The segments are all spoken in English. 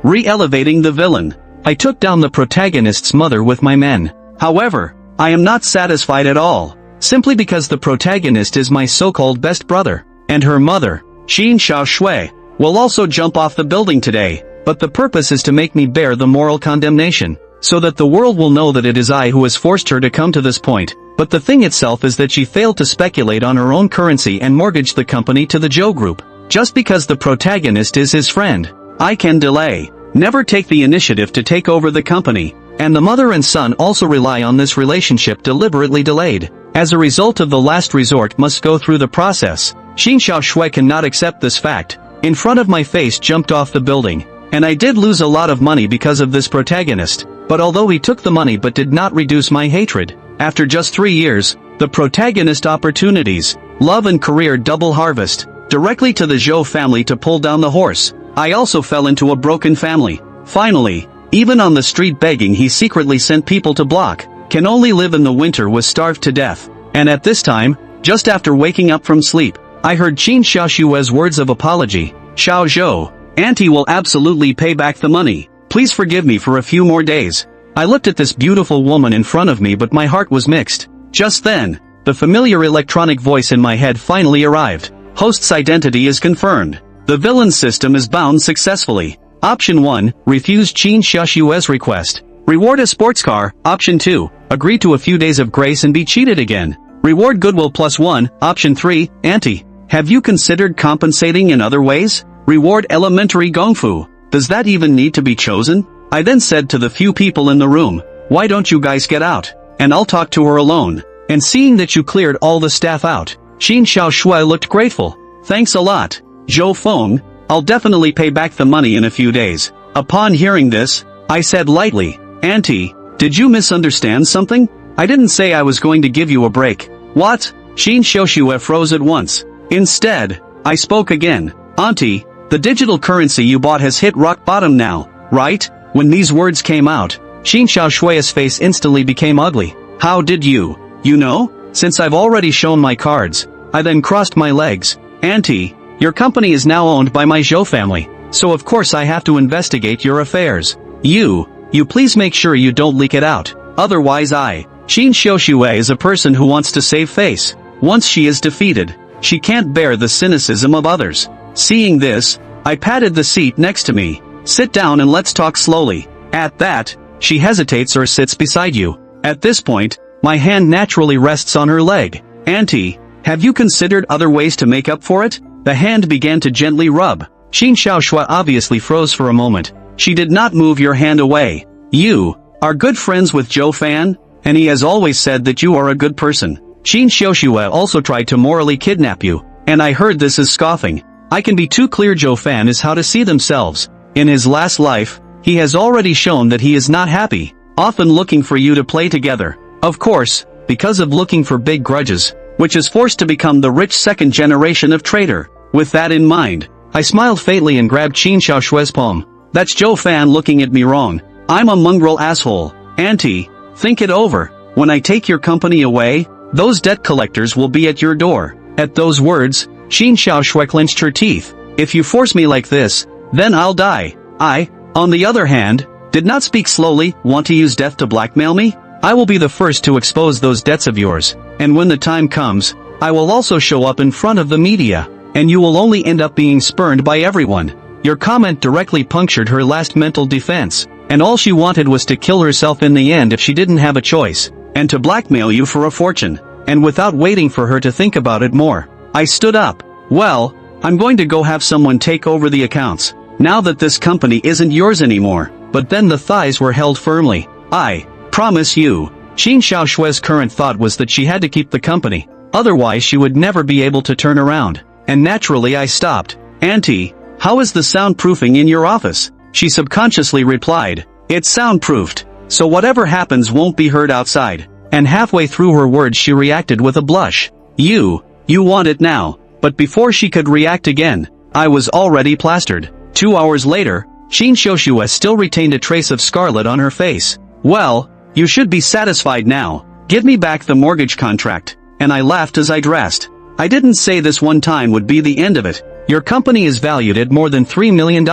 re-elevating the villain. I took down the protagonist's mother with my men. However, I am not satisfied at all, simply because the protagonist is my so-called best brother, and her mother, Xin Xiaoshui, will also jump off the building today, but the purpose is to make me bear the moral condemnation, so that the world will know that it is I who has forced her to come to this point. But the thing itself is that she failed to speculate on her own currency and mortgaged the company to the Joe Group. Just because the protagonist is his friend, I can delay, never take the initiative to take over the company, and the mother and son also rely on this relationship deliberately delayed. As a result of the last resort must go through the process. Xin Xiaoshui cannot accept this fact. In front of my face jumped off the building, and I did lose a lot of money because of this protagonist, but although he took the money but did not reduce my hatred, after just 3 years, the protagonist opportunities, love and career double harvest, directly to the Zhou family to pull down the horse. I also fell into a broken family. Finally, even on the street begging he secretly sent people to block, can only live in the winter was starved to death. And at this time, just after waking up from sleep, I heard Qin Xiaoshui's words of apology. Xiao Zhou, Auntie will absolutely pay back the money. Please forgive me for a few more days. I looked at this beautiful woman in front of me but my heart was mixed. Just then, the familiar electronic voice in my head finally arrived. Host's identity is confirmed. The villain system is bound successfully. Option 1, refuse Qin Xiaoshui's request. Reward a sports car. Option 2, agree to a few days of grace and be cheated again. Reward goodwill +1. Option 3, Auntie, have you considered compensating in other ways? Reward elementary gongfu. Does that even need to be chosen? I then said to the few people in the room, why don't you guys get out, and I'll talk to her alone. And seeing that you cleared all the staff out, Xin Xiaoshui looked grateful. Thanks a lot, Zhou Feng, I'll definitely pay back the money in a few days. Upon hearing this, I said lightly, Auntie, did you misunderstand something? I didn't say I was going to give you a break. What? Xin Xiaoshui froze at once. Instead, I spoke again. Auntie, the digital currency you bought has hit rock bottom now, right? When these words came out, Xin Xiaoshui's face instantly became ugly. How did you know? Since I've already shown my cards. I then crossed my legs. Auntie, your company is now owned by my Zhou family, so of course I have to investigate your affairs. You please make sure you don't leak it out, otherwise Xin Xiaoshui is a person who wants to save face. Once she is defeated, she can't bear the cynicism of others. Seeing this, I patted the seat next to me. Sit down and let's talk slowly. At that, she hesitates or sits beside you. At this point, my hand naturally rests on her leg. Auntie, have you considered other ways to make up for it? The hand began to gently rub. Xin Xiaoshui obviously froze for a moment. She did not move your hand away. You are good friends with Zhou Fan, and he has always said that you are a good person. Xin Xiaoshui also tried to morally kidnap you, and I heard this as scoffing. I can be too clear. Zhou Fan is how to see themselves. In his last life, he has already shown that he is not happy, often looking for you to play together. Of course, because of looking for big grudges, which is forced to become the rich second generation of traitor. With that in mind, I smiled faintly and grabbed Qin Xiaoshui's palm. That's Zhou Fan looking at me wrong. I'm a mongrel asshole. Auntie, think it over. When I take your company away, those debt collectors will be at your door. At those words, Xin Xiaoshui clenched her teeth. If you force me like this, then I'll die. I, on the other hand, did not speak slowly. Want to use death to blackmail me? I will be the first to expose those debts of yours. And when the time comes, I will also show up in front of the media, and you will only end up being spurned by everyone. Your comment directly punctured her last mental defense, and all she wanted was to kill herself in the end if she didn't have a choice, and to blackmail you for a fortune. And without waiting for her to think about it more, I stood up. Well, I'm going to go have someone take over the accounts, now that this company isn't yours anymore. But then the thighs were held firmly. I promise you. Xin Xiaoshui's current thought was that she had to keep the company, otherwise she would never be able to turn around. And naturally I stopped. Auntie, how is the soundproofing in your office? She subconsciously replied, it's soundproofed, so whatever happens won't be heard outside. And halfway through her words she reacted with a blush. You want it now. But before she could react again, I was already plastered. 2 hours later, Xin Xiaoshui still retained a trace of scarlet on her face. Well, you should be satisfied now. Give me back the mortgage contract. And I laughed as I dressed. I didn't say this one time would be the end of it. Your company is valued at more than $3 million.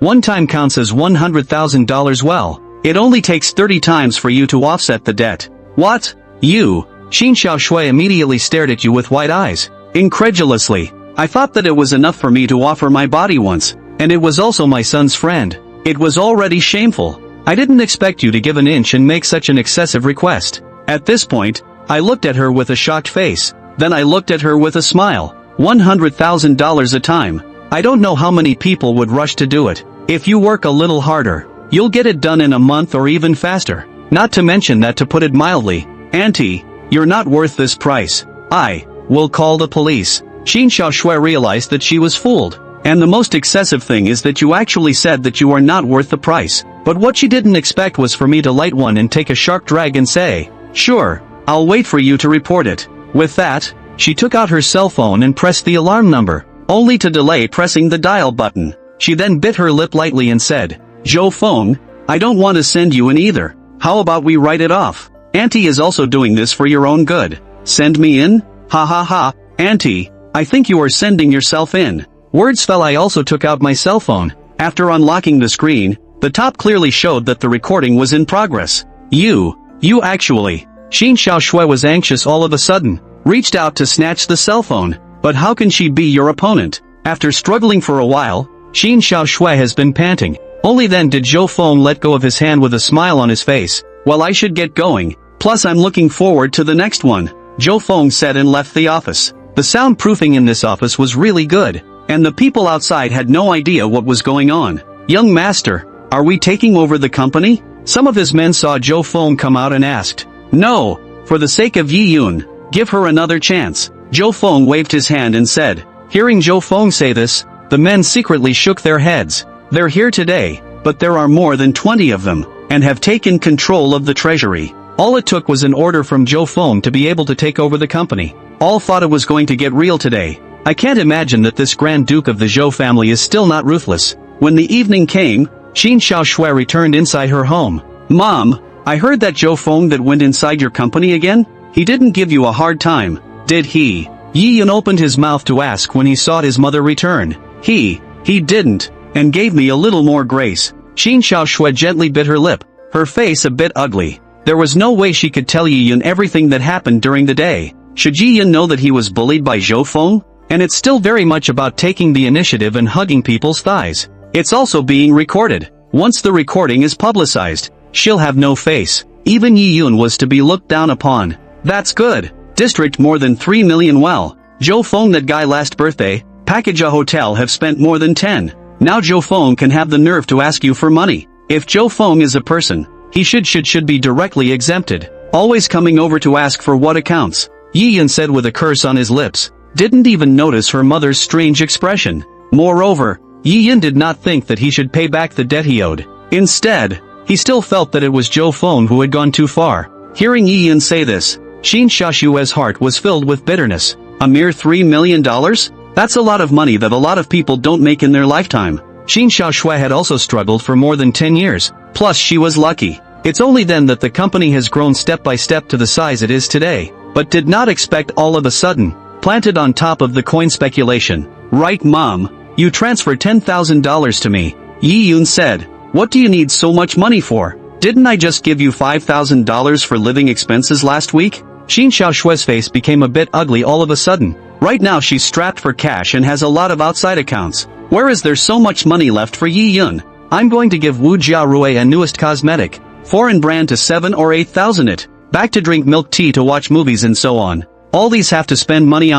One time counts as $100,000. Well, it only takes 30 times for you to offset the debt. What? You? Xin Xiaoshui immediately stared at you with wide eyes. Incredulously. I thought that it was enough for me to offer my body once, and it was also my son's friend. It was already shameful. I didn't expect you to give an inch and make such an excessive request. At this point, I looked at her with a shocked face. Then I looked at her with a smile. $100,000 a time. I don't know how many people would rush to do it. If you work a little harder, you'll get it done in a month or even faster. Not to mention that, to put it mildly, Auntie, you're not worth this price. I will call the police. Xin Xiaoshui realized that she was fooled. And the most excessive thing is that you actually said that you are not worth the price. But what she didn't expect was for me to light one and take a sharp drag and say, "Sure, I'll wait for you to report it." With that, she took out her cell phone and pressed the alarm number, only to delay pressing the dial button. She then bit her lip lightly and said, "Zhou Feng, I don't want to send you in either. How about we write it off? Auntie is also doing this for your own good. Send me in? Ha ha ha, Auntie, I think you are sending yourself in." Words fell. I also took out my cell phone. After unlocking the screen, the top clearly showed that the recording was in progress. You actually. Xin Xiaoshui was anxious all of a sudden, reached out to snatch the cell phone. But how can she be your opponent? After struggling for a while, Xin Xiaoshui has been panting. Only then did Zhou Feng let go of his hand with a smile on his face. "Well, I should get going. Plus I'm looking forward to the next one," Zhou Feng said and left the office. The soundproofing in this office was really good, and the people outside had no idea what was going on. "Young master, are we taking over the company?" Some of his men saw Zhou Feng come out and asked. "No, for the sake of Yi Yun, give her another chance." Zhou Feng waved his hand and said. Hearing Zhou Feng say this, the men secretly shook their heads. They're here today, but there are more than 20 of them, and have taken control of the treasury. All it took was an order from Zhou Feng to be able to take over the company. All thought it was going to get real today. I can't imagine that this Grand Duke of the Zhou family is still not ruthless. When the evening came, Xin Xiaoshui returned inside her home. "Mom, I heard that Zhou Feng that went inside your company again? He didn't give you a hard time, did he?" Yi Yun opened his mouth to ask when he saw his mother return. He didn't, and gave me a little more grace." Xin Xiaoshui gently bit her lip, her face a bit ugly. There was no way she could tell Yi Yun everything that happened during the day. Should Yi Yun know that he was bullied by Zhou Feng? And it's still very much about taking the initiative and hugging people's thighs. It's also being recorded. Once the recording is publicized, she'll have no face. Even Yi Yun was to be looked down upon. That's good. District more than 3 million. Well, Zhou Feng, that guy last birthday, package a hotel, have spent more than 10. Now Zhou Feng can have the nerve to ask you for money. If Zhou Feng is a person, he should be directly exempted. Always coming over to ask for what accounts. Yi Yun said with a curse on his lips. Didn't even notice her mother's strange expression. Moreover, Yi Yun did not think that he should pay back the debt he owed. Instead, he still felt that it was Zhou Feng who had gone too far. Hearing Yi Yun say this, Xin Xiaoshui's heart was filled with bitterness. A mere $3 million? That's a lot of money that a lot of people don't make in their lifetime. Xin Xiaoshui had also struggled for more than 10 years. Plus she was lucky. It's only then that the company has grown step by step to the size it is today. But did not expect all of a sudden. Planted on top of the coin speculation. "Right, Mom, you transfer $10,000 to me," Yi Yun said. "What do you need so much money for? Didn't I just give you $5,000 for living expenses last week?" Xin Xiaoshui's face became a bit ugly all of a sudden. Right now she's strapped for cash and has a lot of outside accounts. Where is there so much money left for Yi Yun? "I'm going to give Wu Jiarui a newest cosmetic. Foreign brand to 7 or 8,000 it. Back to drink milk tea to watch movies and so on. All these have to spend money."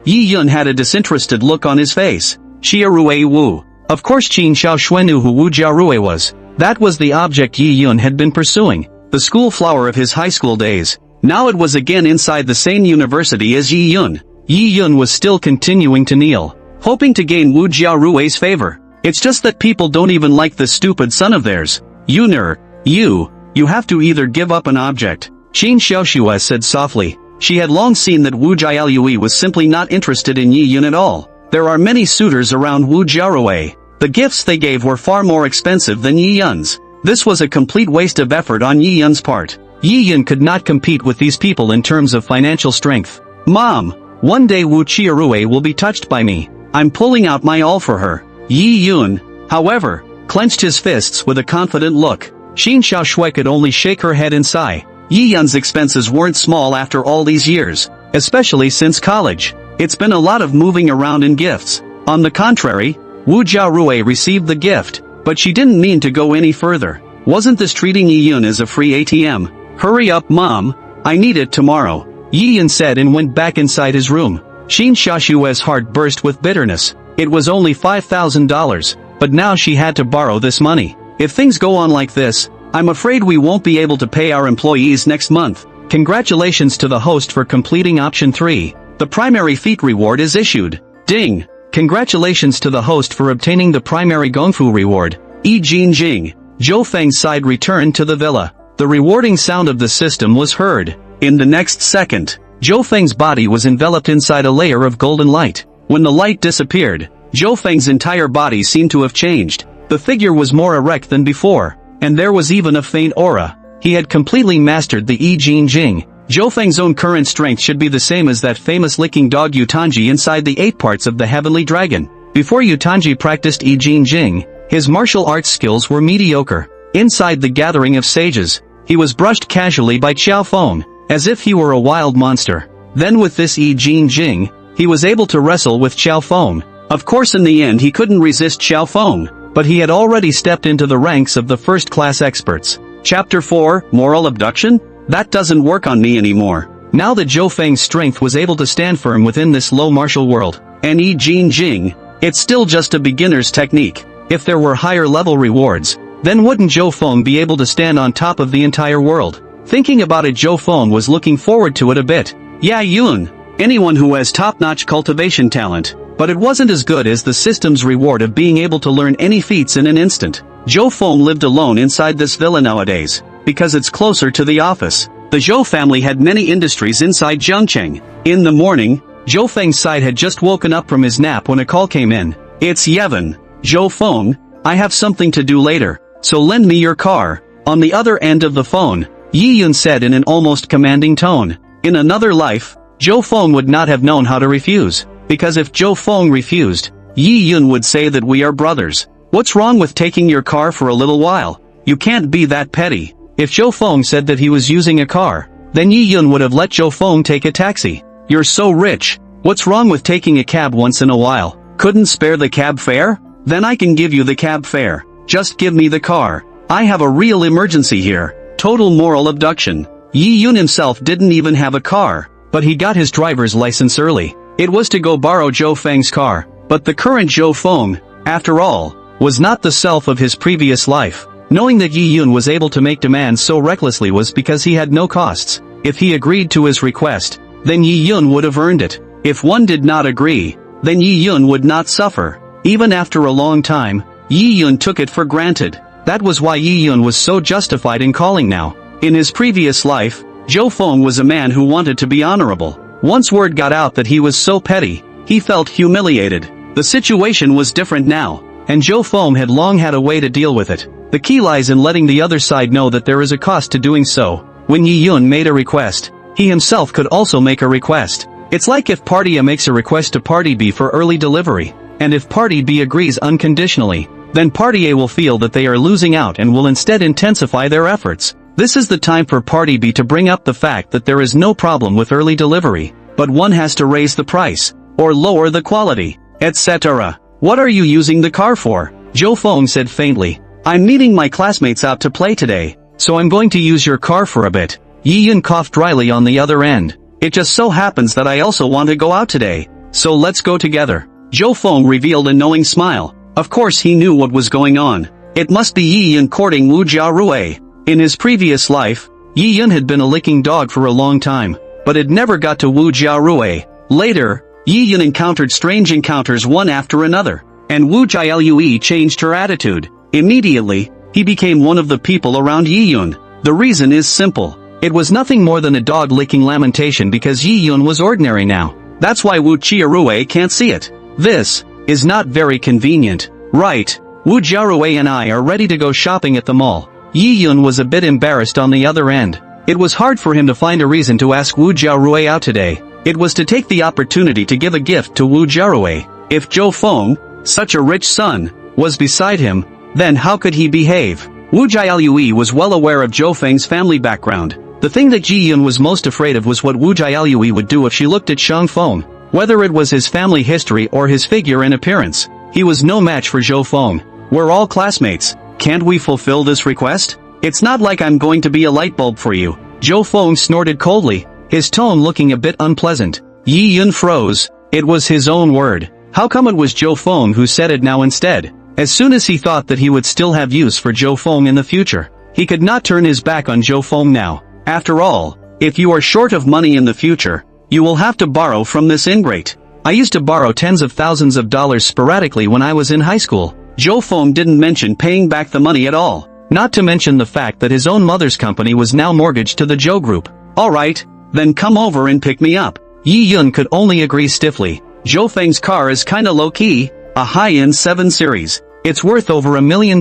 Yi Yun had a disinterested look on his face. Jiarui Wu. Of course Xin Xiaoshui knew who Wu Jiarui was. That was the object Yi Yun had been pursuing. The school flower of his high school days. Now it was again inside the same university as Yi Yun. Yi Yun was still continuing to kneel, hoping to gain Wu Jiarui's favor. It's just that people don't even like this stupid son of theirs. You have to either give up an object," Xin Xiaoshui said softly. She had long seen that Wu Jiaoyui was simply not interested in Yi Yun at all. There are many suitors around Wu Jiarui. The gifts they gave were far more expensive than Yi Yun's. This was a complete waste of effort on Yi Yun's part. Yi Yun could not compete with these people in terms of financial strength. "Mom, one day Wu Jiarui will be touched by me. I'm pulling out my all for her." Yi Yun, however, clenched his fists with a confident look. Xin Xiaoshui could only shake her head and sigh. Yi Yun's expenses weren't small after all these years, especially since college. It's been a lot of moving around in gifts. On the contrary, Wu Jiarui received the gift, but she didn't mean to go any further. Wasn't this treating Yi Yun as a free ATM? Hurry up, Mom. I need it tomorrow, Yi Yun said and went back inside his room. Xin Xiaoshui's heart burst with bitterness. It was only $5,000, but now she had to borrow this money. If things go on like this, I'm afraid we won't be able to pay our employees next month. Congratulations to the host for completing option 3. The primary feat reward is issued. Ding! Congratulations to the host for obtaining the primary Gongfu reward. Yi Jing. Zhou Feng's side returned to the villa. The rewarding sound of the system was heard. In the next second, Zhou Feng's body was enveloped inside a layer of golden light. When the light disappeared, Zhou Feng's entire body seemed to have changed. The figure was more erect than before, and there was even a faint aura. He had completely mastered the Yi Jing. Zhou Feng's own current strength should be the same as that famous licking dog Yutanji inside the 8 parts of the Heavenly Dragon. Before Yutanji practiced Yi Jing, his martial arts skills were mediocre. Inside the gathering of sages, he was brushed casually by Qiao Feng, as if he were a wild monster. Then with this Yi Jing, he was able to wrestle with Qiao Feng. Of course in the end he couldn't resist Qiao Feng, but he had already stepped into the ranks of the first-class experts. Chapter 4, Moral Abduction? That doesn't work on me anymore. Now that Zhou Feng's strength was able to stand firm within this low martial world, and Yi Jing, it's still just a beginner's technique. If there were higher-level rewards, then wouldn't Zhou Feng be able to stand on top of the entire world? Thinking about it, Zhou Feng was looking forward to it a bit. Yeah, Yun, anyone who has top-notch cultivation talent, but it wasn't as good as the system's reward of being able to learn any feats in an instant. Zhou Feng lived alone inside this villa nowadays, because it's closer to the office. The Zhou family had many industries inside Zhengcheng. In the morning, Zhou Feng's side had just woken up from his nap when a call came in. It's Yevon. Zhou Feng, I have something to do later, so lend me your car. On the other end of the phone, Yi Yun said in an almost commanding tone. In another life, Zhou Feng would not have known how to refuse, because if Zhou Feng refused, Yi Yun would say that we are brothers. What's wrong with taking your car for a little while? You can't be that petty. If Zhou Feng said that he was using a car, then Yi Yun would have let Zhou Feng take a taxi. You're so rich. What's wrong with taking a cab once in a while? Couldn't spare the cab fare? Then I can give you the cab fare. Just give me the car. I have a real emergency here. Total moral abduction. Yi Yun himself didn't even have a car, but he got his driver's license early. It was to go borrow Zhou Feng's car, but the current Zhou Feng, after all, was not the self of his previous life. Knowing that Yi Yun was able to make demands so recklessly was because he had no costs. If he agreed to his request, then Yi Yun would have earned it. If one did not agree, then Yi Yun would not suffer. Even after a long time, Yi Yun took it for granted. That was why Yi Yun was so justified in calling now. In his previous life, Zhou Feng was a man who wanted to be honorable. Once word got out that he was so petty, he felt humiliated. The situation was different now, and Zhou Feng had long had a way to deal with it. The key lies in letting the other side know that there is a cost to doing so. When Yi Yun made a request, he himself could also make a request. It's like if Party A makes a request to Party B for early delivery, and if Party B agrees unconditionally, then Party A will feel that they are losing out and will instead intensify their efforts. This is the time for Party B to bring up the fact that there is no problem with early delivery, but one has to raise the price, or lower the quality, etc. What are you using the car for? Zhou Feng said faintly. I'm meeting my classmates out to play today, so I'm going to use your car for a bit. Yi Yun coughed dryly on the other end. It just so happens that I also want to go out today, so let's go together. Zhou Feng revealed a knowing smile. Of course he knew what was going on. It must be Yi Yun courting Wu Jiarui. In his previous life, Yi Yun had been a licking dog for a long time, but it never got to Wu Jiarui. Later, Yi Yun encountered strange encounters one after another, and Wu Jialui changed her attitude. Immediately, he became one of the people around Yi Yun. The reason is simple. It was nothing more than a dog-licking lamentation because Yi Yun was ordinary now. That's why Wu Jiarui can't see it. This is not very convenient. Right, Wu Jiarui and I are ready to go shopping at the mall. Yi Yun was a bit embarrassed on the other end. It was hard for him to find a reason to ask Wu Jiarui out today. It was to take the opportunity to give a gift to Wu Jiarui. If Zhou Feng, such a rich son, was beside him, Then how could he behave? Wu Jialue was well aware of Zhou Feng's family background. The thing that Ji Yun was most afraid of was what Wu Jialue would do if she looked at Shang Feng. Whether it was his family history or his figure and appearance, he was no match for Zhou Feng. We're all classmates. Can't we fulfill this request? It's not like I'm going to be a light bulb for you. Zhou Feng snorted coldly, his tone looking a bit unpleasant. Yi Yun froze. It was his own word. How come it was Zhou Feng who said it now instead? As soon as he thought that he would still have use for Zhou Feng in the future, he could not turn his back on Zhou Feng now. After all, if you are short of money in the future, you will have to borrow from this ingrate. I used to borrow tens of thousands of dollars sporadically when I was in high school. Zhou Feng didn't mention paying back the money at all. Not to mention the fact that his own mother's company was now mortgaged to the Zhou Group. Alright, then come over and pick me up. Yi Yun could only agree stiffly. Zhou Feng's car is kinda low-key, a high-end 7 Series. It's worth over $1 million.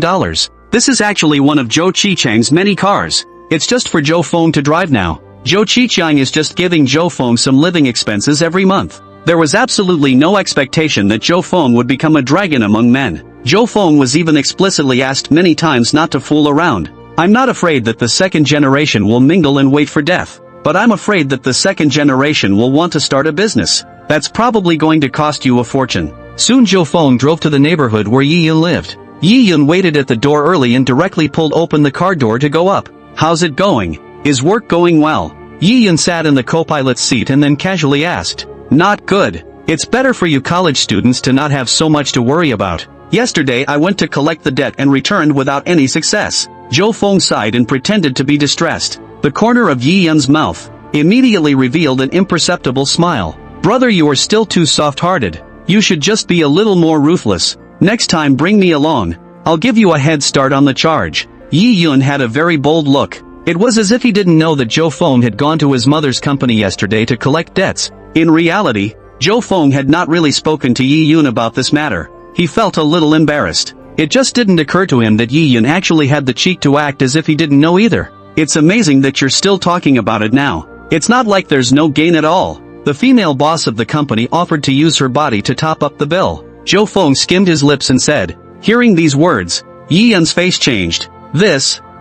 This is actually one of Zhou Qichang's many cars. It's just for Zhou Feng to drive now. Zhou Qichang is just giving Zhou Feng some living expenses every month. There was absolutely no expectation that Zhou Feng would become a dragon among men. Zhou Feng was even explicitly asked many times not to fool around. I'm not afraid that the second generation will mingle and wait for death, but I'm afraid that the second generation will want to start a business. That's probably going to cost you a fortune. Soon Zhou Feng drove to the neighborhood where Yi Yun lived. Yi Yun waited at the door early and directly pulled open the car door to go up. How's it going? Is work going well? Yi Yun sat in the co-pilot's seat and then casually asked. Not good. It's better for you college students to not have so much to worry about. Yesterday I went to collect the debt and returned without any success. Zhou Feng sighed and pretended to be distressed. The corner of Yi Yun's mouth immediately revealed an imperceptible smile. Brother, you are still too soft-hearted. You should just be a little more ruthless. Next time bring me along. I'll give you a head start on the charge. Yi Yun had a very bold look. It was as if he didn't know that Zhou Feng had gone to his mother's company yesterday to collect debts. In reality, Zhou Feng had not really spoken to Yi Yun about this matter. He felt a little embarrassed. It just didn't occur to him that Yi Yun actually had the cheek to act as if he didn't know either. It's amazing that you're still talking about it now. It's not like there's no gain at all. The female boss of the company offered to use her body to top up the bill. Zhou Feng skimmed his lips and said. Hearing these words, Yi Yun's face changed.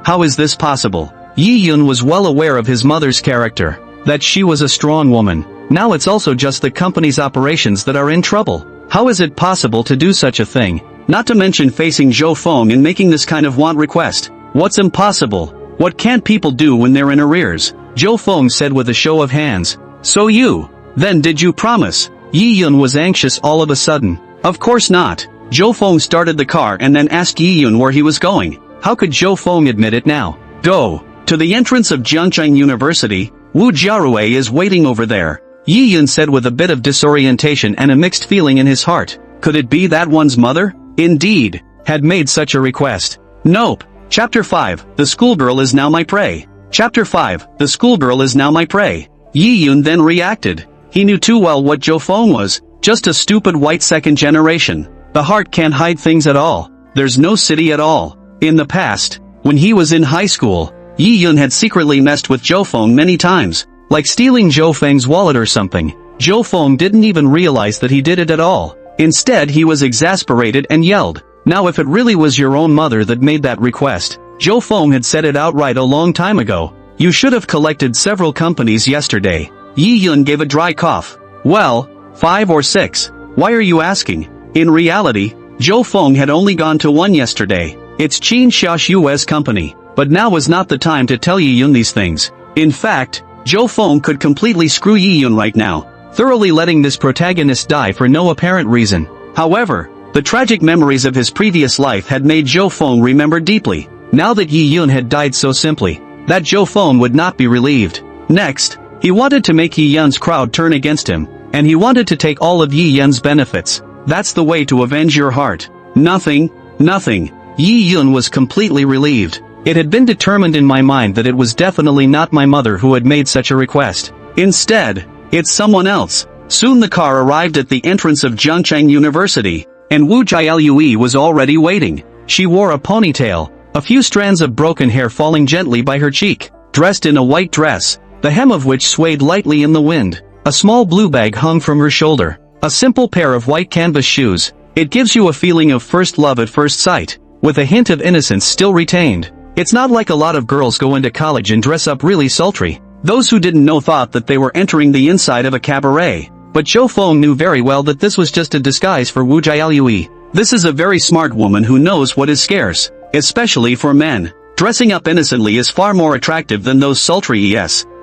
How is this possible? Yi Yun was well aware of his mother's character, that she was a strong woman. Now it's also just the company's operations that are in trouble. How is it possible to do such a thing? Not to mention facing Zhou Feng and making this kind of want request. What's impossible? What can't people do when they're in arrears? Zhou Feng said with a show of hands. So you, then did you promise? Yi Yun was anxious all of a sudden. Of course not. Zhou Feng started the car and then asked Yi Yun where he was going. How could Zhou Feng admit it now? Go to the entrance of Jiangcheng University. Wu Jiarue is waiting over there. Yi Yun said with a bit of disorientation and a mixed feeling in his heart. Could it be that one's mother, indeed, had made such a request? Nope. Chapter 5, The Schoolgirl is Now My Prey. Chapter 5, The Schoolgirl is Now My Prey. Yi Yun then reacted. He knew too well what Zhou Feng was, just a stupid white second generation. The heart can't hide things at all. There's no city at all. In the past, when he was in high school, Yi Yun had secretly messed with Zhou Feng many times, like stealing Zhou Feng's wallet or something. Zhou Feng didn't even realize that he did it at all. Instead he was exasperated and yelled. Now if it really was your own mother that made that request, Zhou Feng had said it outright a long time ago. You should have collected several companies yesterday. Yi Yun gave a dry cough. Well, 5 or 6. Why are you asking? In reality, Zhou Feng had only gone to one yesterday. It's Qin Xiaoxue's company. But now was not the time to tell Yi Yun these things. In fact, Zhou Feng could completely screw Yi Yun right now, thoroughly letting this protagonist die for no apparent reason. However, the tragic memories of his previous life had made Zhou Feng remember deeply. Now that Yi Yun had died so simply, that Zhou Feng would not be relieved. Next, he wanted to make Yi Yun's crowd turn against him, and he wanted to take all of Yi Yun's benefits. That's the way to avenge your heart. Nothing. Yi Yun was completely relieved. It had been determined in my mind that it was definitely not my mother who had made such a request. Instead, it's someone else. Soon the car arrived at the entrance of Jiangcheng University, and Wu Jialue was already waiting. She wore a ponytail, a few strands of broken hair falling gently by her cheek, dressed in a white dress, the hem of which swayed lightly in the wind. A small blue bag hung from her shoulder. A simple pair of white canvas shoes. It gives you a feeling of first love at first sight. with a hint of innocence still retained. It's not like a lot of girls go into college and dress up really sultry. Those who didn't know thought that they were entering the inside of a cabaret. But Zhou Feng knew very well that this was just a disguise for Wu Jiaolui. This is a very smart woman who knows what is scarce, especially for men. Dressing up innocently is far more attractive than those sultry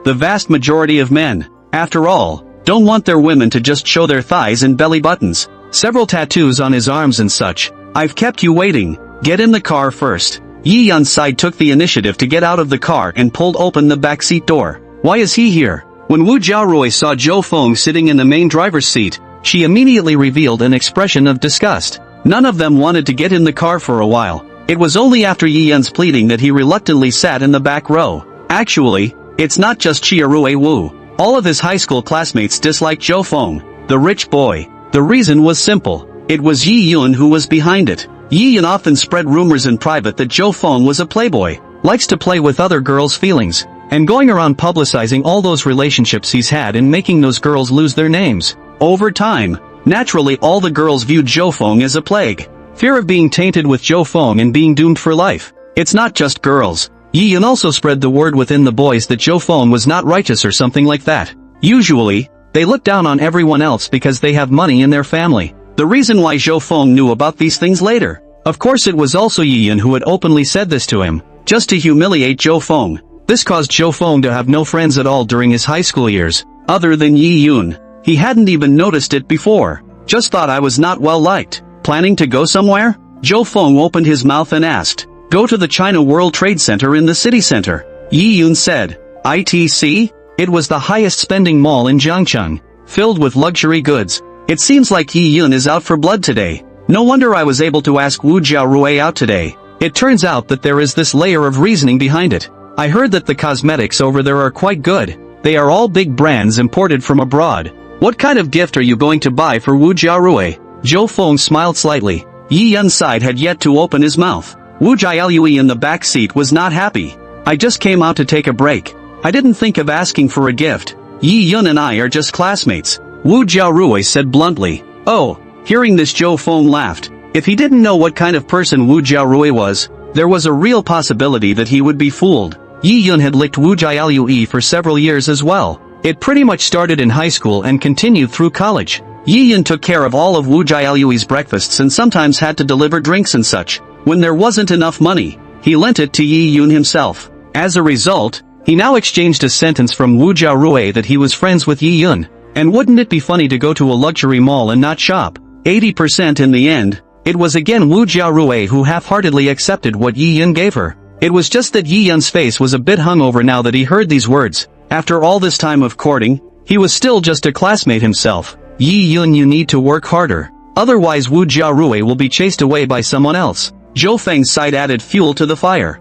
the vast majority of men, after all, don't want their women to just show their thighs and belly buttons. Several tattoos on his arms and such. I've kept you waiting. Get in the car first. Yi Yun's side took the initiative to get out of the car and pulled open the backseat door. Why is he here? When Wu Jiaorui saw Zhou Feng sitting in the main driver's seat, she immediately revealed an expression of disgust. None of them wanted to get in the car for a while. It was only after Yi Yun's pleading that he reluctantly sat in the back row. Actually, it's not just Chiarue Wu. All of his high school classmates disliked Zhou Feng, the rich boy. The reason was simple. It was Yi Yun who was behind it. Yi Yun often spread rumors in private that Zhou Feng was a playboy, likes to play with other girls' feelings, and going around publicizing all those relationships he's had and making those girls lose their names. Over time, naturally all the girls viewed Zhou Feng as a plague. Fear of being tainted with Zhou Feng and being doomed for life. It's not just girls. Yi Yun also spread the word within the boys that Zhou Feng was not righteous or something like that. Usually, they look down on everyone else because they have money in their family. The reason why Zhou Feng knew about these things later. Of course it was also Yi Yun who had openly said this to him, just to humiliate Zhou Feng. This caused Zhou Feng to have no friends at all during his high school years, other than Yi Yun. He hadn't even noticed it before. Just thought I was not well liked. Planning to go somewhere? Zhou Feng opened his mouth and asked. Go to the China World Trade Center in the city center. Yi Yun said. ITC? It was the highest spending mall in Jiangcheng, filled with luxury goods. It seems like Yi Yun is out for blood today. No wonder I was able to ask Wu Jiaorui out today. It turns out that there is this layer of reasoning behind it. I heard that the cosmetics over there are quite good. They are all big brands imported from abroad. What kind of gift are you going to buy for Wu Jiaorui? Zhou Feng smiled slightly. Yi Yun's side had yet to open his mouth. Wu Jiaolui in the back seat was not happy. I just came out to take a break. I didn't think of asking for a gift. Yi Yun and I are just classmates. Wu Jiaorui said bluntly. Oh, hearing this Zhou Feng laughed. If he didn't know what kind of person Wu Jiaorui was, there was a real possibility that he would be fooled. Yi Yun had licked Wu Jiaolui for several years as well. It pretty much started in high school and continued through college. Yi Yun took care of all of Wu Jiaolui's breakfasts and sometimes had to deliver drinks and such. When there wasn't enough money, he lent it to Yi Yun himself. As a result, he now exchanged a sentence from Wu Jiaorui that he was friends with Yi Yun. And wouldn't it be funny to go to a luxury mall and not shop? 80% in the end, it was again Wu Jiaorui who half-heartedly accepted what Yi Yun gave her. It was just that Yi Yun's face was a bit hungover now that he heard these words. After all this time of courting, he was still just a classmate himself. Yi Yun, you need to work harder. Otherwise Wu Jiaorui will be chased away by someone else. Zhou Feng's side added fuel to the fire.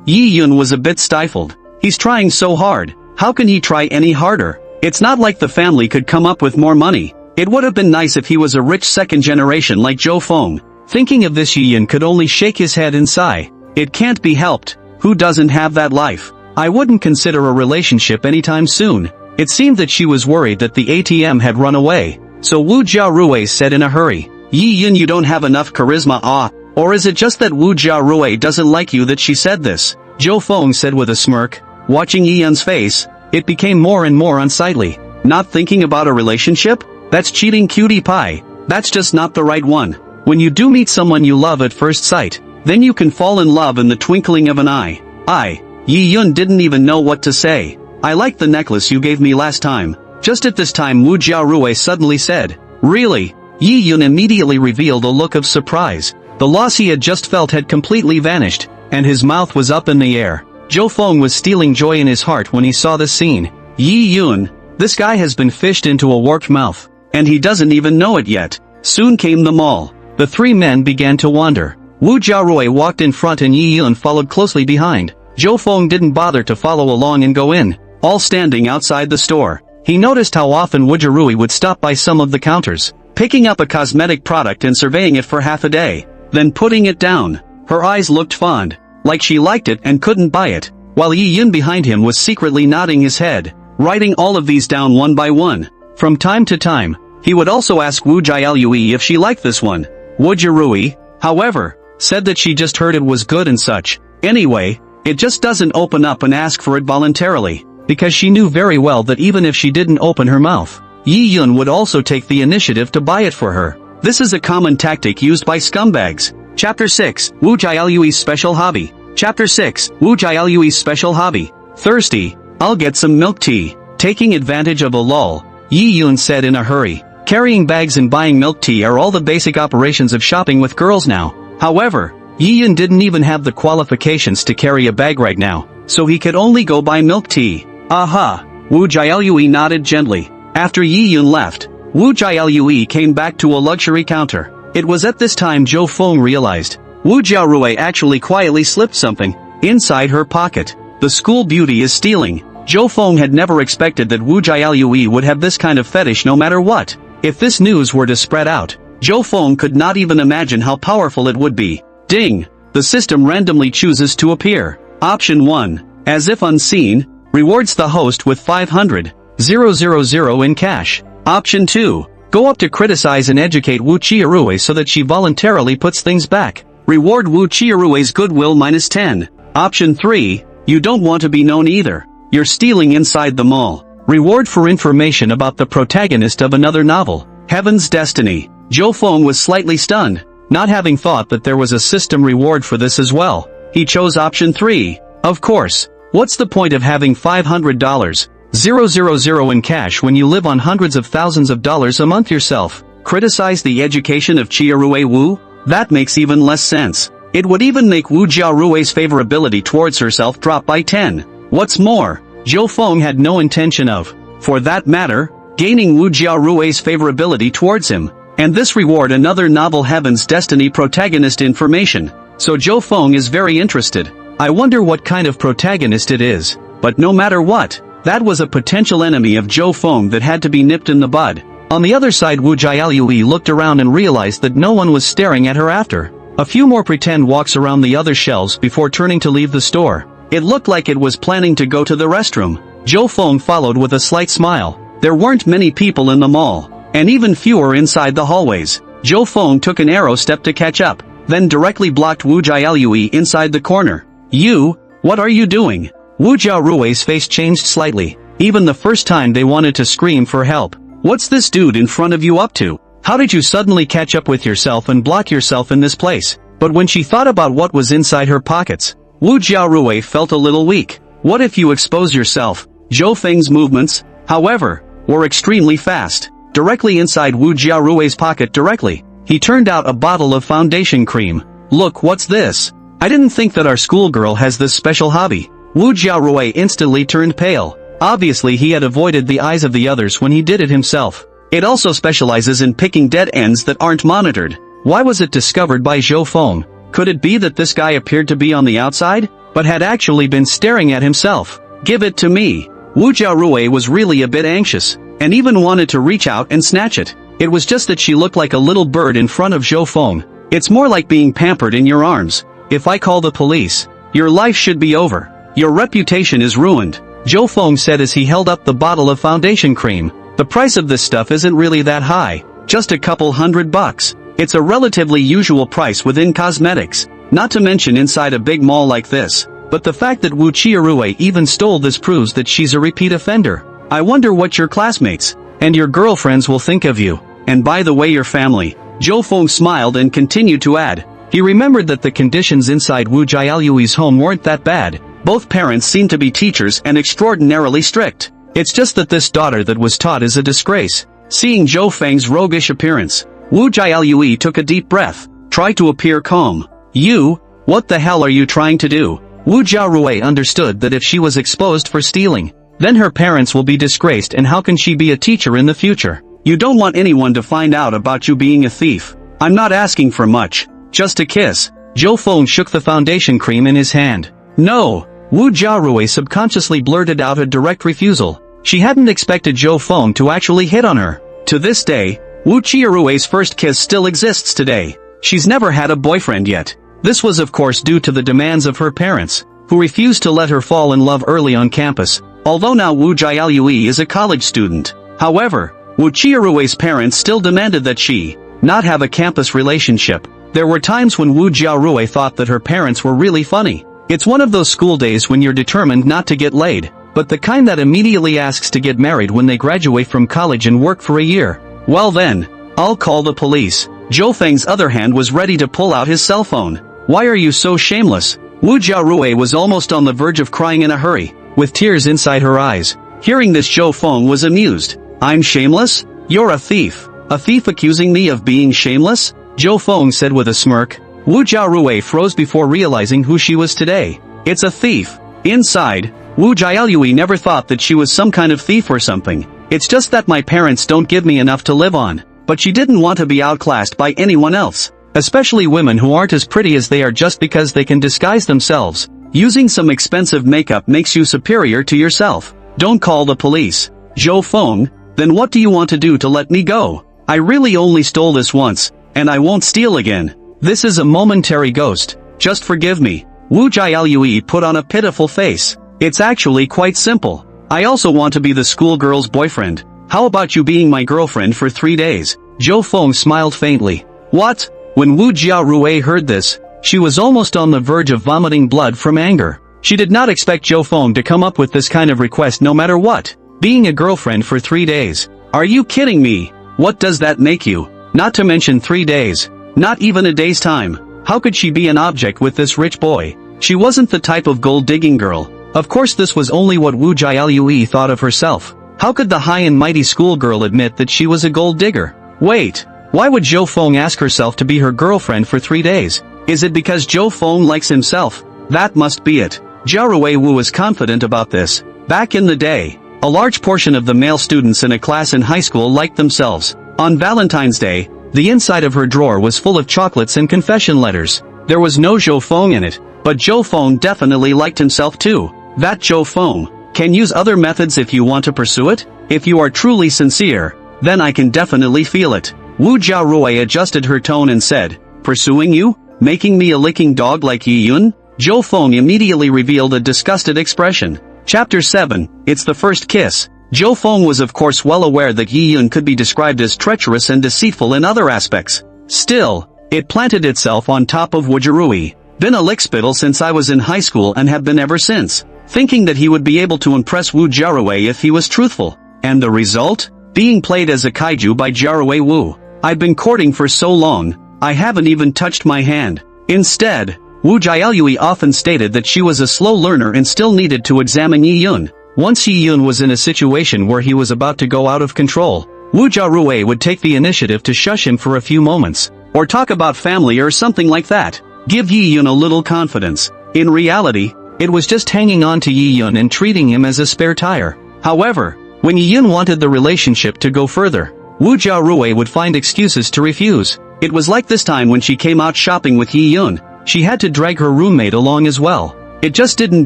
Yi Yun was a bit stifled. He's trying so hard. How can he try any harder? It's not like the family could come up with more money. It would have been nice if he was a rich second generation like Zhou Feng. Thinking of this, Yi Yun could only shake his head and sigh. It can't be helped. Who doesn't have that life? I wouldn't consider a relationship anytime soon. It seemed that she was worried that the ATM had run away. So Wu Jiaorui said in a hurry. Yi Yun, you don't have enough charisma, or is it just that Wu Jiaorui doesn't like you that she said this? Zhou Feng said with a smirk. Watching Yi Yun's face, it became more and more unsightly. Not thinking about a relationship? That's cheating, cutie pie. That's just not the right one. When you do meet someone you love at first sight, then you can fall in love in the twinkling of an eye. Yi Yun didn't even know what to say. I liked the necklace you gave me last time. Just at this time Wu Jiaorui suddenly said. Really? Yi Yun immediately revealed a look of surprise. The loss he had just felt had completely vanished, and his mouth was up in the air. Zhou Feng was stealing joy in his heart when he saw this scene. Yi Yun, this guy has been fished into a warped mouth, and he doesn't even know it yet. Soon came the mall. The three men began to wander. Wu Jiaorui walked in front and Yi Yun followed closely behind. Zhou Feng didn't bother to follow along and go in. All standing outside the store, he noticed how often Wu Jiaorui would stop by some of the counters, picking up a cosmetic product and surveying it for half a day, then putting it down. Her eyes looked fond, like she liked it and couldn't buy it, while Yi Yun behind him was secretly nodding his head, writing all of these down one by one. From time to time, he would also ask Wu Jiaolui if she liked this one. Wu Jiaorui, however, said that she just heard it was good and such. Anyway, it just doesn't open up and ask for it voluntarily, because she knew very well that even if she didn't open her mouth, Yi Yun would also take the initiative to buy it for her. This is a common tactic used by scumbags. Chapter 6, Wu Jialui's Special Hobby. Chapter 6, Wu Jialui's Special Hobby. Thirsty? I'll get some milk tea. Taking advantage of a lull, Yi Yun said in a hurry. Carrying bags and buying milk tea are all the basic operations of shopping with girls now. However, Yi Yun didn't even have the qualifications to carry a bag right now, so he could only go buy milk tea. Aha! Wu Jialui nodded gently. After Yi Yun left, Wu Jialui came back to a luxury counter. It was at this time Zhou Feng realized Wu Jiarui actually quietly slipped something inside her pocket. The school beauty is stealing. Zhou Feng had never expected that Wu Jialui would have this kind of fetish no matter what. If this news were to spread out, Zhou Feng could not even imagine how powerful it would be. Ding! The system randomly chooses to appear. Option 1, as if unseen, rewards the host with 500,000 in cash. Option 2, go up to criticize and educate Wu Chiarui so that she voluntarily puts things back. Reward Wu Chiarui's goodwill -10. Option 3, you don't want to be known either. You're stealing inside the mall. Reward for information about the protagonist of another novel, Heaven's Destiny. Zhou Feng was slightly stunned, not having thought that there was a system reward for this as well. He chose option 3. Of course. What's the point of having $500,000 in cash when you live on hundreds of thousands of dollars a month yourself? Criticize the education of Chiarui Wu? That makes even less sense. It would even make Wu Jiarui's favorability towards herself drop by 10. What's more, Zhou Feng had no intention of, for that matter, gaining Wu Jiarui's favorability towards him. And this reward another novel Heaven's Destiny protagonist information. So Zhou Feng is very interested. I wonder what kind of protagonist it is. But no matter what, that was a potential enemy of Zhou Feng that had to be nipped in the bud. On the other side, Wu Jialui looked around and realized that no one was staring at her after. A few more pretend walks around the other shelves before turning to leave the store. It looked like it was planning to go to the restroom. Zhou Feng followed with a slight smile. There weren't many people in the mall, and even fewer inside the hallways. Zhou Feng took an arrow step to catch up, then directly blocked Wu Jialui inside the corner. You? What are you doing? Wu Jiarui's face changed slightly. Even the first time they wanted to scream for help. What's this dude in front of you up to? How did you suddenly catch up with yourself and block yourself in this place? But when she thought about what was inside her pockets, Wu Jiarui felt a little weak. What if you expose yourself? Zhou Feng's movements, however, were extremely fast. Directly inside Wu Jiarui's pocket directly, he turned out a bottle of foundation cream. Look, what's this? I didn't think that our schoolgirl has this special hobby. Wu Jiarui instantly turned pale. Obviously he had avoided the eyes of the others when he did it himself. It also specializes in picking dead ends that aren't monitored. Why was it discovered by Zhou Feng? Could it be that this guy appeared to be on the outside, but had actually been staring at himself? Give it to me. Wu Jiarui was really a bit anxious, and even wanted to reach out and snatch it. It was just that she looked like a little bird in front of Zhou Feng. It's more like being pampered in your arms. If I call the police, your life should be over. Your reputation is ruined, Zhou Feng said as he held up the bottle of foundation cream. The price of this stuff isn't really that high, just a couple $100. It's a relatively usual price within cosmetics, not to mention inside a big mall like this. But the fact that Wu Chiarui even stole this proves that she's a repeat offender. I wonder what your classmates and your girlfriends will think of you. And by the way, your family. Zhou Feng smiled and continued to add. He remembered that the conditions inside Wu Jialui's home weren't that bad. Both parents seemed to be teachers and extraordinarily strict. It's just that this daughter that was taught is a disgrace. Seeing Zhou Feng's roguish appearance, Wu Jialui took a deep breath, tried to appear calm. You? What the hell are you trying to do? Wu Jiarui understood that if she was exposed for stealing, then her parents will be disgraced, and how can she be a teacher in the future? You don't want anyone to find out about you being a thief. I'm not asking for much. Just a kiss. Zhou Feng shook the foundation cream in his hand. No! Wu Jiarui subconsciously blurted out a direct refusal. She hadn't expected Zhou Feng to actually hit on her. To this day, Wu Chiarui's first kiss still exists today. She's never had a boyfriend yet. This was of course due to the demands of her parents, who refused to let her fall in love early on campus, although now Wu Jialui is a college student. However, Wu Chiarui's parents still demanded that she not have a campus relationship. There were times when Wu Jiarui thought that her parents were really funny. It's one of those school days when you're determined not to get laid, but the kind that immediately asks to get married when they graduate from college and work for a year. Well then, I'll call the police. Zhou Feng's other hand was ready to pull out his cell phone. Why are you so shameless? Wu Jiarui was almost on the verge of crying in a hurry, with tears inside her eyes. Hearing this, Zhou Feng was amused. I'm shameless? You're a thief. A thief accusing me of being shameless? Zhou Feng said with a smirk. Wu Jiarui froze before realizing who she was today. It's a thief. Inside, Wu Jiaolui never thought that she was some kind of thief or something. It's just that my parents don't give me enough to live on. But she didn't want to be outclassed by anyone else. Especially women who aren't as pretty as they are just because they can disguise themselves. Using some expensive makeup makes you superior to yourself. Don't call the police. Zhou Feng, then what do you want to do to let me go? I really only stole this once, and I won't steal again. This is a momentary ghost. Just forgive me. Wu Jiaolui put on a pitiful face. It's actually quite simple. I also want to be the schoolgirl's boyfriend. How about you being my girlfriend for 3 days? Zhou Feng smiled faintly. What? When Wu Jiarui heard this, she was almost on the verge of vomiting blood from anger. She did not expect Zhou Feng to come up with this kind of request no matter what. Being a girlfriend for 3 days. Are you kidding me? What does that make you? Not to mention 3 days. Not even a day's time. How could she be an object with this rich boy? She wasn't the type of gold-digging girl. Of course this was only what Wu Jiaolui thought of herself. How could the high and mighty schoolgirl admit that she was a gold digger? Wait, why would Zhou Feng ask herself to be her girlfriend for 3 days? Is it because Zhou Feng likes himself? That must be it. Jiarui Wu was confident about this. Back in the day, a large portion of the male students in a class in high school liked themselves. On Valentine's Day, the inside of her drawer was full of chocolates and confession letters. There was no Zhou Feng in it, but Zhou Feng definitely liked himself too. That Zhou Feng can use other methods if you want to pursue it. If you are truly sincere, then I can definitely feel it. Wu Jiarui adjusted her tone and said, pursuing you? Making me a licking dog like Yi Yun? Zhou Feng immediately revealed a disgusted expression. Chapter 7, It's the First Kiss. Zhou Feng was of course well aware that Yi Yun could be described as treacherous and deceitful in other aspects. Still, it planted itself on top of Wu Jiarui. Been a lickspittle since I was in high school and have been ever since. Thinking that he would be able to impress Wu Jiarui if he was truthful. And the result? Being played as a kaiju by Jiarui Wu. I've been courting for so long, I haven't even touched my hand. Instead, Wu Jiaolui often stated that she was a slow learner and still needed to examine Yi Yun. Once Yi Yun was in a situation where he was about to go out of control, Wu Jiarui would take the initiative to shush him for a few moments, or talk about family or something like that. Give Yi Yun a little confidence. In reality, it was just hanging on to Yi Yun and treating him as a spare tire. However, when Yi Yun wanted the relationship to go further, Wu Jiarui would find excuses to refuse. It was like this time when she came out shopping with Yi Yun. She had to drag her roommate along as well. It just didn't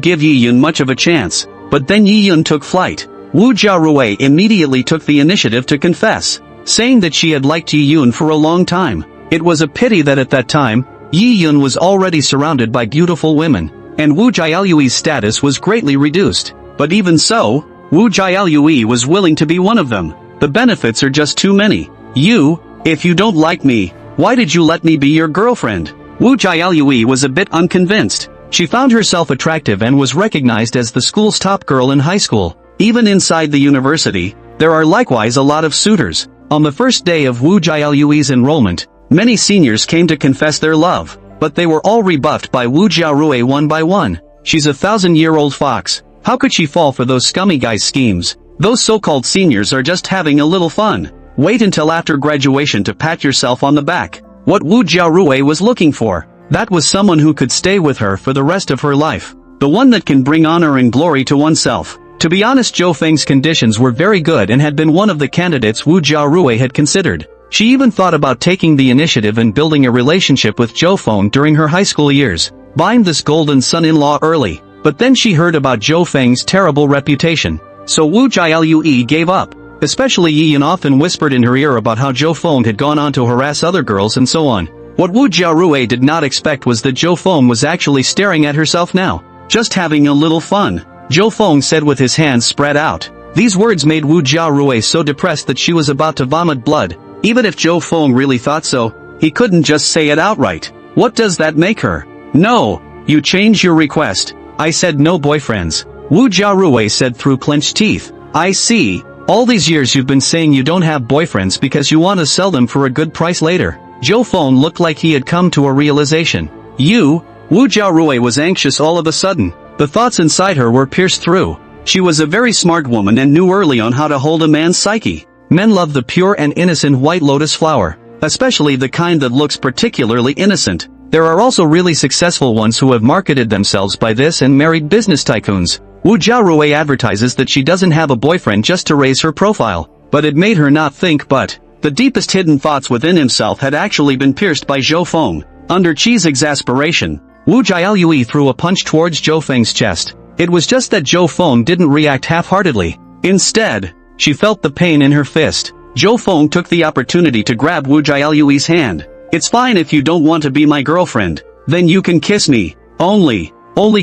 give Yi Yun much of a chance. But then Yi Yun took flight. Wu Jiarui immediately took the initiative to confess, saying that she had liked Yi Yun for a long time. It was a pity that at that time, Yi Yun was already surrounded by beautiful women, and Wu Jiaolui's status was greatly reduced. But even so, Wu Jiaolui was willing to be one of them. The benefits are just too many. If you don't like me, why did you let me be your girlfriend? Wu Jiaolui was a bit unconvinced. She found herself attractive and was recognized as the school's top girl in high school. Even inside the university, there are likewise a lot of suitors. On the first day of Wu Jiaolui's enrollment, many seniors came to confess their love, but they were all rebuffed by Wu Jiarui one by one. She's a 1,000-year-old fox. How could she fall for those scummy guys' schemes? Those so-called seniors are just having a little fun. Wait until after graduation to pat yourself on the back. What Wu Jiarui was looking for, that was someone who could stay with her for the rest of her life. The one that can bring honor and glory to oneself. To be honest, Zhou Feng's conditions were very good and had been one of the candidates Wu Jiarui had considered. She even thought about taking the initiative and building a relationship with Zhou Feng during her high school years, buying this golden son-in-law early. But then she heard about Zhou Feng's terrible reputation. So Wu Jiaolui gave up. Especially Yi Yun often whispered in her ear about how Zhou Feng had gone on to harass other girls and so on. What Wu Jiarui did not expect was that Zhou Feng was actually staring at herself now. Just having a little fun. Zhou Feng said with his hands spread out. These words made Wu Jiarui so depressed that she was about to vomit blood. Even if Zhou Feng really thought so, he couldn't just say it outright. What does that make her? No, you change your request. I said no boyfriends. Wu Jiarui said through clenched teeth. I see. All these years you've been saying you don't have boyfriends because you want to sell them for a good price later. Zhou Feng looked like he had come to a realization. Wu Jiarui was anxious all of a sudden. The thoughts inside her were pierced through. She was a very smart woman and knew early on how to hold a man's psyche. Men love the pure and innocent white lotus flower, especially the kind that looks particularly innocent. There are also really successful ones who have marketed themselves by this and married business tycoons. Wu Jiarui advertises that she doesn't have a boyfriend just to raise her profile, but it made her not think. But the deepest hidden thoughts within himself had actually been pierced by Zhou Feng. Under Qi's exasperation, Wu Jialui threw a punch towards Zhou Feng's chest. It was just that Zhou Feng didn't react half-heartedly. Instead, she felt the pain in her fist. Zhou Feng took the opportunity to grab Wu Jialui's hand. It's fine if you don't want to be my girlfriend. Then you can kiss me. Only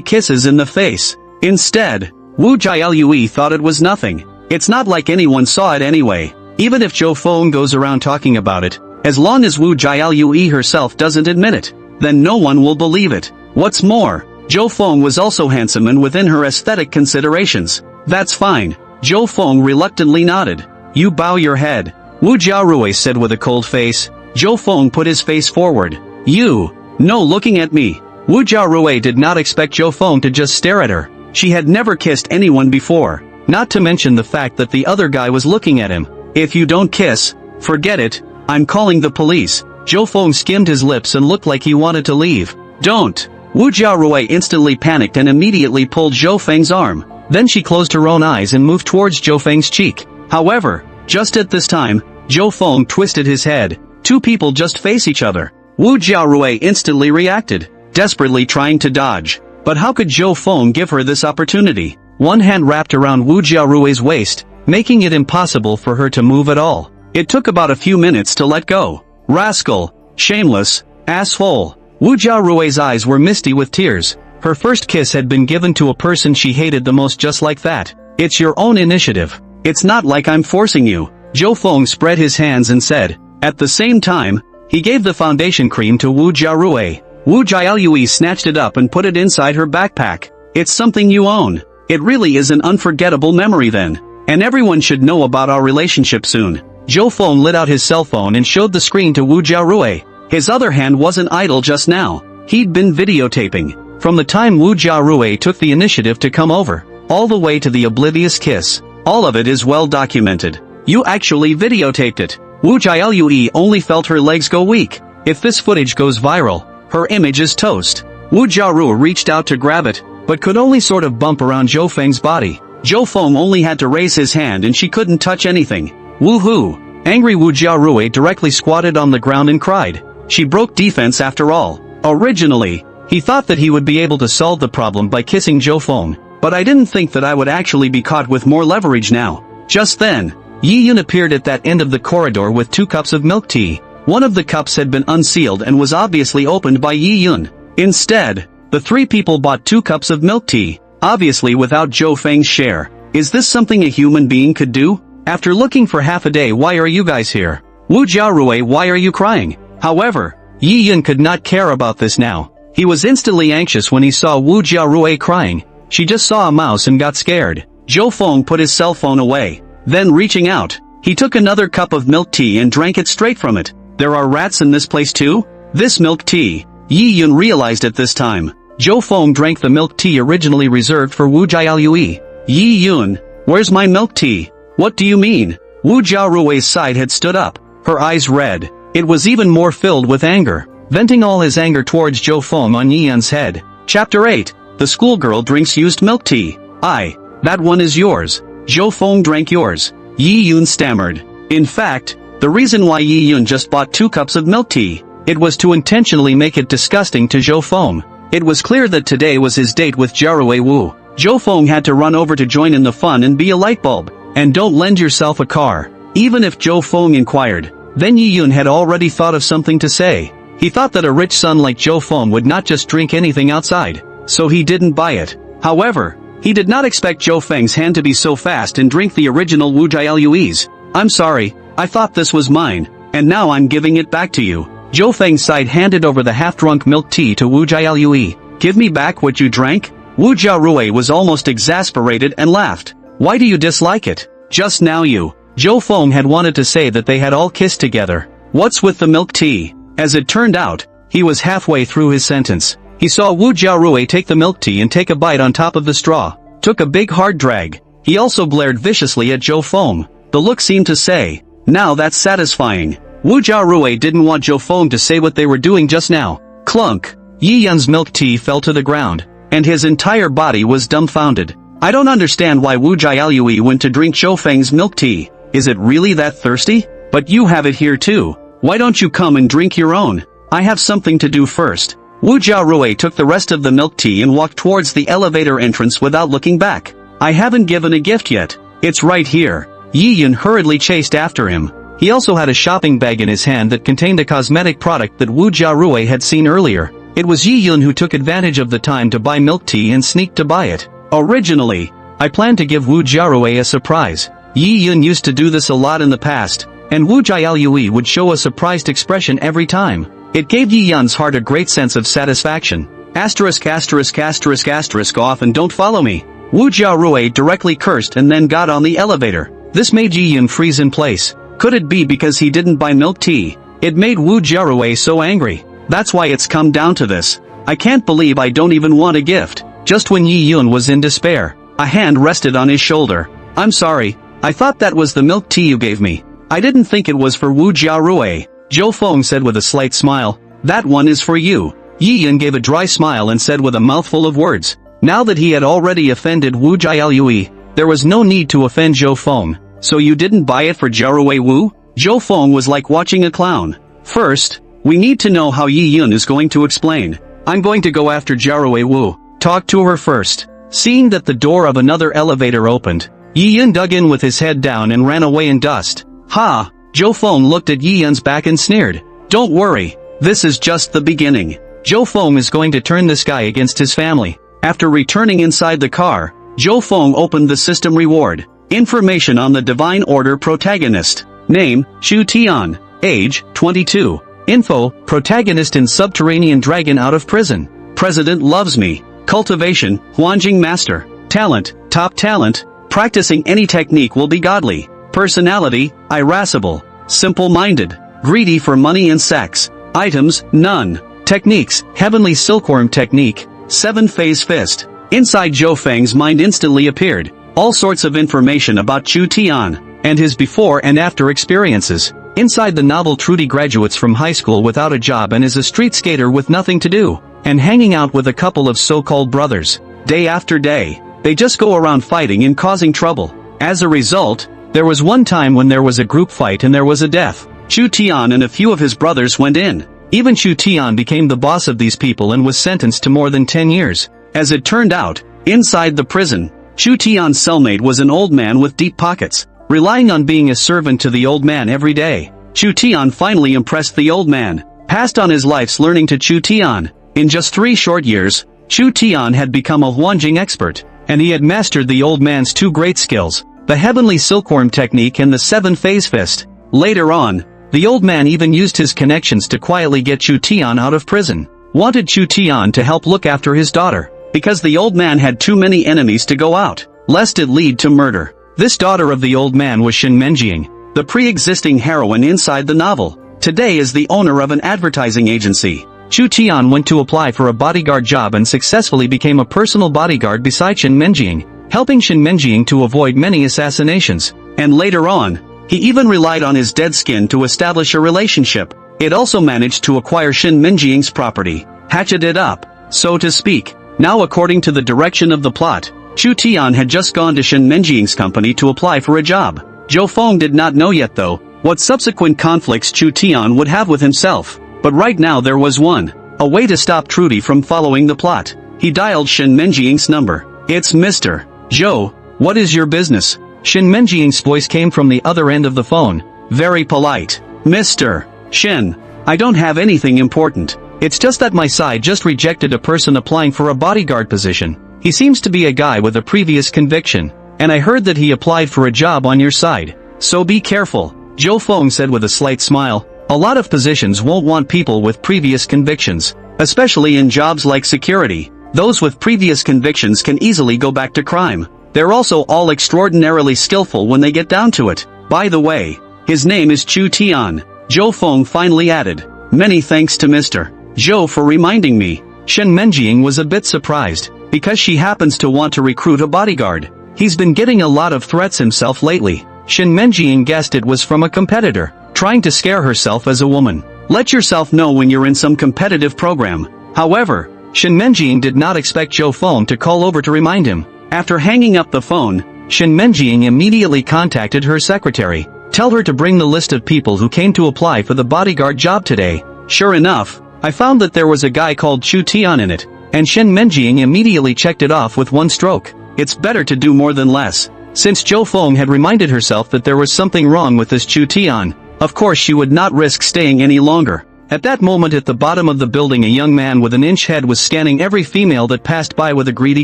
kisses in the face. Instead, Wu Jialui thought it was nothing. It's not like anyone saw it anyway. Even if Zhou Feng goes around talking about it, as long as Wu Jialui herself doesn't admit it, then no one will believe it. What's more, Zhou Feng was also handsome and within her aesthetic considerations. That's fine. Zhou Feng reluctantly nodded. You bow your head. Wu Jiarui said with a cold face. Zhou Feng put his face forward. No, looking at me. Wu Jiarui did not expect Zhou Feng to just stare at her. She had never kissed anyone before, not to mention the fact that the other guy was looking at him. If you don't kiss, forget it, I'm calling the police. Zhou Feng skimmed his lips and looked like he wanted to leave. Don't. Wu Jiarui instantly panicked and immediately pulled Zhou Feng's arm. Then she closed her own eyes and moved towards Zhou Feng's cheek. However, just at this time, Zhou Feng twisted his head. Two people just face each other. Wu Jiarui instantly reacted, desperately trying to dodge. But how could Zhou Feng give her this opportunity? One hand wrapped around Wu Jiarui's waist, making it impossible for her to move at all. It took about a few minutes to let go. Rascal, shameless, asshole. Wu Jiarui's eyes were misty with tears. Her first kiss had been given to a person she hated the most just like that. It's your own initiative. It's not like I'm forcing you. Zhou Feng spread his hands and said. At the same time, he gave the foundation cream to Wu Jiarui. Wu Jialui snatched it up and put it inside her backpack. It's something you own. It really is an unforgettable memory then. And everyone should know about our relationship soon. Zhou Feng lit out his cell phone and showed the screen to Wu Jiarui. His other hand wasn't idle just now. He'd been videotaping. From the time Wu Jiarui took the initiative to come over, all the way to the oblivious kiss. All of it is well documented. You actually videotaped it. Wu Jialui only felt her legs go weak. If this footage goes viral, her image is toast. Wu Jiaru reached out to grab it, but could only sort of bump around Zhou Feng's body. Zhou Feng only had to raise his hand and she couldn't touch anything. Woohoo! Angry Wu Jiarui directly squatted on the ground and cried. She broke defense after all. Originally, he thought that he would be able to solve the problem by kissing Zhou Feng, but I didn't think that I would actually be caught with more leverage now. Just then, Yi Yun appeared at that end of the corridor with 2 cups of milk tea. One of the cups had been unsealed and was obviously opened by Yi Yun. Instead, the 3 people bought 2 cups of milk tea, obviously without Zhou Feng's share. Is this something a human being could do? After looking for half a day, why are you guys here? Wu Jiarui, why are you crying? However, Yi Yun could not care about this now. He was instantly anxious when he saw Wu Jiarui crying. She just saw a mouse and got scared. Zhou Feng put his cell phone away. Then reaching out, he took another cup of milk tea and drank it straight from it. There are rats in this place too? This milk tea, Yi Yun realized at this time. Zhou Feng drank the milk tea originally reserved for Wu Jialui. Yi Yun, where's my milk tea? What do you mean? Wu Jiarui's side had stood up, her eyes red. It was even more filled with anger, venting all his anger towards Zhou Feng on Yi Yun's head. Chapter 8, The Schoolgirl Drinks Used Milk Tea. That one is yours. Zhou Feng drank yours. Yi Yun stammered. In fact, the reason why Yi Yun just bought 2 cups of milk tea, it was to intentionally make it disgusting to Zhou Feng. It was clear that today was his date with Jiarui Wu. Zhou Feng had to run over to join in the fun and be a light bulb. And don't lend yourself a car. Even if Zhou Feng inquired, then Yi Yun had already thought of something to say. He thought that a rich son like Zhou Feng would not just drink anything outside, so he didn't buy it. However, he did not expect Zhou Feng's hand to be so fast and drink the original Wu Jialui's. I'm sorry, I thought this was mine, and now I'm giving it back to you. Zhou Feng's side handed over the half-drunk milk tea to Wu Jialue. "Give me back what you drank?" Wu Jiarui was almost exasperated and laughed. "Why do you dislike it? Just now you." Zhou Feng had wanted to say that they had all kissed together. "What's with the milk tea?" As it turned out, he was halfway through his sentence. He saw Wu Jiarui take the milk tea and take a bite on top of the straw. Took a big hard drag. He also glared viciously at Zhou Feng. The look seemed to say, "Now that's satisfying." Wu Jiarui didn't want Zhou Feng to say what they were doing just now. Clunk! Yi Yun's milk tea fell to the ground, and his entire body was dumbfounded. "I don't understand why Wu Jialue went to drink Zhou Feng's milk tea. Is it really that thirsty? But you have it here too. Why don't you come and drink your own? I have something to do first." Wu Jiarui took the rest of the milk tea and walked towards the elevator entrance without looking back. "I haven't given a gift yet. It's right here." Yi Yun hurriedly chased after him. He also had a shopping bag in his hand that contained a cosmetic product that Wu Jiarui had seen earlier. It was Yi Yun who took advantage of the time to buy milk tea and sneaked to buy it. "Originally, I planned to give Wu Jiarui a surprise. Yi Yun used to do this a lot in the past, and Wu Jialue would show a surprised expression every time. It gave Yi Yun's heart a great sense of satisfaction. Asterisk asterisk asterisk asterisk off and don't follow me." Wu Jiarui directly cursed and then got on the elevator. This made Yi Yun freeze in place. Could it be because he didn't buy milk tea? It made Wu Jiarui so angry. "That's why it's come down to this. I can't believe I don't even want a gift." Just when Yi Yun was in despair, a hand rested on his shoulder. "I'm sorry, I thought that was the milk tea you gave me. I didn't think it was for Wu Jiarui." Zhou Feng said with a slight smile. "That one is for you." Yi Yun gave a dry smile and said with a mouthful of words. Now that he had already offended Wu Jialue, there was no need to offend Zhou Feng. "So you didn't buy it for Jiarui Wu?" Zhou Feng was like watching a clown. "First, we need to know how Yi Yun is going to explain. I'm going to go after Jiarui Wu. Talk to her first." Seeing that the door of another elevator opened, Yi Yun dug in with his head down and ran away in dust. "Ha!" Zhou Feng looked at Yi Yun's back and sneered. "Don't worry, this is just the beginning. Zhou Feng is going to turn this guy against his family." After returning inside the car, Zhou Feng opened the system reward. Information on the Divine Order protagonist. Name, Shu Tian. Age, 22. Info, protagonist in Subterranean Dragon out of prison. President loves me. Cultivation, Huanjing Master. Talent, top talent. Practicing any technique will be godly. Personality, irascible. Simple-minded. Greedy for money and sex. Items, none. Techniques, Heavenly Silkworm Technique. 7-phase fist. Inside Zhou Feng's mind instantly appeared all sorts of information about Chu Tian, and his before and after experiences. Inside the novel Trudy graduates from high school without a job and is a street skater with nothing to do, and hanging out with a couple of so-called brothers. Day after day, they just go around fighting and causing trouble. As a result, there was one time when there was a group fight and there was a death. Chu Tian and a few of his brothers went in. Even Chu Tian became the boss of these people and was sentenced to more than 10 years. As it turned out, inside the prison, Chu Tian's cellmate was an old man with deep pockets, relying on being a servant to the old man every day. Chu Tian finally impressed the old man, passed on his life's learning to Chu Tian. In just 3 short years, Chu Tian had become a Huanjing expert, and he had mastered the old man's 2 great skills, the Heavenly Silkworm Technique and the 7-phase fist. Later on, the old man even used his connections to quietly get Chu Tian out of prison. Wanted Chu Tian to help look after his daughter, because the old man had too many enemies to go out, lest it lead to murder. This daughter of the old man was Shin Menjing, the pre-existing heroine inside the novel. Today is the owner of an advertising agency. Chu Tian went to apply for a bodyguard job and successfully became a personal bodyguard beside Shin Menjing, helping Shin Menjing to avoid many assassinations. And later on, he even relied on his dead skin to establish a relationship. It also managed to acquire Shin Menjing's property, hatchet it up, so to speak. Now according to the direction of the plot, Chu Tian had just gone to Shin Menjing's company to apply for a job. Zhou Feng did not know yet though, what subsequent conflicts Chu Tian would have with himself. But right now there was one. A way to stop Trudy from following the plot. He dialed Shin Menjing's number. "It's Mr. Zhou, what is your business?" Shin Menjing's voice came from the other end of the phone. Very polite. "Mr. Shin, I don't have anything important. It's just that my side just rejected a person applying for a bodyguard position. He seems to be a guy with a previous conviction, and I heard that he applied for a job on your side. So be careful." Zhou Feng said with a slight smile. A lot of positions won't want people with previous convictions, especially in jobs like security. Those with previous convictions can easily go back to crime. They're also all extraordinarily skillful when they get down to it. By the way, his name is Chu Tian, Zhou Feng finally added. Many thanks to Mr. Zhou for reminding me. Shen Menjing was a bit surprised, because she happens to want to recruit a bodyguard. He's been getting a lot of threats himself lately. Shen Menjing guessed it was from a competitor, trying to scare herself as a woman. Let yourself know when you're in some competitive program. However, Shen Menjing did not expect Zhou Feng to call over to remind him. After hanging up the phone, Shen Menjing immediately contacted her secretary. Tell her to bring the list of people who came to apply for the bodyguard job today. Sure enough, I found that there was a guy called Chu Tian in it, and Shen Menjing immediately checked it off with one stroke. It's better to do more than less. Since Zhou Feng had reminded herself that there was something wrong with this Chu Tian, of course she would not risk staying any longer. At that moment at the bottom of the building a young man with an inch head was scanning every female that passed by with a greedy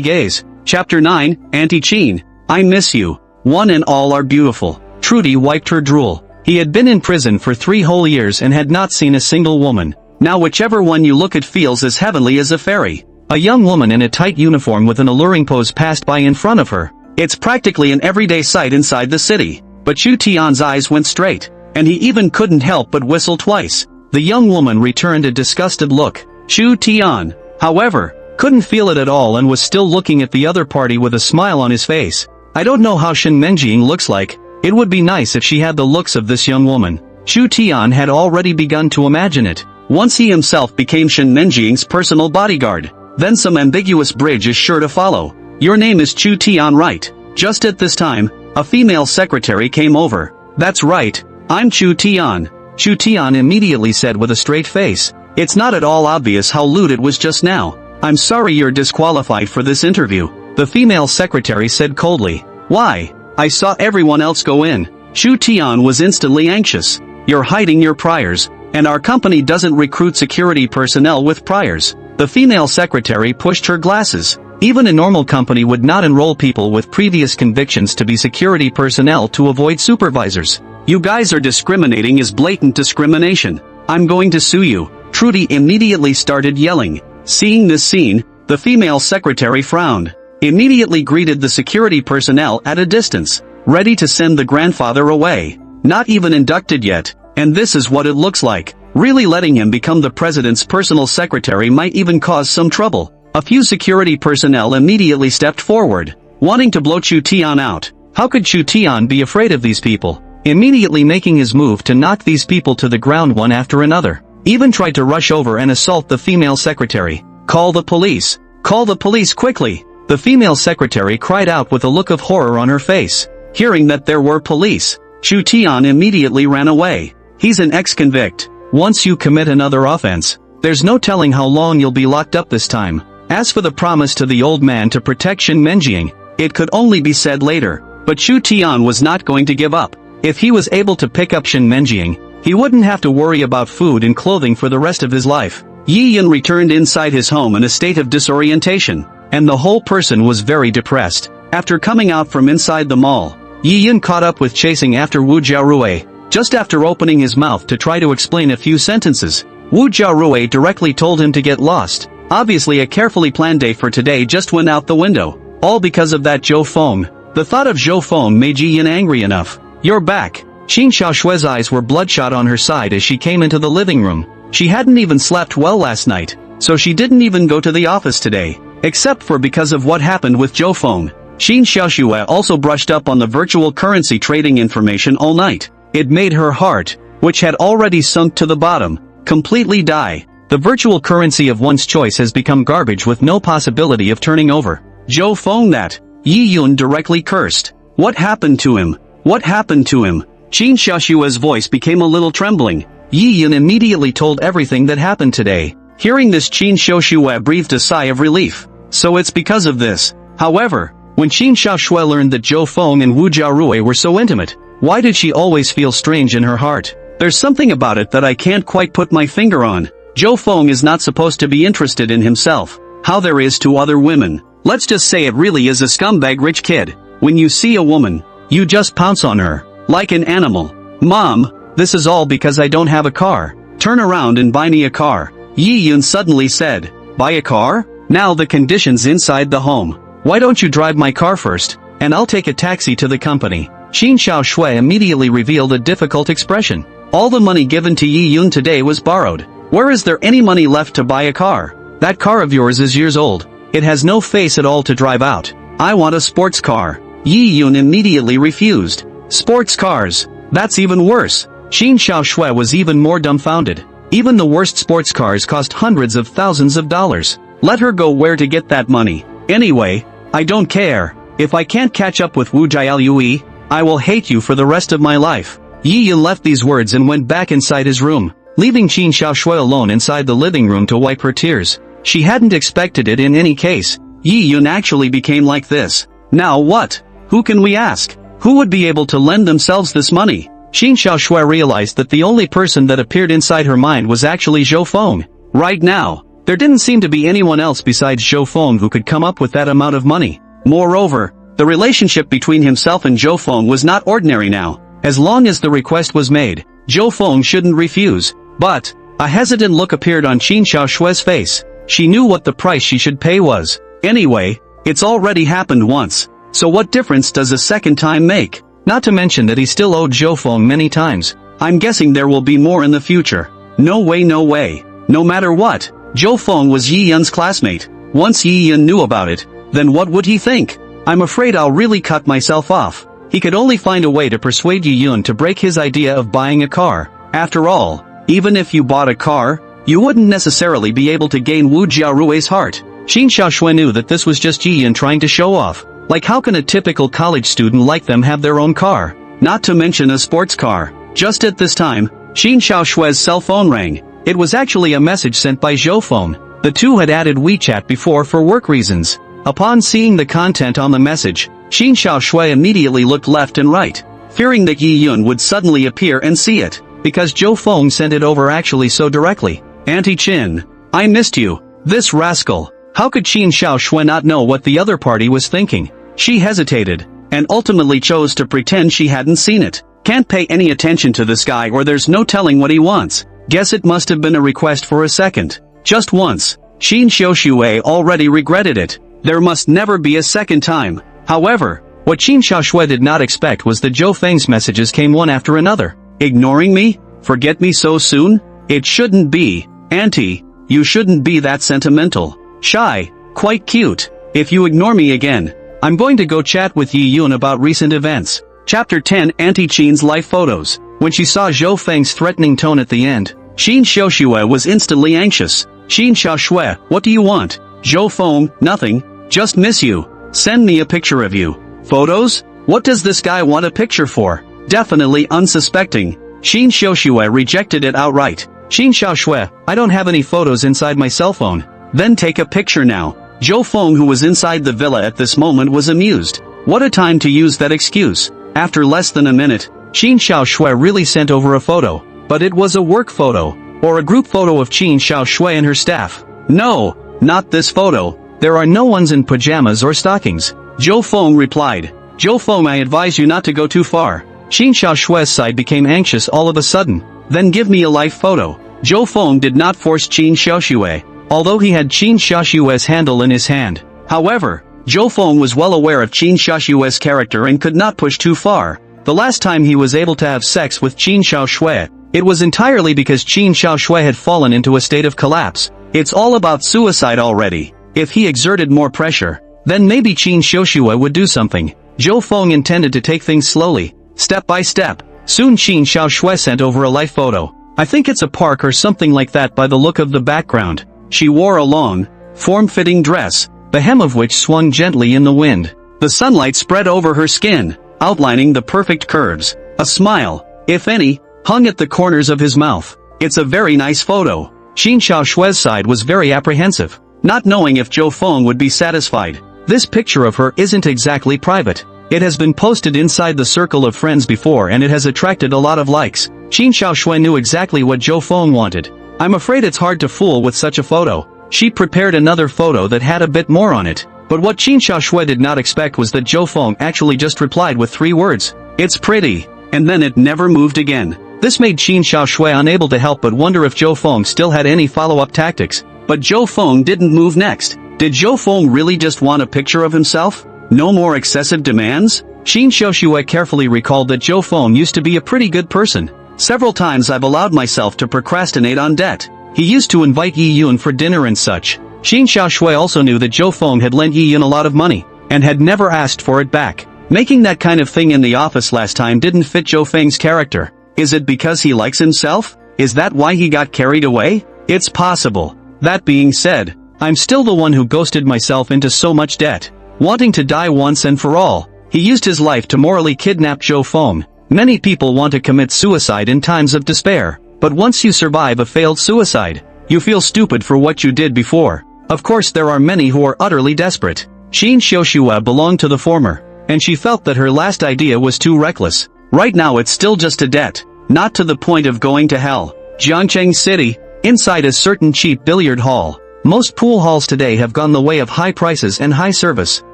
gaze. Chapter 9, Auntie Chin. I miss you. One and all are beautiful. Trudy wiped her drool. He had been in prison for 3 whole years and had not seen a single woman. Now whichever one you look at feels as heavenly as a fairy. A young woman in a tight uniform with an alluring pose passed by in front of her. It's practically an everyday sight inside the city. But Chu Tian's eyes went straight, and he even couldn't help but whistle twice. The young woman returned a disgusted look. Chu Tian, however, couldn't feel it at all and was still looking at the other party with a smile on his face. I don't know how Shen Menjing looks like. It would be nice if she had the looks of this young woman. Chu Tian had already begun to imagine it. Once he himself became Shen Menjing's personal bodyguard, then some ambiguous bridge is sure to follow. Your name is Chu Tian, right? Just at this time, a female secretary came over. That's right, I'm Chu Tian. Chu Tian immediately said with a straight face. It's not at all obvious how lewd it was just now. I'm sorry you're disqualified for this interview, the female secretary said coldly. Why? I saw everyone else go in. Chu Tian was instantly anxious. You're hiding your priors, and our company doesn't recruit security personnel with priors. The female secretary pushed her glasses. Even a normal company would not enroll people with previous convictions to be security personnel to avoid supervisors. You guys are discriminating is blatant discrimination. I'm going to sue you. Trudy immediately started yelling. Seeing this scene, the female secretary frowned. Immediately greeted the security personnel at a distance, ready to send the grandfather away. Not even inducted yet, and this is what it looks like. Really letting him become the president's personal secretary might even cause some trouble. A few security personnel immediately stepped forward, wanting to blow Chu Tian out. How could Chu Tian be afraid of these people? Immediately making his move to knock these people to the ground one after another. Even tried to rush over and assault the female secretary. Call the police. Call the police quickly. The female secretary cried out with a look of horror on her face. Hearing that there were police, Chu Tian immediately ran away. He's an ex-convict. Once you commit another offense, there's no telling how long you'll be locked up this time. As for the promise to the old man to protect Shen Menjing, it could only be said later. But Chu Tian was not going to give up. If he was able to pick up Shen Menjing, he wouldn't have to worry about food and clothing for the rest of his life. Yi Yun returned inside his home in a state of disorientation, and the whole person was very depressed. After coming out from inside the mall, Yi Yun caught up with chasing after Wu Jiarui. Just after opening his mouth to try to explain a few sentences, Wu Jiarui directly told him to get lost. Obviously a carefully planned day for today just went out the window. All because of that Zhou Feng. The thought of Zhou Feng made Yi Yun angry enough. You're back. Qin Xiaoshui's eyes were bloodshot on her side as she came into the living room. She hadn't even slept well last night, so she didn't even go to the office today, except for because of what happened with Zhou Feng. Qin Xiaoshue also brushed up on the virtual currency trading information all night. It made her heart, which had already sunk to the bottom, completely die. The virtual currency of one's choice has become garbage with no possibility of turning over. Zhou Feng, that. Yi Yun directly cursed. What happened to him? What happened to him? Qin Xiaoshue's voice became a little trembling. Yi Yun immediately told everything that happened today. Hearing this, Qin Xiaoshue breathed a sigh of relief. So it's because of this. However, when Qin Xiaoshue learned that Zhou Feng and Wu Jiarui were so intimate, why did she always feel strange in her heart? There's something about it that I can't quite put my finger on. Zhou Feng is not supposed to be interested in himself. How there is to other women. Let's just say it really is a scumbag rich kid. When you see a woman, you just pounce on her. Like an animal. Mom, This is all because I don't have a car. Turn around and buy me a car. Yi Yun suddenly said. Buy a car? Now the conditions inside the home. Why don't you drive my car first, and I'll take a taxi to the company. Qin Xiaoshui immediately revealed a difficult expression. All the money given to Yi Yun today was borrowed. Where is there any money left to buy a car? That car of yours is years old. It has no face at all to drive out. I want a sports car. Yi Yun immediately refused. Sports cars? That's even worse. Qin Xiaoshui was even more dumbfounded. Even the worst sports cars cost hundreds of thousands of dollars. Let her go where to get that money. Anyway, I don't care. If I can't catch up with Wu Jiaoyue, I will hate you for the rest of my life. Yi Yun left these words and went back inside his room, leaving Qin Xiaoshui alone inside the living room to wipe her tears. She hadn't expected it in any case. Yi Yun actually became like this. Now what? Who can we ask? Who would be able to lend themselves this money? Qin Xiaoshui realized that the only person that appeared inside her mind was actually Zhou Feng. Right now, there didn't seem to be anyone else besides Zhou Feng who could come up with that amount of money. Moreover, the relationship between himself and Zhou Feng was not ordinary now. As long as the request was made, Zhou Feng shouldn't refuse. But a hesitant look appeared on Qin Xiaoshui's face. She knew what the price she should pay was. Anyway, it's already happened once. So what difference does a second time make? Not to mention that he still owed Zhou Feng many times. I'm guessing there will be more in the future. No way, no way. No matter what, Zhou Feng was Yi Yun's classmate. Once Yi Yun knew about it, then what would he think? I'm afraid I'll really cut myself off. He could only find a way to persuade Yi Yun to break his idea of buying a car. After all, even if you bought a car, you wouldn't necessarily be able to gain Wu Jiaorui's heart. Qin Xiaoshui knew that this was just Yi Yun trying to show off. Like how can a typical college student like them have their own car? Not to mention a sports car. Just at this time, Qin Xiaoshui's cell phone rang. It was actually a message sent by Zhou Feng. The two had added WeChat before for work reasons. Upon seeing the content on the message, Qin Xiaoshui immediately looked left and right, fearing that Yi Yun would suddenly appear and see it, because Zhou Feng sent it over actually so directly. Auntie Qin, I missed you. This rascal. How could Qin Xiaoshui not know what the other party was thinking? She hesitated, and ultimately chose to pretend she hadn't seen it. Can't pay any attention to this guy or there's no telling what he wants. Guess it must have been a request for a second. Just once. Qin Xiaoshui already regretted it. There must never be a second time. However, what Qin Xiaoshui did not expect was that Zhou Feng's messages came one after another. Ignoring me? Forget me so soon? It shouldn't be. Auntie, you shouldn't be that sentimental. Shy, quite cute. If you ignore me again, I'm going to go chat with Yi Yun about recent events. Chapter 10 Auntie Qin's Life Photos. When she saw Zhou Feng's threatening tone at the end, Qin Xiaoshui was instantly anxious. Qin Xiaoshui, what do you want? Zhou Feng, nothing. Just miss you. Send me a picture of you. Photos? What does this guy want a picture for? Definitely unsuspecting. Qin Xiaoshui rejected it outright. Qin Xiaoshui, I don't have any photos inside my cell phone. Then take a picture now. Zhou Feng, who was inside the villa at this moment, was amused. What a time to use that excuse. After less than a minute, Qin Xiaoshui really sent over a photo. But it was a work photo, or a group photo of Qin Xiaoshui and her staff. No, not this photo. There are no ones in pajamas or stockings. Zhou Feng replied. Zhou Feng, I advise you not to go too far. Qin Xiaoshui's side became anxious all of a sudden. Then give me a life photo. Zhou Feng did not force Qin Xiaoshui, although he had Qin Xiaoshui's handle in his hand. However, Zhou Feng was well aware of Qin Xiaoshui's character and could not push too far. The last time he was able to have sex with Qin Xiaoshui, it was entirely because Qin Xiaoshui had fallen into a state of collapse. It's all about suicide already. If he exerted more pressure, then maybe Qin Xiaoshui would do something. Zhou Feng intended to take things slowly, step by step. Soon Qin Xiaoshui sent over a life photo. I think it's a park or something like that by the look of the background. She wore a long, form-fitting dress, the hem of which swung gently in the wind. The sunlight spread over her skin, outlining the perfect curves. A smile, if any, hung at the corners of his mouth. It's a very nice photo. Qin Xiaoshui's side was very apprehensive, not knowing if Zhou Feng would be satisfied. This picture of her isn't exactly private. It has been posted inside the circle of friends before and it has attracted a lot of likes. Qin Xiaoshui knew exactly what Zhou Feng wanted. I'm afraid it's hard to fool with such a photo. She prepared another photo that had a bit more on it. But what Qin Xiaoshui did not expect was that Zhou Feng actually just replied with 3 words. It's pretty. And then it never moved again. This made Qin Xiaoshui unable to help but wonder if Zhou Feng still had any follow-up tactics. But Zhou Feng didn't move next. Did Zhou Feng really just want a picture of himself? No more excessive demands? Qin Xiaoshui carefully recalled that Zhou Feng used to be a pretty good person. Several times I've allowed myself to procrastinate on debt. He used to invite Yi Yun for dinner and such. Qin Xiaoshui also knew that Zhou Feng had lent Yi Yun a lot of money, and had never asked for it back. Making that kind of thing in the office last time didn't fit Zhou Feng's character. Is it because he likes himself? Is that why he got carried away? It's possible. That being said, I'm still the one who ghosted myself into so much debt. Wanting to die once and for all, he used his life to morally kidnap Zhou Feng. Many people want to commit suicide in times of despair, but once you survive a failed suicide, you feel stupid for what you did before. Of course there are many who are utterly desperate. Qin Xiaoshui belonged to the former, and she felt that her last idea was too reckless. Right now it's still just a debt, not to the point of going to hell. Jiangcheng City, inside a certain cheap billiard hall. Most pool halls today have gone the way of high prices and high service.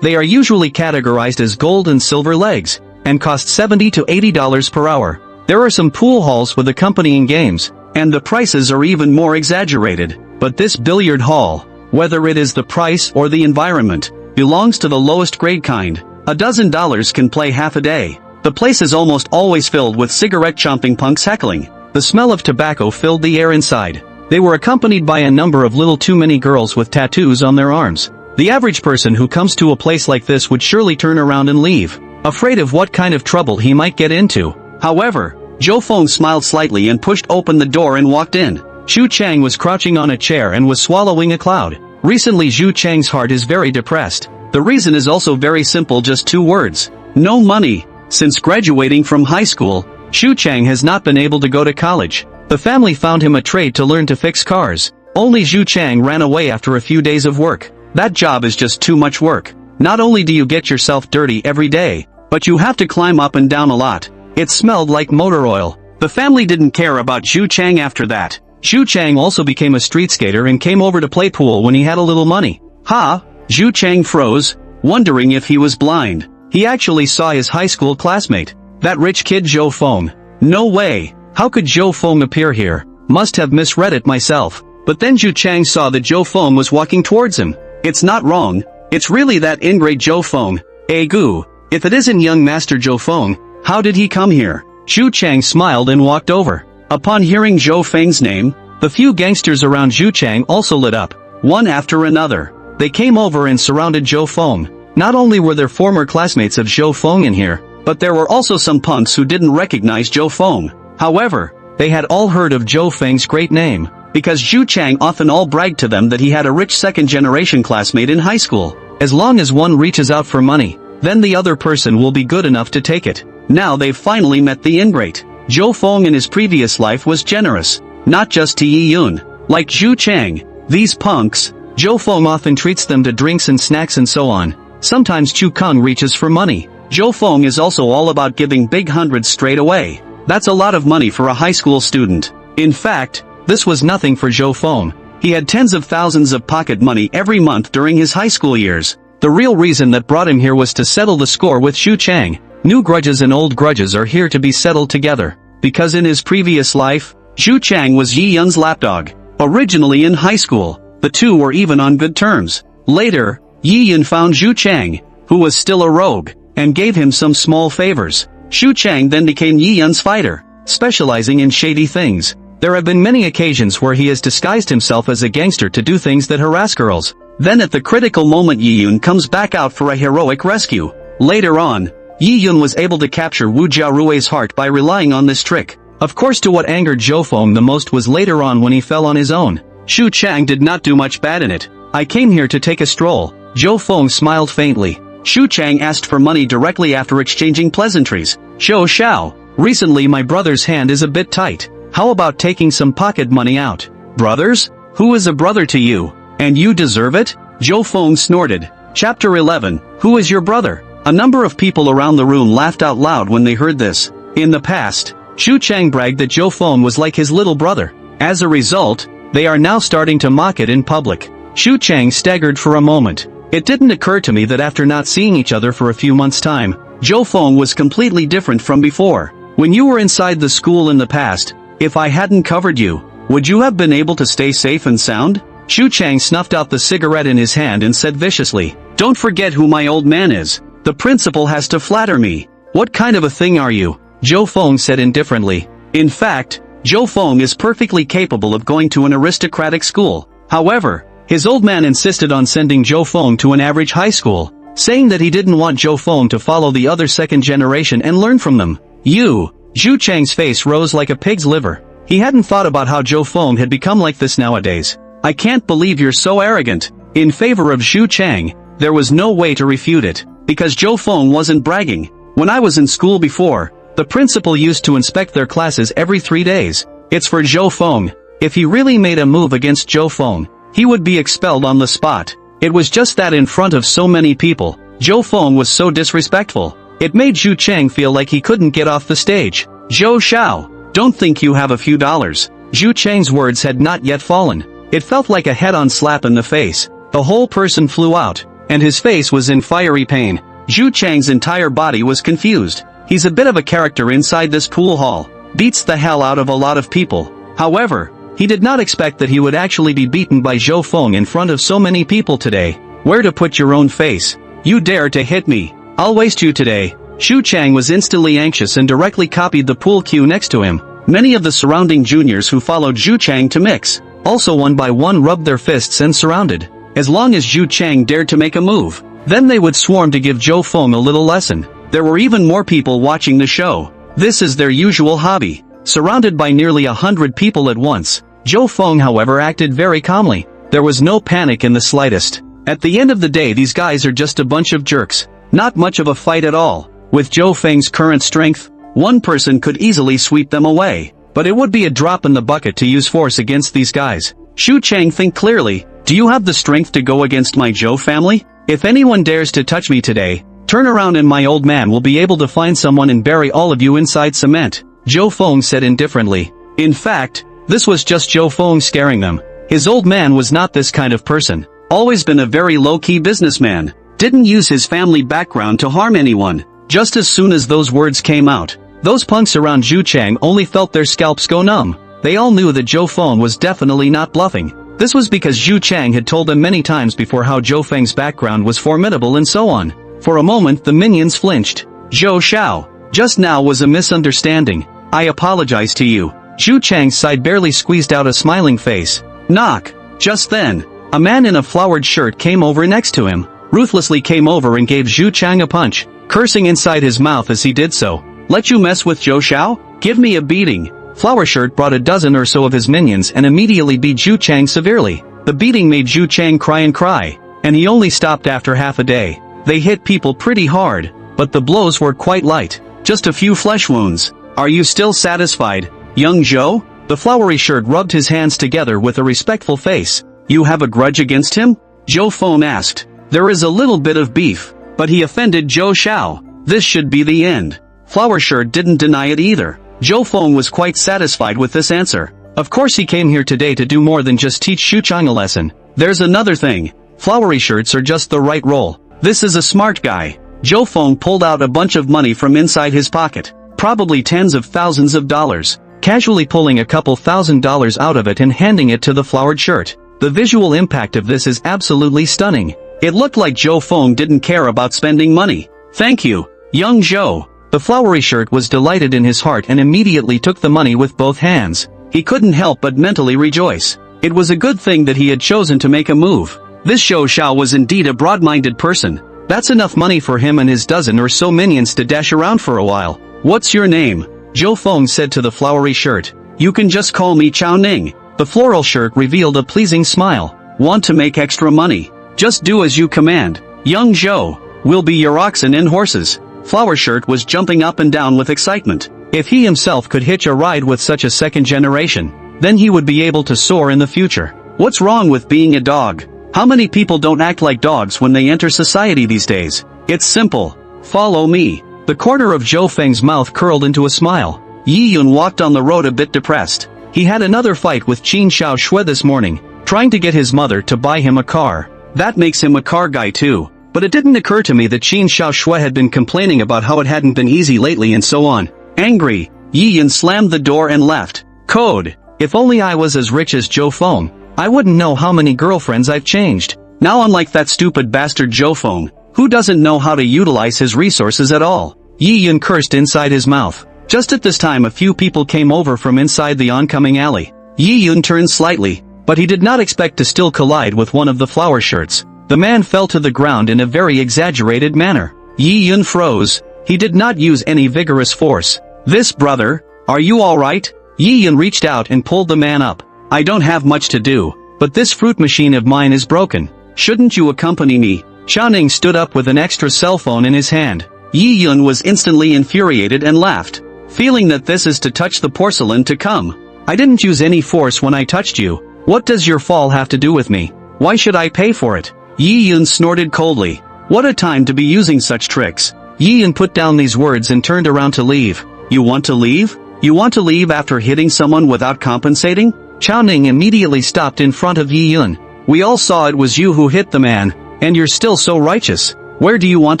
They are usually categorized as gold and silver legs, and cost $70 to $80 per hour. There are some pool halls with accompanying games, and the prices are even more exaggerated. But this billiard hall, whether it is the price or the environment, belongs to the lowest grade kind. $12 can play half a day. The place is almost always filled with cigarette-chomping punks heckling. The smell of tobacco filled the air inside. They were accompanied by a number of little too many girls with tattoos on their arms. The average person who comes to a place like this would surely turn around and leave, afraid of what kind of trouble he might get into. However, Zhou Feng smiled slightly and pushed open the door and walked in. Xu Chang was crouching on a chair and was swallowing a cloud. Recently Xu Chang's heart is very depressed. The reason is also very simple, just 2 words. No money. Since graduating from high school, Xu Chang has not been able to go to college. The family found him a trade to learn to fix cars. Only Xu Chang ran away after a few days of work. That job is just too much work. Not only do you get yourself dirty every day, but you have to climb up and down a lot. It smelled like motor oil. The family didn't care about Xu Chang after that. Xu Chang also became a street skater and came over to play pool when he had a little money. Xu Chang froze, wondering if he was blind. He actually saw his high school classmate, that rich kid Zhou Feng. No way. How could Zhou Feng appear here? Must have misread it myself. But then Xu Chang saw that Zhou Feng was walking towards him. It's not wrong. It's really that ingrate Zhou Feng. Egu. If it isn't young Master Zhou Feng, how did he come here? Xu Chang smiled and walked over. Upon hearing Zhou Feng's name, the few gangsters around Xu Chang also lit up, one after another. They came over and surrounded Zhou Feng. Not only were there former classmates of Zhou Feng in here, but there were also some punks who didn't recognize Zhou Feng. However, they had all heard of Zhou Feng's great name, because Xu Chang often all bragged to them that he had a rich second-generation classmate in high school. As long as one reaches out for money, then the other person will be good enough to take it. Now they've finally met the ingrate. Zhou Feng in his previous life was generous, not just to Yi Yun. Like Xu Chang, these punks, Zhou Feng often treats them to drinks and snacks and so on. Sometimes Chu Kung reaches for money. Zhou Feng is also all about giving big hundreds straight away. That's a lot of money for a high school student. In fact, this was nothing for Zhou Feng. He had tens of thousands of pocket money every month during his high school years. The real reason that brought him here was to settle the score with Xu Chang. New grudges and old grudges are here to be settled together. Because in his previous life, Xu Chang was Yi Yun's lapdog. Originally in high school, the two were even on good terms. Later, Yi Yun found Xu Chang, who was still a rogue, and gave him some small favors. Xu Chang then became Yi Yun's fighter, specializing in shady things. There have been many occasions where he has disguised himself as a gangster to do things that harass girls. Then at the critical moment Yi Yun comes back out for a heroic rescue. Later on, Yi Yun was able to capture Wu Jiaorui's heart by relying on this trick. Of course, to what angered Zhou Feng the most was later on when he fell on his own. Xu Chang did not do much bad in it. I came here to take a stroll. Zhou Feng smiled faintly. Xu Chang asked for money directly after exchanging pleasantries. Zhou Xiao, recently my brother's hand is a bit tight. How about taking some pocket money out? Brothers? Who is a brother to you? And you deserve it? Zhou Feng snorted. Chapter 11. Who is your brother? A number of people around the room laughed out loud when they heard this. In the past, Xu Chang bragged that Zhou Feng was like his little brother. As a result, they are now starting to mock it in public. Xu Chang staggered for a moment. It didn't occur to me that after not seeing each other for a few months' time, Zhou Feng was completely different from before. When you were inside the school in the past, if I hadn't covered you, would you have been able to stay safe and sound? Xu Chang snuffed out the cigarette in his hand and said viciously, "Don't forget who my old man is. The principal has to flatter me." "What kind of a thing are you?" Zhou Feng said indifferently. In fact, Zhou Feng is perfectly capable of going to an aristocratic school. However, his old man insisted on sending Zhou Feng to an average high school, saying that he didn't want Zhou Feng to follow the other second generation and learn from them. "You!" Zhu Chang's face rose like a pig's liver. He hadn't thought about how Zhou Feng had become like this nowadays. "I can't believe you're so arrogant." In favor of Zhu Chang, there was no way to refute it, because Zhou Feng wasn't bragging. "When I was in school before, the principal used to inspect their classes every 3 days. It's for Zhou Feng. If he really made a move against Zhou Feng, he would be expelled on the spot. It was just that in front of so many people, Zhou Feng was so disrespectful. It made Zhu Chang feel like he couldn't get off the stage. "Zhou Xiao, don't think you have a few dollars." Zhu Chang's words had not yet fallen. It felt like a head-on slap in the face. The whole person flew out, and his face was in fiery pain. Zhu Chang's entire body was confused. He's a bit of a character inside this pool hall. Beats the hell out of a lot of people. However, he did not expect that he would actually be beaten by Zhou Feng in front of so many people today. "Where to put your own face? You dare to hit me? I'll waste you today." Xu Chang was instantly anxious and directly copied the pool cue next to him. Many of the surrounding juniors who followed Xu Chang to mix, also one by one rubbed their fists and surrounded. As long as Xu Chang dared to make a move, then they would swarm to give Zhou Feng a little lesson. There were even more people watching the show. This is their usual hobby. Surrounded by nearly 100 people at once, Zhou Feng however acted very calmly. There was no panic in the slightest. At the end of the day, these guys are just a bunch of jerks. Not much of a fight at all. With Zhou Feng's current strength, one person could easily sweep them away. But it would be a drop in the bucket to use force against these guys. Xu Chang, think clearly. Do you have the strength to go against my Zhou family? If anyone dares to touch me today, turn around and my old man will be able to find someone and bury all of you inside cement. Zhou Feng said indifferently. In fact, this was just Zhou Feng scaring them. His old man was not this kind of person. Always been a very low-key businessman. Didn't use his family background to harm anyone. Just as soon as those words came out, those punks around Zhu Chang only felt their scalps go numb. They all knew that Zhou Feng was definitely not bluffing. This was because Zhu Chang had told them many times before how Zhou Feng's background was formidable and so on. For a moment the minions flinched. "Zhou Xiao, just now was a misunderstanding. I apologize to you." Zhu Chang's side barely squeezed out a smiling face. Knock. Just then, a man in a flowered shirt came over next to him, ruthlessly came over and gave Zhu Chang a punch, cursing inside his mouth as he did so. "Let you mess with Zhou Xiao? Give me a beating." Flower Shirt brought a dozen or so of his minions and immediately beat Zhu Chang severely. The beating made Zhu Chang cry and cry, and he only stopped after half a day. They hit people pretty hard, but the blows were quite light. Just a few flesh wounds. "Are you still satisfied, young Zhou?" The flowery shirt rubbed his hands together with a respectful face. "You have a grudge against him?" Zhou Feng asked. "There is a little bit of beef, but he offended Zhou Xiao. This should be the end." Flower Shirt didn't deny it either. Zhou Feng was quite satisfied with this answer. Of course he came here today to do more than just teach Xu Chang a lesson. There's another thing. Flowery shirts are just the right role. This is a smart guy. Zhou Feng pulled out a bunch of money from inside his pocket. Probably tens of thousands of dollars. Casually pulling a couple $1,000s out of it and handing it to the flowered shirt. The visual impact of this is absolutely stunning. It looked like Zhou Feng didn't care about spending money. "Thank you, young Zhou." The flowery shirt was delighted in his heart and immediately took the money with both hands. He couldn't help but mentally rejoice. It was a good thing that he had chosen to make a move. This Zhou Xiao was indeed a broad-minded person. That's enough money for him and his dozen or so minions to dash around for a while. "What's your name?" Zhou Feng said to the flowery shirt. "You can just call me Chao Ning." The floral shirt revealed a pleasing smile. "Want to make extra money? Just do as you command. Young Zhou, we'll be your oxen and horses." Flower Shirt was jumping up and down with excitement. If he himself could hitch a ride with such a second generation, then he would be able to soar in the future. What's wrong with being a dog? How many people don't act like dogs when they enter society these days? It's simple. Follow me. The corner of Zhou Feng's mouth curled into a smile. Yi Yun walked on the road a bit depressed. He had another fight with Qin Xiao Shui this morning, trying to get his mother to buy him a car. That makes him a car guy too. But it didn't occur to me that Qin Xiao Shui had been complaining about how it hadn't been easy lately and so on. Angry, Yi Yun slammed the door and left. Code. If only I was as rich as Zhou Feng, I wouldn't know how many girlfriends I've changed. Now unlike that stupid bastard Zhou Feng, who doesn't know how to utilize his resources at all. Yi Yun cursed inside his mouth. Just at this time a few people came over from inside the oncoming alley. Yi Yun turned slightly, but he did not expect to still collide with one of the flower shirts. The man fell to the ground in a very exaggerated manner. Yi Yun froze. He did not use any vigorous force. This brother, are you alright? Yi Yun reached out and pulled the man up. I don't have much to do, but this fruit machine of mine is broken. Shouldn't you accompany me? Xiaoning stood up with an extra cell phone in his hand. Yi Yun was instantly infuriated and laughed. Feeling that this is to touch the porcelain to come. I didn't use any force when I touched you. What does your fall have to do with me? Why should I pay for it? Yi Yun snorted coldly. What a time to be using such tricks. Yi Yun put down these words and turned around to leave. You want to leave? You want to leave after hitting someone without compensating? Xiaoning immediately stopped in front of Yi Yun. We all saw it was you who hit the man, and you're still so righteous. Where do you want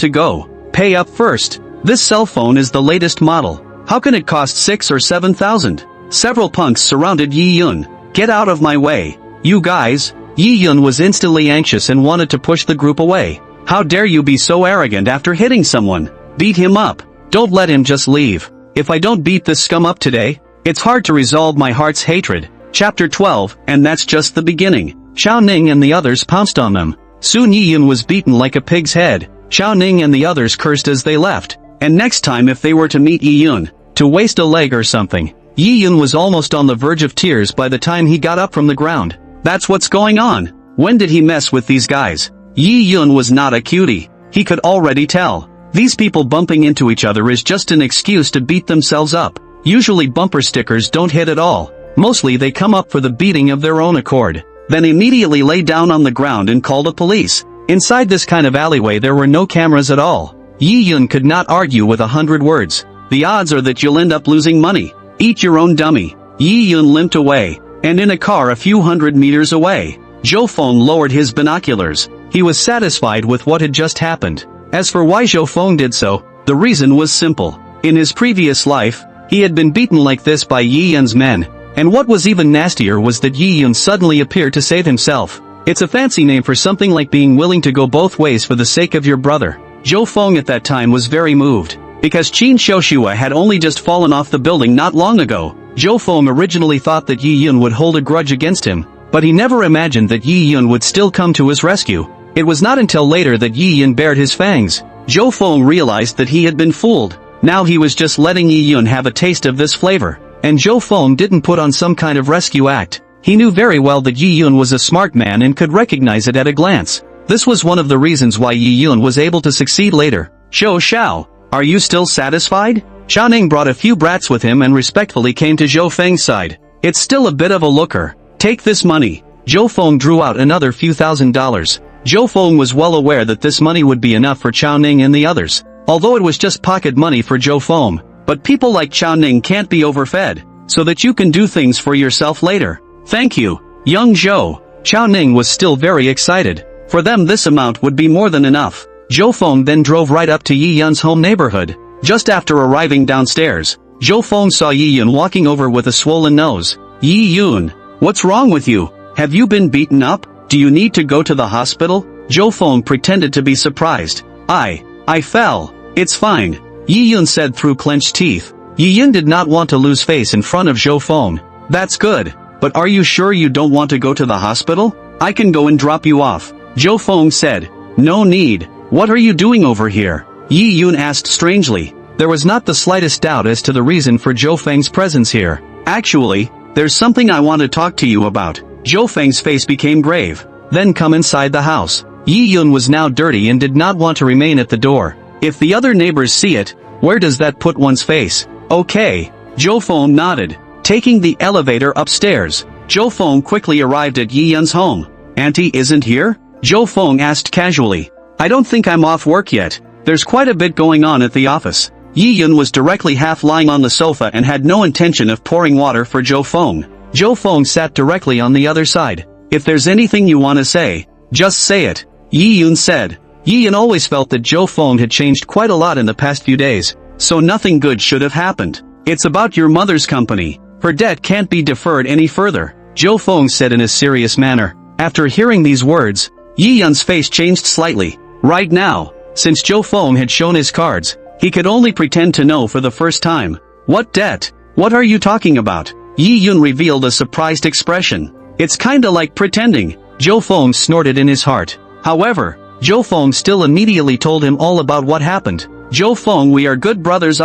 to go? Pay up first. This cell phone is the latest model. How can it cost 6 or 7,000? Several punks surrounded Yi Yun. Get out of my way. You guys. Yi Yun was instantly anxious and wanted to push the group away. How dare you be so arrogant after hitting someone? Beat him up. Don't let him just leave. If I don't beat this scum up today, it's hard to resolve my heart's hatred. Chapter 12, and that's just the beginning. Xiaoning and the others pounced on them. Soon Yi Yun was beaten like a pig's head. Xiaoning and the others cursed as they left. And next time if they were to meet Yi Yun, to waste a leg or something. Yi Yun was almost on the verge of tears by the time he got up from the ground. That's what's going on. When did he mess with these guys? Yi Yun was not a cutie. He could already tell. These people bumping into each other is just an excuse to beat themselves up. Usually bumper stickers don't hit at all. Mostly they come up for the beating of their own accord. Then immediately lay down on the ground and call the police. Inside this kind of alleyway there were no cameras at all. Yi Yun could not argue with 100 words. The odds are that you'll end up losing money. Eat your own dummy. Yi Yun limped away, and in a car a few hundred meters away. Zhou Feng lowered his binoculars. He was satisfied with what had just happened. As for why Zhou Feng did so, the reason was simple. In his previous life, he had been beaten like this by Yi Yun's men, and what was even nastier was that Yi Yun suddenly appeared to save himself. It's a fancy name for something like being willing to go both ways for the sake of your brother. Zhou Feng at that time was very moved. Because Qin Xiaoxua had only just fallen off the building not long ago, Zhou Feng originally thought that Yi Yun would hold a grudge against him, but he never imagined that Yi Yun would still come to his rescue. It was not until later that Yi Yun bared his fangs. Zhou Feng realized that he had been fooled. Now he was just letting Yi Yun have a taste of this flavor. And Zhou Feng didn't put on some kind of rescue act. He knew very well that Yi Yun was a smart man and could recognize it at a glance. This was one of the reasons why Yi Yun was able to succeed later. Zhou Xiao, are you still satisfied? Xiaoning brought a few brats with him and respectfully came to Zhou Feng's side. It's still a bit of a looker. Take this money. Zhou Feng drew out another few $1,000s. Zhou Feng was well aware that this money would be enough for Xiaoning and the others. Although it was just pocket money for Zhou Feng. But people like Xiaoning can't be overfed, so that you can do things for yourself later. Thank you, young Zhou. Xiaoning was still very excited. For them this amount would be more than enough. Zhou Feng then drove right up to Yi Yun's home neighborhood. Just after arriving downstairs, Zhou Feng saw Yi Yun walking over with a swollen nose. Yi Yun, what's wrong with you? Have you been beaten up? Do you need to go to the hospital? Zhou Feng pretended to be surprised. I fell. It's fine, Yi Yun said through clenched teeth. Yi Yun did not want to lose face in front of Zhou Feng. That's good. But are you sure you don't want to go to the hospital? I can go and drop you off. Zhou Feng said. No need. What are you doing over here? Yi Yun asked strangely. There was not the slightest doubt as to the reason for Zhou Feng's presence here. Actually, there's something I want to talk to you about. Zhou Feng's face became grave. Then come inside the house. Yi Yun was now dirty and did not want to remain at the door. If the other neighbors see it, where does that put one's face? Okay. Zhou Feng nodded. Taking the elevator upstairs, Zhou Feng quickly arrived at Yi Yun's home. Auntie isn't here? Zhou Feng asked casually. I don't think I'm off work yet. There's quite a bit going on at the office. Yi Yun was directly half lying on the sofa and had no intention of pouring water for Zhou Feng. Zhou Feng sat directly on the other side. If there's anything you want to say, just say it, Yi Yun said. Yi Yun always felt that Zhou Feng had changed quite a lot in the past few days, so nothing good should have happened. It's about your mother's company. Her debt can't be deferred any further, Zhou Feng said in a serious manner. After hearing these words, Yi Yun's face changed slightly. Right now, since Zhou Feng had shown his cards, he could only pretend to know for the first time. What debt? What are you talking about? Yi Yun revealed a surprised expression. It's kinda like pretending, Zhou Feng snorted in his heart. However, Zhou Feng still immediately told him all about what happened. Zhou Feng, we are good brothers.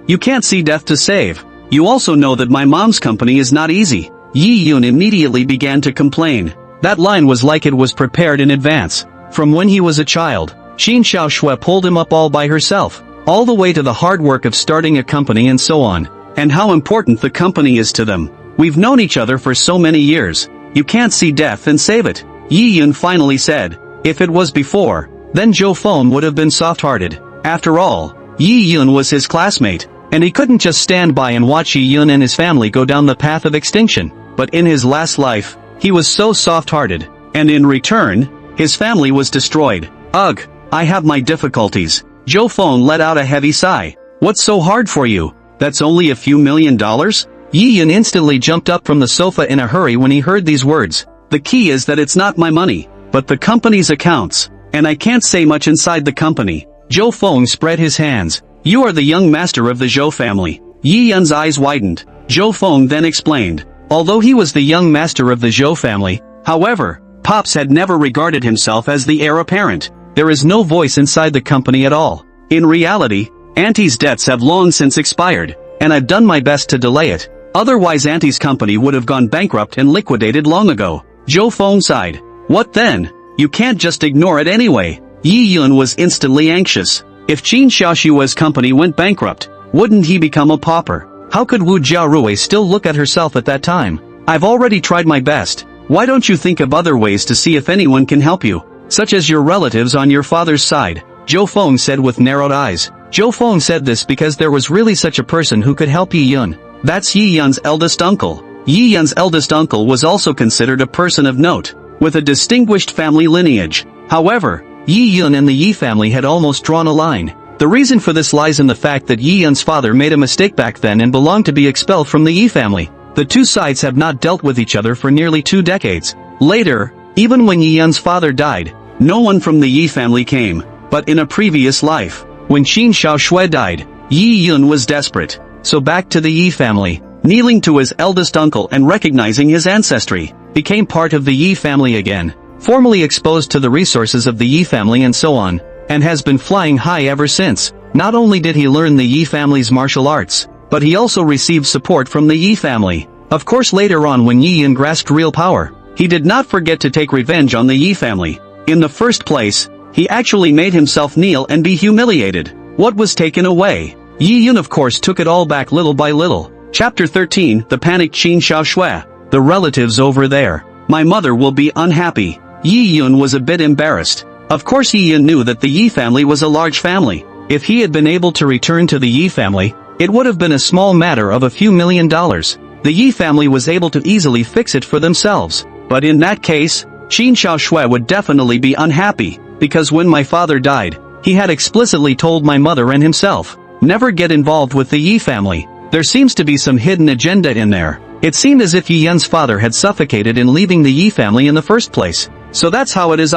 You can't see death to save. You also know that my mom's company is not easy. Yi Yun immediately began to complain. That line was like it was prepared in advance. From when he was a child, Qin Xiaoshui pulled him up all by herself, all the way to the hard work of starting a company and so on, and how important the company is to them. We've known each other for so many years. You can't see death and save it, Yi Yun finally said. If it was before, then Zhou Feng would have been soft-hearted. After all, Yi Yun was his classmate, and he couldn't just stand by and watch Yi Yun and his family go down the path of extinction. But in his last life, he was so soft-hearted, and in return, his family was destroyed. Ugh, I have my difficulties. Zhou Feng let out a heavy sigh. What's so hard for you? That's only a few $1,000,000? Yi Yun instantly jumped up from the sofa in a hurry when he heard these words. The key is that it's not my money, but the company's accounts, and I can't say much inside the company. Zhou Feng spread his hands. You are the young master of the Zhou family. Yi Yun's eyes widened. Zhou Feng then explained. Although he was the young master of the Zhou family, however, Pops had never regarded himself as the heir apparent. There is no voice inside the company at all. In reality, Auntie's debts have long since expired, and I've done my best to delay it. Otherwise Auntie's company would have gone bankrupt and liquidated long ago. Zhou Feng sighed. What then? You can't just ignore it anyway. Yi Yun was instantly anxious. If Qin Xiaoshui's company went bankrupt, wouldn't he become a pauper? How could Wu Jiarui still look at herself at that time? I've already tried my best. Why don't you think of other ways to see if anyone can help you, such as your relatives on your father's side? Zhou Feng said with narrowed eyes. Zhou Feng said this because there was really such a person who could help Yi Yun. That's Yi Yun's eldest uncle. Yi Yun's eldest uncle was also considered a person of note, with a distinguished family lineage. However, Yi Yun and the Yi family had almost drawn a line. The reason for this lies in the fact that Yi Yun's father made a mistake back then and belonged to be expelled from the Yi family. The two sides have not dealt with each other for nearly 2 decades. Later, even when Yi Yun's father died, no one from the Yi family came. But in a previous life, when Qin Xiaoshui died, Yi Yun was desperate. So back to the Yi family, kneeling to his eldest uncle and recognizing his ancestry, became part of the Yi family again, formally exposed to the resources of the Yi family and so on, and has been flying high ever since. Not only did he learn the Yi family's martial arts, but he also received support from the Yi family. Of course later on when Yi Yun grasped real power, he did not forget to take revenge on the Yi family. In the first place, he actually made himself kneel and be humiliated. What was taken away? Yi Yun of course took it all back little by little. Chapter 13, The Panicked Qin Xiaoshui. The relatives over there. My mother will be unhappy. Yi Yun was a bit embarrassed. Of course Yi Yun knew that the Yi family was a large family. If he had been able to return to the Yi family, it would have been a small matter of a few $1,000,000. The Yi family was able to easily fix it for themselves. But in that case, Qin Xiaoshui would definitely be unhappy, because when my father died, he had explicitly told my mother and himself, never get involved with the Yi family. There seems to be some hidden agenda in there. It seemed as if Yi Yun's father had suffocated in leaving the Yi family in the first place. So that's how it is.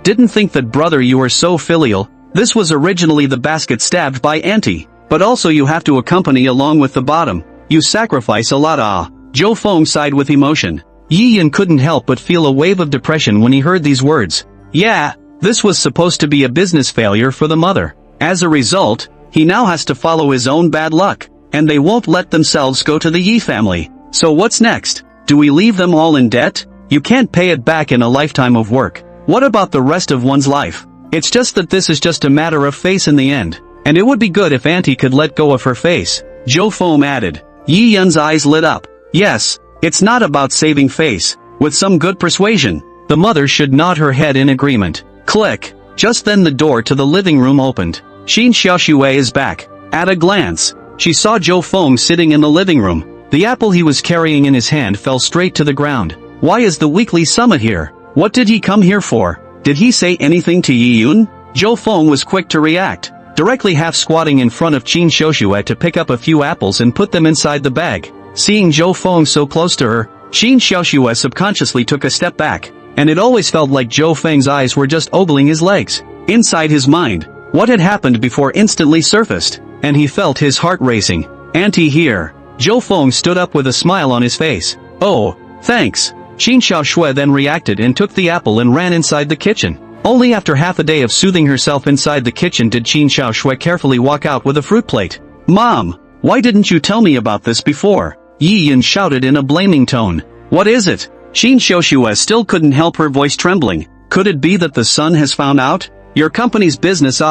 Didn't think that, brother, you are so filial. This was originally the basket stabbed by Auntie. But also you have to accompany along with the bottom. You sacrifice a lot. Zhou Feng sighed with emotion. Yi Yun couldn't help but feel a wave of depression when he heard these words. Yeah, this was supposed to be a business failure for the mother. As a result, he now has to follow his own bad luck. And they won't let themselves go to the Yi family. So what's next? Do we leave them all in debt? You can't pay it back in a lifetime of work. What about the rest of one's life? It's just that this is just a matter of face in the end. And it would be good if Auntie could let go of her face. Zhou Feng added. Yi Yun's eyes lit up. Yes, it's not about saving face. With some good persuasion, the mother should nod her head in agreement. Click. Just then the door to the living room opened. Qin Xiaoshui is back. At a glance, she saw Zhou Feng sitting in the living room. The apple he was carrying in his hand fell straight to the ground. Why is the weekly summit here? What did he come here for? Did he say anything to Yi Yun? Zhou Feng was quick to react. directly half-squatting in front of Qin Xiaoxue to pick up a few apples and put them inside the bag. Seeing Zhou Feng so close to her, Qin Xiaoxue subconsciously took a step back, and it always felt like Zhou Feng's eyes were just ogling his legs. Inside his mind, what had happened before instantly surfaced, and he felt his heart racing. Auntie here. Zhou Feng stood up with a smile on his face. Oh, thanks. Qin Xiaoxue then reacted and took the apple and ran inside the kitchen. Only after half a day of soothing herself inside the kitchen did Qin Xiaoxue carefully walk out with a fruit plate. Mom, why didn't you tell me about this before? Yi Yan shouted in a blaming tone. What is it? Qin Xiaoxue still couldn't help her voice trembling. Could it be that the son has found out? Your company's business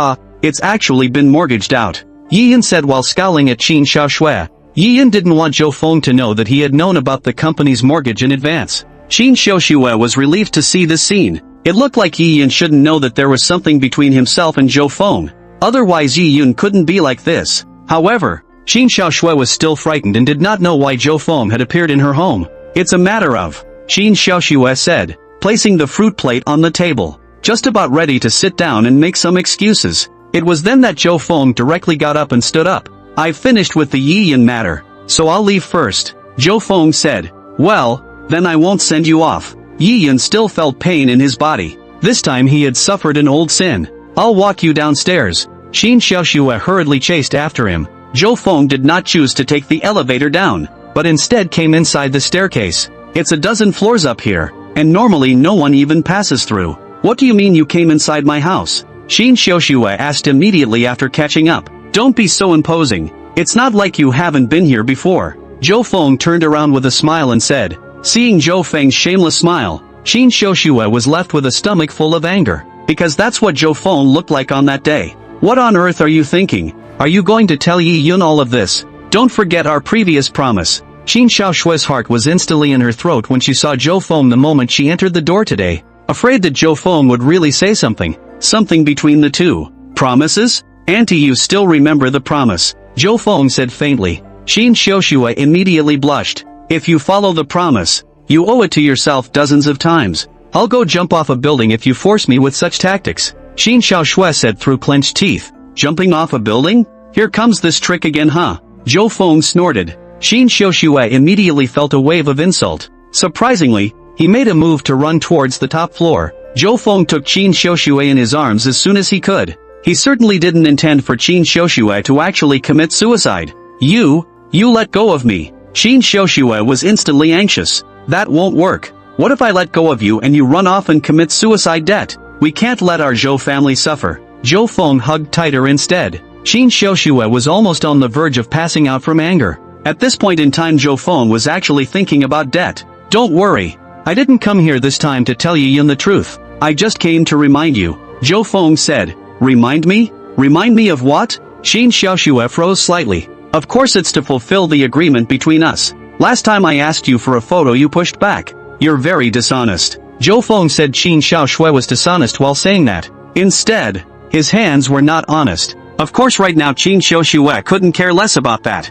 it's actually been mortgaged out. Yi Yan said while scowling at Qin Xiaoxue. Yi Yan didn't want Zhou Feng to know that he had known about the company's mortgage in advance. Qin Xiaoxue was relieved to see this scene. It looked like Yi Yan shouldn't know that there was something between himself and Zhou Feng. Otherwise Yi Yan couldn't be like this. However, Qin Xiaoxue was still frightened and did not know why Zhou Feng had appeared in her home. It's a matter of, Qin Xiaoxue said, placing the fruit plate on the table, just about ready to sit down and make some excuses. It was then that Zhou Feng directly got up and stood up. I've finished with the Yi Yan matter, so I'll leave first. Zhou Feng said. Well, then I won't send you off. Yi Yan still felt pain in his body. This time he had suffered an old sin. I'll walk you downstairs. Qin Xiaoxue hurriedly chased after him. Zhou Feng did not choose to take the elevator down, but instead came inside the staircase. It's a dozen floors up here, and normally no one even passes through. What do you mean you came inside my house? Qin Xiaoxue asked immediately after catching up. Don't be so imposing. It's not like you haven't been here before. Zhou Feng turned around with a smile and said. Seeing Zhou Feng's shameless smile, Qin Xiaoxue was left with a stomach full of anger, because that's what Zhou Feng looked like on that day. What on earth are you thinking? Are you going to tell Yi Yan all of this? Don't forget our previous promise. Qin Xiaoxue's heart was instantly in her throat when she saw Zhou Feng the moment she entered the door today, afraid that Zhou Feng would really say something between the two. Promises? Auntie, you still remember the promise, Zhou Feng said faintly. Qin Xiaoxue immediately blushed. If you follow the promise, you owe it to yourself dozens of times. I'll go jump off a building if you force me with such tactics, Qin Xiaoxue said through clenched teeth. Jumping off a building? Here comes this trick again, huh? Zhou Feng snorted. Qin Xiaoxue immediately felt a wave of insult. Surprisingly, he made a move to run towards the top floor. Zhou Feng took Qin Xiaoxue in his arms as soon as he could. He certainly didn't intend for Qin Xiaoxue to actually commit suicide. You let go of me. Qin Xiaoxue was instantly anxious. That won't work. What if I let go of you and you run off and commit suicide debt? We can't let our Zhou family suffer. Zhou Feng hugged tighter instead. Qin Xiaoxue was almost on the verge of passing out from anger. At this point in time Zhou Feng was actually thinking about debt. Don't worry. I didn't come here this time to tell Yi Yan the truth. I just came to remind you, Zhou Feng said. Remind me? Remind me of what? Qin Xiaoxue froze slightly. Of course it's to fulfill the agreement between us. Last time I asked you for a photo you pushed back. You're very dishonest. Zhou Feng said Qin Xiaoxue was dishonest while saying that. Instead, his hands were not honest. Of course right now Qin Xiaoxue couldn't care less about that.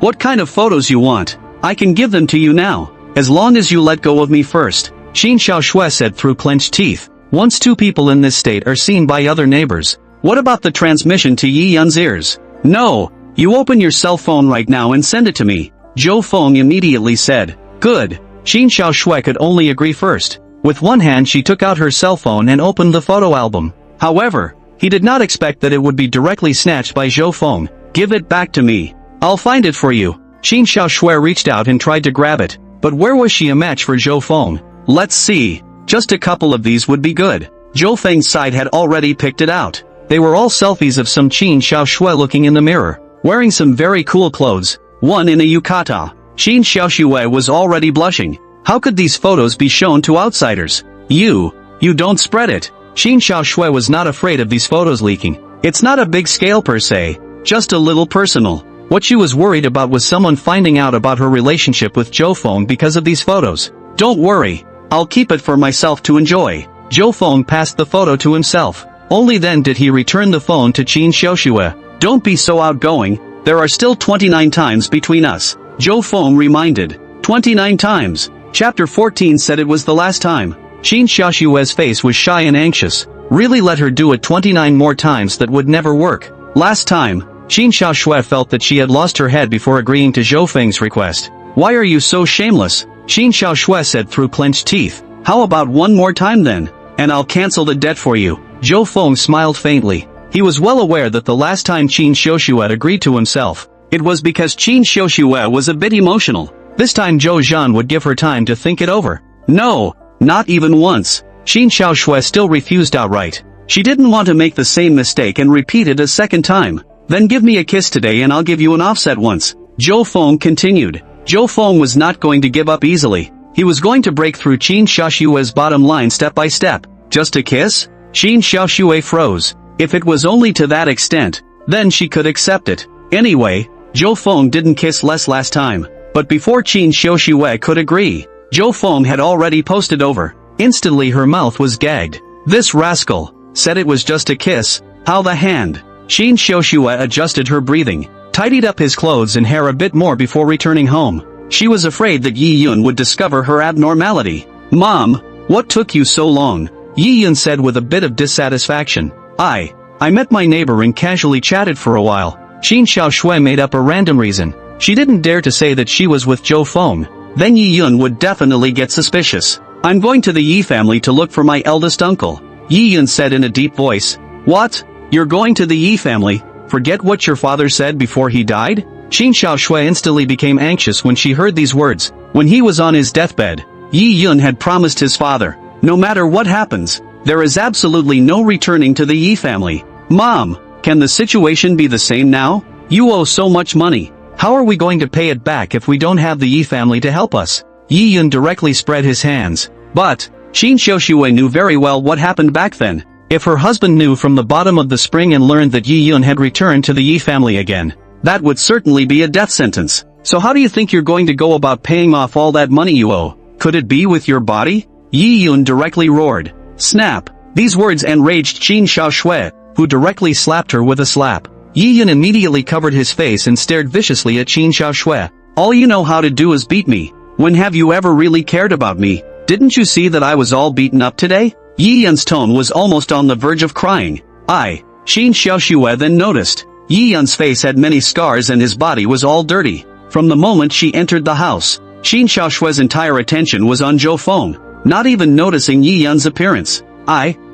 What kind of photos you want? I can give them to you now, as long as you let go of me first, Qin Xiaoxue said through clenched teeth. Once two people in this state are seen by other neighbors, what about the transmission to Yi Yan's ears? No, you open your cell phone right now and send it to me, Zhou Feng immediately said. Good. Qin Xiaoxue could only agree first. With one hand she took out her cell phone and opened the photo album. However, he did not expect that it would be directly snatched by Zhou Feng. Give it back to me. I'll find it for you. Qin Xiaoxue reached out and tried to grab it, but where was she a match for Zhou Feng? Let's see. Just a couple of these would be good. Zhou Feng's side had already picked it out. They were all selfies of some Qin Xiaoxue looking in the mirror, wearing some very cool clothes, one in a yukata. Qin Xiaoxue was already blushing. How could these photos be shown to outsiders? You don't spread it. Qin Xiaoxue was not afraid of these photos leaking. It's not a big scale per se, just a little personal. What she was worried about was someone finding out about her relationship with Zhou Feng because of these photos. Don't worry, I'll keep it for myself to enjoy. Zhou Feng passed the photo to himself. Only then did he return the phone to Qin Xiaoxue. Don't be so outgoing, there are still 29 times between us, Zhou Feng reminded. 29 times. Chapter 14 said it was the last time. Qin Xiaoxue's face was shy and anxious. really let her do it 29 more times that would never work. Last time, Qin Xiaoshui felt that she had lost her head before agreeing to Zhou Feng's request. Why are you so shameless? Qin Xiaoshui said through clenched teeth. How about one more time then? And I'll cancel the debt for you. Zhou Feng smiled faintly. He was well aware that the last time Qin Xiaoshui agreed to himself, it was because Qin Xiaoshui was a bit emotional. This time Zhou Zhan would give her time to think it over. No, not even once. Qin Xiaoshui still refused outright. She didn't want to make the same mistake and repeat it a second time. Then give me a kiss today and I'll give you an offset once. Zhou Feng continued. Zhou Feng was not going to give up easily. He was going to break through Qin Xiaoshui's bottom line step by step. Just a kiss? Qin Xiaoshui froze. If it was only to that extent, then she could accept it. Anyway, Zhou Feng didn't kiss last time. But before Qin Xiaoshui could agree, Zhou Feng had already posted over. Instantly her mouth was gagged. This rascal said it was just a kiss. How the hand? Qin Xiaoshui adjusted her breathing, tidied up his clothes and hair a bit more before returning home. She was afraid that Yi Yun would discover her abnormality. Mom, what took you so long? Yi Yun said with a bit of dissatisfaction. I met my neighbor and casually chatted for a while. Qin Xiaoshui made up a random reason. She didn't dare to say that she was with Zhou Feng. Then Yi Yun would definitely get suspicious. I'm going to the Yi family to look for my eldest uncle. Yi Yun said in a deep voice. What? You're going to the Yi family? Forget what your father said before he died? Qin Xiaoshui instantly became anxious when she heard these words. When he was on his deathbed, Yi Yun had promised his father, no matter what happens, there is absolutely no returning to the Yi family. Mom, can the situation be the same now? You owe so much money. How are we going to pay it back if we don't have the Yi family to help us? Yi Yun directly spread his hands. But, Qin Xiaoshui knew very well what happened back then. If her husband knew from the bottom of the spring and learned that Yi Yun had returned to the Yi family again, that would certainly be a death sentence. So how do you think you're going to go about paying off all that money you owe? Could it be with your body? Yi Yun directly roared. Snap! These words enraged Qin Xiaoshui, who directly slapped her with a slap. Yi Yun immediately covered his face and stared viciously at Qin Xiaoshui. All you know how to do is beat me. When have you ever really cared about me? Didn't you see that I was all beaten up today? Yi Yun's tone was almost on the verge of crying. Qin Xiaoshui then noticed. Yi Yun's face had many scars and his body was all dirty. From the moment she entered the house, Qin Xiaoshui's entire attention was on Zhou Feng, not even noticing Yi Yun's appearance.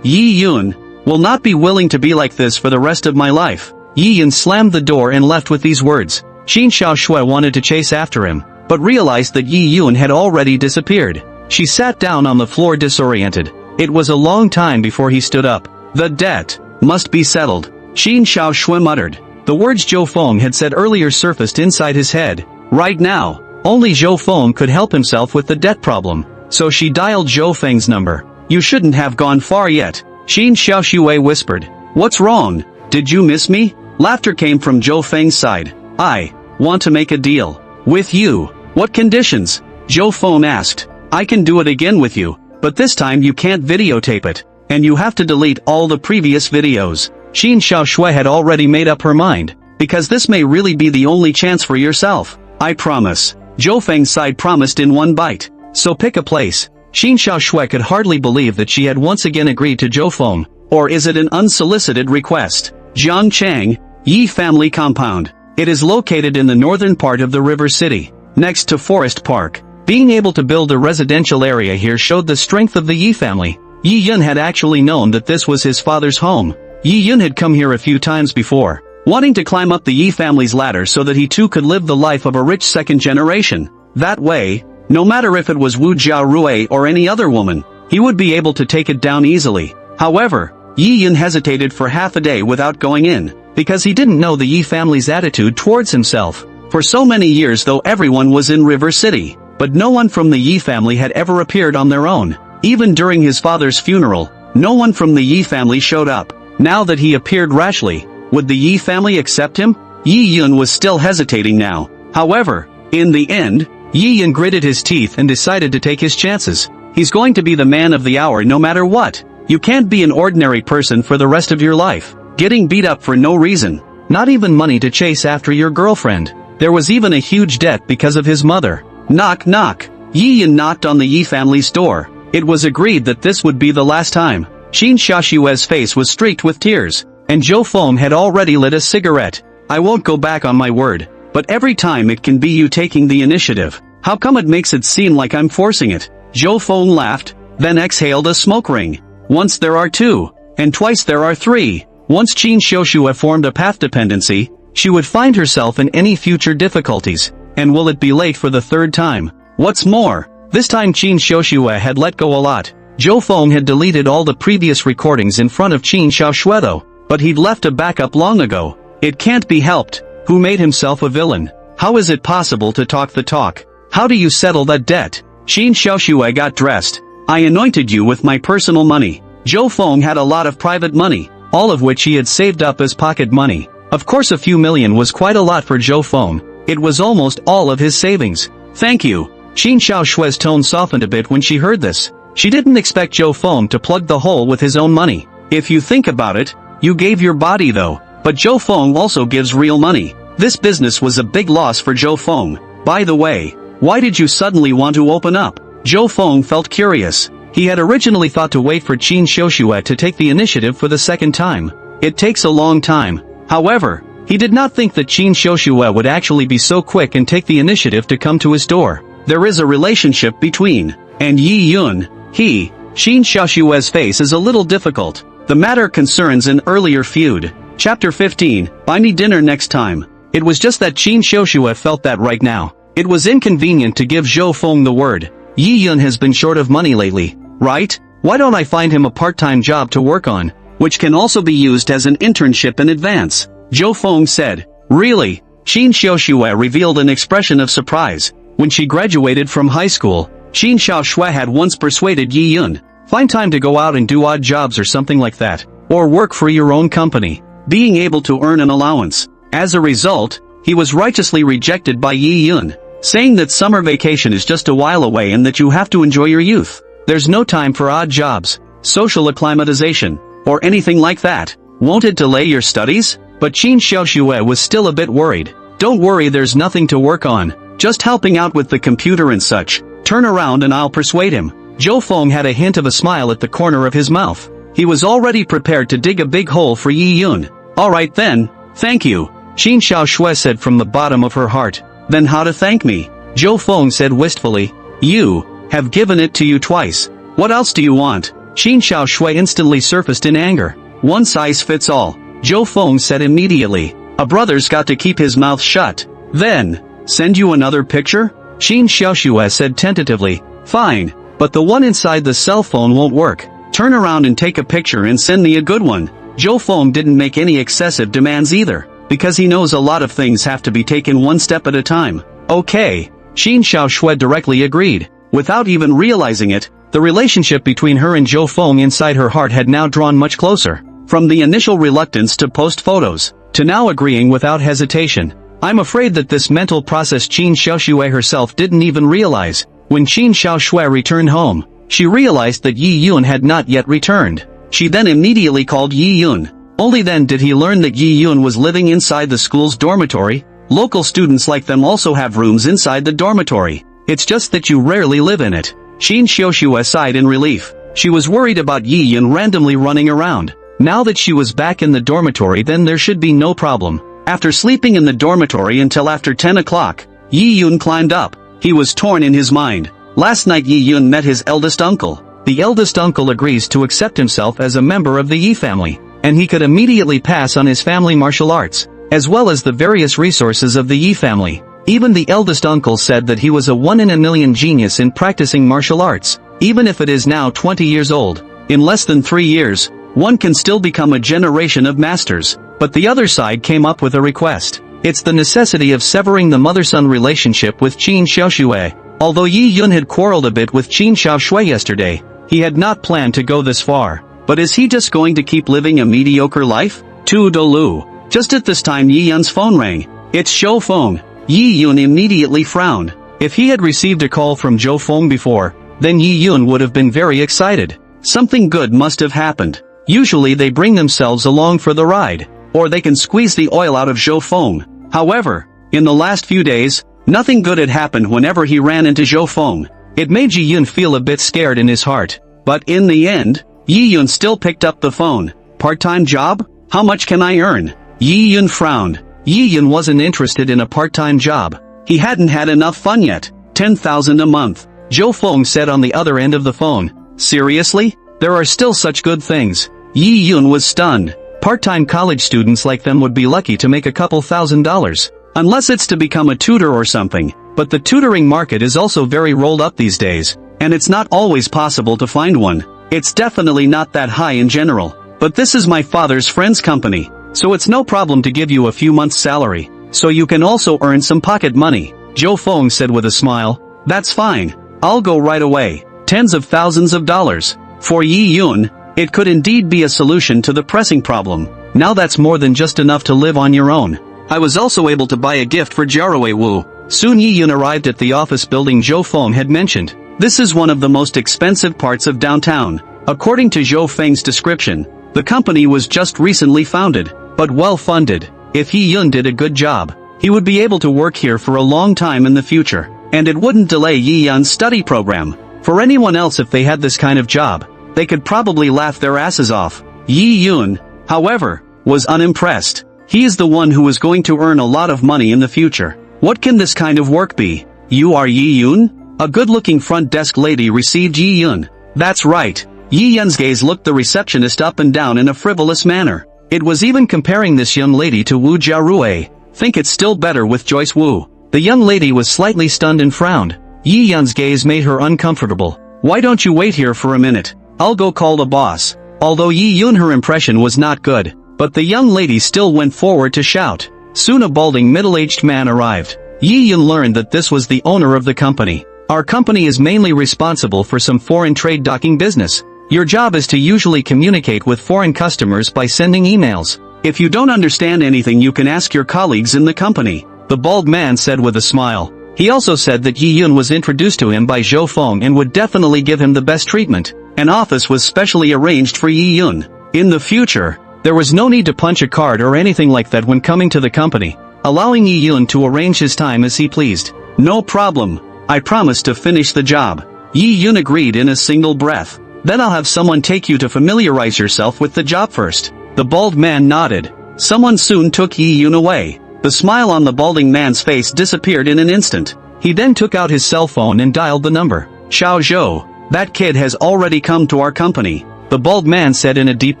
Yi Yun, will not be willing to be like this for the rest of my life. Yi Yun slammed the door and left with these words. Qin Xiaoshui wanted to chase after him, but realized that Yi Yun had already disappeared. She sat down on the floor disoriented. It was a long time before he stood up. The debt must be settled. Qin Xiaoshui muttered. The words Zhou Feng had said earlier surfaced inside his head. Right now, only Zhou Feng could help himself with the debt problem. So she dialed Zhou Feng's number. You shouldn't have gone far yet. Qin Xiaoshui whispered. What's wrong? Did you miss me? Laughter came from Zhou Feng's side. I want to make a deal. With you. What conditions? Zhou Feng asked. I can do it again with you, but this time you can't videotape it, and you have to delete all the previous videos. Qin Xiaoshui had already made up her mind, because this may really be the only chance for yourself. I promise. Zhou Feng's side promised in one bite. So pick a place. Qin Xiaoshui could hardly believe that she had once again agreed to Zhou Feng. Or is it an unsolicited request? Jiangchang, Yi family compound. It is located in the northern part of the river city, next to Forest Park. Being able to build a residential area here showed the strength of the Yi family. Yi Yun had actually known that this was his father's home. Yi Yun had come here a few times before, wanting to climb up the Yi family's ladder so that he too could live the life of a rich second generation. That way, no matter if it was Wu Jiarui or any other woman, he would be able to take it down easily. However, Yi Yun hesitated for half a day without going in, because he didn't know the Yi family's attitude towards himself. For so many years though everyone was in River City, but no one from the Yi family had ever appeared on their own. Even during his father's funeral, no one from the Yi family showed up. Now that he appeared rashly, would the Yi family accept him? Yi Yun was still hesitating now. However, in the end, Yi Yun gritted his teeth and decided to take his chances. He's going to be the man of the hour no matter what. You can't be an ordinary person for the rest of your life, getting beat up for no reason. Not even money to chase after your girlfriend. There was even a huge debt because of his mother. Knock knock. Yi Yun knocked on the Yi family's door. It was agreed that this would be the last time. Qin Xiaoshue's face was streaked with tears, and Zhou Feng had already lit a cigarette. I won't go back on my word, but every time it can be you taking the initiative. How come it makes it seem like I'm forcing it? Zhou Feng laughed, then exhaled a smoke ring. Once there are two, and twice there are three. Once Qin Xiaoshue formed a path dependency, she would find herself in any future difficulties, and will it be late for the third time? What's more, this time Qin Xiaoshue had let go a lot. Zhou Feng had deleted all the previous recordings in front of Qin Xiaoshue though, but he'd left a backup long ago. It can't be helped. Who made himself a villain? How is it possible to talk the talk? How do you settle that debt? Qin Xiaoshue got dressed. I anointed you with my personal money. Zhou Feng had a lot of private money, all of which he had saved up as pocket money. Of course a few million was quite a lot for Zhou Feng. It was almost all of his savings. Thank you. Qin Xiaoshue's tone softened a bit when she heard this. She didn't expect Zhou Feng to plug the hole with his own money. If you think about it, you gave your body though. But Zhou Feng also gives real money. This business was a big loss for Zhou Feng. By the way, why did you suddenly want to open up? Zhou Feng felt curious. He had originally thought to wait for Qin Xiaoshue to take the initiative for the second time. It takes a long time. However, he did not think that Qin Xiaoshue would actually be so quick and take the initiative to come to his door. There is a relationship between and Yi Yun. Qin Xiaoshue's face is a little difficult. The matter concerns an earlier feud. Chapter 15, Buy me dinner next time. It was just that Qin Xiaoshue felt that right now. It was inconvenient to give Zhou Feng the word. Yi Yun has been short of money lately, right? Why don't I find him a part-time job to work on, which can also be used as an internship in advance? Zhou Feng said. Really? Qin Xiaoshue revealed an expression of surprise. When she graduated from high school, Qin Xiaoshue had once persuaded Yi Yun, find time to go out and do odd jobs or something like that, or work for your own company, being able to earn an allowance. As a result, he was righteously rejected by Yi Yun, saying that summer vacation is just a while away and that you have to enjoy your youth. There's no time for odd jobs, social acclimatization, or anything like that. Won't it delay your studies? But Qin Xiaoshue was still a bit worried. Don't worry, there's nothing to work on, just helping out with the computer and such. Turn around and I'll persuade him. Zhou Feng had a hint of a smile at the corner of his mouth. He was already prepared to dig a big hole for Yi Yun. Alright then, thank you, Qin Xiaoshue said from the bottom of her heart. Then how to thank me? Zhou Feng said wistfully. You have given it to you twice. What else do you want? Qin Xiaoshue instantly surfaced in anger. One size fits all, Zhou Feng said immediately. A brother's got to keep his mouth shut. Then, send you another picture? Qin Xiaoshue said tentatively. Fine, but the one inside the cell phone won't work. Turn around and take a picture and send me a good one. Zhou Feng didn't make any excessive demands either, because he knows a lot of things have to be taken one step at a time. Okay, Qin Xiaoshue directly agreed. Without even realizing it, the relationship between her and Zhou Feng inside her heart had now drawn much closer. From the initial reluctance to post photos, to now agreeing without hesitation. I'm afraid that this mental process Qin Xiaoshue herself didn't even realize. When Qin Xiaoshue returned home, she realized that Yi Yun had not yet returned. She then immediately called Yi Yun. Only then did he learn that Yi Yun was living inside the school's dormitory. Local students like them also have rooms inside the dormitory. It's just that you rarely live in it. Qin Xiaoshue sighed in relief. She was worried about Yi Yun randomly running around. Now that she was back in the dormitory, then there should be no problem. After sleeping in the dormitory until after 10 o'clock, Yi Yun climbed up. He was torn in his mind. Last night Yi Yun met his eldest uncle. The eldest uncle agrees to accept himself as a member of the Yi family, and he could immediately pass on his family martial arts, as well as the various resources of the Yi family. Even the eldest uncle said that he was a 1 in a million genius in practicing martial arts. Even if it is now 20 years old, in less than 3 years, one can still become a generation of masters. But the other side came up with a request. It's the necessity of severing the mother-son relationship with Qin Xiaoshue. Although Yi Yun had quarreled a bit with Qin Xiaoshue yesterday, he had not planned to go this far. But is he just going to keep living a mediocre life? Toodaloo. Just at this time Yi Yun's phone rang. It's Zhou Feng. Yi Yun immediately frowned. If he had received a call from Zhou Feng before, then Yi Yun would have been very excited. Something good must have happened. Usually they bring themselves along for the ride, or they can squeeze the oil out of Zhou Feng. However, in the last few days, nothing good had happened whenever he ran into Zhou Feng. It made Yi Yun feel a bit scared in his heart. But in the end, Yi Yun still picked up the phone. Part-time job? How much can I earn? Yi Yun frowned. Yi Yun wasn't interested in a part-time job. He hadn't had enough fun yet. 10,000 a month. Zhou Feng said on the other end of the phone. Seriously? There are still such good things. Yi Yun was stunned. Part-time college students like them would be lucky to make a couple $1,000s. Unless it's to become a tutor or something. But the tutoring market is also very rolled up these days. And it's not always possible to find one. It's definitely not that high in general. But this is my father's friend's company. So it's no problem to give you a few months' salary. So you can also earn some pocket money. Zhou Feng said with a smile. That's fine. I'll go right away. Tens of thousands of dollars. For Yi Yun, it could indeed be a solution to the pressing problem. Now that's more than just enough to live on your own. I was also able to buy a gift for Jiarui Wu. Soon Yi Yun arrived at the office building Zhou Feng had mentioned. This is one of the most expensive parts of downtown. According to Zhou Feng's description, the company was just recently founded, but well-funded. If Yi Yun did a good job, he would be able to work here for a long time in the future, and it wouldn't delay Yi Yun's study program. For anyone else, if they had this kind of job, they could probably laugh their asses off. Yi Yun, however, was unimpressed. He is the one who is going to earn a lot of money in the future. What can this kind of work be? You are Yi Yun? A good-looking front desk lady received Yi Yun. That's right. Yi Yun's gaze looked the receptionist up and down in a frivolous manner. It was even comparing this young lady to Wu Jiarui. Think it's still better with Joyce Wu. The young lady was slightly stunned and frowned. Yi Yun's gaze made her uncomfortable. Why don't you wait here for a minute? I'll go call the boss. Although Yi Yun, her impression was not good, but the young lady still went forward to shout. Soon a balding middle-aged man arrived. Yi Yun learned that this was the owner of the company. Our company is mainly responsible for some foreign trade docking business. Your job is to usually communicate with foreign customers by sending emails. If you don't understand anything, you can ask your colleagues in the company, the bald man said with a smile. He also said that Yi Yun was introduced to him by Zhou Feng and would definitely give him the best treatment. An office was specially arranged for Yi Yun. In the future, there was no need to punch a card or anything like that when coming to the company, allowing Yi Yun to arrange his time as he pleased. No problem. I promise to finish the job. Yi Yun agreed in a single breath. Then I'll have someone take you to familiarize yourself with the job first. The bald man nodded. Someone soon took Yi Yun away. The smile on the balding man's face disappeared in an instant. He then took out his cell phone and dialed the number. Xiao Zhou, that kid has already come to our company, the bald man said in a deep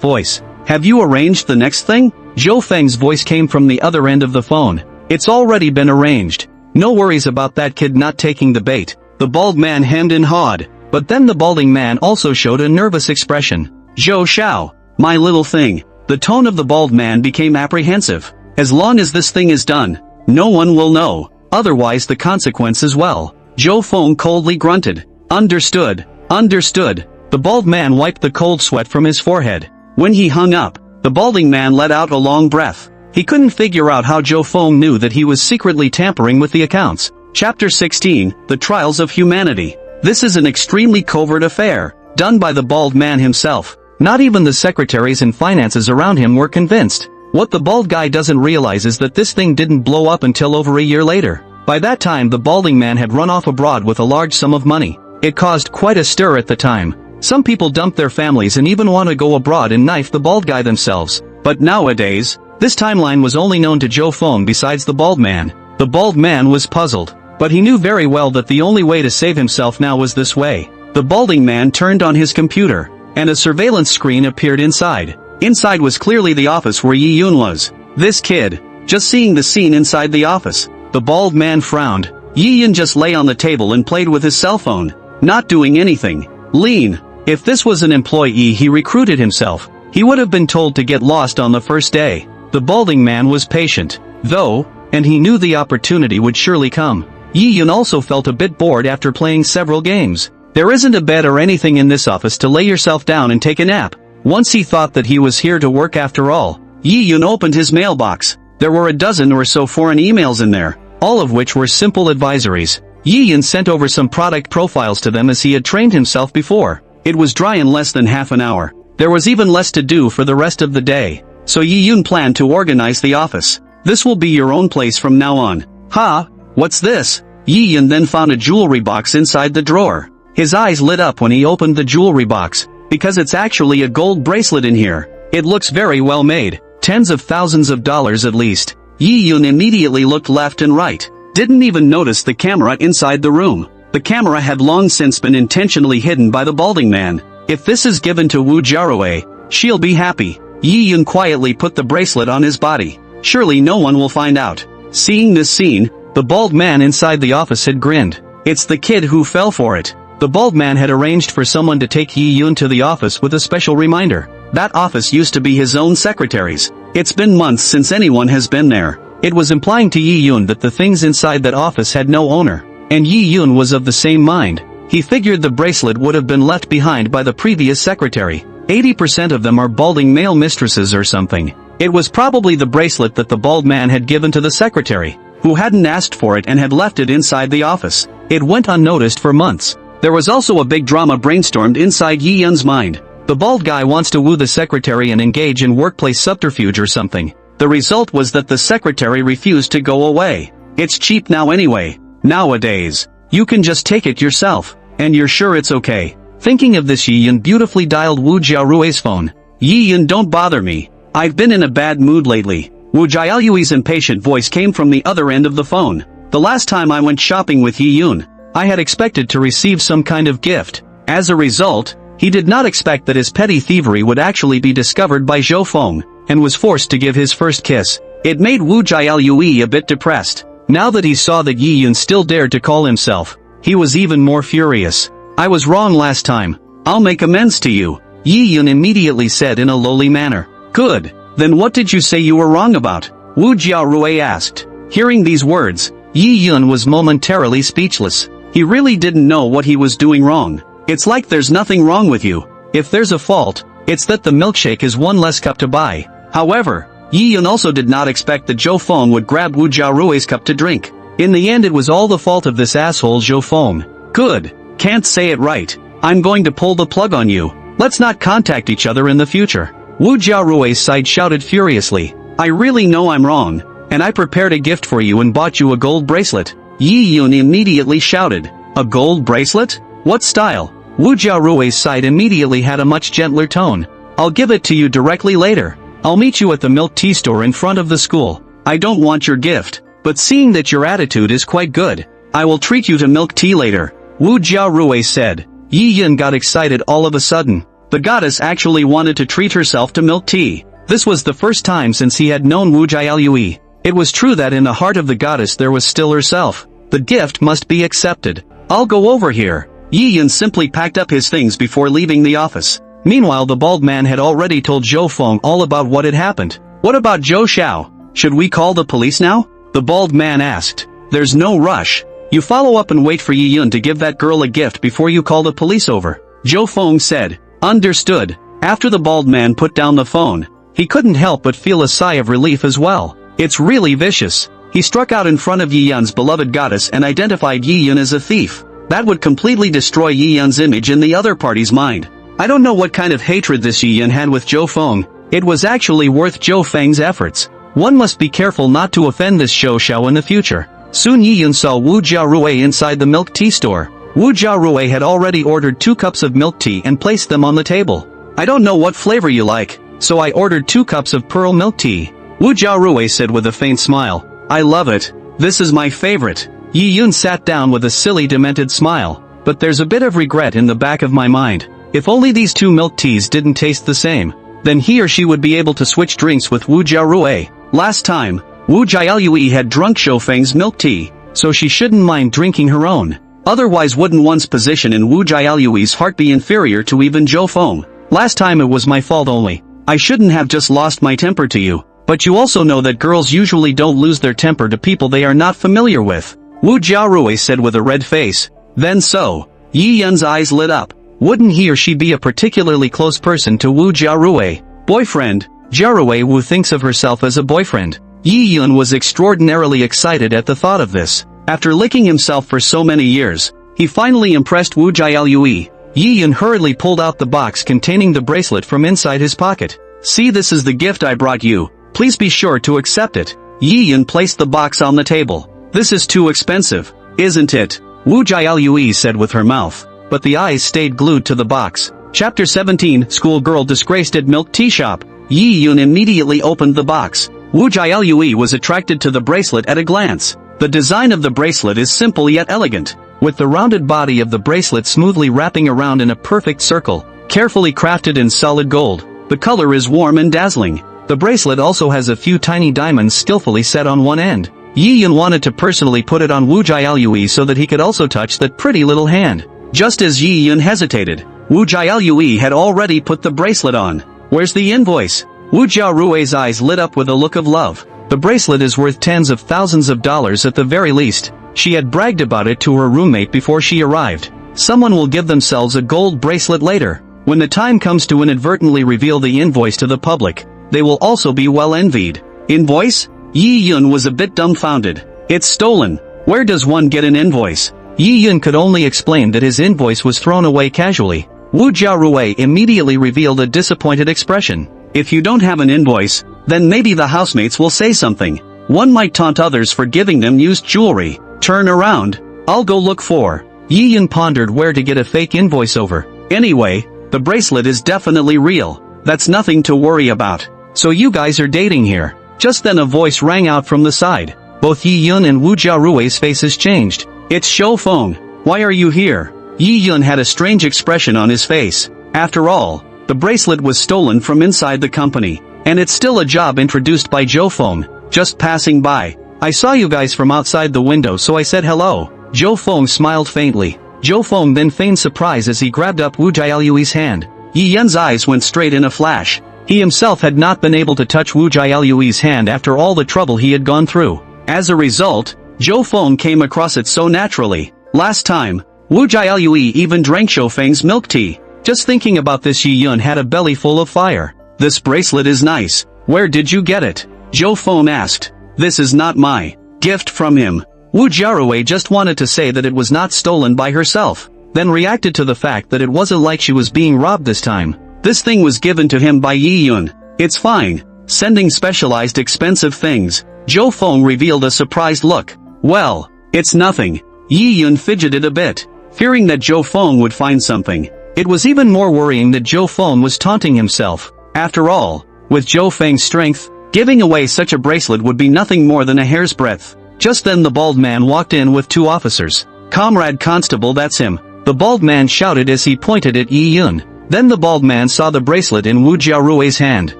voice. Have you arranged the next thing? Zhou Feng's voice came from the other end of the phone. It's already been arranged. No worries about that kid not taking the bait. The bald man hemmed and hawed. But then the balding man also showed a nervous expression. Zhou Xiao, my little thing. The tone of the bald man became apprehensive. As long as this thing is done, no one will know. Otherwise the consequence as well. Zhou Feng coldly grunted. Understood. Understood. The bald man wiped the cold sweat from his forehead. When he hung up, the balding man let out a long breath. He couldn't figure out how Zhou Feng knew that he was secretly tampering with the accounts. Chapter 16, The Trials of Humanity. This is an extremely covert affair, done by the bald man himself. Not even the secretaries and finances around him were convinced. What the bald guy doesn't realize is that this thing didn't blow up until over a year later. By that time the balding man had run off abroad with a large sum of money. It caused quite a stir at the time. Some people dumped their families and even want to go abroad and knife the bald guy themselves. But nowadays, this timeline was only known to Zhou Feng besides the bald man. The bald man was puzzled. But he knew very well that the only way to save himself now was this way. The balding man turned on his computer, and a surveillance screen appeared inside. Inside was clearly the office where Yi Yun was. This kid, just seeing the scene inside the office. The bald man frowned. Yi Yun just lay on the table and played with his cell phone, not doing anything. Lean. If this was an employee he recruited himself, he would have been told to get lost on the first day. The balding man was patient, though, and he knew the opportunity would surely come. Yi Yun also felt a bit bored after playing several games. There isn't a bed or anything in this office to lay yourself down and take a nap. Once he thought that he was here to work after all. Yi Yun opened his mailbox. There were a dozen or so foreign emails in there, all of which were simple advisories. Yi Yun sent over some product profiles to them as he had trained himself before. It was dry in less than half an hour. There was even less to do for the rest of the day. So Yi Yun planned to organize the office. This will be your own place from now on. Ha! What's this? Yi Yun then found a jewelry box inside the drawer. His eyes lit up when he opened the jewelry box, because it's actually a gold bracelet in here. It looks very well made, tens of thousands of dollars at least. Yi Yun immediately looked left and right, didn't even notice the camera inside the room. The camera had long since been intentionally hidden by the balding man. If this is given to Wu Jiarui, she'll be happy. Yi Yun quietly put the bracelet on his body. Surely no one will find out. Seeing this scene, the bald man inside the office had grinned. It's the kid who fell for it. The bald man had arranged for someone to take Yi Yun to the office with a special reminder. That office used to be his own secretary's. It's been months since anyone has been there. It was implying to Yi Yun that the things inside that office had no owner. And Yi Yun was of the same mind. He figured the bracelet would have been left behind by the previous secretary. 80% of them are balding male mistresses or something. It was probably the bracelet that the bald man had given to the secretary, who hadn't asked for it and had left it inside the office. It went unnoticed for months. There was also a big drama brainstormed inside Yi Yun's mind. The bald guy wants to woo the secretary and engage in workplace subterfuge or something. The result was that the secretary refused to go away. It's cheap now anyway. Nowadays, you can just take it yourself, and you're sure it's okay. Thinking of this, Yi Yun beautifully dialed Wu Jiarui's phone. Yi Yun, don't bother me. I've been in a bad mood lately. Wu Jiarui's impatient voice came from the other end of the phone. The last time I went shopping with Yi Yun, I had expected to receive some kind of gift. As a result, he did not expect that his petty thievery would actually be discovered by Zhou Feng, and was forced to give his first kiss. It made Wu Jialui a bit depressed. Now that he saw that Yi Yun still dared to call himself, he was even more furious. I was wrong last time. I'll make amends to you, Yi Yun immediately said in a lowly manner. Good. Then what did you say you were wrong about? Wu Jiarui asked. Hearing these words, Yi Yun was momentarily speechless. He really didn't know what he was doing wrong. It's like there's nothing wrong with you. If there's a fault, it's that the milkshake is one less cup to buy. However, Yi Yun also did not expect that Zhou Feng would grab Wu Jiarui's cup to drink. In the end, it was all the fault of this asshole Zhou Feng. Good. Can't say it right. I'm going to pull the plug on you. Let's not contact each other in the future. Wu Jiarui's side shouted furiously. I really know I'm wrong, and I prepared a gift for you and bought you a gold bracelet. Yi Yun immediately shouted. A gold bracelet? What style? Wu Jiarui's side immediately had a much gentler tone. I'll give it to you directly later. I'll meet you at the milk tea store in front of the school. I don't want your gift, but seeing that your attitude is quite good, I will treat you to milk tea later, Wu Jiarui said. Yi Yun got excited all of a sudden. The goddess actually wanted to treat herself to milk tea. This was the first time since he had known Wu Jialui. It was true that in the heart of the goddess there was still herself. The gift must be accepted. I'll go over here. Yi Yun simply packed up his things before leaving the office. Meanwhile, the bald man had already told Zhou Feng all about what had happened. What about Zhou Xiao? Should we call the police now? The bald man asked. There's no rush. You follow up and wait for Yi Yun to give that girl a gift before you call the police over, Zhou Feng said. Understood. After the bald man put down the phone, he couldn't help but feel a sigh of relief as well. It's really vicious. He struck out in front of Yi Yun's beloved goddess and identified Yi Yun as a thief. That would completely destroy Yi Yun's image in the other party's mind. I don't know what kind of hatred this Yi Yun had with Zhou Feng. It was actually worth Zhou Feng's efforts. One must be careful not to offend this Zhou Xiao in the future. Soon Yi Yun saw Wu Jiarui inside the milk tea store. Wu Jiarui had already ordered 2 cups of milk tea and placed them on the table. I don't know what flavor you like, so I ordered 2 cups of pearl milk tea, Wu Jiarui said with a faint smile. I love it. This is my favorite. Yi Yun sat down with a silly demented smile. But there's a bit of regret in the back of my mind. If only these 2 milk teas didn't taste the same, then he or she would be able to switch drinks with Wu Jiarui. Last time, Wu Jialui had drunk Zhou Feng's milk tea, so she shouldn't mind drinking her own. Otherwise, wouldn't one's position in Wu Jialui's heart be inferior to even Zhou Feng? Last time it was my fault only. I shouldn't have just lost my temper to you. But you also know that girls usually don't lose their temper to people they are not familiar with, Wu Jiarui said with a red face. Then so, Yi Yun's eyes lit up. Wouldn't he or she be a particularly close person to Wu Jiarui? Boyfriend. Jiarui Wu thinks of herself as a boyfriend. Yi Yun was extraordinarily excited at the thought of this. After licking himself for so many years, he finally impressed Wu Jialui. Yi Yun hurriedly pulled out the box containing the bracelet from inside his pocket. See, this is the gift I brought you. Please be sure to accept it. Yi Yun placed the box on the table. This is too expensive, isn't it? Wu Jialui said with her mouth, but the eyes stayed glued to the box. Chapter 17, Schoolgirl disgraced at milk tea shop. Yi Yun immediately opened the box. Wu Jialue was attracted to the bracelet at a glance. The design of the bracelet is simple yet elegant, with the rounded body of the bracelet smoothly wrapping around in a perfect circle, carefully crafted in solid gold. The color is warm and dazzling. The bracelet also has a few tiny diamonds skillfully set on one end. Yi Yun wanted to personally put it on Wu Jialue so that he could also touch that pretty little hand. Just as Yi Yun hesitated, Wu Jialue had already put the bracelet on. Where's the invoice? Wu Jiarue's eyes lit up with a look of love. The bracelet is worth tens of thousands of dollars at the very least. She had bragged about it to her roommate before she arrived. Someone will give themselves a gold bracelet later. When the time comes to inadvertently reveal the invoice to the public, they will also be well envied. Invoice? Yi Yun was a bit dumbfounded. It's stolen. Where does one get an invoice? Yi Yun could only explain that his invoice was thrown away casually. Wu Jiarue immediately revealed a disappointed expression. If you don't have an invoice, then maybe the housemates will say something. One might taunt others for giving them used jewelry. Turn around. I'll go look for. Yi Yun pondered where to get a fake invoice over. Anyway, the bracelet is definitely real. That's nothing to worry about. So you guys are dating here. Just then a voice rang out from the side. Both Yi Yun and Wu Jiarue's faces changed. It's Shou Feng. Why are you here? Yi Yun had a strange expression on his face. After all, the bracelet was stolen from inside the company, and it's still a job introduced by Zhou Feng. Just passing by. I saw you guys from outside the window, so I said hello. Zhou Feng smiled faintly. Zhou Feng then feigned surprise as he grabbed up Wu Jialue's hand. Yi Yun's eyes went straight in a flash. He himself had not been able to touch Wu Jialue's hand after all the trouble he had gone through. As a result, Zhou Feng came across it so naturally. Last time, Wu Jialue even drank Shou Feng's milk tea. Just thinking about this, Yi Yun had a belly full of fire. This bracelet is nice. Where did you get it? Zhou Feng asked. This is not my gift from him. Wu Jiarue just wanted to say that it was not stolen by herself, then reacted to the fact that it wasn't like she was being robbed this time. This thing was given to him by Yi Yun. It's fine. Sending specialized expensive things. Zhou Feng revealed a surprised look. Well, it's nothing. Yi Yun fidgeted a bit, fearing that Zhou Feng would find something. It was even more worrying that Zhou Feng was taunting himself. After all, with Zhou Feng's strength, giving away such a bracelet would be nothing more than a hair's breadth. Just then the bald man walked in with two officers. Comrade Constable, that's him. The bald man shouted as he pointed at Yi Yun. Then the bald man saw the bracelet in Wu Jiarue's hand.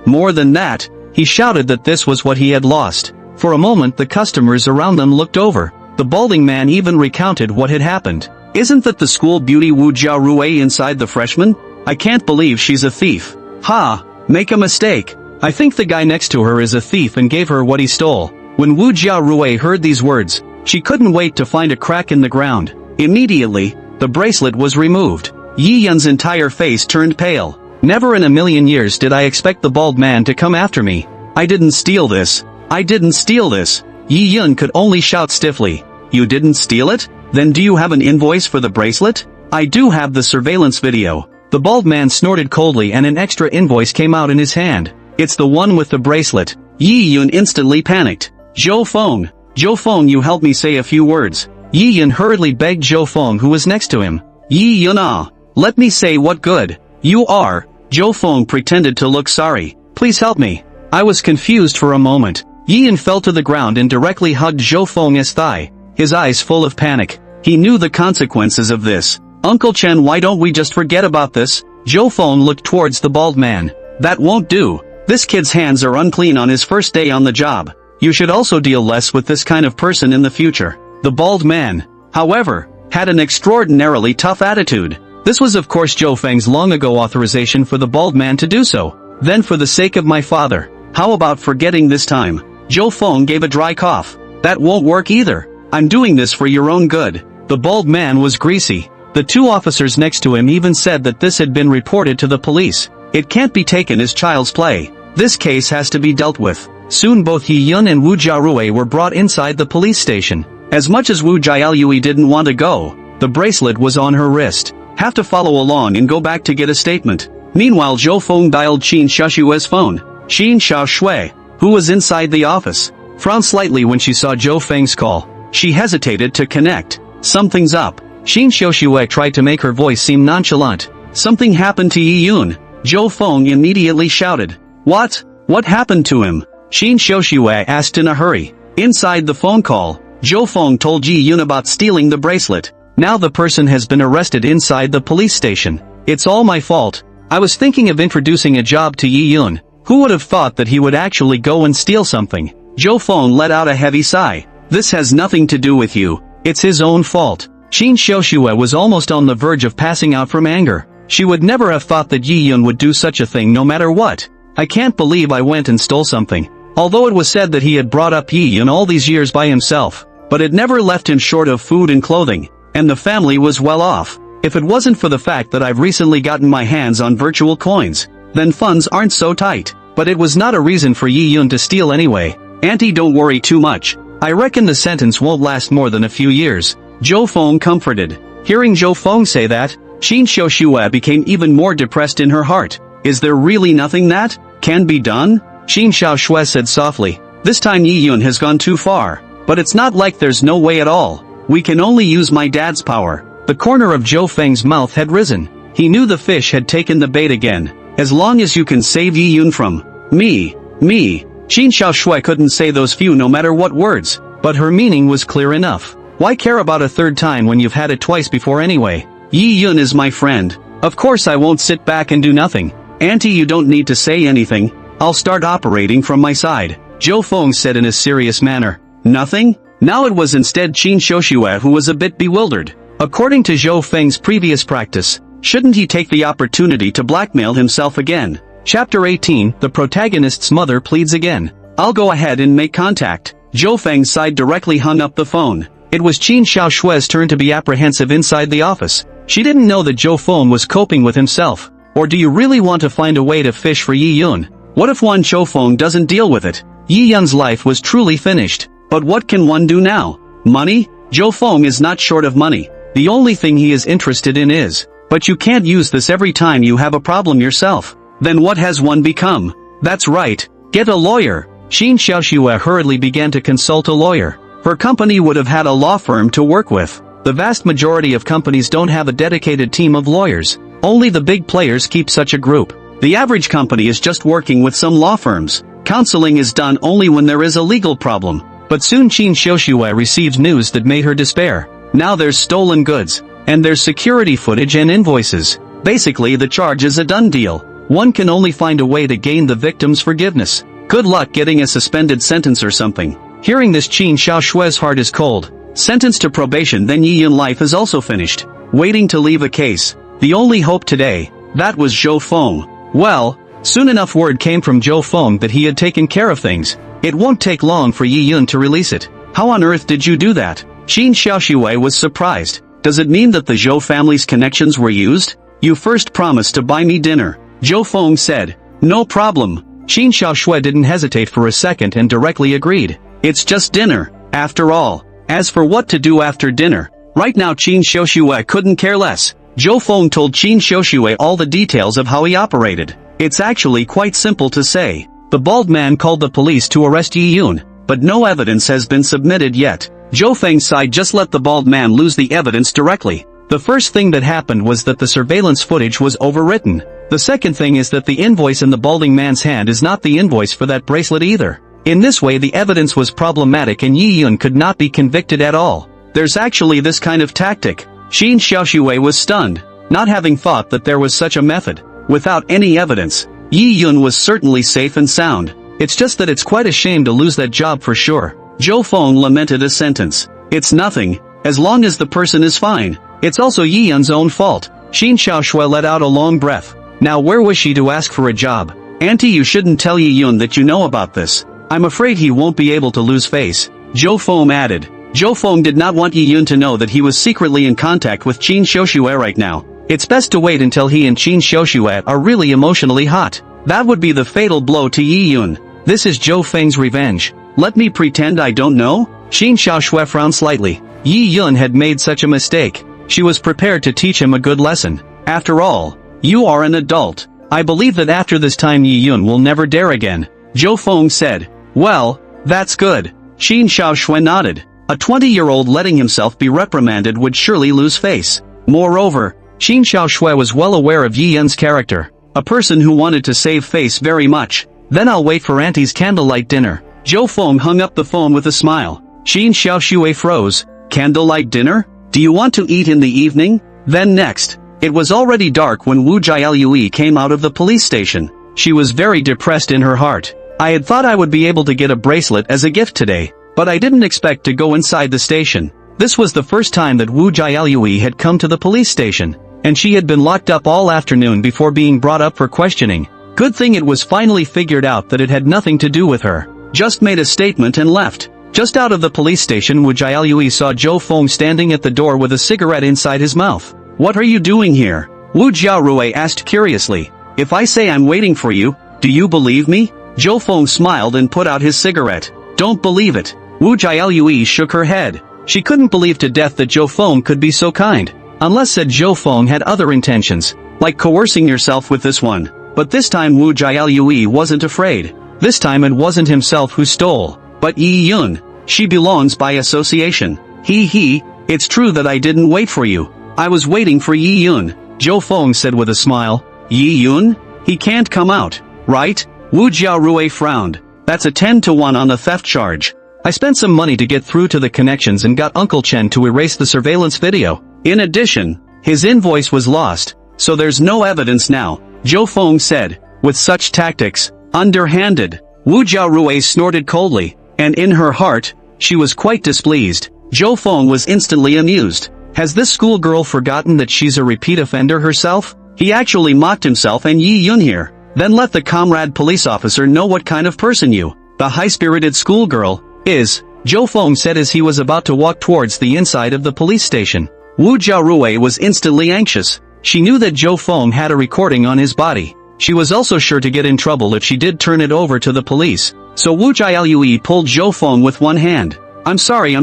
More than that, he shouted that this was what he had lost. For a moment the customers around them looked over. The balding man even recounted what had happened. Isn't that the school beauty Wu Jiarue inside the freshman? I can't believe she's a thief. Ha! Make a mistake. I think the guy next to her is a thief and gave her what he stole. When Wu Jiarue heard these words, she couldn't wait to find a crack in the ground. Immediately, the bracelet was removed. Yi Yun's entire face turned pale. Never in a million years did I expect the bald man to come after me. I didn't steal this. I didn't steal this. Yi Yun could only shout stiffly. You didn't steal it? Then do you have an invoice for the bracelet? I do have the surveillance video. The bald man snorted coldly and an extra invoice came out in his hand. It's the one with the bracelet. Yi Yun instantly panicked. Zhou Feng, you help me say a few words. Yi Yun hurriedly begged Zhou Feng, who was next to him. Yi Yun, let me say what good you are. Zhou Feng pretended to look sorry. Please help me. I was confused for a moment. Yi Yun fell to the ground and directly hugged Zhou Feng's thigh, his eyes full of panic. He knew the consequences of this. Uncle Chen, why don't we just forget about this? Zhou Feng looked towards the bald man. That won't do. This kid's hands are unclean on his first day on the job. You should also deal less with this kind of person in the future. The bald man, however, had an extraordinarily tough attitude. This was of course Zhou Feng's long ago authorization for the bald man to do so. Then for the sake of my father, how about forgetting this time? Zhou Feng gave a dry cough. That won't work either. I'm doing this for your own good. The bald man was greasy. The two officers next to him even said that this had been reported to the police. It can't be taken as child's play. This case has to be dealt with. Soon both Yi Yun and Wu Jiarue were brought inside the police station. As much as Wu Jialue didn't want to go, the bracelet was on her wrist. Have to follow along and go back to get a statement. Meanwhile Zhou Feng dialed Qin Xiaoshue's phone. Qin Xiaoshui, who was inside the office, frowned slightly when she saw Zhou Feng's call. She hesitated to connect. Something's up. Qin Xiaoshue tried to make her voice seem nonchalant. something happened to Yi Yun. Zhou Feng immediately shouted. What? What happened to him? Qin Xiaoxue asked in a hurry. Inside the phone call, Zhou Feng told Yi Yun about stealing the bracelet. Now the person has been arrested inside the police station. It's all my fault. I was thinking of introducing a job to Yi Yun. Who would have thought that he would actually go and steal something? Zhou Feng let out a heavy sigh. This has nothing to do with you. It's his own fault. Qin Xiaoxue was almost on the verge of passing out from anger. She would never have thought that Yi Yun would do such a thing no matter what. I can't believe I went and stole something. Although it was said that he had brought up Yi Yun all these years by himself, but it never left him short of food and clothing, and the family was well off. If it wasn't for the fact that I've recently gotten my hands on virtual coins, then funds aren't so tight. But it was not a reason for Yi Yun to steal anyway. Auntie, don't worry too much. I reckon the sentence won't last more than a few years. Zhou Feng comforted. Hearing Zhou Feng say that, Qin Xiaoxue became even more depressed in her heart. Is there really nothing that can be done? Qin Xiaoxue said softly. This time Yi Yun has gone too far. But it's not like there's no way at all. We can only use my dad's power. The corner of Zhou Feng's mouth had risen. He knew the fish had taken the bait again. As long as you can save Yi Yun from me. Qin Xiaoxue couldn't say those few no matter what words, but her meaning was clear enough. Why care about a third time when you've had it twice before anyway? Yi Yun is my friend. Of course I won't sit back and do nothing. Auntie, you don't need to say anything. I'll start operating from my side, Zhou Feng said in a serious manner. Nothing? Now it was instead Qin Xiaoxue who was a bit bewildered. According to Zhou Feng's previous practice, shouldn't he take the opportunity to blackmail himself again? Chapter 18, the protagonist's mother pleads again. I'll go ahead and make contact. Zhou Feng's side directly hung up the phone. It was Qin Xiaoshue's turn to be apprehensive inside the office. She didn't know that Zhou Feng was coping with himself. Or do you really want to find a way to fish for Yi Yun? What if one Zhou Feng doesn't deal with it? Yi Yun's life was truly finished. But what can one do now? Money? Zhou Feng is not short of money. The only thing he is interested in is, but you can't use this every time you have a problem yourself. Then what has one become? That's right, get a lawyer. Qin Xiaoxue hurriedly began to consult a lawyer. Her company would have had a law firm to work with. The vast majority of companies don't have a dedicated team of lawyers. Only the big players keep such a group. The average company is just working with some law firms. Counseling is done only when there is a legal problem. But soon Qin Xiaoxue received news that made her despair. Now there's stolen goods, and there's security footage and invoices. Basically the charge is a done deal. One can only find a way to gain the victim's forgiveness. Good luck getting a suspended sentence or something. Hearing this, Qin Xiaoshue's heart is cold. Sentenced to probation, then Yi Yun life is also finished. Waiting to leave a case. The only hope today, that was Zhou Feng. Well, soon enough word came from Zhou Feng that he had taken care of things. It won't take long for Yi Yun to release it. How on earth did you do that? Qin Xiaoxue was surprised. Does it mean that the Zhou family's connections were used? You first promised to buy me dinner. Zhou Feng said. No problem. Qin Xiaoxue didn't hesitate for a second and directly agreed. It's just dinner, after all. As for what to do after dinner, right now Qin Xiaoxue couldn't care less. Zhou Feng told Qin Xiaoxue all the details of how he operated. It's actually quite simple to say. The bald man called the police to arrest Yi Yun, but no evidence has been submitted yet. Zhou Feng's side just let the bald man lose the evidence directly. The first thing that happened was that the surveillance footage was overwritten. The second thing is that the invoice in the balding man's hand is not the invoice for that bracelet either. In this way the evidence was problematic and Yi Yun could not be convicted at all. There's actually this kind of tactic. Qin Xiaoxue was stunned, not having thought that there was such a method. Without any evidence, Yi Yun was certainly safe and sound. It's just that it's quite a shame to lose that job for sure. Zhou Feng lamented a sentence. It's nothing, as long as the person is fine. It's also Yi Yun's own fault. Qin Xiaoxue let out a long breath. Now where was she to ask for a job? Auntie, you shouldn't tell Yi Yun that you know about this. I'm afraid he won't be able to lose face. Zhou Feng added. Zhou Feng did not want Yi Yun to know that he was secretly in contact with Qin Xiaoxue right now. It's best to wait until he and Qin Xiaoxue are really emotionally hot. That would be the fatal blow to Yi Yun. This is Zhou Feng's revenge. Let me pretend I don't know? Qin Xiaoxue frowned slightly. Yi Yun had made such a mistake. She was prepared to teach him a good lesson. After all, you are an adult. I believe that after this time Yi Yun will never dare again. Zhou Feng said. Well, that's good. Qin Xiaoxue nodded. A 20-year-old letting himself be reprimanded would surely lose face. Moreover, Qin Xiaoshui was well aware of Yi Yun's character. A person who wanted to save face very much. Then I'll wait for Auntie's candlelight dinner. Zhou Feng hung up the phone with a smile. Qin Xiaoshui froze. Candlelight dinner? Do you want to eat in the evening? Then next. It was already dark when Wu Jialui came out of the police station. She was very depressed in her heart. I had thought I would be able to get a bracelet as a gift today, but I didn't expect to go inside the station. This was the first time that Wu Jialui had come to the police station, and she had been locked up all afternoon before being brought up for questioning. Good thing it was finally figured out that it had nothing to do with her. Just made a statement and left. Just out of the police station, Wu Jialui saw Zhou Feng standing at the door with a cigarette inside his mouth. What are you doing here? Wu Jiarui asked curiously. If I say I'm waiting for you, do you believe me? Zhou Feng smiled and put out his cigarette. Don't believe it. Wu Jialui shook her head. She couldn't believe to death that Zhou Feng could be so kind. Unless said Zhou Feng had other intentions, like coercing yourself with this one. But this time Wu Jialui wasn't afraid. This time it wasn't himself who stole, but Yi Yun. She belongs by association. It's true that I didn't wait for you. I was waiting for Yi Yun, Zhou Feng said with a smile. Yi Yun? He can't come out, right? Wu Jiarui frowned. That's a 10-to-1 on the theft charge. I spent some money to get through to the connections and got Uncle Chen to erase the surveillance video. In addition, his invoice was lost, so there's no evidence now, Zhou Feng said. With such tactics, underhanded. Wu Jiarui snorted coldly, and in her heart, she was quite displeased. Zhou Feng was instantly amused. Has this schoolgirl forgotten that she's a repeat offender herself? He actually mocked himself and Yi Yun here. Then let the comrade police officer know what kind of person you, the high-spirited schoolgirl, is, Zhou Feng said as he was about to walk towards the inside of the police station. Wu Jiarui was instantly anxious. She knew that Zhou Feng had a recording on his body. She was also sure to get in trouble if she did turn it over to the police. So Wu Jialui pulled Zhou Feng with one hand. I'm sorry.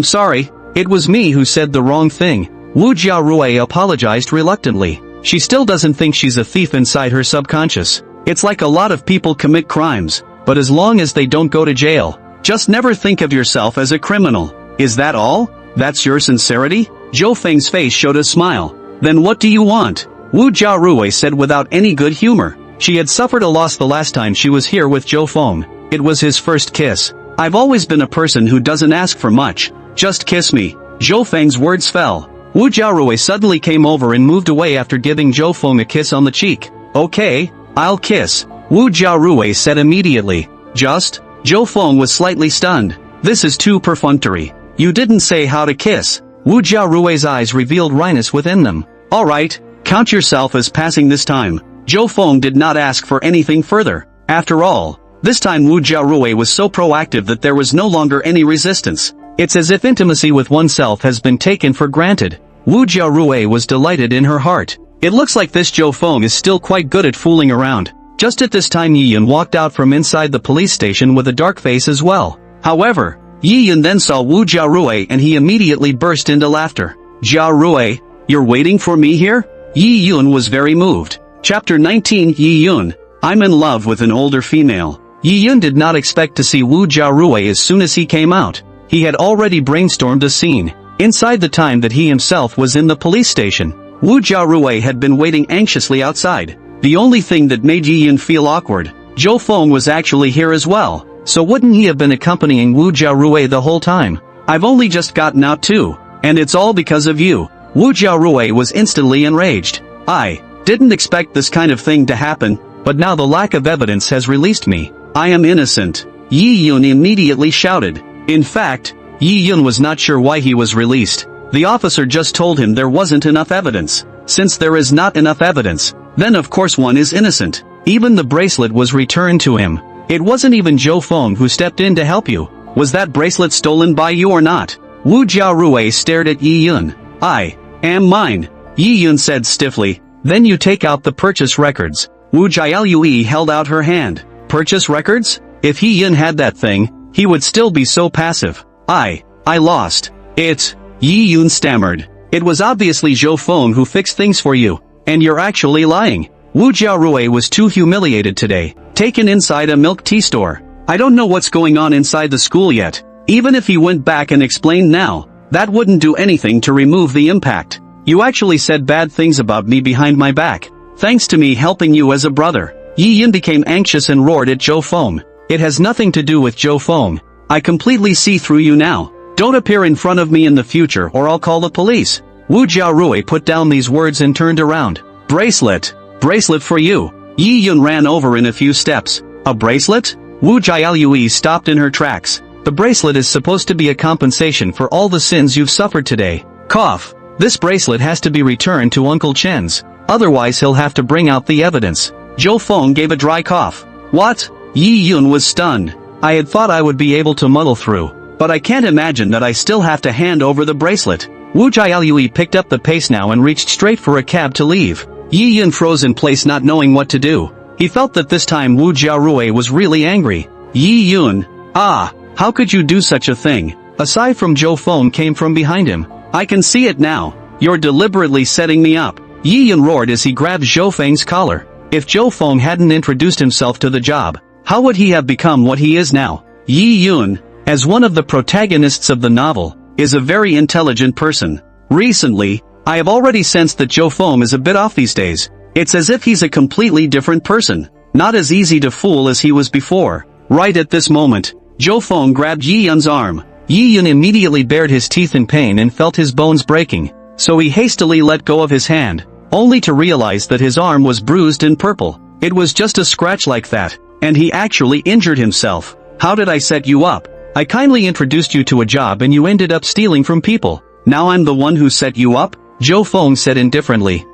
It was me who said the wrong thing. Wu Jiarui apologized reluctantly. She still doesn't think she's a thief inside her subconscious. It's like a lot of people commit crimes, but as long as they don't go to jail, just never think of yourself as a criminal. Is that all? That's your sincerity? Zhou Feng's face showed a smile. Then what do you want? Wu Jiarui said without any good humor. She had suffered a loss the last time she was here with Zhou Feng. It was his first kiss. I've always been a person who doesn't ask for much. Just kiss me. Zhou Feng's words fell. Wu Jiarui suddenly came over and moved away after giving Zhou Feng a kiss on the cheek. Okay, I'll kiss. Wu Jiarui said immediately. Just? Zhou Feng was slightly stunned. This is too perfunctory. You didn't say how to kiss. Wu Jiarui's eyes revealed wryness within them. Alright, count yourself as passing this time. Zhou Feng did not ask for anything further. After all, this time Wu Jiarui was so proactive that there was no longer any resistance. It's as if intimacy with oneself has been taken for granted. Wu Jiarui was delighted in her heart. It looks like this Zhou Feng is still quite good at fooling around. Just at this time Yi Yun walked out from inside the police station with a dark face as well. However, Yi Yun then saw Wu Jiarui and he immediately burst into laughter. Jiarui, you're waiting for me here? Yi Yun was very moved. Chapter 19 Yi Yun. I'm in love with an older female. Yi Yun did not expect to see Wu Jiarui as soon as he came out. He had already brainstormed a scene. Inside the time that he himself was in the police station, Wu Jiarui had been waiting anxiously outside. The only thing that made Yi Yun feel awkward, Zhou Feng was actually here as well, so wouldn't he have been accompanying Wu Jiarui the whole time? I've only just gotten out too, and it's all because of you. Wu Jiarui was instantly enraged. I didn't expect this kind of thing to happen, but now the lack of evidence has released me. I am innocent. Yi Yun immediately shouted. In fact, Yi Yun was not sure why he was released. The officer just told him there wasn't enough evidence. Since there is not enough evidence, then of course one is innocent. Even the bracelet was returned to him. It wasn't even Zhou Feng who stepped in to help you. Was that bracelet stolen by you or not? Wu Jiarui stared at Yi Yun. I am mine, Yi Yun said stiffly. Then you take out the purchase records. Wu Jialui held out her hand. Purchase records? If Yi Yun had that thing, he would still be so passive. I lost it. Yi Yun stammered. It was obviously Zhou Feng who fixed things for you, and you're actually lying. Wu Jiarui was too humiliated today. Taken inside a milk tea store. I don't know what's going on inside the school yet. Even if he went back and explained now, that wouldn't do anything to remove the impact. You actually said bad things about me behind my back. Thanks to me helping you as a brother. Yi Yun became anxious and roared at Zhou Feng. It has nothing to do with Zhou Feng. I completely see through you now. Don't appear in front of me in the future or I'll call the police. Wu Jiaorui put down these words and turned around. Bracelet. Bracelet for you. Yi Yun ran over in a few steps. A bracelet? Wu Jiaorui stopped in her tracks. The bracelet is supposed to be a compensation for all the sins you've suffered today. Cough. This bracelet has to be returned to Uncle Chen's. Otherwise he'll have to bring out the evidence. Zhou Feng gave a dry cough. What? Yi Yun was stunned. I had thought I would be able to muddle through. But I can't imagine that I still have to hand over the bracelet. Wu Jiaorui picked up the pace now and reached straight for a cab to leave. Yi Yun froze in place not knowing what to do. He felt that this time Wu Jiaorui was really angry. Yi Yun. Ah, how could you do such a thing? A sigh from Zhou Feng came from behind him. I can see it now. You're deliberately setting me up. Yi Yun roared as he grabbed Zhou Feng's collar. If Zhou Feng hadn't introduced himself to the job, how would he have become what he is now? Yi Yun, as one of the protagonists of the novel, is a very intelligent person. Recently, I have already sensed that Zhou Feng is a bit off these days. It's as if he's a completely different person, not as easy to fool as he was before. Right at this moment, Zhou Feng grabbed Yi Yun's arm. Yi Yun immediately bared his teeth in pain and felt his bones breaking, so he hastily let go of his hand, only to realize that his arm was bruised and purple. It was just a scratch like that, and he actually injured himself. How did I set you up? I kindly introduced you to a job and you ended up stealing from people. Now I'm the one who set you up? Zhou Feng said indifferently.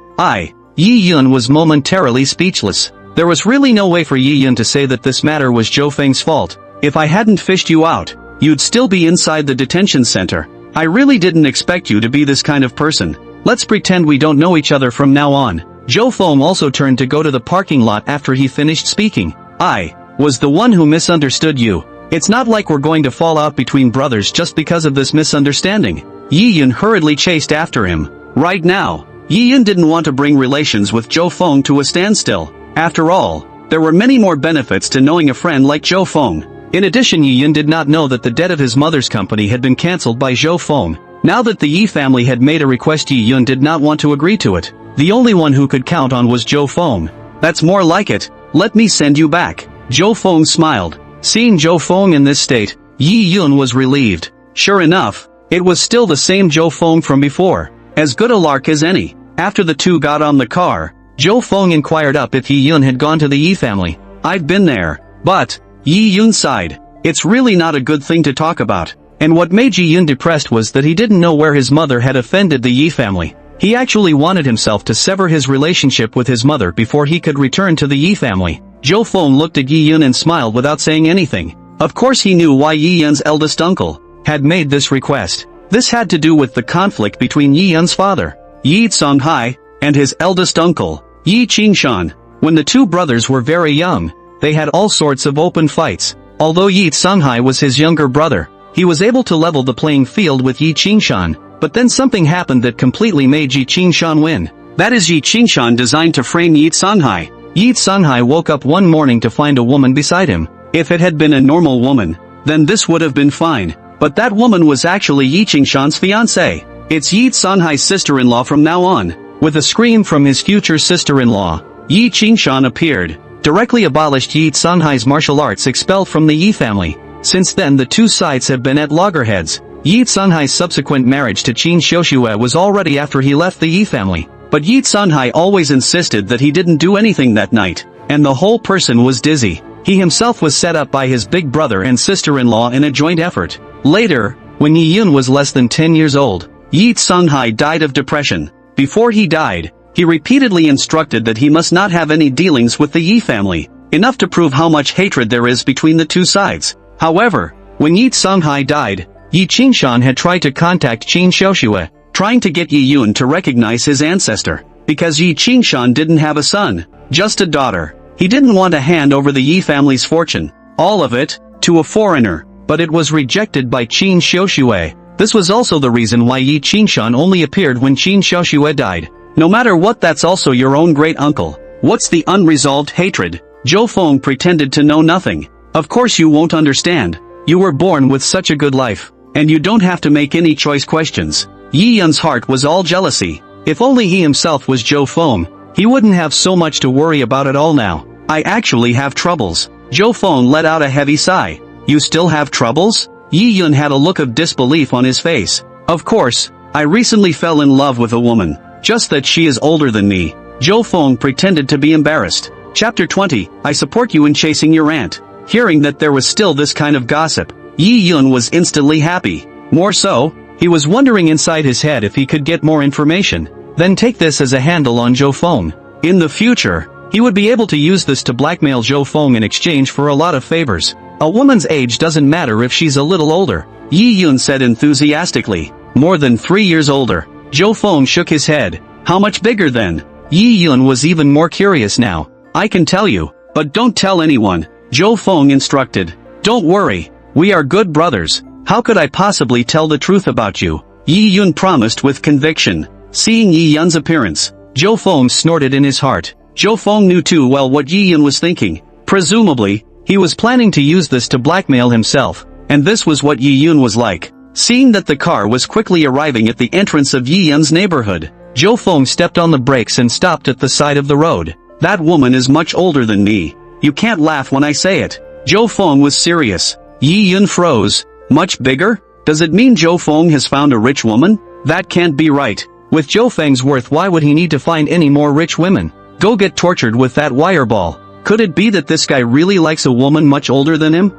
Yi Yun was momentarily speechless. There was really no way for Yi Yun to say that this matter was Zhou Feng's fault. If I hadn't fished you out, you'd still be inside the detention center. I really didn't expect you to be this kind of person. Let's pretend we don't know each other from now on. Zhou Feng also turned to go to the parking lot after he finished speaking. I was the one who misunderstood you. It's not like we're going to fall out between brothers just because of this misunderstanding. Yi Yun hurriedly chased after him. Right now, Yi Yun didn't want to bring relations with Zhou Feng to a standstill. After all, there were many more benefits to knowing a friend like Zhou Feng. In addition, Yi Yun did not know that the debt of his mother's company had been cancelled by Zhou Feng. Now that the Yi family had made a request, Yi Yun did not want to agree to it. The only one who could count on was Zhou Feng. That's more like it. Let me send you back. Zhou Feng smiled. Seeing Zhou Feng in this state, Yi Yun was relieved. Sure enough, it was still the same Zhou Feng from before. As good a lark as any. After the two got on the car, Zhou Feng inquired up if Yi Yun had gone to the Yi family. I'd been there. But, Yi Yun sighed. It's really not a good thing to talk about. And what made Yi Yun depressed was that he didn't know where his mother had offended the Yi family. He actually wanted himself to sever his relationship with his mother before he could return to the Yi family. Zhou Feng looked at Yi Yun and smiled without saying anything. Of course he knew why Yi Yun's eldest uncle had made this request. This had to do with the conflict between Yi Yun's father, Yi Songhai, and his eldest uncle, Yi Qingshan. When the two brothers were very young, they had all sorts of open fights. Although Yi Songhai was his younger brother, he was able to level the playing field with Yi Qingshan, but then something happened that completely made Yi Qingshan win. That is, Yi Qingshan designed to frame Yi Songhai. Yi Songhai woke up one morning to find a woman beside him. If it had been a normal woman, then this would have been fine. But that woman was actually Yi Qingshan's fiancée. It's Yi Songhai's sister-in-law from now on. With a scream from his future sister-in-law, Yi Qingshan appeared, directly abolished Yi Songhai's martial arts expelled from the Yi family. Since then the two sides have been at loggerheads. Yi Songhai's subsequent marriage to Qin Xiuxue was already after he left the Yi family. But Yi Songhai always insisted that he didn't do anything that night, and the whole person was dizzy. He himself was set up by his big brother and sister-in-law in a joint effort. Later, when Yi Yun was less than 10 years old, Yi Songhai died of depression. Before he died, he repeatedly instructed that he must not have any dealings with the Yi family, enough to prove how much hatred there is between the two sides. However, when Yi Songhai died, Yi Qingshan had tried to contact Qin Xiuxue, trying to get Yi Yun to recognize his ancestor. Because Yi Qingshan didn't have a son, just a daughter, he didn't want to hand over the Yi family's fortune, all of it, to a foreigner, but it was rejected by Qin Xiuxue. This was also the reason why Yi Qingshan only appeared when Qin Xiuxue died. No matter what, that's also your own great uncle. What's the unresolved hatred? Zhou Feng pretended to know nothing. Of course you won't understand. You were born with such a good life, and you don't have to make any choice questions. Yi Yun's heart was all jealousy. If only he himself was Zhou Feng, he wouldn't have so much to worry about at all now. I actually have troubles. Zhou Feng let out a heavy sigh. You still have troubles? Yi Yun had a look of disbelief on his face. Of course, I recently fell in love with a woman. Just that she is older than me. Zhou Feng pretended to be embarrassed. Chapter 20, I support you in chasing your aunt. Hearing that there was still this kind of gossip, Yi Yun was instantly happy. More so, he was wondering inside his head if he could get more information, then take this as a handle on Zhou Feng. In the future, he would be able to use this to blackmail Zhou Feng in exchange for a lot of favors. A woman's age doesn't matter if she's a little older, Yi Yun said enthusiastically. More than 3 years older. Zhou Feng shook his head. How much bigger then? Yi Yun was even more curious now. I can tell you, but don't tell anyone, Zhou Feng instructed. Don't worry, we are good brothers. How could I possibly tell the truth about you? Yi Yun promised with conviction. Seeing Yi Yun's appearance, Zhou Feng snorted in his heart. Zhou Feng knew too well what Yi Yun was thinking. Presumably, he was planning to use this to blackmail himself, and this was what Yi Yun was like. Seeing that the car was quickly arriving at the entrance of Yi Yun's neighborhood, Zhou Feng stepped on the brakes and stopped at the side of the road. That woman is much older than me. You can't laugh when I say it. Zhou Feng was serious. Yi Yun froze. Much bigger? Does it mean Zhou Feng has found a rich woman? That can't be right. With Zhou Feng's worth, why would he need to find any more rich women? Go get tortured with that wire ball. Could it be that this guy really likes a woman much older than him?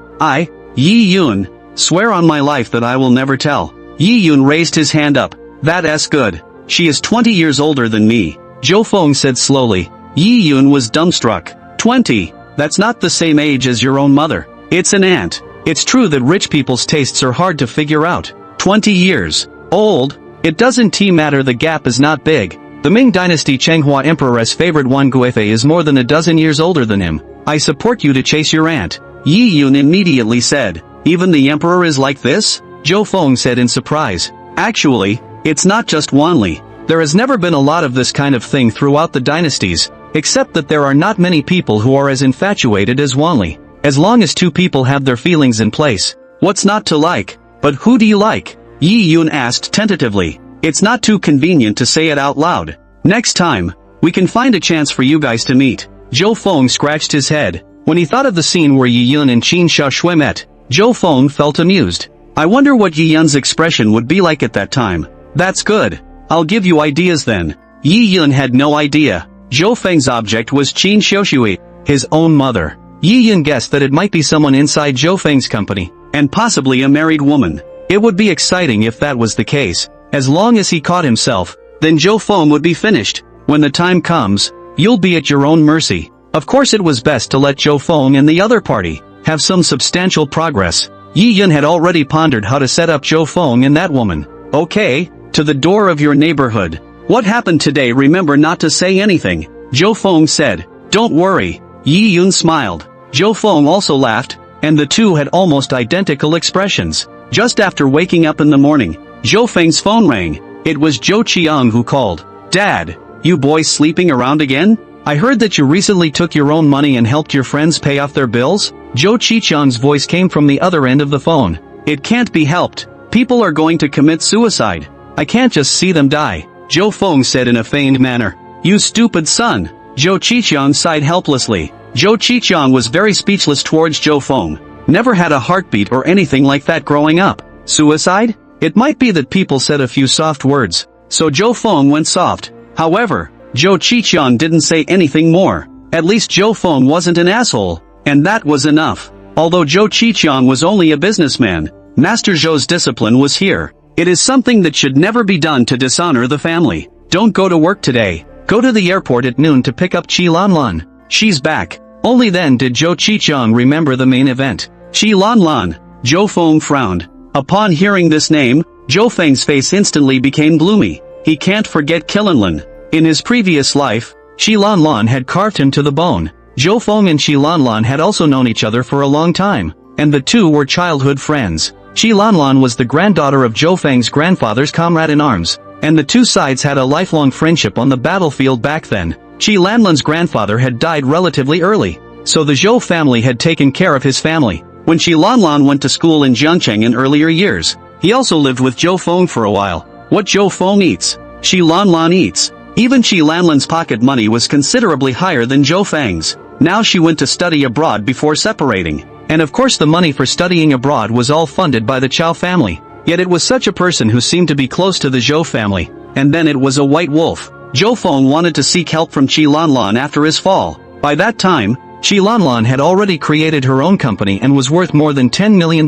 Yi Yun, swear on my life that I will never tell. Yi Yun raised his hand up. That's good. She is 20 years older than me, Zhou Feng said slowly. Yi Yun was dumbstruck. 20? That's not the same age as your own mother. It's an aunt. It's true that rich people's tastes are hard to figure out. 20 years old? It doesn't matter, the gap is not big. The Ming Dynasty Chenghua Emperor's favorite Wan Guifei is more than a dozen years older than him. I support you to chase your aunt, Yi Yun immediately said. Even the emperor is like this? Zhou Feng said in surprise. Actually, it's not just Wanli. There has never been a lot of this kind of thing throughout the dynasties, except that there are not many people who are as infatuated as Wanli. As long as two people have their feelings in place, what's not to like? But who do you like? Yi Yun asked tentatively. It's not too convenient to say it out loud. Next time, we can find a chance for you guys to meet. Zhou Feng scratched his head. When he thought of the scene where Yi Yun and Qin Xiaoshui met, Zhou Feng felt amused. I wonder what Yi Yun's expression would be like at that time. That's good. I'll give you ideas then. Yi Yun had no idea. Zhou Feng's object was Qin Xiaoshui, his own mother. Yi Yun guessed that it might be someone inside Zhou Feng's company, and possibly a married woman. It would be exciting if that was the case. As long as he caught himself, then Zhou Feng would be finished. When the time comes, you'll be at your own mercy. Of course it was best to let Zhou Feng and the other party have some substantial progress. Yi Yun had already pondered how to set up Zhou Feng and that woman. Okay, to the door of your neighborhood. What happened today? Remember not to say anything, Zhou Feng said. Don't worry. Yi Yun smiled. Zhou Feng also laughed, and the two had almost identical expressions. Just after waking up in the morning, Zhou Feng's phone rang. It was Zhou Qiang who called. Dad, you boys sleeping around again? I heard that you recently took your own money and helped your friends pay off their bills? Zhou Qiang's voice came from the other end of the phone. It can't be helped. People are going to commit suicide. I can't just see them die, Zhou Feng said in a feigned manner. You stupid son. Zhou Qiang sighed helplessly. Zhou Qiang was very speechless towards Zhou Feng. Never had a heartbeat or anything like that growing up. Suicide? It might be that people said a few soft words, so Zhou Feng went soft. However, Zhou Qiang didn't say anything more. At least Zhou Feng wasn't an asshole, and that was enough. Although Zhou Qiang was only a businessman, Master Zhou's discipline was here. It is something that should never be done to dishonor the family. Don't go to work today. Go to the airport at noon to pick up Qi Lanlan. She's back. Only then did Zhou Qiang remember the main event. Qi Lanlan. Zhou Feng frowned. Upon hearing this name, Zhou Feng's face instantly became gloomy. He can't forget Qilanlan. In his previous life, Qi Lanlan had carved him to the bone. Zhou Feng and Qi Lanlan had also known each other for a long time, and the two were childhood friends. Qi Lanlan was the granddaughter of Zhou Feng's grandfather's comrade-in-arms, and the two sides had a lifelong friendship on the battlefield back then. Qi Lanlan's grandfather had died relatively early, so the Zhou family had taken care of his family. When Qi Lanlan went to school in Jiangcheng in earlier years, he also lived with Zhou Feng for a while. What Zhou Feng eats? Shi Lanlan eats. Even Shi Lanlan's pocket money was considerably higher than Zhou Fang's. Now she went to study abroad before separating. And of course the money for studying abroad was all funded by the Chao family. Yet it was such a person who seemed to be close to the Zhou family. And then it was a white wolf. Zhou Feng wanted to seek help from Shi Lanlan after his fall. By that time, Shi Lanlan had already created her own company and was worth more than $10 million.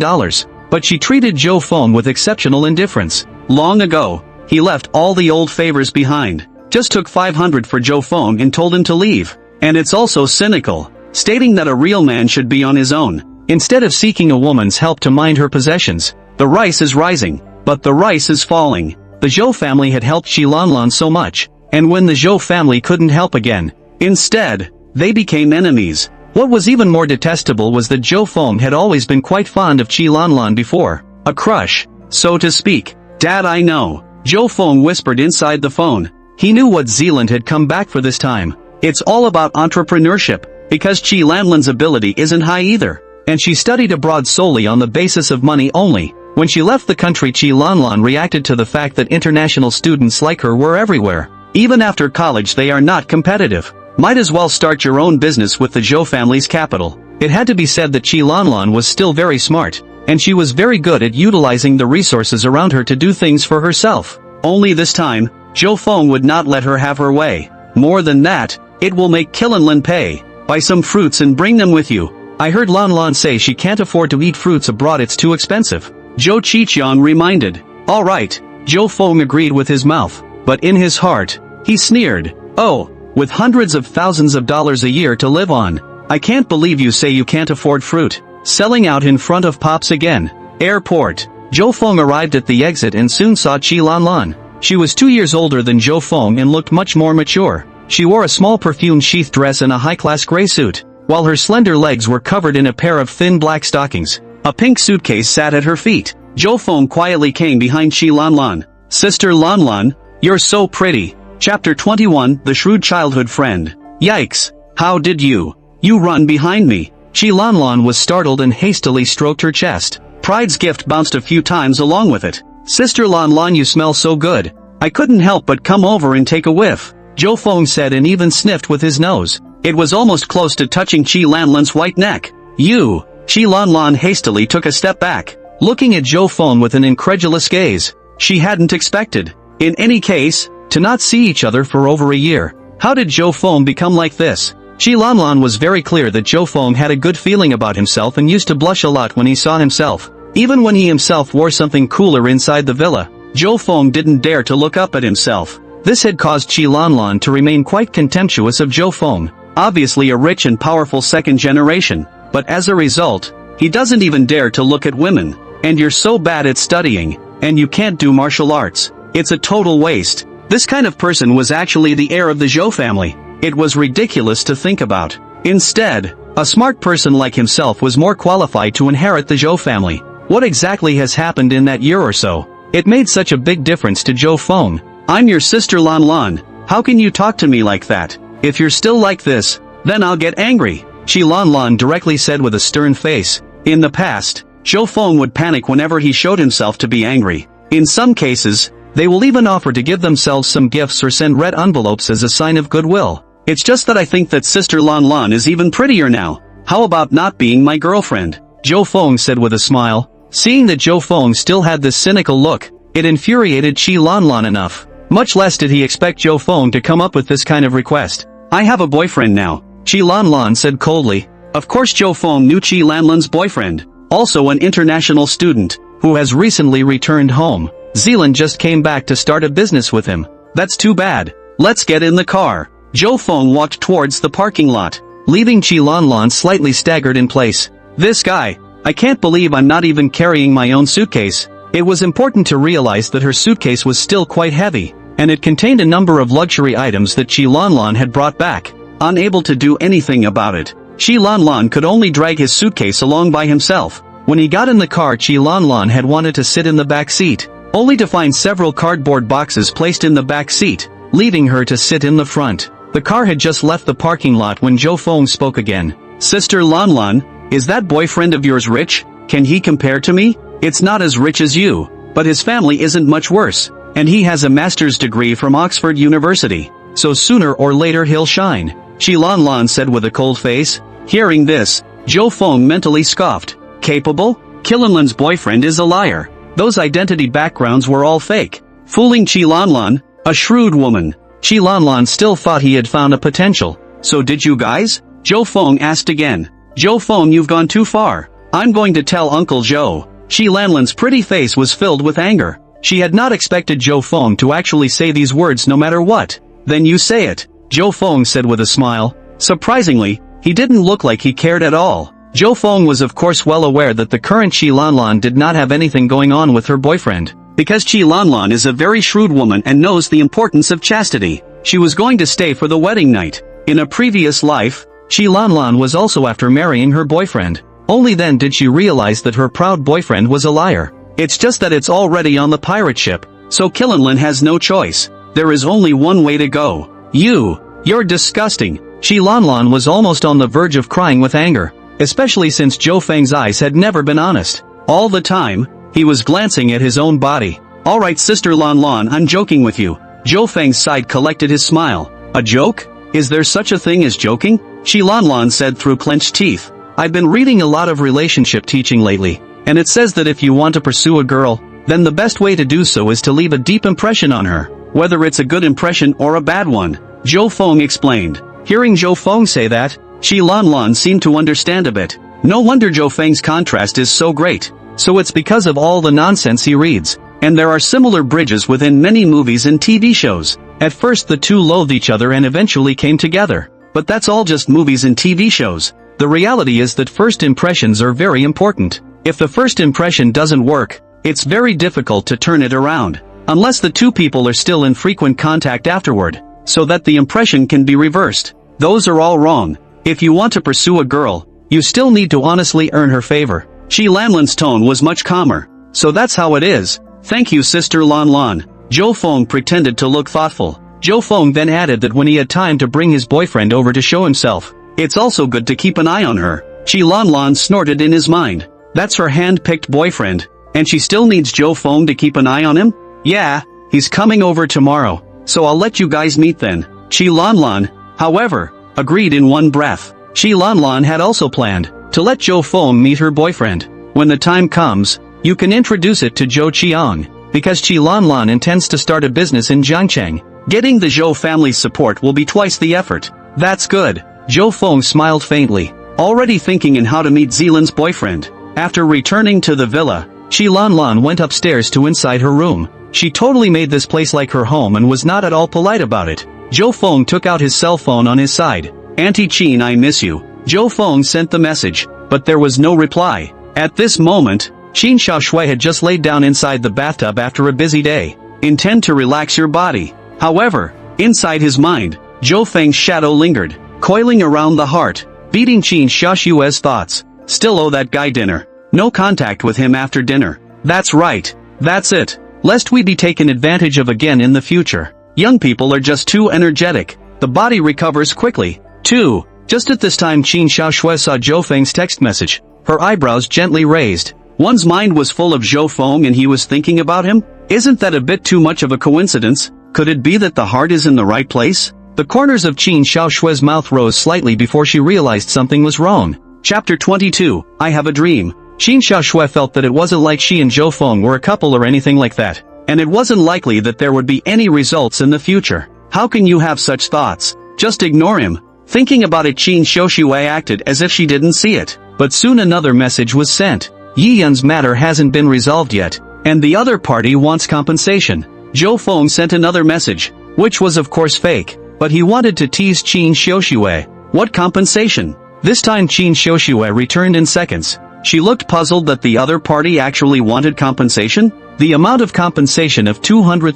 But she treated Zhou Feng with exceptional indifference. Long ago, he left all the old favors behind. Just took 500 for Zhou Feng and told him to leave. And it's also cynical, stating that a real man should be on his own, instead of seeking a woman's help to mind her possessions. The rice is rising, but the rice is falling. The Zhou family had helped Shi Lanlan so much, and when the Zhou family couldn't help again, instead, they became enemies. What was even more detestable was that Zhou Feng had always been quite fond of Shi Lanlan before. A crush, so to speak. Dad, I know, Zhou Feng whispered inside the phone. He knew what Zealand had come back for this time. It's all about entrepreneurship, because Shi Lanlan's ability isn't high either, and she studied abroad solely on the basis of money only. When she left the country, Shi Lanlan reacted to the fact that international students like her were everywhere. Even after college they are not competitive. Might as well start your own business with the Zhou family's capital. It had to be said that Shi Lanlan was still very smart, and she was very good at utilizing the resources around her to do things for herself. Only this time, Zhou Feng would not let her have her way. More than that, it will make Qianlin pay. Buy some fruits and bring them with you. I heard Lanlan say she can't afford to eat fruits abroad, it's too expensive. Zhou Qiqiang reminded. All right, Zhou Feng agreed with his mouth, but in his heart, he sneered. Oh, with hundreds of thousands of dollars a year to live on. I can't believe you say you can't afford fruit. Selling out in front of Pops again. Airport. Zhou Feng arrived at the exit and soon saw Shi Lanlan. She was 2 years older than Zhou Feng and looked much more mature. She wore a small perfume-sheathed dress and a high-class gray suit, while her slender legs were covered in a pair of thin black stockings. A pink suitcase sat at her feet. Zhou Feng quietly came behind Shi Lanlan. Sister Lanlan, you're so pretty. Chapter 21, The Shrewd Childhood Friend. Yikes! How did you run behind me? Shi Lanlan was startled and hastily stroked her chest. Pride's gift bounced a few times along with it. Sister Lanlan, you smell so good. I couldn't help but come over and take a whiff. Zhou Feng said and even sniffed with his nose. It was almost close to touching Shi Lanlan's white neck. You! Shi Lanlan hastily took a step back, looking at Zhou Feng with an incredulous gaze. She hadn't expected, in any case, to not see each other for over a year. How did Zhou Feng become like this? Shi Lanlan was very clear that Zhou Feng had a good feeling about himself and used to blush a lot when he saw himself. Even when he himself wore something cooler inside the villa, Zhou Feng didn't dare to look up at himself. This had caused Shi Lanlan to remain quite contemptuous of Zhou Feng, obviously a rich and powerful second generation, but as a result, he doesn't even dare to look at women. And you're so bad at studying, and you can't do martial arts. It's a total waste. This kind of person was actually the heir of the Zhou family. It was ridiculous to think about. Instead, a smart person like himself was more qualified to inherit the Zhou family. What exactly has happened in that year or so? It made such a big difference to Zhou Feng. I'm your sister Lanlan. How can you talk to me like that? If you're still like this, then I'll get angry. Shi Lanlan directly said with a stern face. In the past, Zhou Feng would panic whenever he showed himself to be angry. In some cases, they will even offer to give themselves some gifts or send red envelopes as a sign of goodwill. It's just that I think that Sister Lanlan is even prettier now. How about not being my girlfriend? Zhou Feng said with a smile. Seeing that Zhou Feng still had this cynical look, it infuriated Shi Lanlan enough. Much less did he expect Zhou Feng to come up with this kind of request. I have a boyfriend now, Shi Lanlan said coldly. Of course Zhou Feng knew Shi Lanlan's boyfriend, also an international student, who has recently returned home. Zealand just came back to start a business with him. That's too bad. Let's get in the car. Zhou Feng walked towards the parking lot, leaving Shi Lanlan slightly staggered in place. This guy, I can't believe I'm not even carrying my own suitcase. It was important to realize that her suitcase was still quite heavy, and it contained a number of luxury items that Shi Lanlan had brought back. Unable to do anything about it, Shi Lanlan could only drag his suitcase along by himself. When he got in the car, Shi Lanlan had wanted to sit in the back seat, only to find several cardboard boxes placed in the back seat, leaving her to sit in the front. The car had just left the parking lot when Zhou Feng spoke again. Sister Lanlan, is that boyfriend of yours rich? Can he compare to me? It's not as rich as you, but his family isn't much worse. and he has a master's degree from Oxford University, so sooner or later he'll shine, Qi Lanlan said with a cold face. Hearing this, Zhou Feng mentally scoffed. Capable? Qilanlan's boyfriend is a liar. Those identity backgrounds were all fake. Fooling Qi Lanlan, a shrewd woman. Qi Lanlan still thought he had found a potential. So did you guys? Zhou Feng asked again. Zhou Feng, you've gone too far. I'm going to tell Uncle Zhou. Qi Lanlan's pretty face was filled with anger. She had not expected Zhou Feng to actually say these words no matter what. Then you say it, Zhou Feng said with a smile. Surprisingly, he didn't look like he cared at all. Zhou Feng was of course well aware that the current Qi Lanlan did not have anything going on with her boyfriend. Because Qi Lanlan is a very shrewd woman and knows the importance of chastity, she was going to stay for the wedding night. In a previous life, Qi Lanlan was also after marrying her boyfriend. Only then did she realize that her proud boyfriend was a liar. It's just that it's already on the pirate ship, so Qilanlan has no choice. There is only one way to go. You're disgusting. Qi Lanlan was almost on the verge of crying with anger, especially since Zhou Feng's eyes had never been honest. All the time, he was glancing at his own body. Alright Sister Lanlan, I'm joking with you. Zhou Feng's side collected his smile. A joke? Is there such a thing as joking? Qi Lanlan said through clenched teeth. I've been reading a lot of relationship teaching lately, and it says that if you want to pursue a girl, then the best way to do so is to leave a deep impression on her, whether it's a good impression or a bad one, Zhou Feng explained. Hearing Zhou Feng say that, Qi Lanlan seemed to understand a bit. No wonder Zhou Feng's contrast is so great. So it's because of all the nonsense he reads. And there are similar bridges within many movies and TV shows. At first the two loathed each other and eventually came together. But that's all just movies and TV shows. The reality is that first impressions are very important. If the first impression doesn't work, it's very difficult to turn it around. Unless the two people are still in frequent contact afterward, so that the impression can be reversed. Those are all wrong. If you want to pursue a girl, you still need to honestly earn her favor. Qi Lanlan's tone was much calmer. So that's how it is. Thank you Sister Lanlan. Zhou Feng pretended to look thoughtful. Zhou Feng then added that when he had time to bring his boyfriend over to show himself, it's also good to keep an eye on her. Qi Lanlan snorted in his mind. That's her hand-picked boyfriend, and she still needs Zhou Feng to keep an eye on him? Yeah, he's coming over tomorrow, so I'll let you guys meet then. Qi Lanlan, however, agreed in one breath. Qi Lanlan had also planned to let Zhou Feng meet her boyfriend. When the time comes, you can introduce it to Zhou Qiang, because Qi Lanlan intends to start a business in Jiangcheng. Getting the Zhou family's support will be twice the effort. That's good. Zhou Feng smiled faintly, already thinking in how to meet Zealand's boyfriend. After returning to the villa, Qi Lanlan went upstairs to inside her room. She totally made this place like her home and was not at all polite about it. Zhou Feng took out his cell phone on his side. Auntie Qin, I miss you. Zhou Feng sent the message, but there was no reply. At this moment, Qin Xiaoshui had just laid down inside the bathtub after a busy day. Intend to relax your body. However, inside his mind, Zhou Feng's shadow lingered, coiling around the heart, beating Qin Xiaoshui's thoughts. Still owe that guy dinner. No contact with him after dinner. That's right. That's it. Lest we be taken advantage of again in the future. Young people are just too energetic. The body recovers quickly, too. Just at this time Qin Xiaoshui saw Zhou Feng's text message. Her eyebrows gently raised. One's mind was full of Zhou Feng and he was thinking about him? Isn't that a bit too much of a coincidence? Could it be that the heart is in the right place? The corners of Qin Xiaoshui's mouth rose slightly before she realized something was wrong. Chapter 22, I Have a Dream. Qin Xiaoshui felt that it wasn't like she and Zhou Feng were a couple or anything like that. And it wasn't likely that there would be any results in the future. How can you have such thoughts? Just ignore him. Thinking about it, Qin Xiaoshui acted as if she didn't see it. But soon another message was sent. Yi Yun's matter hasn't been resolved yet, and the other party wants compensation. Zhou Feng sent another message, which was of course fake, but he wanted to tease Qin Xiaoshui. What compensation? This time Qin Xiaoshui returned in seconds. She looked puzzled that the other party actually wanted compensation. The amount of compensation of $200,000.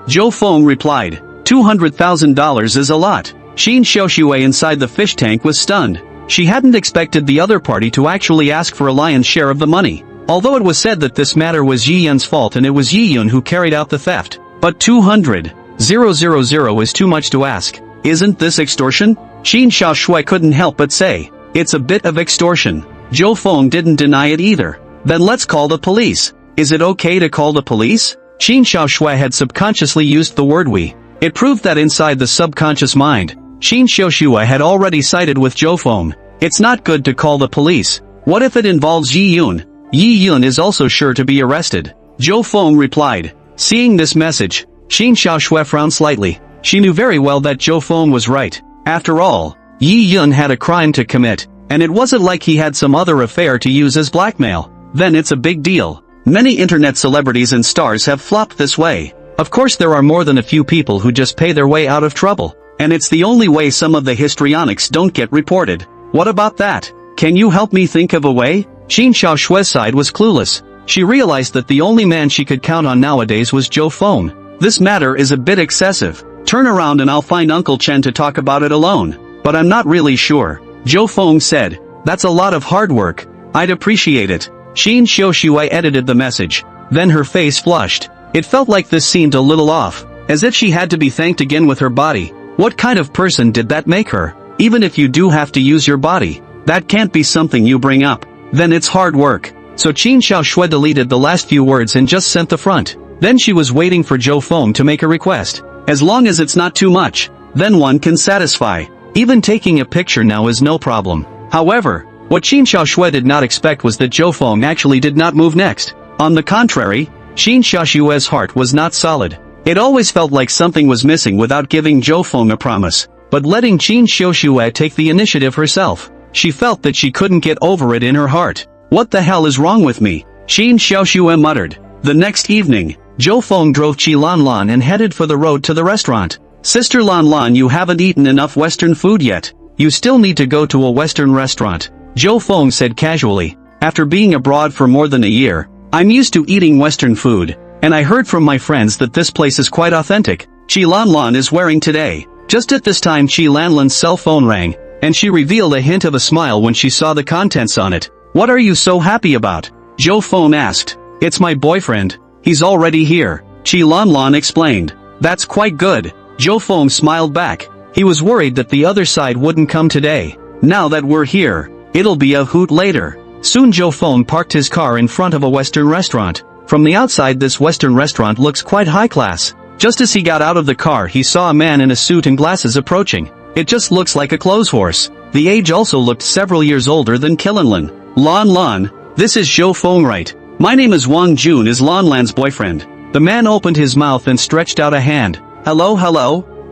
Zhou Feng replied, $200,000 is a lot. Qin Xiaoshui inside the fish tank was stunned. She hadn't expected the other party to actually ask for a lion's share of the money. Although it was said that this matter was Yi Yun's fault and it was Yi Yun who carried out the theft. But 200,000 is too much to ask. Isn't this extortion? Qin Xiaoshui couldn't help but say, it's a bit of extortion. Zhou Feng didn't deny it either. Then let's call the police. Is it okay to call the police? Qin Xiaoshui had subconsciously used the word we. It proved that inside the subconscious mind, Qin Xiaoshui had already sided with Zhou Feng. It's not good to call the police. What if it involves Yi Yun? Yi Yun is also sure to be arrested. Zhou Feng replied. Seeing this message, Qin Xiaoshui frowned slightly. She knew very well that Zhou Feng was right. After all, Yi Yun had a crime to commit, and it wasn't like he had some other affair to use as blackmail. Then it's a big deal. Many internet celebrities and stars have flopped this way. Of course there are more than a few people who just pay their way out of trouble. And it's the only way some of the histrionics don't get reported. What about that? Can you help me think of a way? Qin Xiaoshui's side was clueless. She realized that the only man she could count on nowadays was Zhou Feng. This matter is a bit excessive. Turn around and I'll find Uncle Chen to talk about it alone. But I'm not really sure. Zhou Feng said. That's a lot of hard work. I'd appreciate it. Qin Xiaoshui edited the message. Then her face flushed. It felt like this seemed a little off. As if she had to be thanked again with her body. What kind of person did that make her? Even if you do have to use your body, that can't be something you bring up. Then it's hard work. So Qin Xiaoshui deleted the last few words and just sent the front. Then she was waiting for Zhou Feng to make a request. As long as it's not too much, then one can satisfy. Even taking a picture now is no problem. However, what Qin Xiaoshui did not expect was that Zhou Feng actually did not move next. On the contrary, Qin Xiaoshui's heart was not solid. It always felt like something was missing without giving Zhou Feng a promise. But letting Qin Xiaoshui take the initiative herself, she felt that she couldn't get over it in her heart. What the hell is wrong with me? Qin Xiaoshui muttered. The next evening, Zhou Feng drove Qi Lanlan and headed for the road to the restaurant. Sister Lanlan, you haven't eaten enough Western food yet. You still need to go to a Western restaurant. Zhou Feng said casually. After being abroad for more than a year, I'm used to eating Western food, and I heard from my friends that this place is quite authentic. Qi Lanlan is wearing today. Just at this time Qi Lanlan's cell phone rang, and she revealed a hint of a smile when she saw the contents on it. What are you so happy about? Zhou Feng asked. It's my boyfriend. He's already here. Qi Lanlan explained. That's quite good. Zhou Feng smiled back. He was worried that the other side wouldn't come today. Now that we're here, it'll be a hoot later. Soon Zhou Feng parked his car in front of a Western restaurant. From the outside this Western restaurant looks quite high class. Just as he got out of the car he saw a man in a suit and glasses approaching. It just looks like a clothes horse. The age also looked several years older than Qilanlan. Lan, this is Zhou Feng, right? My name is Wang Jun, is Lanlan's boyfriend. The man opened his mouth and stretched out a hand. Hello,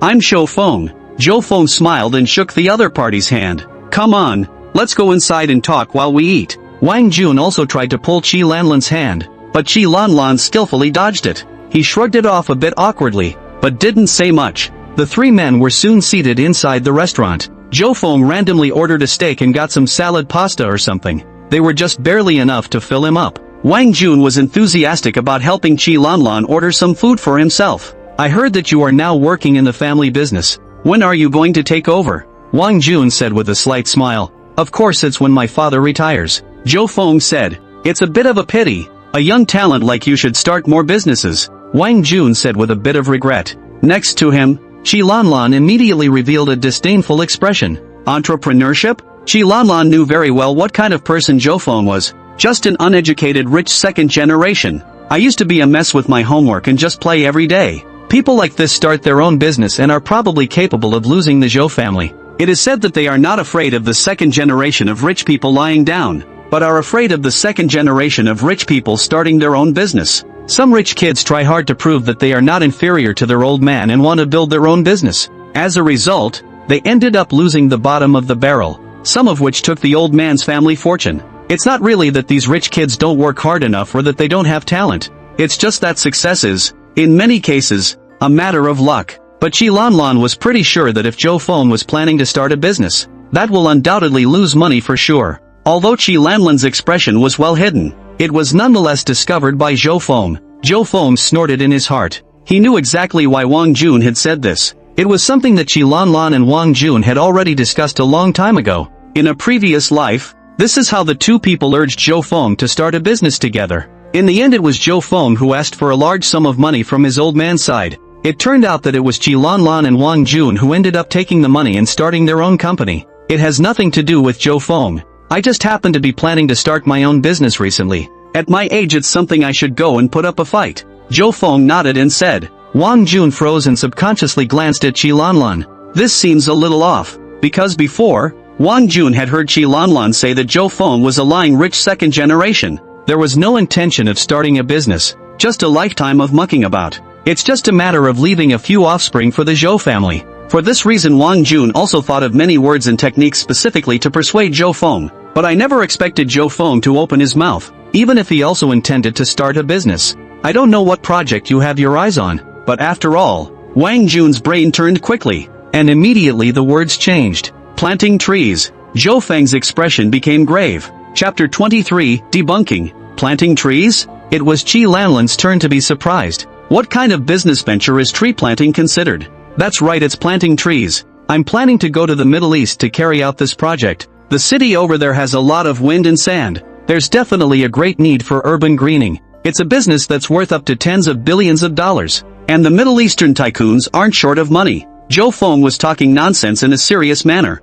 I'm Zhou Feng. Zhou Feng smiled and shook the other party's hand. Come on, let's go inside and talk while we eat. Wang Jun also tried to pull Qi Lanlan's hand, but Qi Lanlan skillfully dodged it. He shrugged it off a bit awkwardly, but didn't say much. The three men were soon seated inside the restaurant. Zhou Feng randomly ordered a steak and got some salad pasta or something. They were just barely enough to fill him up. Wang Jun was enthusiastic about helping Qi Lanlan order some food for himself. I heard that you are now working in the family business. When are you going to take over? Wang Jun said with a slight smile. Of course it's when my father retires. Zhou Feng said. It's a bit of a pity. A young talent like you should start more businesses. Wang Jun said with a bit of regret. Next to him, Qi Lanlan immediately revealed a disdainful expression. Entrepreneurship? Qi Lanlan knew very well what kind of person Zhou Feng was. Just an uneducated rich second generation. I used to be a mess with my homework and just play every day. People like this start their own business and are probably capable of losing the Zhou family. It is said that they are not afraid of the second generation of rich people lying down, but are afraid of the second generation of rich people starting their own business. Some rich kids try hard to prove that they are not inferior to their old man and want to build their own business. As a result, they ended up losing the bottom of the barrel, some of which took the old man's family fortune. It's not really that these rich kids don't work hard enough or that they don't have talent. It's just that success is, in many cases, a matter of luck. But Qi Lanlan was pretty sure that if Zhou Feng was planning to start a business, that will undoubtedly lose money for sure. Although Qi Lanlan's expression was well hidden, it was nonetheless discovered by Zhou Feng. Zhou Feng snorted in his heart. He knew exactly why Wang Jun had said this. It was something that Qi Lanlan and Wang Jun had already discussed a long time ago. In a previous life, this is how the two people urged Zhou Feng to start a business together. In the end it was Zhou Feng who asked for a large sum of money from his old man's side. It turned out that it was Qi Lanlan and Wang Jun who ended up taking the money and starting their own company. It has nothing to do with Zhou Feng. I just happened to be planning to start my own business recently. At my age it's something I should go and put up a fight. Zhou Feng nodded and said. Wang Jun froze and subconsciously glanced at Qi Lanlan. This seems a little off, because before, Wang Jun had heard Qi Lanlan say that Zhou Feng was a lying rich second generation. There was no intention of starting a business, just a lifetime of mucking about. It's just a matter of leaving a few offspring for the Zhou family. For this reason Wang Jun also thought of many words and techniques specifically to persuade Zhou Feng. But I never expected Zhou Feng to open his mouth, even if he also intended to start a business. I don't know what project you have your eyes on. But after all, Wang Jun's brain turned quickly, and immediately the words changed. Planting trees. Zhou Feng's expression became grave. Chapter 23, Debunking. Planting trees? It was Qi Lanlan's turn to be surprised. What kind of business venture is tree planting considered? That's right, it's planting trees. I'm planning to go to the Middle East to carry out this project. The city over there has a lot of wind and sand. There's definitely a great need for urban greening. It's a business that's worth up to tens of billions of dollars. And the Middle Eastern tycoons aren't short of money. Zhou Feng was talking nonsense in a serious manner.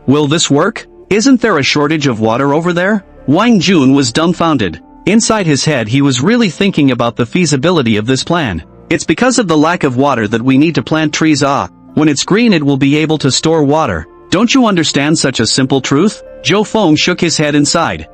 Will this work? Isn't there a shortage of water over there? Wang Jun was dumbfounded. Inside his head he was really thinking about the feasibility of this plan. It's because of the lack of water that we need to plant trees. When it's green it will be able to store water. Don't you understand such a simple truth? Zhou Feng shook his head inside.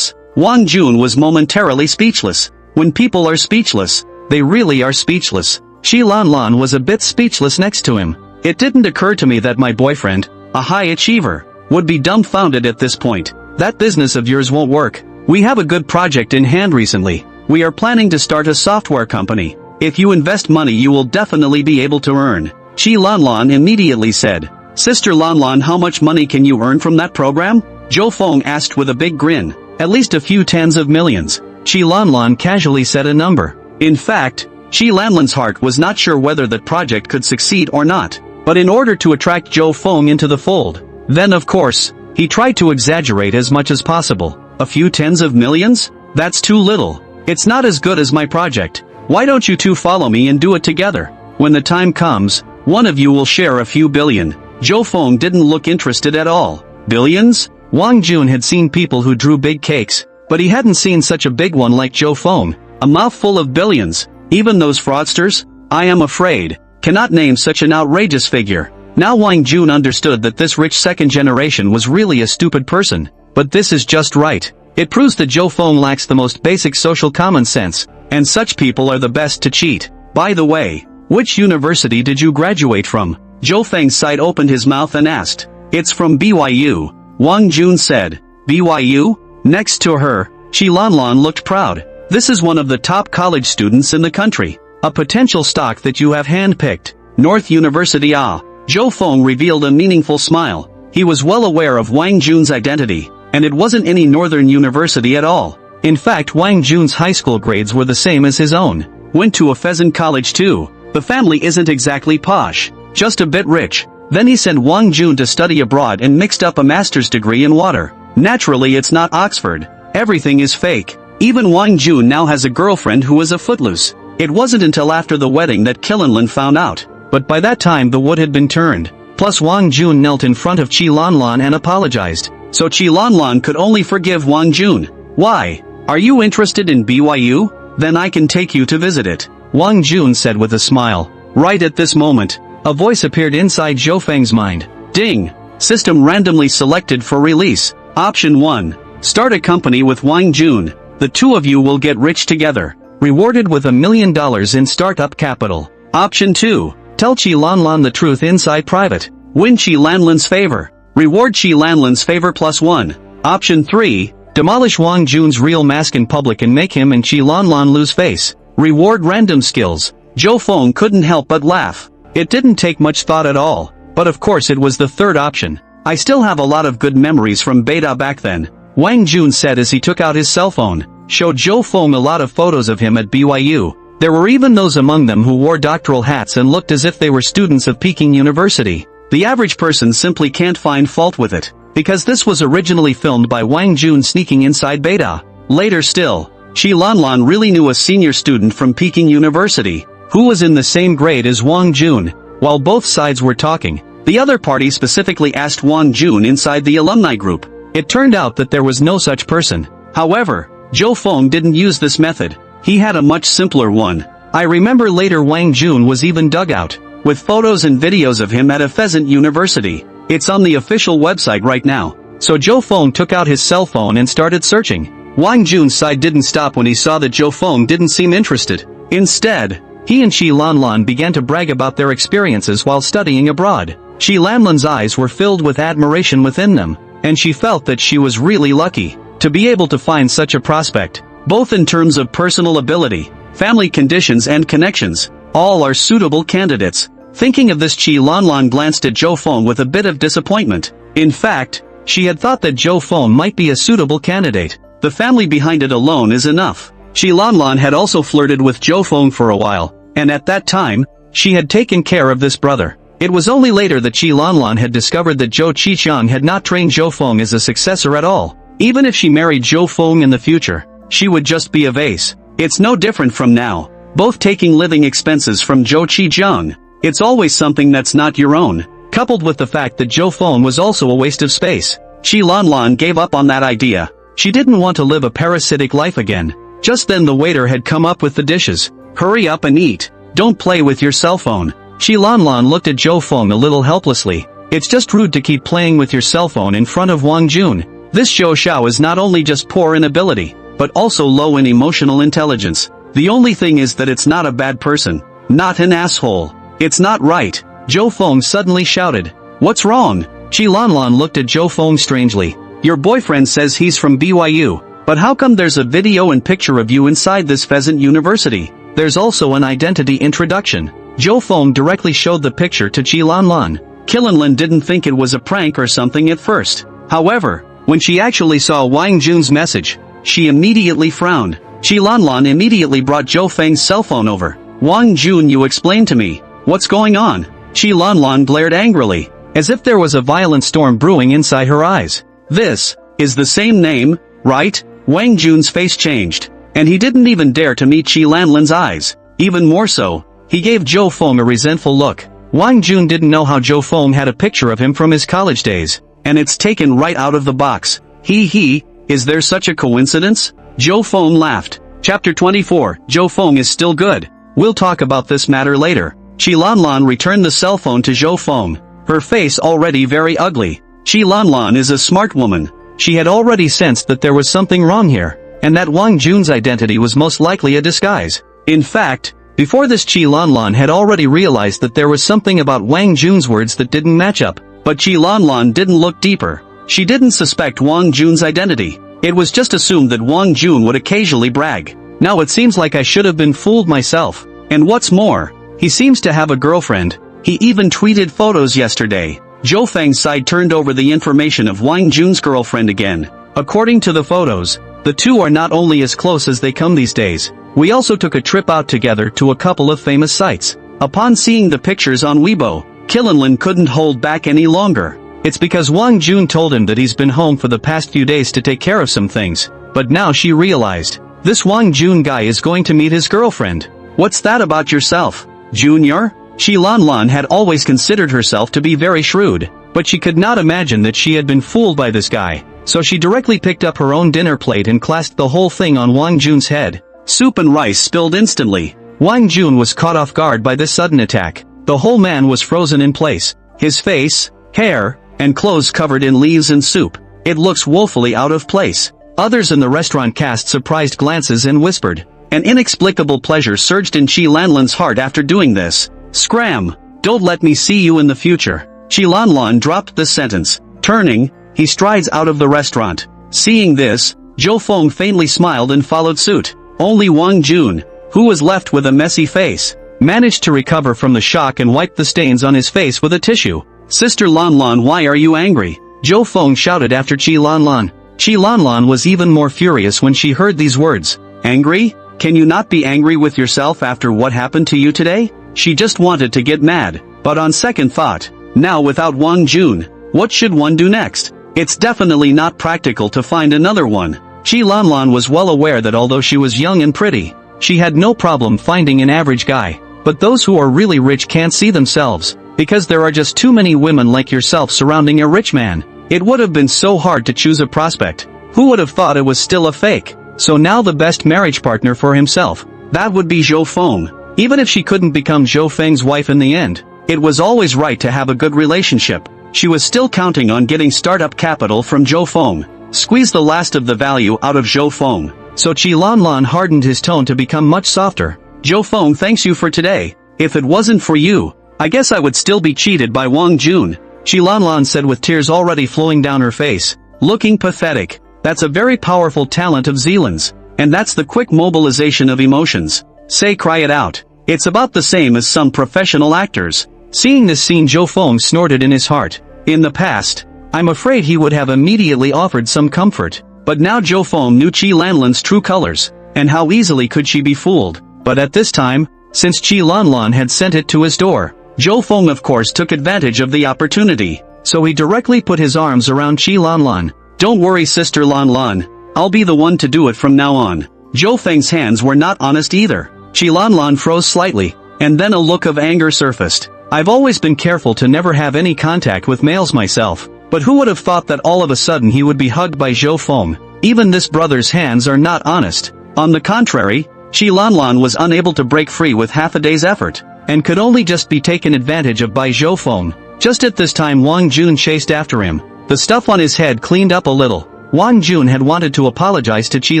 Wang Jun was momentarily speechless. When people are speechless, they really are speechless. Qi Lanlan was a bit speechless next to him. It didn't occur to me that my boyfriend, a high achiever, would be dumbfounded at this point. That business of yours won't work. We have a good project in hand recently. We are planning to start a software company. If you invest money you will definitely be able to earn. Qi Lanlan immediately said. Sister Lanlan, how much money can you earn from that program? Zhou Feng asked with a big grin. At least a few tens of millions. Qi Lanlan casually said a number. In fact, Qi Lanlan's heart was not sure whether that project could succeed or not. But in order to attract Zhou Feng into the fold, then of course, he tried to exaggerate as much as possible. A few tens of millions? That's too little. It's not as good as my project. Why don't you two follow me and do it together? When the time comes, one of you will share a few billion. Zhou Feng didn't look interested at all. Billions? Wang Jun had seen people who drew big cakes, but he hadn't seen such a big one like Zhou Feng. A mouthful of billions. Even those fraudsters, I am afraid, cannot name such an outrageous figure. Now Wang Jun understood that this rich second generation was really a stupid person. But this is just right. It proves that Zhou Feng lacks the most basic social common sense, and such people are the best to cheat. By the way, which university did you graduate from? Zhou Feng's side opened his mouth and asked. It's from BYU. Wang Jun said. BYU? Next to her, Qi Lanlan looked proud. This is one of the top college students in the country. A potential stock that you have handpicked. North University. Zhou Feng revealed a meaningful smile. He was well aware of Wang Jun's identity, and it wasn't any northern university at all. In fact, Wang Jun's high school grades were the same as his own. Went to a pheasant college too. The family isn't exactly posh, just a bit rich. Then he sent Wang Jun to study abroad and mixed up a master's degree in water. Naturally it's not Oxford. Everything is fake. Even Wang Jun now has a girlfriend who is a footloose. It wasn't until after the wedding that Killanlan found out. But by that time the wood had been turned. Plus Wang Jun knelt in front of Qi Lanlan and apologized. So Qi Lanlan could only forgive Wang Jun. Why? Are you interested in BYU? Then I can take you to visit it. Wang Jun said with a smile. Right at this moment, a voice appeared inside Zhou Feng's mind. Ding! System randomly selected for release. Option 1. Start a company with Wang Jun. The two of you will get rich together. Rewarded with $1 million in startup capital. Option 2. Tell Qi Lanlan the truth inside private. Win Qi Lanlan's favor. Reward Qi Lanlan's favor +1. Option 3. Demolish Wang Jun's real mask in public and make him and Qi Lanlan lose face. Reward random skills. Zhou Feng couldn't help but laugh. It didn't take much thought at all. But of course it was the third option. I still have a lot of good memories from beta back then. Wang Jun said as he took out his cell phone. Showed Zhou Feng a lot of photos of him at BYU. There were even those among them who wore doctoral hats and looked as if they were students of Peking University. The average person simply can't find fault with it, because this was originally filmed by Wang Jun sneaking inside beta. Later still, Qi Lanlan really knew a senior student from Peking University, who was in the same grade as Wang Jun. While both sides were talking, the other party specifically asked Wang Jun inside the alumni group. It turned out that there was no such person. However, Zhou Feng didn't use this method. He had a much simpler one. I remember later Wang Jun was even dug out, with photos and videos of him at a pheasant university. It's on the official website right now. So Zhou Feng took out his cell phone and started searching. Wang Jun's side didn't stop when he saw that Zhou Feng didn't seem interested. Instead, he and Qi Lanlan began to brag about their experiences while studying abroad. Qi Lanlan's eyes were filled with admiration within them, and she felt that she was really lucky to be able to find such a prospect. Both in terms of personal ability, family conditions and connections, all are suitable candidates. Thinking of this, Qi Lanlan glanced at Zhou Feng with a bit of disappointment. In fact, she had thought that Zhou Feng might be a suitable candidate. The family behind it alone is enough. Qi Lanlan had also flirted with Zhou Feng for a while, and at that time, she had taken care of this brother. It was only later that Qi Lanlan had discovered that Zhou Qiqiang had not trained Zhou Feng as a successor at all. Even if she married Zhou Feng in the future, she would just be a vase. It's no different from now, both taking living expenses from Zhou Qiqiang. It's always something that's not your own, coupled with the fact that Zhou Feng was also a waste of space. Qi Lanlan gave up on that idea. She didn't want to live a parasitic life again. Just then the waiter had come up with the dishes. Hurry up and eat. Don't play with your cell phone. Qi Lanlan looked at Zhou Feng a little helplessly. It's just rude to keep playing with your cell phone in front of Wang Jun. This Zhou Xiao is not only just poor in ability, but also low in emotional intelligence. The only thing is that it's not a bad person. Not an asshole. It's not right. Zhou Feng suddenly shouted. What's wrong? Qi Lanlan looked at Zhou Feng strangely. Your boyfriend says he's from BYU, but how come there's a video and picture of you inside this pheasant university? There's also an identity introduction. Zhou Feng directly showed the picture to Qi Lanlan. Qilanlan didn't think it was a prank or something at first. However, when she actually saw Wang Jun's message, she immediately frowned. Qi Lanlan immediately brought Zhou Feng's cell phone over. Wang Jun, you explain to me. What's going on? Qi Lanlan glared angrily, as if there was a violent storm brewing inside her eyes. This is the same name, right? Wang Jun's face changed, and he didn't even dare to meet Qi Lanlan's eyes. Even more so, he gave Zhou Feng a resentful look. Wang Jun didn't know how Zhou Feng had a picture of him from his college days, and it's taken right out of the box. Is there such a coincidence? Zhou Feng laughed. Chapter 24, Zhou Feng is still good. We'll talk about this matter later. Qi Lanlan returned the cell phone to Zhou Feng, her face already very ugly. Qi Lanlan is a smart woman. She had already sensed that there was something wrong here, and that Wang Jun's identity was most likely a disguise. In fact, before this Qi Lanlan had already realized that there was something about Wang Jun's words that didn't match up. But Qi Lanlan didn't look deeper. She didn't suspect Wang Jun's identity. It was just assumed that Wang Jun would occasionally brag. Now it seems like I should have been fooled myself. And what's more, he seems to have a girlfriend. He even tweeted photos yesterday. Zhou Feng's side turned over the information of Wang Jun's girlfriend again. According to the photos, the two are not only as close as they come these days. We also took a trip out together to a couple of famous sites. Upon seeing the pictures on Weibo, Qilanlan couldn't hold back any longer. It's because Wang Jun told him that he's been home for the past few days to take care of some things. But now she realized, this Wang Jun guy is going to meet his girlfriend. What's that about yourself, Junior? Qi Lanlan had always considered herself to be very shrewd, but she could not imagine that she had been fooled by this guy. So she directly picked up her own dinner plate and clasped the whole thing on Wang Jun's head. Soup and rice spilled instantly. Wang Jun was caught off guard by this sudden attack. The whole man was frozen in place, his face, hair, and clothes covered in leaves and soup. It looks woefully out of place. Others in the restaurant cast surprised glances and whispered. An inexplicable pleasure surged in Qi Lanlan's heart after doing this. Scram! Don't let me see you in the future. Qi Lanlan dropped this sentence. Turning, he strides out of the restaurant. Seeing this, Zhou Feng faintly smiled and followed suit. Only Wang Jun, who was left with a messy face, managed to recover from the shock and wiped the stains on his face with a tissue. Sister Lanlan, why are you angry? Zhou Feng shouted after Qi Lanlan. Qi Lanlan was even more furious when she heard these words. Angry? Can you not be angry with yourself after what happened to you today? She just wanted to get mad, but on second thought, now without Wang Jun, what should one do next? It's definitely not practical to find another one. Qi Lanlan was well aware that although she was young and pretty, she had no problem finding an average guy. But those who are really rich can't see themselves, because there are just too many women like yourself surrounding a rich man. It would have been so hard to choose a prospect. Who would have thought it was still a fake? so now the best marriage partner for himself, that would be Zhou Feng. Even if she couldn't become Zhou Feng's wife in the end, it was always right to have a good relationship. She was still counting on getting startup capital from Zhou Feng, squeeze the last of the value out of Zhou Feng. So Qi Lanlan hardened his tone to become much softer. Zhou Feng thanks you for today. If it wasn't for you, I guess I would still be cheated by Wang Jun, Qi Lanlan said with tears already flowing down her face, looking pathetic. That's a very powerful talent of Zealand's, and that's the quick mobilization of emotions. Say cry it out. It's about the same as some professional actors. Seeing this scene, Zhou Feng snorted in his heart. In the past, I'm afraid he would have immediately offered some comfort. But now Zhou Feng knew Qi Lanlan's true colors, and how easily could she be fooled. But at this time, since Qi Lanlan had sent it to his door, Zhou Feng of course took advantage of the opportunity. So he directly put his arms around Qi Lanlan. Don't worry Sister Lanlan, I'll be the one to do it from now on. Zhou Feng's hands were not honest either. Qi Lanlan froze slightly, and then a look of anger surfaced. I've always been careful to never have any contact with males myself. But who would have thought that all of a sudden he would be hugged by Zhou Feng? Even this brother's hands are not honest. On the contrary, Qi Lanlan was unable to break free with half a day's effort, and could only just be taken advantage of by Zhou Feng. Just at this time Wang Jun chased after him. The stuff on his head cleaned up a little. Wang Jun had wanted to apologize to Qi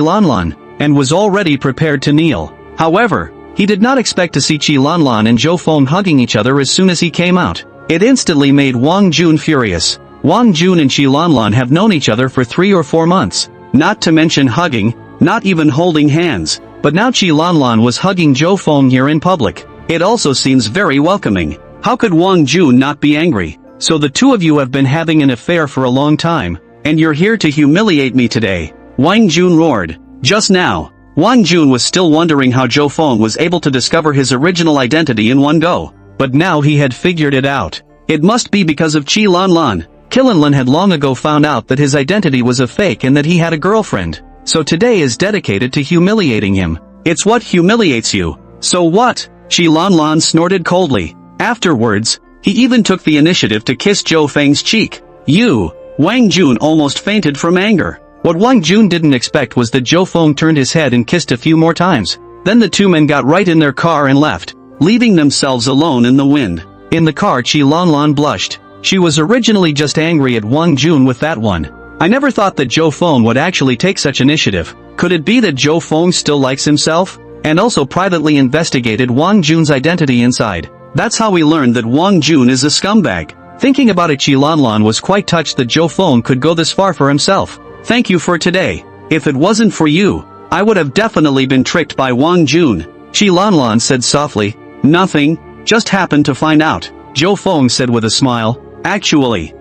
Lanlan, and was already prepared to kneel. However, he did not expect to see Qi Lanlan and Zhou Feng hugging each other as soon as he came out. It instantly made Wang Jun furious. Wang Jun and Qi Lanlan have known each other for 3 or 4 months. Not to mention hugging, not even holding hands. But now Qi Lanlan was hugging Zhou Feng here in public. It also seems very welcoming. How could Wang Jun not be angry? So the two of you have been having an affair for a long time, and you're here to humiliate me today. Wang Jun roared. Just now, Wang Jun was still wondering how Zhou Feng was able to discover his original identity in one go. But now he had figured it out. It must be because of Qi Lanlan. Killenlin had long ago found out that his identity was a fake and that he had a girlfriend. So today is dedicated to humiliating him. It's what humiliates you. So what? Qi Lanlan snorted coldly. Afterwards, he even took the initiative to kiss Zhou Feng's cheek. You! Wang Jun almost fainted from anger. What Wang Jun didn't expect was that Zhou Feng turned his head and kissed a few more times. Then the two men got right in their car and left, leaving themselves alone in the wind. In the car Qi Lanlan blushed. She was originally just angry at Wang Jun with that one. I never thought that Zhou Feng would actually take such initiative. Could it be that Zhou Feng still likes himself? And also privately investigated Wang Jun's identity inside. That's how we learned that Wang Jun is a scumbag. Thinking about it, Qi Lanlan was quite touched that Zhou Feng could go this far for himself. Thank you for today. If it wasn't for you, I would have definitely been tricked by Wang Jun. Qi Lanlan said softly. Nothing, just happened to find out. Zhou Feng said with a smile. Actually,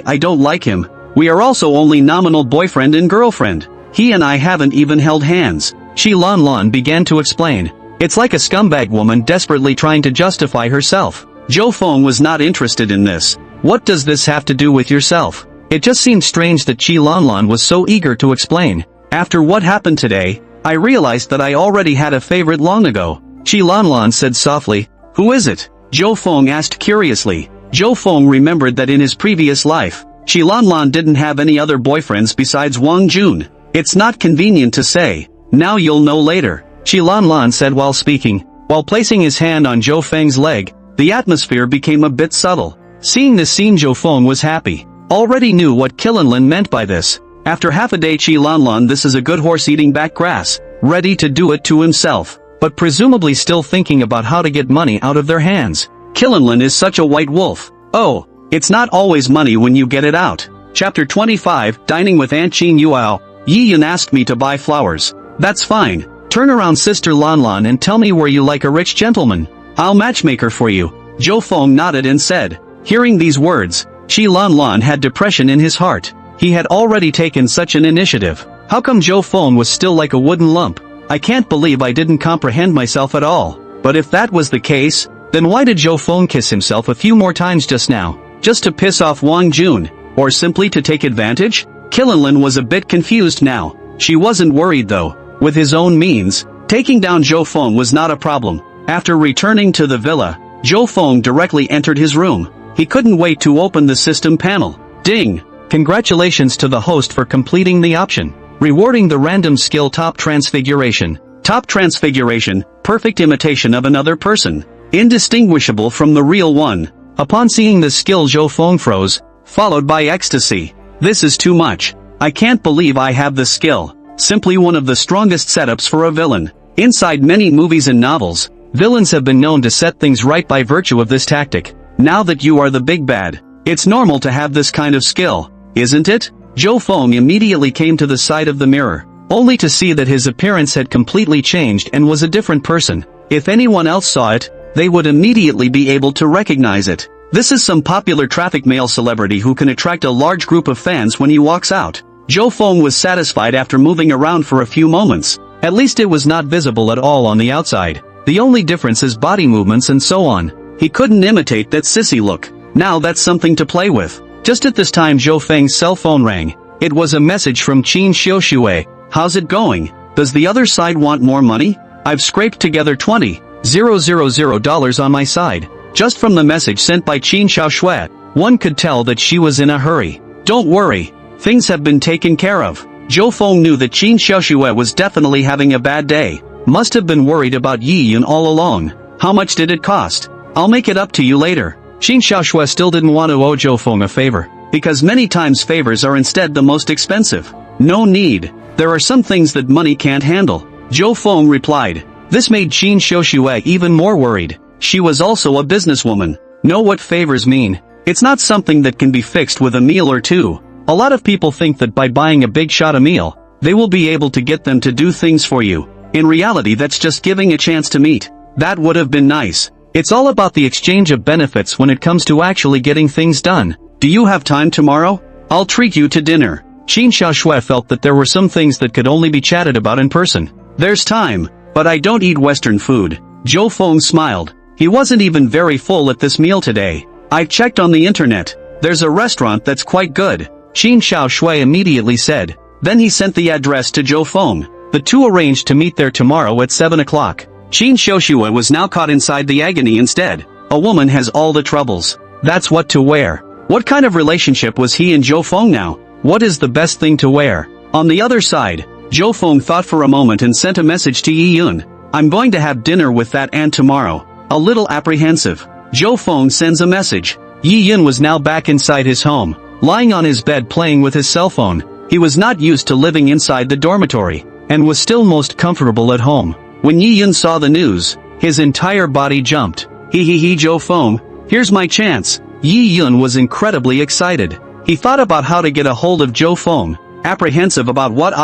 I don't like him. We are also only nominal boyfriend and girlfriend. He and I haven't even held hands. Qi Lanlan began to explain. It's like a scumbag woman desperately trying to justify herself. Zhou Feng was not interested in this. What does this have to do with yourself? It just seemed strange that Qi Lanlan was so eager to explain. After what happened today, I realized that I already had a favorite long ago. Qi Lanlan said softly. Who is it? Zhou Feng asked curiously. Zhou Feng remembered that in his previous life, Qi Lanlan didn't have any other boyfriends besides Wang Jun. It's not convenient to say. Now you'll know later, Qi Lanlan said while speaking. While placing his hand on Zhou Feng's leg, the atmosphere became a bit subtle. Seeing this scene, Zhou Feng was happy. Already knew what Killenlin meant by this. After half a day, Qi Lanlan, this is a good horse eating back grass, ready to do it to himself, but presumably still thinking about how to get money out of their hands. Killenlin is such a white wolf. Oh, it's not always money when you get it out. Chapter 25, Dining with Aunt Qin Yuao. Yi Yan asked me to buy flowers. That's fine. Turn around Sister Lanlan and tell me where you like a rich gentleman. I'll matchmaker for you. Zhou Feng nodded and said. Hearing these words, Qi Lanlan had depression in his heart. He had already taken such an initiative. How come Zhou Feng was still like a wooden lump? I can't believe I didn't comprehend myself at all. But if that was the case, then why did Zhou Feng kiss himself a few more times just now? Just to piss off Wang Jun? Or simply to take advantage? Killenlin was a bit confused now. She wasn't worried though. With his own means, taking down Zhou Feng was not a problem. After returning to the villa, Zhou Feng directly entered his room. He couldn't wait to open the system panel. Ding! Congratulations to the host for completing the option. rewarding the random skill Top Transfiguration. Top Transfiguration, perfect imitation of another person, indistinguishable from the real one. Upon seeing the skill, Zhou Feng froze, followed by ecstasy. This is too much. I can't believe I have the skill. Simply one of the strongest setups for a villain. Inside many movies and novels, villains have been known to set things right by virtue of this tactic. Now that you are the big bad, it's normal to have this kind of skill, isn't it? Zhou Feng immediately came to the side of the mirror, only to see that his appearance had completely changed and was a different person. If anyone else saw it, they would immediately be able to recognize it. This is some popular traffic male celebrity who can attract a large group of fans when he walks out. Zhou Feng was satisfied after moving around for a few moments. At least it was not visible at all on the outside. The only difference is body movements and so on. He couldn't imitate that sissy look. Now that's something to play with. Just at this time Zhou Feng's cell phone rang. It was a message from Qin Xiaoshui. How's it going? Does the other side want more money? I've scraped together $20,000 on my side. Just from the message sent by Qin Xiaoshui, one could tell that she was in a hurry. Don't worry. Things have been taken care of. Zhou Feng knew that Qin Xiaoshui was definitely having a bad day. Must have been worried about Yi Yun all along. How much did it cost? I'll make it up to you later. Qin Xiaoshui still didn't want to owe Zhou Feng a favor, because many times favors are instead the most expensive. No need. There are some things that money can't handle. Zhou Feng replied. This made Qin Xiaoshui even more worried. She was also a businesswoman. Know what favors mean. It's not something that can be fixed with a meal or two. A lot of people think that by buying a big shot a meal, they will be able to get them to do things for you. In reality, that's just giving a chance to meet. That would have been nice. It's all about the exchange of benefits when it comes to actually getting things done. Do you have time tomorrow? I'll treat you to dinner. Qin Xiaoshui felt that there were some things that could only be chatted about in person. There's time, but I don't eat Western food. Zhou Feng smiled. He wasn't even very full at this meal today. I checked on the internet. There's a restaurant that's quite good. Qin Xiaoshui immediately said. Then he sent the address to Zhou Feng. The two arranged to meet there tomorrow at 7 o'clock. Qin Xiaoshui was now caught inside the agony instead. A woman has all the troubles. That's what to wear. What kind of relationship was he and Zhou Feng now? What is the best thing to wear? On the other side, Zhou Feng thought for a moment and sent a message to Yi Yun. I'm going to have dinner with that aunt tomorrow. A little apprehensive. Zhou Feng sends a message. Yi Yun was now back inside his home, lying on his bed playing with his cell phone. He was not used to living inside the dormitory, and was still most comfortable at home. When Yi Yun saw the news, his entire body jumped. He, Zhou Feng, here's my chance. Yi Yun was incredibly excited. He thought about how to get a hold of Zhou Feng, apprehensive about what.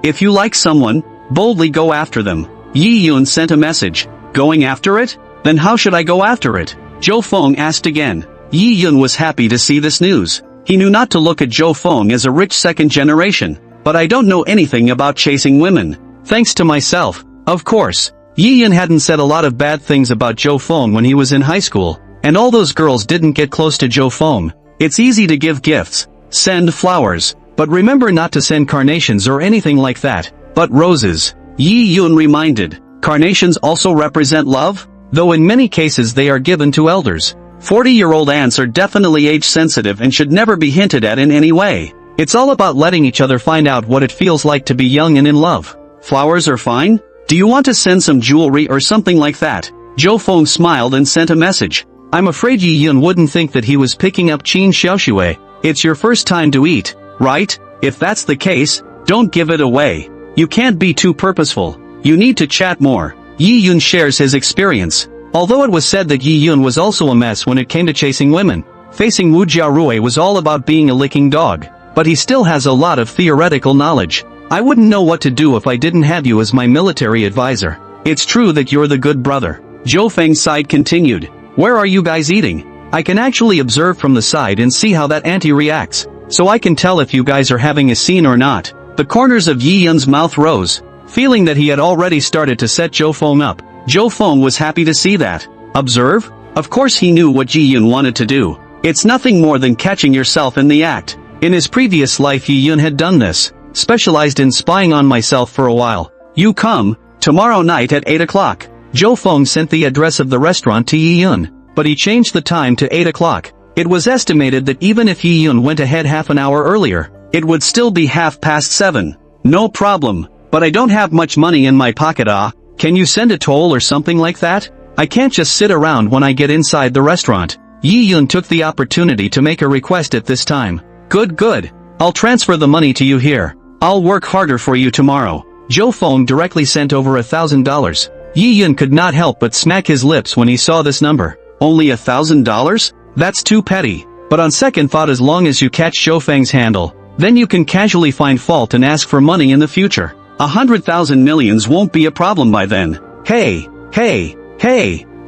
If you like someone, boldly go after them. Yi Yun sent a message. Going after it? Then how should I go after it? Zhou Feng asked again. Yi Yun was happy to see this news. He knew not to look at Zhou Feng as a rich second generation. But I don't know anything about chasing women. Thanks to myself, of course. Yi Yun hadn't said a lot of bad things about Zhou Feng when he was in high school, and all those girls didn't get close to Zhou Feng. It's easy to give gifts. Send flowers. But remember not to send carnations or anything like that, but roses. Yi Yun reminded. Carnations also represent love? Though in many cases they are given to elders. 40-year-old ants are definitely age-sensitive and should never be hinted at in any way. It's all about letting each other find out what it feels like to be young and in love. Flowers are fine? Do you want to send some jewelry or something like that? Zhou Feng smiled and sent a message. I'm afraid Yi Yun wouldn't think that he was picking up Qin Xiaoshui. It's your first time to eat, right? If that's the case, don't give it away. You can't be too purposeful. You need to chat more. Yi Yun shares his experience. Although it was said that Yi Yun was also a mess when it came to chasing women, facing Wu Jiarui was all about being a licking dog. But he still has a lot of theoretical knowledge. I wouldn't know what to do if I didn't have you as my military advisor. It's true that you're the good brother. Zhou Feng's side continued. Where are you guys eating? I can actually observe from the side and see how that auntie reacts, so I can tell if you guys are having a scene or not. The corners of Yi Yun's mouth rose, feeling that he had already started to set Zhou Feng up. Zhou Feng was happy to see that. Observe? Of course he knew what Yi Yun wanted to do. It's nothing more than catching yourself in the act. In his previous life Yi Yun had done this, specialized in spying on myself for a while. You come, tomorrow night at 8 o'clock. Zhou Feng sent the address of the restaurant to Yi Yun, but he changed the time to 8 o'clock. It was estimated that even if Yi Yun went ahead half an hour earlier, it would still be 7:30. No problem, but I don't have much money in my pocket. Can you send a toll or something like that? I can't just sit around when I get inside the restaurant. Yi Yun took the opportunity to make a request at this time. Good. I'll transfer the money to you here. I'll work harder for you tomorrow. Zhou Feng directly sent over $1,000. Yi Yun could not help but smack his lips when he saw this number. Only $1,000? That's too petty. But on second thought, as long as you catch Zhou Feng's handle, then you can casually find fault and ask for money in the future. 100,000 millions won't be a problem by then. Hey.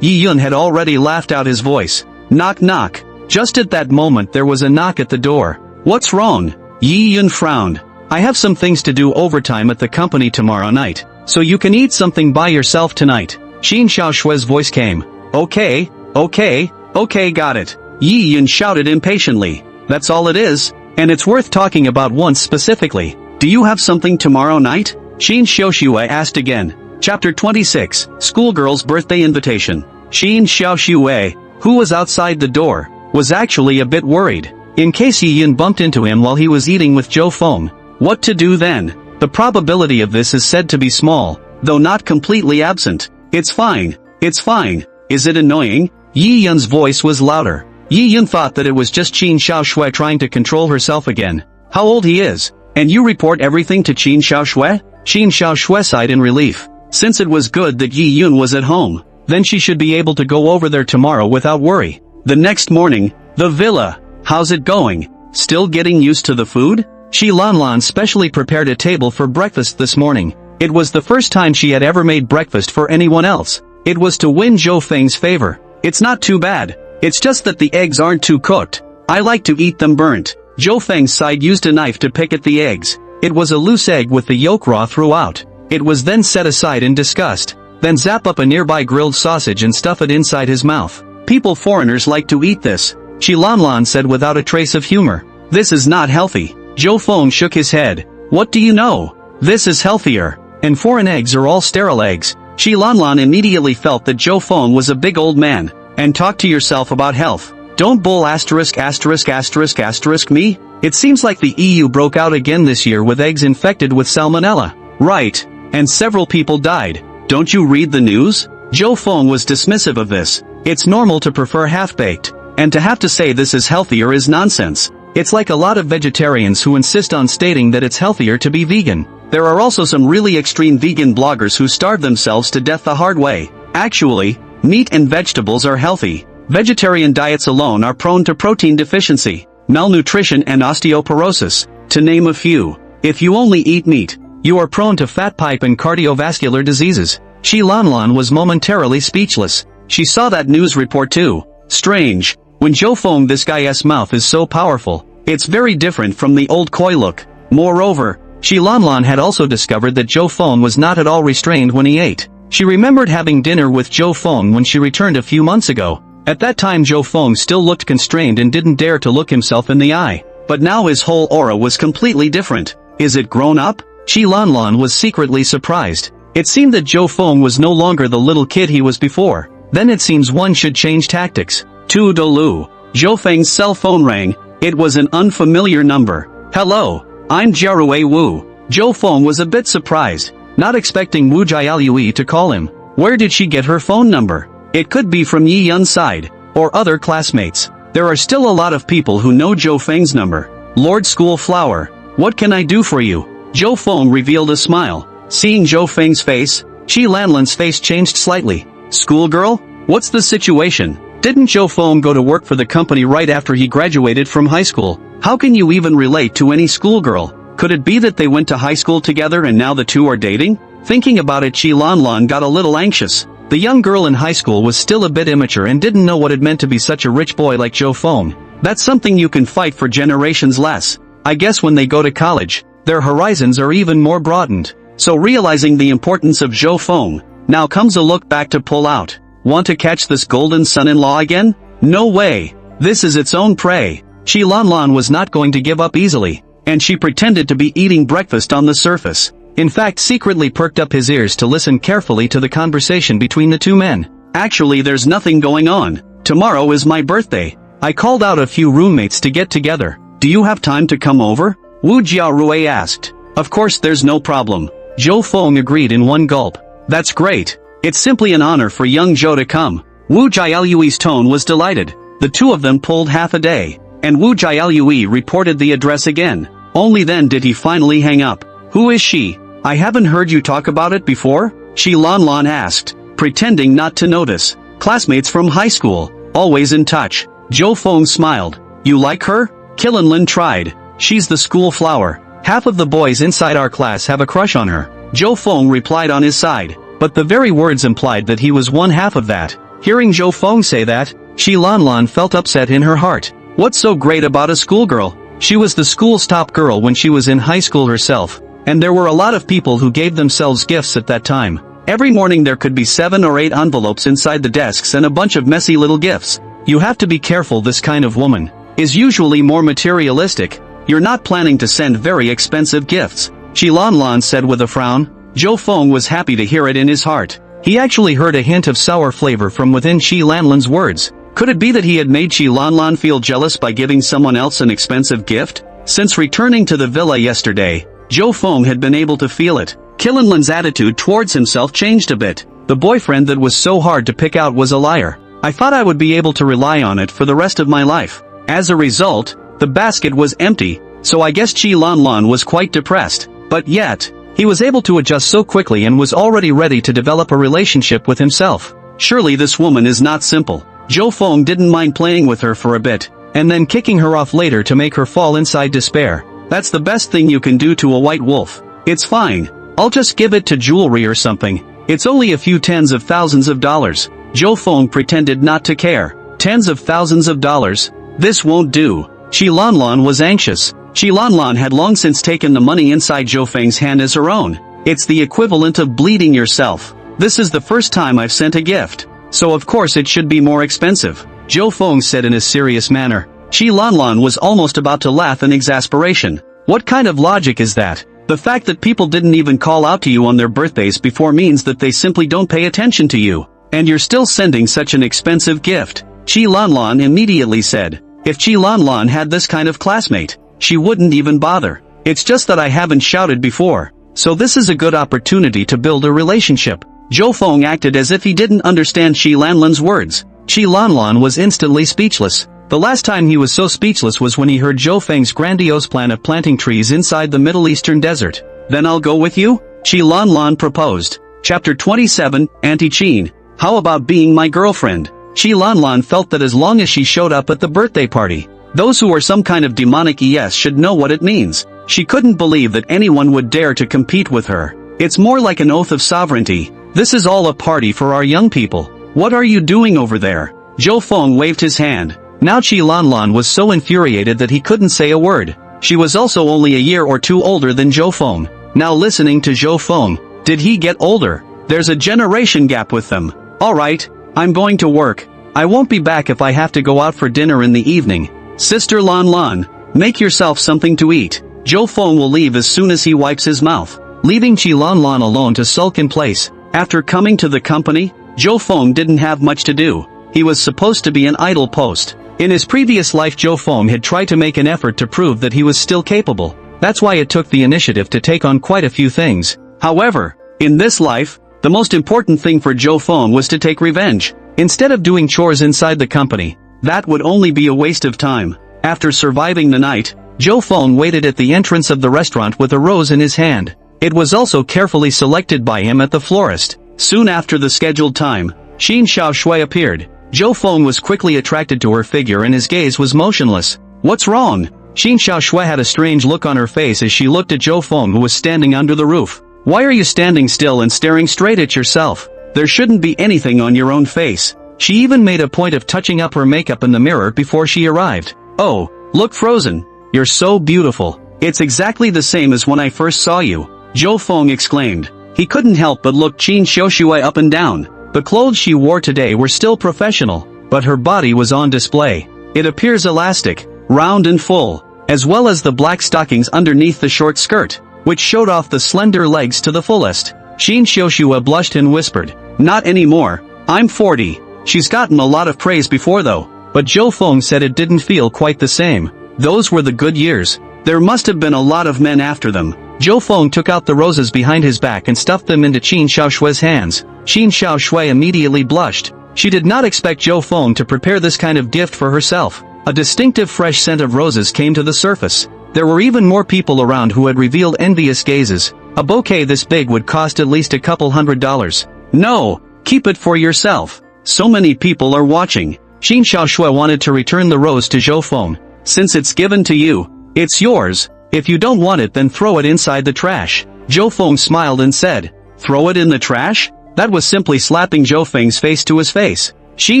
Yi Yun had already laughed out his voice. Knock. Just at that moment there was a knock at the door. What's wrong? Yi Yun frowned. I have some things to do overtime at the company tomorrow night, so you can eat something by yourself tonight. Xin Xiaoshui's voice came. Okay, got it. Yi Yun shouted impatiently. That's all it is, and it's worth talking about once specifically. Do you have something tomorrow night? Xin Xiaoshue asked again. Chapter 26, Schoolgirl's Birthday Invitation. Xin Xiaoshue, who was outside the door, was actually a bit worried, in case Yi Yun bumped into him while he was eating with Zhou Feng. What to do then? The probability of this is said to be small, though not completely absent. It's fine. Is it annoying? Yi Yun's voice was louder. Yi Yun thought that it was just Qin Xiaoshui trying to control herself again. How old he is? And you report everything to Qin Xiaoshui? Qin Xiaoshui sighed in relief. Since it was good that Yi Yun was at home, then she should be able to go over there tomorrow without worry. The next morning, the villa. How's it going? Still getting used to the food? Shi Lanlan specially prepared a table for breakfast this morning. It was the first time she had ever made breakfast for anyone else. It was to win Zhou Feng's favor. It's not too bad. It's just that the eggs aren't too cooked. I like to eat them burnt. Zhou Feng's side used a knife to pick at the eggs. It was a loose egg with the yolk raw throughout. It was then set aside in disgust. Then zap up a nearby grilled sausage and stuff it inside his mouth. People foreigners like to eat this, Shi Lanlan said without a trace of humor. This is not healthy. Zhou Feng shook his head. What do you know? This is healthier. And foreign eggs are all sterile eggs. Shi Lanlan immediately felt that Zhou Feng was a big old man. And talk to yourself about health. Don't bull ***** me? It seems like the EU broke out again this year with eggs infected with salmonella. Right. And several people died. Don't you read the news? Zhou Feng was dismissive of this. It's normal to prefer half-baked. And to have to say this is healthier is nonsense. It's like a lot of vegetarians who insist on stating that it's healthier to be vegan. There are also some really extreme vegan bloggers who starve themselves to death the hard way. Actually, meat and vegetables are healthy. Vegetarian diets alone are prone to protein deficiency, malnutrition and osteoporosis, to name a few. If you only eat meat, you are prone to fat pipe and cardiovascular diseases. Shi Lanlan was momentarily speechless. She saw that news report too. Strange. When Zhou Feng, this guy's mouth is so powerful, it's very different from the old coy look. Moreover, Shi Lanlan had also discovered that Zhou Feng was not at all restrained when he ate. She remembered having dinner with Zhou Feng when she returned a few months ago. At that time Zhou Feng still looked constrained and didn't dare to look himself in the eye. But now his whole aura was completely different. Is it grown up? Shi Lanlan was secretly surprised. It seemed that Zhou Feng was no longer the little kid he was before. Then it seems one should change tactics. Tu Dolu. Zhou Feng's cell phone rang. It was an unfamiliar number. Hello, I'm Jiarui Wu. Zhou Feng was a bit surprised, not expecting Wu Jiaolui to call him. Where did she get her phone number? It could be from Yi Yun's side, or other classmates. There are still a lot of people who know Zhou Feng's number. Lord School Flower, what can I do for you? Zhou Feng revealed a smile. Seeing Zhou Feng's face, Shi Lanlan's face changed slightly. Schoolgirl? What's the situation? Didn't Zhou Feng go to work for the company right after he graduated from high school? How can you even relate to any schoolgirl? Could it be that they went to high school together and now the two are dating? Thinking about it, Shi Lanlan got a little anxious. The young girl in high school was still a bit immature and didn't know what it meant to be such a rich boy like Zhou Feng. That's something you can fight for generations less. I guess when they go to college, their horizons are even more broadened. So realizing the importance of Zhou Feng, now comes a look back to pull out. Want to catch this golden son-in-law again? No way. This is its own prey. Shi Lanlan was not going to give up easily, and she pretended to be eating breakfast on the surface. In fact, secretly perked up his ears to listen carefully to the conversation between the two men. Actually, there's nothing going on. Tomorrow is my birthday. I called out a few roommates to get together. Do you have time to come over? Wu Jiaorui asked. Of course there's no problem. Zhou Feng agreed in one gulp. That's great. It's simply an honor for young Zhou to come. Wu Jiaoyui's tone was delighted. The two of them pulled half a day, and Wu Jiaoyui reported the address again. Only then did he finally hang up. Who is she? I haven't heard you talk about it before? Shi Lanlan asked, pretending not to notice. Classmates from high school, always in touch. Zhou Feng smiled. You like her? Qianlin tried. She's the school flower. Half of the boys inside our class have a crush on her. Zhou Feng replied on his side, but the very words implied that he was one half of that. Hearing Zhou Feng say that, Shi Lanlan felt upset in her heart. What's so great about a schoolgirl? She was the school's top girl when she was in high school herself, and there were a lot of people who gave themselves gifts at that time. Every morning there could be 7 or 8 envelopes inside the desks and a bunch of messy little gifts. You have to be careful. This kind of woman is usually more materialistic. You're not planning to send very expensive gifts, Shi Lanlan said with a frown. Zhou Feng was happy to hear it in his heart. He actually heard a hint of sour flavor from within Shi Lanlan's words. Could it be that he had made Shi Lanlan feel jealous by giving someone else an expensive gift? Since returning to the villa yesterday, Zhou Feng had been able to feel it. Qianlin's attitude towards himself changed a bit. The boyfriend that was so hard to pick out was a liar. I thought I would be able to rely on it for the rest of my life. As a result, the basket was empty, so I guess Shi Lanlan was quite depressed. But yet, he was able to adjust so quickly and was already ready to develop a relationship with himself. Surely this woman is not simple. Zhou Feng didn't mind playing with her for a bit, and then kicking her off later to make her fall inside despair. That's the best thing you can do to a white wolf. It's fine. I'll just give it to jewelry or something. It's only a few tens of thousands of dollars. Zhou Feng pretended not to care. Tens of thousands of dollars? This won't do. Shi Lanlan was anxious. Shi Lanlan had long since taken the money inside Zhou Feng's hand as her own. It's the equivalent of bleeding yourself. This is the first time I've sent a gift, so of course it should be more expensive, Zhou Feng said in a serious manner. Shi Lanlan was almost about to laugh in exasperation. What kind of logic is that? The fact that people didn't even call out to you on their birthdays before means that they simply don't pay attention to you. And you're still sending such an expensive gift. Shi Lanlan immediately said. If Shi Lanlan had this kind of classmate, she wouldn't even bother. It's just that I haven't shouted before, so this is a good opportunity to build a relationship. Zhou Feng acted as if he didn't understand Shi Lanlan's words. Shi Lanlan was instantly speechless. The last time he was so speechless was when he heard Zhou Feng's grandiose plan of planting trees inside the Middle Eastern desert. Then I'll go with you? Shi Lanlan proposed. Chapter 27, Auntie Qin. How about being my girlfriend? Shi Lanlan felt that as long as she showed up at the birthday party, those who are some kind of demonic ES should know what it means. She couldn't believe that anyone would dare to compete with her. It's more like an oath of sovereignty. This is all a party for our young people. What are you doing over there? Zhou Feng waved his hand. Now Shi Lanlan was so infuriated that he couldn't say a word. She was also only a year or two older than Zhou Feng. Now listening to Zhou Feng, did he get older? There's a generation gap with them. Alright, I'm going to work. I won't be back if I have to go out for dinner in the evening. Sister Lanlan, make yourself something to eat. Zhou Feng will leave as soon as he wipes his mouth, leaving Shi Lanlan alone to sulk in place. After coming to the company, Zhou Feng didn't have much to do. He was supposed to be an idle post. In his previous life Zhou Feng had tried to make an effort to prove that he was still capable. That's why it took the initiative to take on quite a few things. However, in this life, the most important thing for Zhou Feng was to take revenge. Instead of doing chores inside the company, that would only be a waste of time. After surviving the night, Zhou Feng waited at the entrance of the restaurant with a rose in his hand. It was also carefully selected by him at the florist. Soon after the scheduled time, Xin Xiaoshui appeared. Zhou Feng was quickly attracted to her figure and his gaze was motionless. What's wrong? Xin Xiaoshui had a strange look on her face as she looked at Zhou Feng who was standing under the roof. Why are you standing still and staring straight at yourself? There shouldn't be anything on your own face. She even made a point of touching up her makeup in the mirror before she arrived. Oh, look frozen. You're so beautiful. It's exactly the same as when I first saw you, Zhou Feng exclaimed. He couldn't help but look Qin Xiaoshui up and down. The clothes she wore today were still professional, but her body was on display. It appears elastic, round and full, as well as the black stockings underneath the short skirt, which showed off the slender legs to the fullest. Qin Xiaoshui blushed and whispered, "Not anymore. I'm 40. She's gotten a lot of praise before though." But Zhou Feng said it didn't feel quite the same. Those were the good years. There must have been a lot of men after them. Zhou Feng took out the roses behind his back and stuffed them into Qin Xiaoshui's hands. Qin Xiaoshui immediately blushed. She did not expect Zhou Feng to prepare this kind of gift for herself. A distinctive fresh scent of roses came to the surface. There were even more people around who had revealed envious gazes. A bouquet this big would cost at least a couple $100. No, keep it for yourself. So many people are watching. Qin Xiaoshui wanted to return the rose to Zhou Feng. Since it's given to you, it's yours. If you don't want it, then throw it inside the trash. Zhou Feng smiled and said, throw it in the trash? That was simply slapping Zhou Feng's face to his face. Qin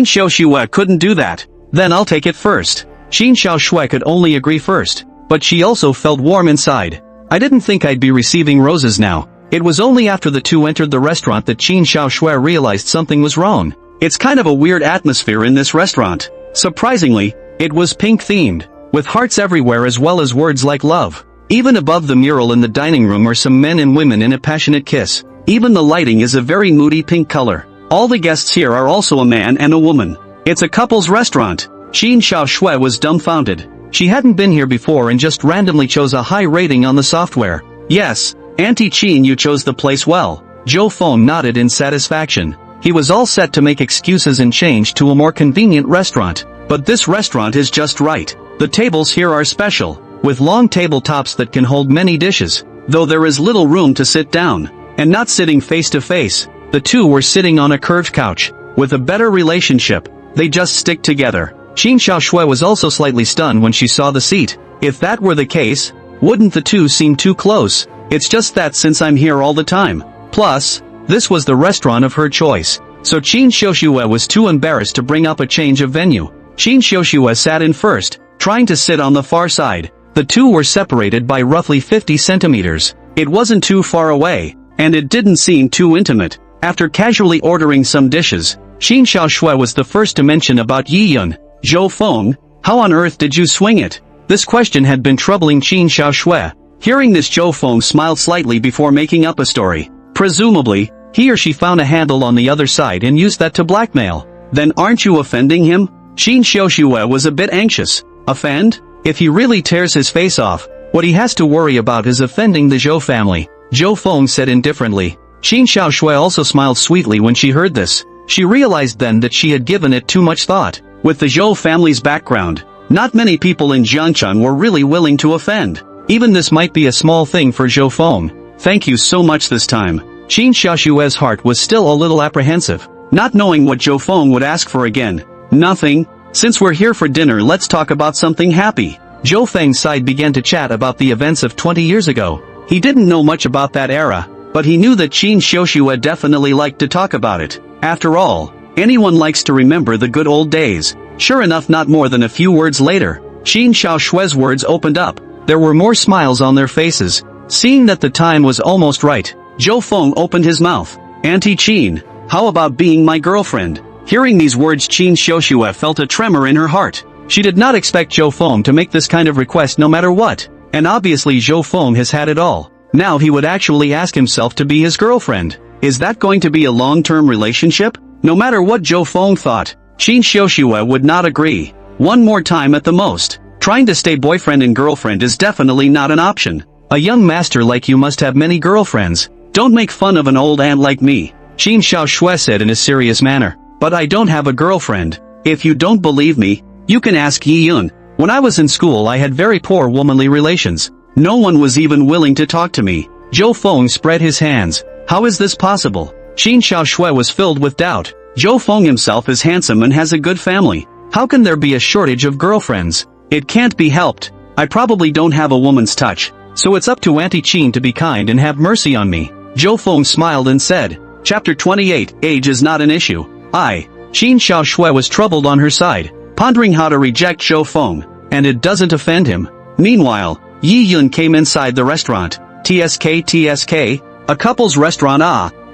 Xiaoshui couldn't do that. Then I'll take it first. Qin Xiaoshui could only agree first, but she also felt warm inside. I didn't think I'd be receiving roses now. It was only after the two entered the restaurant that Qin Xiaoshui realized something was wrong. It's kind of a weird atmosphere in this restaurant. Surprisingly, it was pink-themed, with hearts everywhere as well as words like love. Even above the mural in the dining room are some men and women in a passionate kiss. Even the lighting is a very moody pink color. All the guests here are also a man and a woman. It's a couple's restaurant. Qin Xiaoshui was dumbfounded. She hadn't been here before and just randomly chose a high rating on the software. Yes, Auntie Qin, you chose the place well. Zhou Feng nodded in satisfaction. He was all set to make excuses and change to a more convenient restaurant. But this restaurant is just right. The tables here are special, with long tabletops that can hold many dishes, though there is little room to sit down. And not sitting face to face, the two were sitting on a curved couch. With a better relationship, they just stick together. Qin Xiaoshui was also slightly stunned when she saw the seat. If that were the case, wouldn't the two seem too close? It's just that since I'm here all the time. Plus, this was the restaurant of her choice. So Qin Xiaoshui was too embarrassed to bring up a change of venue. Qin Xiaoshui sat in first, trying to sit on the far side. The two were separated by roughly 50 centimeters. It wasn't too far away, and it didn't seem too intimate. After casually ordering some dishes, Qin Xiaoshui was the first to mention about Yiyun. Zhou Feng, how on earth did you swing it? This question had been troubling Qin Xiaoshui. Hearing this, Zhou Feng smiled slightly before making up a story. Presumably, he or she found a handle on the other side and used that to blackmail. Then aren't you offending him? Qin Xiaoshui was a bit anxious. Offend? If he really tears his face off, what he has to worry about is offending the Zhou family. Zhou Feng said indifferently. Qin Xiaoshui also smiled sweetly when she heard this. She realized then that she had given it too much thought. With the Zhou family's background, not many people in Jiangchun were really willing to offend. Even this might be a small thing for Zhou Feng. Thank you so much this time. Qin Xiaoshui's heart was still a little apprehensive, not knowing what Zhou Feng would ask for again. Nothing. Since we're here for dinner, let's talk about something happy. Zhou Feng's side began to chat about the events of 20 years ago. He didn't know much about that era, but he knew that Qin Xiaoshui definitely liked to talk about it. After all, anyone likes to remember the good old days. Sure enough, not more than a few words later, Qin Xiaoshui's words opened up. There were more smiles on their faces. Seeing that the time was almost right, Zhou Feng opened his mouth. Auntie Qin, how about being my girlfriend? Hearing these words, Qin Xiaoshui felt a tremor in her heart. She did not expect Zhou Feng to make this kind of request no matter what. And obviously Zhou Feng has had it all. Now he would actually ask himself to be his girlfriend. Is that going to be a long-term relationship? No matter what Zhou Feng thought, Qin Xiaoshui would not agree. One more time at the most. Trying to stay boyfriend and girlfriend is definitely not an option. A young master like you must have many girlfriends. Don't make fun of an old aunt like me, Qin Xiaoshui said in a serious manner. But I don't have a girlfriend. If you don't believe me, you can ask Yiyun. When I was in school, I had very poor womanly relations. No one was even willing to talk to me. Zhou Feng spread his hands. How is this possible? Qin Xiaoshui was filled with doubt. Zhou Feng himself is handsome and has a good family. How can there be a shortage of girlfriends? It can't be helped. I probably don't have a woman's touch, so it's up to Auntie Qin to be kind and have mercy on me. Zhou Feng smiled and said, Chapter 28, Age is not an issue. Qin Xiaoshui was troubled on her side, pondering how to reject Zhou Feng, and it doesn't offend him. Meanwhile, Yiyun came inside the restaurant. TSK, a couple's restaurant.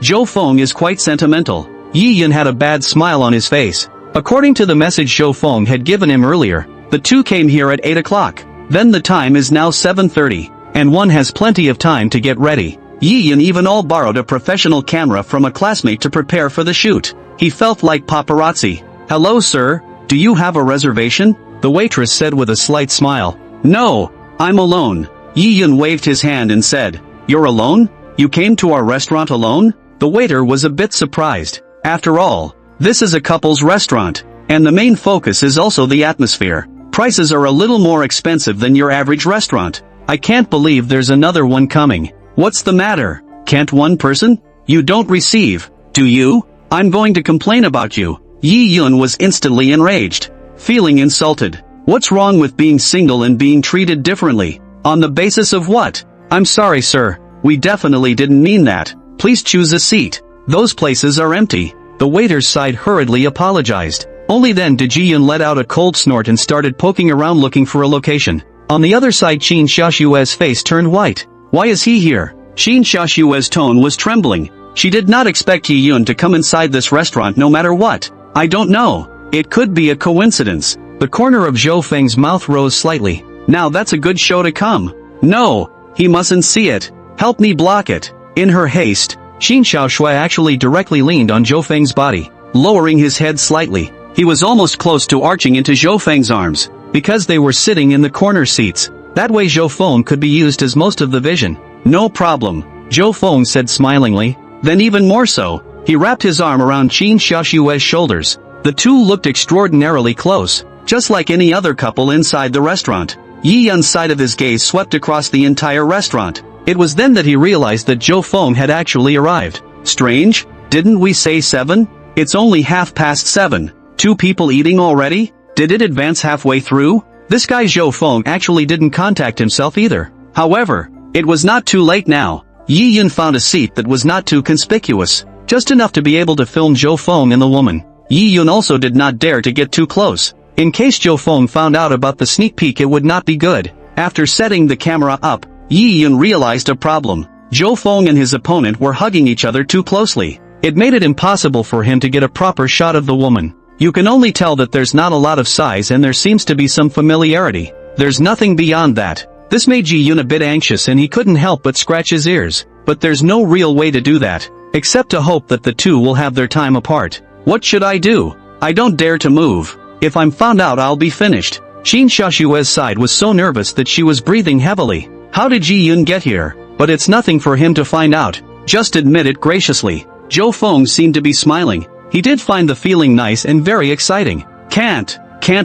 Zhou Feng is quite sentimental. Yiyun had a bad smile on his face. According to the message Zhou Feng had given him earlier, the two came here at 8 o'clock. Then the time is now 7:30, and one has plenty of time to get ready. Yiyun even all borrowed a professional camera from a classmate to prepare for the shoot. He felt like paparazzi. Hello sir, do you have a reservation? The waitress said with a slight smile. No, I'm alone. Yiyun waved his hand and said, You're alone? You came to our restaurant alone? The waiter was a bit surprised. After all, this is a couple's restaurant, and the main focus is also the atmosphere. Prices are a little more expensive than your average restaurant. I can't believe there's another one coming. What's the matter? Can't one person? You don't receive, do you? I'm going to complain about you. Yi Yun was instantly enraged, feeling insulted. What's wrong with being single and being treated differently? On the basis of what? I'm sorry, sir. We definitely didn't mean that. Please choose a seat. Those places are empty. The waiter's side hurriedly apologized. Only then did Ji Yun let out a cold snort and started poking around looking for a location. On the other side, Qin Xiaoxue's face turned white. Why is he here? Qin Xiaoxue's tone was trembling. She did not expect Yi Yun to come inside this restaurant no matter what. I don't know. It could be a coincidence. The corner of Zhou Feng's mouth rose slightly. Now that's a good show to come. No, he mustn't see it. Help me block it. In her haste, Qin Xiaoxue actually directly leaned on Zhou Feng's body, lowering his head slightly. He was almost close to arching into Zhou Feng's arms, because they were sitting in the corner seats. That way Zhou Feng could be used as most of the vision. No problem, Zhou Feng said smilingly. Then even more so, he wrapped his arm around Qin Xiaoxue's shoulders. The two looked extraordinarily close, just like any other couple inside the restaurant. Yi Yun's side of his gaze swept across the entire restaurant. It was then that he realized that Zhou Feng had actually arrived. Strange, didn't we say 7? It's only 7:30. 2 people eating already? Did it advance halfway through? This guy Zhou Feng actually didn't contact himself either. However, it was not too late now. Yi Yun found a seat that was not too conspicuous, just enough to be able to film Zhou Feng and the woman. Yi Yun also did not dare to get too close. In case Zhou Feng found out about the sneak peek, it would not be good. After setting the camera up, Yi Yun realized a problem. Zhou Feng and his opponent were hugging each other too closely. It made it impossible for him to get a proper shot of the woman. You can only tell that there's not a lot of size and there seems to be some familiarity. There's nothing beyond that. This made Ji Yun a bit anxious and he couldn't help but scratch his ears. But there's no real way to do that, except to hope that the two will have their time apart. What should I do? I don't dare to move. If I'm found out, I'll be finished. Qin Xiaoxue's side was so nervous that she was breathing heavily. How did Ji Yun get here? But it's nothing for him to find out. Just admit it graciously. Zhou Feng seemed to be smiling. He did find the feeling nice and very exciting. Can't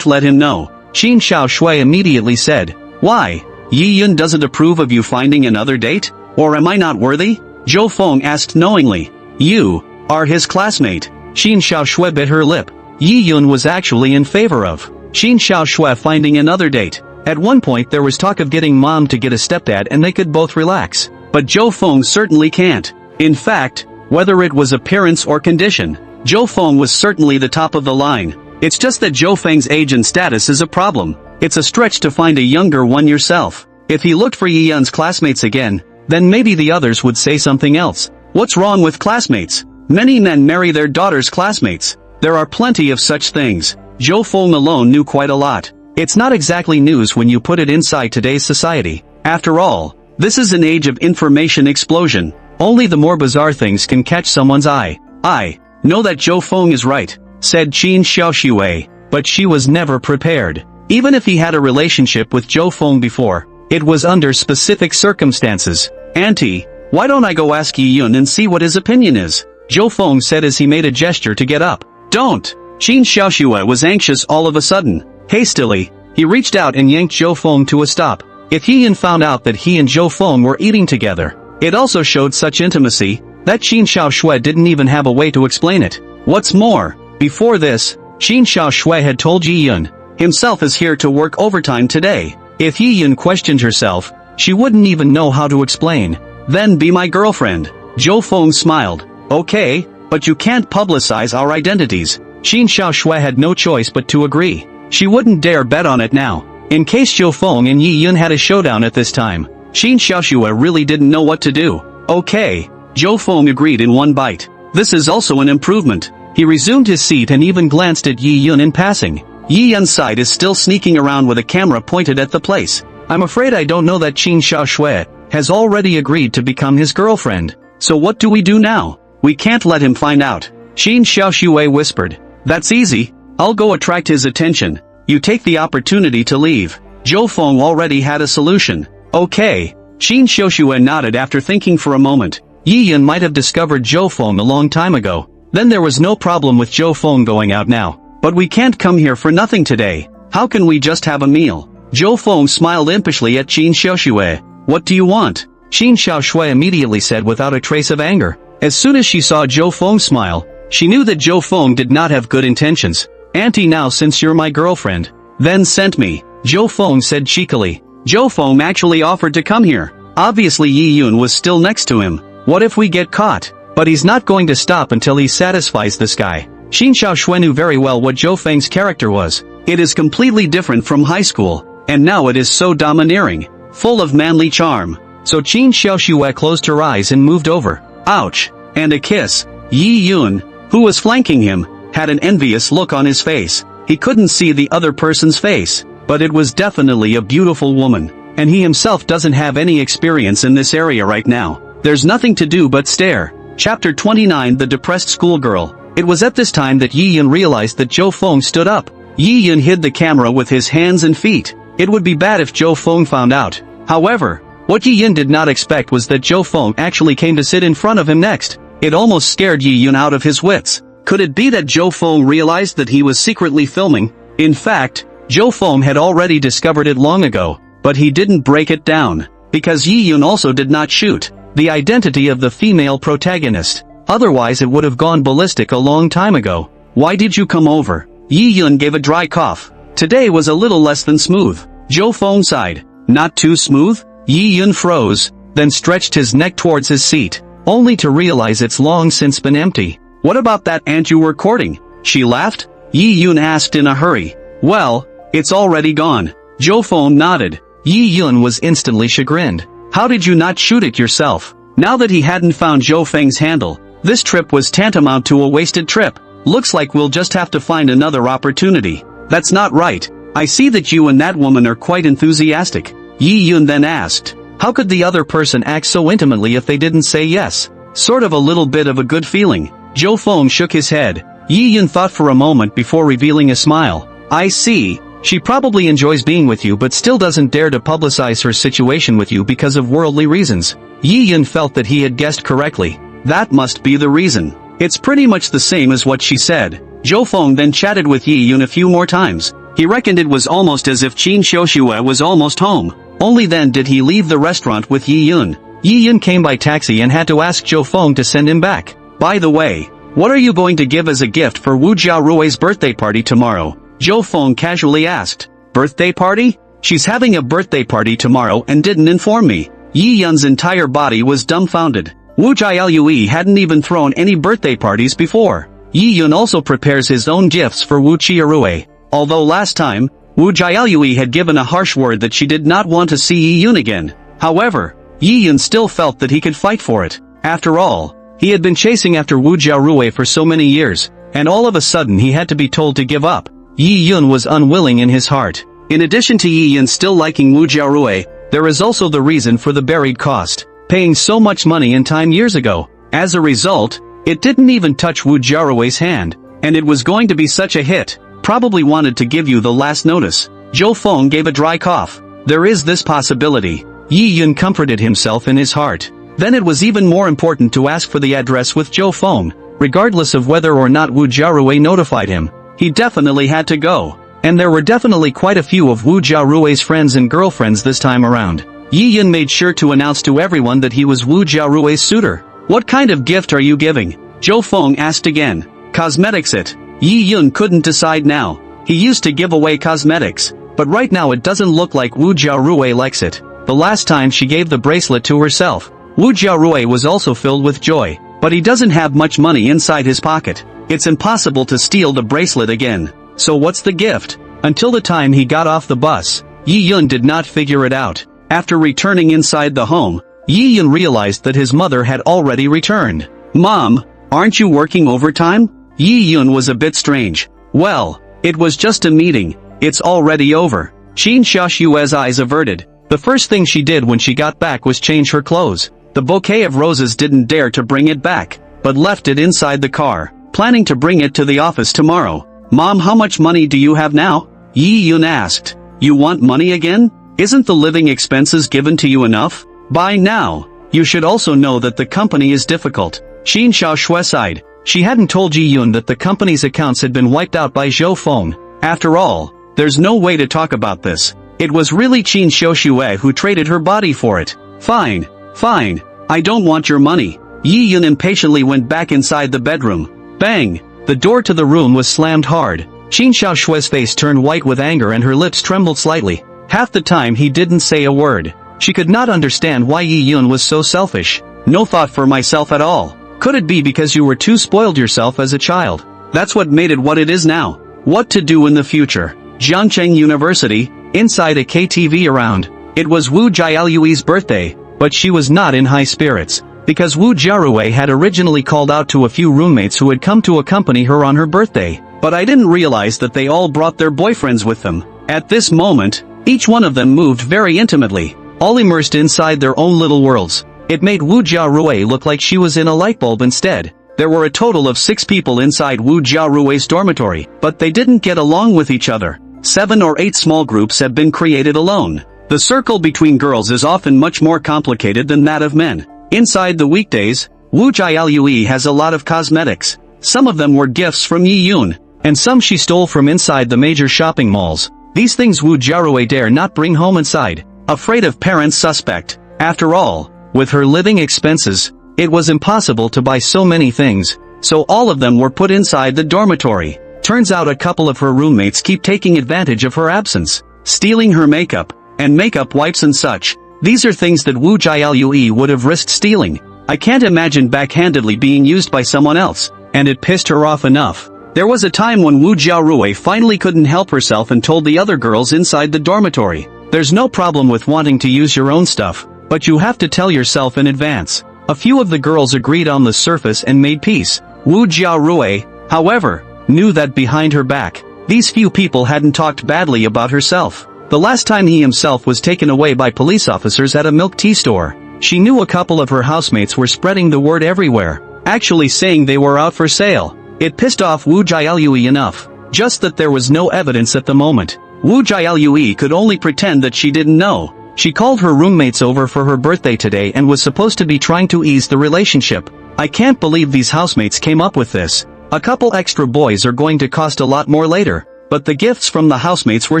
let him know. Qin Xiaoxue immediately said. Why? Yi Yun doesn't approve of you finding another date? Or am I not worthy? Zhou Feng asked knowingly. You are his classmate. Qin Xiaoxue bit her lip. Yi Yun was actually in favor of Qin Xiaoxue finding another date. At one point there was talk of getting mom to get a stepdad and they could both relax. But Zhou Feng certainly can't. In fact, whether it was appearance or condition, Zhou Feng was certainly the top of the line. It's just that Zhou Feng's age and status is a problem. It's a stretch to find a younger one yourself. If he looked for Yi Yun's classmates again, then maybe the others would say something else. What's wrong with classmates? Many men marry their daughters' classmates. There are plenty of such things. Zhou Feng alone knew quite a lot. It's not exactly news when you put it inside today's society. After all, this is an age of information explosion. Only the more bizarre things can catch someone's eye. I know that Zhou Feng is right, said Qin Xiaoxue, but she was never prepared. Even if he had a relationship with Zhou Feng before, it was under specific circumstances. Auntie, why don't I go ask Yi Yun and see what his opinion is? Zhou Feng said as he made a gesture to get up. Don't! Qin Xiaoxue was anxious all of a sudden. Hastily, he reached out and yanked Zhou Feng to a stop. If Yi Yun found out that he and Zhou Feng were eating together, it also showed such intimacy that Qin Xiaoxue didn't even have a way to explain it. What's more, before this, Qin Xiaoxue had told Yi Yun himself is here to work overtime today. If Yi Yun questioned herself, she wouldn't even know how to explain. Then be my girlfriend. Zhou Feng smiled. Okay, but you can't publicize our identities. Qin Xiaoxue had no choice but to agree. She wouldn't dare bet on it now. In case Zhou Feng and Yi Yun had a showdown at this time, Qin Xiaoxue really didn't know what to do. Okay, Zhou Feng agreed in one bite. This is also an improvement. He resumed his seat and even glanced at Yi Yun in passing. Yi Yun's side is still sneaking around with a camera pointed at the place. I'm afraid I don't know that Qin Xiaoxue has already agreed to become his girlfriend. So what do we do now? We can't let him find out. Qin Xiaoxue whispered. That's easy. I'll go attract his attention. You take the opportunity to leave. Zhou Feng already had a solution. Okay, Qin Xiaoxue nodded after thinking for a moment. Yi Yun might have discovered Zhou Feng a long time ago. Then there was no problem with Zhou Feng going out now. But we can't come here for nothing today. How can we just have a meal? Zhou Feng smiled impishly at Qin Xiaoxue. What do you want? Qin Xiaoxue immediately said without a trace of anger. As soon as she saw Zhou Feng smile, she knew that Zhou Feng did not have good intentions. Auntie, now since you're my girlfriend, then sent me, Zhou Feng said cheekily. Zhou Feng actually offered to come here. Obviously Yi Yun was still next to him. What if we get caught? But he's not going to stop until he satisfies this guy. Qin Xiaoxue knew very well what Zhou Feng's character was. It is completely different from high school, and now it is so domineering, full of manly charm. So Qin Xiaoxue closed her eyes and moved over. Ouch! And a kiss. Yi Yun, who was flanking him, had an envious look on his face. He couldn't see the other person's face, but it was definitely a beautiful woman, and he himself doesn't have any experience in this area right now. There's nothing to do but stare. Chapter 29 The Depressed Schoolgirl. It was at this time that Yi Yun realized that Zhou Feng stood up. Yi Yun hid the camera with his hands and feet. It would be bad if Zhou Feng found out. However, what Yi Yun did not expect was that Zhou Feng actually came to sit in front of him next. It almost scared Yi Yun out of his wits. Could it be that Zhou Feng realized that he was secretly filming? In fact, Zhou Feng had already discovered it long ago, but he didn't break it down, because Yi Yun also did not shoot the identity of the female protagonist. Otherwise it would have gone ballistic a long time ago. Why did you come over? Yi Yun gave a dry cough. Today was a little less than smooth. Zhou Feng sighed. Not too smooth? Yi Yun froze, then stretched his neck towards his seat, only to realize it's long since been empty. What about that ant you were courting? She laughed? Yi Yun asked in a hurry. Well, it's already gone. Zhou Feng nodded. Yi Yun was instantly chagrined. How did you not shoot it yourself? Now that he hadn't found Zhou Feng's handle, this trip was tantamount to a wasted trip. Looks like we'll just have to find another opportunity. That's not right. I see that you and that woman are quite enthusiastic. Yi Yun then asked. How could the other person act so intimately if they didn't say yes? Sort of a little bit of a good feeling. Zhou Feng shook his head. Yi Yun thought for a moment before revealing a smile. I see. She probably enjoys being with you but still doesn't dare to publicize her situation with you because of worldly reasons. Yi Yun felt that he had guessed correctly. That must be the reason. It's pretty much the same as what she said. Zhou Feng then chatted with Yi Yun a few more times. He reckoned it was almost as if Qin Xiaoxue was almost home. Only then did he leave the restaurant with Yi Yun. Yi Yun came by taxi and had to ask Zhou Feng to send him back. By the way, what are you going to give as a gift for Wu Jiaorui's birthday party tomorrow? Zhou Feng casually asked. Birthday party? She's having a birthday party tomorrow and didn't inform me. Yi Yun's entire body was dumbfounded. Wu Jiaolui hadn't even thrown any birthday parties before. Yi Yun also prepares his own gifts for Wu Jiaorui. Although last time, Wu Jiaolui had given a harsh word that she did not want to see Yi Yun again. However, Yi Yun still felt that he could fight for it. After all, he had been chasing after Wu Jiaorui for so many years, and all of a sudden he had to be told to give up. Yi Yun was unwilling in his heart. In addition to Yi Yun still liking Wu Jiaorui, there is also the reason for the buried cost, paying so much money and time years ago. As a result, it didn't even touch Wu Jiaorui's hand, and it was going to be such a hit. Probably wanted to give you the last notice. Zhou Feng gave a dry cough. There is this possibility. Yi Yun comforted himself in his heart. Then it was even more important to ask for the address with Zhou Feng, regardless of whether or not Wu Jiaorui notified him. He definitely had to go. And there were definitely quite a few of Wu Jiaorui's friends and girlfriends this time around. Yi Yun made sure to announce to everyone that he was Wu Jiaorui's suitor. What kind of gift are you giving? Zhou Feng asked again. Cosmetics it. Yi Yun couldn't decide now. He used to give away cosmetics, but right now it doesn't look like Wu Jiaorui likes it. The last time she gave the bracelet to herself, Wu Jiaorui was also filled with joy, but he doesn't have much money inside his pocket. It's impossible to steal the bracelet again. So what's the gift? Until the time he got off the bus, Yi Yun did not figure it out. After returning inside the home, Yi Yun realized that his mother had already returned. Mom, aren't you working overtime? Yi Yun was a bit strange. Well, it was just a meeting. It's already over. Qin Xiaoxue's eyes averted. The first thing she did when she got back was change her clothes. The bouquet of roses didn't dare to bring it back, but left it inside the car, planning to bring it to the office tomorrow. Mom, how much money do you have now? Yi Yun asked. You want money again? Isn't the living expenses given to you enough? By now, you should also know that the company is difficult. Qin Xiaoshui sighed. She hadn't told Ji Yun that the company's accounts had been wiped out by Zhou Feng. After all, there's no way to talk about this. It was really Qin Xiaoshui who traded her body for it. Fine. Fine. I don't want your money. Yi Yun impatiently went back inside the bedroom. Bang! The door to the room was slammed hard. Qin Xiaoshui's face turned white with anger and her lips trembled slightly. Half the time he didn't say a word. She could not understand why Yi Yun was so selfish. No thought for myself at all. Could it be because you were too spoiled yourself as a child? That's what made it what it is now. What to do in the future? Jiangcheng University, inside a KTV around. It was Wu Jiaoyui's birthday, but she was not in high spirits, because Wu Jiarui had originally called out to a few roommates who had come to accompany her on her birthday, but I didn't realize that they all brought their boyfriends with them. At this moment, each one of them moved very intimately, all immersed inside their own little worlds. It made Wu Jiarui look like she was in a light bulb instead. There were a total of 6 people inside Wu Jiarui's dormitory, but they didn't get along with each other. 7 or 8 small groups have been created alone. The circle between girls is often much more complicated than that of men. Inside the weekdays, Wu Jiaoyui has a lot of cosmetics. Some of them were gifts from Yi Yun, and some she stole from inside the major shopping malls. These things Wu Jiarui dare not bring home inside, afraid of parents suspect. After all, with her living expenses, it was impossible to buy so many things, so all of them were put inside the dormitory. Turns out a couple of her roommates keep taking advantage of her absence, stealing her makeup, and makeup wipes and such. These are things that Wu Jiaoyui would have risked stealing. I can't imagine backhandedly being used by someone else, and it pissed her off enough. There was a time when Wu Jiarui finally couldn't help herself and told the other girls inside the dormitory, "There's no problem with wanting to use your own stuff, but you have to tell yourself in advance." A few of the girls agreed on the surface and made peace. Wu Jiarui, however, knew that behind her back, these few people hadn't talked badly about herself. The last time he himself was taken away by police officers at a milk tea store, she knew a couple of her housemates were spreading the word everywhere, actually saying they were out for sale. It pissed off Wu Jiaoyui enough, just that there was no evidence at the moment. Wu Jiaoyui could only pretend that she didn't know. She called her roommates over for her birthday today and was supposed to be trying to ease the relationship. I can't believe these housemates came up with this. A couple extra boys are going to cost a lot more later, but the gifts from the housemates were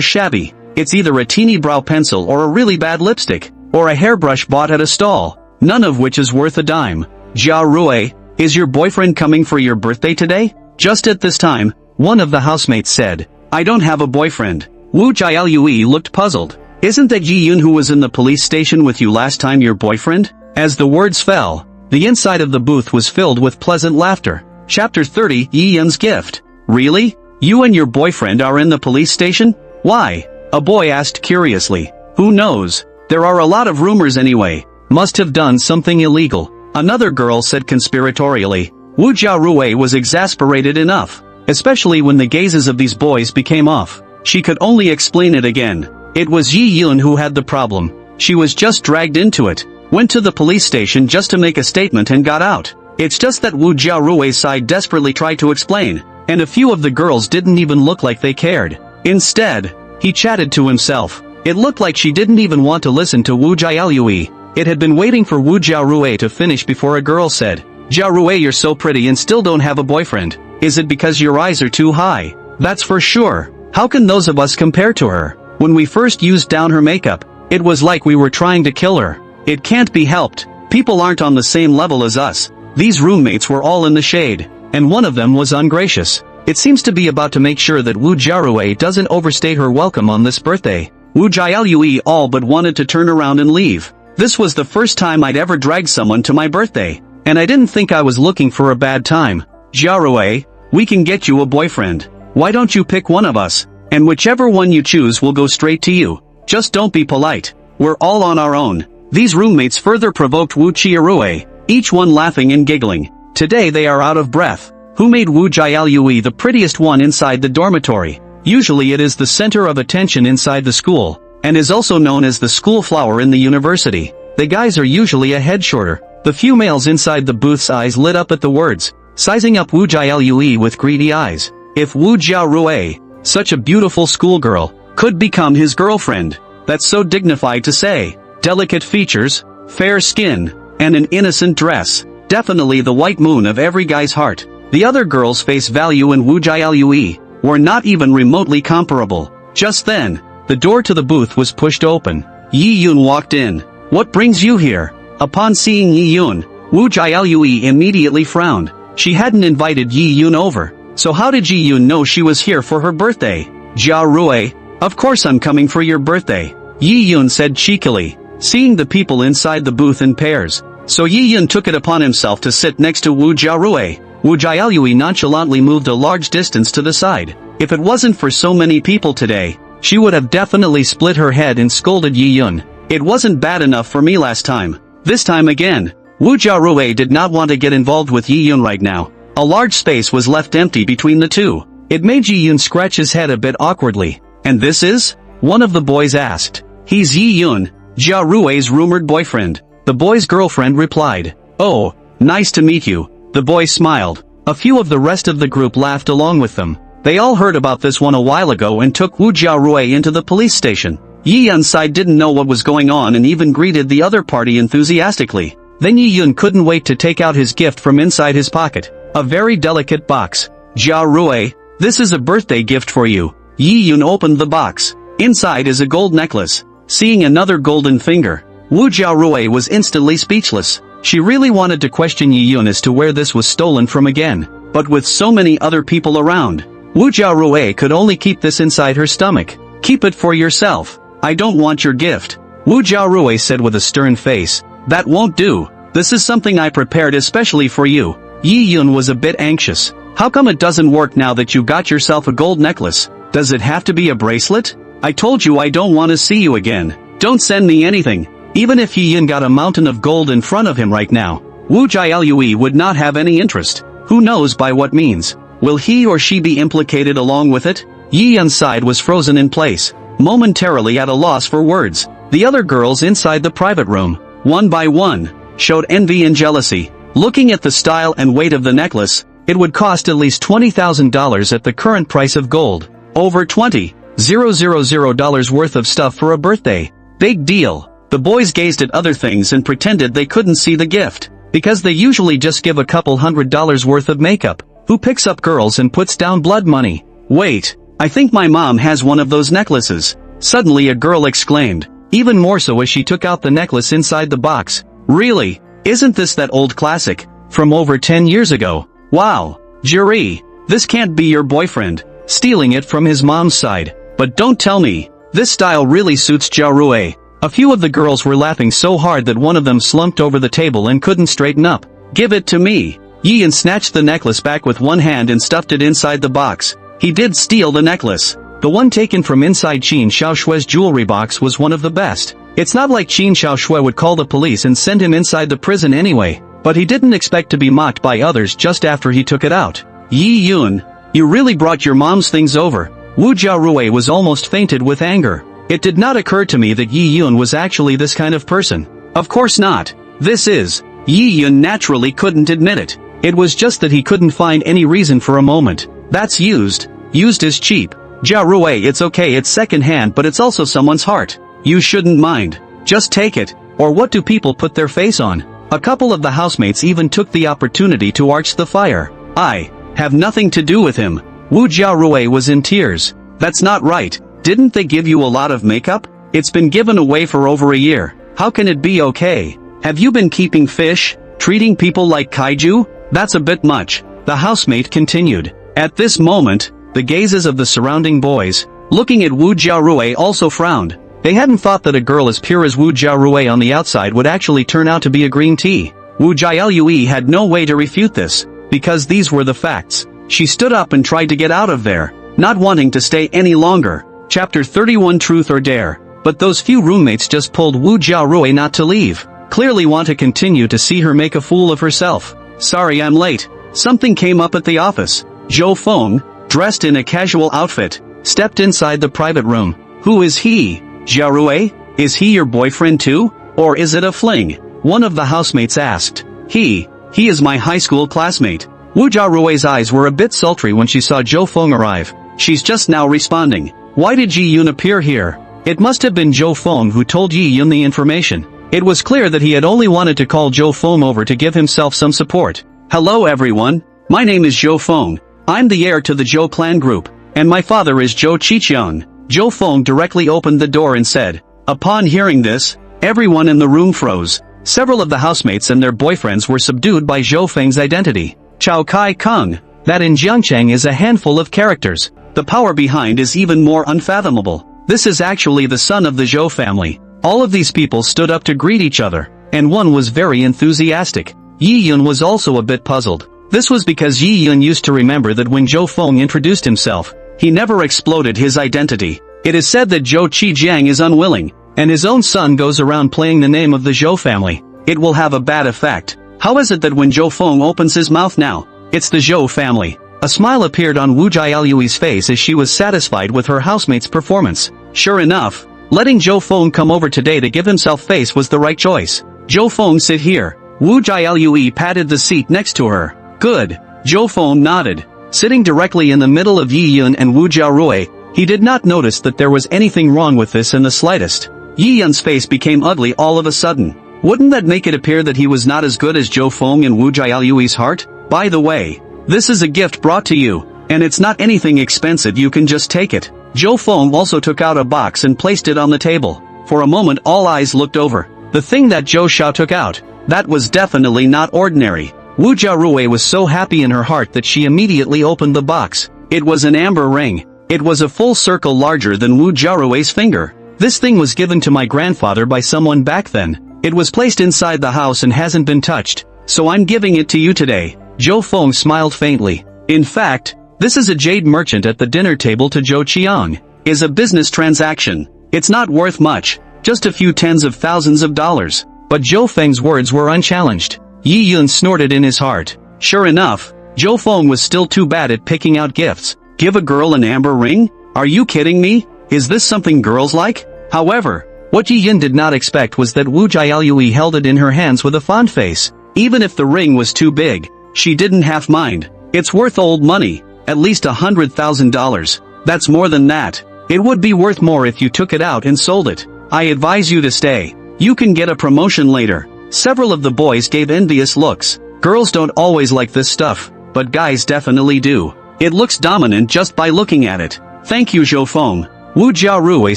shabby. It's either a teeny brow pencil or a really bad lipstick, or a hairbrush bought at a stall, none of which is worth a dime. Jiarui, is your boyfriend coming for your birthday today? Just at this time, one of the housemates said, "I don't have a boyfriend." Wu Jiaoyui looked puzzled. "Isn't that Ji Yun who was in the police station with you last time your boyfriend?" As the words fell, the inside of the booth was filled with pleasant laughter. Chapter 30, Yi Yun's Gift. Really? You and your boyfriend are in the police station? Why? A boy asked curiously. Who knows? There are a lot of rumors anyway. Must have done something illegal. Another girl said conspiratorially. Wu Jiarui was exasperated enough, especially when the gazes of these boys became off. She could only explain it again. It was Yi Yun who had the problem. She was just dragged into it, went to the police station just to make a statement and got out. It's just that Wu Jiarui's side desperately tried to explain, and a few of the girls didn't even look like they cared. Instead, he chatted to himself. It looked like she didn't even want to listen to Wu Jiaoyui. It had been waiting for Wu Jiarui to finish before a girl said, "Jiarui, you're so pretty and still don't have a boyfriend. Is it because your eyes are too high?" That's for sure. How can those of us compare to her? When we first used down her makeup, it was like we were trying to kill her. It can't be helped. People aren't on the same level as us. These roommates were all in the shade, and one of them was ungracious. It seems to be about to make sure that Wu Jiarui doesn't overstay her welcome on this birthday. Wu Jiaoyui all but wanted to turn around and leave. This was the first time I'd ever dragged someone to my birthday, and I didn't think I was looking for a bad time. Jiarui, we can get you a boyfriend. Why don't you pick one of us, and whichever one you choose will go straight to you. Just don't be polite. We're all on our own. These roommates further provoked Wu Jiarui, each one laughing and giggling. Today they are out of breath. Who made Wu Jiaoyui the prettiest one inside the dormitory? Usually it is the center of attention inside the school, and is also known as the school flower in the university. The guys are usually a head shorter. The few males inside the booth's eyes lit up at the words, sizing up Wu Jiaoyui with greedy eyes. If Wu Jiarui, such a beautiful schoolgirl, could become his girlfriend, that's so dignified to say. Delicate features, fair skin, and an innocent dress. Definitely the white moon of every guy's heart. The other girls' face value and Wu Jialue were not even remotely comparable. Just then, the door to the booth was pushed open. Yi Yun walked in. "What brings you here?" Upon seeing Yi Yun, Wu Jialue immediately frowned. She hadn't invited Yi Yun over, so how did Yi Yun know she was here for her birthday? "Jia Rue, of course I'm coming for your birthday," Yi Yun said cheekily, seeing the people inside the booth in pairs. So Yi Yun took it upon himself to sit next to Wu Jiarue. Wu Jialue nonchalantly moved a large distance to the side. If it wasn't for so many people today, she would have definitely split her head and scolded Yi Yun. "It wasn't bad enough for me last time. This time again." Wu Jiarue did not want to get involved with Yi Yun right now. A large space was left empty between the two. It made Yi Yun scratch his head a bit awkwardly. "And this is?" one of the boys asked. "He's Yi Yun, Jia Rue's rumored boyfriend," the boy's girlfriend replied. "Oh, nice to meet you," the boy smiled. A few of the rest of the group laughed along with them. They all heard about this one a while ago and took Wu Jiarue into the police station. Yi Yun's side didn't know what was going on and even greeted the other party enthusiastically. Then Yi Yun couldn't wait to take out his gift from inside his pocket. A very delicate box. "Jia Rue, this is a birthday gift for you." Yi Yun opened the box. Inside is a gold necklace. Seeing another golden finger, Wu Jiarue was instantly speechless. She really wanted to question Yi Yun as to where this was stolen from again. But with so many other people around, Wu Jiarue could only keep this inside her stomach. "Keep it for yourself. I don't want your gift," Wu Jiarue said with a stern face. "That won't do. This is something I prepared especially for you." Yi Yun was a bit anxious. "How come it doesn't work now that you got yourself a gold necklace? Does it have to be a bracelet? I told you I don't want to see you again. Don't send me anything." Even if Yi Yun got a mountain of gold in front of him right now, Wu Jialue would not have any interest. Who knows by what means? Will he or she be implicated along with it? Yi Yun's side was frozen in place, momentarily at a loss for words. The other girls inside the private room, one by one, showed envy and jealousy. Looking at the style and weight of the necklace, it would cost at least $20,000 at the current price of gold. Over $20,000 worth of stuff for a birthday. Big deal. The boys gazed at other things and pretended they couldn't see the gift, because they usually just give a couple $100 worth of makeup. Who picks up girls and puts down blood money? "Wait, I think my mom has one of those necklaces," suddenly a girl exclaimed, even more so as she took out the necklace inside the box. "Really? Isn't this that old classic, from over 10 years ago? Wow. Jerry, this can't be your boyfriend, stealing it from his mom's side. But don't tell me, this style really suits Jiarue." A few of the girls were laughing so hard that one of them slumped over the table and couldn't straighten up. "Give it to me." Yi Yun snatched the necklace back with one hand and stuffed it inside the box. He did steal the necklace. The one taken from inside Qin Xiaoshue's jewelry box was one of the best. It's not like Qin Xiaoshue would call the police and send him inside the prison anyway, but he didn't expect to be mocked by others just after he took it out. "Yi Yun, you really brought your mom's things over." Wu Jiarue was almost fainted with anger. It did not occur to me that Yi Yun was actually this kind of person. Of course not. This is. Yi Yun naturally couldn't admit it. It was just that he couldn't find any reason for a moment. "That's used. Used is cheap. Jiarue, it's okay, it's second-hand, but it's also someone's heart. You shouldn't mind. Just take it. Or what do people put their face on?" A couple of the housemates even took the opportunity to arch the fire. "I have nothing to do with him." Wu Jiarue was in tears. "That's not right. Didn't they give you a lot of makeup? It's been given away for over a year. How can it be okay? Have you been keeping fish? Treating people like kaiju? That's a bit much," the housemate continued. At this moment, the gazes of the surrounding boys, looking at Wu Jiarue, also frowned. They hadn't thought that a girl as pure as Wu Jiarue on the outside would actually turn out to be a green tea. Wu Jialue had no way to refute this, because these were the facts. She stood up and tried to get out of there, not wanting to stay any longer. Chapter 31, Truth or Dare. But those few roommates just pulled Wu Jiarue not to leave. Clearly want to continue to see her make a fool of herself. "Sorry I'm late. Something came up at the office." Zhou Feng, dressed in a casual outfit, stepped inside the private room. "Who is he? Jiarue? Is he your boyfriend too? Or is it a fling?" one of the housemates asked. He is my high school classmate." Wu Jiarue's eyes were a bit sultry when she saw Zhou Feng arrive. She's just now responding. Why did Yi Yun appear here? It must have been Zhou Feng who told Yi Yun the information. It was clear that he had only wanted to call Zhou Feng over to give himself some support. Hello everyone, my name is Zhou Feng. I'm the heir to the Zhou clan group, and my father is Zhou Qiqiang. Zhou Feng directly opened the door and said. Upon hearing this, everyone in the room froze. Several of the housemates and their boyfriends were subdued by Zhou Feng's identity. Chao Kai Kung. That in Jiangcheng is a handful of characters. The power behind is even more unfathomable. This is actually the son of the Zhou family. All of these people stood up to greet each other, and one was very enthusiastic. Yi Yun was also a bit puzzled. This was because Yi Yun used to remember that when Zhou Feng introduced himself, he never exploded his identity. It is said that Zhou Qijiang is unwilling, and his own son goes around playing the name of the Zhou family. It will have a bad effect. How is it that when Zhou Feng opens his mouth now, it's the Zhou family? A smile appeared on Wu Jiaoyui's face as she was satisfied with her housemate's performance. Sure enough, letting Zhou Feng come over today to give himself face was the right choice. Zhou Feng, sit here. Wu Jiaoyui patted the seat next to her. Good. Zhou Feng nodded. Sitting directly in the middle of Yi Yun and Wu Jiarui, he did not notice that there was anything wrong with this in the slightest. Yi Yun's face became ugly all of a sudden. Wouldn't that make it appear that he was not as good as Zhou Feng in Wu Jiaoyui's heart? By the way, this is a gift brought to you, and it's not anything expensive, you can just take it. Zhou Feng also took out a box and placed it on the table. For a moment all eyes looked over. The thing that Zhou Xiao took out, that was definitely not ordinary. Wu Jiarui was so happy in her heart that she immediately opened the box. It was an amber ring. It was a full circle larger than Wu Jiarui's finger. This thing was given to my grandfather by someone back then. It was placed inside the house and hasn't been touched, so I'm giving it to you today. Zhou Feng smiled faintly. In fact, this is a jade merchant at the dinner table to Zhou Qiang. Is a business transaction. It's not worth much, just a few tens of thousands of dollars. But Zhou Feng's words were unchallenged. Yi Yun snorted in his heart. Sure enough, Zhou Feng was still too bad at picking out gifts. Give a girl an amber ring? Are you kidding me? Is this something girls like? However, what Yi Yun did not expect was that Wu Jiaoyui held it in her hands with a fond face. Even if the ring was too big, she didn't half mind. It's worth old money. At least $100,000. That's more than that. It would be worth more if you took it out and sold it. I advise you to stay. You can get a promotion later. Several of the boys gave envious looks. Girls don't always like this stuff, but guys definitely do. It looks dominant just by looking at it. Thank you, Zhou Feng. Wu Jiarui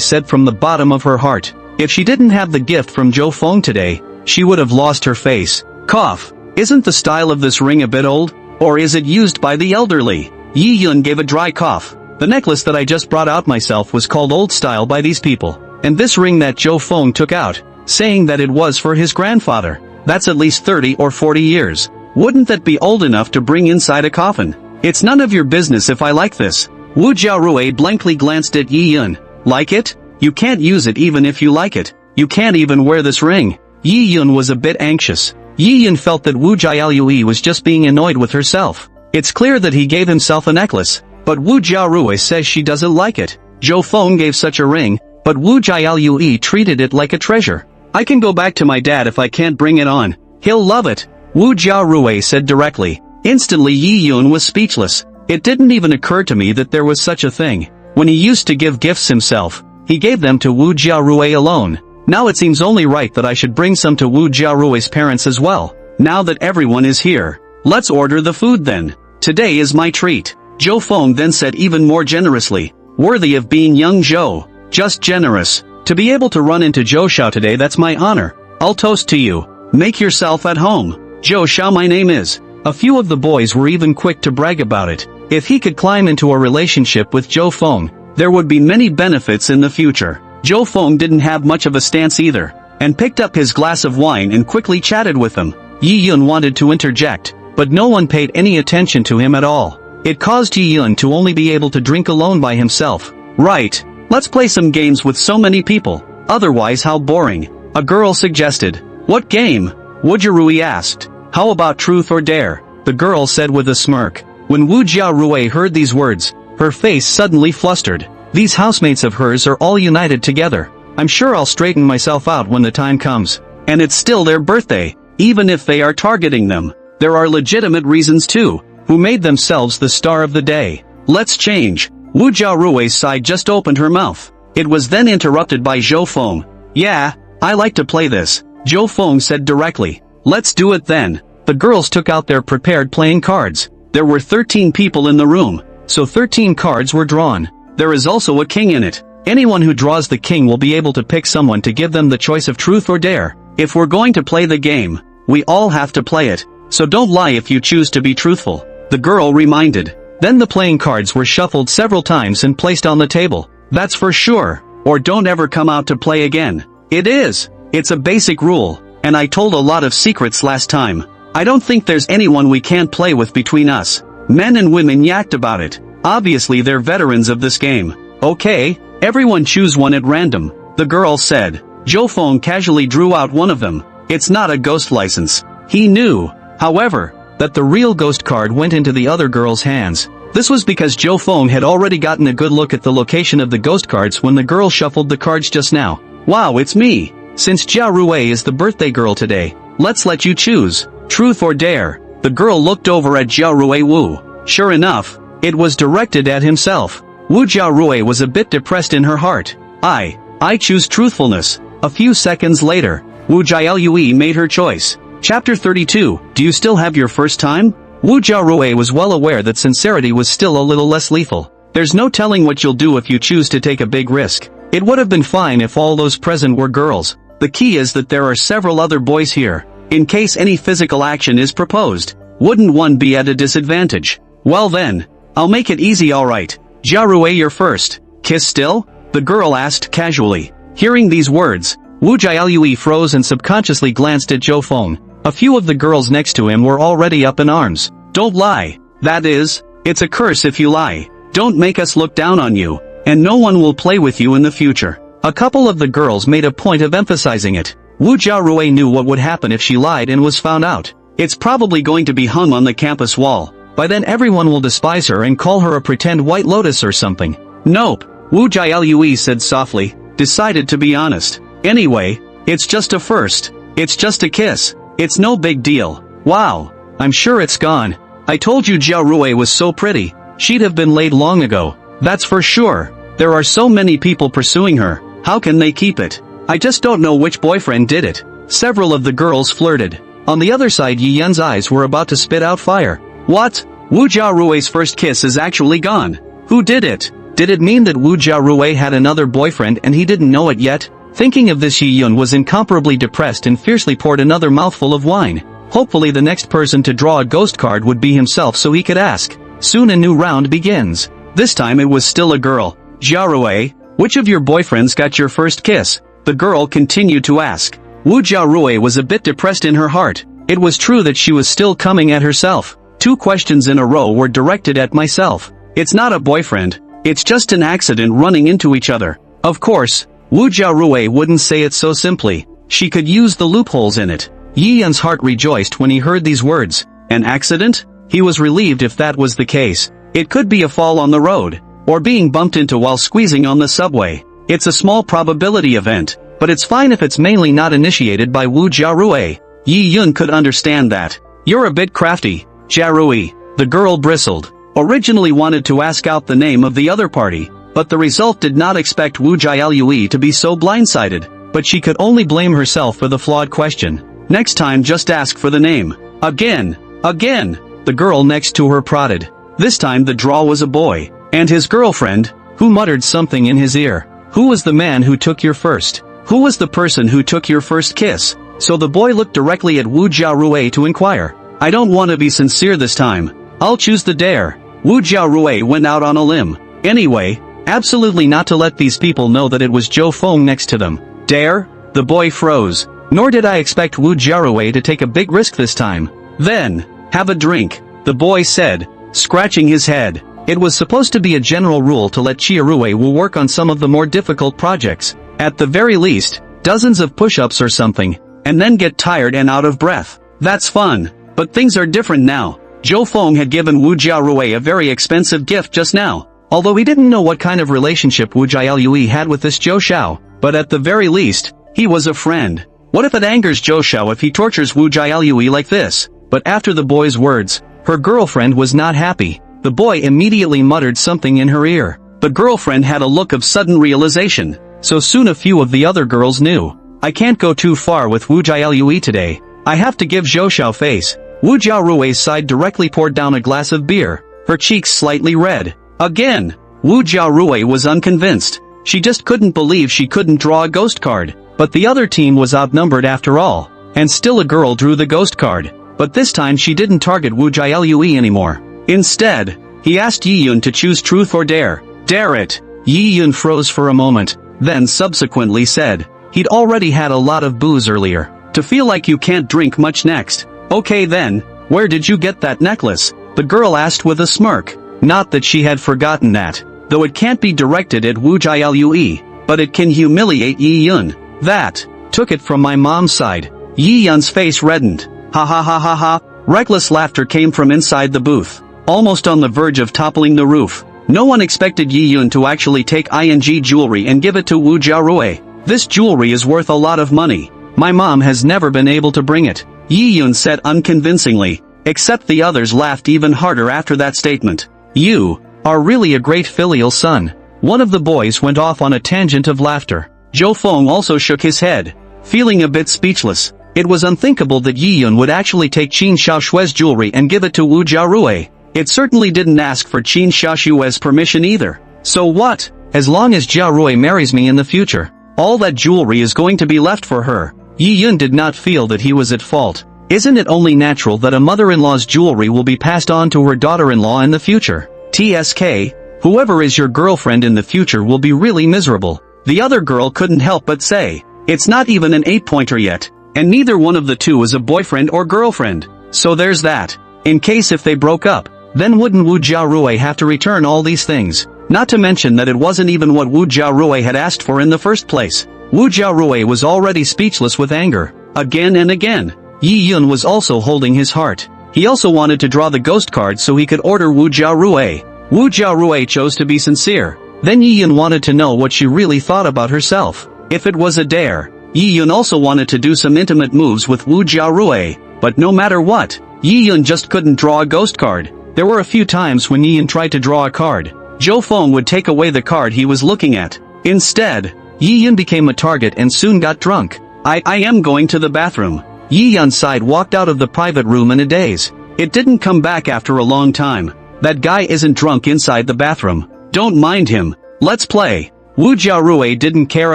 said from the bottom of her heart. If she didn't have the gift from Zhou Feng today, she would have lost her face. Cough. Isn't the style of this ring a bit old? Or is it used by the elderly? Yi Yun gave a dry cough. The necklace that I just brought out myself was called old style by these people. And this ring that Zhou Feng took out, saying that it was for his grandfather, that's at least 30 or 40 years. Wouldn't that be old enough to bring inside a coffin? It's none of your business if I like this. Wu Jiarui blankly glanced at Yi Yun. Like it? You can't use it even if you like it. You can't even wear this ring. Yi Yun was a bit anxious. Yi Yun felt that Wu Jiaoyui was just being annoyed with herself. It's clear that he gave himself a necklace, but Wu Jiarui says she doesn't like it. Zhou Feng gave such a ring, but Wu Jiaoyui treated it like a treasure. I can go back to my dad if I can't bring it on. He'll love it. Wu Jiarui said directly. Instantly Yi Yun was speechless. It didn't even occur to me that there was such a thing. When he used to give gifts himself, he gave them to Wu Jiarui alone. Now it seems only right that I should bring some to Wu Jiarui's parents as well. Now that everyone is here, let's order the food then. Today is my treat. Zhou Feng then said even more generously. Worthy of being young Zhou. Just generous. To be able to run into Zhou Xiao today, that's my honor. I'll toast to you. Make yourself at home. Zhou Xiao my name is. A few of the boys were even quick to brag about it. If he could climb into a relationship with Zhou Feng, there would be many benefits in the future. Zhou Feng didn't have much of a stance either, and picked up his glass of wine and quickly chatted with them. Yi Yun wanted to interject, but no one paid any attention to him at all. It caused Yi Yun to only be able to drink alone by himself. Right, let's play some games with so many people, otherwise how boring. A girl suggested. What game? Wu Jiarui asked. How about truth or dare? The girl said with a smirk. When Wu Jiarui heard these words, her face suddenly flustered. These housemates of hers are all united together. I'm sure I'll straighten myself out when the time comes. And it's still their birthday, even if they are targeting them. There are legitimate reasons too, who made themselves the star of the day. Let's change. Wu Jiarui's side just opened her mouth. It was then interrupted by Zhou Feng. Yeah, I like to play this. Zhou Feng said directly. Let's do it then. The girls took out their prepared playing cards. There were 13 people in the room, so 13 cards were drawn. There is also a king in it. Anyone who draws the king will be able to pick someone to give them the choice of truth or dare. If we're going to play the game, we all have to play it. So don't lie if you choose to be truthful. The girl reminded. Then the playing cards were shuffled several times and placed on the table. That's for sure. Or don't ever come out to play again. It is. It's a basic rule. And I told a lot of secrets last time. I don't think there's anyone we can't play with between us. Men and women yacked about it. Obviously they're veterans of this game. Okay, everyone choose one at random, the girl said. Zhou Feng casually drew out one of them. It's not a ghost license. He knew, however, that the real ghost card went into the other girl's hands. This was because Zhou Feng had already gotten a good look at the location of the ghost cards when the girl shuffled the cards just now. Wow, it's me. Since Jia Rui is the birthday girl today, let's let you choose. Truth or dare? The girl looked over at Jia Rui Wu. Sure enough, it was directed at himself. Wu Jia Rui was a bit depressed in her heart. I choose truthfulness. A few seconds later, Wu Jiaolui made her choice. Chapter 32, Do you still have your first time? Wu Jia Rui was well aware that sincerity was still a little less lethal. There's no telling what you'll do if you choose to take a big risk. It would have been fine if all those present were girls. The key is that there are several other boys here. In case any physical action is proposed, wouldn't one be at a disadvantage? Well then, I'll make it easy alright. Jia Rui, you're first. Kiss still? The girl asked casually. Hearing these words, Wu Jiaolui froze and subconsciously glanced at Zhou Feng. A few of the girls next to him were already up in arms. Don't lie. That is, it's a curse if you lie. Don't make us look down on you, and no one will play with you in the future. A couple of the girls made a point of emphasizing it. Wu Jiarui knew what would happen if she lied and was found out. It's probably going to be hung on the campus wall. By then everyone will despise her and call her a pretend white lotus or something. Nope, Wu Jiaolui said softly, decided to be honest. Anyway, it's just a first. It's just a kiss. It's no big deal. Wow, I'm sure it's gone. I told you Jia Rui was so pretty. She'd have been laid long ago. That's for sure. There are so many people pursuing her. How can they keep it? I just don't know which boyfriend did it. Several of the girls flirted. On the other side, Yi Yun's eyes were about to spit out fire. What? Wu Jiarui's first kiss is actually gone. Who did it? Did it mean that Wu Jiarui had another boyfriend and he didn't know it yet? Thinking of this, Yi Yun was incomparably depressed and fiercely poured another mouthful of wine. Hopefully the next person to draw a ghost card would be himself so he could ask. Soon a new round begins. This time it was still a girl. Jiarui, which of your boyfriends got your first kiss? The girl continued to ask. Wu Jiarui was a bit depressed in her heart. It was true that she was still coming at herself. 2 questions in a row were directed at myself. It's not a boyfriend. It's just an accident running into each other. Of course, Wu Jiarui wouldn't say it so simply. She could use the loopholes in it. Yi Yun's heart rejoiced when he heard these words. An accident? He was relieved if that was the case. It could be a fall on the road, or being bumped into while squeezing on the subway. It's a small probability event, but it's fine if it's mainly not initiated by Wu Jiarui. Yi Yun could understand that. You're a bit crafty, Jiarui. The girl bristled. Originally wanted to ask out the name of the other party, but the result did not expect Wu Jiaolui to be so blindsided, but she could only blame herself for the flawed question. Next time just ask for the name. Again, the girl next to her prodded. This time the draw was a boy, and his girlfriend, who muttered something in his ear. Who was the man who took your first? Who was the person who took your first kiss? So the boy looked directly at Wu Jiarui to inquire. I don't want to be sincere this time. I'll choose the dare. Wu Jiarui went out on a limb. Anyway, absolutely not to let these people know that it was Zhou Feng next to them. Dare? The boy froze. Nor did I expect Wu Jiarui to take a big risk this time. Then, have a drink, the boy said, scratching his head. It was supposed to be a general rule to let Chiarui Wu work on some of the more difficult projects. At the very least, dozens of push-ups or something, and then get tired and out of breath. That's fun. But things are different now. Zhou Feng had given Wu Jiarui a very expensive gift just now. Although he didn't know what kind of relationship Wu Jiaolui had with this Zhou Xiao, but at the very least, he was a friend. What if it angers Zhou Xiao if he tortures Wu Jiaolui like this? But after the boy's words, her girlfriend was not happy. The boy immediately muttered something in her ear. The girlfriend had a look of sudden realization, so soon a few of the other girls knew. I can't go too far with Wu Jialue today. I have to give Zhou Xiao face. Wu Jiarui's side directly poured down a glass of beer, her cheeks slightly red. Again, Wu Jiarui was unconvinced. She just couldn't believe she couldn't draw a ghost card. But the other team was outnumbered after all, and still a girl drew the ghost card. But this time she didn't target Wu Jialue anymore. Instead, he asked Yi Yun to choose truth or dare. Dare it. Yi Yun froze for a moment, then subsequently said, he'd already had a lot of booze earlier. To feel like you can't drink much next. Okay then, where did you get that necklace? The girl asked with a smirk. Not that she had forgotten that, though it can't be directed at Wu Jialue, but it can humiliate Yi Yun. That, took it from my mom's side. Yi Yun's face reddened. Ha ha ha ha ha. Reckless laughter came from inside the booth, almost on the verge of toppling the roof. No one expected Yi Yun to actually take ING jewelry and give it to Wu Jiarui. This jewelry is worth a lot of money. My mom has never been able to bring it, Yi Yun said unconvincingly, except the others laughed even harder after that statement. You are really a great filial son. One of the boys went off on a tangent of laughter. Zhou Feng also shook his head, feeling a bit speechless. It was unthinkable that Yi Yun would actually take Qin Xiaoshui's jewelry and give it to Wu Jiarui. It certainly didn't ask for Qin Xiaoshui's permission either. So what? As long as Jiarui marries me in the future, all that jewelry is going to be left for her. Yi Yun did not feel that he was at fault. Isn't it only natural that a mother-in-law's jewelry will be passed on to her daughter-in-law in the future? TSK, whoever is your girlfriend in the future will be really miserable. The other girl couldn't help but say, it's not even an 8-pointer yet, and neither one of the two is a boyfriend or girlfriend. So there's that. In case if they broke up, then wouldn't Wu Jiarui have to return all these things? Not to mention that it wasn't even what Wu Jiarui had asked for in the first place. Wu Jiarui was already speechless with anger. Again and again. Yi Yun was also holding his heart. He also wanted to draw the ghost card so he could order Wu Jiarui. Wu Jiarui chose to be sincere. Then Yi Yun wanted to know what she really thought about herself. If it was a dare, Yi Yun also wanted to do some intimate moves with Wu Jiarui. But no matter what, Yi Yun just couldn't draw a ghost card. There were a few times when Yi Yun tried to draw a card. Zhou Feng would take away the card he was looking at. Instead, Yi Yun became a target and soon got drunk. I am going to the bathroom. Yi Yun sighed, walked out of the private room in a daze. It didn't come back after a long time. That guy isn't drunk inside the bathroom. Don't mind him. Let's play. Wu Jiarui didn't care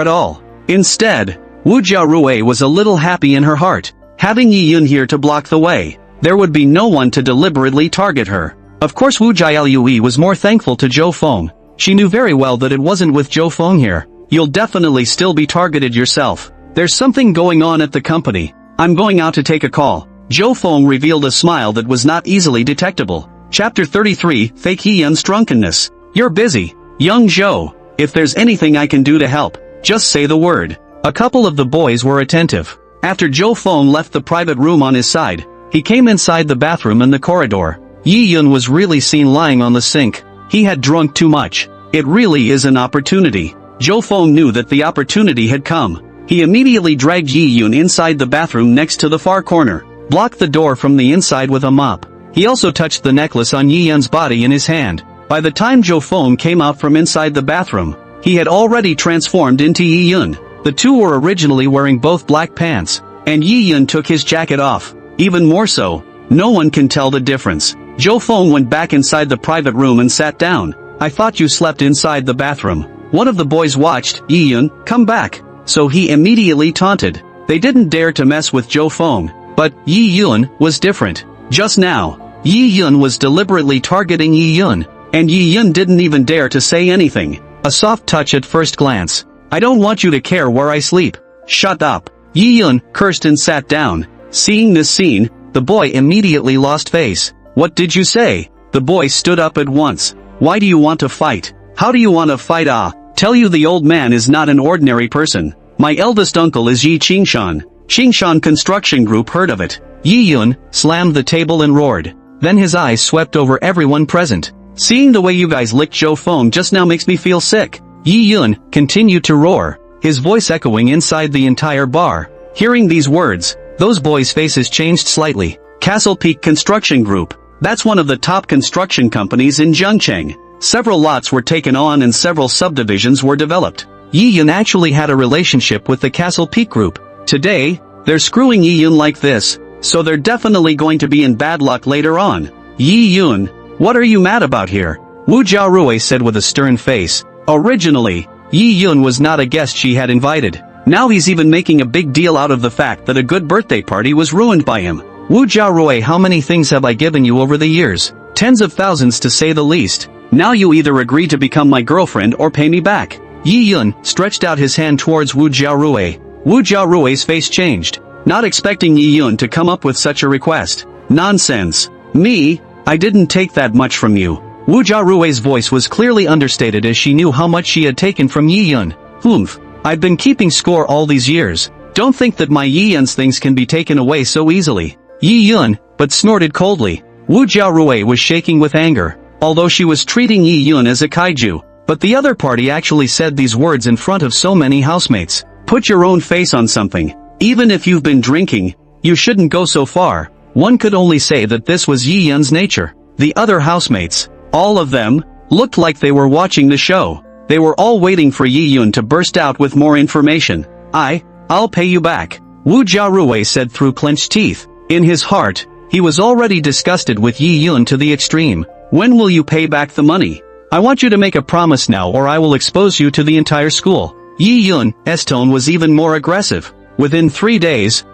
at all. Instead, Wu Jiarui was a little happy in her heart. Having Yi Yun here to block the way, there would be no one to deliberately target her. Of course Wu Jialue was more thankful to Zhou Feng. She knew very well that it wasn't with Zhou Feng here. You'll definitely still be targeted yourself. There's something going on at the company. I'm going out to take a call. Zhou Feng revealed a smile that was not easily detectable. Chapter 33, Fake Yi Yun's drunkenness. You're busy, young Zhou. If there's anything I can do to help, just say the word. A couple of the boys were attentive. After Zhou Feng left the private room on his side, he came inside the bathroom in the corridor. Yi Yun was really seen lying on the sink. He had drunk too much. It really is an opportunity. Zhou Feng knew that the opportunity had come. He immediately dragged Yi Yun inside the bathroom next to the far corner, blocked the door from the inside with a mop. He also touched the necklace on Yi Yun's body in his hand. By the time Zhou Feng came out from inside the bathroom, he had already transformed into Yi Yun. The two were originally wearing both black pants, and Yi Yun took his jacket off. Even more so, no one can tell the difference. Zhou Feng went back inside the private room and sat down. I thought you slept inside the bathroom. One of the boys watched. Yi Yun, come back. So he immediately taunted. They didn't dare to mess with Zhou Feng, but Yi Yun was different. Just now, Yi Yun was deliberately targeting Yi Yun, and Yi Yun didn't even dare to say anything. A soft touch at first glance. I don't want you to care where I sleep. Shut up. Yi Yun cursed and sat down. Seeing this scene, the boy immediately lost face. What did you say? The boy stood up at once. Why do you want to fight? How do you want to fight? Tell you the old man is not an ordinary person. My eldest uncle is Yi Qingshan. Qingshan Construction Group heard of it. Yi Yun slammed the table and roared. Then his eyes swept over everyone present. Seeing the way you guys licked Zhou Feng just now makes me feel sick. Yi Yun continued to roar, his voice echoing inside the entire bar. Hearing these words, those boys' faces changed slightly. Castle Peak Construction Group. That's one of the top construction companies in Zhengcheng. Several lots were taken on and several subdivisions were developed. Yi Yun actually had a relationship with the Castle Peak group. Today, they're screwing Yi Yun like this, so they're definitely going to be in bad luck later on. Yi Yun, what are you mad about here? Wu Jiarui said with a stern face. Originally, Yi Yun was not a guest she had invited. Now he's even making a big deal out of the fact that a good birthday party was ruined by him. Wu Jiarui, how many things have I given you over the years? Tens of thousands to say the least. Now you either agree to become my girlfriend or pay me back. Yi Yun stretched out his hand towards Wu Jiarui. Wu Jiarui's face changed, not expecting Yi Yun to come up with such a request. Nonsense. Me? I didn't take that much from you. Wu Jiarui's voice was clearly understated as she knew how much she had taken from Yi Yun. Humph. I've been keeping score all these years. Don't think that my Yi Yun's things can be taken away so easily. Yi Yun, but snorted coldly. Wu Jiarui was shaking with anger, although she was treating Yi Yun as a kaiju. But the other party actually said these words in front of so many housemates. Put your own face on something. Even if you've been drinking, you shouldn't go so far. One could only say that this was Yi Yun's nature. The other housemates, all of them, looked like they were watching the show. They were all waiting for Yi Yun to burst out with more information. I'll pay you back, Wu Jiarui said through clenched teeth. In his heart, he was already disgusted with Yi Yun to the extreme. When will you pay back the money? I want you to make a promise now or I will expose you to the entire school. Yi Yun's tone was even more aggressive. Within 3 days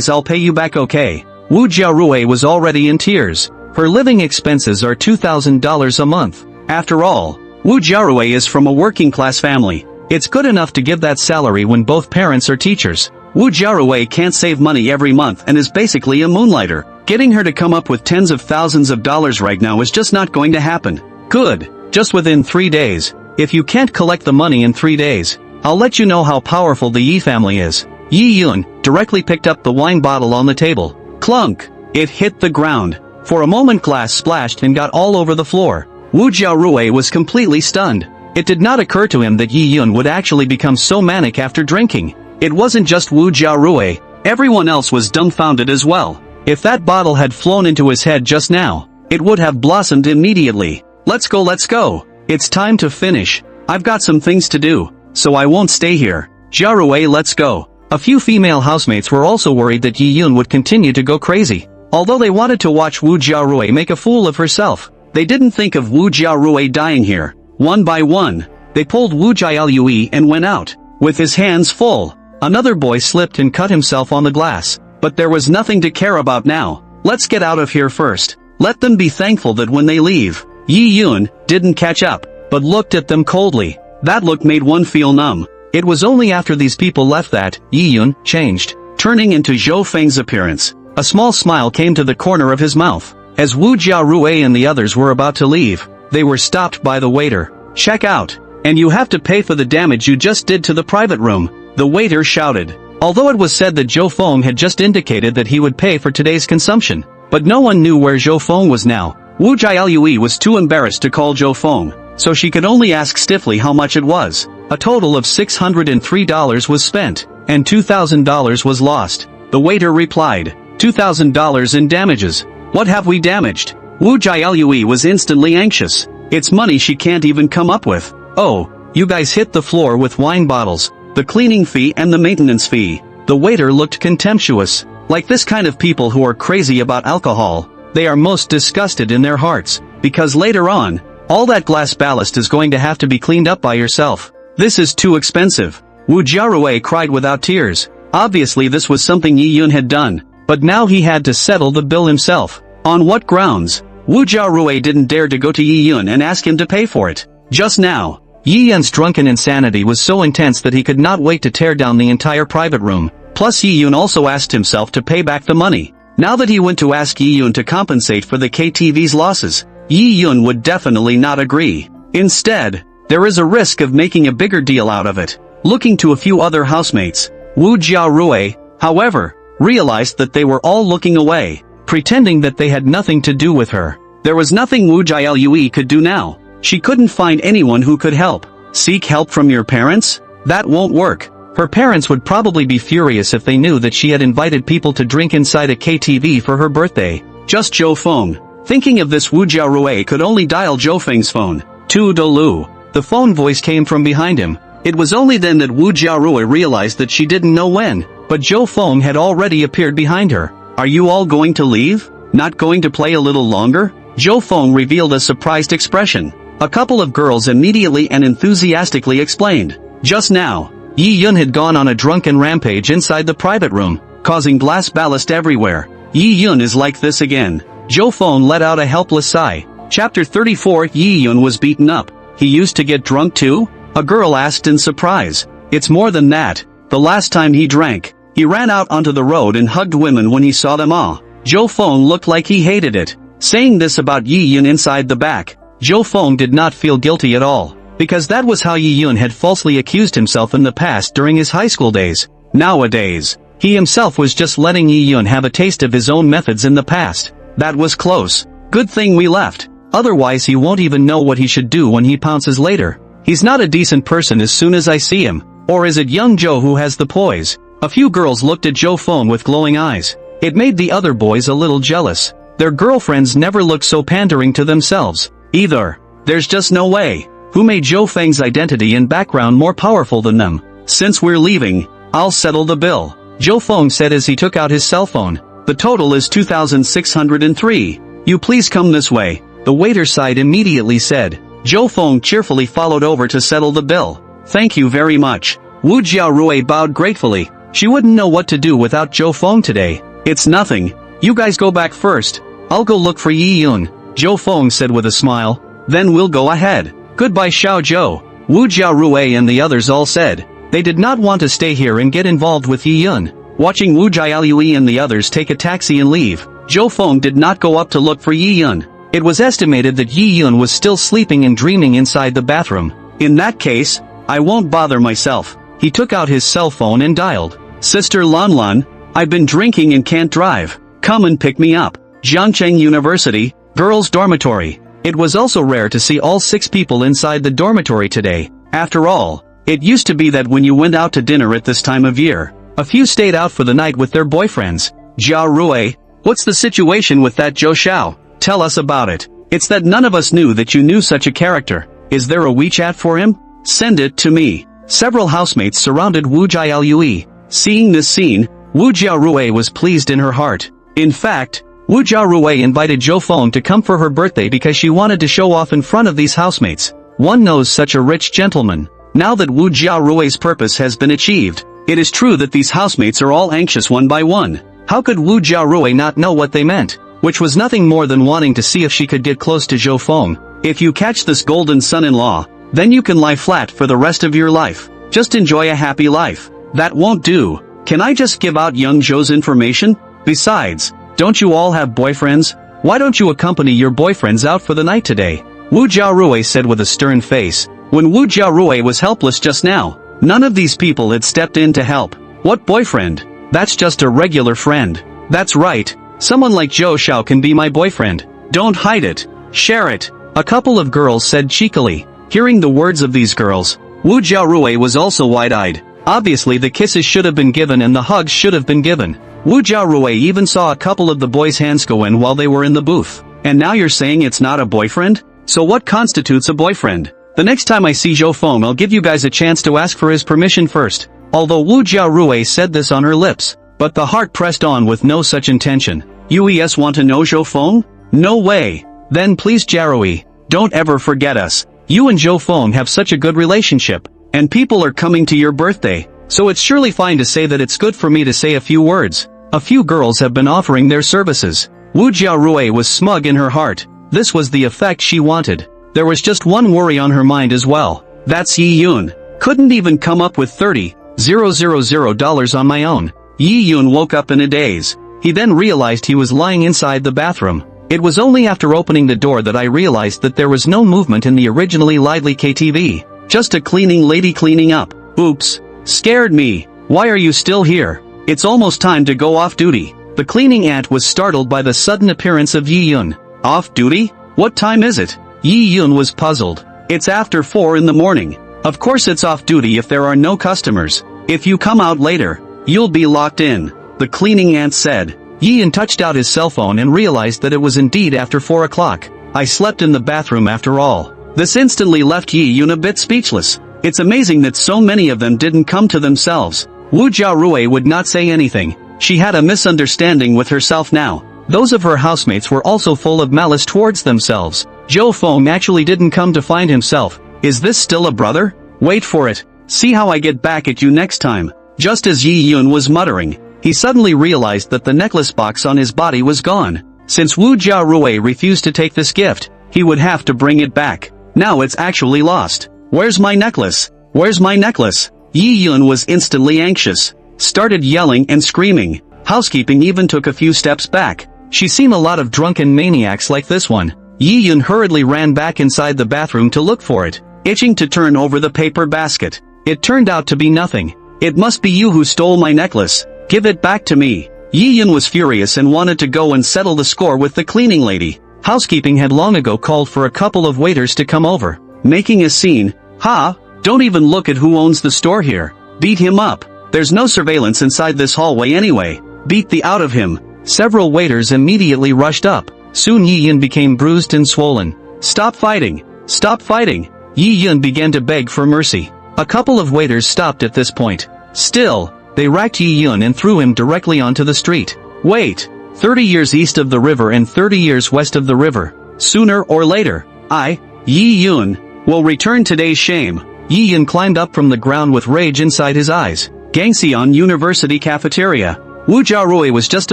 I'll pay you back, okay? Wu Jiarui was already in tears. Her living expenses are $2,000 a month. After all, Wu Jiarui is from a working-class family. It's good enough to give that salary when both parents are teachers. Wu Jiarui can't save money every month and is basically a moonlighter. Getting her to come up with tens of thousands of dollars right now is just not going to happen. Good. Just within 3 days. If you can't collect the money in 3 days, I'll let you know how powerful the Yi family is. Yi Yun directly picked up the wine bottle on the table. Clunk! It hit the ground. For a moment glass splashed and got all over the floor. Wu Jiarui was completely stunned. It did not occur to him that Yi Yun would actually become so manic after drinking. It wasn't just Wu Jiarui. Everyone else was dumbfounded as well. If that bottle had flown into his head just now, it would have blossomed immediately. Let's go. It's time to finish. I've got some things to do, so I won't stay here. Jiarui, let's go. A few female housemates were also worried that Yi Yun would continue to go crazy. Although they wanted to watch Wu Jiarui make a fool of herself, they didn't think of Wu Jiarui dying here. One by one, they pulled Wu Jialui and went out. With his hands full, another boy slipped and cut himself on the glass. But there was nothing to care about now. Let's get out of here first. Let them be thankful that when they leave, Yi Yun didn't catch up, but looked at them coldly. That look made one feel numb. It was only after these people left that Yi Yun changed, turning into Zhou Feng's appearance. A small smile came to the corner of his mouth. As Wu Jiarui and the others were about to leave, they were stopped by the waiter. Check out. And you have to pay for the damage you just did to the private room, the waiter shouted. Although it was said that Zhou Feng had just indicated that he would pay for today's consumption, but no one knew where Zhou Feng was now. Wu Jialui was too embarrassed to call Zhou Feng, so she could only ask stiffly how much it was. A total of $603 was spent, and $2,000 was lost. The waiter replied, $2,000 in damages. What have we damaged? Wu Jialui was instantly anxious. It's money she can't even come up with. Oh, you guys hit the floor with wine bottles, the cleaning fee and the maintenance fee. The waiter looked contemptuous. Like this kind of people who are crazy about alcohol, they are most disgusted in their hearts, because later on, all that glass ballast is going to have to be cleaned up by yourself. This is too expensive. Wu Jiarui cried without tears. Obviously this was something Yi Yun had done, but now he had to settle the bill himself. On what grounds? Wu Jiarui didn't dare to go to Yi Yun and ask him to pay for it. Just now, Yi Yun's drunken insanity was so intense that he could not wait to tear down the entire private room. Plus Yi Yun also asked himself to pay back the money. Now that he went to ask Yi Yun to compensate for the KTV's losses, Yi Yun would definitely not agree. Instead, there is a risk of making a bigger deal out of it. Looking to a few other housemates, Wu Jiarui, however, realized that they were all looking away, pretending that they had nothing to do with her. There was nothing Wu Jialui could do now. She couldn't find anyone who could help. Seek help from your parents? That won't work. Her parents would probably be furious if they knew that she had invited people to drink inside a KTV for her birthday. Just Zhou Feng. Thinking of this, Wu Jiarui could only dial Zhou Feng's phone. Tu Dolu. The phone voice came from behind him. It was only then that Wu Jiarui realized that she didn't know when, but Zhou Feng had already appeared behind her. Are you all going to leave? Not going to play a little longer? Zhou Feng revealed a surprised expression. A couple of girls immediately and enthusiastically explained. Just now, Yi Yun had gone on a drunken rampage inside the private room, causing glass ballast everywhere. Yi Yun is like this again. Zhou Feng let out a helpless sigh. Chapter 34. Yi Yun was beaten up. He used to get drunk too? A girl asked in surprise. It's more than that. The last time he drank, he ran out onto the road and hugged women when he saw them all. Zhou Feng looked like he hated it. Saying this about Yi Yun inside the back, Zhou Feng did not feel guilty at all, because that was how Yi Yun had falsely accused himself in the past during his high school days. Nowadays, he himself was just letting Yi Yun have a taste of his own methods in the past. That was close. Good thing we left. Otherwise he won't even know what he should do when he pounces later. He's not a decent person as soon as I see him. Or is it young Joe who has the poise? A few girls looked at Zhou Feng with glowing eyes. It made the other boys a little jealous. Their girlfriends never looked so pandering to themselves, either. There's just no way. Who made Zhou Feng's identity and background more powerful than them? Since we're leaving, I'll settle the bill, Zhou Feng said as he took out his cell phone. The total is 2,603. You please come this way, the waiter side immediately said. Zhou Feng cheerfully followed over to settle the bill. Thank you very much. Wu Jiarui bowed gratefully. She wouldn't know what to do without Zhou Feng today. It's nothing. You guys go back first. I'll go look for Yi Yun, Zhou Feng said with a smile. Then we'll go ahead. Goodbye Xiao Zhou, Wu Jiarui and the others all said. They did not want to stay here and get involved with Yi Yun. Watching Wu Jialui and the others take a taxi and leave, Zhou Feng did not go up to look for Yi Yun. It was estimated that Yi Yun was still sleeping and dreaming inside the bathroom. In that case, I won't bother myself. He took out his cell phone and dialed. Sister Lan Lan, I've been drinking and can't drive. Come and pick me up. Jiangcheng University, girls' dormitory. It was also rare to see all 6 people inside the dormitory today. After all, it used to be that when you went out to dinner at this time of year, a few stayed out for the night with their boyfriends. Jia Rui, what's the situation with that Zhou Xiao? Tell us about it. It's that none of us knew that you knew such a character. Is there a WeChat for him? Send it to me. Several housemates surrounded Wu Jialui. Seeing this scene, Wu Jiarui was pleased in her heart. In fact, Wu Jiarui invited Zhou Feng to come for her birthday because she wanted to show off in front of these housemates. One knows such a rich gentleman. Now that Wu Jiarui's purpose has been achieved, it is true that these housemates are all anxious one by one. How could Wu Jiarui not know what they meant? Which was nothing more than wanting to see if she could get close to Zhou Feng. If you catch this golden son-in-law, then you can lie flat for the rest of your life. Just enjoy a happy life. That won't do. Can I just give out young Zhou's information? Besides, don't you all have boyfriends? Why don't you accompany your boyfriends out for the night today? Wu Jiarui said with a stern face. When Wu Jiarui was helpless just now, none of these people had stepped in to help. What boyfriend? That's just a regular friend. That's right. Someone like Zhou Xiao can be my boyfriend. Don't hide it. Share it. A couple of girls said cheekily. Hearing the words of these girls, Wu Jiarui was also wide-eyed. Obviously the kisses should have been given and the hugs should have been given. Wu Jiarui even saw a couple of the boys' hands go in while they were in the booth. And now you're saying it's not a boyfriend? So what constitutes a boyfriend? The next time I see Zhou Feng I'll give you guys a chance to ask for his permission first. Although Wu Jiarui said this on her lips, but the heart pressed on with no such intention. You want to know Zhou Feng? No way. Then please Jiarui, don't ever forget us. You and Zhou Feng have such a good relationship, and people are coming to your birthday, so it's surely fine to say that it's good for me to say a few words. A few girls have been offering their services. Wu Jiarui was smug in her heart. This was the effect she wanted. There was just one worry on her mind as well. That's Yi Yun. Couldn't even come up with $30,000 on my own. Yi Yun woke up in a daze. He then realized he was lying inside the bathroom. It was only after opening the door that I realized that there was no movement in the originally lively KTV. Just a cleaning lady cleaning up. Oops. Scared me. Why are you still here? It's almost time to go off duty. The cleaning aunt was startled by the sudden appearance of Yi Yun. Off duty? What time is it? Yi Yun was puzzled. It's after 4 in the morning. Of course it's off duty if there are no customers. If you come out later, you'll be locked in, the cleaning aunt said. Yi Yun touched out his cell phone and realized that it was indeed after 4 o'clock. I slept in the bathroom after all. This instantly left Yi Yun a bit speechless. It's amazing that so many of them didn't come to themselves. Wu Jiarui would not say anything. She had a misunderstanding with herself now. Those of her housemates were also full of malice towards themselves. Zhou Feng actually didn't come to find himself. Is this still a brother? Wait for it. See how I get back at you next time. Just as Yi Yun was muttering, he suddenly realized that the necklace box on his body was gone. Since Wu Jiarui refused to take this gift, he would have to bring it back. Now it's actually lost. Where's my necklace? Where's my necklace? Yi Yun was instantly anxious, started yelling and screaming. Housekeeping even took a few steps back. She's seen a lot of drunken maniacs like this one. Yi Yun hurriedly ran back inside the bathroom to look for it, itching to turn over the paper basket. It turned out to be nothing. It must be you who stole my necklace. Give it back to me. Yi Yun was furious and wanted to go and settle the score with the cleaning lady. Housekeeping had long ago called for a couple of waiters to come over, making a scene. Ha! Don't even look at who owns the store here. Beat him up. There's no surveillance inside this hallway anyway. Beat the out of him. Several waiters immediately rushed up. Soon Yi Yun became bruised and swollen. Stop fighting. Stop fighting. Yi Yun began to beg for mercy. A couple of waiters stopped at this point. Still, they racked Yi Yun and threw him directly onto the street. Wait. 30 years east of the river and 30 years west of the river. Sooner or later, I, Yi Yun, will return today's shame. Yi Yun climbed up from the ground with rage inside his eyes. Gangxian University cafeteria. Wu Jiarui was just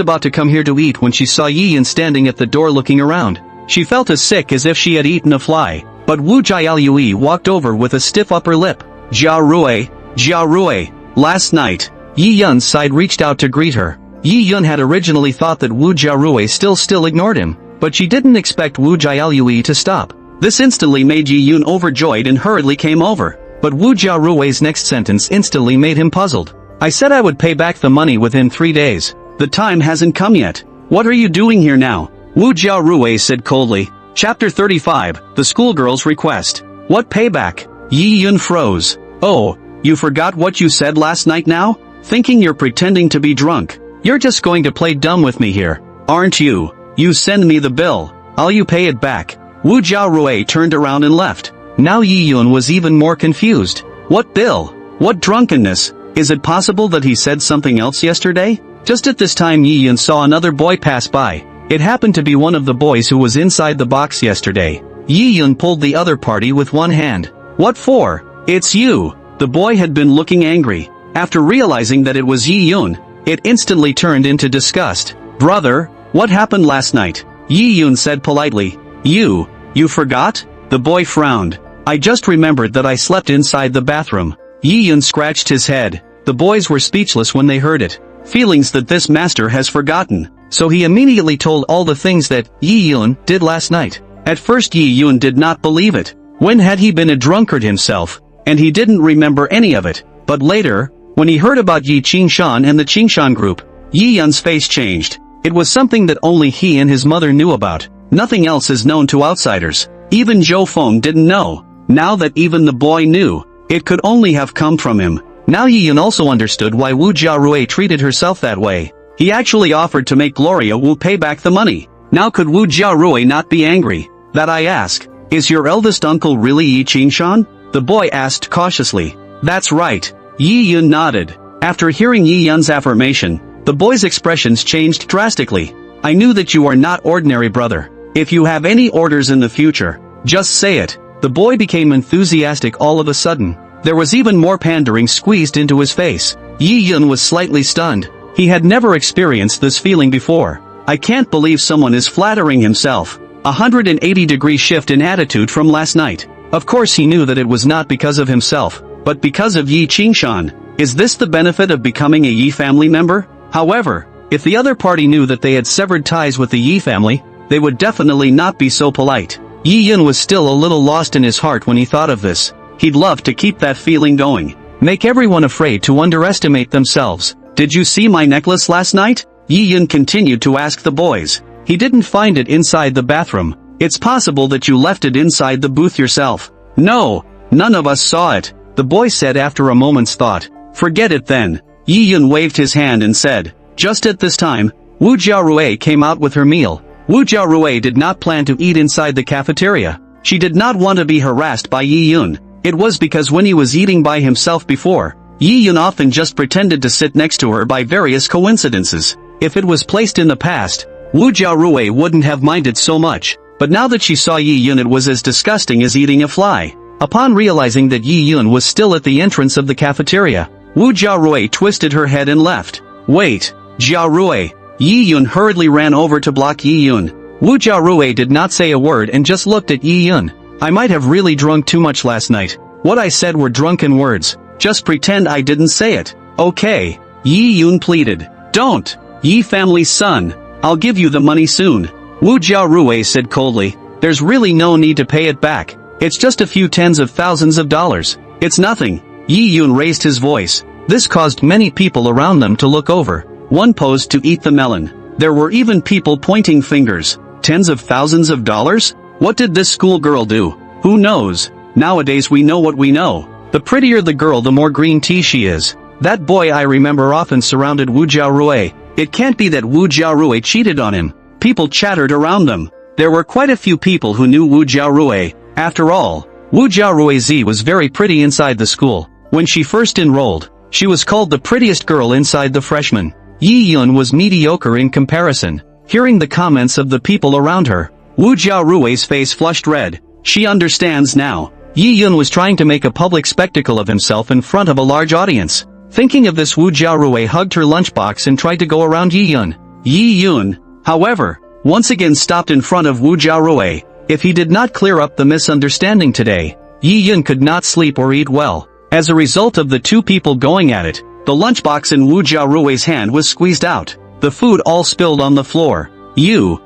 about to come here to eat when she saw Yi Yun standing at the door looking around. She felt as sick as if she had eaten a fly. But Wu Jiaolui walked over with a stiff upper lip. Jiarui, Jiarui. Last night, Yi Yun's side reached out to greet her. Yi Yun had originally thought that Wu Jiarui still ignored him, but she didn't expect Wu Jiaolui to stop. This instantly made Yi Yun overjoyed and hurriedly came over. But Wu Jiarui's next sentence instantly made him puzzled. I said I would pay back the money within 3 days. The time hasn't come yet. What are you doing here now? Wu Jiarui said coldly. Chapter 35, The Schoolgirl's Request. What payback? Yi Yun froze. Oh, you forgot what you said last night now? Thinking you're pretending to be drunk. You're just going to play dumb with me here, aren't you? You send me the bill. I'll you pay it back. Wu Jiarui turned around and left. Now Yi Yun was even more confused. What bill? What drunkenness? Is it possible that he said something else yesterday? Just at this time Yi Yun saw another boy pass by. It happened to be one of the boys who was inside the box yesterday. Yi Yun pulled the other party with one hand. What for? It's you. The boy had been looking angry. After realizing that it was Yi Yun, it instantly turned into disgust. Brother, what happened last night? Yi Yun said politely. You forgot? The boy frowned. I just remembered that I slept inside the bathroom. Yi Yun scratched his head. The boys were speechless when they heard it. Feelings that this master has forgotten. So he immediately told all the things that Yi Yun did last night. At first Yi Yun did not believe it. When had he been a drunkard himself? And he didn't remember any of it. But later, when he heard about Yi Qingshan and the Qingshan group, Yi Yun's face changed. It was something that only he and his mother knew about. Nothing else is known to outsiders. Even Zhou Feng didn't know. Now that even the boy knew, it could only have come from him. Now Yi Yun also understood why Wu Jiarui treated herself that way. He actually offered to make Gloria Wu pay back the money. Now could Wu Jiarui not be angry? That I ask. Is your eldest uncle really Yi Qingshan? The boy asked cautiously. That's right. Yi Yun nodded. After hearing Yi Yun's affirmation, the boy's expressions changed drastically. I knew that you are not ordinary brother. If you have any orders in the future, just say it. The boy became enthusiastic all of a sudden. There was even more pandering squeezed into his face. Yi Yun was slightly stunned. He had never experienced this feeling before. I can't believe someone is flattering himself. 180-degree shift in attitude from last night. Of course he knew that it was not because of himself, but because of Yi Qingshan. Is this the benefit of becoming a Yi family member? However, if the other party knew that they had severed ties with the Yi family, they would definitely not be so polite. Yi Yun was still a little lost in his heart when he thought of this. He'd love to keep that feeling going. Make everyone afraid to underestimate themselves. Did you see my necklace last night? Yi Yun continued to ask the boys. He didn't find it inside the bathroom. It's possible that you left it inside the booth yourself. No, none of us saw it, the boy said after a moment's thought. Forget it then. Yi Yun waved his hand and said. Just at this time, Wu Jiarui came out with her meal. Wu Jiarui did not plan to eat inside the cafeteria. She did not want to be harassed by Yi Yun. It was because when he was eating by himself before, Yi Yun often just pretended to sit next to her by various coincidences. If it was placed in the past, Wu Jiarui wouldn't have minded so much, but now that she saw Yi Yun it was as disgusting as eating a fly. Upon realizing that Yi Yun was still at the entrance of the cafeteria, Wu Jiarui twisted her head and left. Wait, Jiarui. Yi Yun hurriedly ran over to block Yi Yun. Wu Jiarui did not say a word and just looked at Yi Yun. I might have really drunk too much last night. What I said were drunken words. Just pretend I didn't say it. Okay. Yi Yun pleaded. Don't. Yi family's son. I'll give you the money soon. Wu Jiarui said coldly. There's really no need to pay it back. It's just a few tens of thousands of dollars. It's nothing. Yi Yun raised his voice. This caused many people around them to look over. One posed to eat the melon. There were even people pointing fingers. Tens of thousands of dollars? What did this schoolgirl do? Who knows? Nowadays we know what we know. The prettier the girl the more green tea she is. That boy I remember often surrounded Wu Jiarui. It can't be that Wu Jiarui cheated on him. People chattered around them. There were quite a few people who knew Wu Jiarui. After all, Wu Jiarui was very pretty inside the school. When she first enrolled, she was called the prettiest girl inside the freshmen. Yi Yun was mediocre in comparison. Hearing the comments of the people around her, Wu Jiarui's face flushed red. She understands now. Yi Yun was trying to make a public spectacle of himself in front of a large audience. Thinking of this, Wu Jiarui hugged her lunchbox and tried to go around Yi Yun. Yi Yun, however, once again stopped in front of Wu Jiarui. If he did not clear up the misunderstanding today, Yi Yun could not sleep or eat well. As a result of the two people going at it, the lunchbox in Wu Jiarui's hand was squeezed out. The food all spilled on the floor. You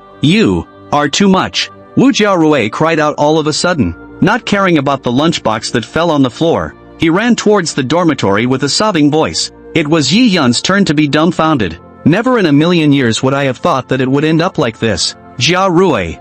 are too much. Wu Jiarui cried out all of a sudden. Not caring about the lunchbox that fell on the floor, he ran towards the dormitory with a sobbing voice. It was Yi Yun's turn to be dumbfounded. Never in a million years would I have thought that it would end up like this. Jiarui,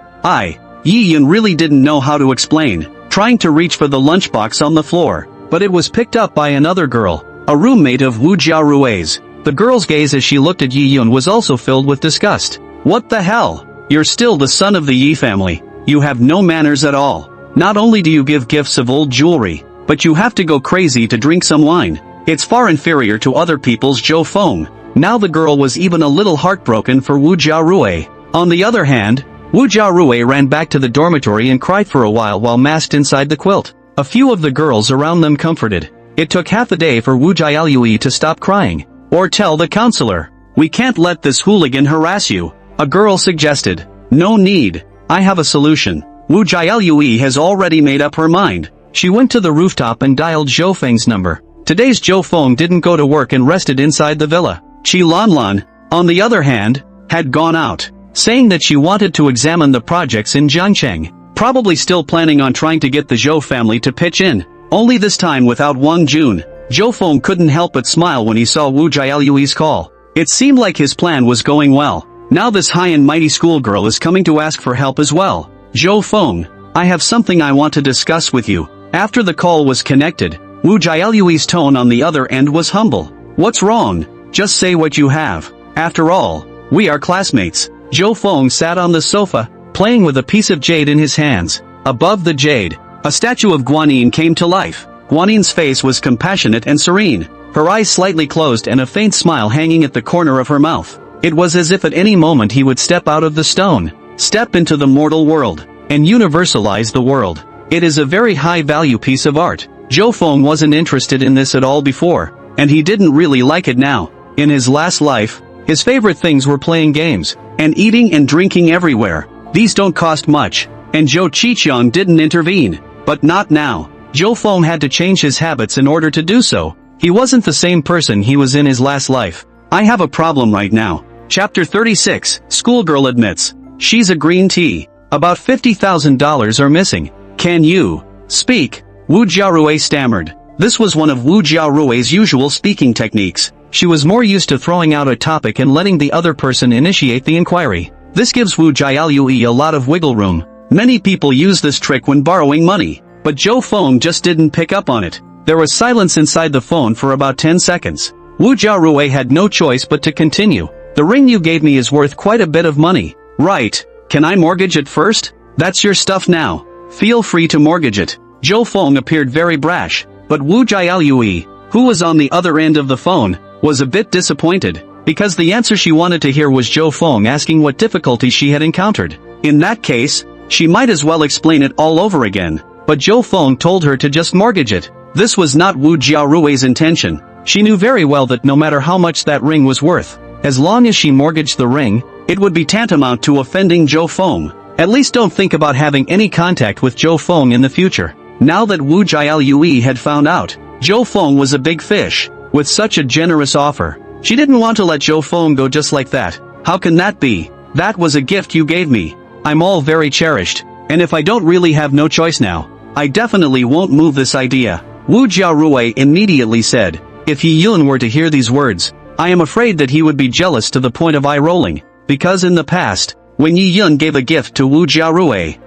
Yi Yun really didn't know how to explain, trying to reach for the lunchbox on the floor, but it was picked up by another girl, a roommate of Wu Jiarui's. The girl's gaze as she looked at Yi Yun was also filled with disgust. What the hell? You're still the son of the Yi family. You have no manners at all. Not only do you give gifts of old jewelry, but you have to go crazy to drink some wine. It's far inferior to other people's Zhou Feng. Now the girl was even a little heartbroken for Wu Jiarui. On the other hand, Wu Jiarui ran back to the dormitory and cried for a while masked inside the quilt. A few of the girls around them comforted. It took half a day for Wu Jialui to stop crying. Or tell the counselor. We can't let this hooligan harass you, a girl suggested. No need. I have a solution. Wu Jialui has already made up her mind. She went to the rooftop and dialed Zhou Feng's number. Today's Zhou Feng didn't go to work and rested inside the villa. Qi Lanlan, on the other hand, had gone out, saying that she wanted to examine the projects in Jiangcheng, probably still planning on trying to get the Zhou family to pitch in, only this time without Wang Jun. Zhou Feng couldn't help but smile when he saw Wu Jialui's call. It seemed like his plan was going well. Now this high and mighty schoolgirl is coming to ask for help as well. Zhou Feng, I have something I want to discuss with you. After the call was connected, Wu Jialui's tone on the other end was humble. What's wrong? Just say what you have. After all, we are classmates. Zhou Feng sat on the sofa, playing with a piece of jade in his hands. Above the jade, a statue of Guanyin came to life. Guanyin's face was compassionate and serene, her eyes slightly closed and a faint smile hanging at the corner of her mouth. It was as if at any moment he would step out of the stone, step into the mortal world, and universalize the world. It is a very high-value piece of art. Zhou Feng wasn't interested in this at all before, and he didn't really like it now. In his last life, his favorite things were playing games, and eating and drinking everywhere. These don't cost much, and Zhou Qiqiang didn't intervene. But not now. Zhou Feng had to change his habits in order to do so. He wasn't the same person he was in his last life. I have a problem right now. Chapter 36, Schoolgirl admits. She's a green tea. About $50,000 are missing. Can you speak? Wu Jiarui stammered. This was one of Wu Jiarui's usual speaking techniques. She was more used to throwing out a topic and letting the other person initiate the inquiry. This gives Wu Jialui a lot of wiggle room. Many people use this trick when borrowing money, but Zhou Feng just didn't pick up on it. There was silence inside the phone for about 10 seconds. Wu Jiarui had no choice but to continue. The ring you gave me is worth quite a bit of money. Right. Can I mortgage it first? That's your stuff now. Feel free to mortgage it. Zhou Feng appeared very brash, but Wu Jiaolui, who was on the other end of the phone, was a bit disappointed, because the answer she wanted to hear was Zhou Feng asking what difficulties she had encountered. In that case, she might as well explain it all over again, but Zhou Feng told her to just mortgage it. This was not Wu Jiaorui's intention. She knew very well that no matter how much that ring was worth, as long as she mortgaged the ring, it would be tantamount to offending Zhou Feng. At least don't think about having any contact with Zhou Feng in the future. Now that Wu Jiaolui had found out, Zhou Feng was a big fish, with such a generous offer. She didn't want to let Zhou Feng go just like that. How can that be? That was a gift you gave me. I'm all very cherished, and if I don't really have no choice now, I definitely won't move this idea. Wu Jiaorui immediately said. If Yi Yun were to hear these words, I am afraid that he would be jealous to the point of eye-rolling, because in the past, when Yi Yun gave a gift to Wu Jiaorui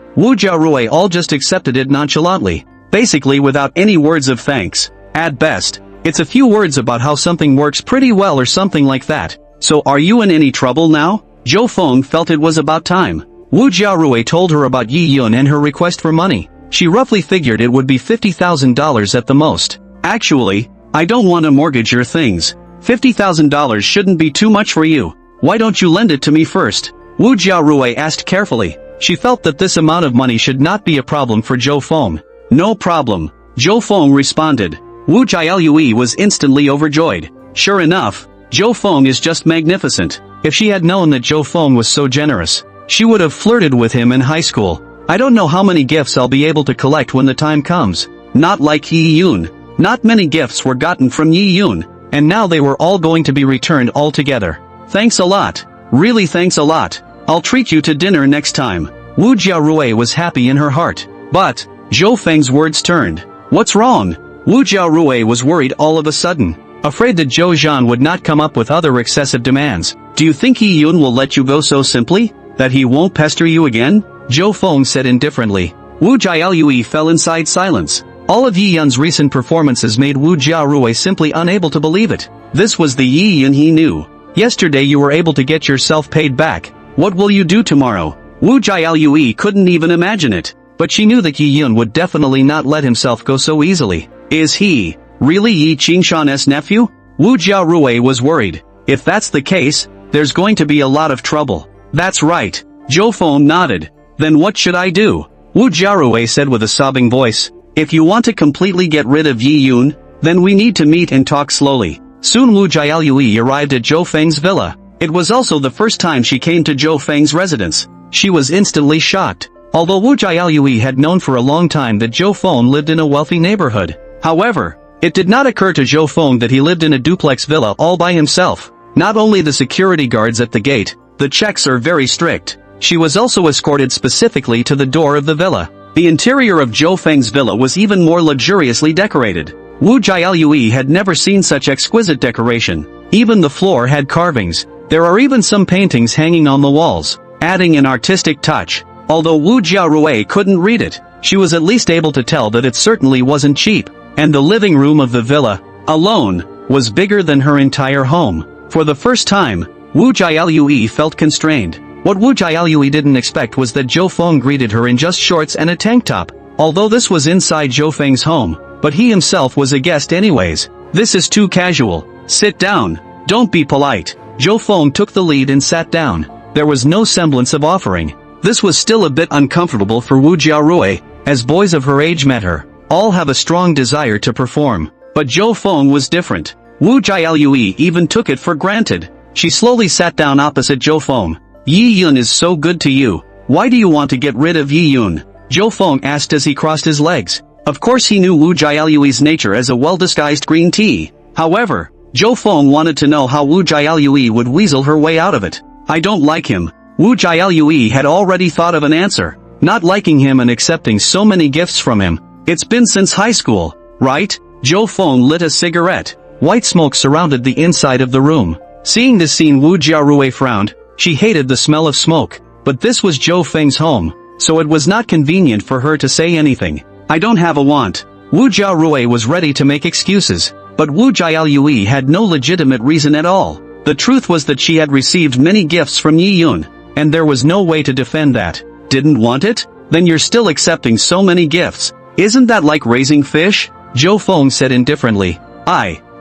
all just accepted it nonchalantly, basically without any words of thanks. At best, it's a few words about how something works pretty well or something like that. So are you in any trouble now? Zhou Feng felt it was about time. Wu Jiaorui told her about Yi Yun and her request for money. She roughly figured it would be $50,000 at the most. Actually, I don't want to mortgage your things. $50,000 shouldn't be too much for you. Why don't you lend it to me first? Wu Jiaorui asked carefully. She felt that this amount of money should not be a problem for Zhou Feng. No problem, Zhou Feng responded. Wu Jiaolui was instantly overjoyed. Sure enough, Zhou Feng is just magnificent. If she had known that Zhou Feng was so generous, she would have flirted with him in high school. I don't know how many gifts I'll be able to collect when the time comes. Not like Yi Yun. Not many gifts were gotten from Yi Yun, and now they were all going to be returned altogether. Thanks a lot. Really thanks a lot. I'll treat you to dinner next time. Wu Jiaorui was happy in her heart. But, Zhou Feng's words turned. What's wrong? Wu Jiaorui was worried all of a sudden, afraid that Zhou Zhan would not come up with other excessive demands. Do you think Yi Yun will let you go so simply? That he won't pester you again? Zhou Feng said indifferently. Wu Jiaolui fell inside silence. All of Yi Yun's recent performances made Wu Jiaorui simply unable to believe it. This was the Yi Yun he knew. Yesterday you were able to get yourself paid back. What will you do tomorrow? Wu Jiaolui couldn't even imagine it. But she knew that Yi Yun would definitely not let himself go so easily. Is he really Yi Qingshan's nephew? Wu Jiaorui was worried. If that's the case, there's going to be a lot of trouble. That's right. Zhou Feng nodded. Then what should I do? Wu Jiaorui said with a sobbing voice. If you want to completely get rid of Yi Yun, then we need to meet and talk slowly. Soon Wu Jiaolui arrived at Zhou Feng's villa. It was also the first time she came to Zhou Feng's residence. She was instantly shocked. Although Wu Jiaolui had known for a long time that Zhou Feng lived in a wealthy neighborhood. However, it did not occur to Zhou Feng that he lived in a duplex villa all by himself. Not only the security guards at the gate, the checks are very strict. She was also escorted specifically to the door of the villa. The interior of Zhou Feng's villa was even more luxuriously decorated. Wu Jiaolui had never seen such exquisite decoration. Even the floor had carvings. There are even some paintings hanging on the walls, adding an artistic touch. Although Wu Jiaorui couldn't read it, she was at least able to tell that it certainly wasn't cheap. And the living room of the villa, alone, was bigger than her entire home. For the first time, Wu Jiaolui felt constrained. What Wu Jiaolui didn't expect was that Zhou Feng greeted her in just shorts and a tank top. Although this was inside Zhou Feng's home, but he himself was a guest anyways. This is too casual. Sit down. Don't be polite. Zhou Feng took the lead and sat down. There was no semblance of offering. This was still a bit uncomfortable for Wu Jiaorui, as boys of her age met her. All have a strong desire to perform. But Zhou Feng was different. Wu Jiaolui even took it for granted. She slowly sat down opposite Zhou Feng. Yi Yun is so good to you. Why do you want to get rid of Yi Yun? Zhou Feng asked as he crossed his legs. Of course he knew Wu Jiaolui's nature as a well-disguised green tea. However, Zhou Feng wanted to know how Wu Jiaolui would weasel her way out of it. I don't like him. Wu Jiaolui had already thought of an answer. Not liking him and accepting so many gifts from him. It's been since high school, right? Zhou Feng lit a cigarette. White smoke surrounded the inside of the room. Seeing this scene, Wu Jiaorui frowned. She hated the smell of smoke. But this was Zhou Feng's home, so it was not convenient for her to say anything. I don't have a want. Wu Jiaorui was ready to make excuses, but Wu Jiaolui had no legitimate reason at all. The truth was that she had received many gifts from Yi Yun, and there was no way to defend that. Didn't want it? Then you're still accepting so many gifts. Isn't that like raising fish? Zhou Feng said indifferently.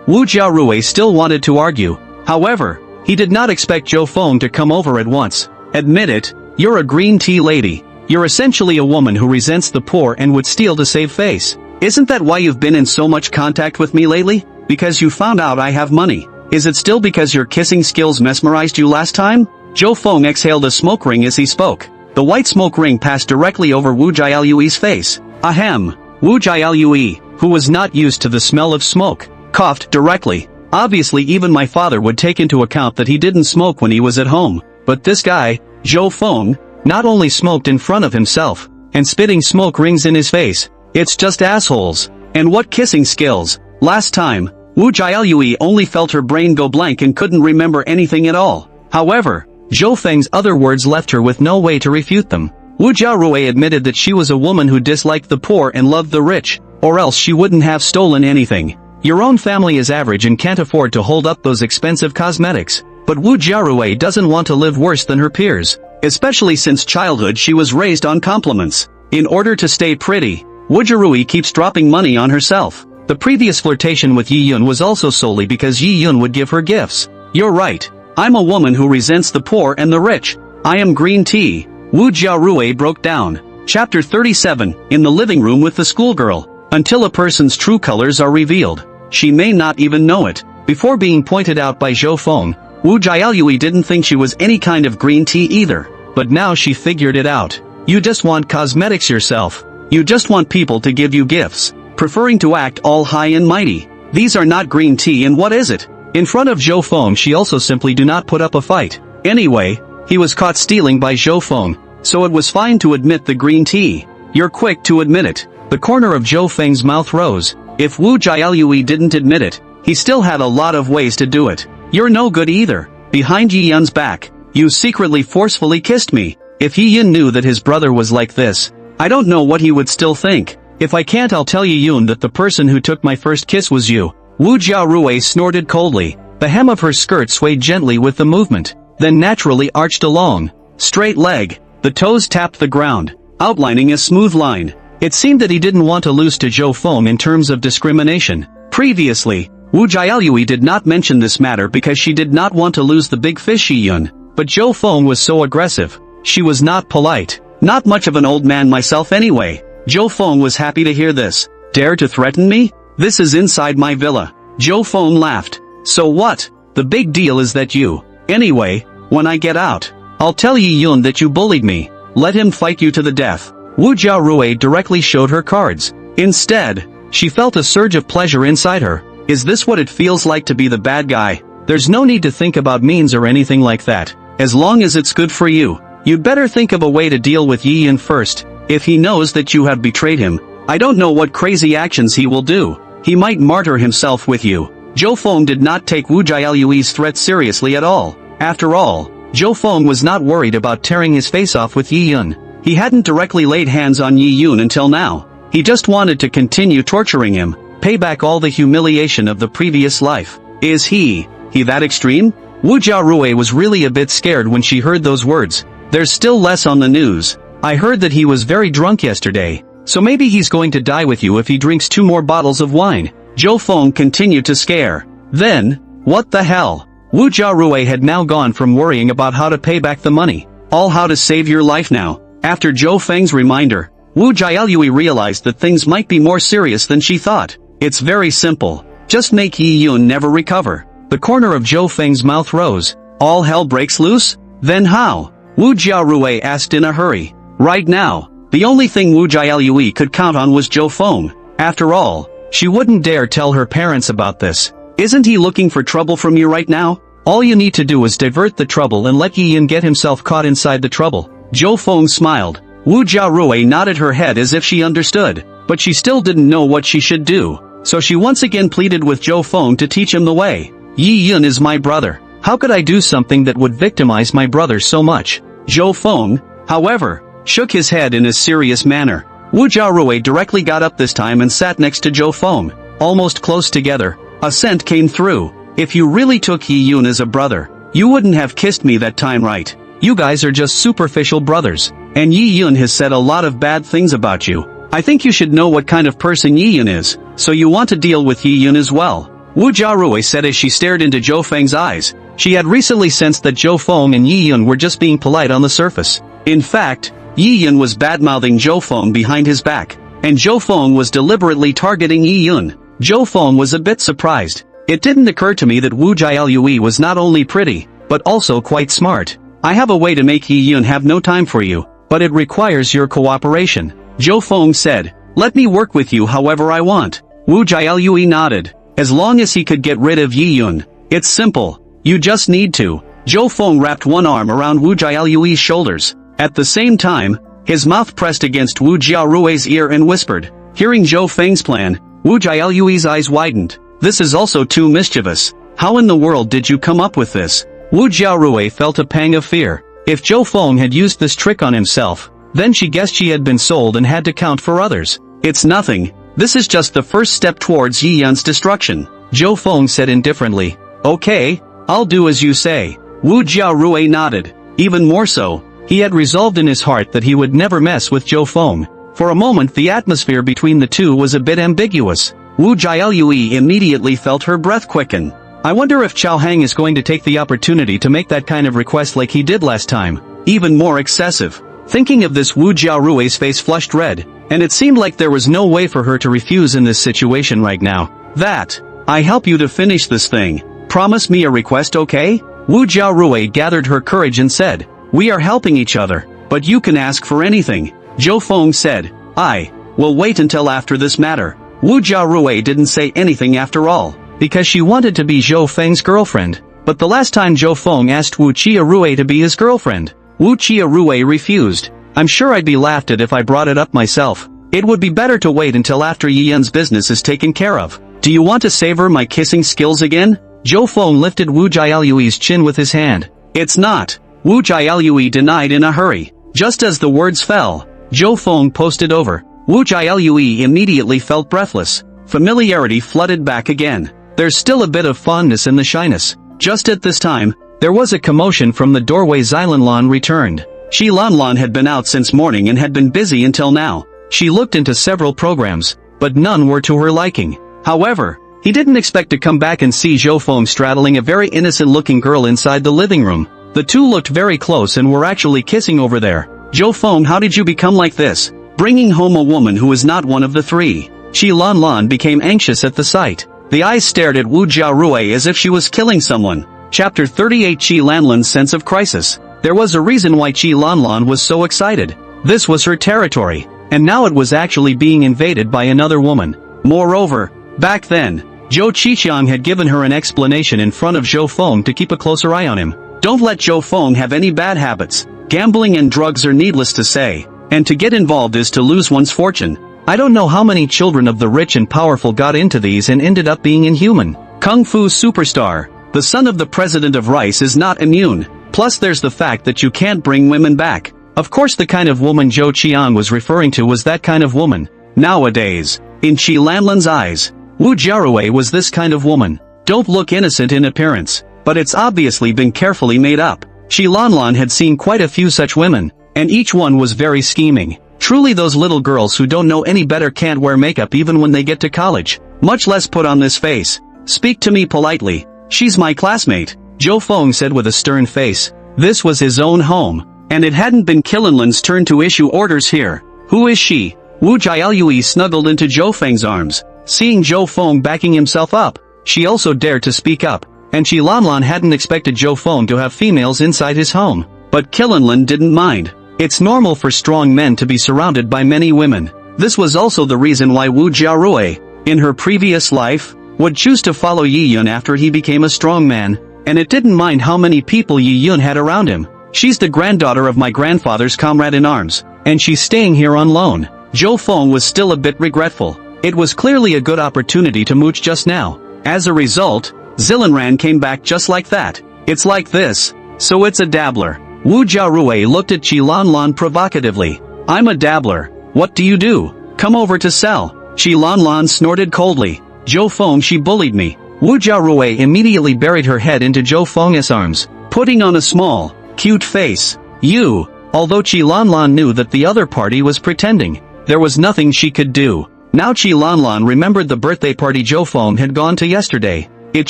Wu Jiarui still wanted to argue. However, he did not expect Zhou Feng to come over at once. Admit it, you're a green tea lady. You're essentially a woman who resents the poor and would steal to save face. Isn't that why you've been in so much contact with me lately? Because you found out I have money. Is it still because your kissing skills mesmerized you last time? Zhou Feng exhaled a smoke ring as he spoke. The white smoke ring passed directly over Wu Jialui's face. Ahem. Wu Jialui, who was not used to the smell of smoke, coughed directly. Obviously even my father would take into account that he didn't smoke when he was at home. But this guy, Zhou Feng, not only smoked in front of himself, and spitting smoke rings in his face. It's just assholes. And what kissing skills. Last time, Wu Jialui only felt her brain go blank and couldn't remember anything at all. However, Zhou Feng's other words left her with no way to refute them. Wu Jiarui admitted that she was a woman who disliked the poor and loved the rich, or else she wouldn't have stolen anything. Your own family is average and can't afford to hold up those expensive cosmetics. But Wu Jiarui doesn't want to live worse than her peers, especially since childhood she was raised on compliments. In order to stay pretty, Wu Jiarui keeps dropping money on herself. The previous flirtation with Yi Yun was also solely because Yi Yun would give her gifts. You're right. I'm a woman who resents the poor and the rich. I am green tea. Wu Jiarui broke down. Chapter 37, in the living room with the schoolgirl. Until a person's true colors are revealed, she may not even know it. Before being pointed out by Zhou Feng, Wu Jialui didn't think she was any kind of green tea either. But now she figured it out. You just want cosmetics yourself. You just want people to give you gifts, preferring to act all high and mighty. These are not green tea, and what is it? In front of Zhou Feng she also simply do not put up a fight. Anyway, he was caught stealing by Zhou Feng, so it was fine to admit the green tea. You're quick to admit it. The corner of Zhou Feng's mouth rose. If Wu Jialui didn't admit it, he still had a lot of ways to do it. You're no good either. Behind Yi Yun's back, you secretly forcefully kissed me. If Yi Yun knew that his brother was like this, I don't know what he would still think. If I can't, I'll tell Yi Yun that the person who took my first kiss was you. Wu Jiarui snorted coldly. The hem of her skirt swayed gently with the movement, then naturally arched along. Straight leg. The toes tapped the ground, outlining a smooth line. It seemed that he didn't want to lose to Zhou Feng in terms of discrimination. Previously, Wu Jialui did not mention this matter because she did not want to lose the big fish Yi Yun. But Zhou Feng was so aggressive. She was not polite. Not much of an old man myself anyway. Zhou Feng was happy to hear this. Dare to threaten me? This is inside my villa. Zhou Feng laughed. So what? The big deal is that you. Anyway, when I get out, I'll tell Yi Yun that you bullied me. Let him fight you to the death. Wu Jiarui directly showed her cards. Instead, she felt a surge of pleasure inside her. Is this what it feels like to be the bad guy? There's no need to think about means or anything like that. As long as it's good for you. You'd better think of a way to deal with Yi Yun first. If he knows that you have betrayed him, I don't know what crazy actions he will do. He might martyr himself with you. Zhou Feng did not take Wu Jialui's threat seriously at all. After all, Zhou Feng was not worried about tearing his face off with Yi Yun. He hadn't directly laid hands on Yi Yun until now. He just wanted to continue torturing him, pay back all the humiliation of the previous life. Is he that extreme? Wu Jiarui was really a bit scared when she heard those words. There's still less on the news. I heard that he was very drunk yesterday, so maybe he's going to die with you if he drinks 2 more bottles of wine. Zhou Feng continued to scare. Then, what the hell? Wu Jiarui had now gone from worrying about how to pay back the money, all how to save your life now. After Zhou Feng's reminder, Wu Jialui realized that things might be more serious than she thought. It's very simple. Just make Yi Yun never recover. The corner of Zhou Feng's mouth rose. All hell breaks loose? Then how? Wu Jiarui asked in a hurry. Right now, the only thing Wu Jialui could count on was Zhou Feng. After all, she wouldn't dare tell her parents about this. Isn't he looking for trouble from you right now? All you need to do is divert the trouble and let Yi Yun get himself caught inside the trouble. Zhou Feng smiled. Wu Jiarui nodded her head as if she understood, but she still didn't know what she should do. So she once again pleaded with Zhou Feng to teach him the way. Yi Yun is my brother. How could I do something that would victimize my brother so much? Zhou Feng, however, shook his head in a serious manner. Wu Jiarui directly got up this time and sat next to Zhou Feng, almost close together. A scent came through. If you really took Yi Yun as a brother, you wouldn't have kissed me that time, right? You guys are just superficial brothers, and Yi Yun has said a lot of bad things about you. I think you should know what kind of person Yi Yun is, so you want to deal with Yi Yun as well. Wu Jiarui said as she stared into Zhou Feng's eyes. She had recently sensed that Zhou Feng and Yi Yun were just being polite on the surface. In fact, Yi Yun was bad-mouthing Zhou Feng behind his back, and Zhou Feng was deliberately targeting Yi Yun. Zhou Feng was a bit surprised. It didn't occur to me that Wu Jialui was not only pretty, but also quite smart. I have a way to make Yi Yun have no time for you, but it requires your cooperation. Zhou Feng said, let me work with you however I want. Wu Jialui nodded. As long as he could get rid of Yi Yun. It's simple. You just need to. Zhou Feng wrapped one arm around Wu Jialui's shoulders. At the same time, his mouth pressed against Wu Jiarui's ear and whispered. Hearing Zhou Feng's plan, Wu Jialui's eyes widened. This is also too mischievous. How in the world did you come up with this? Wu Jiarui felt a pang of fear. If Zhou Feng had used this trick on himself, then she guessed she had been sold and had to count for others. It's nothing. This is just the first step towards Yi Yun's destruction. Zhou Feng said indifferently. Okay, I'll do as you say. Wu Jiarui nodded. Even more so, he had resolved in his heart that he would never mess with Zhou Feng. For a moment the atmosphere between the two was a bit ambiguous. Wu Jialui immediately felt her breath quicken. I wonder if Chao Hang is going to take the opportunity to make that kind of request like he did last time. Even more excessive. Thinking of this, Wu Jiarui's face flushed red, and it seemed like there was no way for her to refuse in this situation right now. That, I help you to finish this thing. Promise me a request, okay? Wu Jiarui gathered her courage and said, we are helping each other, but you can ask for anything. Zhou Feng said, I will wait until after this matter. Wu Jiarui didn't say anything after all, because she wanted to be Zhou Feng's girlfriend. But the last time Zhou Feng asked Wu Jiarui to be his girlfriend, Wu Jiarui refused. I'm sure I'd be laughed at if I brought it up myself. It would be better to wait until after Yi Yun's business is taken care of. Do you want to savor my kissing skills again? Zhou Feng lifted Wu Jialui's chin with his hand. It's not. Wu Jialui denied in a hurry. Just as the words fell, Zhou Feng posted over. Wu Jialui immediately felt breathless. Familiarity flooded back again. There's still a bit of fondness in the shyness. Just at this time, there was a commotion from the doorway. Xilanlan returned. Xilanlan had been out since morning and had been busy until now. She looked into several programs, but none were to her liking. However, he didn't expect to come back and see Zhou Feng straddling a very innocent-looking girl inside the living room. The two looked very close and were actually kissing over there. Zhou Feng, how did you become like this? Bringing home a woman who is not one of the three. Xilanlan became anxious at the sight. The eyes stared at Wu Jiarui as if she was killing someone. Chapter 38. Xilanlan's sense of crisis. There was a reason why Xilanlan was so excited. This was her territory, and now it was actually being invaded by another woman. Moreover, back then, Zhou Qiqiang had given her an explanation in front of Zhou Feng to keep a closer eye on him. Don't let Zhou Feng have any bad habits. Gambling and drugs are needless to say, and to get involved is to lose one's fortune. I don't know how many children of the rich and powerful got into these and ended up being inhuman. Kung Fu superstar, the son of the president of Rice, is not immune. Plus there's the fact that you can't bring women back. Of course the kind of woman Zhou Qian was referring to was that kind of woman. Nowadays, in Xilanlan's eyes, Wu Jiarui was this kind of woman. Don't look innocent in appearance, but it's obviously been carefully made up. Xilanlan had seen quite a few such women, and each one was very scheming. Truly those little girls who don't know any better can't wear makeup even when they get to college, much less put on this face. Speak to me politely. She's my classmate, Zhou Feng said with a stern face. This was his own home, and it hadn't been Qilanlan's turn to issue orders here. Who is she? Wu Jialui snuggled into Zhou Feng's arms. Seeing Zhou Feng backing himself up, she also dared to speak up, and Xilanlan hadn't expected Zhou Feng to have females inside his home. But Qilanlan didn't mind. It's normal for strong men to be surrounded by many women. This was also the reason why Wu Jiarui, in her previous life, would choose to follow Yi Yun after he became a strong man, and it didn't mind how many people Yi Yun had around him. She's the granddaughter of my grandfather's comrade-in-arms, and she's staying here on loan. Zhou Feng was still a bit regretful. It was clearly a good opportunity to mooch just now. As a result, Xilanran came back just like that. It's like this. So it's a dabbler. Wu Jiarui looked at Xilanlan provocatively. I'm a dabbler. What do you do? Come over to sell. Xilanlan snorted coldly. Zhou Feng, she bullied me. Wu Jiarui immediately buried her head into Zhou Feng's arms, putting on a small, cute face. You. Although Xilanlan knew that the other party was pretending. There was nothing she could do. Now Chi Lanlan remembered the birthday party Zhou Feng had gone to yesterday. It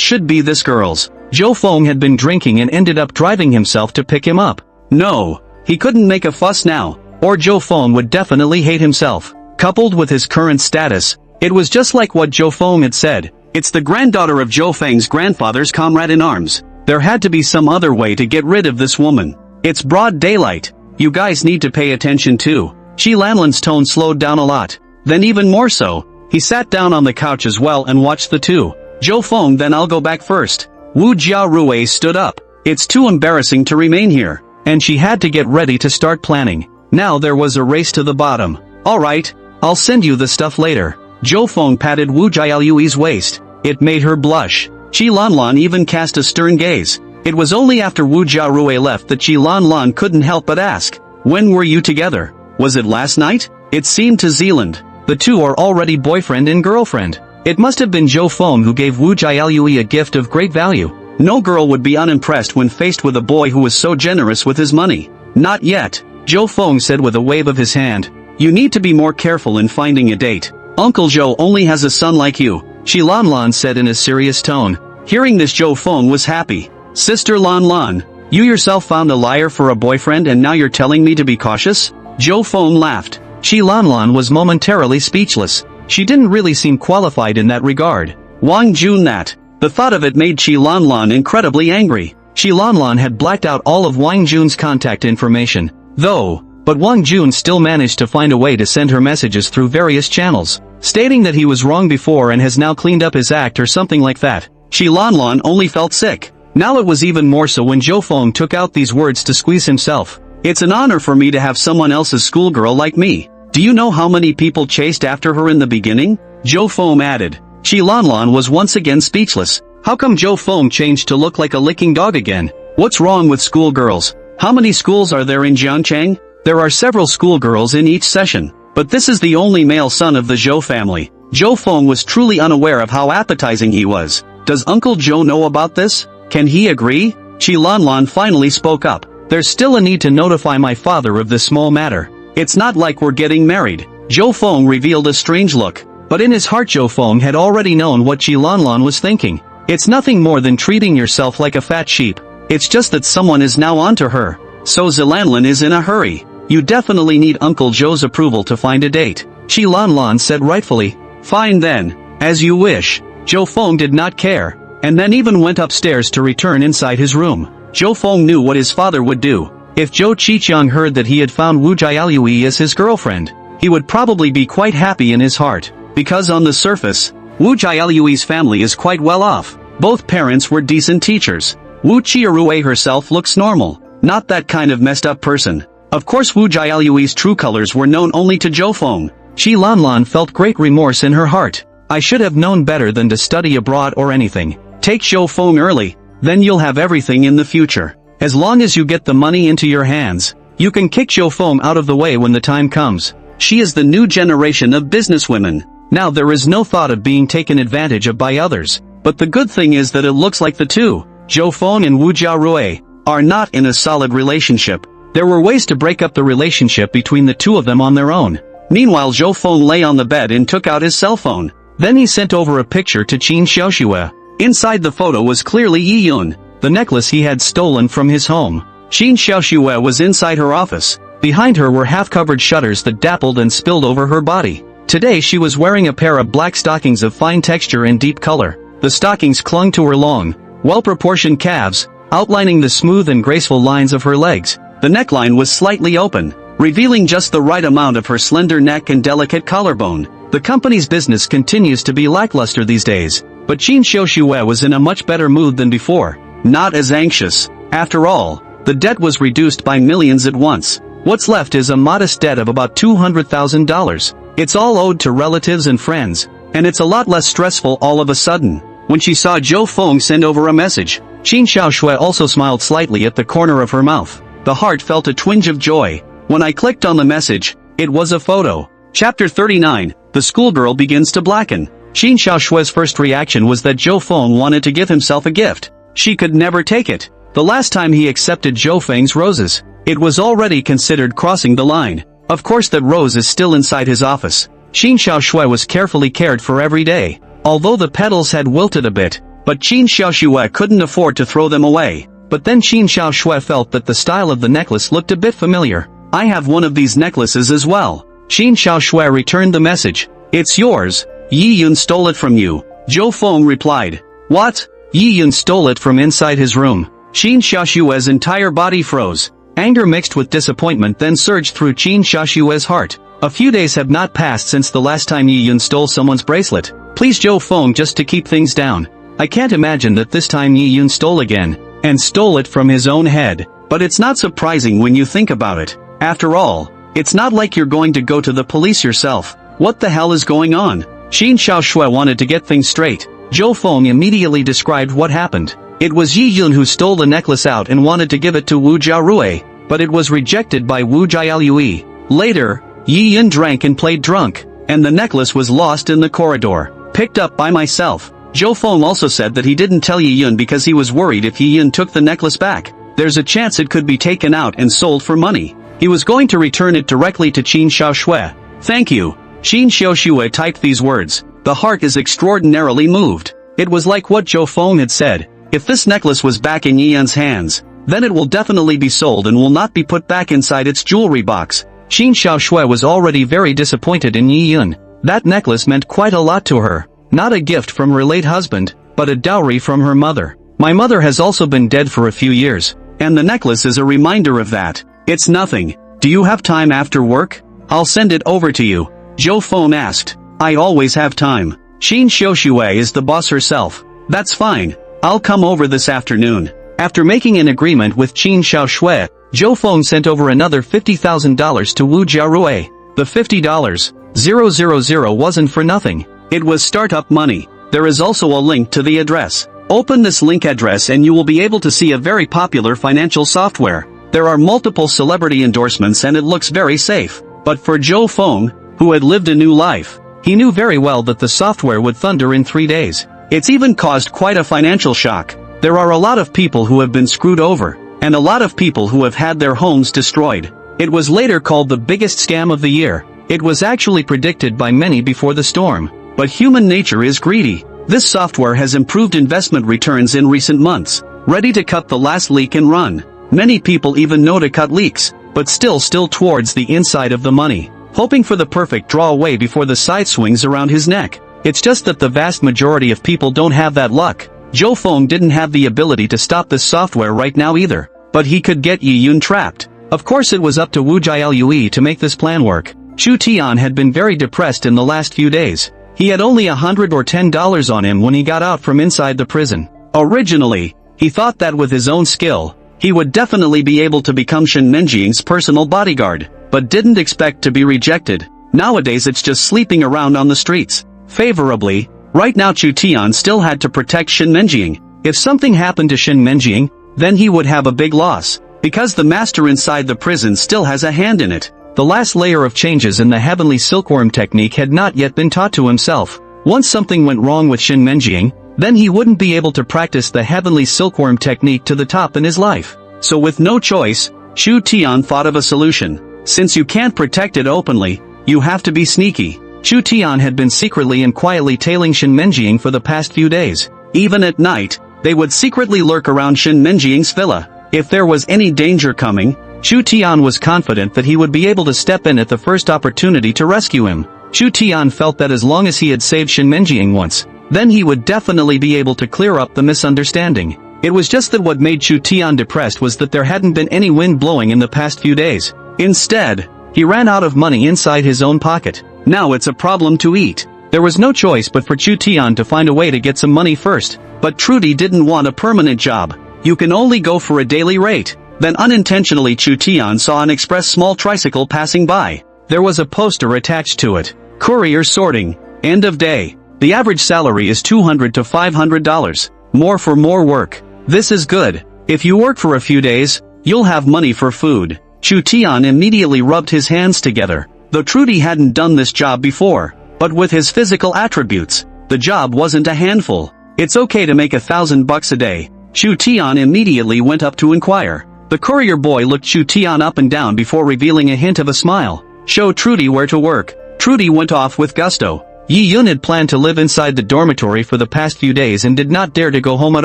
should be this girl's. Zhou Feng had been drinking and ended up driving himself to pick him up. No, he couldn't make a fuss now, or Zhou Feng would definitely hate himself. Coupled with his current status, it was just like what Zhou Feng had said. It's the granddaughter of Zhou Feng's grandfather's comrade in arms. There had to be some other way to get rid of this woman. It's broad daylight. You guys need to pay attention too. Chi Lanlan's tone slowed down a lot. Then even more so, he sat down on the couch as well and watched the two. Zhou Feng, then I'll go back first. Wu Jiarui stood up. It's too embarrassing to remain here. And she had to get ready to start planning. Now there was a race to the bottom. Alright, I'll send you the stuff later. Zhou Feng patted Wu Jialui's waist. It made her blush. Chi Lanlan even cast a stern gaze. It was only after Wu Jiarui left that Chi Lanlan couldn't help but ask, when were you together? Was it last night? It seemed to Zealand. The two are already boyfriend and girlfriend. It must have been Zhou Feng who gave Wu Jialui a gift of great value. No girl would be unimpressed when faced with a boy who was so generous with his money. Not yet, Zhou Feng said with a wave of his hand. You need to be more careful in finding a date. Uncle Zhou only has a son like you, Chi Lanlan said in a serious tone. Hearing this, Zhou Feng was happy. Sister Lanlan, you yourself found a liar for a boyfriend and now you're telling me to be cautious? Zhou Feng laughed. Chi Lanlan was momentarily speechless. She didn't really seem qualified in that regard. Wang Jun that. The thought of it made Chi Lanlan incredibly angry. Chi Lanlan had blacked out all of Wang Jun's contact information, but Wang Jun still managed to find a way to send her messages through various channels, stating that he was wrong before and has now cleaned up his act or something like that. Chi Lanlan only felt sick. Now it was even more so when Zhou Feng took out these words to squeeze himself. It's an honor for me to have someone else's schoolgirl like me. Do you know how many people chased after her in the beginning? Zhou Feng added. Chi Lanlan was once again speechless. How come Zhou Feng changed to look like a licking dog again? What's wrong with schoolgirls? How many schools are there in Jiangcheng? There are several schoolgirls in each session, but this is the only male son of the Zhou family. Zhou Feng was truly unaware of how appetizing he was. Does Uncle Zhou know about this? Can he agree? Chi Lanlan finally spoke up. There's still a need to notify my father of this small matter. It's not like we're getting married. Zhou Feng revealed a strange look, but in his heart Zhou Feng had already known what Chi Lanlan was thinking. It's nothing more than treating yourself like a fat sheep. It's just that someone is now onto her. So Zilanlan is in a hurry. You definitely need Uncle Zhou's approval to find a date. Chi Lanlan said rightfully. Fine then, as you wish. Zhou Feng did not care, and then even went upstairs to return inside his room. Zhou Feng knew what his father would do. If Zhou Qiqiang heard that he had found Wu Jialui as his girlfriend, he would probably be quite happy in his heart, because on the surface, Wu Jialui's family is quite well off. Both parents were decent teachers. Wu Qiarui herself looks normal, not that kind of messed up person. Of course Wu Jialui's true colors were known only to Zhou Feng. Chi Lanlan felt great remorse in her heart. I should have known better than to study abroad or anything. Take Zhou Feng early, then you'll have everything in the future. As long as you get the money into your hands, you can kick Zhou Feng out of the way when the time comes. She is the new generation of businesswomen. Now there is no thought of being taken advantage of by others. But the good thing is that it looks like the two, Zhou Feng and Wu Jiarui, are not in a solid relationship. There were ways to break up the relationship between the two of them on their own. Meanwhile Zhou Feng lay on the bed and took out his cell phone. Then he sent over a picture to Qin Xiaoxue. Inside the photo was clearly Yi Yun, the necklace he had stolen from his home. Qin Xiaoxue was inside her office. Behind her were half-covered shutters that dappled and spilled over her body. Today she was wearing a pair of black stockings of fine texture and deep color. The stockings clung to her long, well-proportioned calves, outlining the smooth and graceful lines of her legs. The neckline was slightly open, revealing just the right amount of her slender neck and delicate collarbone. The company's business continues to be lackluster these days, but Qin Xiaoxue was in a much better mood than before, not as anxious. After all, the debt was reduced by millions at once. What's left is a modest debt of about $200,000. It's all owed to relatives and friends, and it's a lot less stressful all of a sudden. When she saw Zhou Feng send over a message, Qin Xiaoxue also smiled slightly at the corner of her mouth. The heart felt a twinge of joy. When I clicked on the message, it was a photo. Chapter 39, the schoolgirl begins to blacken. Qin Xiaoshue's first reaction was that Zhou Feng wanted to give himself a gift. She could never take it. The last time he accepted Zhou Feng's roses, it was already considered crossing the line. Of course that rose is still inside his office. Qin Xiaoshui was carefully cared for every day. Although the petals had wilted a bit, but Qin Xiaoshui couldn't afford to throw them away. But then Qin Xiaoshui felt that the style of the necklace looked a bit familiar. I have one of these necklaces as well. Qin Xiaoshui returned the message. It's yours. Yi Yun stole it from you. Zhou Feng replied. What? Yi Yun stole it from inside his room. Qin Xiaoshui's entire body froze. Anger mixed with disappointment then surged through Qin Xiaoshui's heart. A few days have not passed since the last time Yi Yun stole someone's bracelet. Please Zhou Feng, just to keep things down. I can't imagine that this time Yi Yun stole again, and stole it from his own head. But it's not surprising when you think about it. After all, it's not like you're going to go to the police yourself. What the hell is going on? Qin Xiaoshui wanted to get things straight. Zhou Feng immediately described what happened. It was Yi Yun who stole the necklace out and wanted to give it to Wu Jiarui, but it was rejected by Wu Jiaolui. Later, Yi Yun drank and played drunk, and the necklace was lost in the corridor. Picked up by myself. Zhou Feng also said that he didn't tell Yi Yun because he was worried if Yi Yun took the necklace back, there's a chance it could be taken out and sold for money. He was going to return it directly to Qin Xiaoshui. Thank you. Qin Xiaoshui typed these words. The heart is extraordinarily moved. It was like what Zhou Feng had said. If this necklace was back in Yi Yun's hands, then it will definitely be sold and will not be put back inside its jewelry box. Qin Xiaoshui was already very disappointed in Yi Yun. That necklace meant quite a lot to her. Not a gift from her late husband, but a dowry from her mother. My mother has also been dead for a few years, and the necklace is a reminder of that. It's nothing. Do you have time after work? I'll send it over to you. Zhou Feng asked. I always have time. Qin Xiaoshui is the boss herself. That's fine. I'll come over this afternoon. After making an agreement with Qin Xiaoshui, Zhou Feng sent over another $50,000 to Wu Jiarui. The $50,000 wasn't for nothing. It was startup money. There is also a link to the address. Open this link address and you will be able to see a very popular financial software. There are multiple celebrity endorsements and it looks very safe. But for Zhou Feng, who had lived a new life, he knew very well that the software would thunder in 3 days. It's even caused quite a financial shock. There are a lot of people who have been screwed over, and a lot of people who have had their homes destroyed. It was later called the biggest scam of the year. It was actually predicted by many before the storm. But human nature is greedy. This software has improved investment returns in recent months. Ready to cut the last leak and run. Many people even know to cut leaks, but still towards the inside of the money, hoping for the perfect draw away before the side swings around his neck. It's just that the vast majority of people don't have that luck. Zhou Feng didn't have the ability to stop this software right now either, but he could get Yi Yun trapped. Of course it was up to Wu Jiaolui to make this plan work. Chu Tian had been very depressed in the last few days. He had only $100 or $10 on him when he got out from inside the prison. Originally, he thought that with his own skill, he would definitely be able to become Shen Menjing's personal bodyguard, but didn't expect to be rejected. Nowadays it's just sleeping around on the streets. Favorably, right now Chu Tian still had to protect Shen Menjing. If something happened to Shen Menjing, then he would have a big loss, because the master inside the prison still has a hand in it. The last layer of changes in the heavenly silkworm technique had not yet been taught to himself. Once something went wrong with Shen Menjing, then he wouldn't be able to practice the heavenly silkworm technique to the top in his life. So with no choice, Chu Tian thought of a solution. Since you can't protect it openly, you have to be sneaky. Chu Tian had been secretly and quietly tailing Shen Menjing for the past few days. Even at night, they would secretly lurk around Shen Menjing's villa. If there was any danger coming, Chu Tian was confident that he would be able to step in at the first opportunity to rescue him. Chu Tian felt that as long as he had saved Shen Menjing once, then he would definitely be able to clear up the misunderstanding. It was just that what made Chu Tian depressed was that there hadn't been any wind blowing in the past few days. Instead, he ran out of money inside his own pocket. Now it's a problem to eat. There was no choice but for Chu Tian to find a way to get some money first. But Trudy didn't want a permanent job. You can only go for a daily rate. Then unintentionally Chu Tian saw an express small tricycle passing by. There was a poster attached to it. Courier sorting. End of day. The average salary is $200 to $500. More for more work. This is good. If you work for a few days, you'll have money for food. Chu Tian immediately rubbed his hands together. Though Trudy hadn't done this job before, but with his physical attributes, the job wasn't a handful. It's okay to make $1,000 a day. Chu Tian immediately went up to inquire. The courier boy looked Chu Tian up and down before revealing a hint of a smile. Show Trudy where to work. Trudy went off with gusto. Yi Yun had planned to live inside the dormitory for the past few days and did not dare to go home at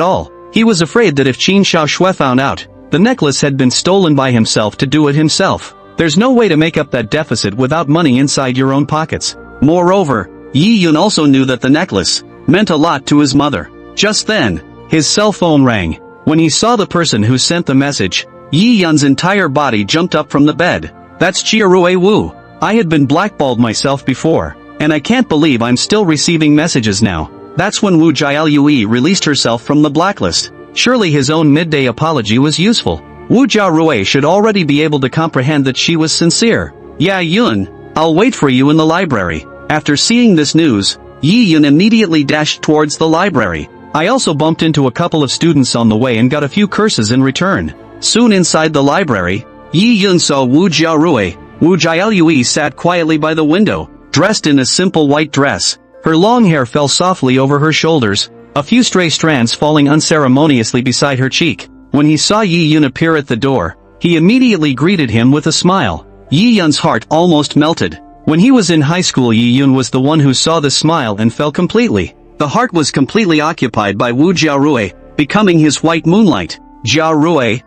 all. He was afraid that if Qin Shaoxue found out, the necklace had been stolen by himself to do it himself. There's no way to make up that deficit without money inside your own pockets. Moreover, Yi Yun also knew that the necklace meant a lot to his mother. Just then, his cell phone rang. When he saw the person who sent the message, Yi Yun's entire body jumped up from the bed. That's Jiarui Wu. I had been blackballed myself before, and I can't believe I'm still receiving messages now. That's when Wu Jialui released herself from the blacklist. Surely his own midday apology was useful. Wu Jiarui should already be able to comprehend that she was sincere. Yeah Yun, I'll wait for you in the library. After seeing this news, Yi Yun immediately dashed towards the library. I also bumped into a couple of students on the way and got a few curses in return. Soon inside the library, Yi Yun saw Wu Jiarui. Wu Jialui sat quietly by the window, dressed in a simple white dress. Her long hair fell softly over her shoulders, a few stray strands falling unceremoniously beside her cheek. When he saw Yi Yun appear at the door, he immediately greeted him with a smile. Yi Yun's heart almost melted. When he was in high school, Yi Yun was the one who saw the smile and fell completely. The heart was completely occupied by Wu Jiarui, becoming his white moonlight. Jiarui,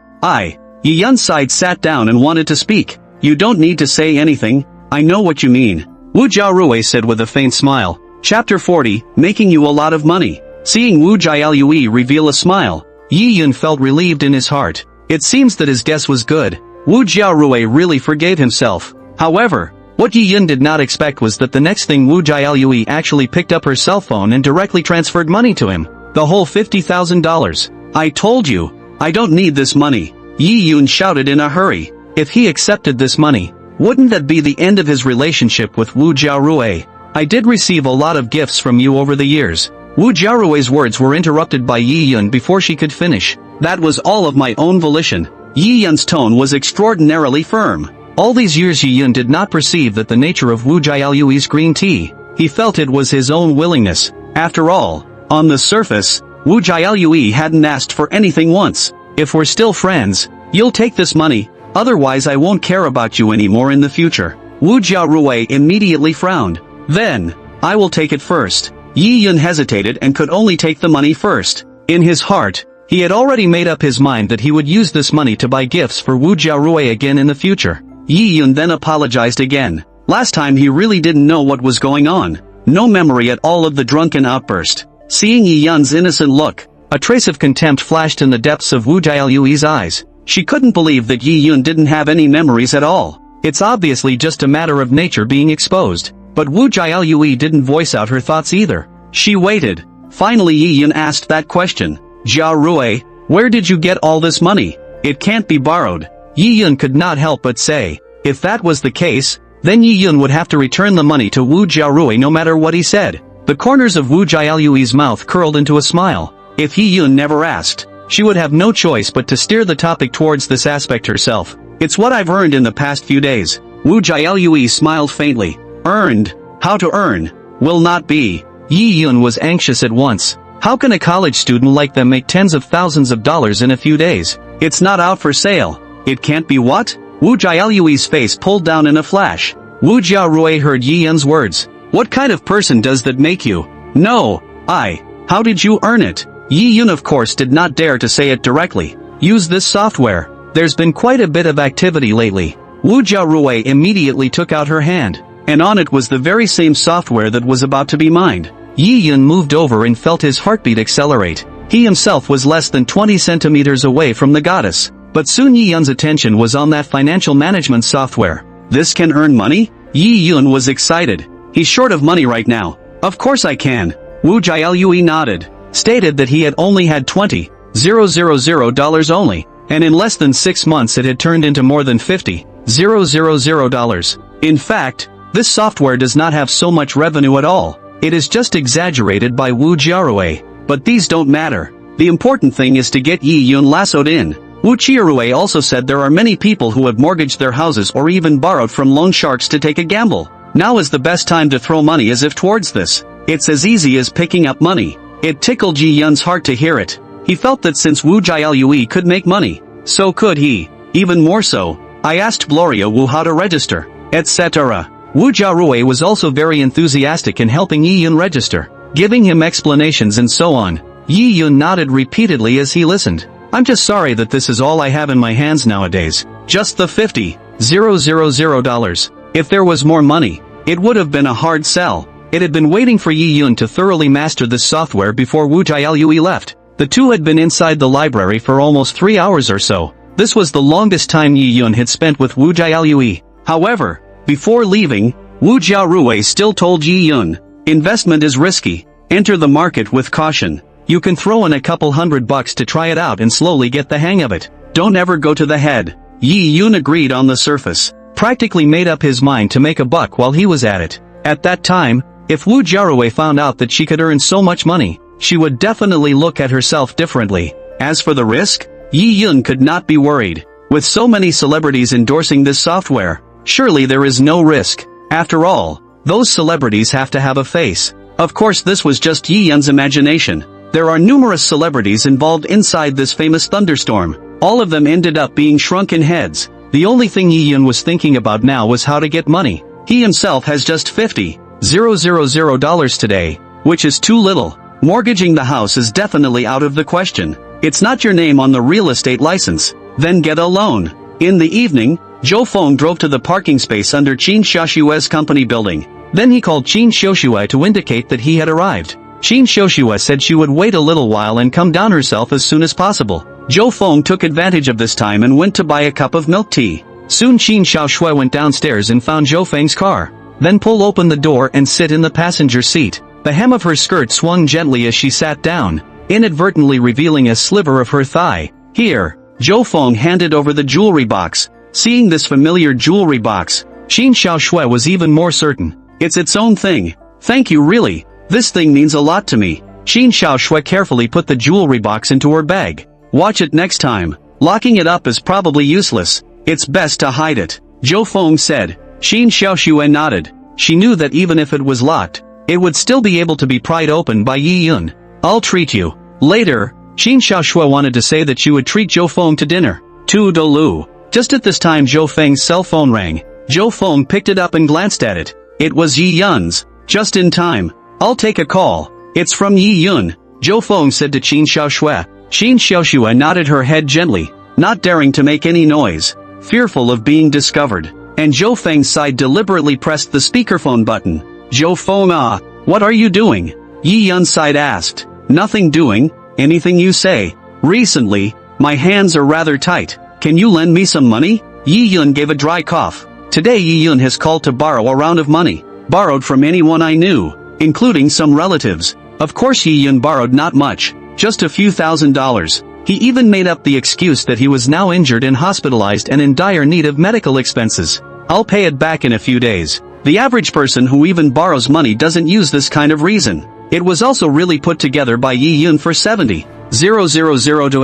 Yi Yun sighed, sat down and wanted to speak. You don't need to say anything, I know what you mean. Wu Jiarui said with a faint smile. Chapter 40, Making You a Lot of Money. Seeing Wu Jialui reveal a smile, Yi Yun felt relieved in his heart. It seems that his guess was good. Wu Jiarui really forgave himself. However, what Yi Yun did not expect was that the next thing Wu Jialui actually picked up her cell phone and directly transferred money to him. The whole $50,000. I told you, I don't need this money. Yi Yun shouted in a hurry. If he accepted this money, wouldn't that be the end of his relationship with Wu Jiarui? I did receive a lot of gifts from you over the years. Wu Jiarui's words were interrupted by Yi Yun before she could finish. That was all of my own volition. Yi Yun's tone was extraordinarily firm. All these years Yi Yun did not perceive that the nature of Wu Jialui's green tea. He felt it was his own willingness. After all, on the surface, Wu Jialui hadn't asked for anything once. If we're still friends, you'll take this money, otherwise I won't care about you anymore in the future. Wu Jiarui immediately frowned. Then, I will take it first. Yi Yun hesitated and could only take the money first. In his heart, he had already made up his mind that he would use this money to buy gifts for Wu Jiarui again in the future. Yi Yun then apologized again. Last time he really didn't know what was going on. No memory at all of the drunken outburst. Seeing Yi Yun's innocent look, a trace of contempt flashed in the depths of Wu Jialui's eyes. She couldn't believe that Yi Yun didn't have any memories at all. It's obviously just a matter of nature being exposed. But Wu Jialui didn't voice out her thoughts either. She waited. Finally Yi Yun asked that question. Jiarui, where did you get all this money? It can't be borrowed. Yi Yun could not help but say, if that was the case, then Yi Yun would have to return the money to Wu Jiarui no matter what he said. The corners of Wu Jialui's mouth curled into a smile. If Yi Yun never asked, she would have no choice but to steer the topic towards this aspect herself. It's what I've earned in the past few days. Wu Jialui smiled faintly. Earned? How to earn? Will not be. Yi Yun was anxious at once. How can a college student like them make tens of thousands of dollars in a few days? It's not out for sale. It can't be what? Wu Jialui's face pulled down in a flash. Wu Jiarui heard Yi Yun's words. What kind of person does that make you? No, how did you earn it? Yi Yun of course did not dare to say it directly. Use this software. There's been quite a bit of activity lately. Wu Jiarui immediately took out her hand. And on it was the very same software that was about to be mined. Yi Yun moved over and felt his heartbeat accelerate. He himself was less than 20 centimeters away from the goddess. But soon Yi Yun's attention was on that financial management software. This can earn money? Yi Yun was excited. He's short of money right now. Of course I can. Wu Jialui nodded. Stated that he had only had $20,000 only. And in less than 6 months it had turned into more than $50,000. In fact, this software does not have so much revenue at all. It is just exaggerated by Wu Jiarui. But these don't matter. The important thing is to get Yi Yun lassoed in. Wu Jiarui also said there are many people who have mortgaged their houses or even borrowed from loan sharks to take a gamble. Now is the best time to throw money as if towards this. It's as easy as picking up money. It tickled Yi Yun's heart to hear it. He felt that since Wu Jialui could make money, so could he. Even more so. I asked Gloria Wu how to register. etc. Wu Jiarui was also very enthusiastic in helping Yi Yun register, giving him explanations and so on. Yi Yun nodded repeatedly as he listened. I'm just sorry that this is all I have in my hands nowadays. Just the $50,000. If there was more money, it would have been a hard sell. It had been waiting for Yi Yun to thoroughly master this software before Wu Jialui left. The two had been inside the library for almost 3 hours or so. This was the longest time Yi Yun had spent with Wu Jialui. However, before leaving, Wu Jiarui still told Yi Yun, investment is risky. Enter the market with caution. You can throw in a couple $100 to try it out and slowly get the hang of it. Don't ever go to the head. Yi Yun agreed on the surface, practically made up his mind to make a buck while he was at it. At that time, if Wu Jiarui found out that she could earn so much money, she would definitely look at herself differently. As for the risk, Yi Yun could not be worried. With so many celebrities endorsing this software, surely there is no risk. After all, those celebrities have to have a face. Of course, this was just Yi Yun's imagination. There are numerous celebrities involved inside this famous thunderstorm. All of them ended up being shrunken heads. The only thing Yi Yun was thinking about now was how to get money. He himself has just $50,000 today, which is too little. Mortgaging the house is definitely out of the question. It's not your name on the real estate license. Then get a loan. In the evening, Zhou Feng drove to the parking space under Qin Xiaoshue's company building. Then he called Qin Xiaoshue to indicate that he had arrived. Qin Xiaoshue said she would wait a little while and come down herself as soon as possible. Zhou Feng took advantage of this time and went to buy a cup of milk tea. Soon Qin Xiaoshue went downstairs and found Zhou Feng's car. Then pull open the door and sit in the passenger seat. The hem of her skirt swung gently as she sat down, inadvertently revealing a sliver of her thigh. Here, Zhou Feng handed over the jewelry box. Seeing this familiar jewelry box, Qin Xiaoshue was even more certain. It's its own thing. Thank you really. This thing means a lot to me. Qin Xiaoshue carefully put the jewelry box into her bag. Watch it next time. Locking it up is probably useless. It's best to hide it. Zhou Feng said. Qin Xiaoshue nodded. She knew that even if it was locked, it would still be able to be pried open by Yi Yun. I'll treat you. Later, Qin Xiaoshue wanted to say that she would treat Zhou Feng to dinner. Toodaloo. Just at this time Zhou Feng's cell phone rang. Zhou Feng picked it up and glanced at it. It was Yi Yun's. Just in time. I'll take a call. It's from Yi Yun, Zhou Feng said to Qin Xiaoshue. Qin Xiaoshue nodded her head gently, not daring to make any noise, fearful of being discovered. And Zhou Feng's side deliberately pressed the speakerphone button. Zhou Feng, what are you doing? Yi Yun's side asked. Nothing doing, anything you say. Recently, my hands are rather tight. Can you lend me some money? Yi Yun gave a dry cough. Today Yi Yun has called to borrow a round of money. Borrowed from anyone I knew, including some relatives. Of course Yi Yun borrowed not much, just a few $1,000s. He even made up the excuse that he was now injured and hospitalized and in dire need of medical expenses. I'll pay it back in a few days. The average person who even borrows money doesn't use this kind of reason. It was also really put together by Yi Yun for $70,000 to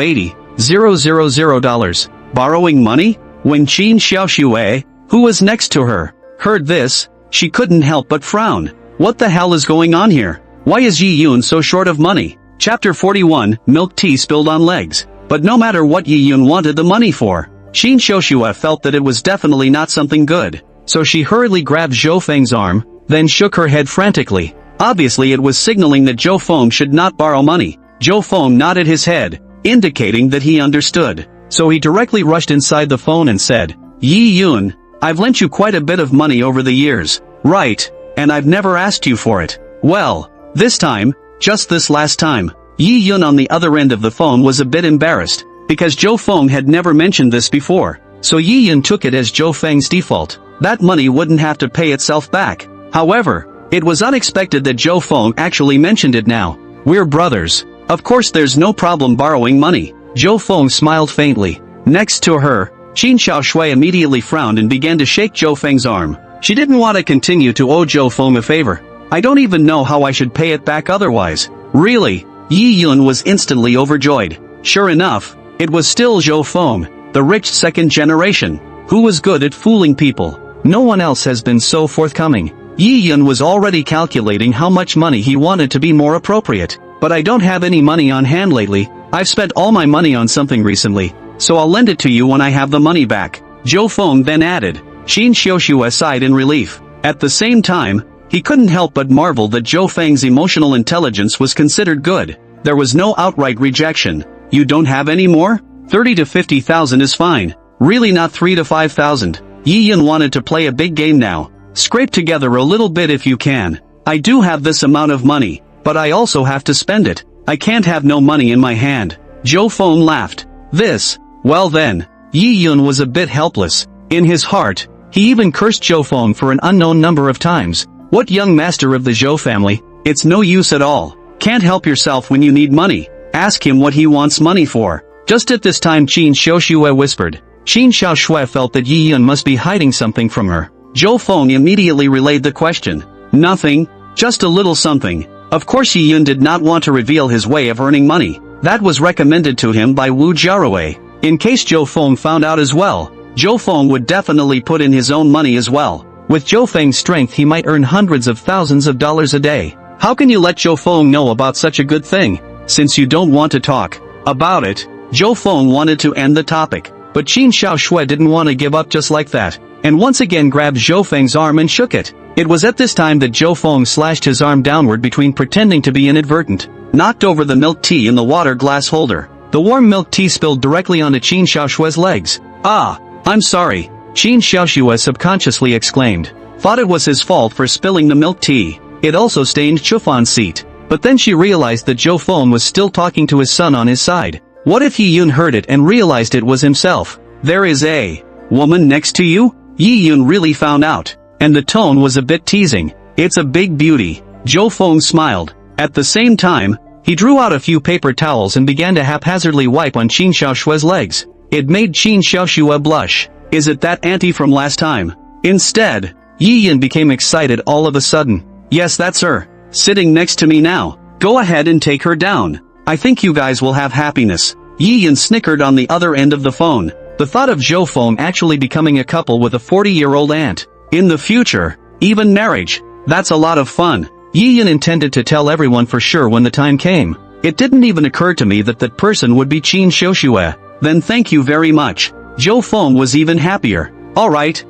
$80,000. Borrowing money? When Qin Xiaoshue, who was next to her, heard this, she couldn't help but frown. What the hell is going on here? Why is Yi Yun so short of money? Chapter 41, Milk Tea Spilled on Legs. But no matter what Yi Yun wanted the money for, Qin Xiaoshue felt that it was definitely not something good. So she hurriedly grabbed Zhou Feng's arm, then shook her head frantically. Obviously it was signaling that Zhou Feng should not borrow money. Zhou Feng nodded his head, indicating that he understood. So he directly rushed inside the phone and said, Yi Yun, I've lent you quite a bit of money over the years. Right, and I've never asked you for it. Well, this time, just this last time. Yi Yun on the other end of the phone was a bit embarrassed, because Zhou Feng had never mentioned this before. So Yi Yun took it as Zhou Feng's default. That money wouldn't have to pay itself back. However, it was unexpected that Zhou Feng actually mentioned it now. We're brothers. Of course there's no problem borrowing money. Zhou Feng smiled faintly. Next to her, Qin Xiaoshue immediately frowned and began to shake Zhou Feng's arm. She didn't want to continue to owe Zhou Feng a favor. I don't even know how I should pay it back otherwise. Really? Yi Yun was instantly overjoyed. Sure enough, it was still Zhou Feng, the rich second generation, who was good at fooling people. No one else has been so forthcoming. Yi Yun was already calculating how much money he wanted to be more appropriate. But I don't have any money on hand lately. I've spent all my money on something recently, so I'll lend it to you when I have the money back. Zhou Feng then added, Qin Xiaoxue sighed in relief. At the same time, he couldn't help but marvel that Zhou Feng's emotional intelligence was considered good. There was no outright rejection. You don't have any more? 30 to 50,000 is fine. Really not 3 to 5,000. Yi Yun wanted to play a big game now. Scrape together a little bit if you can. I do have this amount of money, but I also have to spend it. I can't have no money in my hand. Zhou Feng laughed. Well then. Yi Yun was a bit helpless. In his heart, he even cursed Zhou Feng for an unknown number of times. What young master of the Zhou family? It's no use at all. Can't help yourself when you need money. Ask him what he wants money for. Just at this time Qin Xiaoxue whispered. Qin Xiaoxue felt that Yi Yun must be hiding something from her. Zhou Feng immediately relayed the question. Nothing. Just a little something. Of course Yi Yun did not want to reveal his way of earning money. That was recommended to him by Wu Jiarui. In case Zhou Feng found out as well, Zhou Feng would definitely put in his own money as well. With Zhou Feng's strength he might earn hundreds of thousands of dollars a day. How can you let Zhou Feng know about such a good thing? Since you don't want to talk about it, Zhou Feng wanted to end the topic. But Qin Xiaoxue didn't want to give up just like that, and once again grabbed Zhou Feng's arm and shook it. It was at this time that Zhou Feng slashed his arm downward between pretending to be inadvertent, knocked over the milk tea in the water glass holder. The warm milk tea spilled directly onto Qin Xiaoshue's legs. Ah! I'm sorry, Qin Xiaoxue subconsciously exclaimed. Thought it was his fault for spilling the milk tea. It also stained Chufan's seat. But then she realized that Zhou Feng was still talking to his son on his side. What if Yi Yun heard it and realized it was himself? There is a woman next to you? Yi Yun really found out. And the tone was a bit teasing. It's a big beauty. Zhou Feng smiled. At the same time, he drew out a few paper towels and began to haphazardly wipe on Qin Xiaoshue's legs. It made Qin Xiaoxue blush. Is it that auntie from last time? Instead, Yi Yun became excited all of a sudden. Yes, that's her. Sitting next to me now. Go ahead and take her down. I think you guys will have happiness. Yi Yun snickered on the other end of the phone. The thought of Zhou Feng actually becoming a couple with a 40-year-old aunt. In the future, even marriage. That's a lot of fun. Yi Yun intended to tell everyone for sure when the time came. It didn't even occur to me that that person would be Qin Xiaoxue. Then thank you very much. Zhou Feng was even happier. Alright.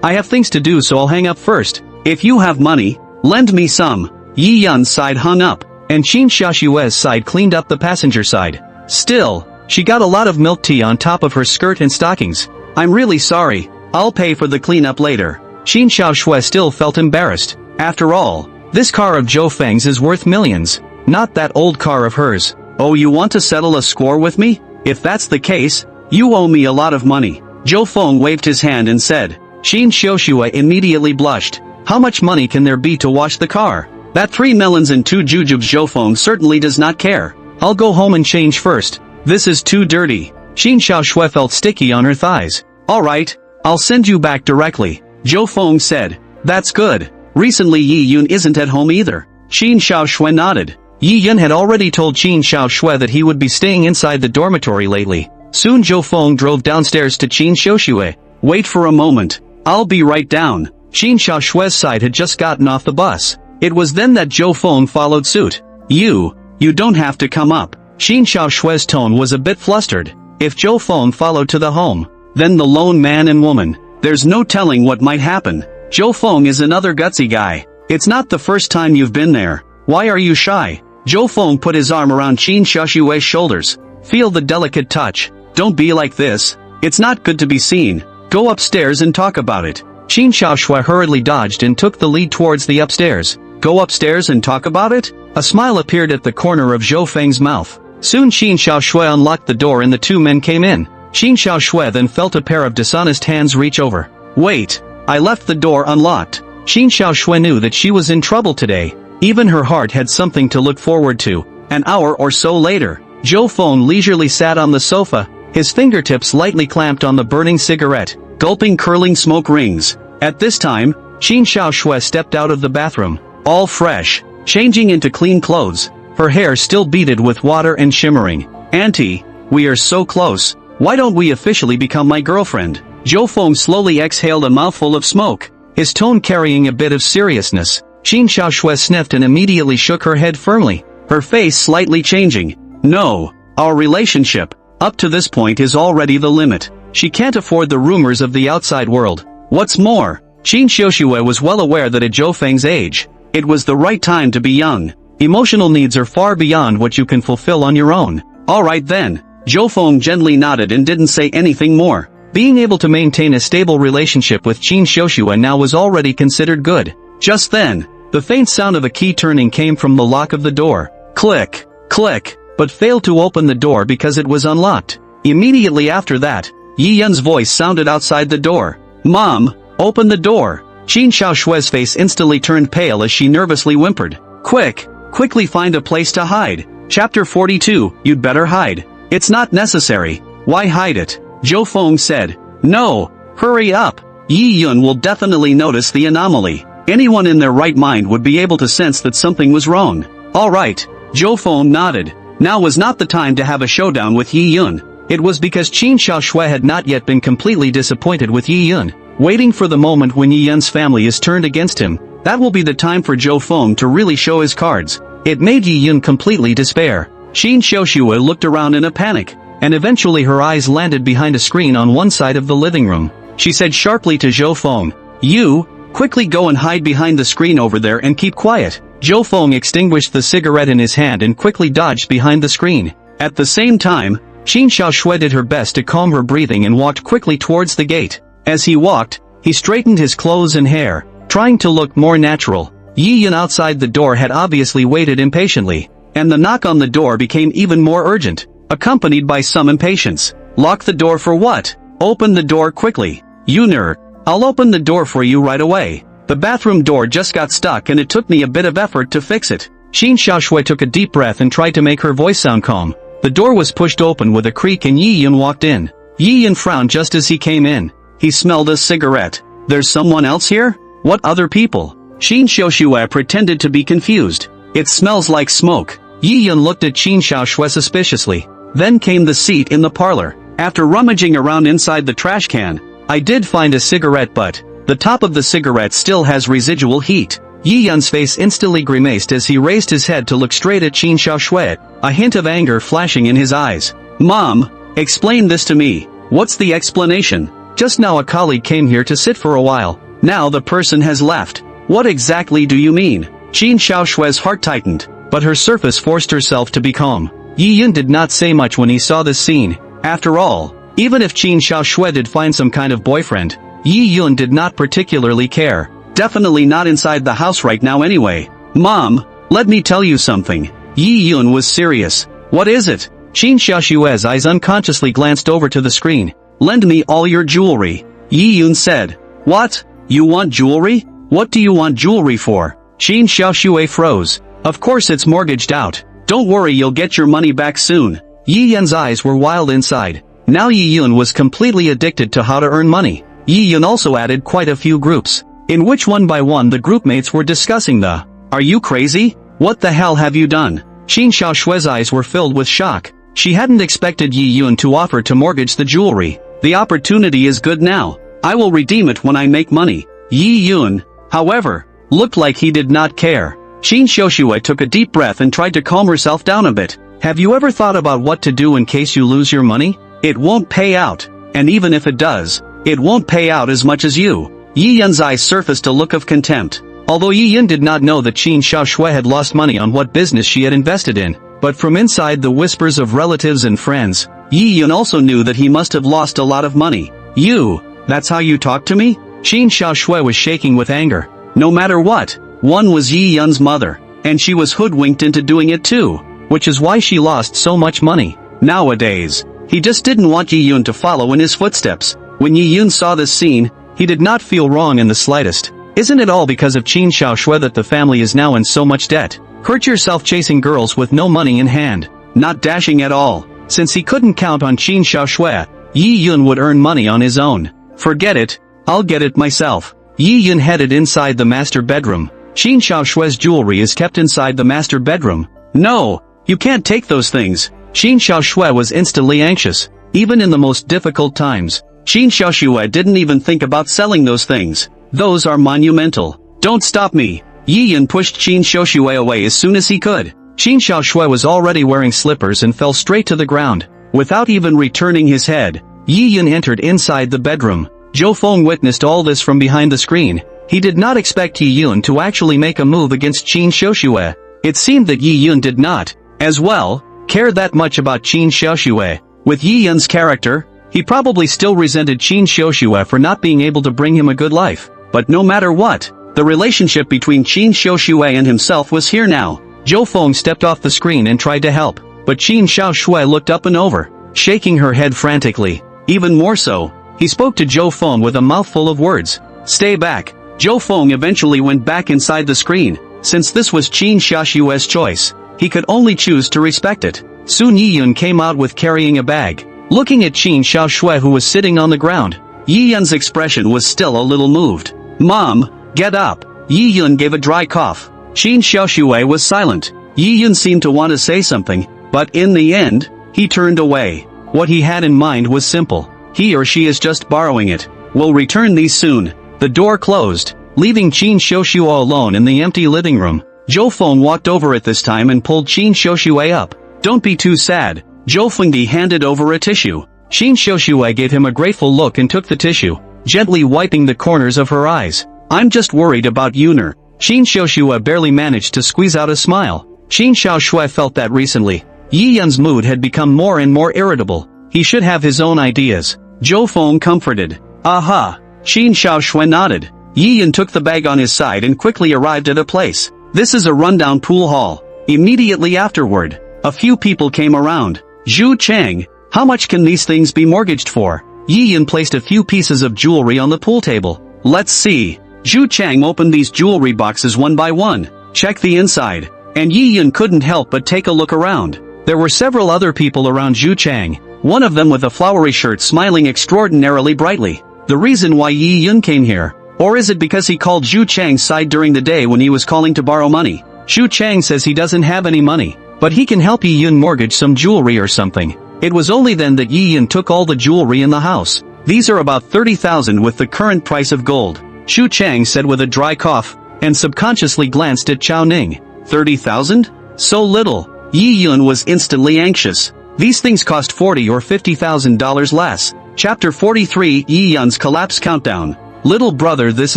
I have things to do so I'll hang up first. If you have money, lend me some. Yi Yun's side hung up, and Qin Xiaoshue's side cleaned up the passenger side. Still, she got a lot of milk tea on top of her skirt and stockings. I'm really sorry. I'll pay for the cleanup later. Qin Xiaoxue still felt embarrassed. After all, this car of Zhou Feng's is worth millions. Not that old car of hers. Oh, you want to settle a score with me? If that's the case, you owe me a lot of money. Zhou Feng waved his hand and said. Qin Xiaoxue immediately blushed. How much money can there be to wash the car? That 3 melons and 2 jujubes. Zhou Feng certainly does not care. I'll go home and change first. This is too dirty. Qin Xiaoxue felt sticky on her thighs. Alright, I'll send you back directly. Zhou Feng said. That's good. Recently Yi Yun isn't at home either. Qin Xiaoxue nodded. Yi Yun had already told Qin Xiaoxue that he would be staying inside the dormitory lately. Soon Zhou Feng drove downstairs to Qin Xiaoxue. Wait for a moment. I'll be right down. Qin Xiaoshue's side had just gotten off the bus. It was then that Zhou Feng followed suit. You don't have to come up. Qin Xiaoshue's tone was a bit flustered. If Zhou Feng followed to the home, then the lone man and woman. There's no telling what might happen. Zhou Feng is another gutsy guy. It's not the first time you've been there. Why are you shy? Zhou Feng put his arm around Qin Xiaoshue's shoulders. Feel the delicate touch. Don't be like this. It's not good to be seen. Go upstairs and talk about it. Qin Xiaoxue hurriedly dodged and took the lead towards the upstairs. Go upstairs and talk about it? A smile appeared at the corner of Zhou Feng's mouth. Soon Qin Xiaoxue unlocked the door and the two men came in. Qin Xiaoxue then felt a pair of dishonest hands reach over. Wait, I left the door unlocked. Qin Xiaoxue knew that she was in trouble today. Even her heart had something to look forward to. An hour or so later, Zhou Feng leisurely sat on the sofa, his fingertips lightly clamped on the burning cigarette, gulping curling smoke rings. At this time, Qin Xiaoxue stepped out of the bathroom, all fresh, changing into clean clothes, her hair still beaded with water and shimmering. Auntie, we are so close. Why don't we officially become my girlfriend? Zhou Feng slowly exhaled a mouthful of smoke, his tone carrying a bit of seriousness. Qin Xiaoxue sniffed and immediately shook her head firmly, her face slightly changing. No, our relationship, up to this point, is already the limit. She can't afford the rumors of the outside world. What's more, Qin Xiaoxue was well aware that at Zhou Feng's age, it was the right time to be young. Emotional needs are far beyond what you can fulfill on your own. Alright then. Zhou Feng gently nodded and didn't say anything more. Being able to maintain a stable relationship with Qin Xiaoxue now was already considered good. Just then, the faint sound of a key turning came from the lock of the door. Click, click, but failed to open the door because it was unlocked. Immediately after that, Yi Yun's voice sounded outside the door. Mom, open the door. Qin Xiaoshue's face instantly turned pale as she nervously whimpered. Quickly find a place to hide. Chapter 42, You'd better hide. It's not necessary. Why hide it? Zhou Feng said. No, hurry up. Yi Yun will definitely notice the anomaly. Anyone in their right mind would be able to sense that something was wrong. Alright. Zhou Feng nodded. Now was not the time to have a showdown with Yi Yun. It was because Qin Xiaoxue had not yet been completely disappointed with Yi Yun. Waiting for the moment when Yi Yun's family is turned against him, that will be the time for Zhou Feng to really show his cards. It made Yi Yun completely despair. Qin Xiaoxue looked around in a panic, and eventually her eyes landed behind a screen on one side of the living room. She said sharply to Zhou Feng, You, quickly go and hide behind the screen over there and keep quiet. Zhou Feng extinguished the cigarette in his hand and quickly dodged behind the screen. At the same time, Qin Xiaoxue did her best to calm her breathing and walked quickly towards the gate. As he walked, he straightened his clothes and hair, trying to look more natural. Yi Yun outside the door had obviously waited impatiently, and the knock on the door became even more urgent, accompanied by some impatience. Lock the door for what? Open the door quickly. You nerd. I'll open the door for you right away. The bathroom door just got stuck and it took me a bit of effort to fix it. Qin Xiaoxue took a deep breath and tried to make her voice sound calm. The door was pushed open with a creak and Yi Yun walked in. Yi Yun frowned just as he came in. He smelled a cigarette. There's someone else here? What other people? Qin Xiaoxue pretended to be confused. It smells like smoke. Yi Yun looked at Qin Xiaoxue suspiciously. Then came the seat in the parlor. After rummaging around inside the trash can, I did find a cigarette, but the top of the cigarette still has residual heat. Yi Yun's face instantly grimaced as he raised his head to look straight at Qin Xiaoxue, a hint of anger flashing in his eyes. Mom, explain this to me. What's the explanation? Just now a colleague came here to sit for a while. Now the person has left. What exactly do you mean? Qin Xiaoshue's heart tightened, but her surface forced herself to be calm. Yi Yun did not say much when he saw this scene. After all, even if Qin Xiaoxue did find some kind of boyfriend, Yi Yun did not particularly care. Definitely not inside the house right now anyway. Mom, let me tell you something. Yi Yun was serious. What is it? Qin Xiaoshue's eyes unconsciously glanced over to the screen. Lend me all your jewelry. Yi Yun said. What? You want jewelry? What do you want jewelry for? Qin Xiaoxue froze. Of course it's mortgaged out. Don't worry, you'll get your money back soon. Yi Yun's eyes were wild inside. Now Yi Yun was completely addicted to how to earn money. Yi Yun also added quite a few groups, in which one by one the groupmates were discussing the, Are you crazy? What the hell have you done? Qin Xiaoshue's eyes were filled with shock. She hadn't expected Yi Yun to offer to mortgage the jewelry. The opportunity is good now. I will redeem it when I make money. Yi Yun, however, looked like he did not care. Qin Xiaoxue took a deep breath and tried to calm herself down a bit. Have you ever thought about what to do in case you lose your money? It won't pay out, and even if it does, it won't pay out as much as you. Yi Yun's eyes surfaced a look of contempt. Although Yi Yun did not know that Qin Xiaoxue had lost money on what business she had invested in, but from inside the whispers of relatives and friends, Yi Yun also knew that he must have lost a lot of money. You, that's how you talk to me? Qin Xiaoxue was shaking with anger. No matter what, one was Yi Yun's mother, and she was hoodwinked into doing it too, which is why she lost so much money. Nowadays, he just didn't want Yi Yun to follow in his footsteps. When Yi Yun saw this scene, he did not feel wrong in the slightest. Isn't it all because of Qin Xiaoxue that the family is now in so much debt? Hurt yourself chasing girls with no money in hand. Not dashing at all. Since he couldn't count on Qin Xiaoxue, Yi Yun would earn money on his own. Forget it, I'll get it myself. Yi Yun headed inside the master bedroom. Qin Xiaoshue's jewelry is kept inside the master bedroom. No, you can't take those things. Qin Xiaoxue was instantly anxious. Even in the most difficult times, Qin Xiaoxue didn't even think about selling those things. Those are monumental. Don't stop me. Yi Yun pushed Qin Xiaoxue away as soon as he could. Qin Xiaoxue was already wearing slippers and fell straight to the ground. Without even returning his head, Yi Yun entered inside the bedroom. Zhou Feng witnessed all this from behind the screen. He did not expect Yi Yun to actually make a move against Qin Xiaoxue. It seemed that Yi Yun did not, as well, care that much about Qin Xiaoxue. With Yi Yun's character, he probably still resented Qin Xiaoxue for not being able to bring him a good life. But no matter what, the relationship between Qin Xiaoxue and himself was here now. Zhou Feng stepped off the screen and tried to help, but Qin Xiaoxue looked up and over, shaking her head frantically. Even more so, he spoke to Zhou Feng with a mouthful of words. Stay back. Zhou Feng eventually went back inside the screen. Since this was Qin Xiaoxue's choice, he could only choose to respect it. Soon Yi Yun came out with carrying a bag. Looking at Qin Xiaoxue who was sitting on the ground, Yi Yun's expression was still a little moved. Mom, get up. Yi Yun gave a dry cough. Qin Xiaoxue was silent. Yi Yun seemed to want to say something, but in the end, he turned away. What he had in mind was simple. He or she is just borrowing it. We'll return these soon. The door closed, leaving Qin Xiaoxue alone in the empty living room. Zhou Feng walked over at this time and pulled Qin Xiaoxue up. Don't be too sad. Zhou Fengdi handed over a tissue. Qin Xiaoxue gave him a grateful look and took the tissue, gently wiping the corners of her eyes. I'm just worried about Yuner. Qin Xiaoxue barely managed to squeeze out a smile. Qin Xiaoxue felt that recently, Yi Yun's mood had become more and more irritable. He should have his own ideas. Zhou Feng comforted. Aha! Qin Xiaoxue nodded. Yi Yun took the bag on his side and quickly arrived at a place. This is a rundown pool hall. Immediately afterward, a few people came around. Zhu Chang, how much can these things be mortgaged for? Yi Yun placed a few pieces of jewelry on the pool table. Let's see. Zhu Chang opened these jewelry boxes one by one. Check the inside. And Yi Yun couldn't help but take a look around. There were several other people around Zhu Chang, one of them with a flowery shirt smiling extraordinarily brightly. The reason why Yi Yun came here, or is it because he called Zhu Chang's side during the day when he was calling to borrow money? Zhu Chang says he doesn't have any money, but he can help Yi Yun mortgage some jewelry or something. It was only then that Yi Yun took all the jewelry in the house. These are about 30,000 with the current price of gold. Zhu Chang said with a dry cough, and subconsciously glanced at Chao Ning. 30,000? So little. Yi Yun was instantly anxious. These things cost $40,000 or $50,000 less. Chapter 43 Yi Yun's Collapse Countdown. Little brother, this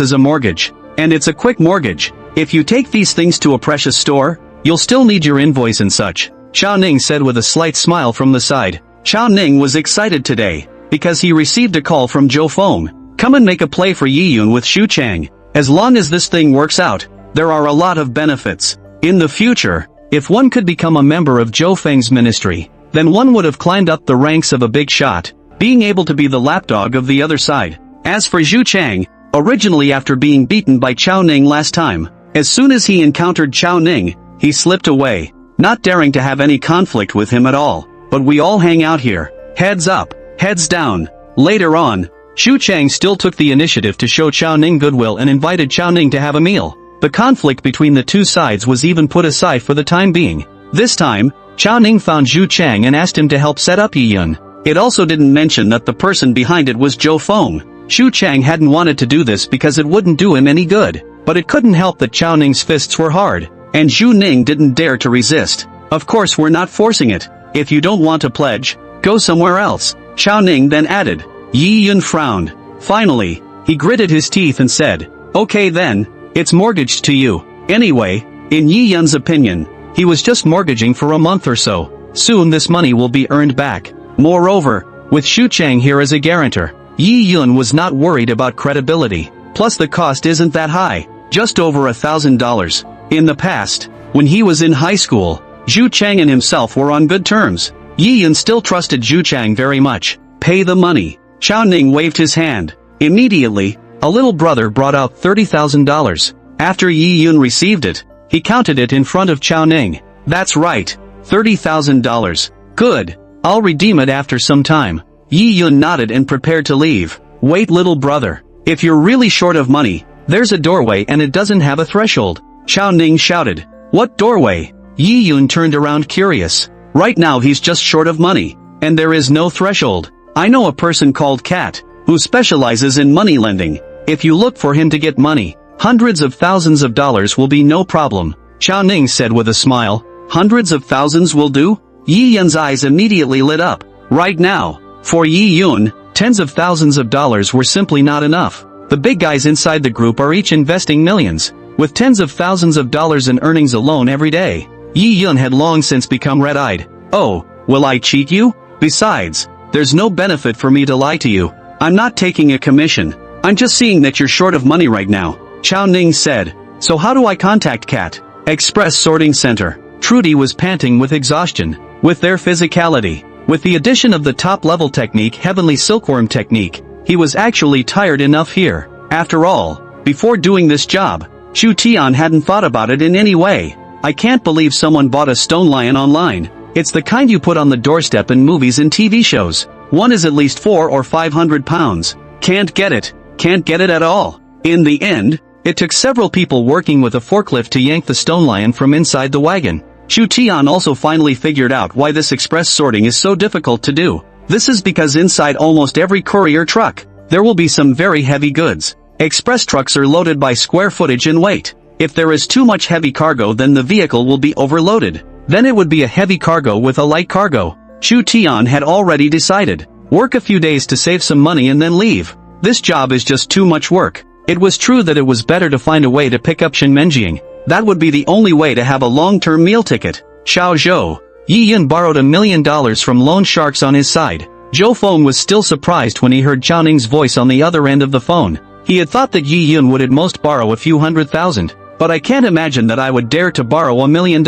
is a mortgage. And it's a quick mortgage. If you take these things to a precious store, you'll still need your invoice and such. Chao Ning said with a slight smile from the side. Chao Ning was excited today, because he received a call from Zhou Feng. Come and make a play for Yi Yun with Zhu Chang. As long as this thing works out, there are a lot of benefits. In the future, if one could become a member of Zhou Feng's ministry, then one would have climbed up the ranks of a big shot, being able to be the lapdog of the other side. As for Zhu Chang, originally after being beaten by Chao Ning last time, as soon as he encountered Chao Ning, he slipped away, not daring to have any conflict with him at all. But we all hang out here. Heads up, heads down. Later on, Zhu Chang still took the initiative to show Chao Ning goodwill and invited Chao Ning to have a meal. The conflict between the two sides was even put aside for the time being. This time, Chao Ning found Zhu Chang and asked him to help set up Yi Yun. It also didn't mention that the person behind it was Zhou Feng. Zhu Chang hadn't wanted to do this because it wouldn't do him any good. But it couldn't help that Chao Ning's fists were hard, and Zhu Ning didn't dare to resist. Of course we're not forcing it. If you don't want to pledge, go somewhere else. Chao Ning then added. Yi Yun frowned. Finally, he gritted his teeth and said, okay then, it's mortgaged to you. Anyway, in Yi Yun's opinion, he was just mortgaging for a month or so. Soon this money will be earned back. Moreover, with Zhu Chang here as a guarantor, Yi Yun was not worried about credibility. Plus the cost isn't that high, just over $1,000. In the past, when he was in high school, Zhu Chang and himself were on good terms. Yi Yun still trusted Zhu Chang very much. Pay the money. Chao Ning waved his hand. Immediately, a little brother brought out $30,000. After Yi Yun received it, he counted it in front of Chao Ning. That's right, $30,000. Good. I'll redeem it after some time. Yi Yun nodded and prepared to leave. Wait, little brother. If you're really short of money, there's a doorway and it doesn't have a threshold. Chao Ning shouted. What doorway? Yi Yun turned around curious. Right now he's just short of money, and there is no threshold. I know a person called Kat, who specializes in money lending. If you look for him to get money, hundreds of thousands of dollars will be no problem. Chao Ning said with a smile. Hundreds of thousands will do? Yi Yun's eyes immediately lit up. Right now, for Yi Yun, Tens of thousands of dollars were simply not enough. The big guys inside the group are each investing millions, with tens of thousands of dollars in earnings alone every day. Yi Yun had long since become red-eyed. "Oh, will I cheat you? Besides, there's no benefit for me to lie to you. I'm not taking a commission. I'm just seeing that you're short of money right now," Chao Ning said. "So how do I contact Cat Express Sorting Center?" Trudy was panting with exhaustion. With their physicality, with the addition of the top-level technique Heavenly Silkworm technique, he was actually tired enough here. After all, before doing this job, Chu Tian hadn't thought about it in any way. "I can't believe someone bought a stone lion online. It's the kind you put on the doorstep in movies and TV shows. One is at least 400 or 500 pounds. Can't get it. Can't get it at all." In the end, it took several people working with a forklift to yank the stone lion from inside the wagon. Chu Tian also finally figured out why this express sorting is so difficult to do. This is because inside almost every courier truck, there will be some very heavy goods. Express trucks are loaded by square footage and weight. If there is too much heavy cargo, then the vehicle will be overloaded. Then it would be a heavy cargo with a light cargo. Chu Tian had already decided. Work a few days to save some money and then leave. This job is just too much work. It was true that it was better to find a way to pick up Shenmenjiang. That would be the only way to have a long-term meal ticket. Xiao Zhou. Yi Yun borrowed $1 million from loan sharks on his side. Zhou Feng was still surprised when he heard Chao Ning's voice on the other end of the phone. He had thought that Yi Yun would at most borrow a few $100,000. But I can't imagine that I would dare to borrow $1 million.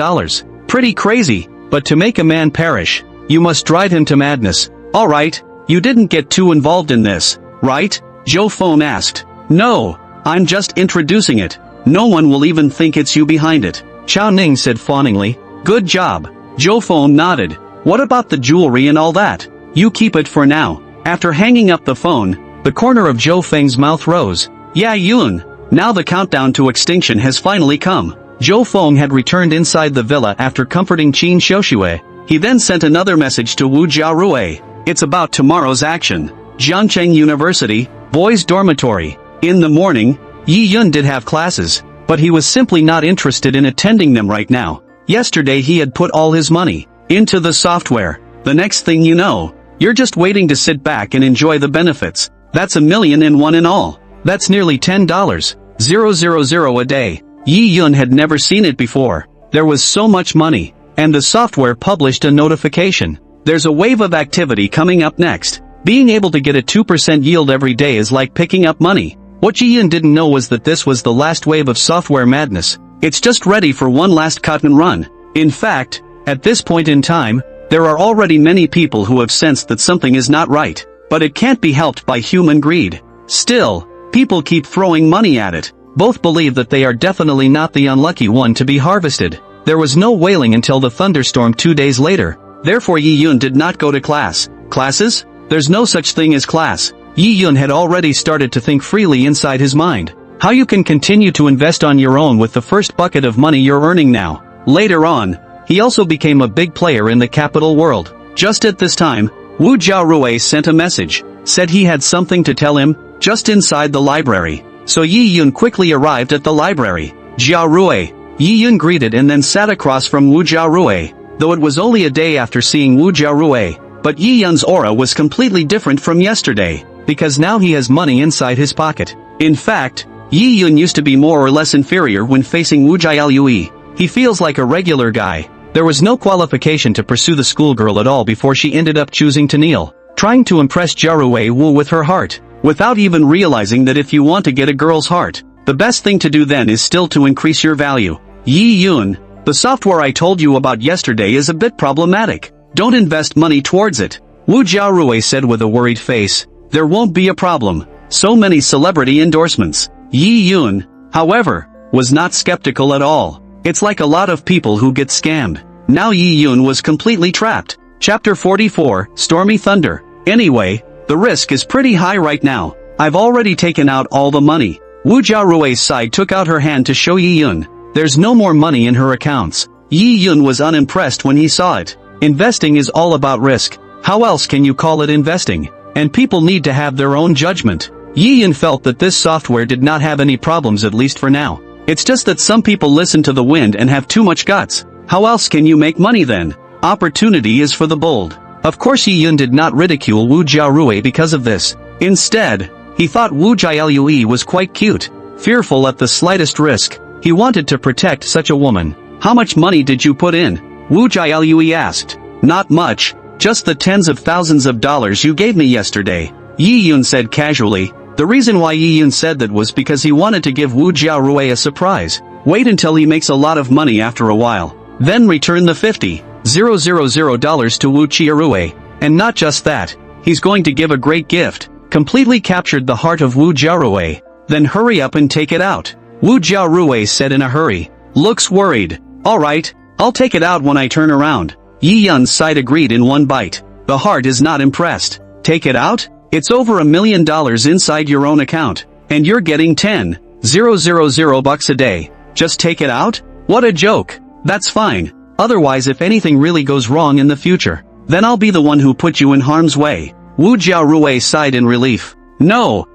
Pretty crazy, but to make a man perish, you must drive him to madness. Alright, you didn't get too involved in this, right? Zhou Feng asked. "No, I'm just introducing it. No one will even think it's you behind it," Chao Ning said fawningly. "Good job." Zhou Feng nodded. "What about the jewelry and all that? You keep it for now." After hanging up the phone, the corner of Zhou Feng's mouth rose. "Yeah, Yun. Now the countdown to extinction has finally come." Zhou Feng had returned inside the villa after comforting Qin Xiuxue. He then sent another message to Wu Jiarue. "It's about tomorrow's action. Jiangcheng University, boys' dormitory." In the morning, Yi Yun did have classes, but he was simply not interested in attending them right now. Yesterday he had put all his money into the software. The next thing you know, you're just waiting to sit back and enjoy the benefits. That's $1,000,001 in all. That's nearly $10,000 a day. Yi Yun had never seen it before. There was so much money, and the software published a notification. There's a wave of activity coming up next. Being able to get a 2% yield every day is like picking up money. What Yi Yun didn't know was that this was the last wave of software madness. It's just ready for one last cut and run. In fact, at this point in time, there are already many people who have sensed that something is not right. But it can't be helped by human greed. Still, people keep throwing money at it. Both believe that they are definitely not the unlucky one to be harvested. There was no wailing until the thunderstorm 2 days later. Therefore Yi Yun did not go to class. Classes? There's no such thing as class. Yi Yun had already started to think freely inside his mind. How you can continue to invest on your own with the first bucket of money you're earning now. Later on, he also became a big player in the capital world. Just at this time, Wu Jiarue sent a message. Said he had something to tell him, just inside the library. So Yi Yun quickly arrived at the library. Jiarue. Yi Yun greeted and then sat across from Wu Jiarue. Though it was only a day after seeing Wu Jiarue, but Yi Yun's aura was completely different from yesterday, because now he has money inside his pocket. In fact, Yi Yun used to be more or less inferior when facing Wu Jiaolui. He feels like a regular guy. There was no qualification to pursue the schoolgirl at all before she ended up choosing to kneel, trying to impress Jiarue Wu with her heart, without even realizing that if you want to get a girl's heart, the best thing to do then is still to increase your value. Yi Yun, the software I told you about yesterday is a bit problematic. Don't invest money towards it. Wu Jiarue said with a worried face. There won't be a problem. So many celebrity endorsements. Yi Yun, however, was not skeptical at all. It's like a lot of people who get scammed. Now Yi Yun was completely trapped. Chapter 44, Stormy Thunder. Anyway, the risk is pretty high right now. I've already taken out all the money. Wu Jiarue's side took out her hand to show Yi Yun. There's no more money in her accounts. Yi Yun was unimpressed when he saw it. Investing is all about risk. How else can you call it investing? And people need to have their own judgment. Yi Yun felt that this software did not have any problems, at least for now. It's just that some people listen to the wind and have too much guts. How else can you make money then? Opportunity is for the bold. Of course Yi Yun did not ridicule Wu Jiarui because of this. Instead, he thought Wu Jialue was quite cute. Fearful at the slightest risk, he wanted to protect such a woman. How much money did you put in? Wu Jialue asked. Not much, just the tens of thousands of dollars you gave me yesterday, Yi Yun said casually. The reason why Yi Yun said that was because he wanted to give Wu Jiarui a surprise. Wait until he makes a lot of money after a while. Then return the $50,000 to Wu Jiarui. And not just that, he's going to give a great gift. Completely captured the heart of Wu Jiarui. Then hurry up and take it out, Wu Jiarui said in a hurry. Looks worried. Alright, I'll take it out when I turn around. Yi Yun's side agreed in one bite. The heart is not impressed. Take it out? It's over $1 million inside your own account. And you're getting $10,000 a day. Just take it out? What a joke. That's fine. Otherwise if anything really goes wrong in the future, then I'll be the one who put you in harm's way. Wu Jiarui sighed in relief. No,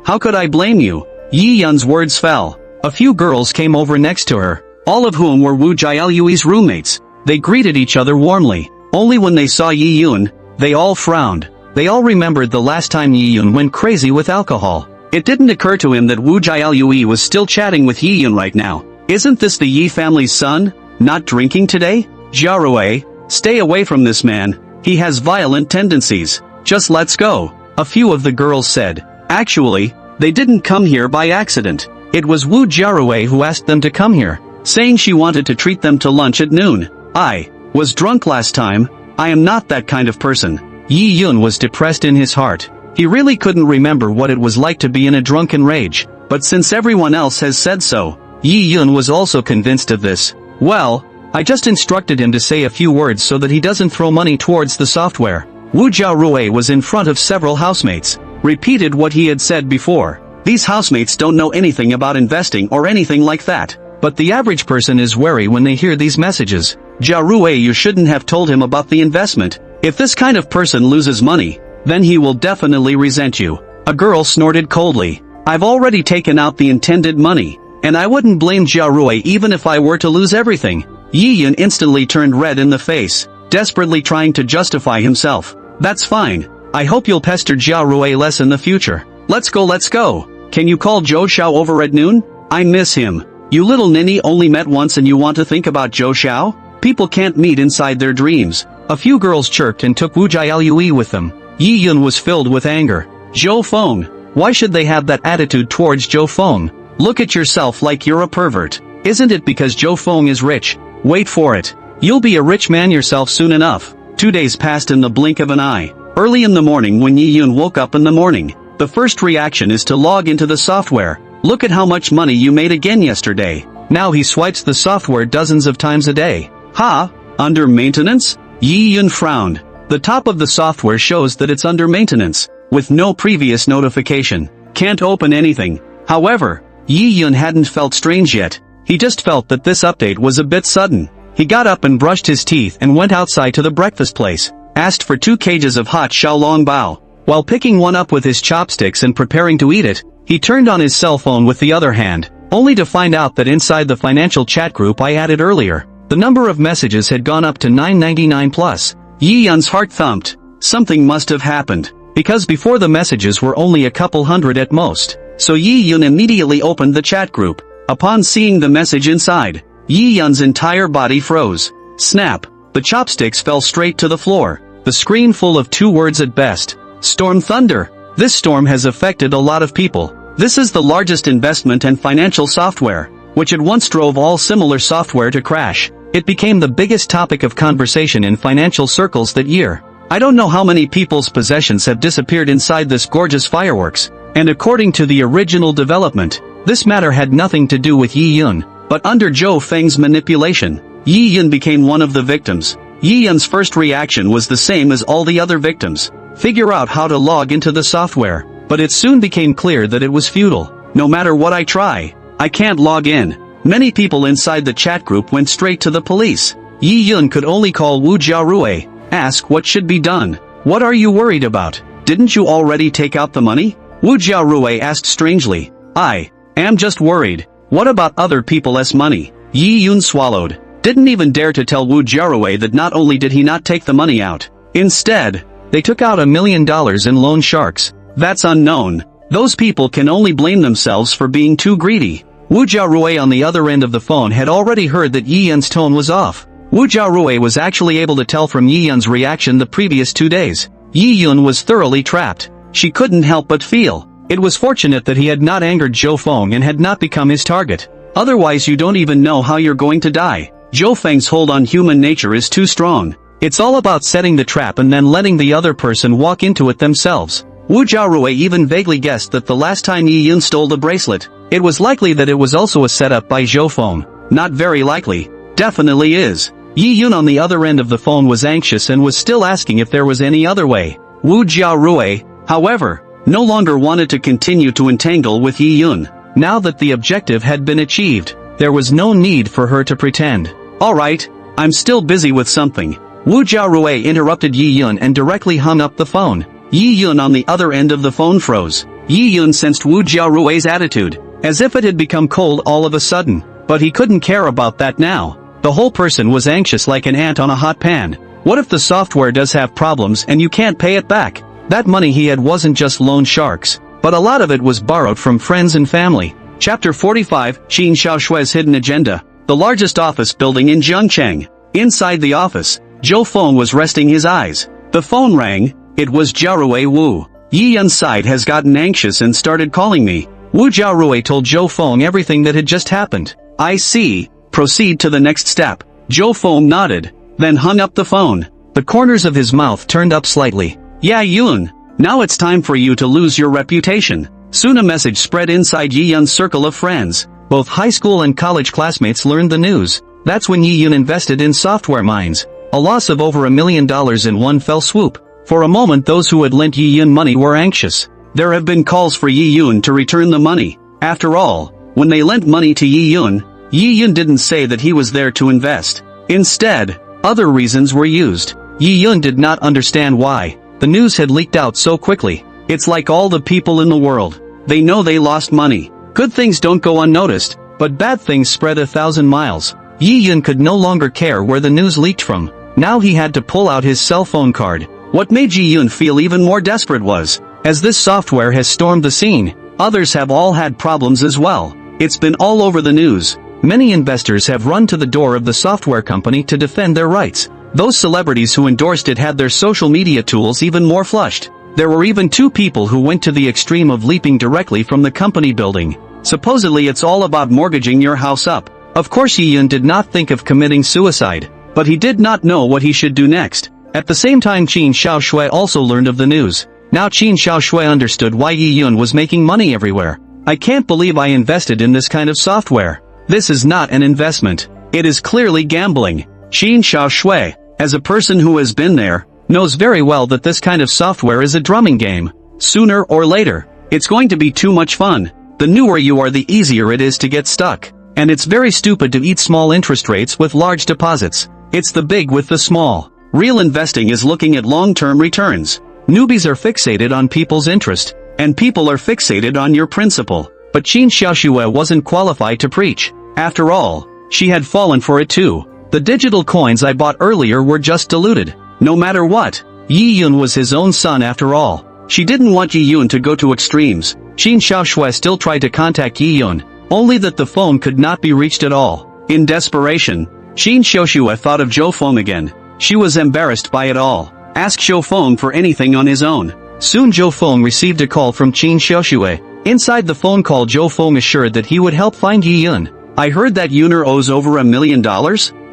how could I blame you? Yi Yun's words fell. A few girls came over next to her, all of whom were Wu Jialue's roommates. They greeted each other warmly. Only when they saw Yi Yun, they all frowned. They all remembered the last time Yi Yun went crazy with alcohol. It didn't occur to him that Wu Jialue was still chatting with Yi Yun right now. Isn't this the Yi family's son? Not drinking today? Jiarui, stay away from this man. He has violent tendencies. Just let's go, a few of the girls said. Actually, they didn't come here by accident. It was Wu Jiarui who asked them to come here, saying she wanted to treat them to lunch at noon. I was drunk last time. I am not that kind of person. Yi Yun was depressed in his heart. He really couldn't remember what it was like to be in a drunken rage, but since everyone else has said so, Yi Yun was also convinced of this. Well, I just instructed him to say a few words so that he doesn't throw money towards the software. Wu Jiarui was in front of several housemates, repeated what he had said before. These housemates don't know anything about investing or anything like that, but the average person is wary when they hear these messages. Jiarui, you shouldn't have told him about the investment. If this kind of person loses money, then he will definitely resent you. A girl snorted coldly. I've already taken out the intended money, and I wouldn't blame Jiarui even if I were to lose everything. Yi Yun instantly turned red in the face, desperately trying to justify himself. That's fine. I hope you'll pester Jiarui less in the future. Let's go. Can you call Zhou Xiao over at noon? I miss him. You little ninny only met once and you want to think about Zhou Xiao? People can't meet inside their dreams. A few girls chirped and took Wu Jialue with them. Yi Yun was filled with anger. Zhou Feng. Why should they have that attitude towards Zhou Feng? Look at yourself like you're a pervert. Isn't it because Zhou Feng is rich? Wait for it. You'll be a rich man yourself soon enough. 2 days passed in the blink of an eye. Early in the morning when Yi Yun woke up in the morning, the first reaction is to log into the software. Look at how much money you made again yesterday. Now he swipes the software dozens of times a day. Ha! Under maintenance? Yi Yun frowned. The top of the software shows that it's under maintenance, with no previous notification. Can't open anything. However, Yi Yun hadn't felt strange yet. He just felt that this update was a bit sudden. He got up and brushed his teeth and went outside to the breakfast place. Asked for 2 cages of hot xiaolongbao. While picking one up with his chopsticks and preparing to eat it, he turned on his cell phone with the other hand, only to find out that inside the financial chat group I added earlier, the number of messages had gone up to 999 plus. Yi Yun's heart thumped. Something must have happened, because before the messages were only a couple hundred at most. So Yi Yun immediately opened the chat group. Upon seeing the message inside, Yi Yun's entire body froze. Snap! The chopsticks fell straight to the floor. The screen full of 2 words at best. Storm thunder. This storm has affected a lot of people. This is the largest investment and financial software, which at once drove all similar software to crash. It became the biggest topic of conversation in financial circles that year. I don't know how many people's possessions have disappeared inside this gorgeous fireworks, and according to the original development, this matter had nothing to do with Yi Yun, but under Zhou Feng's manipulation, Yi Yun became one of the victims. Yi Yun's first reaction was the same as all the other victims. Figure out how to log into the software, but it soon became clear that it was futile. No matter what I try, I can't log in. Many people inside the chat group went straight to the police. Yi Yun could only call Wu Jiarui, ask what should be done. What are you worried about? Didn't you already take out the money? Wu Jiarui asked strangely. I am just worried. What about other people's money? Yi Yun swallowed. didn't even dare to tell Wu Jiarui that not only did he not take the money out, instead, they took out $1 million in loan sharks. That's unknown. Those people can only blame themselves for being too greedy. Wu Jiarui on the other end of the phone had already heard that Yi Yun's tone was off. Wu Jiarui was actually able to tell from Yi Yun's reaction the previous 2 days. Yi Yun was thoroughly trapped. She couldn't help but feel. It was fortunate that he had not angered Zhou Feng and had not become his target. Otherwise you don't even know how you're going to die. Zhou Feng's hold on human nature is too strong. It's all about setting the trap and then letting the other person walk into it themselves. Wu Jiarui even vaguely guessed that the last time Yi Yun stole the bracelet, it was likely that it was also a setup by Zhou Feng. Not very likely. Definitely is. Yi Yun on the other end of the phone was anxious and was still asking if there was any other way. Wu Jiarui, however, no longer wanted to continue to entangle with Yi Yun. Now that the objective had been achieved, there was no need for her to pretend. Alright, I'm still busy with something. Wu Jiarui interrupted Yi Yun and directly hung up the phone. Yi Yun on the other end of the phone froze. Yi Yun sensed Wu Jiarui's attitude, as if it had become cold all of a sudden, but he couldn't care about that now. The whole person was anxious like an ant on a hot pan. What if the software does have problems and you can't pay it back? That money he had wasn't just loan sharks, but a lot of it was borrowed from friends and family. Chapter 45, Qin Xiaoshui's Hidden Agenda. The largest office building in Zhengcheng. Inside the office, Zhou Feng was resting his eyes. The phone rang. It was Jiarui Wu. Yi Yun's side has gotten anxious and started calling me. Wu Jiarui told Zhou Feng everything that had just happened. I see. Proceed to the next step. Zhou Feng nodded, then hung up the phone. The corners of his mouth turned up slightly. Yeah Yun, now it's time for you to lose your reputation. Soon a message spread inside Yi Yun's circle of friends. Both high school and college classmates learned the news. That's when Yi Yun invested in software mines. A loss of over $1 million in one fell swoop. For a moment those who had lent Yi Yun money were anxious. There have been calls for Yi Yun to return the money. After all, when they lent money to Yi Yun didn't say that he was there to invest. Instead, other reasons were used. Yi Yun did not understand why. The news had leaked out so quickly. It's like all the people in the world. They know they lost money. Good things don't go unnoticed, but bad things spread 1,000 miles. Yi Yun could no longer care where the news leaked from. Now he had to pull out his cell phone card. What made Yi Yun feel even more desperate was, as this software has stormed the scene, others have all had problems as well. It's been all over the news. Many investors have run to the door of the software company to defend their rights. Those celebrities who endorsed it had their social media tools even more flushed. There were even 2 people who went to the extreme of leaping directly from the company building. Supposedly it's all about mortgaging your house up. Of course Yi Yun did not think of committing suicide, but he did not know what he should do next. At the same time Qin Xiaoshui also learned of the news. Now Qin Xiaoshui understood why Yi Yun was making money everywhere. I can't believe I invested in this kind of software. This is not an investment. It is clearly gambling. Qin Xiaoshui, as a person who has been there, knows very well that this kind of software is a drumming game. Sooner or later, it's going to be too much fun. The newer you are, the easier it is to get stuck. And it's very stupid to eat small interest rates with large deposits. It's the big with the small. Real investing is looking at long-term returns. Newbies are fixated on people's interest, and people are fixated on your principle. But Qin Xiaoshui wasn't qualified to preach. After all, she had fallen for it too. The digital coins I bought earlier were just diluted. No matter what, Yi Yun was his own son after all. She didn't want Yi Yun to go to extremes. Qin Xiaoshui still tried to contact Yi Yun, only that the phone could not be reached at all. In desperation, Qin Xiaoshui thought of Zhou Feng again. She was embarrassed by it all. Ask Zhou Feng for anything on his own. Soon Zhou Feng received a call from Qin Xiaoshui. Inside the phone call Zhou Feng assured that he would help find Yi Yun. I heard that Yuner owes over $1 million?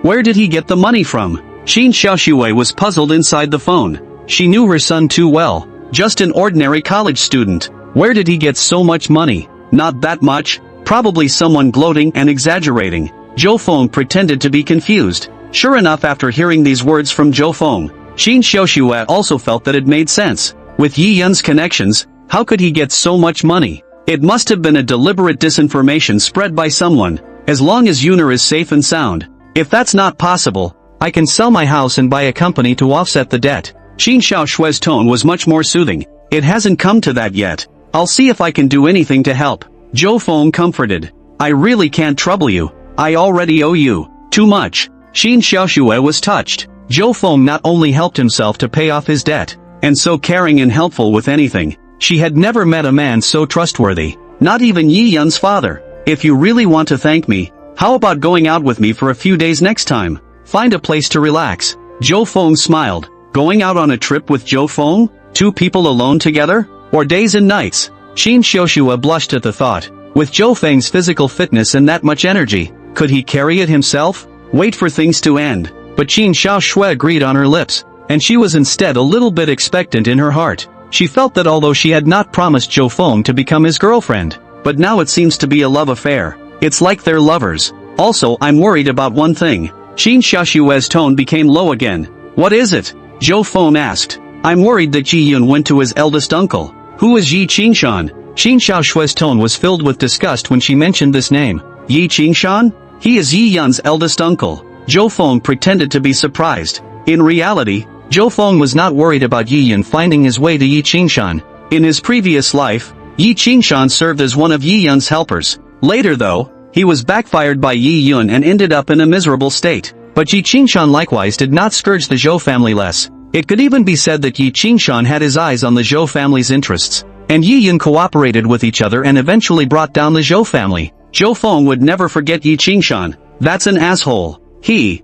Where did he get the money from? Qin Xiaoshui was puzzled inside the phone. She knew her son too well. Just an ordinary college student. Where did he get so much money? Not that much. Probably someone gloating and exaggerating. Zhou Feng pretended to be confused. Sure enough, after hearing these words from Zhou Feng, Qin Xiaoshui also felt that it made sense. With Yi Yun's connections, how could he get so much money? It must have been a deliberate disinformation spread by someone. As long as Yuner is safe and sound. If that's not possible, I can sell my house and buy a company to offset the debt. Qin Xiaoshui's tone was much more soothing. It hasn't come to that yet. I'll see if I can do anything to help. Zhou Feng comforted. I really can't trouble you. I already owe you too much. Qin Xiaoxue was touched. Zhou Feng not only helped himself to pay off his debt, and so caring and helpful with anything. She had never met a man so trustworthy. Not even Yi Yun's father. If you really want to thank me, how about going out with me for a few days next time? Find a place to relax. Zhou Feng smiled. Going out on a trip with Zhou Feng? 2 people alone together? Or days and nights? Qin Xiaoxue blushed at the thought. With Zhou Feng's physical fitness and that much energy, could he carry it himself? Wait for things to end. But Qin Xiaoxue agreed on her lips, and she was instead a little bit expectant in her heart. She felt that although she had not promised Zhou Feng to become his girlfriend, but now it seems to be a love affair. It's like they're lovers. Also, I'm worried about one thing. Qin Xiaoxue's tone became low again. What is it? Zhou Feng asked. I'm worried that Ji Yun went to his eldest uncle. Who is Yi Qingshan? Qin Xiaoshue's tone was filled with disgust when she mentioned this name. Yi Qingshan? He is Yi Yun's eldest uncle. Zhou Feng pretended to be surprised. In reality, Zhou Feng was not worried about Yi Yun finding his way to Yi Qingshan. In his previous life, Yi Qingshan served as one of Yi Yun's helpers. Later though, he was backfired by Yi Yun and ended up in a miserable state. But Yi Qingshan likewise did not scourge the Zhou family less. It could even be said that Yi Qingshan had his eyes on the Zhou family's interests. And Yi Yun cooperated with each other and eventually brought down the Zhou family. Zhou Feng would never forget Yi Qingshan. That's an asshole. Qin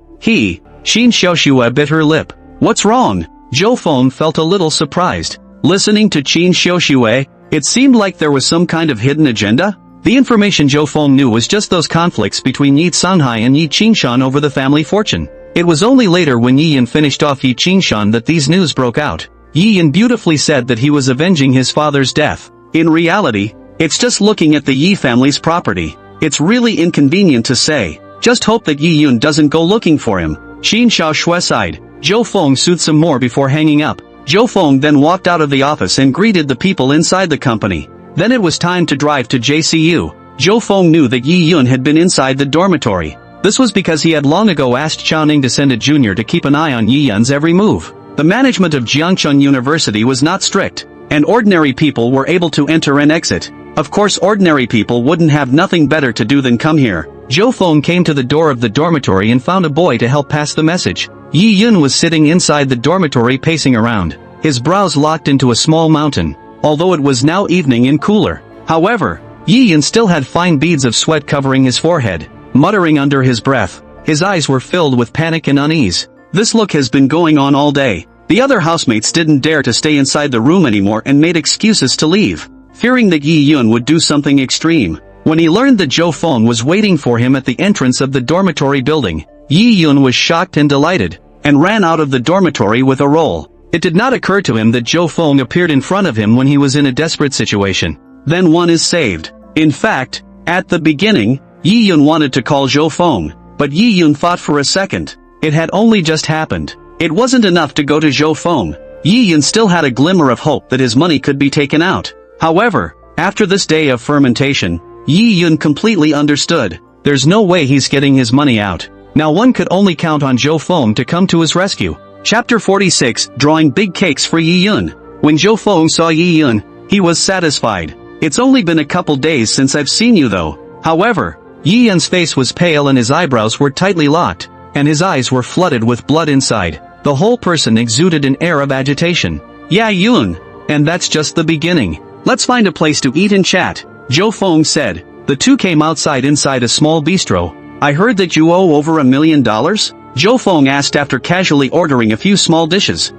Xiaoxue bit her lip. What's wrong? Zhou Feng felt a little surprised. Listening to Qin Xiaoxue, it seemed like there was some kind of hidden agenda? The information Zhou Feng knew was just those conflicts between Yi Sanhai and Yi Qingshan over the family fortune. It was only later when Yi Yun finished off Yi Qingshan that these news broke out. Yi Yun beautifully said that he was avenging his father's death. In reality, it's just looking at the Yi family's property. It's really inconvenient to say. Just hope that Yi Yun doesn't go looking for him. Qin Xiaoxue sighed. Zhou Feng soothed some more before hanging up. Zhou Feng then walked out of the office and greeted the people inside the company. Then it was time to drive to JCU. Zhou Feng knew that Yi Yun had been inside the dormitory. This was because he had long ago asked Chaoning Descendant Jr. to keep an eye on Yi Yun's every move. The management of Jiangcheng University was not strict, and ordinary people were able to enter and exit. Of course ordinary people wouldn't have nothing better to do than come here. Zhou Feng came to the door of the dormitory and found a boy to help pass the message. Yi Yun was sitting inside the dormitory pacing around, his brows locked into a small mountain, although it was now evening and cooler. However, Yi Yun still had fine beads of sweat covering his forehead. Muttering under his breath, his eyes were filled with panic and unease. This look has been going on all day. The other housemates didn't dare to stay inside the room anymore and made excuses to leave, fearing that Yi Yun would do something extreme. When he learned that Zhou Feng was waiting for him at the entrance of the dormitory building, Yi Yun was shocked and delighted, and ran out of the dormitory with a roll. It did not occur to him that Zhou Feng appeared in front of him when he was in a desperate situation. Then one is saved. In fact, at the beginning, Yi Yun wanted to call Zhou Feng, but Yi Yun thought for a second. It had only just happened. It wasn't enough to go to Zhou Feng. Yi Yun still had a glimmer of hope that his money could be taken out. However, after this day of fermentation, Yi Yun completely understood. There's no way he's getting his money out. Now one could only count on Zhou Feng to come to his rescue. Chapter 46, Drawing Big Cakes for Yi Yun. When Zhou Feng saw Yi Yun, he was satisfied. It's only been a couple days since I've seen you though. However, Yi Yun's face was pale and his eyebrows were tightly locked, and his eyes were flooded with blood inside. The whole person exuded an air of agitation. Yeah Yun, and that's just the beginning. Let's find a place to eat and chat, Zhou Feng said. The two came outside inside a small bistro. I heard that you owe over $1 million? Zhou Feng asked after casually ordering a few small dishes.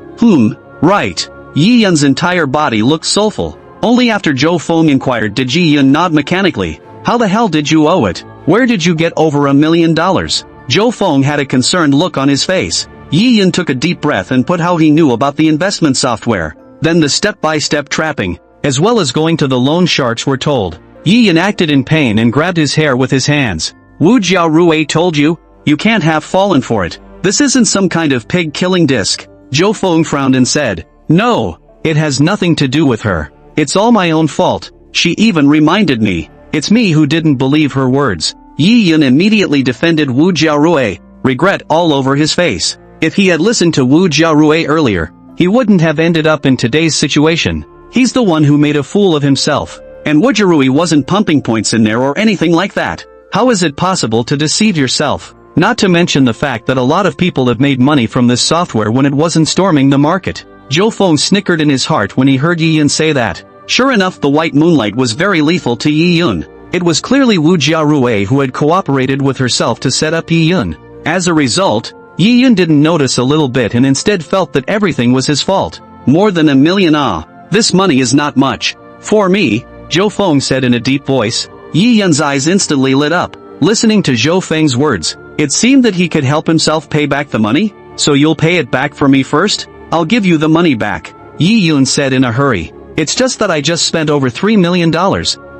Right. Yi Yun's entire body looked soulful. Only after Zhou Feng inquired did Yi Yun nod mechanically. How the hell did you owe it? Where did you get over $1 million? Zhou Feng had a concerned look on his face. Yi Yun took a deep breath and put how he knew about the investment software. Then the step-by-step trapping, as well as going to the loan sharks were told. Yi Yun acted in pain and grabbed his hair with his hands. Wu Jiaorui told you? You can't have fallen for it. This isn't some kind of pig-killing disc. Zhou Feng frowned and said, No, it has nothing to do with her. It's all my own fault. She even reminded me. It's me who didn't believe her words. Yi Yun immediately defended Wu Jiaorui, regret all over his face. If he had listened to Wu Jiaorui earlier, he wouldn't have ended up in today's situation. He's the one who made a fool of himself. And Wu Jiaorui wasn't pumping points in there or anything like that. How is it possible to deceive yourself? Not to mention the fact that a lot of people have made money from this software when it wasn't storming the market. Zhou Feng snickered in his heart when he heard Yi Yun say that. Sure enough, the white moonlight was very lethal to Yi Yun. It was clearly Wu Jiarui who had cooperated with herself to set up Yi Yun. As a result, Yi Yun didn't notice a little bit and instead felt that everything was his fault. More than $1 million. This money is not much. For me, Zhou Feng said in a deep voice. Yi Yun's eyes instantly lit up. Listening to Zhou Feng's words, it seemed that he could help himself pay back the money. So you'll pay it back for me first? I'll give you the money back, Yi Yun said in a hurry. It's just that I just spent over $3 million.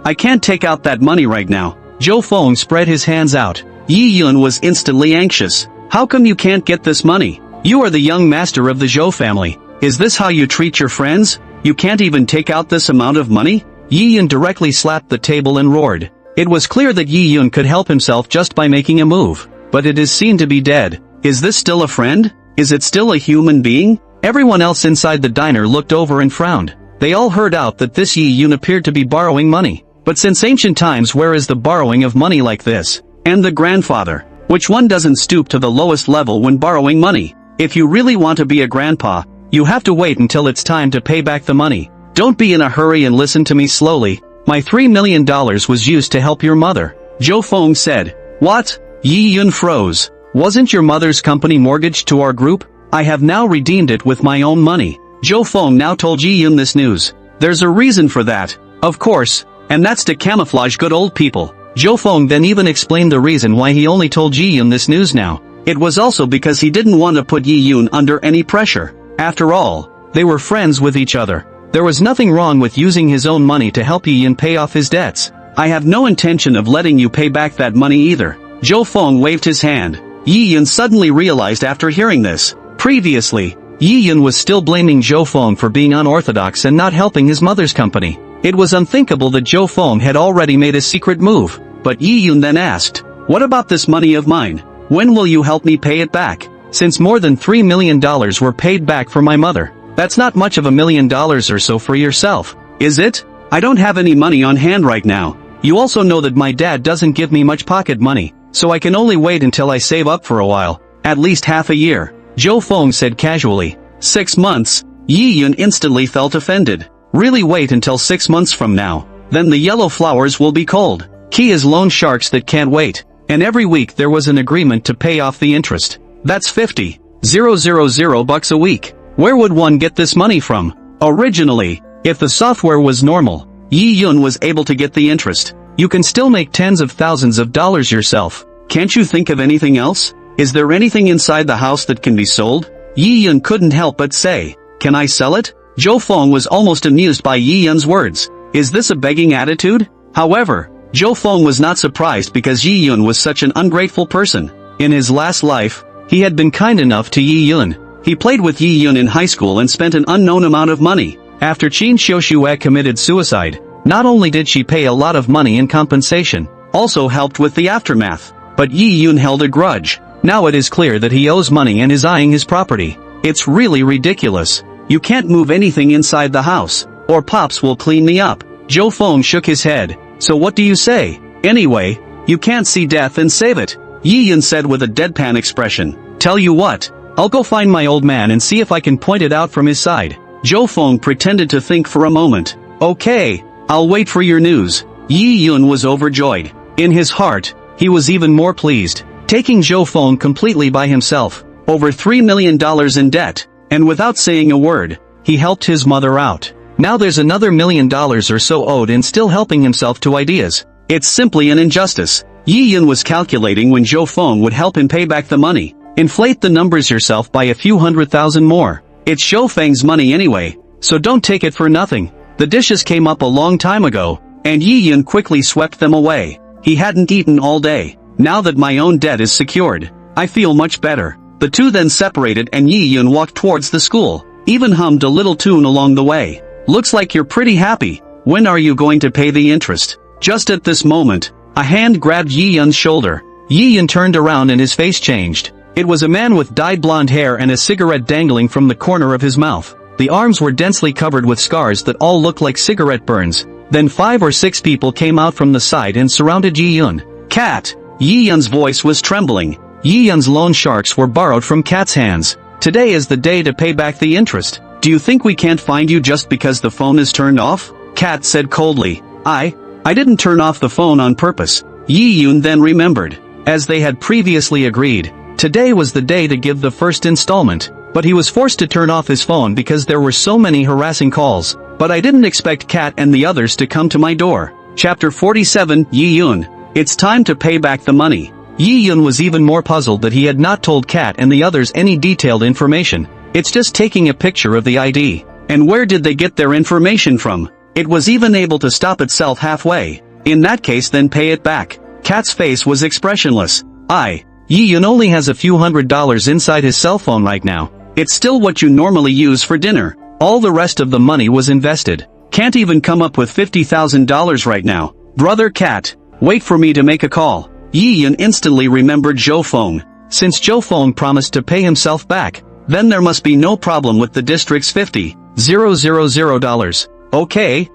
I can't take out that money right now. Zhou Feng spread his hands out. Yi Yun was instantly anxious. How come you can't get this money? You are the young master of the Zhou family. Is this how you treat your friends? You can't even take out this amount of money? Yi Yun directly slapped the table and roared. It was clear that Yi Yun could help himself just by making a move. But it is seen to be dead. Is this still a friend? Is it still a human being? Everyone else inside the diner looked over and frowned. They all heard out that this Yi Yun appeared to be borrowing money. But since ancient times, where is the borrowing of money like this? And the grandfather? Which one doesn't stoop to the lowest level when borrowing money? If you really want to be a grandpa, you have to wait until it's time to pay back the money. Don't be in a hurry and listen to me slowly. My $3 million was used to help your mother, Zhou Feng said. What? Yi Yun froze. Wasn't your mother's company mortgaged to our group? I have now redeemed it with my own money. Zhou Feng now told Yi Yun this news. There's a reason for that. Of course. And that's to camouflage good old people. Zhou Feng then even explained the reason why he only told Yi Yun this news now. It was also because he didn't want to put Yi Yun under any pressure. After all, they were friends with each other. There was nothing wrong with using his own money to help Yi Yun pay off his debts. I have no intention of letting you pay back that money either. Zhou Feng waved his hand. Yi Yun suddenly realized after hearing this. Previously, Yi Yun was still blaming Zhou Feng for being unorthodox and not helping his mother's company. It was unthinkable that Zhou Feng had already made a secret move. But Yi Yun then asked, what about this money of mine? When will you help me pay it back? Since more than $3 million were paid back for my mother, that's not much of $1 million or so for yourself, is it? I don't have any money on hand right now. You also know that my dad doesn't give me much pocket money, so I can only wait until I save up for a while, at least half a year. Zhou Feng said casually. 6 months? Yi Yun instantly felt offended. Really, wait until 6 months from now. Then the yellow flowers will be cold. Key is loan sharks that can't wait. And every week there was an agreement to pay off the interest. That's 50,000 bucks a week. Where would one get this money from? Originally, if the software was normal, Yi Yun was able to get the interest. You can still make tens of thousands of dollars yourself. Can't you think of anything else? Is there anything inside the house that can be sold? Yi Yun couldn't help but say, can I sell it? Zhou Feng was almost amused by Yi Yun's words. Is this a begging attitude? However, Zhou Feng was not surprised because Yi Yun was such an ungrateful person. In his last life, he had been kind enough to Yi Yun. He played with Yi Yun in high school and spent an unknown amount of money. After Qin Xiuxue committed suicide, not only did she pay a lot of money in compensation, also helped with the aftermath. But Yi Yun held a grudge. Now it is clear that he owes money and is eyeing his property. It's really ridiculous. You can't move anything inside the house, or Pops will clean me up. Zhou Feng shook his head. So what do you say? Anyway, you can't see death and save it, Yi Yun said with a deadpan expression. Tell you what, I'll go find my old man and see if I can point it out from his side. Zhou Feng pretended to think for a moment. Okay, I'll wait for your news. Yi Yun was overjoyed. In his heart, he was even more pleased. Taking Zhou Feng completely by himself, over $3 million in debt, and without saying a word, he helped his mother out. Now there's another $1 million or so owed and still helping himself to ideas. It's simply an injustice. Yi Yun was calculating when Zhou Feng would help him pay back the money. Inflate the numbers yourself by a few 100,000 more. It's Zhou Feng's money anyway, so don't take it for nothing. The dishes came up a long time ago, and Yi Yun quickly swept them away. He hadn't eaten all day. Now that my own debt is secured, I feel much better. The two then separated and Yi Yun walked towards the school, even hummed a little tune along the way. Looks like you're pretty happy. When are you going to pay the interest? Just at this moment, a hand grabbed Yi Yun's shoulder. Yi Yun turned around and his face changed. It was a man with dyed blonde hair and a cigarette dangling from the corner of his mouth. The arms were densely covered with scars that all looked like cigarette burns. Then 5 or 6 people came out from the side and surrounded Yi Yun. Cat! Yi Yun's voice was trembling. Yi Yun's loan sharks were borrowed from Cat's hands. Today is the day to pay back the interest. Do you think we can't find you just because the phone is turned off? Cat said coldly. I didn't turn off the phone on purpose. Yi Yun then remembered. As they had previously agreed, today was the day to give the first installment, but he was forced to turn off his phone because there were so many harassing calls. But I didn't expect Cat and the others to come to my door. Chapter 47, Yi Yun. It's time to pay back the money. Yi Yun was even more puzzled that he had not told Cat and the others any detailed information. It's just taking a picture of the ID. And where did they get their information from? It was even able to stop itself halfway. In that case, then pay it back. Cat's face was expressionless. Yi Yun only has a few $100s inside his cell phone right now. It's still what you normally use for dinner. All the rest of the money was invested. Can't even come up with $50,000 right now. Brother Cat, wait for me to make a call. Yi Yun instantly remembered Zhou Feng. Since Zhou Feng promised to pay himself back, then there must be no problem with the district's $50,000. Okay,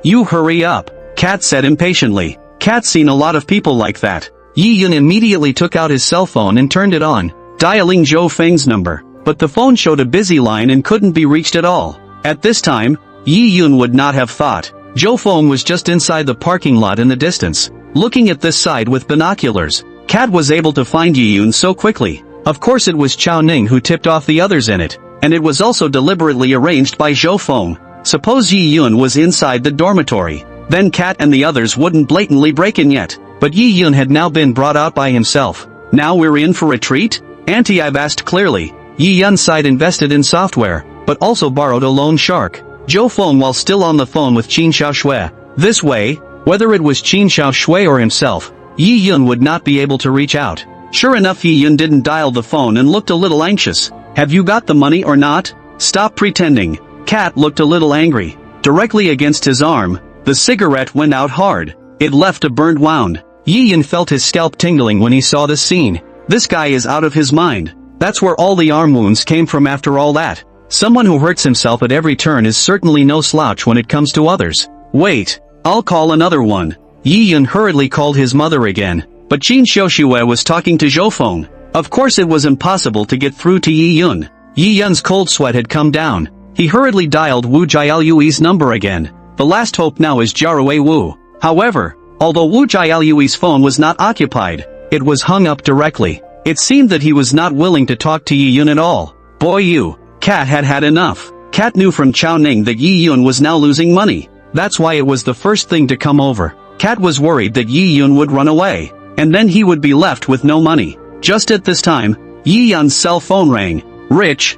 you hurry up, Cat said impatiently. Cat's seen a lot of people like that. Yi Yun immediately took out his cell phone and turned it on, dialing Zhou Feng's number. But the phone showed a busy line and couldn't be reached at all. At this time, Yi Yun would not have thought. Zhou Feng was just inside the parking lot in the distance. Looking at this side with binoculars, Cat was able to find Yi Yun so quickly. Of course it was Chao Ning who tipped off the others in it, and it was also deliberately arranged by Zhou Feng. Suppose Yi Yun was inside the dormitory, then Cat and the others wouldn't blatantly break in yet. But Yi Yun had now been brought out by himself. Now we're in for a treat? Auntie, I've asked clearly. Yi Yun's side invested in software, but also borrowed a loan shark. Zhou Feng while still on the phone with Qin Xiaoshui. This way, whether it was Qin Xiaoshui or himself, Yi Yun would not be able to reach out. Sure enough, Yi Yun didn't dial the phone and looked a little anxious. Have you got the money or not? Stop pretending. Cat looked a little angry. Directly against his arm, the cigarette went out hard. It left a burned wound. Yi Yun felt his scalp tingling when he saw this scene. This guy is out of his mind. That's where all the arm wounds came from after all that. Someone who hurts himself at every turn is certainly no slouch when it comes to others. Wait, I'll call another one. Yi Yun hurriedly called his mother again, but Qin Xiaoshui was talking to Zhou Feng. Of course it was impossible to get through to Yi Yun. Yi Yun's cold sweat had come down. He hurriedly dialed Wu Jiaoyui's number again. The last hope now is Jiarui Wu. However, although Wu Jiaoyui's phone was not occupied, it was hung up directly. It seemed that he was not willing to talk to Yi Yun at all. Boy, Cat had had enough. Cat knew from Chao Ning that Yi Yun was now losing money. That's why it was the first thing to come over. Cat was worried that Yi Yun would run away, and then he would be left with no money. Just at this time, Yi Yun's cell phone rang. Rich.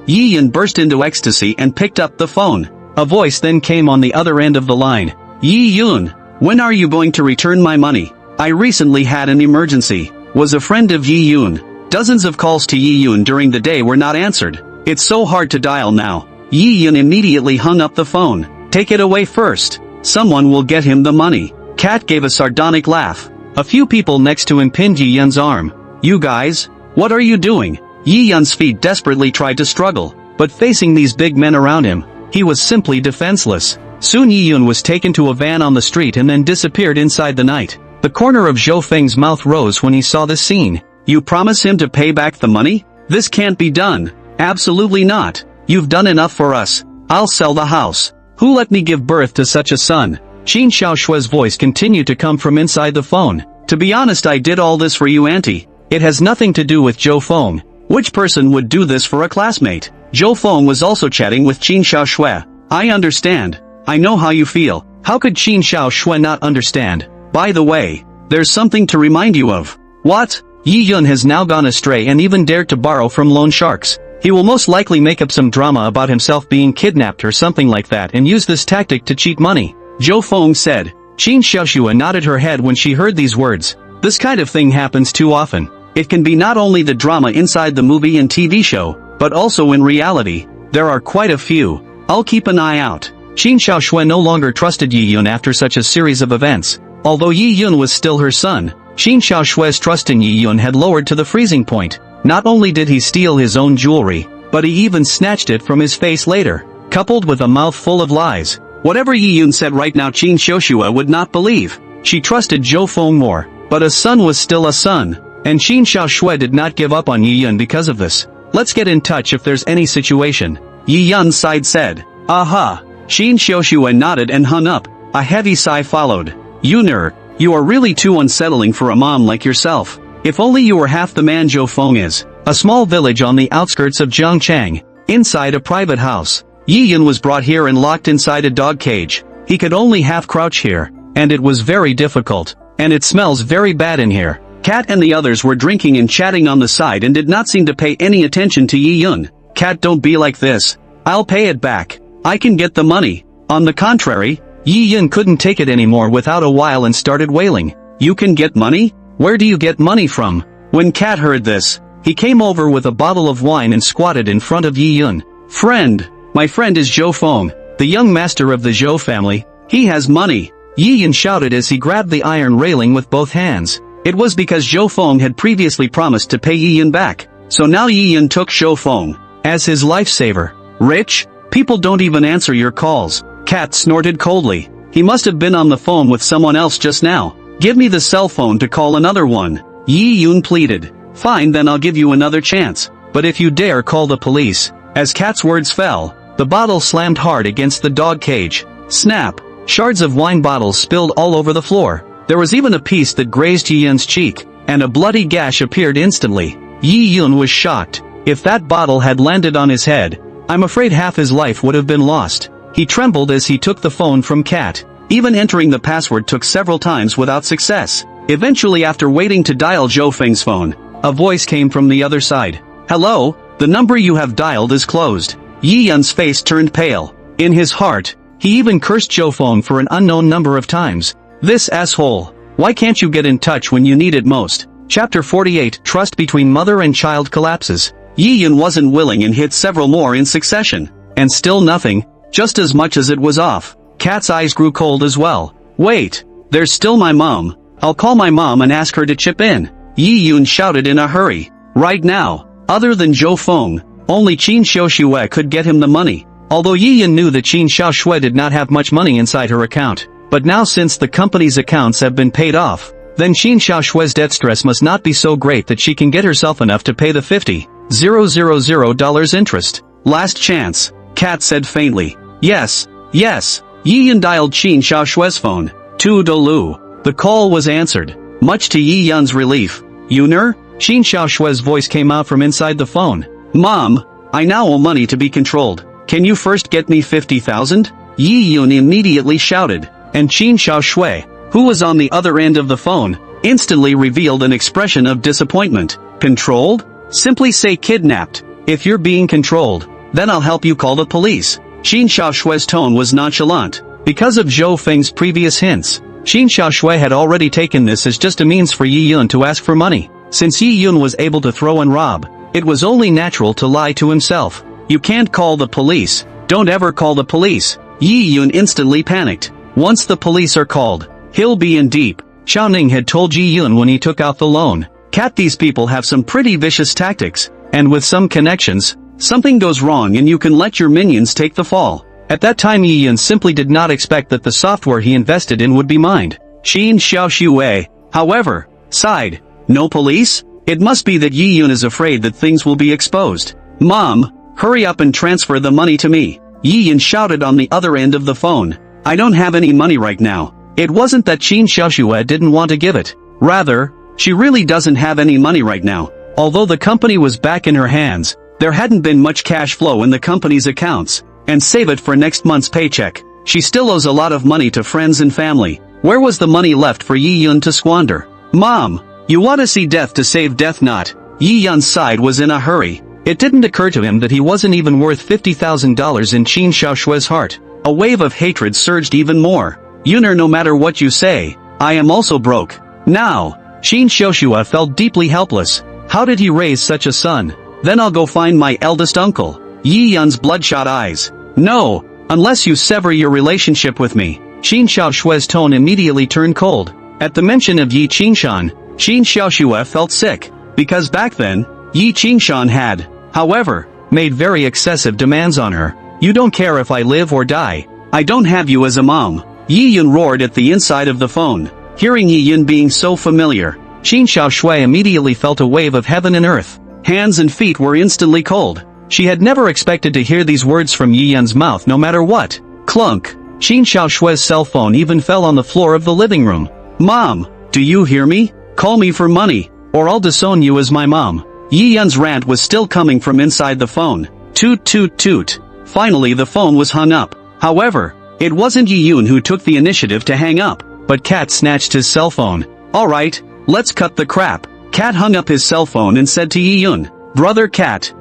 Yi Yun burst into ecstasy and picked up the phone. A voice then came on the other end of the line. Yi Yun, when are you going to return my money? I recently had an emergency. Was a friend of Yi Yun. Dozens of calls to Yi Yun during the day were not answered. It's so hard to dial now. Yi Yun immediately hung up the phone. Take it away first. Someone will get him the money. Cat gave a sardonic laugh. A few people next to him pinned Yi Yun's arm. You guys, what are you doing? Yi Yun's feet desperately tried to struggle, but facing these big men around him, he was simply defenseless. Soon Yi Yun was taken to a van on the street and then disappeared inside the night. The corner of Zhou Feng's mouth rose when he saw this scene. You promise him to pay back the money? This can't be done. Absolutely not. You've done enough for us. I'll sell the house. Who let me give birth to such a son? Qin Xiaoshui's voice continued to come from inside the phone. To be honest, I did all this for you, auntie. It has nothing to do with Zhou Feng. Which person would do this for a classmate? Zhou Feng was also chatting with Qin Xiaoshui. I understand. I know how you feel. How could Qin Xiaoshui not understand? By the way, there's something to remind you of. What? Yi Yun has now gone astray and even dared to borrow from loan sharks. He will most likely make up some drama about himself being kidnapped or something like that and use this tactic to cheat money. Zhou Feng said. Qin Xiaoshui nodded her head when she heard these words. This kind of thing happens too often. It can be not only the drama inside the movie and TV show, but also in reality. There are quite a few. I'll keep an eye out. Qin Xiaoshui no longer trusted Yi Yun after such a series of events. Although Yi Yun was still her son, Qin Xiaoshui's trust in Yi Yun had lowered to the freezing point. Not only did he steal his own jewelry, but he even snatched it from his face later, coupled with a mouth full of lies. Whatever Yi Yun said right now, Qin Xiaoshui would not believe. She trusted Zhou Feng more. But a son was still a son, and Qin Xiaoshui did not give up on Yi Yun because of this. Let's get in touch if there's any situation. Yi Yun sighed said. Aha! Qin Xiaoshui nodded and hung up. A heavy sigh followed. Yuner, you are really too unsettling for a mom like yourself. If only you were half the man Zhou Feng is. A small village on the outskirts of Jiangchang. Inside a private house. Yi Yun was brought here and locked inside a dog cage. He could only half crouch here, and it was very difficult. And it smells very bad in here. Cat and the others were drinking and chatting on the side and did not seem to pay any attention to Yi Yun. Cat, don't be like this. I'll pay it back. I can get the money. On the contrary, Yi Yun couldn't take it anymore without a while and started wailing. You can get money? Where do you get money from? When Cat heard this, he came over with a bottle of wine and squatted in front of Yi Yun. Friend, my friend is Zhou Feng, the young master of the Zhou family. He has money. Yi Yun shouted as he grabbed the iron railing with both hands. It was because Zhou Feng had previously promised to pay Yi Yun back. So now Yi Yun took Zhou Feng as his lifesaver. Rich? People don't even answer your calls. Cat snorted coldly. He must have been on the phone with someone else just now. Give me the cell phone to call another one. Yi Yun pleaded. Fine, then I'll give you another chance. But if you dare call the police. As Cat's words fell, the bottle slammed hard against the dog cage. Snap! Shards of wine bottles spilled all over the floor. There was even a piece that grazed Yi Yun's cheek, and a bloody gash appeared instantly. Yi Yun was shocked. If that bottle had landed on his head, I'm afraid half his life would have been lost. He trembled as he took the phone from Cat. Even entering the password took several times without success. Eventually, after waiting to dial Zhou Feng's phone, a voice came from the other side. Hello, the number you have dialed is closed. Yi Yun's face turned pale. In his heart, he even cursed Zhou Feng for an unknown number of times. This asshole. Why can't you get in touch when you need it most? Chapter 48. Trust between mother and child collapses. Yi Yun wasn't willing and hit several more in succession. And still nothing, just as much as it was off. Cat's eyes grew cold as well. Wait, there's still my mom. I'll call my mom and ask her to chip in. Yi Yun shouted in a hurry. Right now, other than Zhou Feng, only Qin Xiaoshui could get him the money. Although Yi Yun knew that Qin Xiaoshui did not have much money inside her account. But now since the company's accounts have been paid off, then Qin Xiaoshui's debt stress must not be so great that she can get herself enough to pay the $50,000 interest. Last chance, Cat said faintly. Yes, yes. Yi Yun dialed Qin Xiaoshui's phone. Tu Dolu. The call was answered. Much to Yi Yun's relief. Yuner? Qin Xiaoshui's voice came out from inside the phone. Mom, I now owe money to be controlled. Can you first get me 50,000? Yi Yun immediately shouted. And Qin Xiaoshui, who was on the other end of the phone, instantly revealed an expression of disappointment. Controlled? Simply say kidnapped. If you're being controlled, then I'll help you call the police. Qin Xiaoshui's tone was nonchalant. Because of Zhou Feng's previous hints, Qin Xiaoshui had already taken this as just a means for Yi Yun to ask for money. Since Yi Yun was able to throw and rob, it was only natural to lie to himself. You can't call the police. Don't ever call the police. Yi Yun instantly panicked. Once the police are called, he'll be in deep. Xiao Ning had told Yi Yun when he took out the loan. Cat, these people have some pretty vicious tactics, and with some connections, something goes wrong and you can let your minions take the fall. At that time Yi Yun simply did not expect that the software he invested in would be mined. Qin Xiaoshui, however, sighed. No police? It must be that Yi Yun is afraid that things will be exposed. Mom, hurry up and transfer the money to me. Yi Yun shouted on the other end of the phone. I don't have any money right now. It wasn't that Qin Xiaoshui didn't want to give it. Rather, she really doesn't have any money right now. Although the company was back in her hands, there hadn't been much cash flow in the company's accounts, and save it for next month's paycheck. She still owes a lot of money to friends and family. Where was the money left for Yi Yun to squander? Mom, you want to see death to save death not? Yi Yun's side was in a hurry. It didn't occur to him that he wasn't even worth $50,000 in Qin Xiaoshui's heart. A wave of hatred surged even more. Yuner, no matter what you say, I am also broke. Now, Qin Xiaoshui felt deeply helpless. How did he raise such a son? Then I'll go find my eldest uncle. Yi Yun's bloodshot eyes. No, unless you sever your relationship with me. Qin Xiaoshui's tone immediately turned cold. At the mention of Yi Qingshan, Qin Xiaoshui felt sick, because back then, Yi Qingshan had, however, made very excessive demands on her. You don't care if I live or die. I don't have you as a mom. Yi Yun roared at the inside of the phone. Hearing Yi Yun being so familiar, Qin Xiaoshui immediately felt a wave of heaven and earth. Hands and feet were instantly cold. She had never expected to hear these words from Yi Yun's mouth no matter what. Clunk. Qin Xiaoshui's cell phone even fell on the floor of the living room. Mom, do you hear me? Call me for money, or I'll disown you as my mom. Yi Yun's rant was still coming from inside the phone. Toot toot toot. Finally the phone was hung up. However, it wasn't Yi Yun who took the initiative to hang up, but Cat snatched his cell phone. Alright, let's cut the crap. Cat hung up his cell phone and said to Yi Yun, Brother Cat,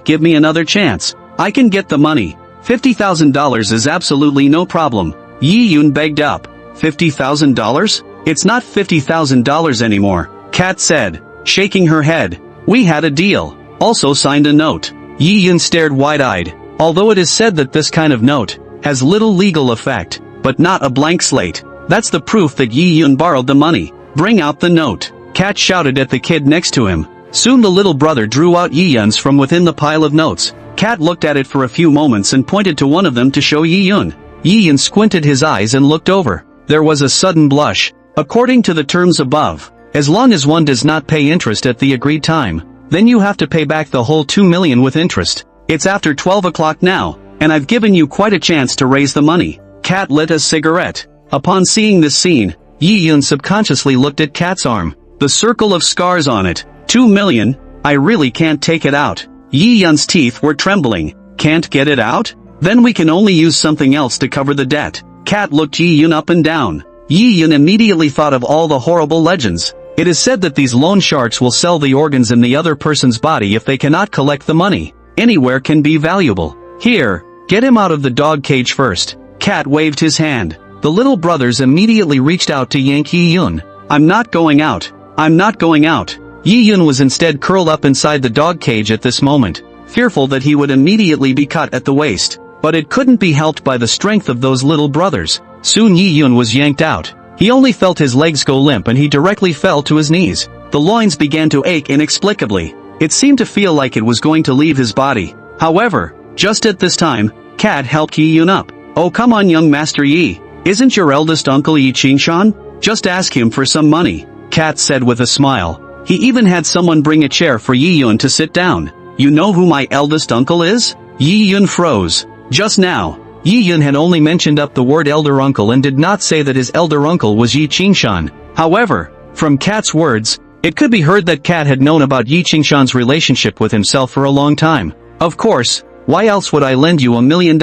give me another chance. I can get the money. $50,000 is absolutely no problem. Yi Yun begged up. $50,000? It's not $50,000 anymore, Cat said, shaking her head. We had a deal. Also signed a note. Yi Yun stared wide-eyed. Although it is said that this kind of note has little legal effect, but not a blank slate. That's the proof that Yi Yun borrowed the money. Bring out the note. Cat shouted at the kid next to him. Soon the little brother drew out Yi Yun's from within the pile of notes. Cat looked at it for a few moments and pointed to one of them to show Yi Yun. Yi Yun squinted his eyes and looked over. There was a sudden blush. According to the terms above, as long as one does not pay interest at the agreed time, then you have to pay back the whole 2 million with interest. It's after 12 o'clock now, and I've given you quite a chance to raise the money. Cat lit a cigarette. Upon seeing this scene, Yi Yun subconsciously looked at Cat's arm. The circle of scars on it. 2 million? I really can't take it out. Yi Yun's teeth were trembling. Can't get it out? Then we can only use something else to cover the debt. Cat looked Yi Yun up and down. Yi Yun immediately thought of all the horrible legends. It is said that these loan sharks will sell the organs in the other person's body if they cannot collect the money. Anywhere can be valuable. Here, get him out of the dog cage first. Cat waved his hand. The little brothers immediately reached out to yank Yi Yun. I'm not going out. I'm not going out. Yi Yun was instead curled up inside the dog cage at this moment, fearful that he would immediately be cut at the waist. But it couldn't be helped by the strength of those little brothers. Soon Yi Yun was yanked out. He only felt his legs go limp and he directly fell to his knees. The loins began to ache inexplicably. It seemed to feel like it was going to leave his body. However, just at this time, Cat helped Yi Yun up. Oh come on young Master Yi. Isn't your eldest uncle Yi Qingshan? Just ask him for some money. Cat said with a smile. He even had someone bring a chair for Yi Yun to sit down. You know who my eldest uncle is? Yi Yun froze. Just now, Yi Yun had only mentioned up the word elder uncle and did not say that his elder uncle was Yi Qingshan. However, from Cat's words, it could be heard that Cat had known about Yi Qingshan's relationship with himself for a long time. Of course, why else would I lend you $1 million?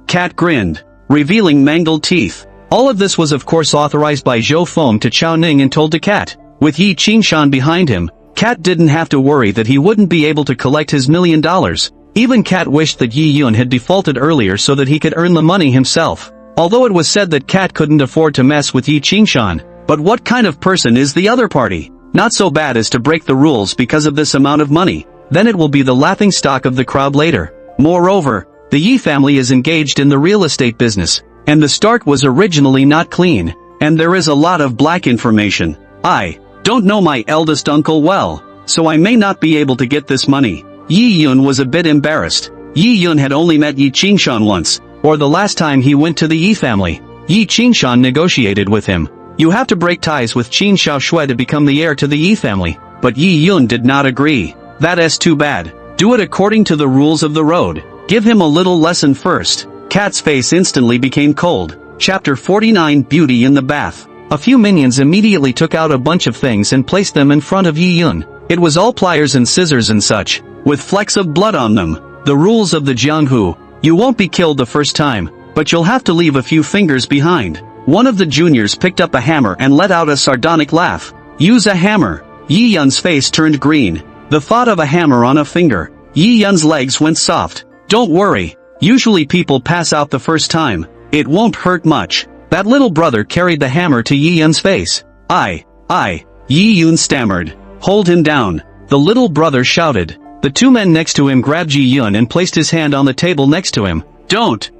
Cat grinned, revealing mangled teeth. All of this was of course authorized by Zhou Feng to Chao Ning and told to Cat. With Yi Qingshan behind him, Cat didn't have to worry that he wouldn't be able to collect his $1 million. Even Cat wished that Yi Yun had defaulted earlier so that he could earn the money himself. Although it was said that Cat couldn't afford to mess with Yi Qingshan, but what kind of person is the other party? Not so bad as to break the rules because of this amount of money. Then it will be the laughingstock of the crowd later. Moreover, the Yi family is engaged in the real estate business, and the start was originally not clean, and there is a lot of black information. I don't know my eldest uncle well, so I may not be able to get this money. Yi Yun was a bit embarrassed. Yi Yun had only met Yi Qingshan once, or the last time he went to the Yi family. Yi Qingshan negotiated with him. You have to break ties with Qin Xiaoshui to become the heir to the Yi family, but Yi Yun did not agree. That's too bad. Do it according to the rules of the road. Give him a little lesson first. Cat's face instantly became cold. Chapter 49 Beauty in the Bath. A few minions immediately took out a bunch of things and placed them in front of Yi Yun. It was all pliers and scissors and such, with flecks of blood on them. The rules of the Jianghu. You won't be killed the first time, but you'll have to leave a few fingers behind. One of the juniors picked up a hammer and let out a sardonic laugh. Use a hammer. Yi Yun's face turned green. The thought of a hammer on a finger. Yi Yun's legs went soft. Don't worry. Usually people pass out the first time. It won't hurt much. That little brother carried the hammer to Yi Yun's face. I. Yi Yun stammered. Hold him down. The little brother shouted. The two men next to him grabbed Yi Yun and placed his hand on the table next to him. Don't.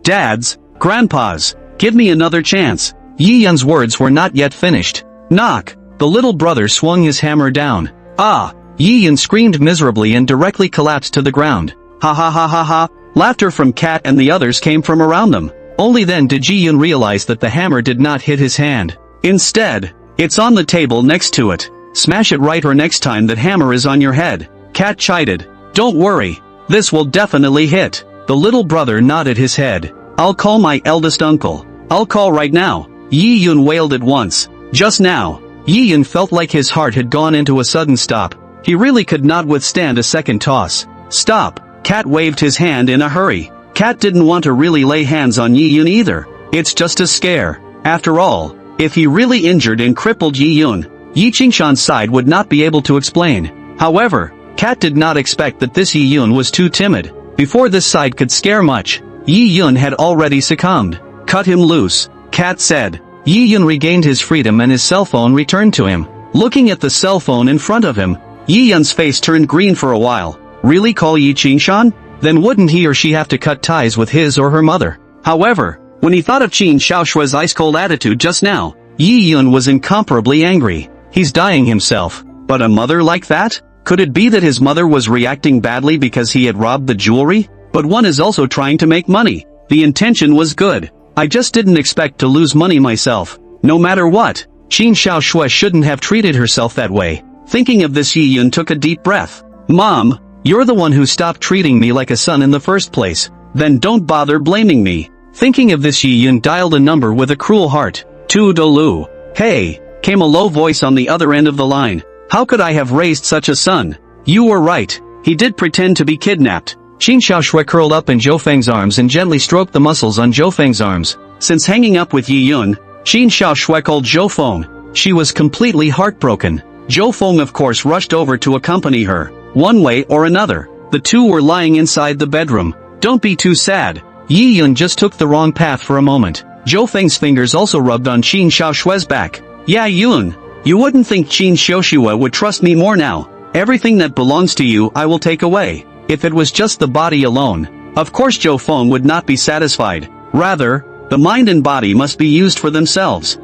Dads. Grandpas. Give me another chance. Yi Yun's words were not yet finished. Knock. The little brother swung his hammer down. Ah! Yi Yun screamed miserably and directly collapsed to the ground. Ha ha ha ha ha. Laughter from Cat and the others came from around them. Only then did Yi Yun realize that the hammer did not hit his hand. Instead, it's on the table next to it. Smash it right or next time that hammer is on your head. Cat chided. Don't worry. This will definitely hit. The little brother nodded his head. I'll call my eldest uncle. I'll call right now. Yi Yun wailed at once. Just now. Yi Yun felt like his heart had gone into a sudden stop. He really could not withstand a second toss. Stop. Cat waved his hand in a hurry. Cat didn't want to really lay hands on Yi Yun either. It's just a scare. After all, if he really injured and crippled Yi Yun, Yi Qingshan's side would not be able to explain. However, Cat did not expect that this Yi Yun was too timid. Before this side could scare much, Yi Yun had already succumbed. Cut him loose, Cat said. Yi Yun regained his freedom and his cell phone returned to him. Looking at the cell phone in front of him, Yi Yun's face turned green for a while. Really call Yi Qingshan? Then wouldn't he or she have to cut ties with his or her mother? However, when he thought of Qin Xiaoshui's ice-cold attitude just now, Yi Yun was incomparably angry. He's dying himself. But a mother like that? Could it be that his mother was reacting badly because he had robbed the jewelry? But one is also trying to make money. The intention was good. I just didn't expect to lose money myself. No matter what, Qin Xiaoshui shouldn't have treated herself that way. Thinking of this, Yi Yun took a deep breath. Mom, you're the one who stopped treating me like a son in the first place. Then don't bother blaming me. Thinking of this, Yi Yun dialed a number with a cruel heart. Toodaloo. Hey, came a low voice on the other end of the line. How could I have raised such a son? You were right. He did pretend to be kidnapped. Qin Xiaoshui curled up in Zhou Feng's arms and gently stroked the muscles on Zhou Feng's arms. Since hanging up with Yi Yun, Qin Xiaoshui called Zhou Feng. She was completely heartbroken. Zhou Feng of course rushed over to accompany her. One way or another, the two were lying inside the bedroom. Don't be too sad. Yi Yun just took the wrong path for a moment. Zhou Feng's fingers also rubbed on Qin Xiaoshui's back. Yeah, Yun. You wouldn't think Qin Xiaoshua would trust me more now. Everything that belongs to you I will take away. If it was just the body alone. Of course Zhou Feng would not be satisfied. Rather, the mind and body must be used for themselves.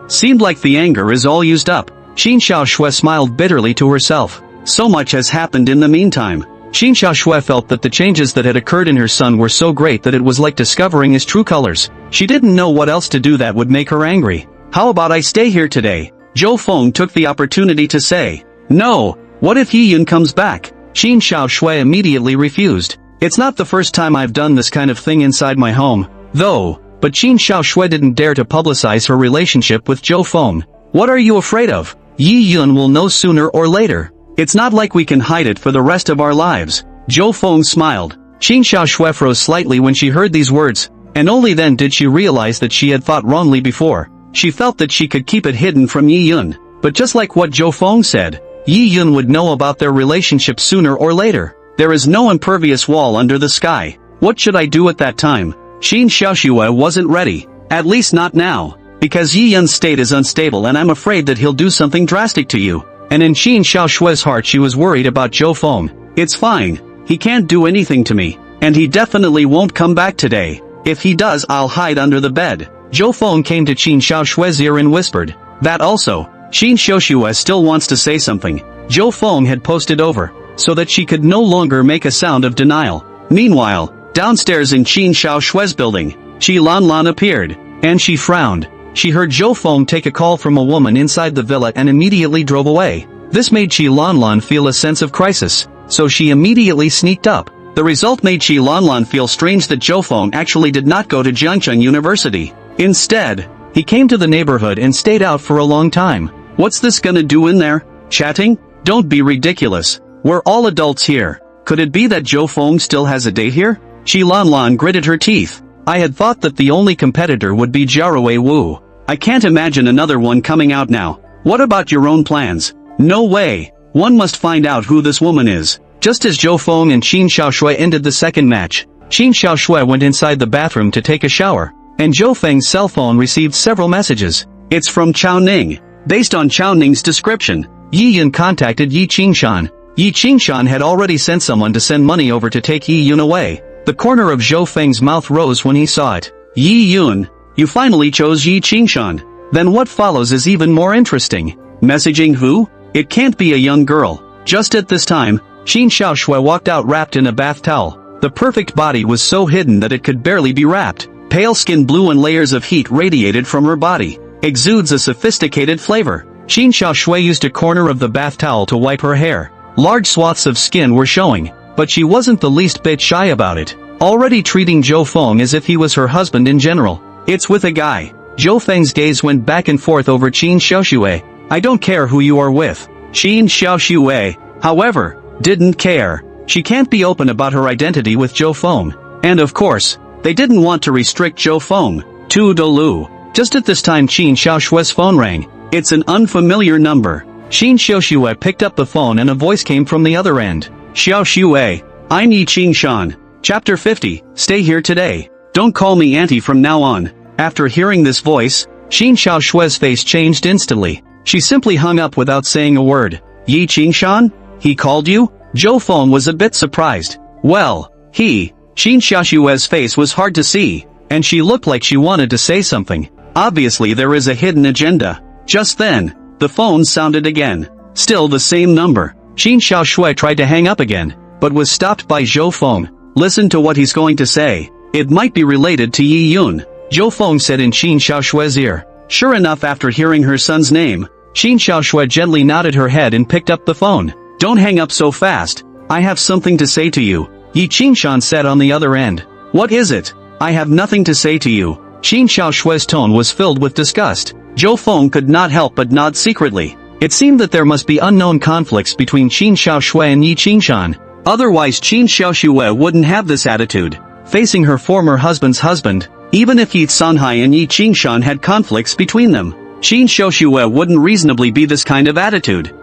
Seemed like the anger is all used up. Qin Xiaoshua smiled bitterly to herself. So much has happened in the meantime. Qin Xiaoshua felt that the changes that had occurred in her son were so great that it was like discovering his true colors. She didn't know what else to do that would make her angry. How about I stay here today? Zhou Feng took the opportunity to say. No, what if Yi Yun comes back? Qin Xiaoshui immediately refused. It's not the first time I've done this kind of thing inside my home, though, but Qin Xiaoshui didn't dare to publicize her relationship with Zhou Feng. What are you afraid of? Yi Yun will know sooner or later. It's not like we can hide it for the rest of our lives. Zhou Feng smiled. Qin Xiaoshui froze slightly when she heard these words, and only then did she realize that she had thought wrongly before. She felt that she could keep it hidden from Yi Yun, but just like what Zhou Feng said, Yi Yun would know about their relationship sooner or later. There is no impervious wall under the sky. What should I do at that time? Qin Xiaoshua wasn't ready. At least not now. Because Yi Yun's state is unstable and I'm afraid that he'll do something drastic to you. And in Qin Xiaoshui's heart she was worried about Zhou Feng. It's fine. He can't do anything to me. And he definitely won't come back today. If he does I'll hide under the bed. Zhou Feng came to Qin Xiaoshui's ear and whispered. That also. Qin Xiaoshua still wants to say something. Zhou Feng had posted over, so that she could no longer make a sound of denial. Meanwhile, downstairs in Qin Xiaoshui's building, Qi Lanlan appeared, and she frowned. She heard Zhou Feng take a call from a woman inside the villa and immediately drove away. This made Qi Lanlan feel a sense of crisis, so she immediately sneaked up. The result made Qi Lanlan feel strange that Zhou Feng actually did not go to Jiangcheng University. Instead, he came to the neighborhood and stayed out for a long time. What's this gonna do in there? Chatting? Don't be ridiculous. We're all adults here. Could it be that Zhou Feng still has a date here? Qi Lanlan gritted her teeth. I had thought that the only competitor would be Jiarui Wu. I can't imagine another one coming out now. What about your own plans? No way. One must find out who this woman is. Just as Zhou Feng and Qin Xiaoshui ended the second match, Qin Xiaoshui went inside the bathroom to take a shower, and Zhou Feng's cell phone received several messages. It's from Chao Ning. Based on Chao Ning's description, Yi Yun contacted Yi Qingshan. Yi Qingshan had already sent someone to send money over to take Yi Yun away. The corner of Zhou Feng's mouth rose when he saw it. Yi Yun, you finally chose Yi Qingshan. Then what follows is even more interesting. Messaging who? It can't be a young girl. Just at this time, Qin Xiaoshui walked out wrapped in a bath towel. The perfect body was so hidden that it could barely be wrapped. Pale skin blew and layers of heat radiated from her body. exudes a sophisticated flavor. Qin Xiaoshui used a corner of the bath towel to wipe her hair. Large swaths of skin were showing, but she wasn't the least bit shy about it, already treating Zhou Feng as if he was her husband in general. It's with a guy. Zhou Feng's gaze went back and forth over Qin Xiaoshui. I don't care who you are with. Qin Xiaoshui, however, didn't care. She can't be open about her identity with Zhou Feng. And of course, they didn't want to restrict Zhou Feng. Tu Dolu. Just at this time Qin Xiaoshui's phone rang. It's an unfamiliar number. Qin Xiaoshui picked up the phone and a voice came from the other end. Xiaoshui, I'm Yi Qingshan. Chapter 50, Stay here today. Don't call me auntie from now on. After hearing this voice, Qin Xiaoshui's face changed instantly. She simply hung up without saying a word. Yi Qingshan? He called you? Zhou Feng was a bit surprised. Well, Qin Xiaoshui's face was hard to see, and she looked like she wanted to say something. Obviously there is a hidden agenda. Just then, the phone sounded again. Still the same number. Qin Xiaoshui tried to hang up again, but was stopped by Zhou Feng. Listen to what he's going to say. It might be related to Yi Yun. Zhou Feng said in Qin Xiaoshui's ear. Sure enough, after hearing her son's name, Qin Xiaoshui gently nodded her head and picked up the phone. Don't hang up so fast. I have something to say to you. Yi Qingshan said on the other end. What is it? I have nothing to say to you. Qin Xiaoshui's tone was filled with disgust. Zhou Feng could not help but nod secretly. It seemed that there must be unknown conflicts between Qin Xiaoshui and Yi Qingshan. Otherwise Qin Xiaoshui wouldn't have this attitude. Facing her former husband's husband, even if Yi Sanhai and Yi Qingshan had conflicts between them, Qin Xiaoshui wouldn't reasonably be this kind of attitude.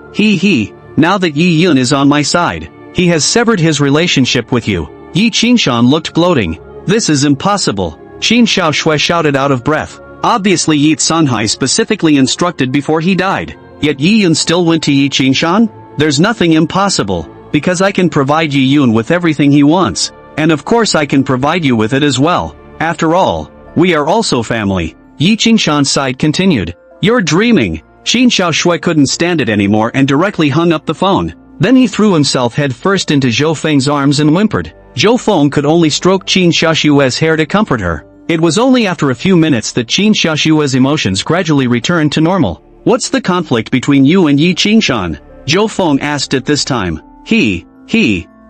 Now that Yi Yun is on my side, he has severed his relationship with you. Yi Qingshan looked gloating. This is impossible. Qin Xiaoshui shouted out of breath. Obviously Yi Sanhai specifically instructed before he died. Yet Yi Yun still went to Yi Qingshan? There's nothing impossible, because I can provide Yi Yun with everything he wants. And of course I can provide you with it as well. After all, we are also family. Yi Qingshan's side continued. You're dreaming. Qin Xiaoshui couldn't stand it anymore and directly hung up the phone. Then he threw himself head first into Zhou Feng's arms and whimpered. Zhou Feng could only stroke Qin Xiaoshui's hair to comfort her. It was only after a few minutes that Qin Xiaoshui's emotions gradually returned to normal. What's the conflict between you and Yi Qingshan? Zhou Feng asked at this time. Qin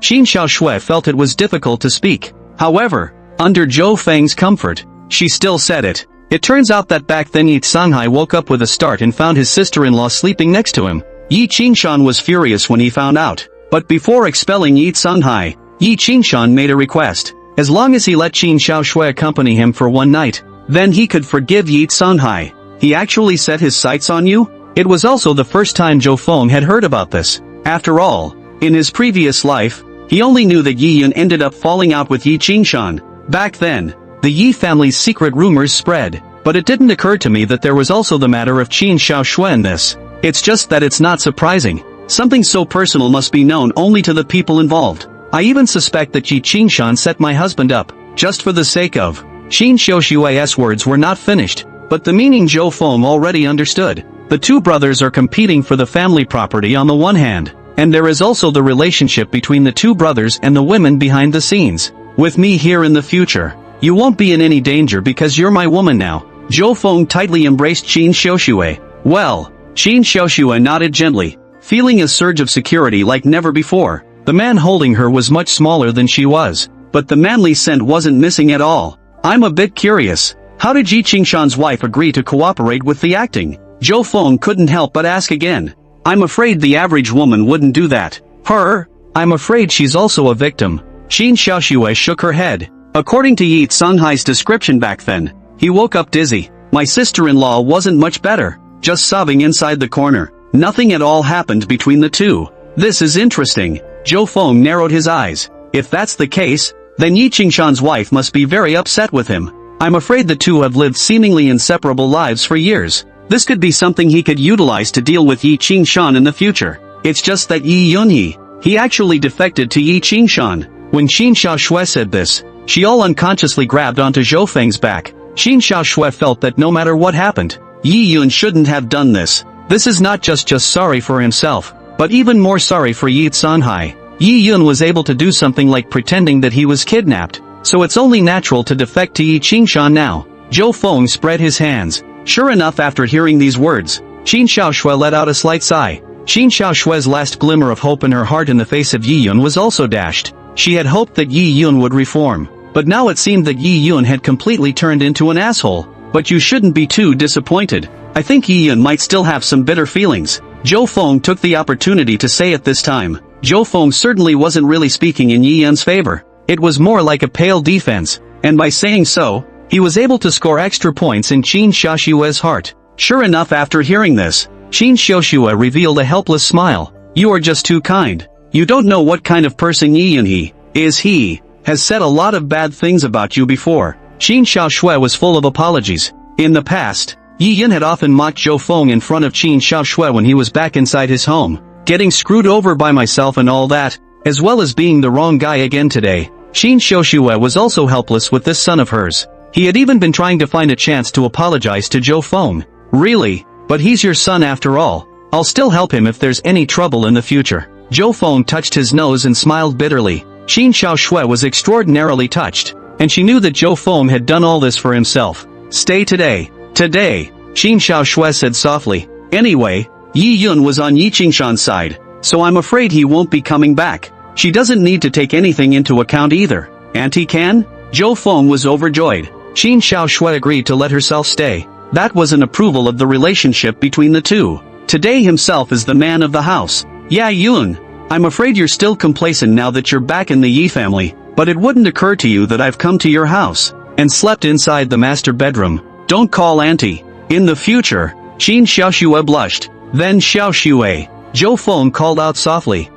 Xiaoshui felt it was difficult to speak. However, under Zhou Feng's comfort, she still said it. It turns out that back then Yi Sanhai woke up with a start and found his sister-in-law sleeping next to him. Yi Qingshan was furious when he found out. But before expelling Yi Sanhai, Yi Qingshan made a request. As long as he let Qin Xiaoshui accompany him for one night, then he could forgive Yi Sanhai. He actually set his sights on you? It was also the first time Zhou Feng had heard about this. After all, in his previous life, he only knew that Yi Yun ended up falling out with Yi Qingshan. Back then, the Yi family's secret rumors spread, but it didn't occur to me that there was also the matter of Qin Xiaoshui in this. It's just that it's not surprising. Something so personal must be known only to the people involved. I even suspect that Yi Qingshan set my husband up, just for the sake of. Qin Xiaoshui's words were not finished, but the meaning Zhou Feng already understood. The two brothers are competing for the family property on the one hand, and there is also the relationship between the two brothers and the women behind the scenes. With me here in the future, you won't be in any danger because you're my woman now. Zhou Feng tightly embraced Qin Xiaoshui. Well, Qin Xiaoshui nodded gently, feeling a surge of security like never before. The man holding her was much smaller than she was, but the manly scent wasn't missing at all. I'm a bit curious. How did Yi Qingshan's wife agree to cooperate with the acting? Zhou Feng couldn't help but ask again. I'm afraid the average woman wouldn't do that. Her? I'm afraid she's also a victim. Qin Xiaoshui shook her head. According to Yi Sanhai's description back then, he woke up dizzy. My sister-in-law wasn't much better, just sobbing inside the corner. Nothing at all happened between the two. This is interesting. Zhou Feng narrowed his eyes. If that's the case, then Yi Qingshan's wife must be very upset with him. I'm afraid the two have lived seemingly inseparable lives for years. This could be something he could utilize to deal with Yi Qingshan in the future. It's just that Yi Yunyi, he actually defected to Yi Qingshan. When Qin Xiaoshui said this, she all unconsciously grabbed onto Zhou Feng's back. Qin Xiaoshui felt that no matter what happened, Yi Yun shouldn't have done this. This is not just sorry for himself, but even more sorry for Yi Sanhai. Yi Yun was able to do something like pretending that he was kidnapped, so it's only natural to defect to Yi Qingshan now. Zhou Feng spread his hands. Sure enough, after hearing these words, Qin Xiaoshui let out a slight sigh. Qin Xiaoshui's last glimmer of hope in her heart in the face of Yi Yun was also dashed. She had hoped that Yi Yun would reform, but now it seemed that Yi Yun had completely turned into an asshole. But you shouldn't be too disappointed. I think Yi Yun might still have some bitter feelings. Zhou Feng took the opportunity to say at this time. Zhou Feng certainly wasn't really speaking in Yi Yun's favor. It was more like a pale defense, and by saying so, he was able to score extra points in Qin Xiaoshui's heart. Sure enough, after hearing this, Qin Xiaoshui revealed a helpless smile. You are just too kind. You don't know what kind of person Yi Yun is. He has said a lot of bad things about you before. Qin Xiaoshui was full of apologies. In the past, Yi Yun had often mocked Zhou Feng in front of Qin Xiaoshui when he was back inside his home. Getting screwed over by myself and all that, as well as being the wrong guy again today. Qin Xiaoshui was also helpless with this son of hers. He had even been trying to find a chance to apologize to Zhou Feng. Really? But he's your son after all. I'll still help him if there's any trouble in the future. Zhou Feng touched his nose and smiled bitterly. Qin Xiaoshui was extraordinarily touched, and she knew that Zhou Feng had done all this for himself. Stay today. Today, Qin Xiaoshui said softly. Anyway, Yi Yun was on Yi Qingshan's side, so I'm afraid he won't be coming back. She doesn't need to take anything into account either. Auntie can? Zhou Feng was overjoyed. Qin Xiaoshui agreed to let herself stay. That was an approval of the relationship between the two. Today himself is the man of the house. Yeah, Yun, I'm afraid you're still complacent now that you're back in the Yi family, but it wouldn't occur to you that I've come to your house and slept inside the master bedroom. Don't call auntie. In the future. Qin Xiaoshui blushed. Then Xiaoshui. Zhou Feng called out softly.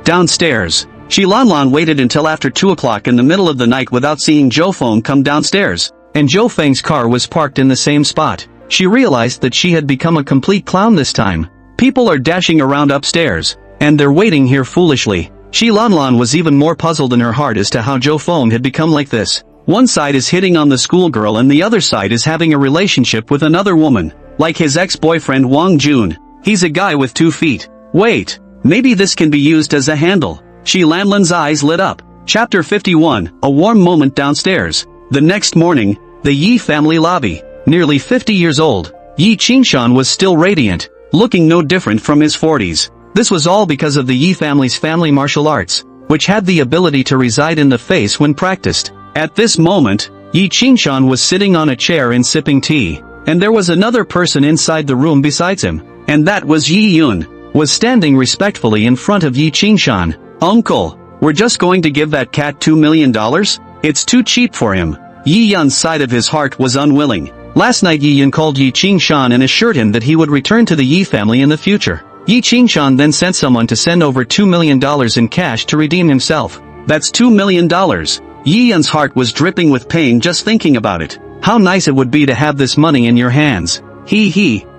Downstairs. Shi Lanlan waited until after 2 o'clock in the middle of the night without seeing Zhou Feng come downstairs, and Zhou Feng's car was parked in the same spot. She realized that she had become a complete clown this time. People are dashing around upstairs, and they're waiting here foolishly. Shi Lanlan was even more puzzled in her heart as to how Zhou Feng had become like this. One side is hitting on the schoolgirl and the other side is having a relationship with another woman, like his ex-boyfriend Wang Jun. He's a guy with 2 feet. Wait, maybe this can be used as a handle. Shi Lanlan's eyes lit up. Chapter 51, A Warm Moment Downstairs. The next morning, the Yi family lobby. Nearly 50 years old, Yi Qingshan was still radiant, looking no different from his 40s. This was all because of the Yi family's family martial arts, which had the ability to reside in the face when practiced. At this moment, Yi Qingshan was sitting on a chair and sipping tea, and there was another person inside the room besides him, and that was Yi Yun, was standing respectfully in front of Yi Qingshan. Uncle, we're just going to give that cat $2 million? It's too cheap for him. Yi Yun's side of his heart was unwilling. Last night Yi Yun called Yi Qingshan and assured him that he would return to the Yi family in the future. Yi Qingshan then sent someone to send over $2 million in cash to redeem himself. That's $2 million. Yi Yun's heart was dripping with pain just thinking about it. How nice it would be to have this money in your hands.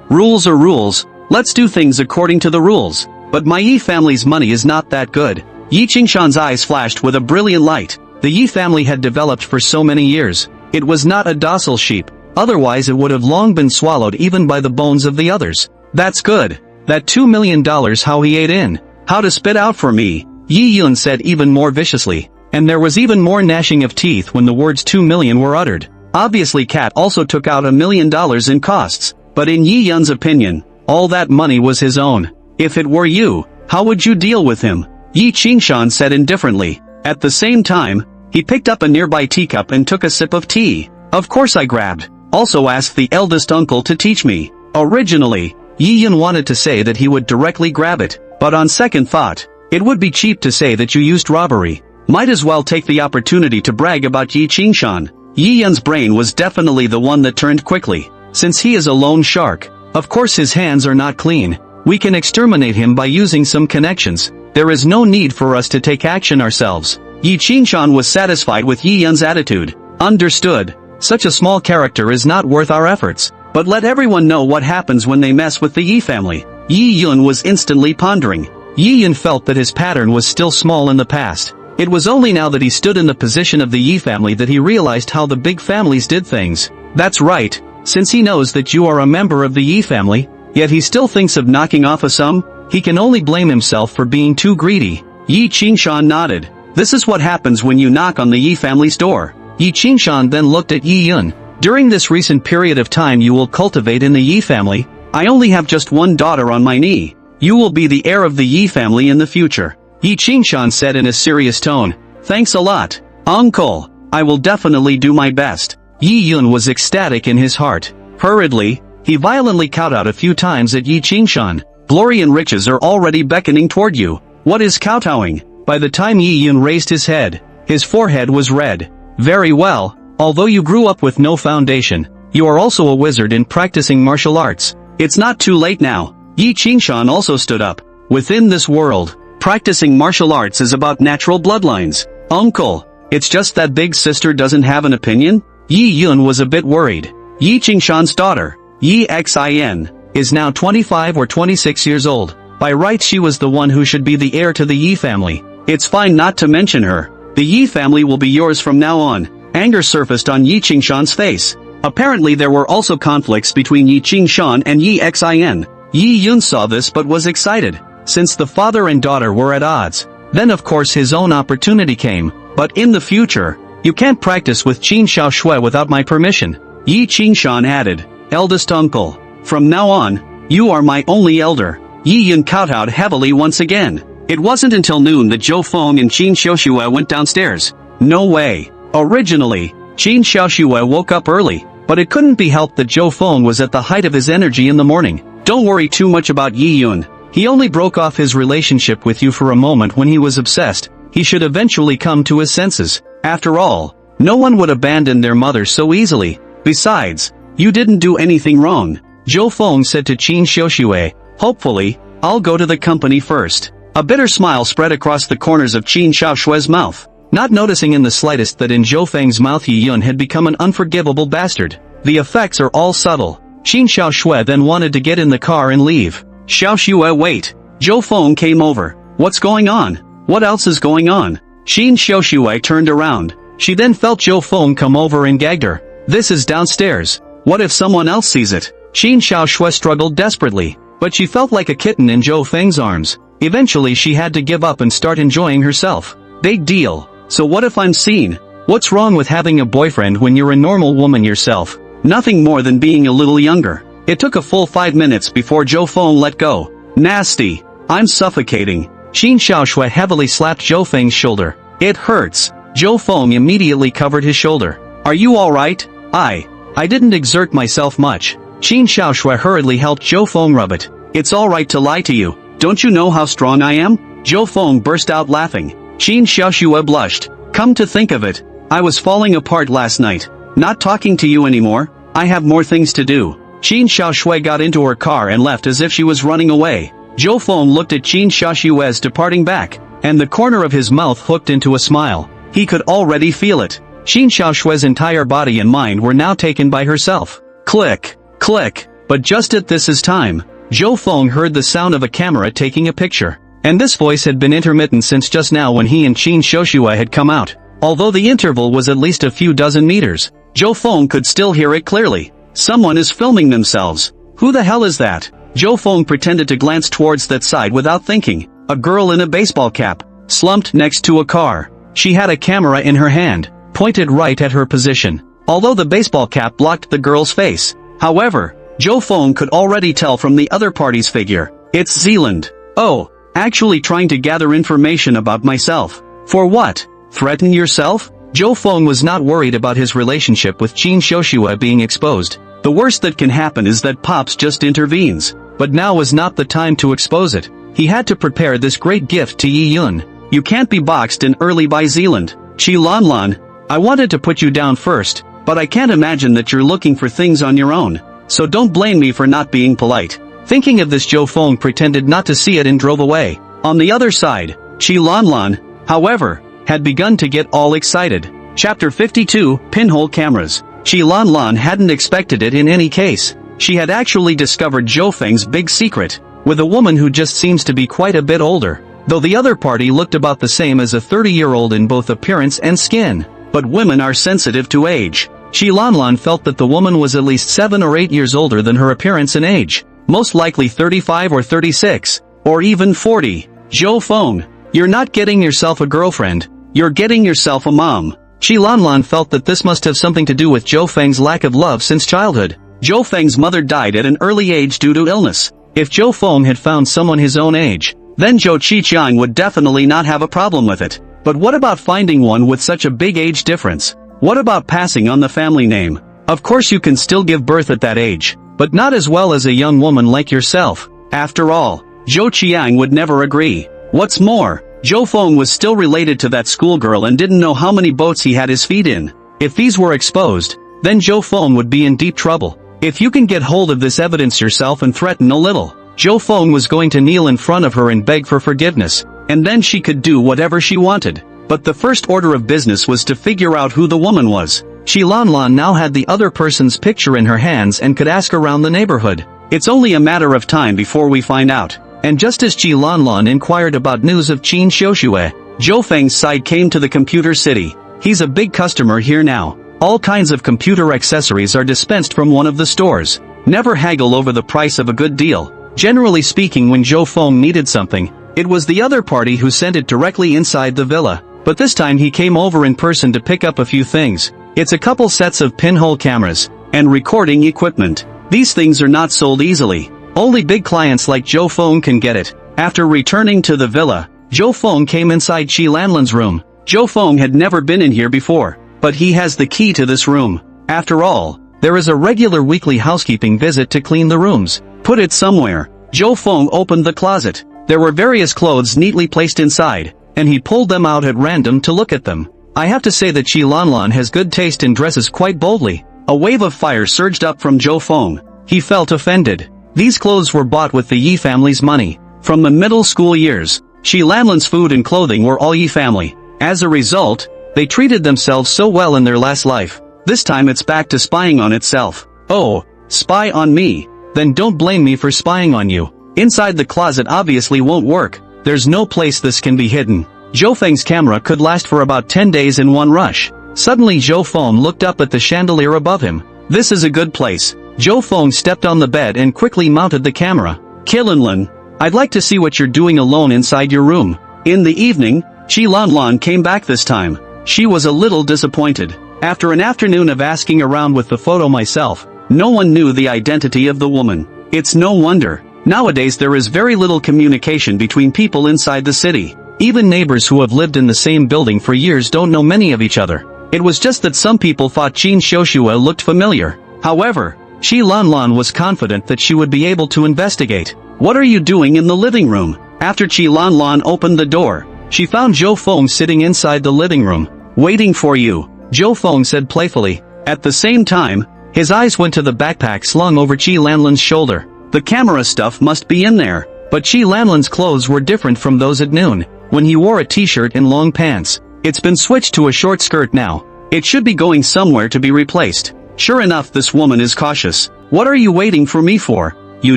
Rules are rules. Let's do things according to the rules. But my Yi family's money is not that good. Yi Qingshan's eyes flashed with a brilliant light. The Yi family had developed for so many years. It was not a docile sheep. Otherwise it would have long been swallowed even by the bones of the others. That's good. That $2 million how he ate in. How to spit out for me. Yi Yun said even more viciously. And there was even more gnashing of teeth when the words 2 million were uttered. Obviously Cat also took out $1 million in costs. But in Yi Yun's opinion, all that money was his own. If it were you, how would you deal with him? Yi Qingshan said indifferently. At the same time, he picked up a nearby teacup and took a sip of tea. Of course I grabbed. Also asked the eldest uncle to teach me. Originally, Yi Yun wanted to say that he would directly grab it, but on second thought, it would be cheap to say that you used robbery. Might as well take the opportunity to brag about Yi Qingshan. Yi Yun's brain was definitely the one that turned quickly. Since he is a lone shark, of course his hands are not clean. We can exterminate him by using some connections. There is no need for us to take action ourselves. Yi Qingshan was satisfied with Yi Yun's attitude. Understood. Such a small character is not worth our efforts. But let everyone know what happens when they mess with the Yi family. Yi Yun was instantly pondering. Yi Yun felt that his pattern was still small in the past. It was only now that he stood in the position of the Yi family that he realized how the big families did things. That's right. Since he knows that you are a member of the Yi family, yet he still thinks of knocking off a sum, he can only blame himself for being too greedy. Yi Qingshan nodded. This is what happens when you knock on the Yi family's door. Yi Qingshan then looked at Yi Yun. During this recent period of time you will cultivate in the Yi family. I only have just one daughter on my knee. You will be the heir of the Yi family in the future. Yi Qingshan said in a serious tone. Thanks a lot, uncle. I will definitely do my best. Yi Yun was ecstatic in his heart. Hurriedly, he violently kowtowed a few times at Yi Qingshan. Glory and riches are already beckoning toward you. What is kowtowing? By the time Yi Yun raised his head, his forehead was red. Very well, although you grew up with no foundation, you are also a wizard in practicing martial arts. It's not too late now. Yi Qingshan also stood up. Within this world, practicing martial arts is about natural bloodlines. Uncle, it's just that big sister doesn't have an opinion? Yi Yun was a bit worried. Yi Qingshan's daughter, Yi Xin, is now 25 or 26 years old. By rights she was the one who should be the heir to the Yi family. It's fine not to mention her. The Yi family will be yours from now on. Anger surfaced on Yi Qingshan's face. Apparently there were also conflicts between Yi Qingshan and Yi Xin. Yi Yun saw this but was excited, since the father and daughter were at odds. Then of course his own opportunity came, but in the future, you can't practice with Qin Xiao Shui without my permission. Yi Qingshan added, eldest uncle. From now on, you are my only elder. Yi Yun kowtowed heavily once again. It wasn't until noon that Zhou Feng and Qin Xiaoshui went downstairs. No way. Originally, Qin Xiaoshui woke up early, but it couldn't be helped that Zhou Feng was at the height of his energy in the morning. Don't worry too much about Yi Yun. He only broke off his relationship with you for a moment when he was obsessed. He should eventually come to his senses. After all, no one would abandon their mother so easily. Besides, you didn't do anything wrong. Zhou Feng said to Qin Xiaoshui. Hopefully, I'll go to the company first. A bitter smile spread across the corners of Qin Xiaoshui's mouth. Not noticing in the slightest that in Zhou Feng's mouth Yi Yun had become an unforgivable bastard. The effects are all subtle. Qin Xiaoshui then wanted to get in the car and leave. Xiaoshui, wait. Zhou Feng came over. What's going on? What else is going on? Qin Xiaoshui turned around. She then felt Zhou Feng come over and gagged her. This is downstairs. What if someone else sees it? Qin Xiaoshui struggled desperately, but she felt like a kitten in Zhou Feng's arms. Eventually she had to give up and start enjoying herself. Big deal. So what if I'm seen? What's wrong with having a boyfriend when you're a normal woman yourself? Nothing more than being a little younger. It took a full 5 minutes before Zhou Feng let go. Nasty. I'm suffocating. Qin Xiaoshui heavily slapped Zhou Feng's shoulder. It hurts. Zhou Feng immediately covered his shoulder. Are you alright? I didn't exert myself much. Qin Xiaoshui hurriedly helped Zhou Feng rub it. It's alright to lie to you. Don't you know how strong I am? Zhou Feng burst out laughing. Qin Xiaoshui blushed. Come to think of it, I was falling apart last night. Not talking to you anymore. I have more things to do. Qin Xiaoshui got into her car and left as if she was running away. Zhou Feng looked at Qin Xiaoshui's departing back, and the corner of his mouth hooked into a smile. He could already feel it. Qin Xiaoshui's entire body and mind were now taken by herself. Click, click. But just at this time, Zhou Feng heard the sound of a camera taking a picture. And this voice had been intermittent since just now when he and Qin Xiaoshui had come out. Although the interval was at least a few dozen meters, Zhou Feng could still hear it clearly. Someone is filming themselves. Who the hell is that? Zhou Feng pretended to glance towards that side without thinking. A girl in a baseball cap, slumped next to a car. She had a camera in her hand, pointed right at her position. Although the baseball cap blocked the girl's face. However, Zhou Feng could already tell from the other party's figure. It's Zealand. Oh. Actually trying to gather information about myself. For what? Threaten yourself? Zhou Feng was not worried about his relationship with Qin Xiaoshui being exposed. The worst that can happen is that Pops just intervenes. But now was not the time to expose it. He had to prepare this great gift to Yi Yun. You can't be boxed in early by Zealand. Qi Lanlan, I wanted to put you down first, but I can't imagine that you're looking for things on your own. So don't blame me for not being polite. Thinking of this, Zhou Feng pretended not to see it and drove away. On the other side, Qi Lanlan, however, had begun to get all excited. Chapter 52, Pinhole Cameras. Qi Lanlan hadn't expected it in any case. She had actually discovered Zhou Feng's big secret, with a woman who just seems to be quite a bit older. Though the other party looked about the same as a 30-year-old in both appearance and skin. But women are sensitive to age. Qi Lanlan felt that the woman was at least 7 or 8 years older than her appearance and age. Most likely 35 or 36, or even 40. Zhou Feng, you're not getting yourself a girlfriend, you're getting yourself a mom. Shi Lanlan felt that this must have something to do with Zhou Feng's lack of love since childhood. Zhou Feng's mother died at an early age due to illness. If Zhou Feng had found someone his own age, then Zhou Qiqiang would definitely not have a problem with it. But what about finding one with such a big age difference? What about passing on the family name? Of course you can still give birth at that age, but not as well as a young woman like yourself. After all, Zhou Qiang would never agree. What's more, Zhou Feng was still related to that schoolgirl and didn't know how many boats he had his feet in. If these were exposed, then Zhou Feng would be in deep trouble. If you can get hold of this evidence yourself and threaten a little. Zhou Feng was going to kneel in front of her and beg for forgiveness, and then she could do whatever she wanted. But the first order of business was to figure out who the woman was. Shi Lanlan now had the other person's picture in her hands and could ask around the neighborhood. It's only a matter of time before we find out. And just as Shi Lanlan inquired about news of Qin Xiuxue, Zhou Feng's side came to the computer city. He's a big customer here now. All kinds of computer accessories are dispensed from one of the stores. Never haggle over the price of a good deal. Generally speaking, when Zhou Feng needed something, it was the other party who sent it directly inside the villa. But this time he came over in person to pick up a few things. It's a couple sets of pinhole cameras and recording equipment. These things are not sold easily. Only big clients like Zhou Feng can get it. After returning to the villa, Zhou Feng came inside Shi Lanlan's room. Zhou Feng had never been in here before, but he has the key to this room. After all, there is a regular weekly housekeeping visit to clean the rooms. Put it somewhere. Zhou Feng opened the closet. There were various clothes neatly placed inside, and he pulled them out at random to look at them. I have to say that Shi Lanlan has good taste and dresses quite boldly. A wave of fire surged up from Zhou Feng. He felt offended. These clothes were bought with the Yi family's money. From the middle school years, Shi Lanlan's food and clothing were all Yi family. As a result, they treated themselves so well in their last life. This time it's back to spying on itself. Oh, spy on me? Then don't blame me for spying on you. Inside the closet obviously won't work. There's no place this can be hidden. Zhou Feng's camera could last for about 10 days in one rush. Suddenly Zhou Feng looked up at the chandelier above him. This is a good place. Zhou Feng stepped on the bed and quickly mounted the camera. Qilanlan, I'd like to see what you're doing alone inside your room. In the evening, Shi Lanlan came back this time. She was a little disappointed. After an afternoon of asking around with the photo myself, no one knew the identity of the woman. It's no wonder. Nowadays there is very little communication between people inside the city. Even neighbors who have lived in the same building for years don't know many of each other. It was just that some people thought Qin Xiuxue looked familiar. However, Shi Lanlan was confident that she would be able to investigate. What are you doing in the living room? After Shi Lanlan opened the door, she found Zhou Feng sitting inside the living room. Waiting for you, Zhou Feng said playfully. At the same time, his eyes went to the backpack slung over Shi Lanlan's shoulder. The camera stuff must be in there. But Shi Lanlan's clothes were different from those at noon, when he wore a t-shirt and long pants. It's been switched to a short skirt now. It should be going somewhere to be replaced. Sure enough, this woman is cautious. What are you waiting for me for? You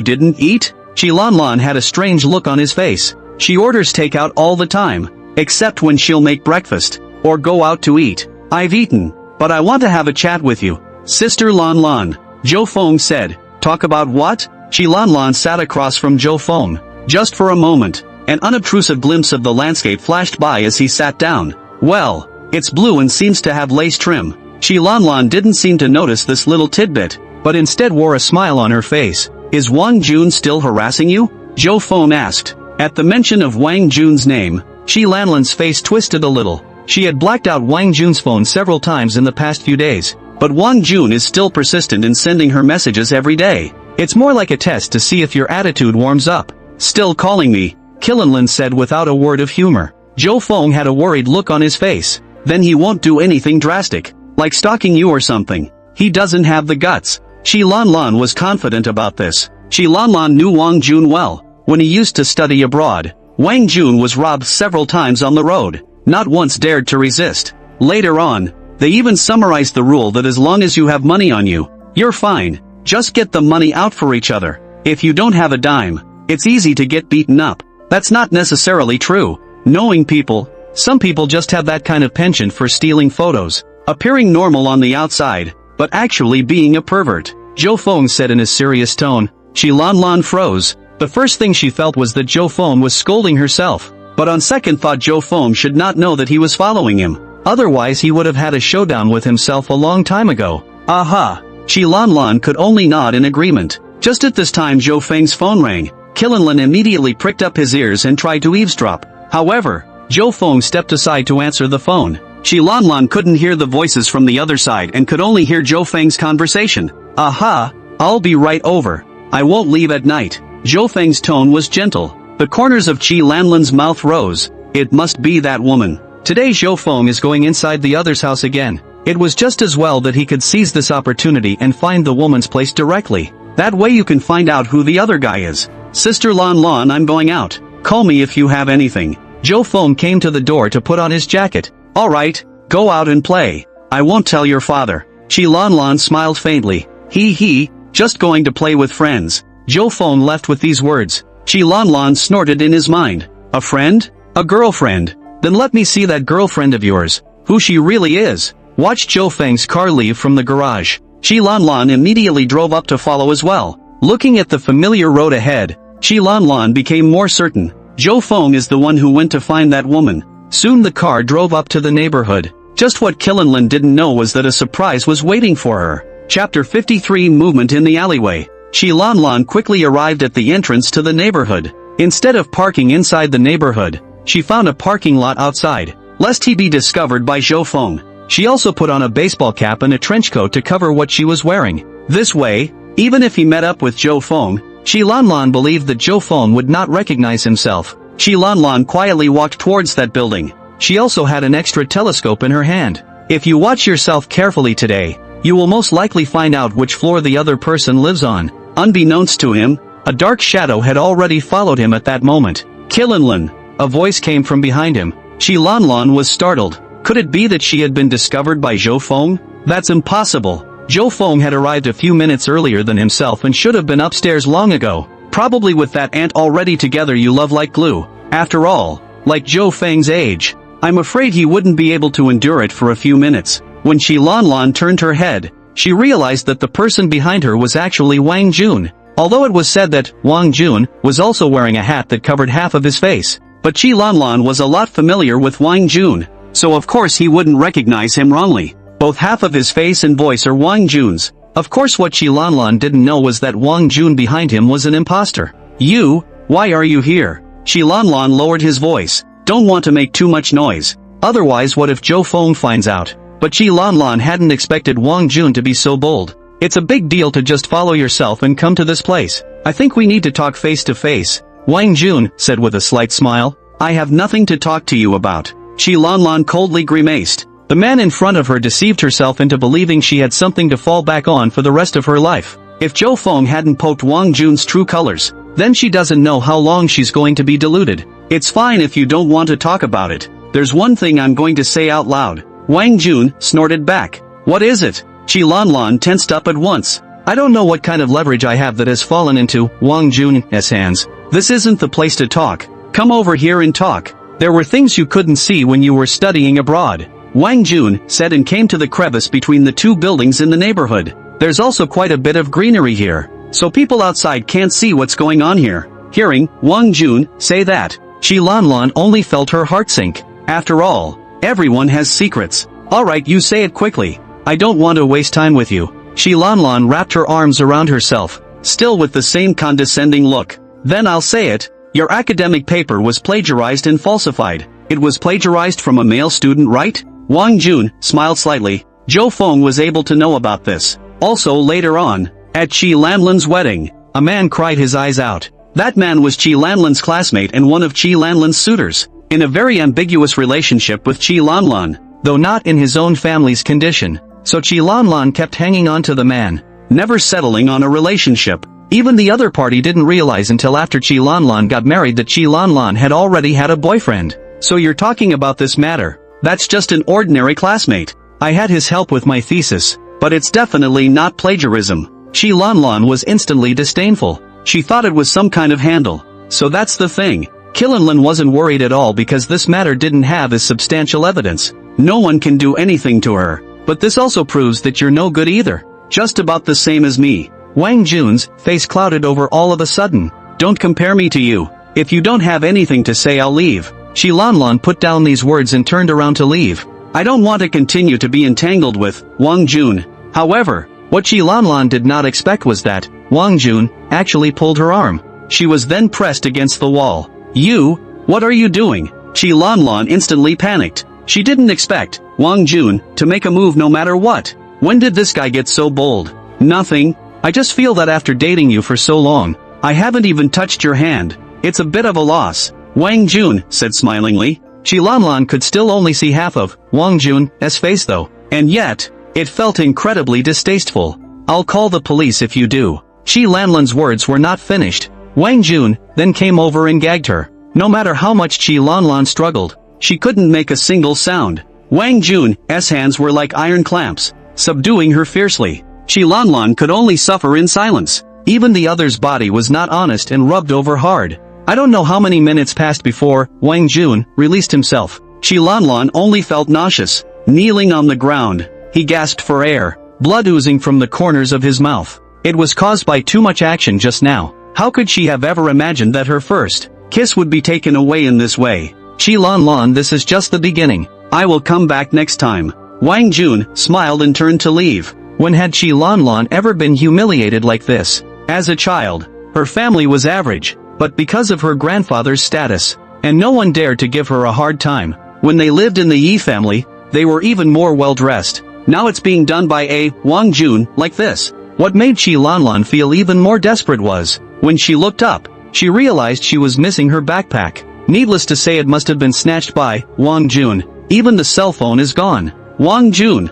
didn't eat? Shi Lanlan had a strange look on his face. She orders takeout all the time, except when she'll make breakfast, or go out to eat. I've eaten, but I want to have a chat with you. Sister Lanlan, Zhou Feng said. Talk about what? Shi Lanlan sat across from Zhou Feng. Just for a moment, an unobtrusive glimpse of the landscape flashed by as he sat down. Well, it's blue and seems to have lace trim. Shi Lanlan didn't seem to notice this little tidbit, but instead wore a smile on her face. Is Wang Jun still harassing you? Zhou Feng asked. At the mention of Wang Jun's name, Shi Lanlan's face twisted a little. She had blacked out Wang Jun's phone several times in the past few days, but Wang Jun is still persistent in sending her messages every day. It's more like a test to see if your attitude warms up. Still calling me, Qilanlan said without a word of humor. Zhou Feng had a worried look on his face. Then he won't do anything drastic, like stalking you or something. He doesn't have the guts. Shi Lanlan was confident about this. Shi Lanlan knew Wang Jun well. When he used to study abroad, Wang Jun was robbed several times on the road. Not once dared to resist. Later on, they even summarized the rule that as long as you have money on you, you're fine. Just get the money out for each other. If you don't have a dime, it's easy to get beaten up. That's not necessarily true. Knowing people, some people just have that kind of penchant for stealing photos, appearing normal on the outside, but actually being a pervert. Zhou Feng said in a serious tone. Shi Lanlan froze. The first thing she felt was that Zhou Feng was scolding herself. But on second thought, Zhou Feng should not know that he was following him. Otherwise he would have had a showdown with himself a long time ago. Aha! Chi Lanlan could only nod in agreement. Just at this time Zhou Feng's phone rang. Qianlin immediately pricked up his ears and tried to eavesdrop. However, Zhou Feng stepped aside to answer the phone. Chi Lanlan couldn't hear the voices from the other side and could only hear Zhou Feng's conversation. Aha! I'll be right over. I won't leave at night. Zhou Feng's tone was gentle. The corners of Chi Lanlan's mouth rose. It must be that woman. Today Zhou Feng is going inside the other's house again. It was just as well that he could seize this opportunity and find the woman's place directly. That way you can find out who the other guy is. Sister Lan Lan, I'm going out. Call me if you have anything. Zhou Feng came to the door to put on his jacket. Alright, go out and play. I won't tell your father. Chi Lanlan smiled faintly. He, just going to play with friends. Zhou Feng left with these words. Chi Lanlan snorted in his mind. A friend? A girlfriend? Then let me see that girlfriend of yours. Who she really is. Watched Zhou Feng's car leave from the garage. Chi Lanlan immediately drove up to follow as well. Looking at the familiar road ahead, Chi Lanlan became more certain. Zhou Feng is the one who went to find that woman. Soon the car drove up to the neighborhood. Just what Qianlin didn't know was that a surprise was waiting for her. Chapter 53 Movement in the alleyway. Chi Lanlan quickly arrived at the entrance to the neighborhood. Instead of parking inside the neighborhood, she found a parking lot outside, lest he be discovered by Zhou Feng. She also put on a baseball cap and a trench coat to cover what she was wearing. This way, even if he met up with Zhou Feng, Chi Lanlan believed that Zhou Feng would not recognize himself. Chi Lanlan quietly walked towards that building. She also had an extra telescope in her hand. If you watch yourself carefully today, you will most likely find out which floor the other person lives on. Unbeknownst to him, a dark shadow had already followed him at that moment. Qianlin, a voice came from behind him. Chi Lanlan was startled. Could it be that she had been discovered by Zhou Feng? That's impossible. Zhou Feng had arrived a few minutes earlier than himself and should have been upstairs long ago. Probably with that aunt already together you love like glue. After all, like Zhou Feng's age. I'm afraid he wouldn't be able to endure it for a few minutes. When Chi Lanlan turned her head, she realized that the person behind her was actually Wang Jun. Although it was said that Wang Jun was also wearing a hat that covered half of his face. But Chi Lanlan was a lot familiar with Wang Jun. So of course he wouldn't recognize him wrongly. Both half of his face and voice are Wang Jun's. Of course what Chi Lanlan didn't know was that Wang Jun behind him was an imposter. You, why are you here? Chi Lanlan lowered his voice. Don't want to make too much noise. Otherwise what if Zhou Feng finds out? But Chi Lanlan hadn't expected Wang Jun to be so bold. It's a big deal to just follow yourself and come to this place. I think we need to talk face to face. Wang Jun said with a slight smile. I have nothing to talk to you about. Chi Lanlan coldly grimaced. The man in front of her deceived herself into believing she had something to fall back on for the rest of her life. If Zhou Feng hadn't poked Wang Jun's true colors, then she doesn't know how long she's going to be deluded. It's fine if you don't want to talk about it. There's one thing I'm going to say out loud. Wang Jun snorted back. What is it? Chi Lanlan tensed up at once. I don't know what kind of leverage I have that has fallen into Wang Jun's hands. This isn't the place to talk. Come over here and talk. There were things you couldn't see when you were studying abroad. Wang Jun said and came to the crevice between the two buildings in the neighborhood. There's also quite a bit of greenery here, so people outside can't see what's going on here. Hearing Wang Jun say that, Chi Lanlan only felt her heart sink. After all, everyone has secrets. Alright, you say it quickly. I don't want to waste time with you. Chi Lanlan wrapped her arms around herself, still with the same condescending look. Then I'll say it. Your academic paper was plagiarized and falsified. It was plagiarized from a male student, right? Wang Jun smiled slightly. Zhou Feng was able to know about this. Also later on, at Chi Lanlan's wedding, a man cried his eyes out. That man was Chi Lanlan's classmate and one of Chi Lanlan's suitors, in a very ambiguous relationship with Chi Lanlan, though not in his own family's condition. So Chi Lanlan kept hanging on to the man, never settling on a relationship. Even the other party didn't realize until after Chi Lanlan got married that Chi Lanlan had already had a boyfriend. So you're talking about this matter. That's just an ordinary classmate. I had his help with my thesis, but it's definitely not plagiarism. Chi Lanlan was instantly disdainful. She thought it was some kind of handle. So that's the thing. Qianlin wasn't worried at all because this matter didn't have as substantial evidence. No one can do anything to her. But this also proves that you're no good either. Just about the same as me. Wang Jun's face clouded over all of a sudden. Don't compare me to you. If you don't have anything to say, I'll leave. Chi Lanlan put down these words and turned around to leave. I don't want to continue to be entangled with Wang Jun. However, what Qi Lanlan did not expect was that Wang Jun actually pulled her arm. She was then pressed against the wall. You? What are you doing? Qi Lanlan instantly panicked. She didn't expect Wang Jun to make a move no matter what. When did this guy get so bold? Nothing. I just feel that after dating you for so long, I haven't even touched your hand. It's a bit of a loss. Wang Jun said smilingly. Qi Lanlan could still only see half of Wang Jun's face though, and yet, it felt incredibly distasteful. I'll call the police if you do. Qi Lanlan's words were not finished. Wang Jun then came over and gagged her. No matter how much Qi Lanlan struggled, she couldn't make a single sound. Wang Jun's hands were like iron clamps, subduing her fiercely. Qi Lanlan could only suffer in silence. Even the other's body was not honest and rubbed over hard. I don't know how many minutes passed before Wang Jun released himself. Qi Lanlan only felt nauseous. Kneeling on the ground, he gasped for air, blood oozing from the corners of his mouth. It was caused by too much action just now. How could she have ever imagined that her first kiss would be taken away in this way? Qi Lanlan, this is just the beginning. I will come back next time. Wang Jun smiled and turned to leave. When had Qi Lanlan ever been humiliated like this? As a child, her family was average, but because of her grandfather's status, and no one dared to give her a hard time. When they lived in the Yi family, they were even more well-dressed. Now it's being done by a Wang Jun like this. What made Qi Lanlan feel even more desperate was, when she looked up, she realized she was missing her backpack. Needless to say, it must have been snatched by Wang Jun. Even the cell phone is gone. Wang Jun,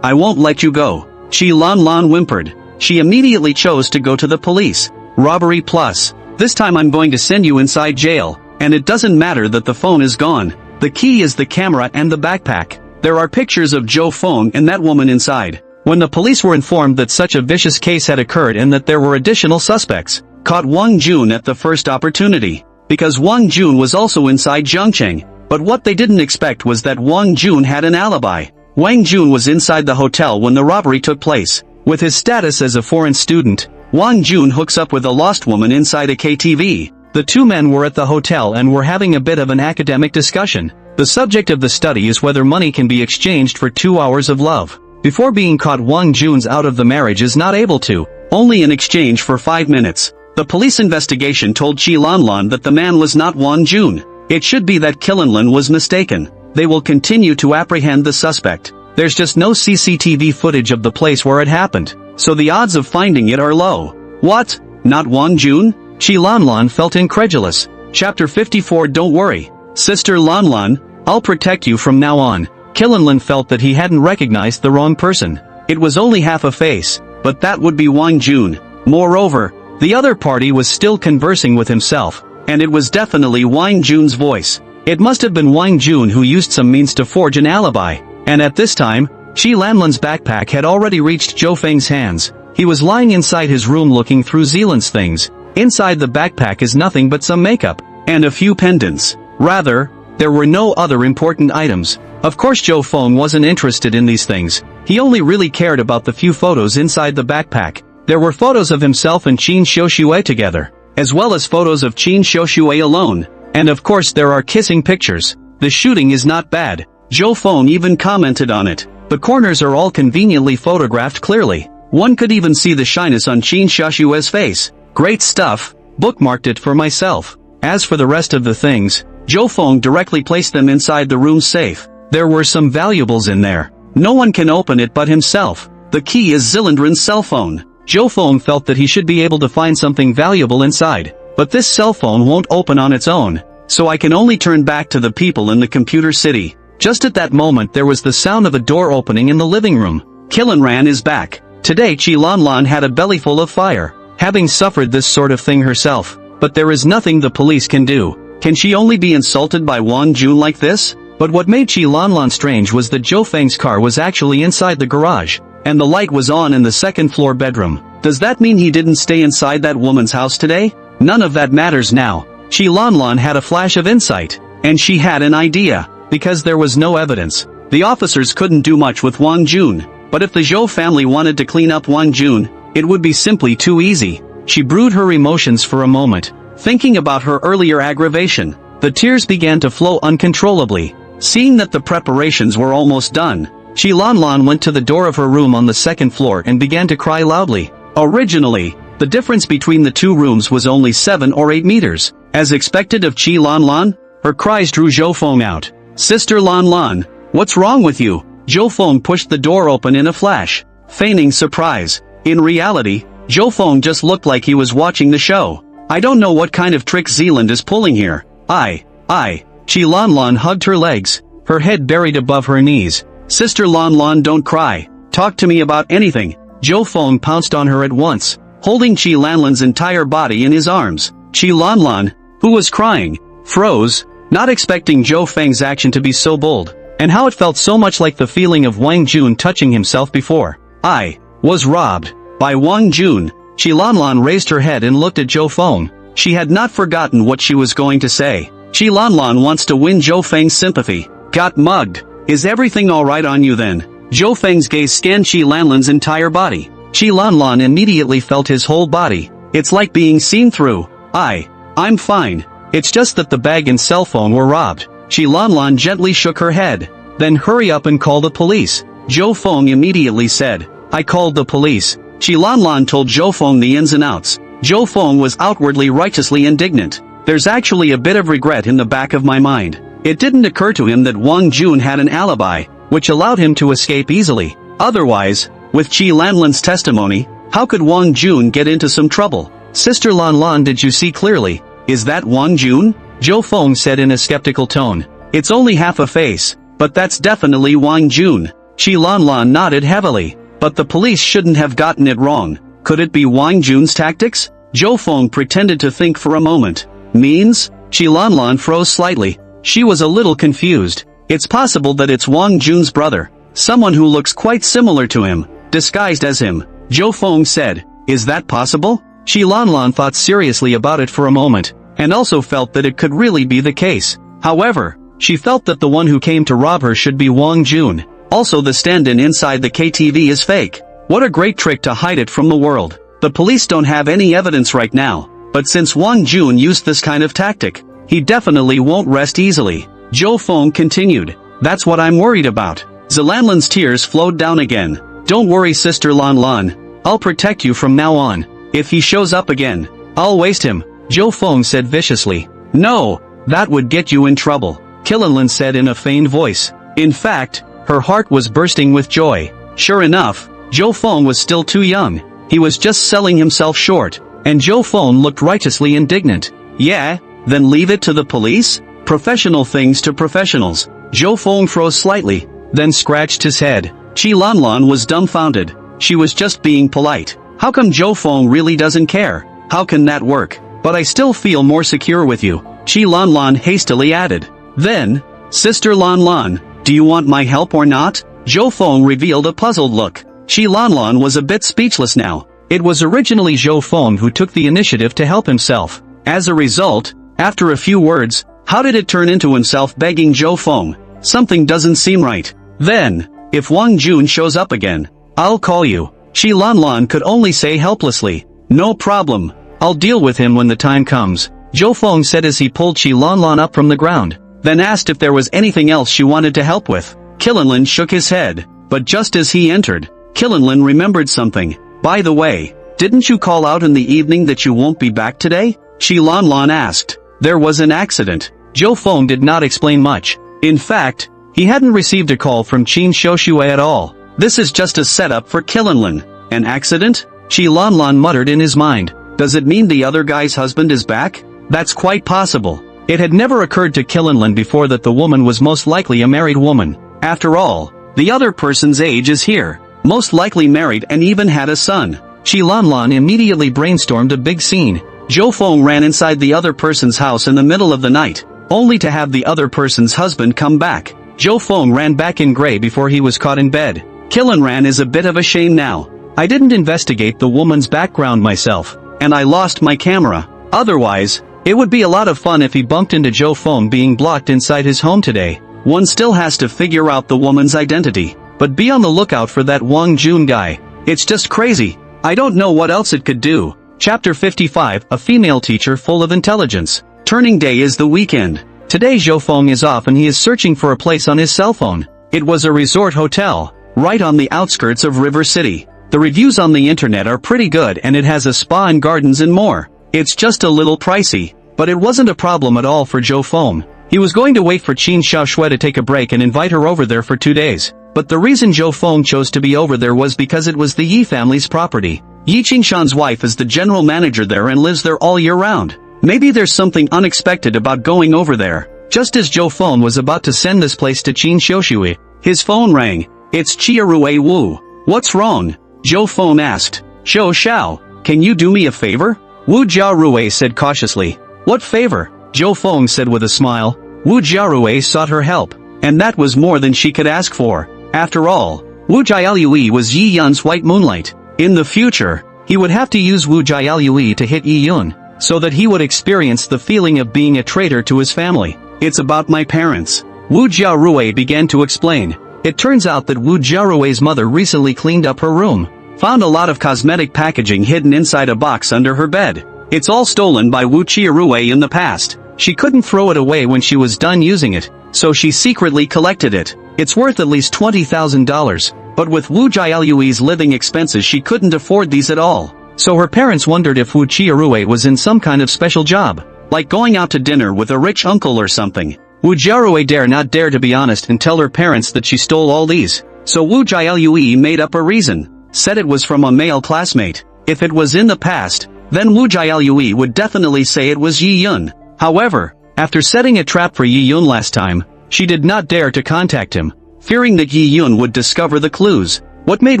I won't let you go. Qi Lanlan whimpered. She immediately chose to go to the police. Robbery plus. This time I'm going to send you inside jail, and it doesn't matter that the phone is gone. The key is the camera and the backpack. There are pictures of Zhou Feng and that woman inside. When the police were informed that such a vicious case had occurred and that there were additional suspects, caught Wang Jun at the first opportunity. Because Wang Jun was also inside Zhangcheng. But what they didn't expect was that Wang Jun had an alibi. Wang Jun was inside the hotel when the robbery took place. With his status as a foreign student, Wang Jun hooks up with a lost woman inside a KTV. The two men were at the hotel and were having a bit of an academic discussion. The subject of the study is whether money can be exchanged for 2 hours of love. Before being caught, Wang Jun's out of the marriage is not able to, only in exchange for 5 minutes. The police investigation told Qi Lanlan that the man was not Wang Jun. It should be that Qilanlan was mistaken. They will continue to apprehend the suspect. There's just no CCTV footage of the place where it happened, so the odds of finding it are low. What? Not Wang Jun? Qi Lanlan felt incredulous. Chapter 54. Don't worry, Sister Lanlan, I'll protect you from now on. Qilanlan felt that he hadn't recognized the wrong person. It was only half a face, but that would be Wang Jun. Moreover, the other party was still conversing with himself, and it was definitely Wang Jun's voice. It must have been Wang Jun who used some means to forge an alibi. And at this time, Qi Lanlan's backpack had already reached Zhou Feng's hands. He was lying inside his room looking through Zealand's things. Inside the backpack is nothing but some makeup, and a few pendants. Rather, there were no other important items. Of course Zhou Feng wasn't interested in these things. He only really cared about the few photos inside the backpack. There were photos of himself and Qin Xiuxue together, as well as photos of Qin Xiuxue alone. And of course there are kissing pictures. The shooting is not bad. Zhou Feng even commented on it. The corners are all conveniently photographed clearly. One could even see the shyness on Qin Xiaoshue's face. Great stuff. Bookmarked it for myself. As for the rest of the things, Zhou Feng directly placed them inside the room's safe. There were some valuables in there. No one can open it but himself. The key is Zilandran's cell phone. Zhou Feng felt that he should be able to find something valuable inside. But this cell phone won't open on its own. So I can only turn back to the people in the computer city. Just at that moment there was the sound of a door opening in the living room. Qilanlan is back. Today Qi Lanlan had a bellyful of fire, having suffered this sort of thing herself. But there is nothing the police can do. Can she only be insulted by Wang Jun like this? But what made Qi Lanlan strange was that Zhou Feng's car was actually inside the garage, and the light was on in the second-floor bedroom. Does that mean he didn't stay inside that woman's house today? None of that matters now. Qi Lanlan had a flash of insight, and she had an idea. Because there was no evidence, the officers couldn't do much with Wang Jun. But if the Zhou family wanted to clean up Wang Jun, it would be simply too easy. She brewed her emotions for a moment, thinking about her earlier aggravation. The tears began to flow uncontrollably. Seeing that the preparations were almost done, Chi Lanlan went to the door of her room on the second floor and began to cry loudly. Originally, the difference between the two rooms was only 7 or 8 meters. As expected of Chi Lanlan, her cries drew Zhou Feng out. "Sister Lanlan, what's wrong with you?" Zhou Feng pushed the door open in a flash, feigning surprise. In reality, Zhou Feng just looked like he was watching the show. "I don't know what kind of trick Zealand is pulling here. I. Chi Lanlan hugged her legs, her head buried above her knees. "Sister Lanlan, don't cry. Talk to me about anything." Zhou Feng pounced on her at once, holding Chi Lanlan's entire body in his arms. Chi Lanlan, who was crying, froze, not expecting Zhou Feng's action to be so bold, and how it felt so much like the feeling of Wang Jun touching himself before. "I was robbed by Wang Jun." Chi Lanlan raised her head and looked at Zhou Feng. She had not forgotten what she was going to say. Chi Lanlan wants to win Zhou Feng's sympathy. "Got mugged. Is everything alright on you then?" Zhou Feng's gaze scanned Chi Lanlan's entire body. Chi Lanlan immediately felt his whole body. "It's like being seen through. I'm fine. It's just that the bag and cell phone were robbed." Chi Lanlan gently shook her head. "Then hurry up and call the police." Zhou Feng immediately said. "I called the police." Chi Lanlan told Zhou Feng the ins and outs. Zhou Feng was outwardly righteously indignant. There's actually a bit of regret in the back of my mind. It didn't occur to him that Wang Jun had an alibi, which allowed him to escape easily. Otherwise, with Chi Lanlan's testimony, how could Wang Jun get into some trouble? "Sister Lanlan, did you see clearly? Is that Wang Jun?" Zhou Feng said in a skeptical tone. "It's only half a face, but that's definitely Wang Jun." Chi Lanlan nodded heavily. "But the police shouldn't have gotten it wrong. Could it be Wang Jun's tactics?" Zhou Feng pretended to think for a moment. "Means?" Chi Lanlan froze slightly. She was a little confused. "It's possible that it's Wang Jun's brother. Someone who looks quite similar to him, disguised as him," Zhou Feng said. "Is that possible?" Chi Lanlan thought seriously about it for a moment, and also felt that it could really be the case. However, she felt that the one who came to rob her should be Wang Jun. Also, the stand-in inside the KTV is fake. What a great trick to hide it from the world. The police don't have any evidence right now, but since Wang Jun used this kind of tactic, he definitely won't rest easily. Zhou Feng continued. "That's what I'm worried about." Zelanlan's tears flowed down again. "Don't worry, Sister Lanlan. I'll protect you from now on. If he shows up again, I'll waste him," Zhou Feng said viciously. "No, that would get you in trouble," Killanlan said in a feigned voice. In fact, her heart was bursting with joy. Sure enough, Zhou Feng was still too young. He was just selling himself short, and Zhou Feng looked righteously indignant. "Yeah, then leave it to the police? Professional things to professionals." Zhou Feng froze slightly, then scratched his head. Chi Lanlan was dumbfounded. She was just being polite. How come Zhou Feng really doesn't care? How can that work? "But I still feel more secure with you," Chi Lanlan hastily added. Then, "Sister Lanlan, do you want my help or not?" Zhou Feng revealed a puzzled look. Chi Lanlan was a bit speechless now. It was originally Zhou Feng who took the initiative to help himself. As a result, after a few words, how did it turn into himself begging Zhou Feng? Something doesn't seem right. "Then, if Wang Jun shows up again, I'll call you." Chi Lanlan could only say helplessly. "No problem. I'll deal with him when the time comes," Zhou Feng said as he pulled Chi Lanlan up from the ground, then asked if there was anything else she wanted to help with. Killanlan shook his head, but just as he entered, Killanlan remembered something. "By the way, didn't you call out in the evening that you won't be back today?" Chi Lanlan asked. "There was an accident." Zhou Feng did not explain much. In fact, he hadn't received a call from Qin Shoshue at all. This is just a setup for Killanlan. "An accident?" Chi Lanlan muttered in his mind. "Does it mean the other guy's husband is back?" That's quite possible. It had never occurred to Killanlan before that the woman was most likely a married woman. After all, the other person's age is here. Most likely married and even had a son. Chi Lanlan immediately brainstormed a big scene. Zhou Feng ran inside the other person's house in the middle of the night, only to have the other person's husband come back. Zhou Feng ran back in gray before he was caught in bed. Killanlan is a bit of a shame now. I didn't investigate the woman's background myself, and I lost my camera. Otherwise, it would be a lot of fun if he bumped into Zhou Feng being blocked inside his home today. One still has to figure out the woman's identity. But be on the lookout for that Wang Jun guy. It's just crazy. I don't know what else it could do. Chapter 55, a female teacher full of intelligence. Turning day is the weekend. Today Zhou Feng is off and he is searching for a place on his cell phone. It was a resort hotel, right on the outskirts of River City. The reviews on the internet are pretty good and it has a spa and gardens and more. It's just a little pricey, but it wasn't a problem at all for Zhou Feng. He was going to wait for Qin Xiaoshui to take a break and invite her over there for 2 days. But the reason Zhou Feng chose to be over there was because it was the Yi family's property. Yi Qingshan's wife is the general manager there and lives there all year round. Maybe there's something unexpected about going over there. Just as Zhou Feng was about to send this place to Qin Xiaoshui, his phone rang. It's Chiarue Wu. What's wrong? Zhou Feng asked. Zhou Xiao, can you do me a favor? Wu Jiarue said cautiously. What favor? Zhou Feng said with a smile. Wu Jiarue sought her help, and that was more than she could ask for. After all, Wu Jialui was Yi Yun's white moonlight. In the future, he would have to use Wu Jialui to hit Yi Yun, so that he would experience the feeling of being a traitor to his family. It's about my parents. Wu Jiarue began to explain. It turns out that Wu Jiarue's mother recently cleaned up her room, found a lot of cosmetic packaging hidden inside a box under her bed. It's all stolen by Wu Jiarue in the past. She couldn't throw it away when she was done using it, so she secretly collected it. It's worth at least $20,000, but with Wu Jialui's living expenses she couldn't afford these at all. So her parents wondered if Wu Jiarue was in some kind of special job, like going out to dinner with a rich uncle or something. Wu Jiarue dare to be honest and tell her parents that she stole all these. So Wu Jialui made up a reason, said it was from a male classmate. If it was in the past, then Wu Jialui would definitely say it was Yi Yun. However, after setting a trap for Yi Yun last time, she did not dare to contact him, fearing that Yi Yun would discover the clues. What made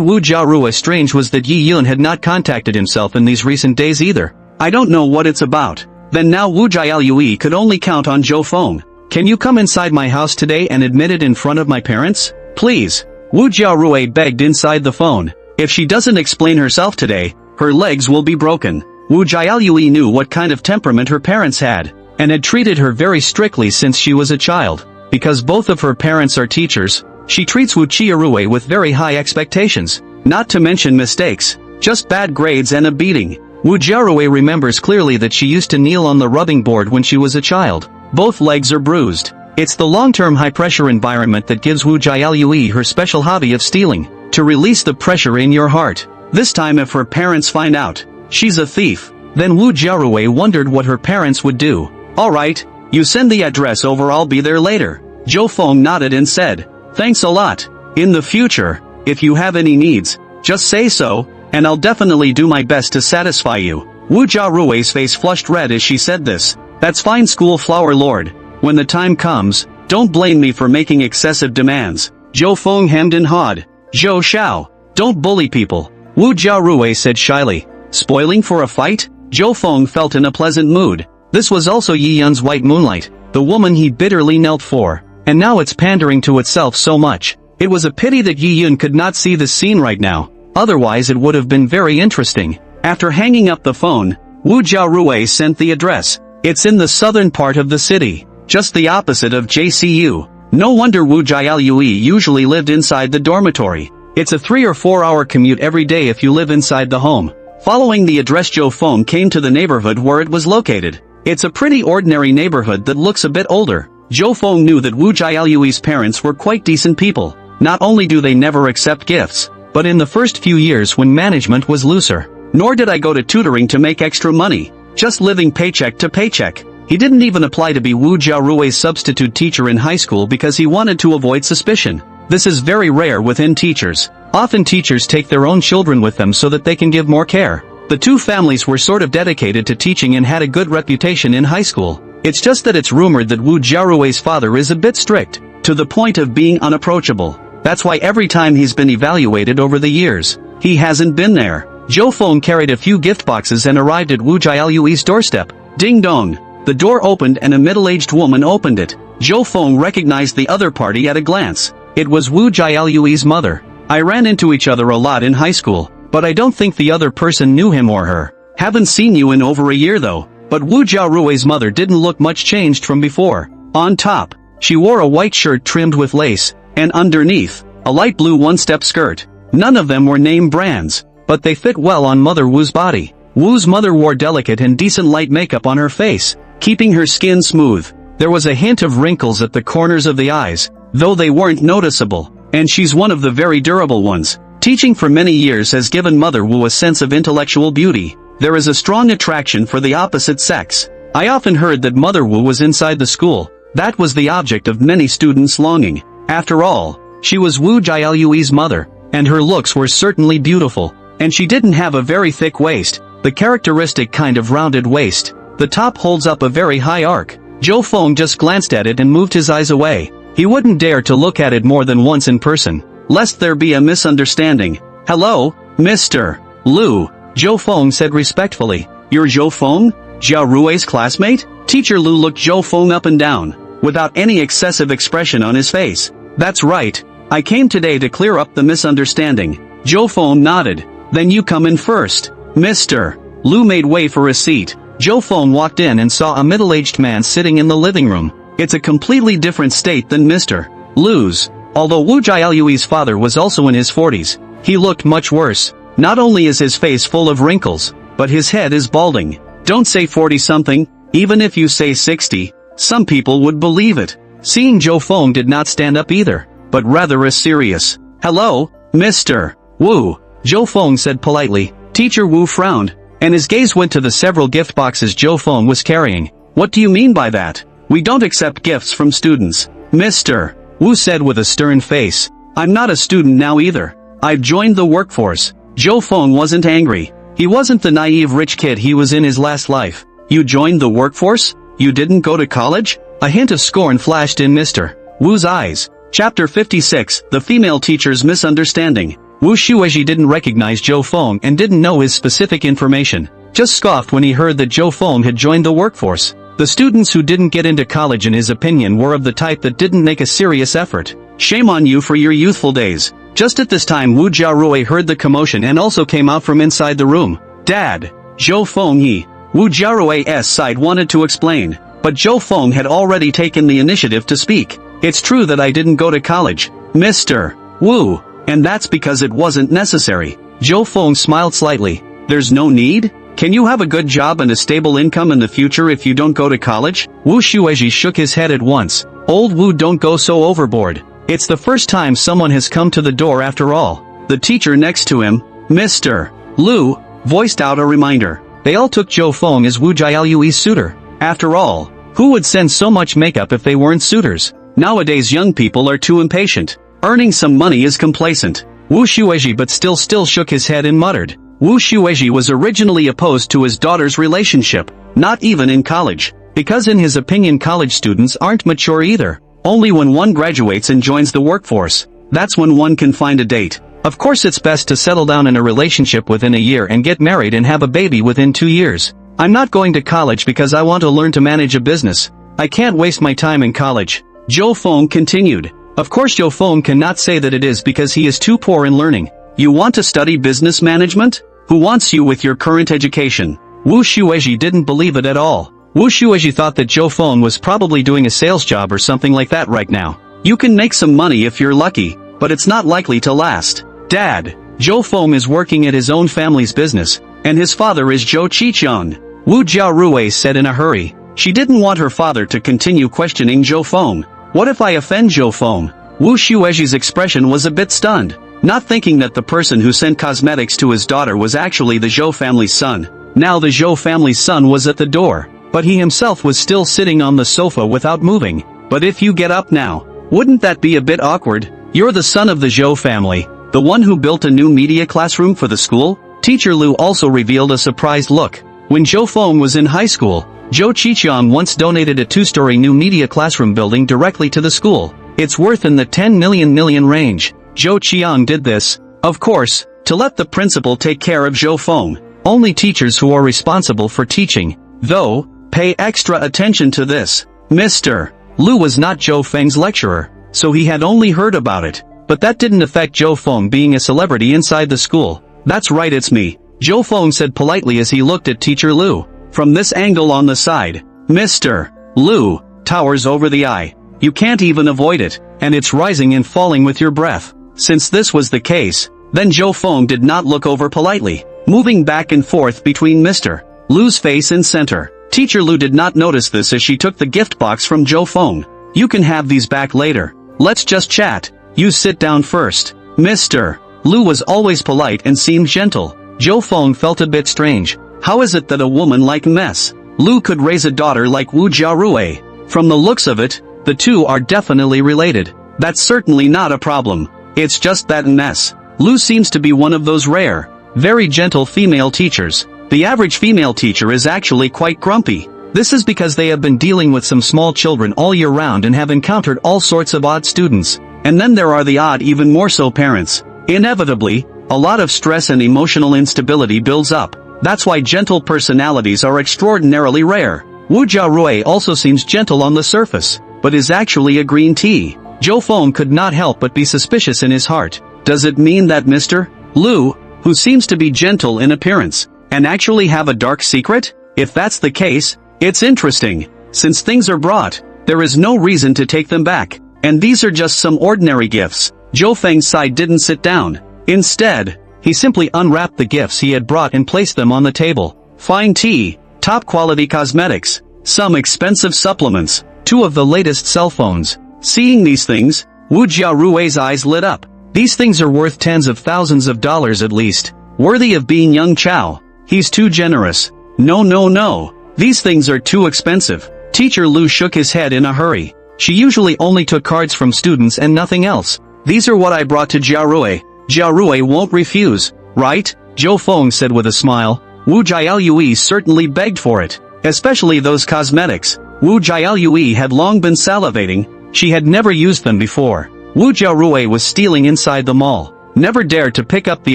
Wu Jiarue strange was that Yi Yun had not contacted himself in these recent days either. I don't know what it's about. Then now Wu Jialui could only count on Zhou Feng. Can you come inside my house today and admit it in front of my parents? Please. Wu Jiarue begged inside the phone. If she doesn't explain herself today, her legs will be broken. Wu Jialui knew what kind of temperament her parents had, and had treated her very strictly since she was a child. Because both of her parents are teachers, she treats Wu Jiarue with very high expectations, not to mention mistakes, just bad grades and a beating. Wu Jiarue remembers clearly that she used to kneel on the rubbing board when she was a child. Both legs are bruised. It's the long-term high-pressure environment that gives Wu Jialui her special hobby of stealing, to release the pressure in your heart. This time if her parents find out she's a thief, then Wu Jiarue wondered what her parents would do. Alright, you send the address over, I'll be there later. Zhou Feng nodded and said, thanks a lot. In the future, if you have any needs, just say so, and I'll definitely do my best to satisfy you. Wu Jiarue's face flushed red as she said this. That's fine, School Flower Lord. When the time comes, don't blame me for making excessive demands. Zhou Feng hemmed and hawed. Zhou Xiao, don't bully people. Wu Jiarue said shyly. Spoiling for a fight? Zhou Feng felt in a pleasant mood. This was also Yi Yun's white moonlight, the woman he bitterly knelt for. And now it's pandering to itself so much. It was a pity that Yi Yun could not see this scene right now. Otherwise it would have been very interesting. After hanging up the phone, Wu Jiarue sent the address. It's in the southern part of the city, just the opposite of JCU. No wonder Wu Jialui usually lived inside the dormitory. It's a 3 or 4 hour commute every day if you live inside the home. Following the address, Zhou Feng came to the neighborhood where it was located. It's a pretty ordinary neighborhood that looks a bit older. Zhou Feng knew that Wu Jialui's parents were quite decent people. Not only do they never accept gifts, but in the first few years when management was looser. Nor did I go to tutoring to make extra money. Just living paycheck to paycheck. He didn't even apply to be Wu Jiarue's substitute teacher in high school because he wanted to avoid suspicion. This is very rare within teachers. Often teachers take their own children with them so that they can give more care. The two families were sort of dedicated to teaching and had a good reputation in high school. It's just that it's rumored that Wu Jiarue's father is a bit strict, to the point of being unapproachable. That's why every time he's been evaluated over the years, he hasn't been there. Zhou Feng carried a few gift boxes and arrived at Wu Jialui's doorstep. Ding dong. The door opened and a middle-aged woman opened it. Zhou Feng recognized the other party at a glance. It was Wu Jialui's mother. I ran into each other a lot in high school, but I don't think the other person knew him or her. Haven't seen you in over a year though. But Wu Jiarue's mother didn't look much changed from before. On top, she wore a white shirt trimmed with lace, and underneath, a light blue one-step skirt. None of them were name brands, but they fit well on Mother Wu's body. Wu's mother wore delicate and decent light makeup on her face, keeping her skin smooth. There was a hint of wrinkles at the corners of the eyes, though they weren't noticeable, and she's one of the very durable ones. Teaching for many years has given Mother Wu a sense of intellectual beauty. There is a strong attraction for the opposite sex. I often heard that Mother Wu was inside the school. That was the object of many students' longing. After all, she was Wu Jialui's mother, and her looks were certainly beautiful. And she didn't have a very thick waist, the characteristic kind of rounded waist. The top holds up a very high arc. Zhou Feng just glanced at it and moved his eyes away. He wouldn't dare to look at it more than once in person, lest there be a misunderstanding. "Hello, Mr. Lu," Zhou Feng said respectfully. "You're Zhou Feng? Jia Rui's classmate?" Teacher Lu looked Zhou Feng up and down, without any excessive expression on his face. "That's right. I came today to clear up the misunderstanding." Zhou Feng nodded. "Then you come in first, Mr. Lu." Made way for a seat. Zhou Feng walked in and saw a middle-aged man sitting in the living room. It's a completely different state than Mr. Lu's. Although Wu Jialui's father was also in his 40s, he looked much worse. Not only is his face full of wrinkles, but his head is balding. Don't say 40-something, even if you say 60, some people would believe it. Seeing Zhou Feng did not stand up either, but rather as serious. "Hello, Mr. Wu," Zhou Feng said politely. Teacher Wu frowned, and his gaze went to the several gift boxes Zhou Feng was carrying. "What do you mean by that? We don't accept gifts from students," Mr. Wu said with a stern face. "I'm not a student now either. I've joined the workforce." Zhou Feng wasn't angry. He wasn't the naive rich kid he was in his last life. "You joined the workforce? You didn't go to college?" A hint of scorn flashed in Mr. Wu's eyes. Chapter 56, The Female Teacher's Misunderstanding. Wu Shuizhi didn't recognize Zhou Feng and didn't know his specific information. Just scoffed when he heard that Zhou Feng had joined the workforce. The students who didn't get into college in his opinion were of the type that didn't make a serious effort. Shame on you for your youthful days. Just at this time Wu Jiarui heard the commotion and also came out from inside the room. "Dad, Zhou Feng Yi." Wu Jiarui's side wanted to explain, but Zhou Feng had already taken the initiative to speak. "It's true that I didn't go to college, Mr. Wu, and that's because it wasn't necessary." Zhou Feng smiled slightly. "There's no need? Can you have a good job and a stable income in the future if you don't go to college?" Wu Shuizhi shook his head at once. "Old Wu, don't go so overboard. It's the first time someone has come to the door after all." The teacher next to him, Mr. Lu, voiced out a reminder. They all took Zhou Feng as Wu Jialui's suitor. After all, who would send so much makeup if they weren't suitors? Nowadays young people are too impatient. Earning some money is complacent. Wu Shuizhi but still shook his head and muttered. Wu Shuizhi was originally opposed to his daughter's relationship, not even in college, because in his opinion college students aren't mature either. Only when one graduates and joins the workforce, that's when one can find a date. Of course it's best to settle down in a relationship within a year and get married and have a baby within 2 years. I'm not going to college because I want to learn to manage a business. I can't waste my time in college. Zhou Feng continued. Of course Zhou Feng cannot say that it is because he is too poor in learning. You want to study business management? Who wants you with your current education? Wu Shuizhi didn't believe it at all. Wu Shuizhi thought that Zhou Feng was probably doing a sales job or something like that right now. You can make some money if you're lucky, but it's not likely to last. Dad, Zhou Feng is working at his own family's business, and his father is Zhou Qiqiang. Wu Jiarui said in a hurry. She didn't want her father to continue questioning Zhou Feng. What if I offend Zhou Feng? Wu Shuizhi's expression was a bit stunned, not thinking that the person who sent cosmetics to his daughter was actually the Zhou family's son. Now the Zhou family's son was at the door, but he himself was still sitting on the sofa without moving. But if you get up now, wouldn't that be a bit awkward? You're the son of the Zhou family, the one who built a new media classroom for the school? Teacher Lu also revealed a surprised look. When Zhou Feng was in high school, Zhou Qiqiang once donated a 2-story new media classroom building directly to the school. It's worth in the 10 million range. Zhou Qiang did this, of course, to let the principal take care of Zhou Feng. Only teachers who are responsible for teaching, though, pay extra attention to this. Mr. Lu was not Zhou Feng's lecturer, so he had only heard about it. But that didn't affect Zhou Feng being a celebrity inside the school. That's right, it's me, Zhou Feng said politely as he looked at Teacher Lu. From this angle on the side, Mr. Lu towers over the eye. You can't even avoid it, and it's rising and falling with your breath. Since this was the case, then Zhou Feng did not look over politely, moving back and forth between Mr. Lu's face and center. Teacher Lu did not notice this as she took the gift box from Zhou Feng. You can have these back later. Let's just chat. You sit down first. Mr. Lu was always polite and seemed gentle. Zhou Feng felt a bit strange. How is it that a woman like Ms. Lu could raise a daughter like Wu Jiarui? From the looks of it, the two are definitely related. That's certainly not a problem. It's just that Ms. Lu seems to be one of those rare, very gentle female teachers. The average female teacher is actually quite grumpy. This is because they have been dealing with some small children all year round and have encountered all sorts of odd students. And then there are the odd, even more so parents. Inevitably, a lot of stress and emotional instability builds up. That's why gentle personalities are extraordinarily rare. Wu Jiarui also seems gentle on the surface, but is actually a green tea. Zhou Feng could not help but be suspicious in his heart. Does it mean that Mr. Lu, who seems to be gentle in appearance, and actually have a dark secret? If that's the case, it's interesting. Since things are brought, there is no reason to take them back. And these are just some ordinary gifts. Zhou Feng's side didn't sit down. Instead, he simply unwrapped the gifts he had brought and placed them on the table. Fine tea, top-quality cosmetics, some expensive supplements, 2 of the latest cell phones. Seeing these things, Wu Jiarui's eyes lit up. These things are worth tens of thousands of dollars at least. Worthy of being young Chao. He's too generous. No. These things are too expensive. Teacher Lu shook his head in a hurry. She usually only took cards from students and nothing else. These are what I brought to Jiarui. Jiarui won't refuse, right? Zhou Feng said with a smile. Wu Jiaoyui certainly begged for it. Especially those cosmetics. Wu Jiaoyui had long been salivating. She had never used them before. Wu Jiarui was stealing inside the mall. Never dared to pick up the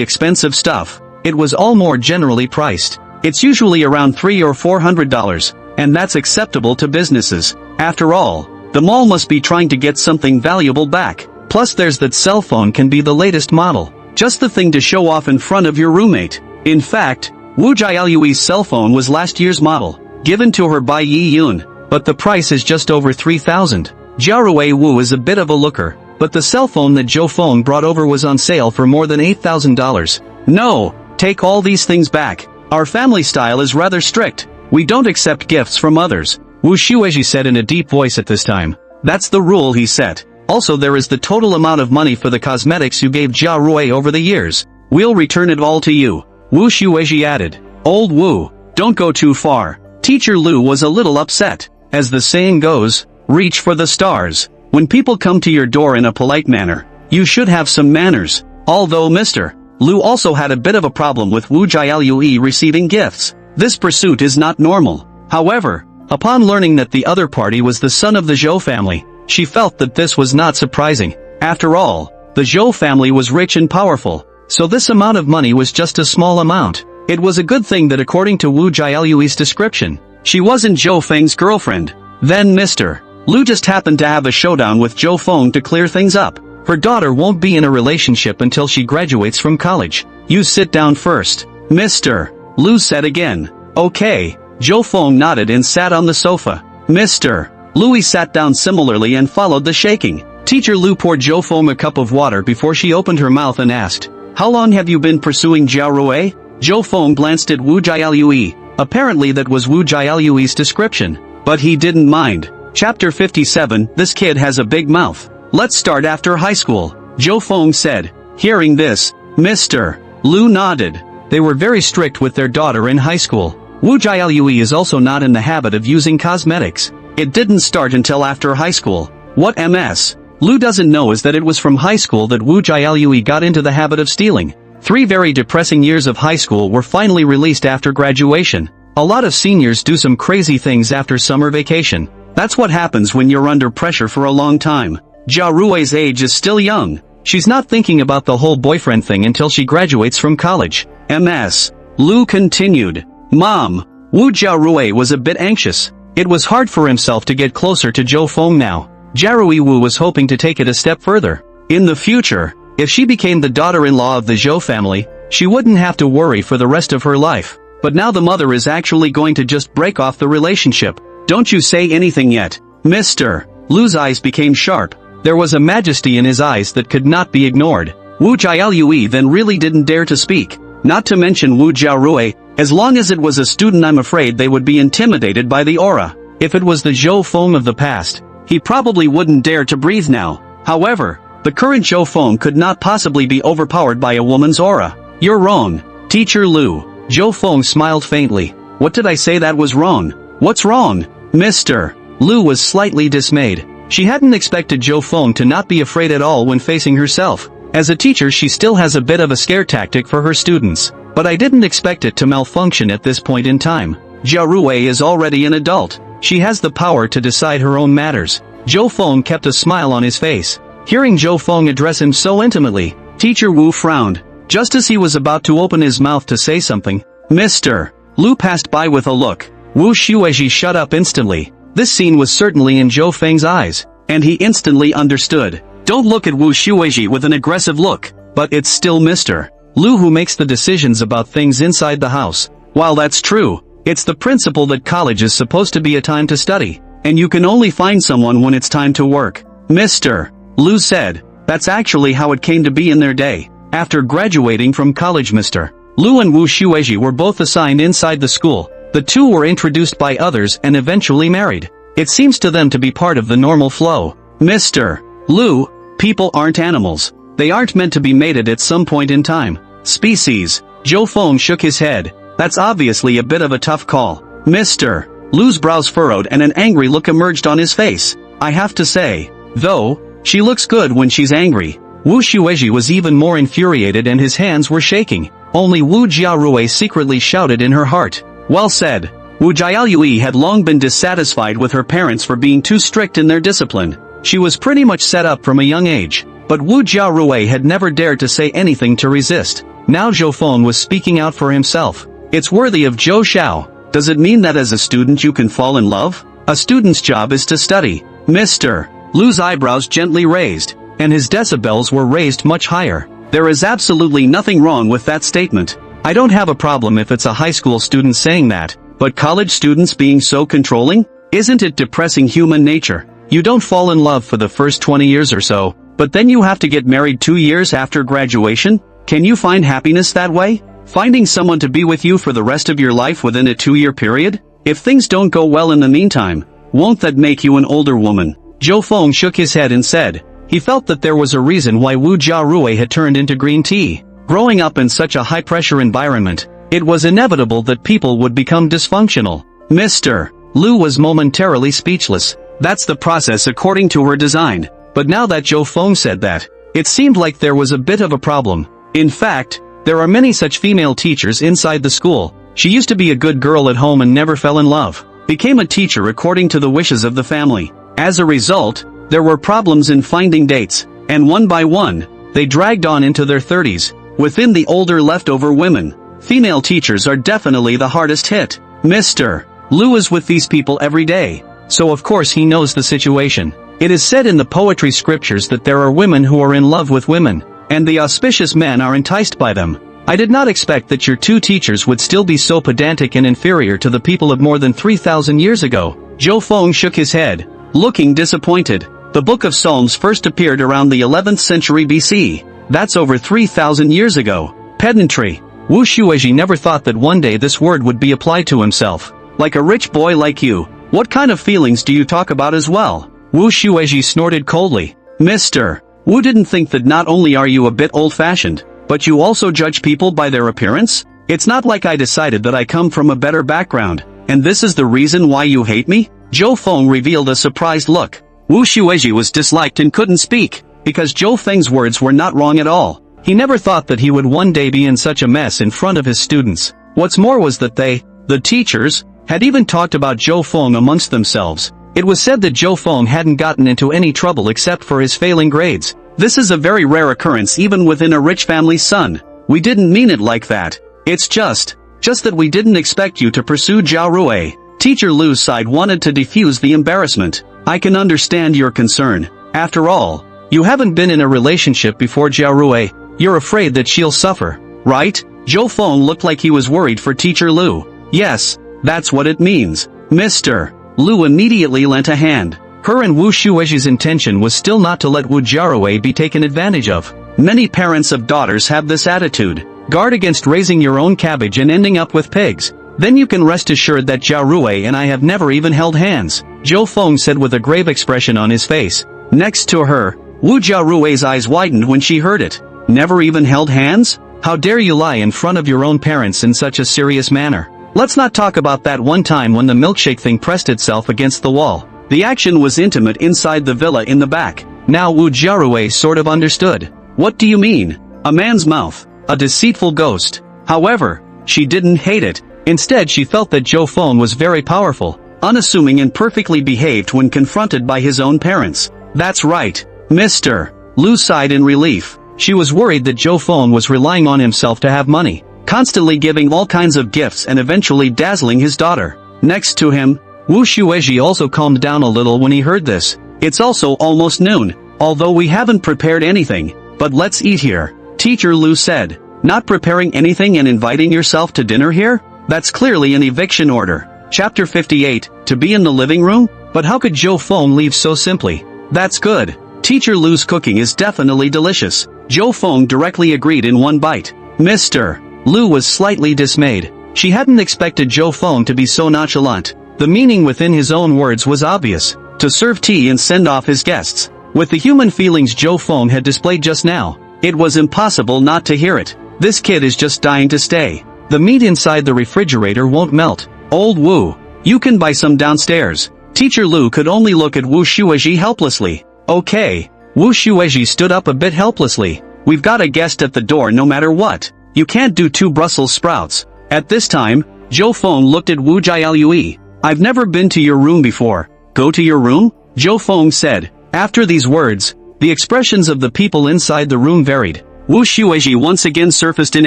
expensive stuff. It was all more generally priced. It's usually around $300 or $400, and that's acceptable to businesses. After all, the mall must be trying to get something valuable back. Plus there's that cell phone can be the latest model. Just the thing to show off in front of your roommate. In fact, Wu Jiaoyui's cell phone was last year's model, given to her by Yi Yun, but the price is just over 3,000. Jiarui Wu is a bit of a looker, but the cell phone that Zhou Feng brought over was on sale for more than $8,000. No, take all these things back. Our family style is rather strict. We don't accept gifts from others. Wu Shueji said in a deep voice at this time. That's the rule he set. Also there is the total amount of money for the cosmetics you gave Jiarui over the years. We'll return it all to you. Wu Shueji added. Old Wu, don't go too far. Teacher Lu was a little upset. As the saying goes, reach for the stars. When people come to your door in a polite manner, you should have some manners. Although Mr. Lu also had a bit of a problem with Wu Jiaoyui receiving gifts. This pursuit is not normal. However, upon learning that the other party was the son of the Zhou family, she felt that this was not surprising. After all, the Zhou family was rich and powerful, so this amount of money was just a small amount. It was a good thing that according to Wu Jiaoyui's description, she wasn't Zhou Feng's girlfriend. Then Mr. Lu just happened to have a showdown with Zhou Feng to clear things up. Her daughter won't be in a relationship until she graduates from college. You sit down first. Mr. Lu said again. Okay. Zhou Feng nodded and sat on the sofa. Mr. Louis sat down similarly and followed the shaking. Teacher Lu poured Zhou Feng a cup of water before she opened her mouth and asked, How long have you been pursuing Jiarui? Zhou Feng glanced at Wu Jiaoyui. Apparently that was Wu Jiaoyui's description. But he didn't mind. Chapter 57, This kid has a big mouth. Let's start after high school. Zhou Feng said. Hearing this, Mr. Lu nodded. They were very strict with their daughter in high school. Wu Jiaoyui is also not in the habit of using cosmetics. It didn't start until after high school. What Ms. Lu doesn't know is that it was from high school that Wu Jiaoyui got into the habit of stealing. 3 very depressing years of high school were finally released after graduation. A lot of seniors do some crazy things after summer vacation. That's what happens when you're under pressure for a long time. Jiarui's age is still young. She's not thinking about the whole boyfriend thing until she graduates from college. Ms. Lu continued. Mom, Wu Jiarui was a bit anxious. It was hard for himself to get closer to Zhou Feng now. Jiarui Wu was hoping to take it a step further. In the future, if she became the daughter-in-law of the Zhou family, she wouldn't have to worry for the rest of her life. But now the mother is actually going to just break off the relationship. Don't you say anything yet. Mr. Lu's eyes became sharp. There was a majesty in his eyes that could not be ignored. Wu Jiaoyui then really didn't dare to speak. Not to mention Wu Jiarui, As long as it was a student, I'm afraid they would be intimidated by the aura. If it was the Zhou Feng of the past, he probably wouldn't dare to breathe now. However, the current Zhou Feng could not possibly be overpowered by a woman's aura. You're wrong, Teacher Lu. Zhou Feng smiled faintly. What did I say that was wrong? What's wrong, Mr. Lu was slightly dismayed. She hadn't expected Zhou Feng to not be afraid at all when facing herself. As a teacher, she still has a bit of a scare tactic for her students. But I didn't expect it to malfunction at this point in time. Jia Rui is already an adult. She has the power to decide her own matters. Zhou Feng kept a smile on his face. Hearing Zhou Feng address him so intimately, Teacher Wu frowned. Just as he was about to open his mouth to say something, Mr. Lu passed by with a look. Wu Shueji shut up instantly. This scene was certainly in Zhou Feng's eyes, and he instantly understood. Don't look at Wu Shueji with an aggressive look, but it's still Mr. Lu who makes the decisions about things inside the house. While that's true, it's the principle that college is supposed to be a time to study, and you can only find someone when it's time to work. Mr. Lu said, that's actually how it came to be in their day. After graduating from college, Mr. Lu and Wu Shueji were both assigned inside the school. The two were introduced by others and eventually married. It seems to them to be part of the normal flow. Mr. Lu, people aren't animals. They aren't meant to be mated at some point in time. Species. Zhou Feng shook his head. That's obviously a bit of a tough call. Mr. Lu's brows furrowed and an angry look emerged on his face. I have to say, though, she looks good when she's angry. Wu Shueji was even more infuriated and his hands were shaking. Only Wu Jiarui secretly shouted in her heart. Well said. Wu Jiaoyui had long been dissatisfied with her parents for being too strict in their discipline. She was pretty much set up from a young age. But Wu Jiarui had never dared to say anything to resist. Now Zhou Feng was speaking out for himself. It's worthy of Zhou Xiao. Does it mean that as a student you can fall in love? A student's job is to study. Mr. Lu's eyebrows gently raised, and his decibels were raised much higher. There is absolutely nothing wrong with that statement. I don't have a problem if it's a high school student saying that, but college students being so controlling? Isn't it depressing human nature? You don't fall in love for the first 20 years or so, but then you have to get married 2 years after graduation? Can you find happiness that way? Finding someone to be with you for the rest of your life within a 2-year period? If things don't go well in the meantime, won't that make you an older woman? Zhou Feng shook his head and said, he felt that there was a reason why Wu Jiarui had turned into green tea. Growing up in such a high-pressure environment, it was inevitable that people would become dysfunctional. Mr. Lu was momentarily speechless. That's the process according to her design. But now that Zhou Feng said that, it seemed like there was a bit of a problem. In fact, there are many such female teachers inside the school. She used to be a good girl at home and never fell in love. Became a teacher according to the wishes of the family. As a result, there were problems in finding dates, and one by one, they dragged on into their 30s. Within the older leftover women, female teachers are definitely the hardest hit. Mr. Lu is with these people every day, so of course he knows the situation. It is said in the poetry scriptures that there are women who are in love with women, and the auspicious men are enticed by them. I did not expect that your two teachers would still be so pedantic and inferior to the people of more than 3,000 years ago. Zhou Feng shook his head, looking disappointed. The Book of Psalms first appeared around the 11th century BC. That's over 3,000 years ago. Pedantry. Wu Shueji never thought that one day this word would be applied to himself. Like a rich boy like you, what kind of feelings do you talk about as well? Wu Shueji snorted coldly. Mr. Wu didn't think that not only are you a bit old-fashioned, but you also judge people by their appearance? It's not like I decided that I come from a better background, and this is the reason why you hate me? Zhou Feng revealed a surprised look. Wu Shueji was disliked and couldn't speak, because Zhou Feng's words were not wrong at all. He never thought that he would one day be in such a mess in front of his students. What's more was that they, the teachers, had even talked about Zhou Feng amongst themselves. It was said that Zhou Feng hadn't gotten into any trouble except for his failing grades. This is a very rare occurrence even within a rich family's son. We didn't mean it like that. It's just that we didn't expect you to pursue Zhao Rui. Teacher Lu's side wanted to defuse the embarrassment. I can understand your concern. After all, you haven't been in a relationship before Zhao Rui. You're afraid that she'll suffer, right? Zhou Feng looked like he was worried for Teacher Lu. Yes, that's what it means. Mr. Lu immediately lent a hand. Her and Wu Shueji's intention was still not to let Wu Jiarui be taken advantage of. Many parents of daughters have this attitude. Guard against raising your own cabbage and ending up with pigs. Then you can rest assured that Zhao Rui and I have never even held hands, Zhou Feng said with a grave expression on his face. Next to her, Wu Jiaorui's eyes widened when she heard it. Never even held hands? How dare you lie in front of your own parents in such a serious manner? Let's not talk about that one time when the milkshake thing pressed itself against the wall. The action was intimate inside the villa in the back. Now Wu Jiarui sort of understood. What do you mean? A man's mouth. A deceitful ghost. However, she didn't hate it. Instead she felt that Zhou Feng was very powerful, unassuming and perfectly behaved when confronted by his own parents. That's right, Mr. Lu sighed in relief. She was worried that Zhou Feng was relying on himself to have money, constantly giving all kinds of gifts and eventually dazzling his daughter. Next to him, Wu Shueji also calmed down a little when he heard this. It's also almost noon, although we haven't prepared anything, but let's eat here, Teacher Lu said. Not preparing anything and inviting yourself to dinner here? That's clearly an eviction order. Chapter 58, to be in the living room? But how could Zhou Feng leave so simply? That's good. Teacher Lu's cooking is definitely delicious. Zhou Feng directly agreed in one bite. Mr. Lu was slightly dismayed. She hadn't expected Zhou Feng to be so nonchalant. The meaning within his own words was obvious. To serve tea and send off his guests. With the human feelings Zhou Feng had displayed just now, it was impossible not to hear it. This kid is just dying to stay. The meat inside the refrigerator won't melt. Old Wu, you can buy some downstairs. Teacher Lu could only look at Wu Shueji helplessly. Okay. Wu Shueji stood up a bit helplessly. We've got a guest at the door no matter what. You can't do 2 Brussels sprouts. At this time, Zhou Feng looked at Wu Jiaoyui. I've never been to your room before. Go to your room? Zhou Feng said. After these words, the expressions of the people inside the room varied. Wu Shueji once again surfaced in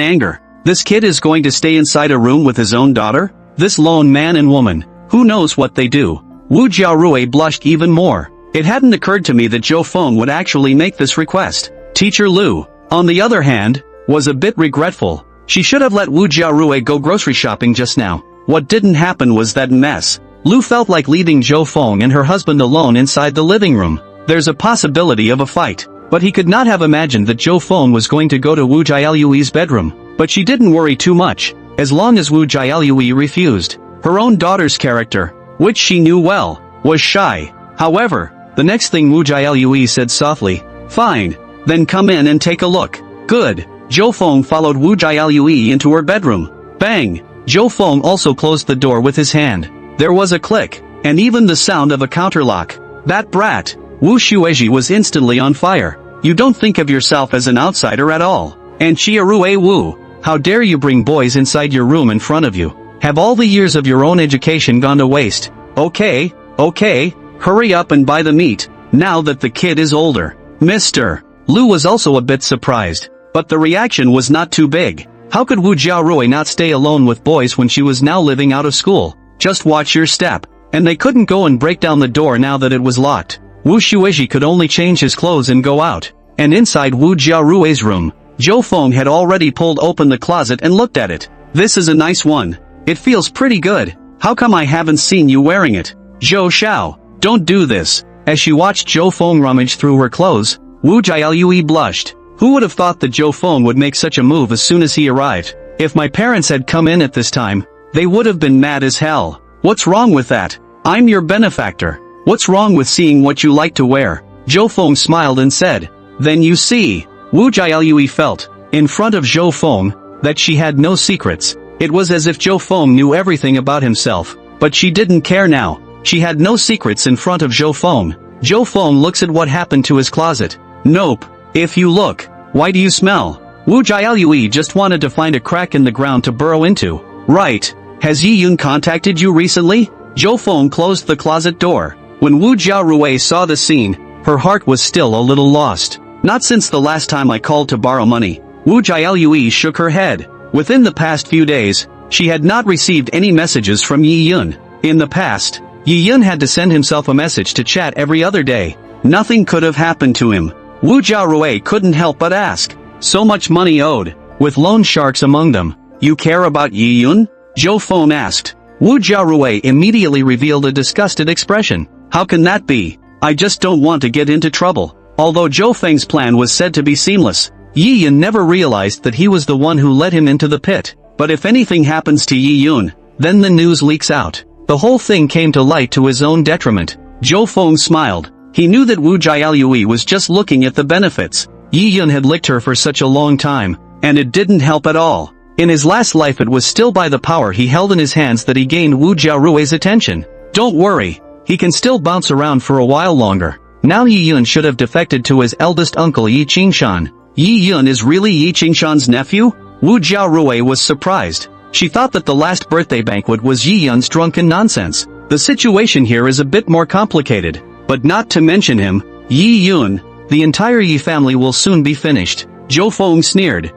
anger. This kid is going to stay inside a room with his own daughter? This lone man and woman, who knows what they do? Wu Jiaorui blushed even more. It hadn't occurred to me that Zhou Feng would actually make this request. Teacher Lu, on the other hand, was a bit regretful. She should have let Wu Jiaorui go grocery shopping just now. What didn't happen was that mess. Lu felt like leaving Zhou Feng and her husband alone inside the living room. There's a possibility of a fight. But he could not have imagined that Zhou Feng was going to go to Wu Jiaoyui's bedroom. But she didn't worry too much, as long as Wu Jiaoyui refused. Her own daughter's character, which she knew well, was shy. However, the next thing Wu Jiaoyui said softly, "Fine, then come in and take a look." Good. Zhou Feng followed Wu Jiaoyui into her bedroom. Bang! Zhou Feng also closed the door with his hand. There was a click, and even the sound of a counterlock. That brat! Wu Shueji was instantly on fire. You don't think of yourself as an outsider at all. And Chiarue Wu, how dare you bring boys inside your room in front of you? Have all the years of your own education gone to waste? Okay, hurry up and buy the meat, now that the kid is older. Mr. Lu was also a bit surprised, but the reaction was not too big. How could Wu Jiaorui not stay alone with boys when she was now living out of school? Just watch your step. And they couldn't go and break down the door now that it was locked. Wu Shueji could only change his clothes and go out. And inside Wu Jiaorui's room, Zhou Feng had already pulled open the closet and looked at it. This is a nice one. It feels pretty good. How come I haven't seen you wearing it? Zhou Xiao, don't do this. As she watched Zhou Feng rummage through her clothes, Wu Jiaoyui blushed. Who would have thought that Zhou Feng would make such a move as soon as he arrived? If my parents had come in at this time, they would have been mad as hell. What's wrong with that? I'm your benefactor. What's wrong with seeing what you like to wear? Zhou Feng smiled and said. Then you see. Wu Jiaoyui felt, in front of Zhou Feng, that she had no secrets. It was as if Zhou Feng knew everything about himself, but she didn't care now. She had no secrets in front of Zhou Feng. Zhou Feng looks at what happened to his closet. Nope. If you look, why do you smell? Wu Jiaoyui just wanted to find a crack in the ground to burrow into. Right. Has Yi Yun contacted you recently? Zhou Feng closed the closet door. When Wu Jiaorui saw the scene, her heart was still a little lost. Not since the last time I called to borrow money. Wu Jiaoyui shook her head. Within the past few days, she had not received any messages from Yi Yun. In the past, Yi Yun had to send himself a message to chat every other day. Nothing could have happened to him. Wu Jiaorui couldn't help but ask. So much money owed, with loan sharks among them. You care about Yi Yun? Zhou Feng asked. Wu Jiaorui immediately revealed a disgusted expression. How can that be? I just don't want to get into trouble. Although Zhou Feng's plan was said to be seamless, Yi Yun never realized that he was the one who led him into the pit. But if anything happens to Yi Yun, then the news leaks out. The whole thing came to light to his own detriment. Zhou Feng smiled. He knew that Wu Jiaoyui was just looking at the benefits. Yi Yun had licked her for such a long time, and it didn't help at all. In his last life it was still by the power he held in his hands that he gained Wu Jiaorui's attention. Don't worry, he can still bounce around for a while longer. Now Yi Yun should have defected to his eldest uncle Yi Qingshan. Yi Yun is really Yi Qingshan's nephew? Wu Jiaorui was surprised. She thought that the last birthday banquet was Yi Yun's drunken nonsense. The situation here is a bit more complicated. But not to mention him, Yi Yun, the entire Yi family will soon be finished. Zhou Feng sneered.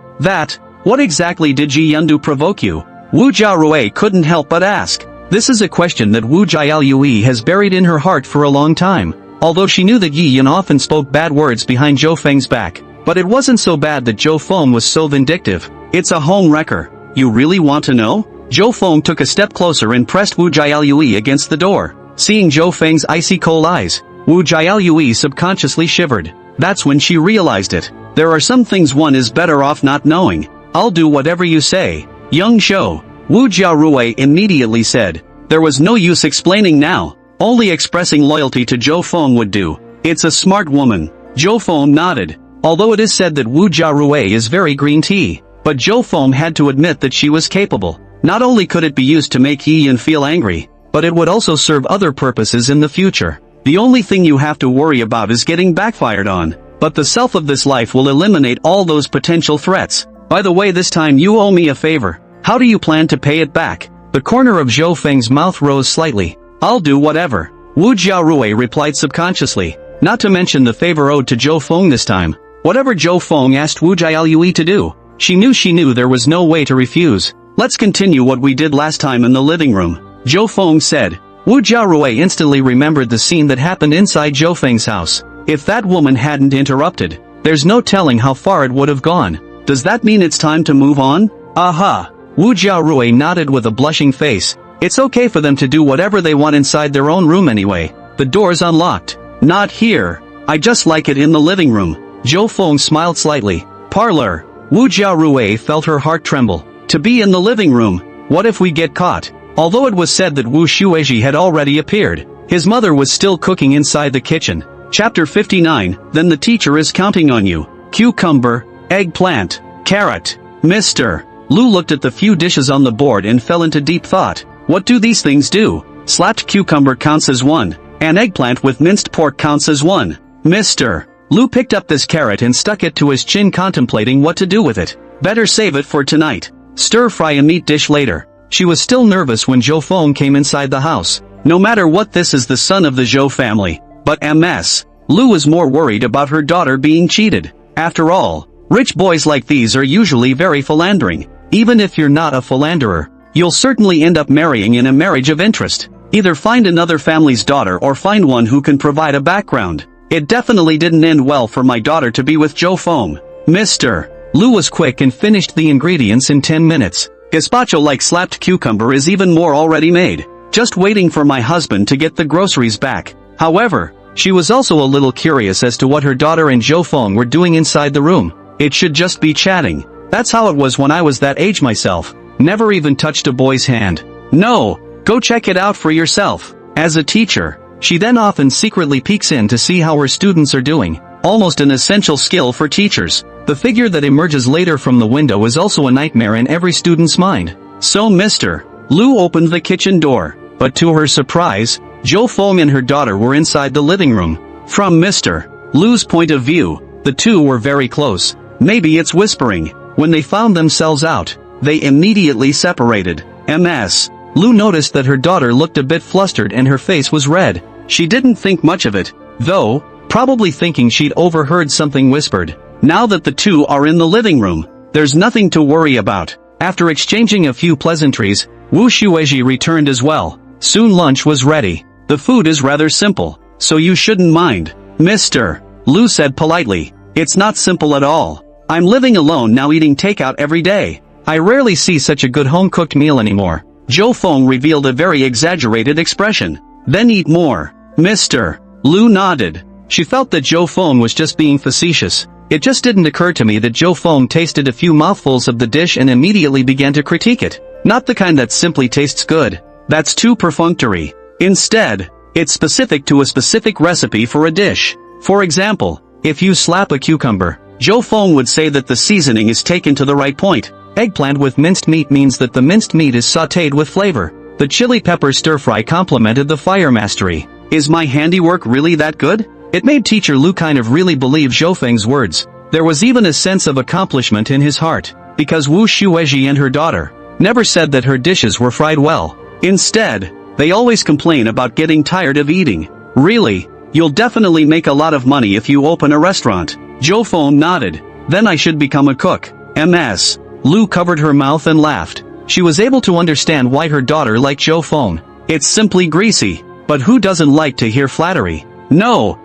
What exactly did Yi Yun do provoke you? Wu Jiaorui couldn't help but ask. This is a question that Wu Jiaoyui has buried in her heart for a long time. Although she knew that Yi Yun often spoke bad words behind Zhou Feng's back. But it wasn't so bad that Zhou Feng was so vindictive. It's a home wrecker. You really want to know? Zhou Feng took a step closer and pressed Wu Jiaoyui against the door. Seeing Zhou Feng's icy cold eyes, Wu Jiaoyui subconsciously shivered. That's when she realized it. There are some things one is better off not knowing. I'll do whatever you say. Young Shou, Wu Jiaorui immediately said. There was no use explaining now. Only expressing loyalty to Zhou Feng would do. It's a smart woman. Zhou Feng nodded. Although it is said that Wu Jiaorui is very green tea, but Zhou Feng had to admit that she was capable. Not only could it be used to make Yi Yun feel angry, but it would also serve other purposes in the future. The only thing you have to worry about is getting backfired on. But the self of this life will eliminate all those potential threats. By the way, this time you owe me a favor. How do you plan to pay it back? The corner of Zhou Feng's mouth rose slightly. I'll do whatever. Wu Jiaorui replied subconsciously. Not to mention the favor owed to Zhou Feng this time. Whatever Zhou Feng asked Wu Jiaoyui to do, she knew there was no way to refuse. Let's continue what we did last time in the living room, Zhou Feng said. Wu Jiaorui instantly remembered the scene that happened inside Zhou Feng's house. If that woman hadn't interrupted, there's no telling how far it would have gone. Does that mean it's time to move on? Aha! Wu Jiaorui nodded with a blushing face. It's okay for them to do whatever they want inside their own room anyway. The door's unlocked. Not here. I just like it in the living room. Zhou Feng smiled slightly. Parlor. Wu Jiaorui felt her heart tremble. To be in the living room. What if we get caught? Although it was said that Wu Shueji had already appeared, his mother was still cooking inside the kitchen. Chapter 59, Then the teacher is counting on you. Cucumber, eggplant, carrot. Mr. Lu looked at the few dishes on the board and fell into deep thought. What do these things do? Slapped cucumber counts as 1. An eggplant with minced pork counts as 1. Mr. Lu picked up this carrot and stuck it to his chin, contemplating what to do with it. Better save it for tonight. Stir-fry a meat dish later. She was still nervous when Zhou Feng came inside the house. No matter what, this is the son of the Zhou family. But Ms. Lu was more worried about her daughter being cheated. After all, rich boys like these are usually very philandering. Even if you're not a philanderer, you'll certainly end up marrying in a marriage of interest. Either find another family's daughter or find one who can provide a background. It definitely didn't end well for my daughter to be with Zhou Feng. Mr. Lu was quick and finished the ingredients in 10 minutes. Gazpacho like slapped cucumber is even more already made. Just waiting for my husband to get the groceries back. However, she was also a little curious as to what her daughter and Zhou Feng were doing inside the room. It should just be chatting. That's how it was when I was that age myself. Never even touched a boy's hand. No, go check it out for yourself. As a teacher, she then often secretly peeks in to see how her students are doing. Almost an essential skill for teachers. The figure that emerges later from the window is also a nightmare in every student's mind. So Mr. Lu opened the kitchen door, but to her surprise, Zhou Feng and her daughter were inside the living room. From Mr. Lu's point of view, the two were very close. Maybe it's whispering. When they found themselves out, they immediately separated. Ms. Lu noticed that her daughter looked a bit flustered and her face was red. She didn't think much of it, though, probably thinking she'd overheard something whispered. Now that the two are in the living room, there's nothing to worry about. After exchanging a few pleasantries, Wu Shueji returned as well. Soon lunch was ready. The food is rather simple, so you shouldn't mind. Mr. Lu said politely. It's not simple at all. I'm living alone now, eating takeout every day. I rarely see such a good home-cooked meal anymore. Zhou Feng revealed a very exaggerated expression. Then eat more. Mr. Lu nodded. She felt that Zhou Feng was just being facetious. It just didn't occur to me that Zhou Feng tasted a few mouthfuls of the dish and immediately began to critique it. Not the kind that simply tastes good. That's too perfunctory. Instead, it's specific to a specific recipe for a dish. For example, if you slap a cucumber, Zhou Feng would say that the seasoning is taken to the right point. Eggplant with minced meat means that the minced meat is sautéed with flavor. The chili pepper stir-fry complemented the fire mastery. Is my handiwork really that good? It made teacher Lu kind of really believe Zhou Feng's words. There was even a sense of accomplishment in his heart, because Wu Xuezhi and her daughter never said that her dishes were fried well. Instead, they always complain about getting tired of eating. Really? You'll definitely make a lot of money if you open a restaurant. Zhou Feng nodded. Then I should become a cook. MS. Lu covered her mouth and laughed. She was able to understand why her daughter liked Zhou Feng. It's simply greasy. But who doesn't like to hear flattery? No.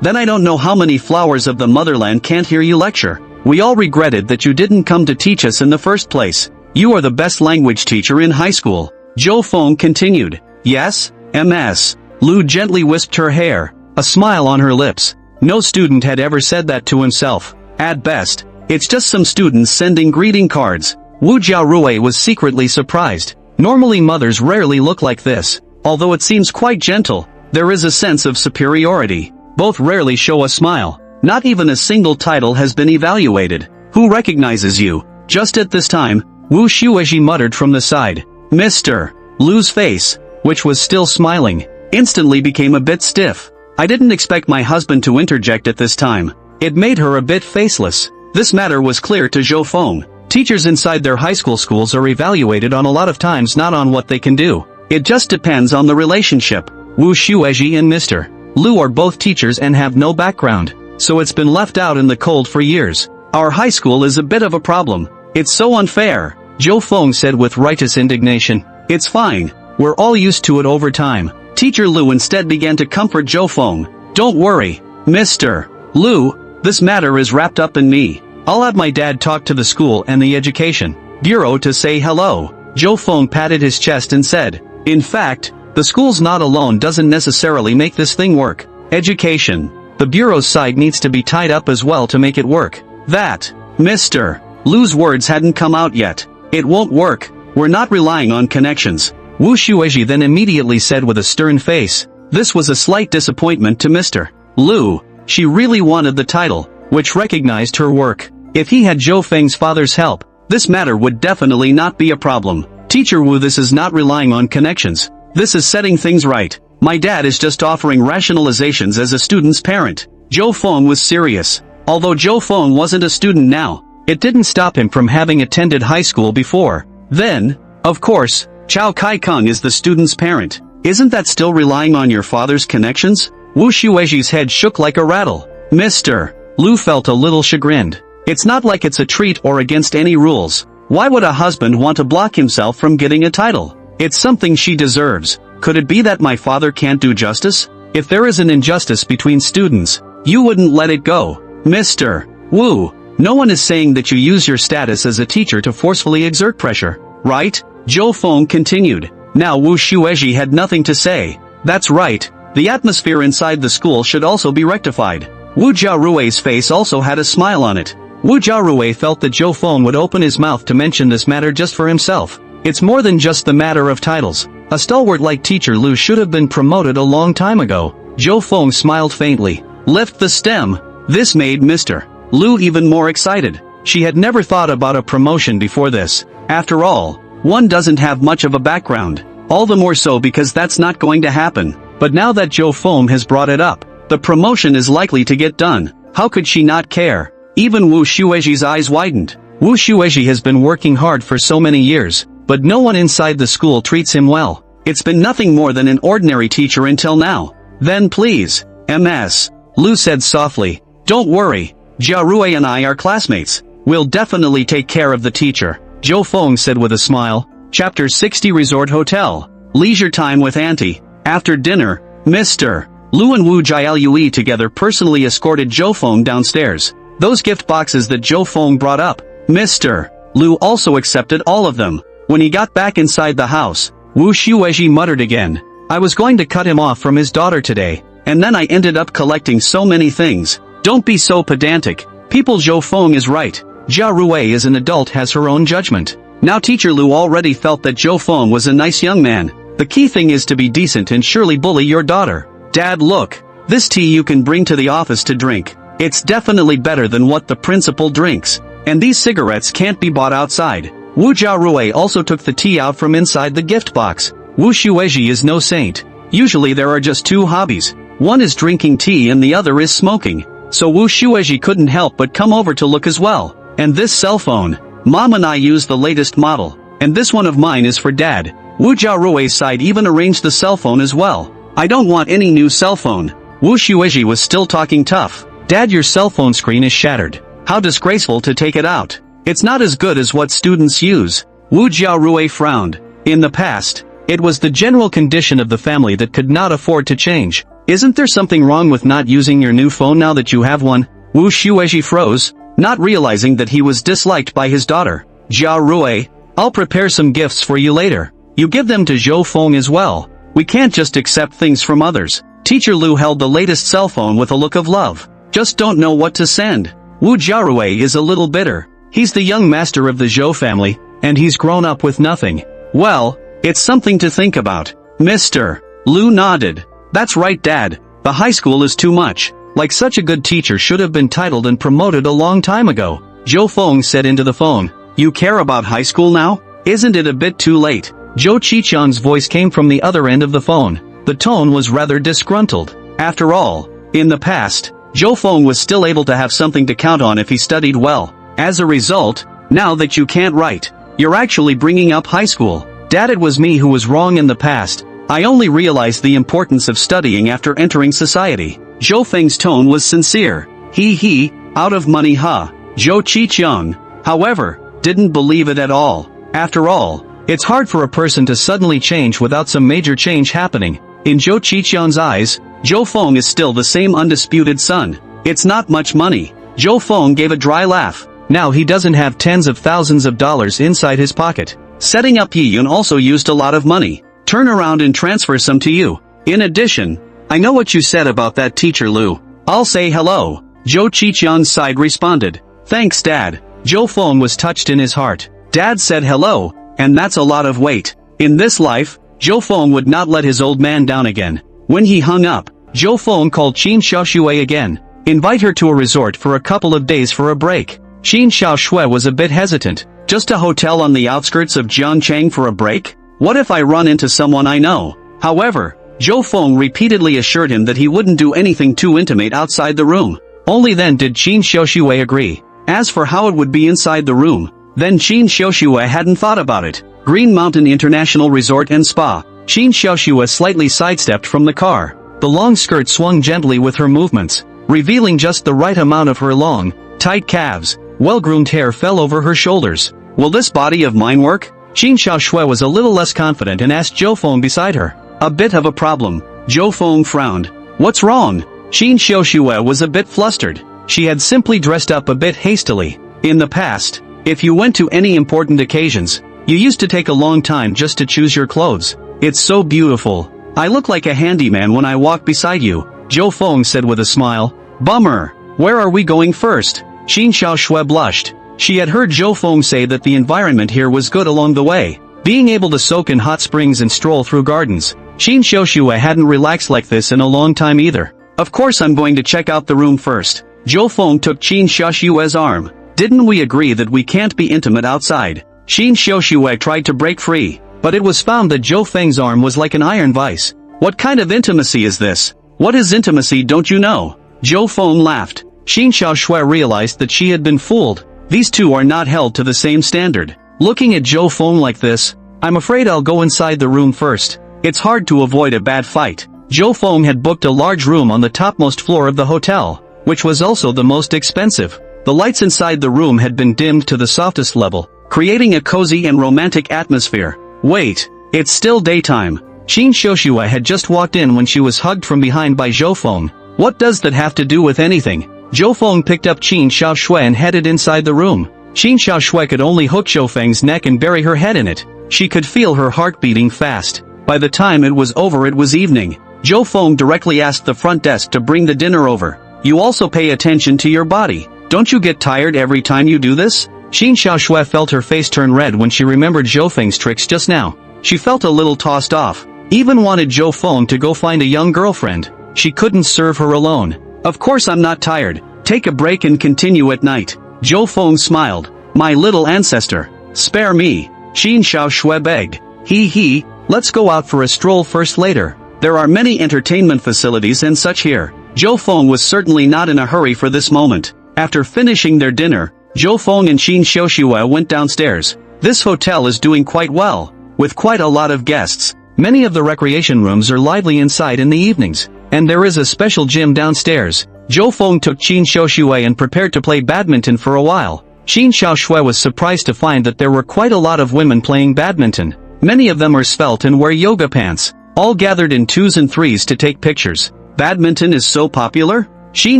Then I don't know how many flowers of the motherland can't hear you lecture. We all regretted that you didn't come to teach us in the first place. You are the best language teacher in high school. Zhou Feng continued. Yes, MS. Lu gently wisped her hair, a smile on her lips. No student had ever said that to himself. At best, it's just some students sending greeting cards. Wu Jiarui was secretly surprised. Normally mothers rarely look like this. Although it seems quite gentle, there is a sense of superiority. Both rarely show a smile. Not even a single title has been evaluated. Who recognizes you? Just at this time, Wu Xuezhi muttered from the side. Mr. Lu's face, which was still smiling, instantly became a bit stiff. I didn't expect my husband to interject at this time. It made her a bit faceless. This matter was clear to Zhou Feng. Teachers inside their high school schools are evaluated on a lot of times, not on what they can do. It just depends on the relationship. Wu Xuezhi and Mr. Lu are both teachers and have no background, so it's been left out in the cold for years. Our high school is a bit of a problem. It's so unfair, Zhou Feng said with righteous indignation. It's fine. We're all used to it over time. Teacher Lu instead began to comfort Zhou Feng. Don't worry, Mr. Lu, this matter is wrapped up in me. I'll have my dad talk to the school and the education bureau to say hello. Zhou Feng patted his chest and said, in fact, the school's not alone doesn't necessarily make this thing work. Education. The bureau's side needs to be tied up as well to make it work. That, Mr. Lu's words hadn't come out yet. It won't work. We're not relying on connections. Wu Xuezhi then immediately said with a stern face. This was a slight disappointment to Mr. Lu. She really wanted the title, which recognized her work. If he had Zhou Feng's father's help, this matter would definitely not be a problem. Teacher Wu, this is not relying on connections. This is setting things right. My dad is just offering rationalizations as a student's parent. Zhou Feng was serious. Although Zhou Feng wasn't a student now, it didn't stop him from having attended high school before. Then, of course, Chao Kai-kung is the student's parent. Isn't that still relying on your father's connections? Wu Xuezhi's head shook like a rattle. Mr. Lu felt a little chagrined. It's not like it's a treat or against any rules. Why would a husband want to block himself from getting a title? It's something she deserves. Could it be that my father can't do justice? If there is an injustice between students, you wouldn't let it go. Mr. Wu, no one is saying that you use your status as a teacher to forcefully exert pressure, right? Zhou Feng continued. Now Wu Xuezhi had nothing to say. That's right. The atmosphere inside the school should also be rectified. Wu Jiarui's face also had a smile on it. Wu Jiarui felt that Zhou Feng would open his mouth to mention this matter just for himself. It's more than just the matter of titles. A stalwart like Teacher Lu should have been promoted a long time ago. Zhou Feng smiled faintly. Lift the stem. This made Mr. Lu even more excited. She had never thought about a promotion before this. After all, one doesn't have much of a background. All the more so because that's not going to happen. But now that Zhou Feng has brought it up, the promotion is likely to get done. How could she not care? Even Wu Xuezhi's eyes widened. Wu Xuezhi has been working hard for so many years, but no one inside the school treats him well. It's been nothing more than an ordinary teacher until now. Then please, MS. Lu said softly. Don't worry. Jiarui and I are classmates. We'll definitely take care of the teacher. Zhou Feng said with a smile. Chapter 60 Resort Hotel. Leisure time with Auntie. After dinner, Mr. Lu and Wu Jialui together personally escorted Zhou Feng downstairs. Those gift boxes that Zhou Feng brought up, Mr. Lu also accepted all of them. When he got back inside the house, Wu Xuezhi muttered again. I was going to cut him off from his daughter today, and then I ended up collecting so many things. Don't be so pedantic. People Zhou Feng is right. Jia Rui is an adult has her own judgment. Now Teacher Lu already felt that Zhou Feng was a nice young man. The key thing is to be decent and surely bully your daughter. Dad, look. This tea you can bring to the office to drink. It's definitely better than what the principal drinks. And these cigarettes can't be bought outside. Wu Jiarui also took the tea out from inside the gift box. Wu Xueji is no saint. Usually there are just two hobbies. One is drinking tea and the other is smoking. So Wu Xueji couldn't help but come over to look as well. And this cell phone. Mom and I use the latest model. And this one of mine is for Dad. Wu Jiarui's side even arranged the cell phone as well. I don't want any new cell phone. Wu Xueji was still talking tough. Dad, your cell phone screen is shattered. How disgraceful to take it out. It's not as good as what students use. Wu Jiarui frowned. In the past, it was the general condition of the family that could not afford to change. Isn't there something wrong with not using your new phone now that you have one? Wu Xueji froze, not realizing that he was disliked by his daughter. Jiarui, I'll prepare some gifts for you later. You give them to Zhou Feng as well. We can't just accept things from others. Teacher Lu held the latest cell phone with a look of love. Just don't know what to send. Wu Jiarui is a little bitter. He's the young master of the Zhou family, and he's grown up with nothing. Well, it's something to think about. Mr. Lu nodded. That's right, Dad. The high school is too much. Like such a good teacher should have been titled and promoted a long time ago. Zhou Feng said into the phone. You care about high school now? Isn't it a bit too late? Zhou Qiqiang's voice came from the other end of the phone. The tone was rather disgruntled. After all, in the past, Zhou Feng was still able to have something to count on if he studied well. As a result, now that you can't write, you're actually bringing up high school. Dad, it was me who was wrong in the past. I only realized the importance of studying after entering society. Zhou Feng's tone was sincere. He, out of money huh? Zhou Qiqiang, however, didn't believe it at all. After all, it's hard for a person to suddenly change without some major change happening. In Zhou Qiqiang's eyes, Zhou Feng is still the same undisputed son. It's not much money. Zhou Feng gave a dry laugh. Now he doesn't have tens of thousands of dollars inside his pocket. Setting up Yiyun also used a lot of money. Turn around and transfer some to you. In addition, I know what you said about that Teacher Lu. I'll say hello. Zhou Qiqiang's side responded. Thanks, Dad. Zhou Feng was touched in his heart. Dad said hello, and that's a lot of weight. In this life, Zhou Feng would not let his old man down again. When he hung up, Zhou Feng called Qin Xiaoshui again. Invite her to a resort for a couple of days for a break. Qin Xiaoshui was a bit hesitant. Just a hotel on the outskirts of Jiangcheng for a break? What if I run into someone I know? However, Zhou Feng repeatedly assured him that he wouldn't do anything too intimate outside the room. Only then did Qin Xiaoshui agree. As for how it would be inside the room, then Qin Xiaoshui hadn't thought about it. Green Mountain International Resort and Spa. Qin Xiaoshui slightly sidestepped from the car. The long skirt swung gently with her movements, revealing just the right amount of her long, tight calves. Well-groomed hair fell over her shoulders. Will this body of mine work? Qin Xiaoshui was a little less confident and asked Zhou Feng beside her. A bit of a problem. Zhou Feng frowned. What's wrong? Qin Xiaoshui was a bit flustered. She had simply dressed up a bit hastily. In the past, if you went to any important occasions, you used to take a long time just to choose your clothes. It's so beautiful. I look like a handyman when I walk beside you, Zhou Feng said with a smile. Bummer. Where are we going first? Qin Xiaoshui blushed. She had heard Zhou Feng say that the environment here was good along the way. Being able to soak in hot springs and stroll through gardens. Qin Xiaoshui hadn't relaxed like this in a long time either. Of course I'm going to check out the room first. Zhou Feng took Qin Xiaoshui's arm. Didn't we agree that we can't be intimate outside? Qin Xiaoshui tried to break free, but it was found that Zhou Feng's arm was like an iron vice. What kind of intimacy is this? What is intimacy, don't you know? Zhou Feng laughed. Qin Xiaoshui realized that she had been fooled. These two are not held to the same standard. Looking at Zhou Feng like this, I'm afraid I'll go inside the room first. It's hard to avoid a bad fight. Zhou Feng had booked a large room on the topmost floor of the hotel, which was also the most expensive. The lights inside the room had been dimmed to the softest level, creating a cozy and romantic atmosphere. Wait, it's still daytime. Qin Xiaoshui had just walked in when she was hugged from behind by Zhou Feng. What does that have to do with anything? Zhou Feng picked up Qin Xiaoshui and headed inside the room. Qin Xiaoshui could only hook Zhou Feng's neck and bury her head in it. She could feel her heart beating fast. By the time it was over, it was evening. Zhou Feng directly asked the front desk to bring the dinner over. you also pay attention to your body. Don't you get tired every time you do this? Qin Xiaoshui felt her face turn red when she remembered Zhou Feng's tricks just now. She felt a little tossed off. Even wanted Zhou Feng to go find a young girlfriend. She couldn't serve her alone. Of course I'm not tired. Take a break and continue at night. Zhou Feng smiled. My little ancestor. Spare me. Qin Xiaoshui begged. He, let's go out for a stroll first later. There are many entertainment facilities and such here. Zhou Feng was certainly not in a hurry for this moment. After finishing their dinner, Zhou Feng and Qin Xiaoshui went downstairs. This hotel is doing quite well, with quite a lot of guests. Many of the recreation rooms are lively inside in the evenings, and there is a special gym downstairs. Zhou Feng took Qin Xiaoshui and prepared to play badminton for a while. Qin Xiaoshui was surprised to find that there were quite a lot of women playing badminton. Many of them are svelte and wear yoga pants, all gathered in 2s and 3s to take pictures. Badminton is so popular? Qin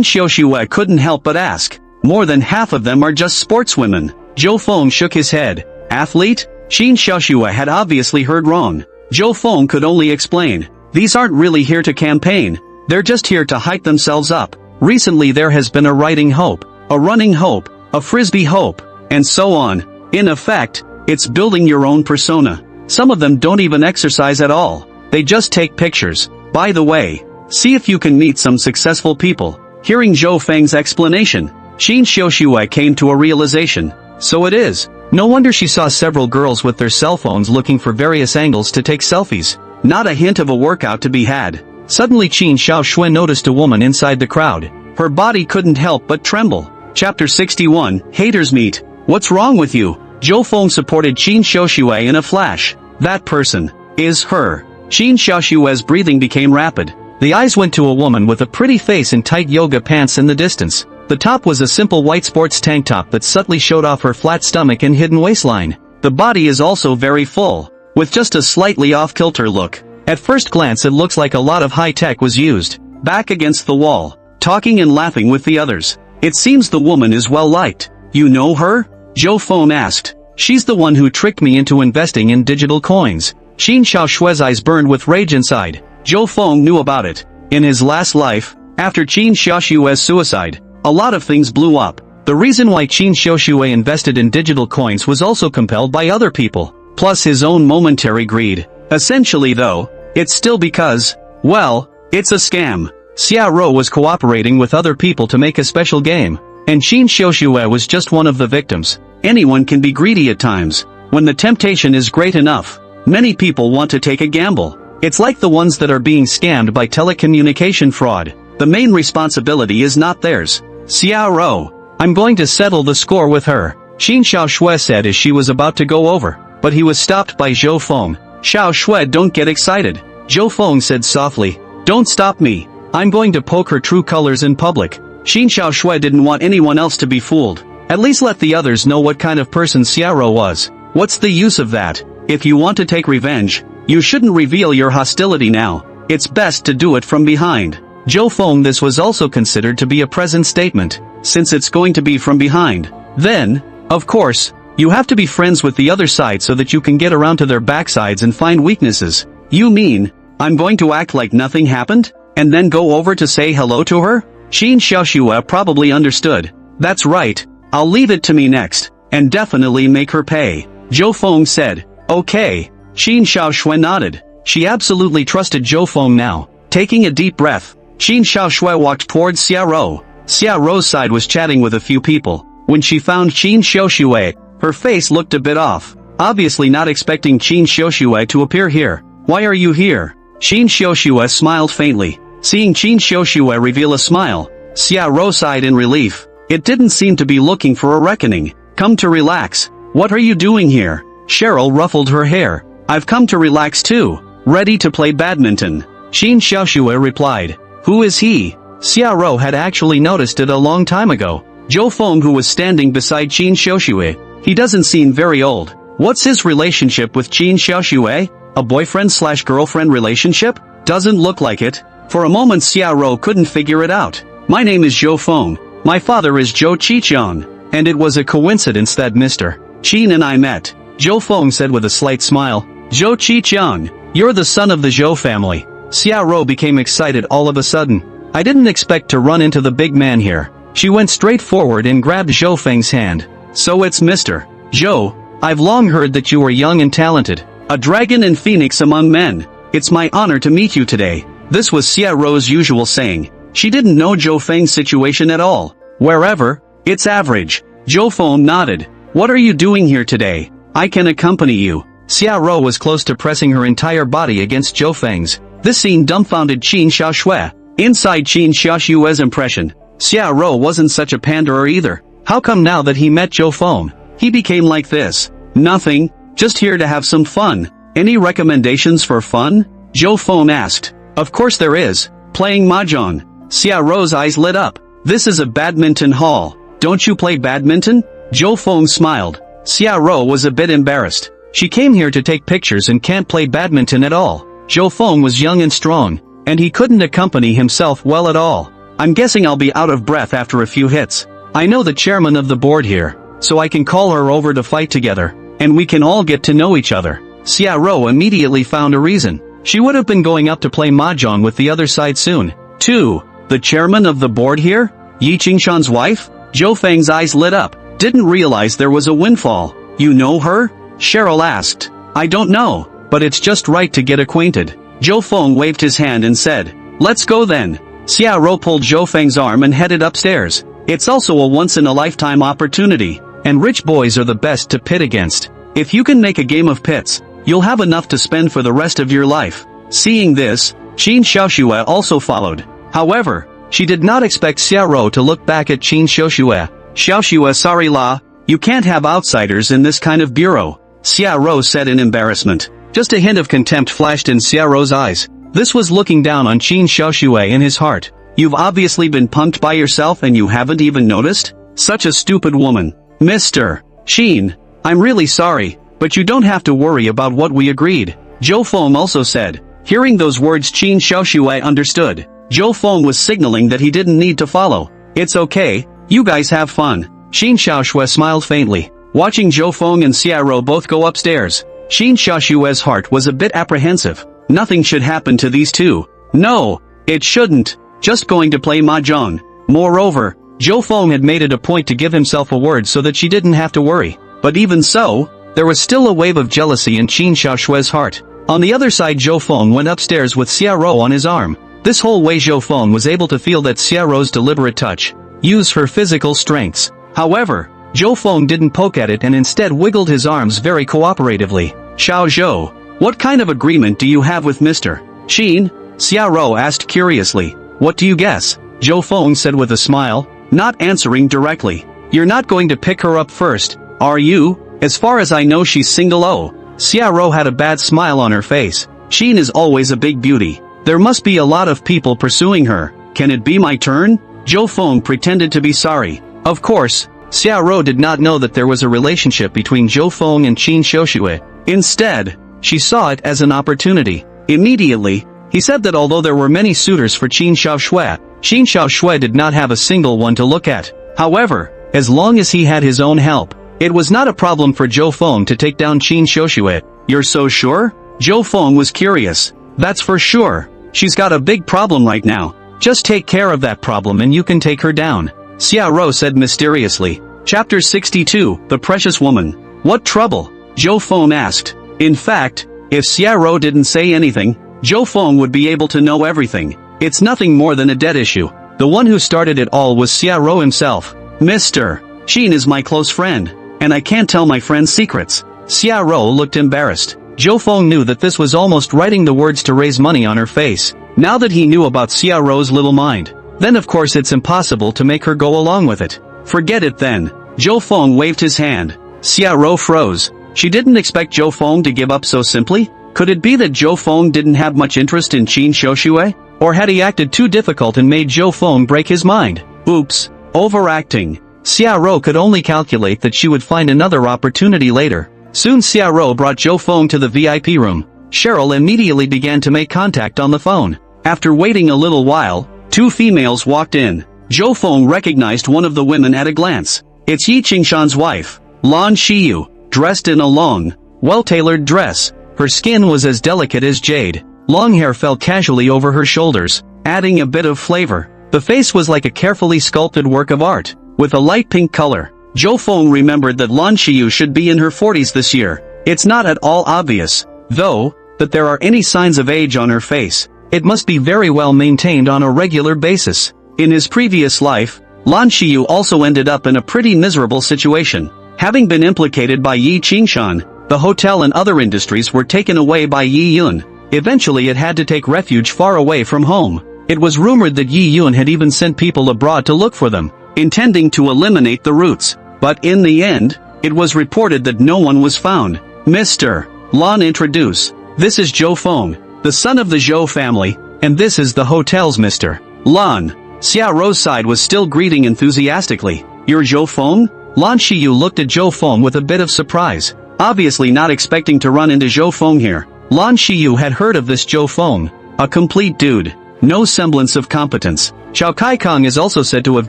Xiaoshui couldn't help but ask. More than half of them are just sportswomen. Zhou Feng shook his head. Athlete? Qin Xiaoshui had obviously heard wrong. Zhou Feng could only explain. These aren't really here to campaign. They're just here to hype themselves up. Recently there has been a riding hope, a running hope, a frisbee hope, and so on. In effect, it's building your own persona. Some of them don't even exercise at all. They just take pictures. By the way, see if you can meet some successful people. Hearing Zhou Feng's explanation, Qin Xiaoshui came to a realization. So it is. No wonder she saw several girls with their cell phones looking for various angles to take selfies. Not a hint of a workout to be had. Suddenly Qin Xiaoshui noticed a woman inside the crowd. Her body couldn't help but tremble. Chapter 61, Haters Meet. What's wrong with you? Zhou Feng supported Qin Xiaoshui in a flash. That person is her. Qin Xiaoshui's breathing became rapid. The eyes went to a woman with a pretty face in tight yoga pants in the distance. The top was a simple white sports tank top that subtly showed off her flat stomach and hidden waistline. The body is also very full, with just a slightly off-kilter look. At first glance it looks like a lot of high-tech was used. Back against the wall, talking and laughing with the others. It seems the woman is well liked. You know her? Zhou Feng asked. She's the one who tricked me into investing in digital coins. Qin Xiaoshui's eyes burned with rage inside. Zhou Feng knew about it. In his last life, after Qin Xiaoshui's suicide, a lot of things blew up. The reason why Qin Xiaoshui invested in digital coins was also compelled by other people, plus his own momentary greed. Essentially though, it's still because, well, it's a scam. Xia Rou was cooperating with other people to make a special game, and Qin Xiaoshui was just one of the victims. Anyone can be greedy at times. When the temptation is great enough, many people want to take a gamble. It's like the ones that are being scammed by telecommunication fraud. The main responsibility is not theirs. Xia Rou, I'm going to settle the score with her, Qin Xiaoshui said as she was about to go over, but he was stopped by Zhou Feng. Xiaoshui, don't get excited. Zhou Feng said softly. Don't stop me. I'm going to poke her true colors in public. Qin Xiaoshui didn't want anyone else to be fooled. At least let the others know what kind of person Xia Rou was. What's the use of that? If you want to take revenge, you shouldn't reveal your hostility now. It's best to do it from behind. Zhou Feng, this was also considered to be a present statement, since it's going to be from behind. Then, of course, you have to be friends with the other side so that you can get around to their backsides and find weaknesses. You mean, I'm going to act like nothing happened, and then go over to say hello to her? Qin Xiaoshui probably understood. That's right, I'll leave it to me next, and definitely make her pay. Zhou Feng said. Okay. Qin Xiaoshui nodded. She absolutely trusted Zhou Feng now. Taking a deep breath, Qin Xiaoshui walked towards Xia Rou. Xia Rou's side was chatting with a few people. When she found Qin Xiaoshui, her face looked a bit off, obviously not expecting Qin Xiaoshui to appear here. Why are you here? Qin Xiaoshui smiled faintly. Seeing Qin Xiaoshui reveal a smile, Xia Rou sighed in relief. It didn't seem to be looking for a reckoning. Come to relax. What are you doing here? Cheryl ruffled her hair. I've come to relax too. Ready to play badminton. Qin Xiaoshui replied. Who is he? Xia Rou had actually noticed it a long time ago. Zhou Feng, who was standing beside Qin Xiaoshui. He doesn't seem very old. What's his relationship with Qin Xiaoshui? A boyfriend/girlfriend relationship? Doesn't look like it. For a moment Xia Rou couldn't figure it out. My name is Zhou Feng. My father is Zhou Qiqiang. And it was a coincidence that Mr. Qin and I met. Zhou Feng said with a slight smile. Zhou Qiqiang, you're the son of the Zhou family. Xia Rou became excited all of a sudden. I didn't expect to run into the big man here. She went straight forward and grabbed Zhou Feng's hand. So it's Mr. Zhou. I've long heard that you are young and talented. A dragon and phoenix among men. It's my honor to meet you today. This was Xia Rou's usual saying. She didn't know Zhou Feng's situation at all. Wherever, it's average. Zhou Feng nodded. What are you doing here today? I can accompany you. Xia Rou was close to pressing her entire body against Zhou Feng's. This scene dumbfounded Qin Xiaoshui. Inside Qin Xiaoshui's impression, Xia Rou wasn't such a panderer either. How come now that he met Zhou Feng, he became like this? Nothing, just here to have some fun. Any recommendations for fun? Zhou Feng asked. Of course there is. Playing mahjong. Xia Rou's eyes lit up. This is a badminton hall. Don't you play badminton? Zhou Feng smiled. Xia Rou was a bit embarrassed. She came here to take pictures and can't play badminton at all. Zhou Feng was young and strong, and he couldn't accompany himself well at all. I'm guessing I'll be out of breath after a few hits. I know the chairman of the board here, so I can call her over to fight together, and we can all get to know each other. Xia Rou immediately found a reason. She would have been going up to play mahjong with the other side soon. 2. The chairman of the board here? Yi Qingshan's wife? Zhou Feng's eyes lit up. Didn't realize there was a windfall. You know her? Cheryl asked. I don't know, but it's just right to get acquainted. Zhou Feng waved his hand and said, let's go then. Xia Rou pulled Zhou Feng's arm and headed upstairs. It's also a once-in-a-lifetime opportunity, and rich boys are the best to pit against. If you can make a game of pits, you'll have enough to spend for the rest of your life. Seeing this, Qin Xiaoshui also followed. However, she did not expect Xia Rou to look back at Qin Xiaoshui. Xiaoshui, sorry la, you can't have outsiders in this kind of bureau. Xia Rou said in embarrassment. Just a hint of contempt flashed in Xia Rou's eyes. This was looking down on Qin Xiaoshui in his heart. You've obviously been punked by yourself and you haven't even noticed? Such a stupid woman. Mr. Qin, I'm really sorry, but you don't have to worry about what we agreed. Zhou Feng also said. Hearing those words, Qin Xiaoshui understood. Zhou Feng was signaling that he didn't need to follow. It's okay, you guys have fun. Qin Xiaoshui smiled faintly, watching Zhou Feng and Xia Rou both go upstairs. Qin Xiaoshui's heart was a bit apprehensive. Nothing should happen to these two. No, it shouldn't. Just going to play mahjong. Moreover, Zhou Feng had made it a point to give himself a word so that she didn't have to worry. But even so, there was still a wave of jealousy in Qin Xiaoshui's heart. On the other side, Zhou Feng went upstairs with Xia Rou on his arm. This whole way Zhou Feng was able to feel that Xia Rou's deliberate touch used her physical strengths. However, Zhou Feng didn't poke at it and instead wiggled his arms very cooperatively. Xiao Zhou, what kind of agreement do you have with Mr. Qin? Xia Rou asked curiously. What do you guess? Zhou Feng said with a smile, not answering directly. You're not going to pick her up first, are you? As far as I know she's single. Oh. Xia Rou had a bad smile on her face. Qin is always a big beauty. There must be a lot of people pursuing her. Can it be my turn? Zhou Feng pretended to be sorry. Of course, Xia Rou did not know that there was a relationship between Zhou Feng and Qin Xiaoshui. Instead, she saw it as an opportunity. Immediately, he said that although there were many suitors for Qin Xiaoshui did not have a single one to look at. However, as long as he had his own help, it was not a problem for Zhou Feng to take down Qin Xiaoshui. You're so sure? Zhou Feng was curious. That's for sure. She's got a big problem right now. Just take care of that problem and you can take her down. Xia Rou said mysteriously. Chapter 62, The Precious Woman. What trouble? Zhou Feng asked. In fact, if Xia Rou didn't say anything, Zhou Feng would be able to know everything. It's nothing more than a debt issue. The one who started it all was Xia Rou himself. Mr. Qin is my close friend, and I can't tell my friend's secrets. Xia Rou looked embarrassed. Zhou Feng knew that this was almost writing the words to raise money on her face. Now that he knew about Xia Rou's little mind, then of course it's impossible to make her go along with it. Forget it then. Zhou Feng waved his hand. Xia Rou froze. She didn't expect Zhou Feng to give up so simply. Could it be that Zhou Feng didn't have much interest in Qin Xiaoshui? Or had he acted too difficult and made Zhou Feng break his mind? Oops. Overacting. Xia Rou could only calculate that she would find another opportunity later. Soon Xia Rou brought Zhou Feng to the VIP room. Cheryl immediately began to make contact on the phone. After waiting a little while, two females walked in. Zhou Feng recognized one of the women at a glance. It's Yi Qingshan's wife, Lan Shiyu, dressed in a long, well-tailored dress. Her skin was as delicate as jade. Long hair fell casually over her shoulders. adding a bit of flavor. The face was like a carefully sculpted work of art, with a light pink color. Zhou Feng remembered that Lan Xiyu should be in her 40s this year. It's not at all obvious, though, that there are any signs of age on her face. It must be very well maintained on a regular basis. In his previous life, Lan Xiyu also ended up in a pretty miserable situation. Having been implicated by Yi Qingshan, the hotel and other industries were taken away by Yi Yun. Eventually it had to take refuge far away from home. It was rumored that Yi Yun had even sent people abroad to look for them, intending to eliminate the roots. But in the end, it was reported that no one was found. Mr. Lan introduce. This is Zhou Feng, the son of the Zhou family, and this is the hotel's Mr. Lan. Xia Rou's side was still greeting enthusiastically. You're Zhou Feng? Lan Xiyu looked at Zhou Feng with a bit of surprise, obviously not expecting to run into Zhou Feng here. Lan Xiyu had heard of this Zhou Feng, a complete dude, no semblance of competence. Xiao Kaikong is also said to have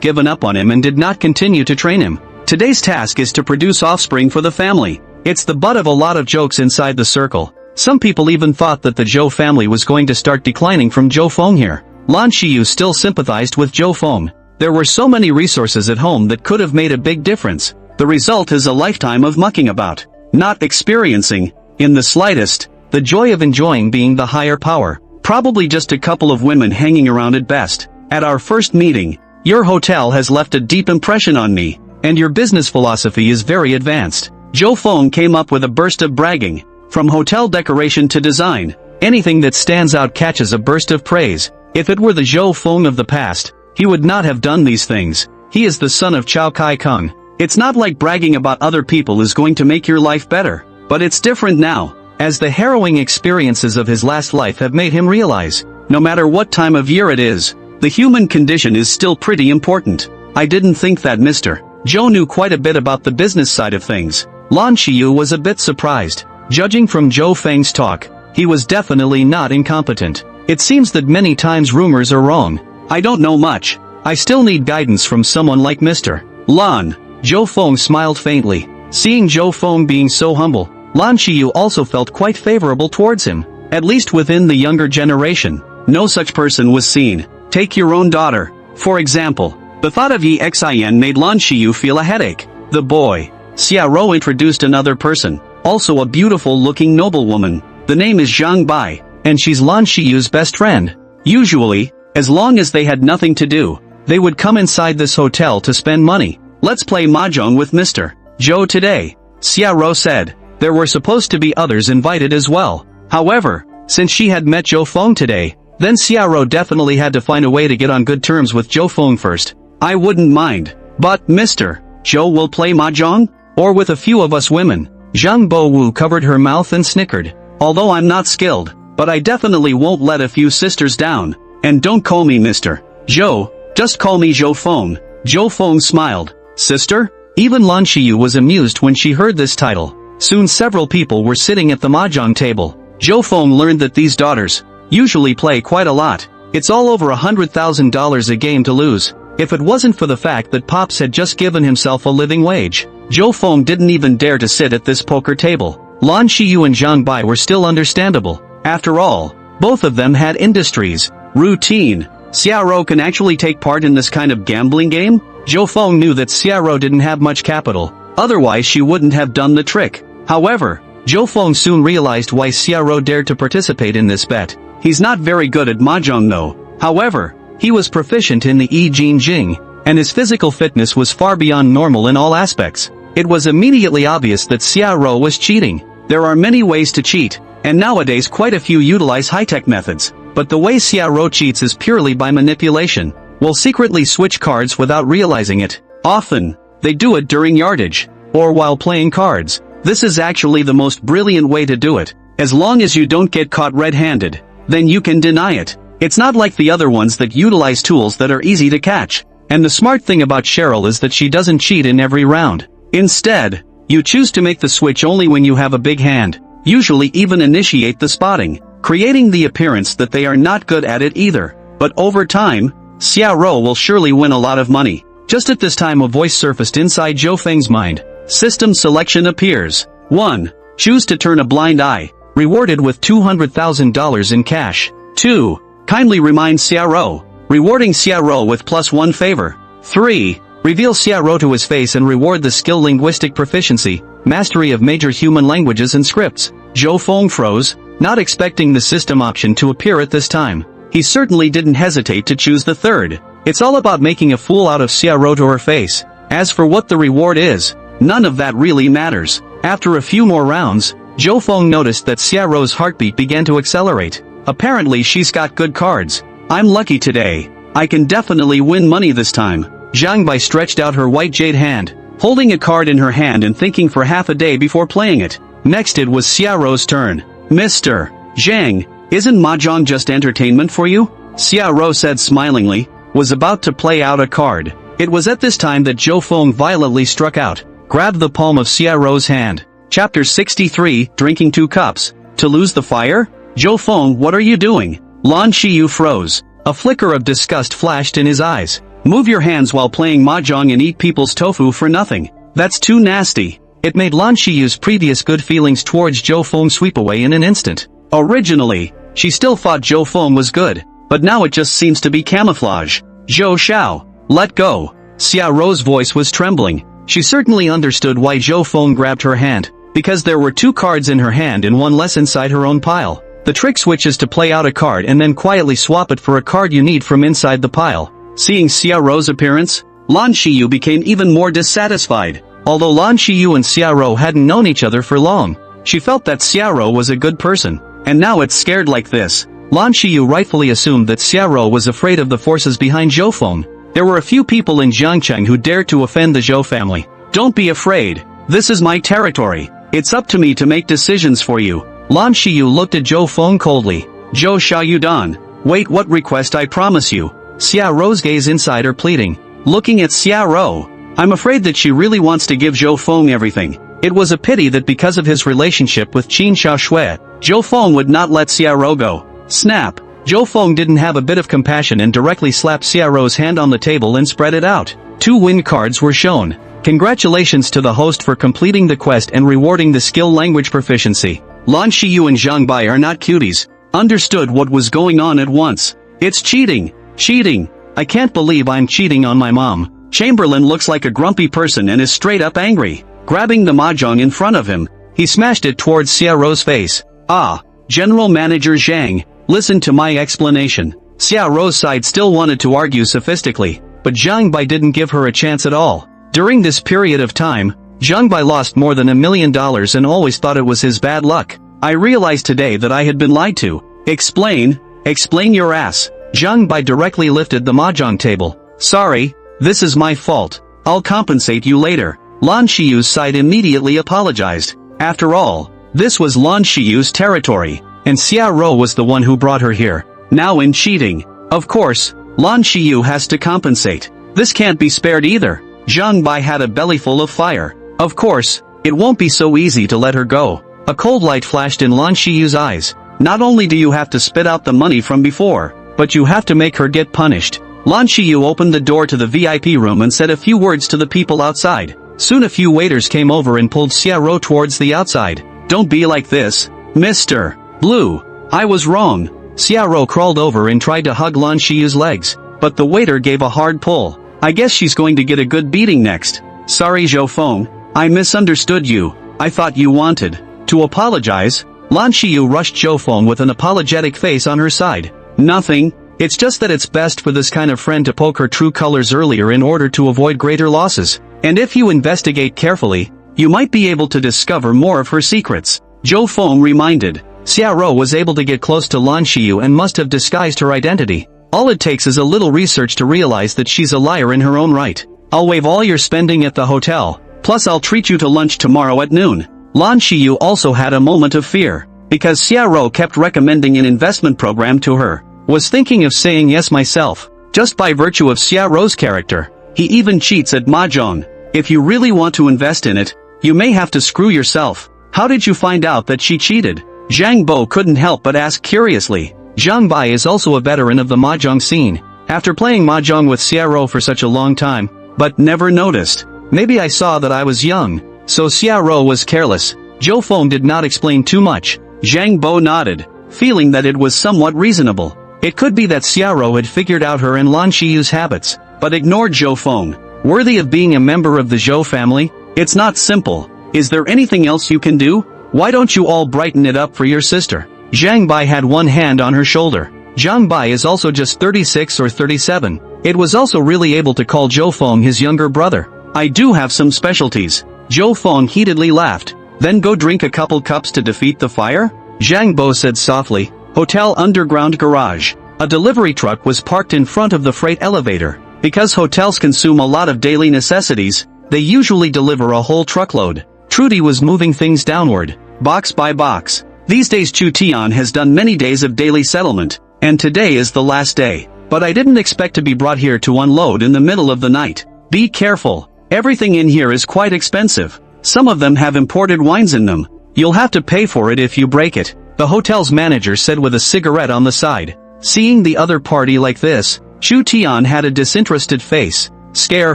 given up on him and did not continue to train him. Today's task is to produce offspring for the family. It's the butt of a lot of jokes inside the circle. Some people even thought that the Zhou family was going to start declining from Zhou Feng here. Lan Xiyu still sympathized with Zhou Feng. There were so many resources at home that could have made a big difference. The result is a lifetime of mucking about, not experiencing, in the slightest, the joy of enjoying being the higher power. Probably just a couple of women hanging around at best. At our first meeting, your hotel has left a deep impression on me, and your business philosophy is very advanced. Zhou Feng came up with a burst of bragging. From hotel decoration to design, anything that stands out catches a burst of praise. If it were the Zhou Feng of the past, he would not have done these things. He is the son of Cao Kai Kung. It's not like bragging about other people is going to make your life better. But it's different now, as the harrowing experiences of his last life have made him realize, no matter what time of year it is, the human condition is still pretty important. I didn't think that Mr. Zhou knew quite a bit about the business side of things. Lan Xiyu was a bit surprised. Judging from Zhou Feng's talk, he was definitely not incompetent. It seems that many times rumors are wrong. I don't know much. I still need guidance from someone like Mr. Lan. Zhou Feng smiled faintly. Seeing Zhou Feng being so humble, Lan Xiyu also felt quite favorable towards him. At least within the younger generation, no such person was seen. Take your own daughter, for example. The thought of Yi Xian made Lan Xiyu feel a headache. The boy. Xia Rou introduced another person, also a beautiful-looking noblewoman. The name is Zhang Bai, and she's Lan Xiyu's best friend. Usually, as long as they had nothing to do, they would come inside this hotel to spend money. Let's play mahjong with Mr. Zhou today, Xia Rou said. There were supposed to be others invited as well. However, since she had met Zhou Feng today, then Xia Rou definitely had to find a way to get on good terms with Zhou Feng first. I wouldn't mind. But, Mr. Zhou will play mahjong? Or with a few of us women? Zhang Bowu covered her mouth and snickered. Although I'm not skilled, but I definitely won't let a few sisters down. And don't call me Mr. Zhou, just call me Zhou Feng. Zhou Feng smiled. Sister? Even Lan Xiyu was amused when she heard this title. Soon several people were sitting at the mahjong table. Zhou Feng learned that these daughters usually play quite a lot. It's all over $100,000 a game to lose. If it wasn't for the fact that Pops had just given himself a living wage, Zhou Feng didn't even dare to sit at this poker table. Lan Xiyu and Zhang Bai were still understandable. After all, both of them had industries. Routine. Xia Rou can actually take part in this kind of gambling game? Zhou Feng knew that Xia Rou didn't have much capital. Otherwise she wouldn't have done the trick. However, Zhou Feng soon realized why Xia Rou dared to participate in this bet. He's not very good at mahjong though. However, he was proficient in the I Jin Jing, and his physical fitness was far beyond normal in all aspects. It was immediately obvious that Xia Rou was cheating. There are many ways to cheat, and nowadays quite a few utilize high-tech methods. But the way Xia Rou cheats is purely by manipulation. Will secretly switch cards without realizing it. Often, they do it during yardage, or while playing cards. This is actually the most brilliant way to do it. As long as you don't get caught red-handed, then you can deny it. It's not like the other ones that utilize tools that are easy to catch. And the smart thing about Cheryl is that she doesn't cheat in every round. Instead, you choose to make the switch only when you have a big hand. Usually even initiate the spotting, creating the appearance that they are not good at it either. But over time, Xia Rou will surely win a lot of money. Just at this time a voice surfaced inside Zhou Feng's mind. System selection appears. 1. Choose to turn a blind eye. Rewarded with $200,000 in cash. 2. Kindly remind Xiaoro. Rewarding Xiaoro with +1 favor. 3. Reveal Xiaoro to his face and reward the skill linguistic proficiency, mastery of major human languages and scripts. Zhou Feng froze, not expecting the system option to appear at this time. He certainly didn't hesitate to choose the third. It's all about making a fool out of Xiaoro to her face. As for what the reward is, none of that really matters. After a few more rounds, Zhou Feng noticed that Xiaoro's heartbeat began to accelerate. Apparently she's got good cards. I'm lucky today. I can definitely win money this time. Zhang Bai stretched out her white jade hand, holding a card in her hand and thinking for half a day before playing it. Next it was Xiaoro's turn. Mr. Zhang, isn't mahjong just entertainment for you? Xiaoro said smilingly, was about to play out a card. It was at this time that Zhou Feng violently struck out, grabbed the palm of Xiaoro's hand. Chapter 63, Drinking 2 Cups. To lose the fire? Zhou Feng, what are you doing? Lan Xiyu froze. A flicker of disgust flashed in his eyes. Move your hands while playing mahjong and eat people's tofu for nothing. That's too nasty. It made Lan Xiyu's previous good feelings towards Zhou Feng sweep away in an instant. Originally, she still thought Zhou Feng was good, but now it just seems to be camouflage. Zhou Xiao, let go. Xiaoro's voice was trembling. She certainly understood why Zhou Feng grabbed her hand, because there were 2 cards in her hand and 1 less inside her own pile. The trick switch is to play out a card and then quietly swap it for a card you need from inside the pile. Seeing Xiaoro's appearance, Lan Xiyu became even more dissatisfied. Although Lan Xiyu and Xiaoro hadn't known each other for long, she felt that Xiaoro was a good person, and now it's scared like this. Lan Xiyu rightfully assumed that Xiaoro was afraid of the forces behind Zhou Feng. There were a few people in Jiangcheng who dared to offend the Zhou family. Don't be afraid. This is my territory. It's up to me to make decisions for you. Lan Xiyu looked at Zhou Feng coldly. Zhou Xiaoyudan. Wait, what request? I promise you. Xiaoro's gaze inside her pleading. Looking at Xiaoro, I'm afraid that she really wants to give Zhou Feng everything. It was a pity that because of his relationship with Qin Xiaoshui, Zhou Feng would not let Xiaoro go. Snap! Zhou Feng didn't have a bit of compassion and directly slapped Xiaoro's hand on the table and spread it out. 2 win cards were shown. Congratulations to the host for completing the quest and rewarding the skill language proficiency. Lan Xiyu and Zhang Bai are not cuties. Understood what was going on at once. It's cheating. Cheating. I can't believe I'm cheating on my mom. Chamberlain looks like a grumpy person and is straight up angry. Grabbing the mahjong in front of him, he smashed it towards Xiaoro's face. Ah, General Manager Zhang, listen to my explanation. Xiaoro's side still wanted to argue sophistically, but Zhang Bai didn't give her a chance at all. During this period of time, Zhang Bai lost more than $1 million and always thought it was his bad luck. I realized today that I had been lied to. Explain your ass. Zhang Bai directly lifted the mahjong table. Sorry, this is my fault. I'll compensate you later. Lan Xiyu's side immediately apologized. After all, this was Lan Xiyu's territory, and Xiaoro was the one who brought her here. Now in cheating, of course, Lan Xiyu has to compensate. This can't be spared either. Zhang Bai had a bellyful of fire. Of course, it won't be so easy to let her go. A cold light flashed in Lan Xiyu's eyes. Not only do you have to spit out the money from before, but you have to make her get punished. Lan Xiyu opened the door to the VIP room and said a few words to the people outside. Soon a few waiters came over and pulled Xiaoro towards the outside. Don't be like this, Mr. Blue. I was wrong. Xiaoro crawled over and tried to hug Lan Xiyu's legs, but the waiter gave a hard pull. I guess she's going to get a good beating next. Sorry Zhou Feng, I misunderstood you. I thought you wanted to apologize. Lan Xiyu rushed Zhou Feng with an apologetic face on her side. Nothing. It's just that it's best for this kind of friend to poke her true colors earlier in order to avoid greater losses. And if you investigate carefully, you might be able to discover more of her secrets. Zhou Feng reminded. Xiaoro was able to get close to Lan Xiyu and must have disguised her identity. All it takes is a little research to realize that she's a liar in her own right. I'll waive all your spending at the hotel, plus I'll treat you to lunch tomorrow at noon. Lan Xiyu also had a moment of fear, because Xiaoro kept recommending an investment program to her. Was thinking of saying yes myself, just by virtue of Xiaoro's character. He even cheats at mahjong. If you really want to invest in it, you may have to screw yourself. How did you find out that she cheated? Zhang Bo couldn't help but ask curiously. Zhang Bai is also a veteran of the mahjong scene. After playing mahjong with Xiaoro for such a long time, but never noticed. Maybe I saw that I was young, so Xiaoro was careless. Zhou Feng did not explain too much. Zhang Bo nodded, feeling that it was somewhat reasonable. It could be that Xiaoro had figured out her and Lan Shiyu's habits, but ignored Zhou Feng. Worthy of being a member of the Zhou family? It's not simple. Is there anything else you can do? Why don't you all brighten it up for your sister? Zhang Bai had one hand on her shoulder. Zhang Bai is also just 36 or 37. It was also really able to call Zhou Feng his younger brother. I do have some specialties. Zhou Feng heatedly laughed. Then go drink a couple cups to defeat the fire? Zhang Bo said softly. Hotel Underground Garage. A delivery truck was parked in front of the freight elevator. Because hotels consume a lot of daily necessities, they usually deliver a whole truckload. Trudy was moving things downward, box by box. These days Chu Tian has done many days of daily settlement, and today is the last day. But I didn't expect to be brought here to unload in the middle of the night. Be careful. Everything in here is quite expensive. Some of them have imported wines in them. You'll have to pay for it if you break it, the hotel's manager said with a cigarette on the side. Seeing the other party like this, Chu Tian had a disinterested face. Scare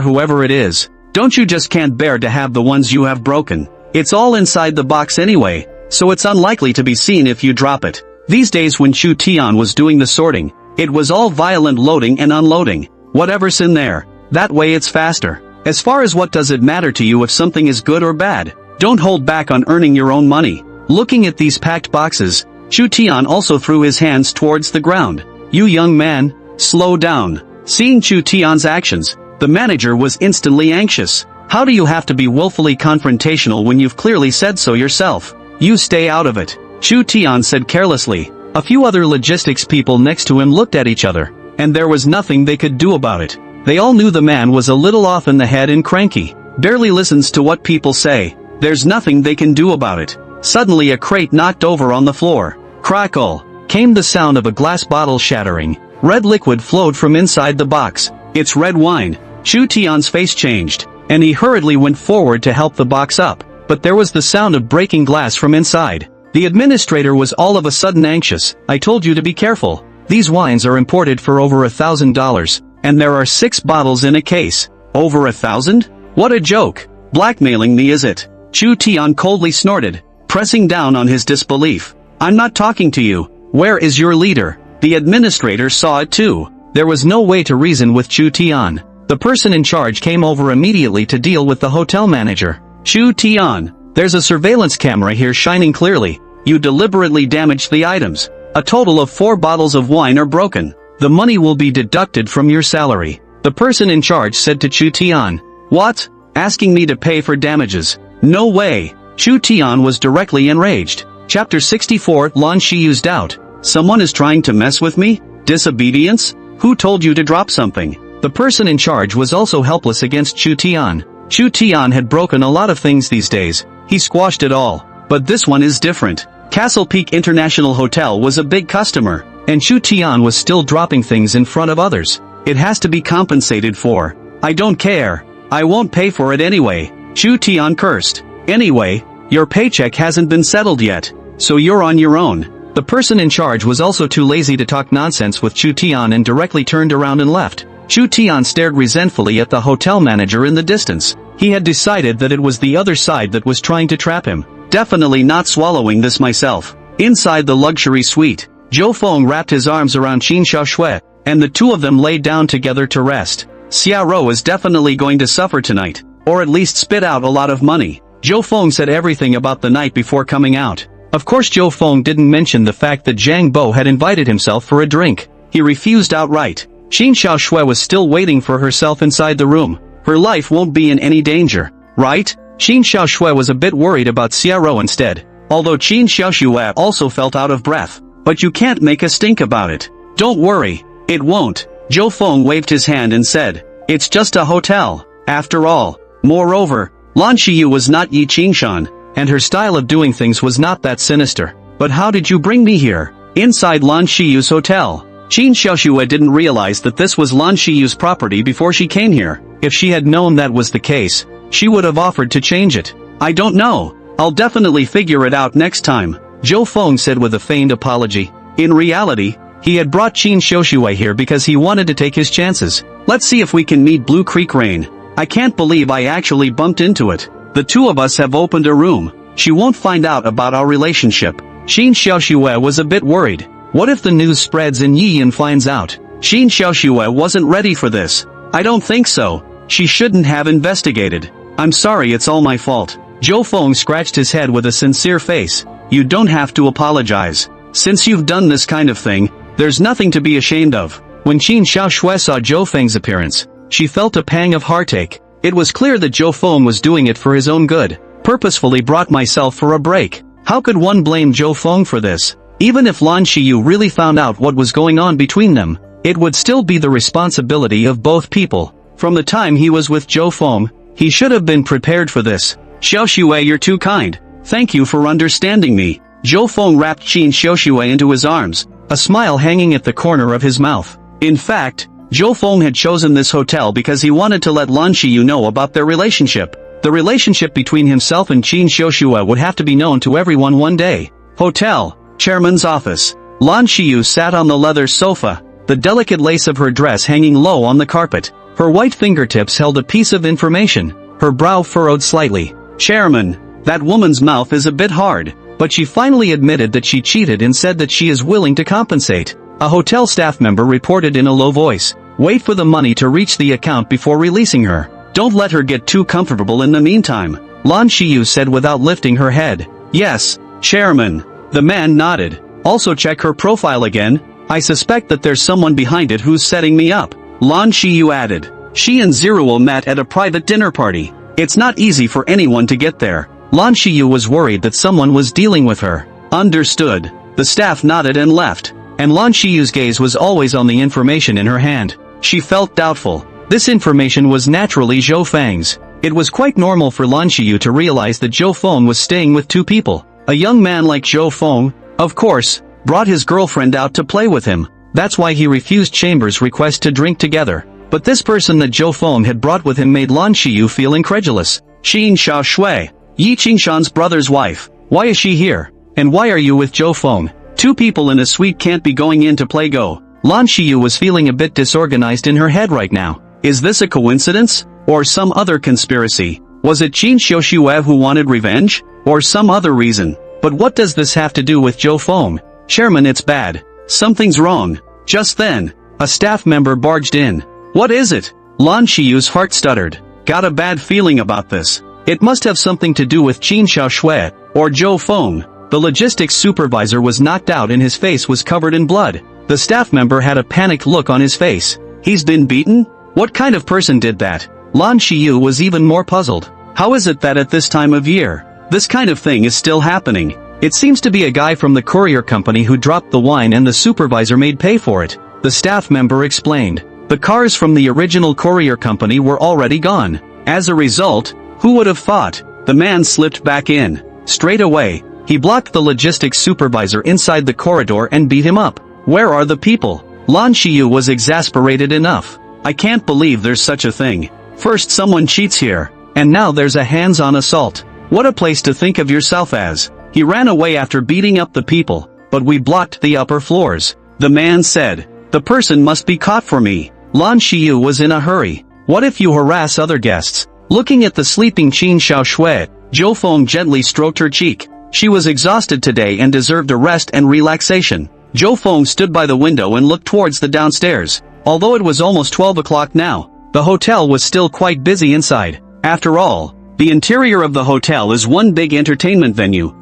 whoever it is. Don't you just can't bear to have the ones you have broken? It's all inside the box anyway, so it's unlikely to be seen if you drop it. These days when Chu Tian was doing the sorting, it was all violent loading and unloading. Whatever's in there, that way it's faster. As far as what does it matter to you if something is good or bad? Don't hold back on earning your own money. Looking at these packed boxes, Chu Tian also threw his hands towards the ground. You young man, slow down. Seeing Chu Tian's actions, the manager was instantly anxious. How do you have to be willfully confrontational when you've clearly said so yourself? You stay out of it, Chu Tian said carelessly. A few other logistics people next to him looked at each other, and there was nothing they could do about it. They all knew the man was a little off in the head and cranky. Barely listens to what people say. There's nothing they can do about it. Suddenly a crate knocked over on the floor. Crackle! Came the sound of a glass bottle shattering. Red liquid flowed from inside the box. It's red wine. Chu Tian's face changed, and he hurriedly went forward to help the box up. But there was the sound of breaking glass from inside. The administrator was all of a sudden anxious. I told you to be careful. These wines are imported for over $1,000, and there are 6 bottles in a case. Over 1,000? What a joke. Blackmailing me, is it? Chu Tian coldly snorted, pressing down on his disbelief. I'm not talking to you. Where is your leader? The administrator saw it too. There was no way to reason with Chu Tian. The person in charge came over immediately to deal with the hotel manager. Chu Tian, there's a surveillance camera here shining clearly. You deliberately damaged the items. A total of 4 bottles of wine are broken. The money will be deducted from your salary. The person in charge said to Chu Tian. What? Asking me to pay for damages? No way. Chu Tian was directly enraged. Chapter 64 Lan Shiyu's doubt. Someone is trying to mess with me? Disobedience? Who told you to drop something? The person in charge was also helpless against Chu Tian. Chu Tian had broken a lot of things these days. He squashed it all. But this one is different. Castle Peak International Hotel was a big customer, and Chu Tian was still dropping things in front of others. It has to be compensated for. I don't care. I won't pay for it anyway. Chu Tian cursed. Anyway, your paycheck hasn't been settled yet, so you're on your own. The person in charge was also too lazy to talk nonsense with Chu Tian and directly turned around and left. Chu Tian stared resentfully at the hotel manager in the distance. He had decided that it was the other side that was trying to trap him. Definitely not swallowing this myself. Inside the luxury suite, Zhou Feng wrapped his arms around Qin Xiaoshui, and the two of them lay down together to rest. Xiaoro is definitely going to suffer tonight, or at least spit out a lot of money. Zhou Feng said everything about the night before coming out. Of course Zhou Feng didn't mention the fact that Zhang Bo had invited himself for a drink. He refused outright. Qin Xiaoshui was still waiting for herself inside the room. Her life won't be in any danger, right? Qin Xiaoshui was a bit worried about Xiaoro instead, although Qin Xiaoshui also felt out of breath. But you can't make a stink about it. Don't worry, it won't. Zhou Feng waved his hand and said, it's just a hotel, after all. Moreover, Lan Shiyu was not Yi Qingshan, and her style of doing things was not that sinister. But how did you bring me here? Inside Lan Shiyu's hotel. Qin Xiaoshui didn't realize that this was Lan Shiyu's property before she came here. If she had known that was the case, she would have offered to change it. I don't know. I'll definitely figure it out next time, Zhou Feng said with a feigned apology. In reality, he had brought Qin Xiaoshui here because he wanted to take his chances. Let's see if we can meet Blue Creek Rain. I can't believe I actually bumped into it. The two of us have opened a room. She won't find out about our relationship. Qin Xiaoshui was a bit worried. What if the news spreads and Yi Yan finds out? Qin Xiaoxue wasn't ready for this. I don't think so. She shouldn't have investigated. I'm sorry, it's all my fault. Zhou Feng scratched his head with a sincere face. You don't have to apologize. Since you've done this kind of thing, there's nothing to be ashamed of. When Qin Xiaoxue saw Zhou Feng's appearance, she felt a pang of heartache. It was clear that Zhou Feng was doing it for his own good. Purposefully brought myself for a break. How could one blame Zhou Feng for this? Even if Lan Xiyu really found out what was going on between them, it would still be the responsibility of both people. From the time he was with Zhou Feng, he should have been prepared for this. Xiaoxue, you're too kind. Thank you for understanding me. Zhou Feng wrapped Qin Xiaoxue into his arms, a smile hanging at the corner of his mouth. In fact, Zhou Feng had chosen this hotel because he wanted to let Lan Xiyu know about their relationship. The relationship between himself and Qin Xiaoxue would have to be known to everyone one day. Hotel. Chairman's office. Lan Xiyu sat on the leather sofa, the delicate lace of her dress hanging low on the carpet. Her white fingertips held a piece of information, her brow furrowed slightly. Chairman, that woman's mouth is a bit hard, but she finally admitted that she cheated and said that she is willing to compensate. A hotel staff member reported in a low voice. Wait for the money to reach the account before releasing her. Don't let her get too comfortable in the meantime. Lan Xiyu said without lifting her head. Yes, Chairman. The man nodded. Also check her profile again. I suspect that there's someone behind it who's setting me up. Lan Xiyu added. She and Zeruo met at a private dinner party. It's not easy for anyone to get there. Lan Xiyu was worried that someone was dealing with her. Understood. The staff nodded and left. And Lan Xiyu's gaze was always on the information in her hand. She felt doubtful. This information was naturally Zhou Feng's. It was quite normal for Lan Xiyu to realize that Zhou Feng was staying with two people. A young man like Zhou Feng, of course, brought his girlfriend out to play with him. That's why he refused Chamber's request to drink together. But this person that Zhou Feng had brought with him made Lan Xiyu feel incredulous. Qin Xiaoshui, Yi Qingshan's brother's wife. Why is she here? And why are you with Zhou Feng? Two people in a suite can't be going in to play Go. Lan Xiyu was feeling a bit disorganized in her head right now. Is this a coincidence? Or some other conspiracy? Was it Qin Xiaoxue who wanted revenge? Or some other reason? But what does this have to do with Zhou Feng? Chairman, it's bad. Something's wrong. Just then, a staff member barged in. What is it? Lan Xiyu's heart stuttered. Got a bad feeling about this. It must have something to do with Qin Xiaoshui, or Zhou Feng. The logistics supervisor was knocked out and his face was covered in blood. The staff member had a panicked look on his face. He's been beaten? What kind of person did that? Lan Xiyu was even more puzzled. How is it that at this time of year, this kind of thing is still happening? It seems to be a guy from the courier company who dropped the wine and the supervisor made pay for it. The staff member explained. The cars from the original courier company were already gone. As a result, who would have thought? The man slipped back in. Straight away, he blocked the logistics supervisor inside the corridor and beat him up. Where are the people? Lan Xiyu was exasperated enough. I can't believe there's such a thing. First someone cheats here, and now there's a hands-on assault. What a place to think of yourself as. He ran away after beating up the people, but we blocked the upper floors. The man said. The person must be caught for me. Lan Xiyu was in a hurry. What if you harass other guests? Looking at the sleeping Qin Xiaoshui, Zhou Feng gently stroked her cheek. She was exhausted today and deserved a rest and relaxation. Zhou Feng stood by the window and looked towards the downstairs. Although it was almost 12 o'clock now, the hotel was still quite busy inside. After all, the interior of the hotel is one big entertainment venue.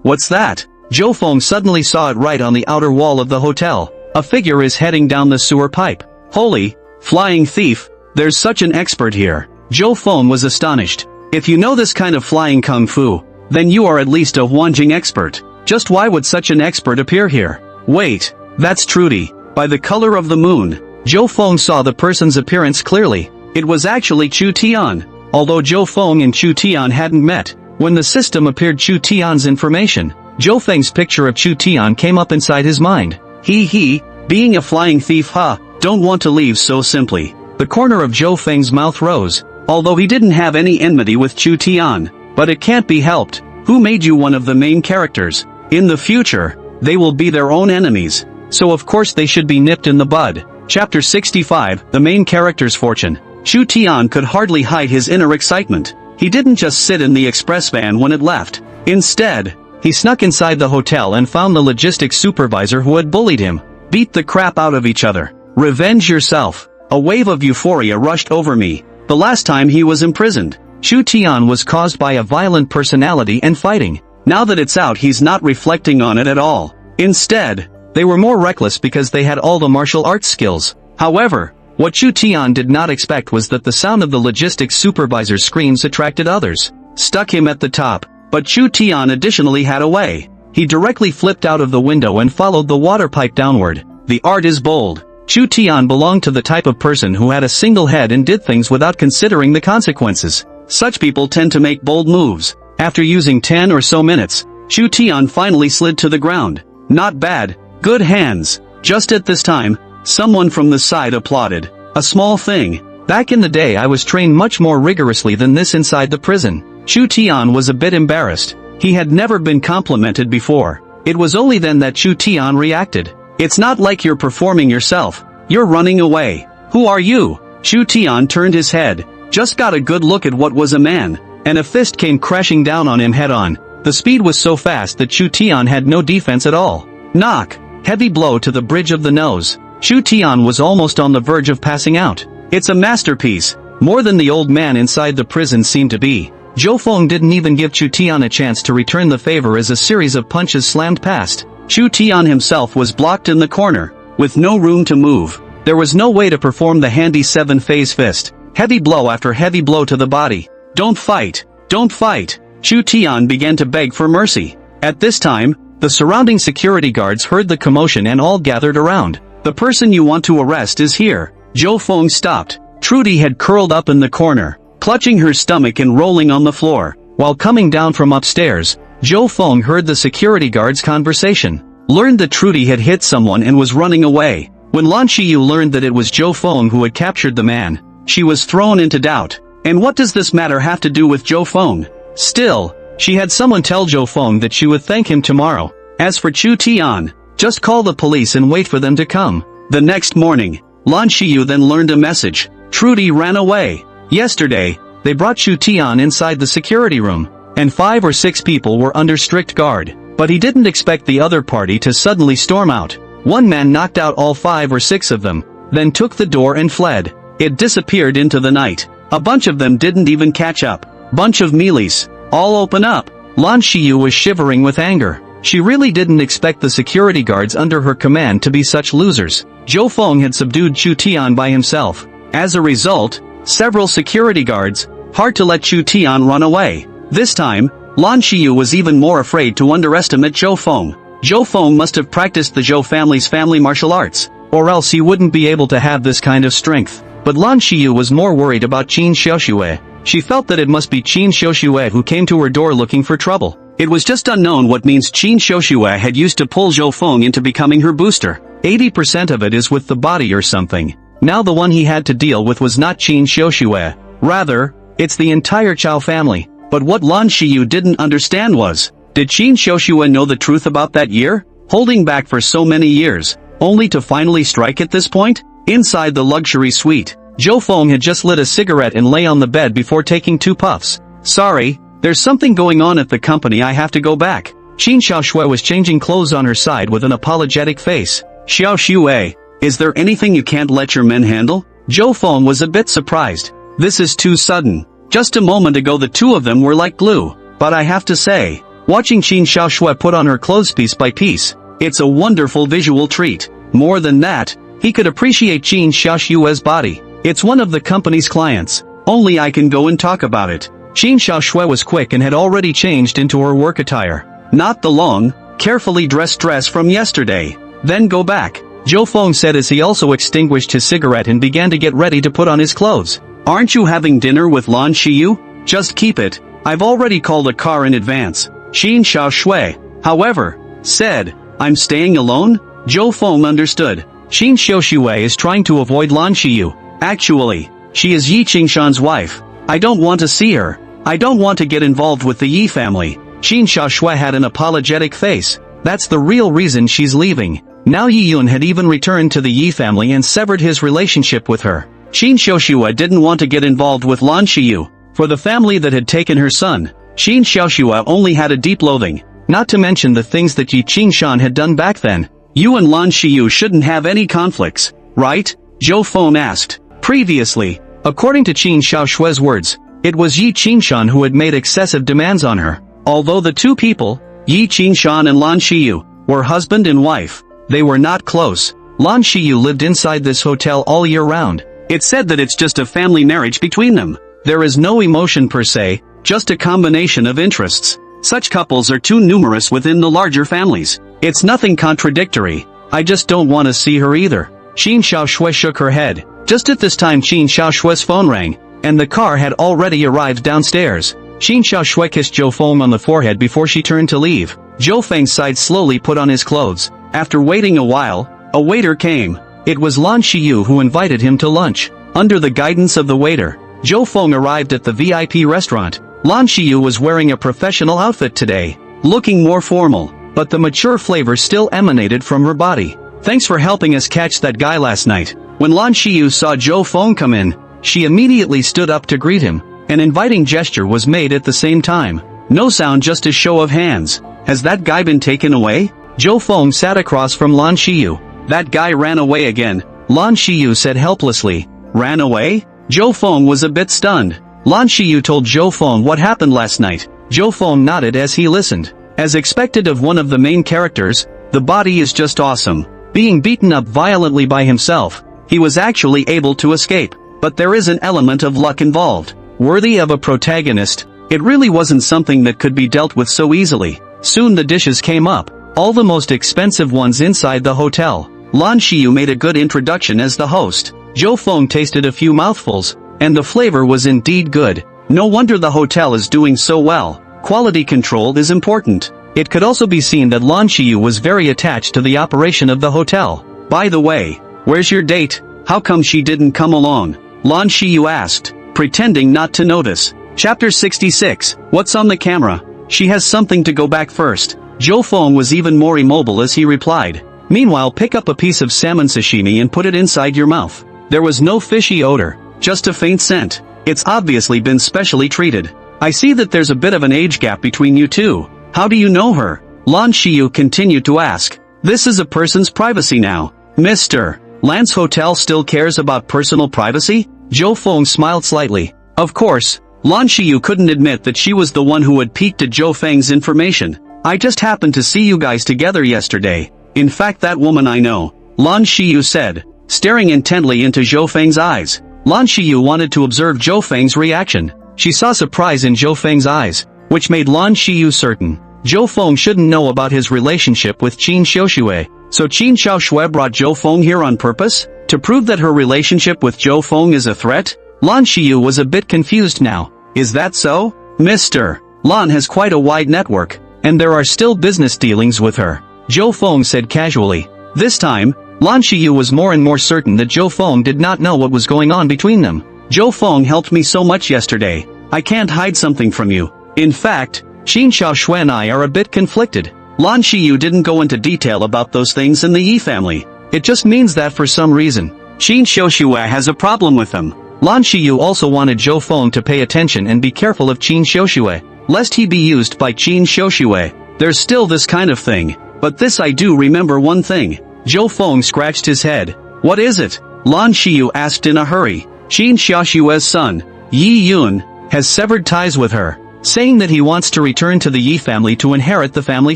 What's that? Zhou Feng suddenly saw it right on the outer wall of the hotel. A figure is heading down the sewer pipe. Holy, flying thief, there's such an expert here. Zhou Feng was astonished. If you know this kind of flying kung fu, then you are at least a Huanjing expert. Just why would such an expert appear here? Wait, that's Trudy. By the color of the moon, Zhou Feng saw the person's appearance clearly. It was actually Chu Tian. Although Zhou Feng and Chu Tian hadn't met, when the system appeared Chu Tian's information, Zhou Feng's picture of Chu Tian came up inside his mind. Being a flying thief, don't want to leave so simply. The corner of Zhou Feng's mouth rose, although he didn't have any enmity with Chu Tian. But it can't be helped. Who made you one of the main characters? In the future, they will be their own enemies. So of course they should be nipped in the bud. Chapter 65, The Main Character's Fortune. Chu Tian could hardly hide his inner excitement. He didn't just sit in the express van when it left. Instead, he snuck inside the hotel and found the logistics supervisor who had bullied him. Beat the crap out of each other. Revenge yourself. A wave of euphoria rushed over me. The last time he was imprisoned, Chu Tian was caused by a violent personality and fighting. Now that it's out, he's not reflecting on it at all. Instead, they were more reckless because they had all the martial arts skills. However, what Chu Tian did not expect was that the sound of the logistics supervisor's screams attracted others. Stuck him at the top, but Chu Tian additionally had a way. He directly flipped out of the window and followed the water pipe downward. The art is bold. Chu Tian belonged to the type of person who had a single head and did things without considering the consequences. Such people tend to make bold moves. After using 10 or so minutes, Chu Tian finally slid to the ground. Not bad. Good hands. Just at this time, someone from the side applauded. A small thing. Back in the day I was trained much more rigorously than this inside the prison. Chu Tian was a bit embarrassed. He had never been complimented before. It was only then that Chu Tian reacted. It's not like you're performing yourself. You're running away. Who are you? Chu Tian turned his head. Just got a good look at what was a man, and a fist came crashing down on him head-on. The speed was so fast that Chu Tian had no defense at all. Knock. Heavy blow to the bridge of the nose. Chu Tian was almost on the verge of passing out. It's a masterpiece. More than the old man inside the prison seemed to be. Zhou Feng didn't even give Chu Tian a chance to return the favor as a series of punches slammed past. Chu Tian himself was blocked in the corner, with no room to move. There was no way to perform the handy 7-phase fist. Heavy blow after heavy blow to the body. Don't fight! Don't fight! Chu Tian began to beg for mercy. At this time, the surrounding security guards heard the commotion and all gathered around. The person you want to arrest is here. Zhou Feng stopped. Trudy had curled up in the corner, clutching her stomach and rolling on the floor. While coming down from upstairs, Zhou Feng heard the security guard's conversation. Learned that Trudy had hit someone and was running away. When Lan Shiyu learned that it was Zhou Feng who had captured the man, she was thrown into doubt. And what does this matter have to do with Zhou Feng? Still, she had someone tell Zhou Feng that she would thank him tomorrow. As for Chu Tian, just call the police and wait for them to come. The next morning, Lan Shiyu then learned a message. Trudy ran away. Yesterday, they brought Chu Tian inside the security room, and 5 or 6 people were under strict guard. But he didn't expect the other party to suddenly storm out. One man knocked out all 5 or 6 of them, then took the door and fled. It disappeared into the night. A bunch of them didn't even catch up. Bunch of mealies. All open up. Lan Shiyu was shivering with anger. She really didn't expect the security guards under her command to be such losers. Zhou Feng had subdued Chu Tian by himself. As a result, several security guards, hard to let Chu Tian run away. This time, Lan Shiyu was even more afraid to underestimate Zhou Feng. Zhou Feng must have practiced the Zhou family's family martial arts, or else he wouldn't be able to have this kind of strength. But Lan Shiyu was more worried about Qin Xiaoxue. She felt that it must be Qin Xiaoxue who came to her door looking for trouble. It was just unknown what means Qin Xiaoxue had used to pull Zhou Feng into becoming her booster. 80% of it is with the body or something. Now the one he had to deal with was not Qin Xiaoxue. Rather, it's the entire Chao family. But what Lan Shiyu didn't understand was, did Qin Xiaoxue know the truth about that year? Holding back for so many years, only to finally strike at this point? Inside the luxury suite, Zhou Feng had just lit a cigarette and lay on the bed before taking 2 puffs. Sorry, there's something going on at the company, I have to go back. Qin Xiaoxue was changing clothes on her side with an apologetic face. Xiaoxue, is there anything you can't let your men handle? Zhou Feng was a bit surprised. This is too sudden. Just a moment ago the two of them were like glue. But I have to say, watching Qin Xiaoxue put on her clothes piece by piece, it's a wonderful visual treat. More than that, he could appreciate Qin Xiaoxue's body. It's one of the company's clients. Only I can go and talk about it. Qin Xiaoxue was quick and had already changed into her work attire. Not the long, carefully dressed dress from yesterday. Then go back, Zhou Feng said as he also extinguished his cigarette and began to get ready to put on his clothes. Aren't you having dinner with Lan Shiyu? Just keep it. I've already called a car in advance. Qin Xiaoxue, however, said, I'm staying alone? Zhou Feng understood. Qin Xiaoxue is trying to avoid Lan Shiyu. Actually, she is Yi Qingshan's wife. I don't want to see her. I don't want to get involved with the Yi family. Qin Xiaoxue had an apologetic face. That's the real reason she's leaving. Now Yi Yun had even returned to the Yi family and severed his relationship with her. Qin Xiaoxue didn't want to get involved with Lan Shiyu. For the family that had taken her son, Qin Xiaoxue only had a deep loathing. not to mention the things that Yi Qingshan had done back then. You and Lan Xiyu shouldn't have any conflicts, right? Zhou Feng asked. Previously, according to Qin Xiaoshui's words, it was Yi Qingshan who had made excessive demands on her. Although the two people, Yi Qingshan and Lan Xiyu, were husband and wife, they were not close. Lan Xiyu lived inside this hotel all year round. It's said that it's just a family marriage between them. There is no emotion per se, just a combination of interests. Such couples are too numerous within the larger families. It's nothing contradictory. I just don't want to see her either. Qin Xiaoshui shook her head. Just at this time Qin Xiaoshui's phone rang, and the car had already arrived downstairs. Qin Xiaoshui kissed Zhou Feng on the forehead before she turned to leave. Zhou Feng sighed, slowly put on his clothes. After waiting a while, a waiter came. It was Lan Xiyu who invited him to lunch. Under the guidance of the waiter, Zhou Feng arrived at the VIP restaurant. Lan Xiyu was wearing a professional outfit today, looking more formal, but the mature flavor still emanated from her body. Thanks for helping us catch that guy last night. When Lan Xiyu saw Zhou Feng come in, she immediately stood up to greet him. An inviting gesture was made at the same time. No sound, just a show of hands. Has that guy been taken away? Zhou Feng sat across from Lan Xiyu. That guy ran away again, Lan Xiyu said helplessly. Ran away? Zhou Feng was a bit stunned. Lan Xiyu told Zhou Feng what happened last night. Zhou Feng nodded as he listened. As expected of one of the main characters, the body is just awesome. Being beaten up violently by himself, he was actually able to escape. But there is an element of luck involved. Worthy of a protagonist, it really wasn't something that could be dealt with so easily. Soon the dishes came up, all the most expensive ones inside the hotel. Lan Xiyu made a good introduction as the host. Zhou Feng tasted a few mouthfuls, and the flavor was indeed good. No wonder the hotel is doing so well. Quality control is important. It could also be seen that Lan Xiyu was very attached to the operation of the hotel. By the way, where's your date? How come she didn't come along? Lan Xiyu asked, pretending not to notice. Chapter 66. What's on the camera? She has something to go back first. Zhou Feng was even more immobile as he replied. Meanwhile, pick up a piece of salmon sashimi and put it inside your mouth. There was no fishy odor, just a faint scent. It's obviously been specially treated. I see that there's a bit of an age gap between you two. How do you know her? Lan Xiyu continued to ask. This is a person's privacy now. Mr. Lan's hotel still cares about personal privacy? Zhou Feng smiled slightly. Of course, Lan Xiyu couldn't admit that she was the one who had peeked at Zhou Feng's information. I just happened to see you guys together yesterday. In fact, that woman I know, Lan Xiyu said, staring intently into Zhou Feng's eyes. Lan Xiyu wanted to observe Zhou Feng's reaction. She saw surprise in Zhou Feng's eyes, which made Lan Xiyu certain Zhou Feng shouldn't know about his relationship with Qin Xiaoshui. So Qin Xiaoshui brought Zhou Feng here on purpose? To prove that her relationship with Zhou Feng is a threat? Lan Xiyu was a bit confused now. Is that so? Mr. Lan has quite a wide network, and there are still business dealings with her, Zhou Feng said casually. This time, Lan Xiyu was more and more certain that Zhou Feng did not know what was going on between them. Zhou Feng helped me so much yesterday. I can't hide something from you. In fact, Qin Xiaoshui and I are a bit conflicted. Lan Xiyu didn't go into detail about those things in the Yi family. It just means that for some reason, Qin Xiaoshui has a problem with him. Lan Xiyu also wanted Zhou Feng to pay attention and be careful of Qin Xiaoshui, lest he be used by Qin Xiaoshui. There's still this kind of thing. But this I do remember one thing. Zhou Feng scratched his head. What is it? Lan Xiyu asked in a hurry. Qin Xiaoshui's son, Yi Yun, has severed ties with her, saying that he wants to return to the Yi family to inherit the family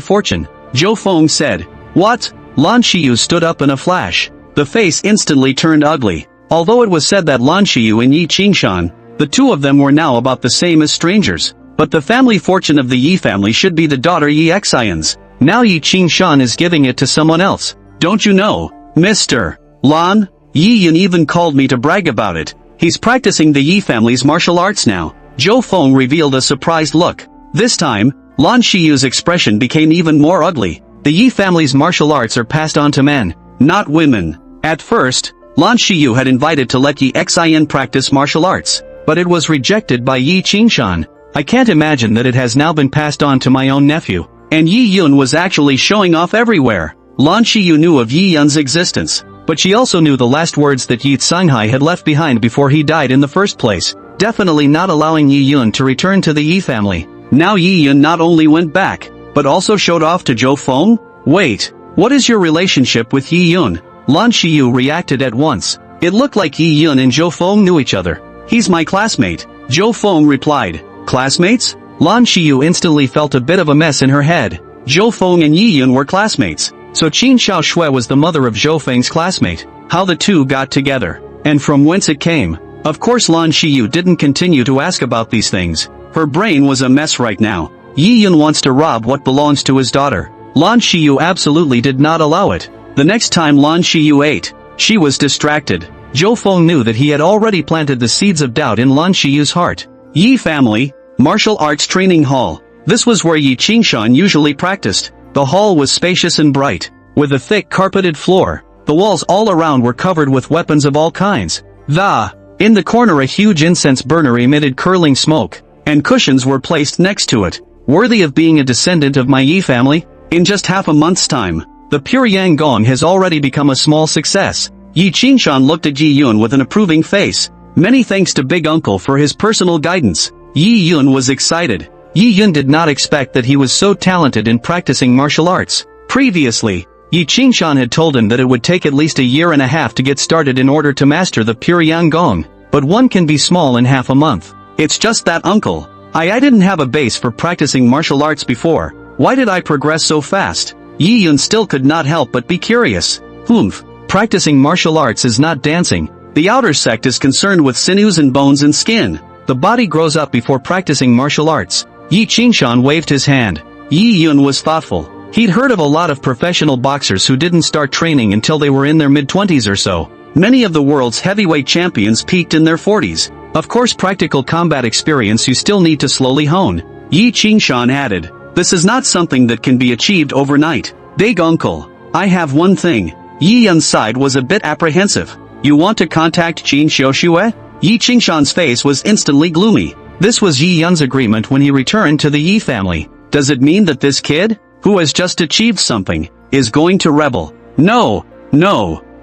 fortune. Zhou Feng said. What? Lan Xiyu stood up in a flash. The face instantly turned ugly. Although it was said that Lan Xiyu and Yi Qingshan, the two of them were now about the same as strangers. But the family fortune of the Yi family should be the daughter Yi Xian's. Now Yi Qingshan is giving it to someone else. Don't you know, Mr. Lan? Yi Yun even called me to brag about it. He's practicing the Yi family's martial arts now. Zhou Feng revealed a surprised look. This time, Lan Xiyu's expression became even more ugly. The Yi family's martial arts are passed on to men, not women. At first, Lan Xiyu had invited to let Yi Xian practice martial arts, but it was rejected by Yi Qingshan. I can't imagine that it has now been passed on to my own nephew. And Yi Yun was actually showing off everywhere. Lan Xiyu knew of Yi Yun's existence, but she also knew the last words that Yi Tsanghai had left behind before he died in the first place, definitely not allowing Yi Yun to return to the Yi family. Now Yi Yun not only went back, but also showed off to Zhou Feng? Wait, what is your relationship with Yi Yun? Lan Xiyu reacted at once. It looked like Yi Yun and Zhou Feng knew each other. He's my classmate, Zhou Feng replied. Classmates? Lan Xiyu instantly felt a bit of a mess in her head. Zhou Feng and Yi Yun were classmates, so Qin Xiaoshui was the mother of Zhou Feng's classmate. How the two got together, and from whence it came. Of course Lan Xiyu didn't continue to ask about these things. Her brain was a mess right now. Yi Yun wants to rob what belongs to his daughter. Lan Xiyu absolutely did not allow it. The next time Lan Xiyu ate, she was distracted. Zhou Feng knew that he had already planted the seeds of doubt in Lan Xiyu's heart. Yi family, martial arts training hall. This was where Yi Qingshan usually practiced. The hall was spacious and bright, with a thick carpeted floor. The walls all around were covered with weapons of all kinds. In the corner a huge incense burner emitted curling smoke, and cushions were placed next to it. Worthy of being a descendant of my Yi family? In just half a month's time, the pure Yang Gong has already become a small success. Yi Qingshan looked at Yi Yun with an approving face. Many thanks to Big Uncle for his personal guidance. Yi Yun was excited. Yi Yun did not expect that he was so talented in practicing martial arts. Previously, Yi Qingshan had told him that it would take at least a year and a half to get started in order to master the pure Yang Gong, but one can be small in half a month. It's just that, Uncle. I didn't have a base for practicing martial arts before. Why did I progress so fast? Yi Yun still could not help but be curious. Practicing martial arts is not dancing. The outer sect is concerned with sinews and bones and skin. The body grows up before practicing martial arts. Yi Qingshan waved his hand. Yi Yun was thoughtful. He'd heard of a lot of professional boxers who didn't start training until they were in their mid-20s or so. Many of the world's heavyweight champions peaked in their 40s. Of course, practical combat experience you still need to slowly hone. Yi Qingshan added, this is not something that can be achieved overnight. Big Uncle, I have one thing. Yi Yun's side was a bit apprehensive. You want to contact Qin Xiaoshui? Yi Qingshan's face was instantly gloomy. This was Yi Yun's agreement when he returned to the Yi family. Does it mean that this kid, who has just achieved something, is going to rebel? No,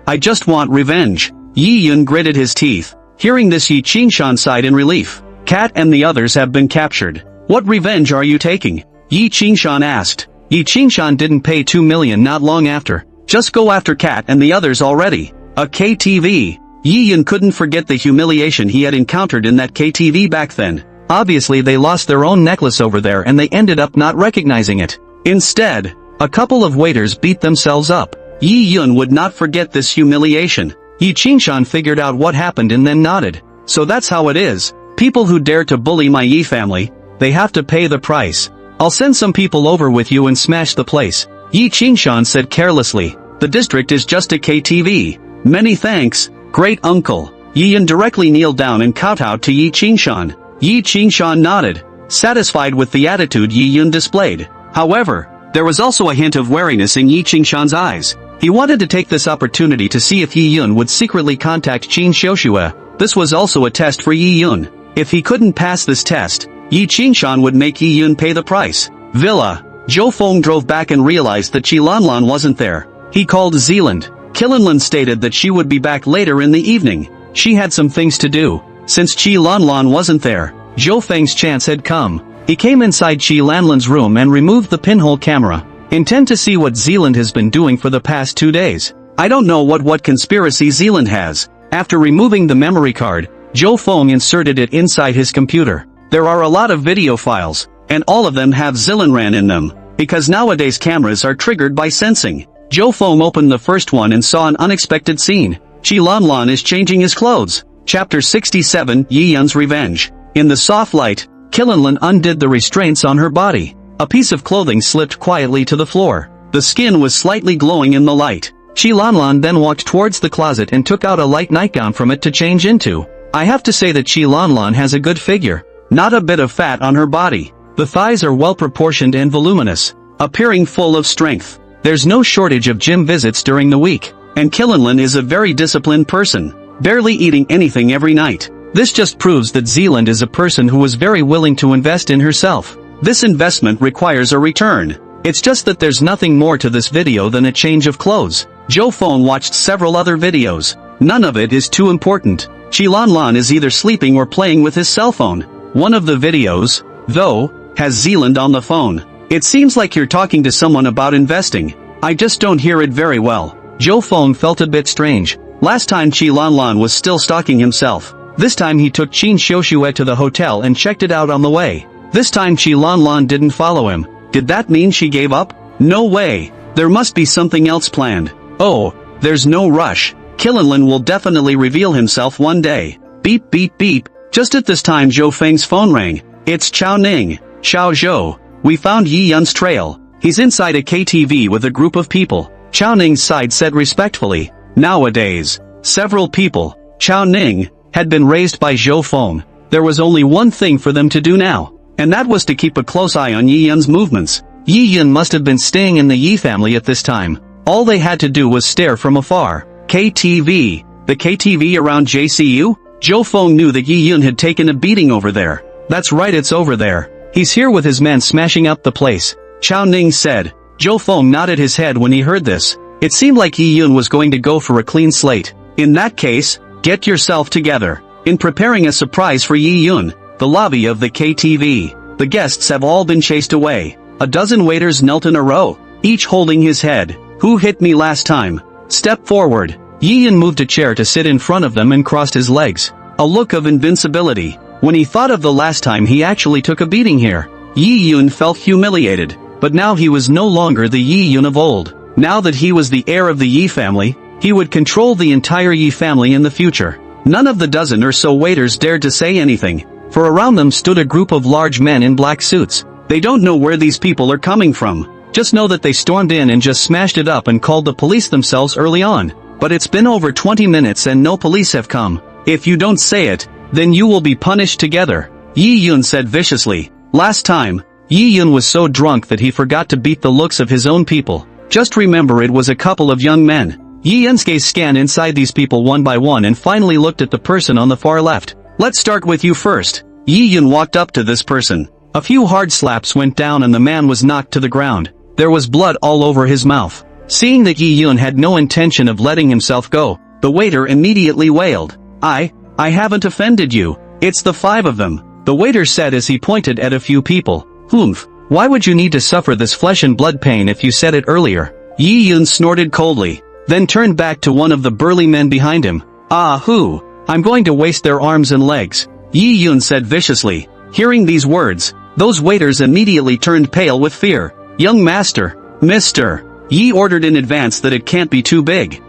I just want revenge. Yi Yun gritted his teeth. Hearing this, Yi Qingshan sighed in relief. Cat and the others have been captured. What revenge are you taking? Yi Qingshan asked. Yi Qingshan didn't pay 2 million not long after. Just go after Cat and the others already. A KTV. Yi Yun couldn't forget the humiliation he had encountered in that KTV back then. Obviously they lost their own necklace over there and they ended up not recognizing it. Instead, a couple of waiters beat themselves up. Yi Yun would not forget this humiliation. Yi Qingshan figured out what happened and then nodded. So that's how it is. People who dare to bully my Yi family, they have to pay the price. I'll send some people over with you and smash the place. Yi Qingshan said carelessly. The district is just a KTV. Many thanks, great uncle. Yi Yun directly kneeled down and kowtowed to Yi Qingshan. Yi Qingshan nodded, satisfied with the attitude Yi Yun displayed. However, there was also a hint of wariness in Yi Qingshan's eyes. He wanted to take this opportunity to see if Yi Yun would secretly contact Qin Xiaoshui. This was also a test for Yi Yun. If he couldn't pass this test, Yi Qingshan would make Yi Yun pay the price. Villa. Zhou Feng drove back and realized that Qilanlan wasn't there. He called Zealand. Qilanlan stated that she would be back later in the evening. She had some things to do. Since Qilanlan wasn't there, Zhou Feng's chance had come. He came inside Qilanlan's room and removed the pinhole camera. Intend to see what Zealand has been doing for the past 2 days. I don't know what conspiracy Zealand has. After removing the memory card, Zhou Feng inserted it inside his computer. There are a lot of video files, and all of them have Zillenran in them, because nowadays cameras are triggered by sensing. Zhou Feng opened the first one and saw an unexpected scene. Qilanlan is changing his clothes. Chapter 67, Yi Yun's Revenge. In the soft light, Qilanlan undid the restraints on her body. A piece of clothing slipped quietly to the floor. The skin was slightly glowing in the light. Qilanlan then walked towards the closet and took out a light nightgown from it to change into. I have to say that Qilanlan has a good figure. Not a bit of fat on her body. The thighs are well proportioned and voluminous, appearing full of strength. There's no shortage of gym visits during the week. And Qilanlan is a very disciplined person, barely eating anything every night. This just proves that Zealand is a person who is very willing to invest in herself. This investment requires a return. It's just that there's nothing more to this video than a change of clothes. Zhou Feng watched several other videos. None of it is too important. Qilanlan is either sleeping or playing with his cell phone. One of the videos, though, has Zealand on the phone. It seems like you're talking to someone about investing. I just don't hear it very well. Zhou Feng felt a bit strange. Last time Qi Lanlan was still stalking himself. This time he took Qin Xiuxue to the hotel and checked it out on the way. This time Qi Lanlan didn't follow him. Did that mean she gave up? No way. There must be something else planned. Oh, there's no rush. Qilanlan will definitely reveal himself one day. Beep beep beep. Just at this time Zhou Feng's phone rang. It's Chao Ning. Xiao Zhou. We found Yi Yun's trail. He's inside a KTV with a group of people. Chao Ning's side said respectfully. Nowadays, several people, Chao Ning, had been raised by Zhou Feng. There was only one thing for them to do now, and that was to keep a close eye on Yi Yun's movements. Yi Yun must have been staying in the Yi family at this time. All they had to do was stare from afar. KTV. The KTV around JCU? Zhou Feng knew that Yi Yun had taken a beating over there. That's right, it's over there. He's here with his men smashing up the place. Chao Ning said. Zhou Feng nodded his head when he heard this. It seemed like Yi Yun was going to go for a clean slate. In that case, get yourself together. In preparing a surprise for Yi Yun, the lobby of the KTV, the guests have all been chased away. A dozen waiters knelt in a row, each holding his head. Who hit me last time? Step forward. Yi Yun moved a chair to sit in front of them and crossed his legs. A look of invincibility. When he thought of the last time he actually took a beating here, Yi Yun felt humiliated. But now he was no longer the Yi Yun of old. Now that he was the heir of the Yi family, he would control the entire Yi family in the future. None of the dozen or so waiters dared to say anything, for around them stood a group of large men in black suits. They don't know where these people are coming from, just know that they stormed in and just smashed it up and called the police themselves early on. But it's been over 20 minutes and no police have come. If you don't say it, then you will be punished together. Yi Yun said viciously. Last time, Yi Yun was so drunk that he forgot to beat the looks of his own people. Just remember, it was a couple of young men. Yi Yun's gaze scanned inside these people one by one and finally looked at the person on the far left. Let's start with you first. Yi Yun walked up to this person. A few hard slaps went down and the man was knocked to the ground. There was blood all over his mouth. Seeing that Yi Yun had no intention of letting himself go, the waiter immediately wailed. I haven't offended you. It's the five of them, the waiter said as he pointed at a few people. Humph. Why would you need to suffer this flesh and blood pain if you said it earlier? Yi Yun snorted coldly, then turned back to one of the burly men behind him. I'm going to waste their arms and legs. Yi Yun said viciously. Hearing these words, those waiters immediately turned pale with fear. Young master, mister, Yi ordered in advance that it can't be too big.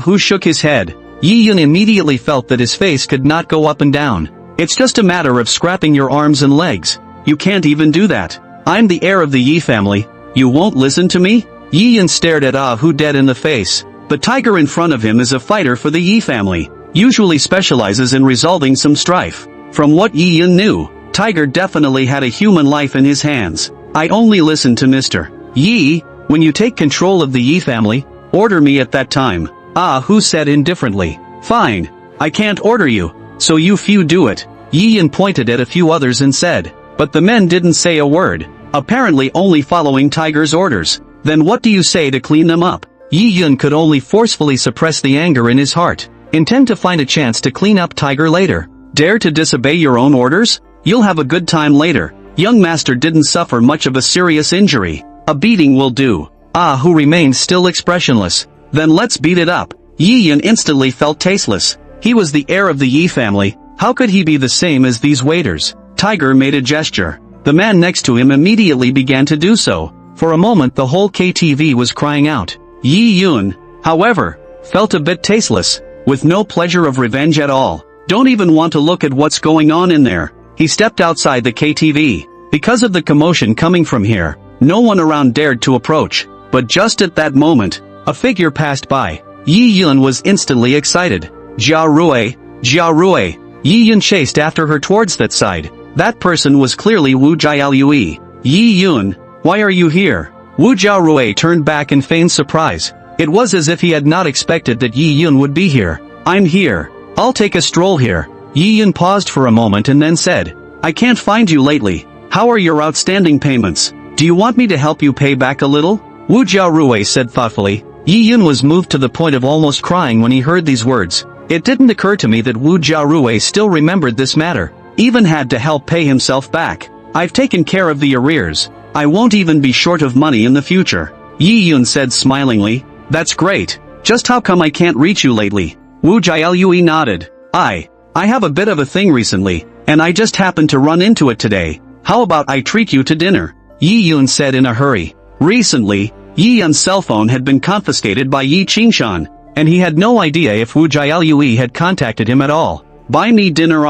Who shook his head. Yi Yun immediately felt that his face could not go up and down. It's just a matter of scrapping your arms and legs. You can't even do that. I'm the heir of the Yi family. You won't listen to me? Yi Yun stared at Who dead in the face. The tiger in front of him is a fighter for the Yi family. Usually specializes in resolving some strife. From what Yi Yun knew, Tiger definitely had a human life in his hands. I only listen to Mr. Yi. When you take control of the Yi family, order me at that time. Who said indifferently. Fine. I can't order you, so you few do it. Yi Yun pointed at a few others and said. But the men didn't say a word, apparently only following Tiger's orders. Then what do you say to clean them up? Yi Yun could only forcefully suppress the anger in his heart. Intend to find a chance to clean up Tiger later. Dare to disobey your own orders? You'll have a good time later. Young master didn't suffer much of a serious injury. A beating will do. Who remained still expressionless. Then let's beat it up. Yi Yun instantly felt tasteless. He was the heir of the Yi family. How could he be the same as these waiters? Tiger made a gesture. The man next to him immediately began to do so. For a moment the whole KTV was crying out. Yi Yun, however, felt a bit tasteless, with no pleasure of revenge at all. Don't even want to look at what's going on in there. He stepped outside the KTV. Because of the commotion coming from here, no one around dared to approach. But just at that moment, a figure passed by. Yi Yun was instantly excited. Jia Rui. Yi Yun chased after her towards that side. That person was clearly Wu Jiaolui. Yi Yun, why are you here? Wu Jiaorui turned back and feigned surprise. It was as if he had not expected that Yi Yun would be here. I'm here. I'll take a stroll here. Yi Yun paused for a moment and then said, I can't find you lately. How are your outstanding payments? Do you want me to help you pay back a little? Wu Jiaorui said thoughtfully. Yi Yun was moved to the point of almost crying when he heard these words. It didn't occur to me that Wu Jiaorui still remembered this matter. Even had to help pay himself back. I've taken care of the arrears. I won't even be short of money in the future. Yi Yun said smilingly. That's great. Just how come I can't reach you lately? Wu Jialue nodded. I have a bit of a thing recently, and I just happened to run into it today. How about I treat you to dinner? Yi Yun said in a hurry. Recently, Yi Yun's cell phone had been confiscated by Yi Qingshan, and he had no idea if Wu Jialue had contacted him at all. Buy me dinner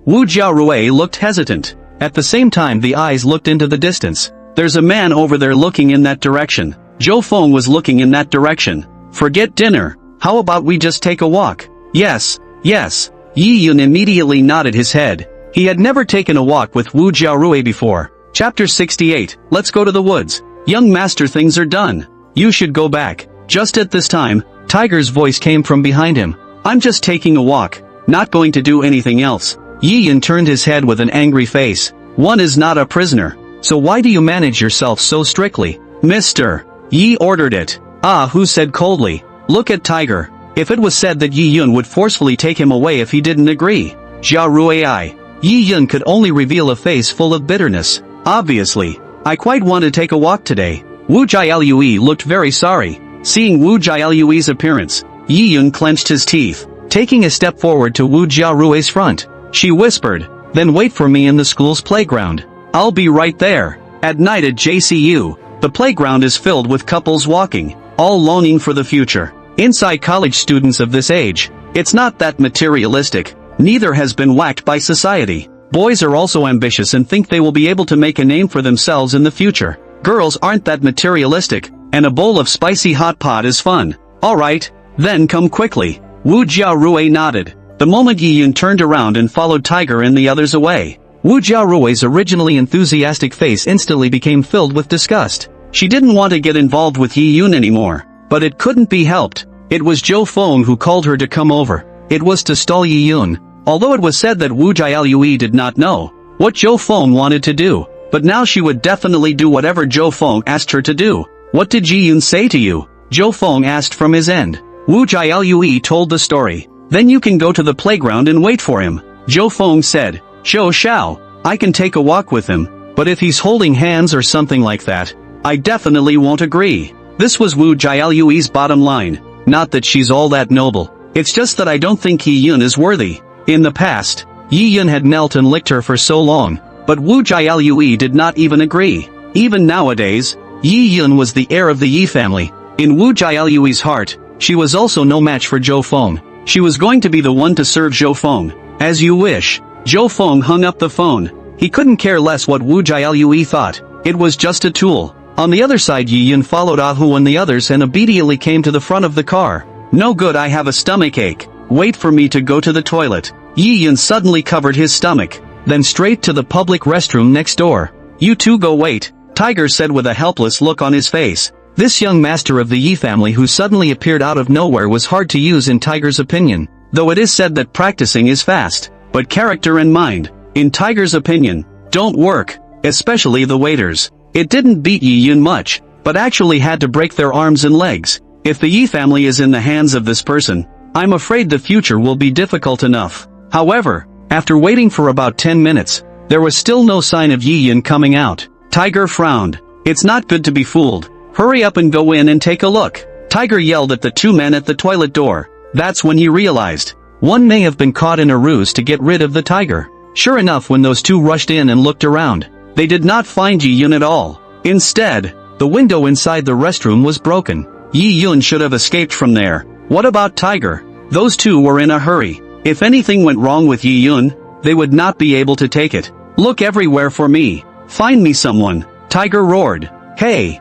Wu Jiarui looked hesitant. At the same time the eyes looked into the distance. There's a man over there looking in that direction. Zhou Feng was looking in that direction. Forget dinner. How about we just take a walk? Yes. Yi Yun immediately nodded his head. He had never taken a walk with Wu Jiarui before. Chapter 68. Let's go to the woods. Young master, things are done. You should go back. Just at this time, Tiger's voice came from behind him. I'm just taking a walk. Not going to do anything else. Yi Yun turned his head with an angry face. One is not a prisoner. So why do you manage yourself so strictly? Mister. Yi ordered it. Hu said coldly. Look at Tiger. If it was said that Yi Yun would forcefully take him away if he didn't agree. Jia Ruai. Yi Yun could only reveal a face full of bitterness. Obviously. I quite want to take a walk today. Wu Jialue looked very sorry. Seeing Wu Jialue's appearance, Yi Yun clenched his teeth. Taking a step forward to Wu Jiarui's front, she whispered, then wait for me in the school's playground. I'll be right there. At night at JCU, the playground is filled with couples walking, all longing for the future. Inside, college students of this age, it's not that materialistic, neither has been whacked by society. Boys are also ambitious and think they will be able to make a name for themselves in the future. Girls aren't that materialistic, and a bowl of spicy hot pot is fun. Alright, then come quickly. Wu Jiarui nodded. The moment Yi Yun turned around and followed Tiger and the others away, Wu Jiarui's originally enthusiastic face instantly became filled with disgust. She didn't want to get involved with Yi Yun anymore, but it couldn't be helped. It was Zhou Feng who called her to come over. It was to stall Yi Yun. Although it was said that Wu Jialue did not know what Zhou Feng wanted to do, but now she would definitely do whatever Zhou Feng asked her to do. What did Yi Yun say to you? Zhou Feng asked from his end. Wu Jialue told the story. Then you can go to the playground and wait for him. Zhou Feng said. Zhou Xiao, I can take a walk with him, but if he's holding hands or something like that, I definitely won't agree. This was Wu Jialue's bottom line. Not that she's all that noble. It's just that I don't think Yi Yun is worthy. In the past, Yi Yun had knelt and licked her for so long, but Wu Jialue did not even agree. Even nowadays, Yi Yun was the heir of the Yi family. In Wu Jialue's heart, she was also no match for Zhou Feng. She was going to be the one to serve Zhou Feng. As you wish. Zhou Feng hung up the phone. He couldn't care less what Wu Jialue thought. It was just a tool. On the other side, Yi Yun followed Hu and the others and immediately came to the front of the car. No good, I have a stomachache. Wait for me to go to the toilet. Yi Yun suddenly covered his stomach, then straight to the public restroom next door. You two go wait, Tiger said with a helpless look on his face. This young master of the Yi family who suddenly appeared out of nowhere was hard to use in Tiger's opinion, though it is said that practicing is fast, but character and mind, in Tiger's opinion, don't work, especially the waiters. It didn't beat Yi Yun much, but actually had to break their arms and legs. If the Yi family is in the hands of this person, I'm afraid the future will be difficult enough. However, after waiting for about 10 minutes, there was still no sign of Yi Yun coming out. Tiger frowned. It's not good to be fooled. Hurry up and go in and take a look. Tiger yelled at the two men at the toilet door. That's when he realized. One may have been caught in a ruse to get rid of the tiger. Sure enough, when those two rushed in and looked around, they did not find Yi Yun at all. Instead, the window inside the restroom was broken. Yi Yun should have escaped from there. What about Tiger? Those two were in a hurry. If anything went wrong with Yi Yun, they would not be able to take it. Look everywhere for me. Find me someone. Tiger roared. Hey,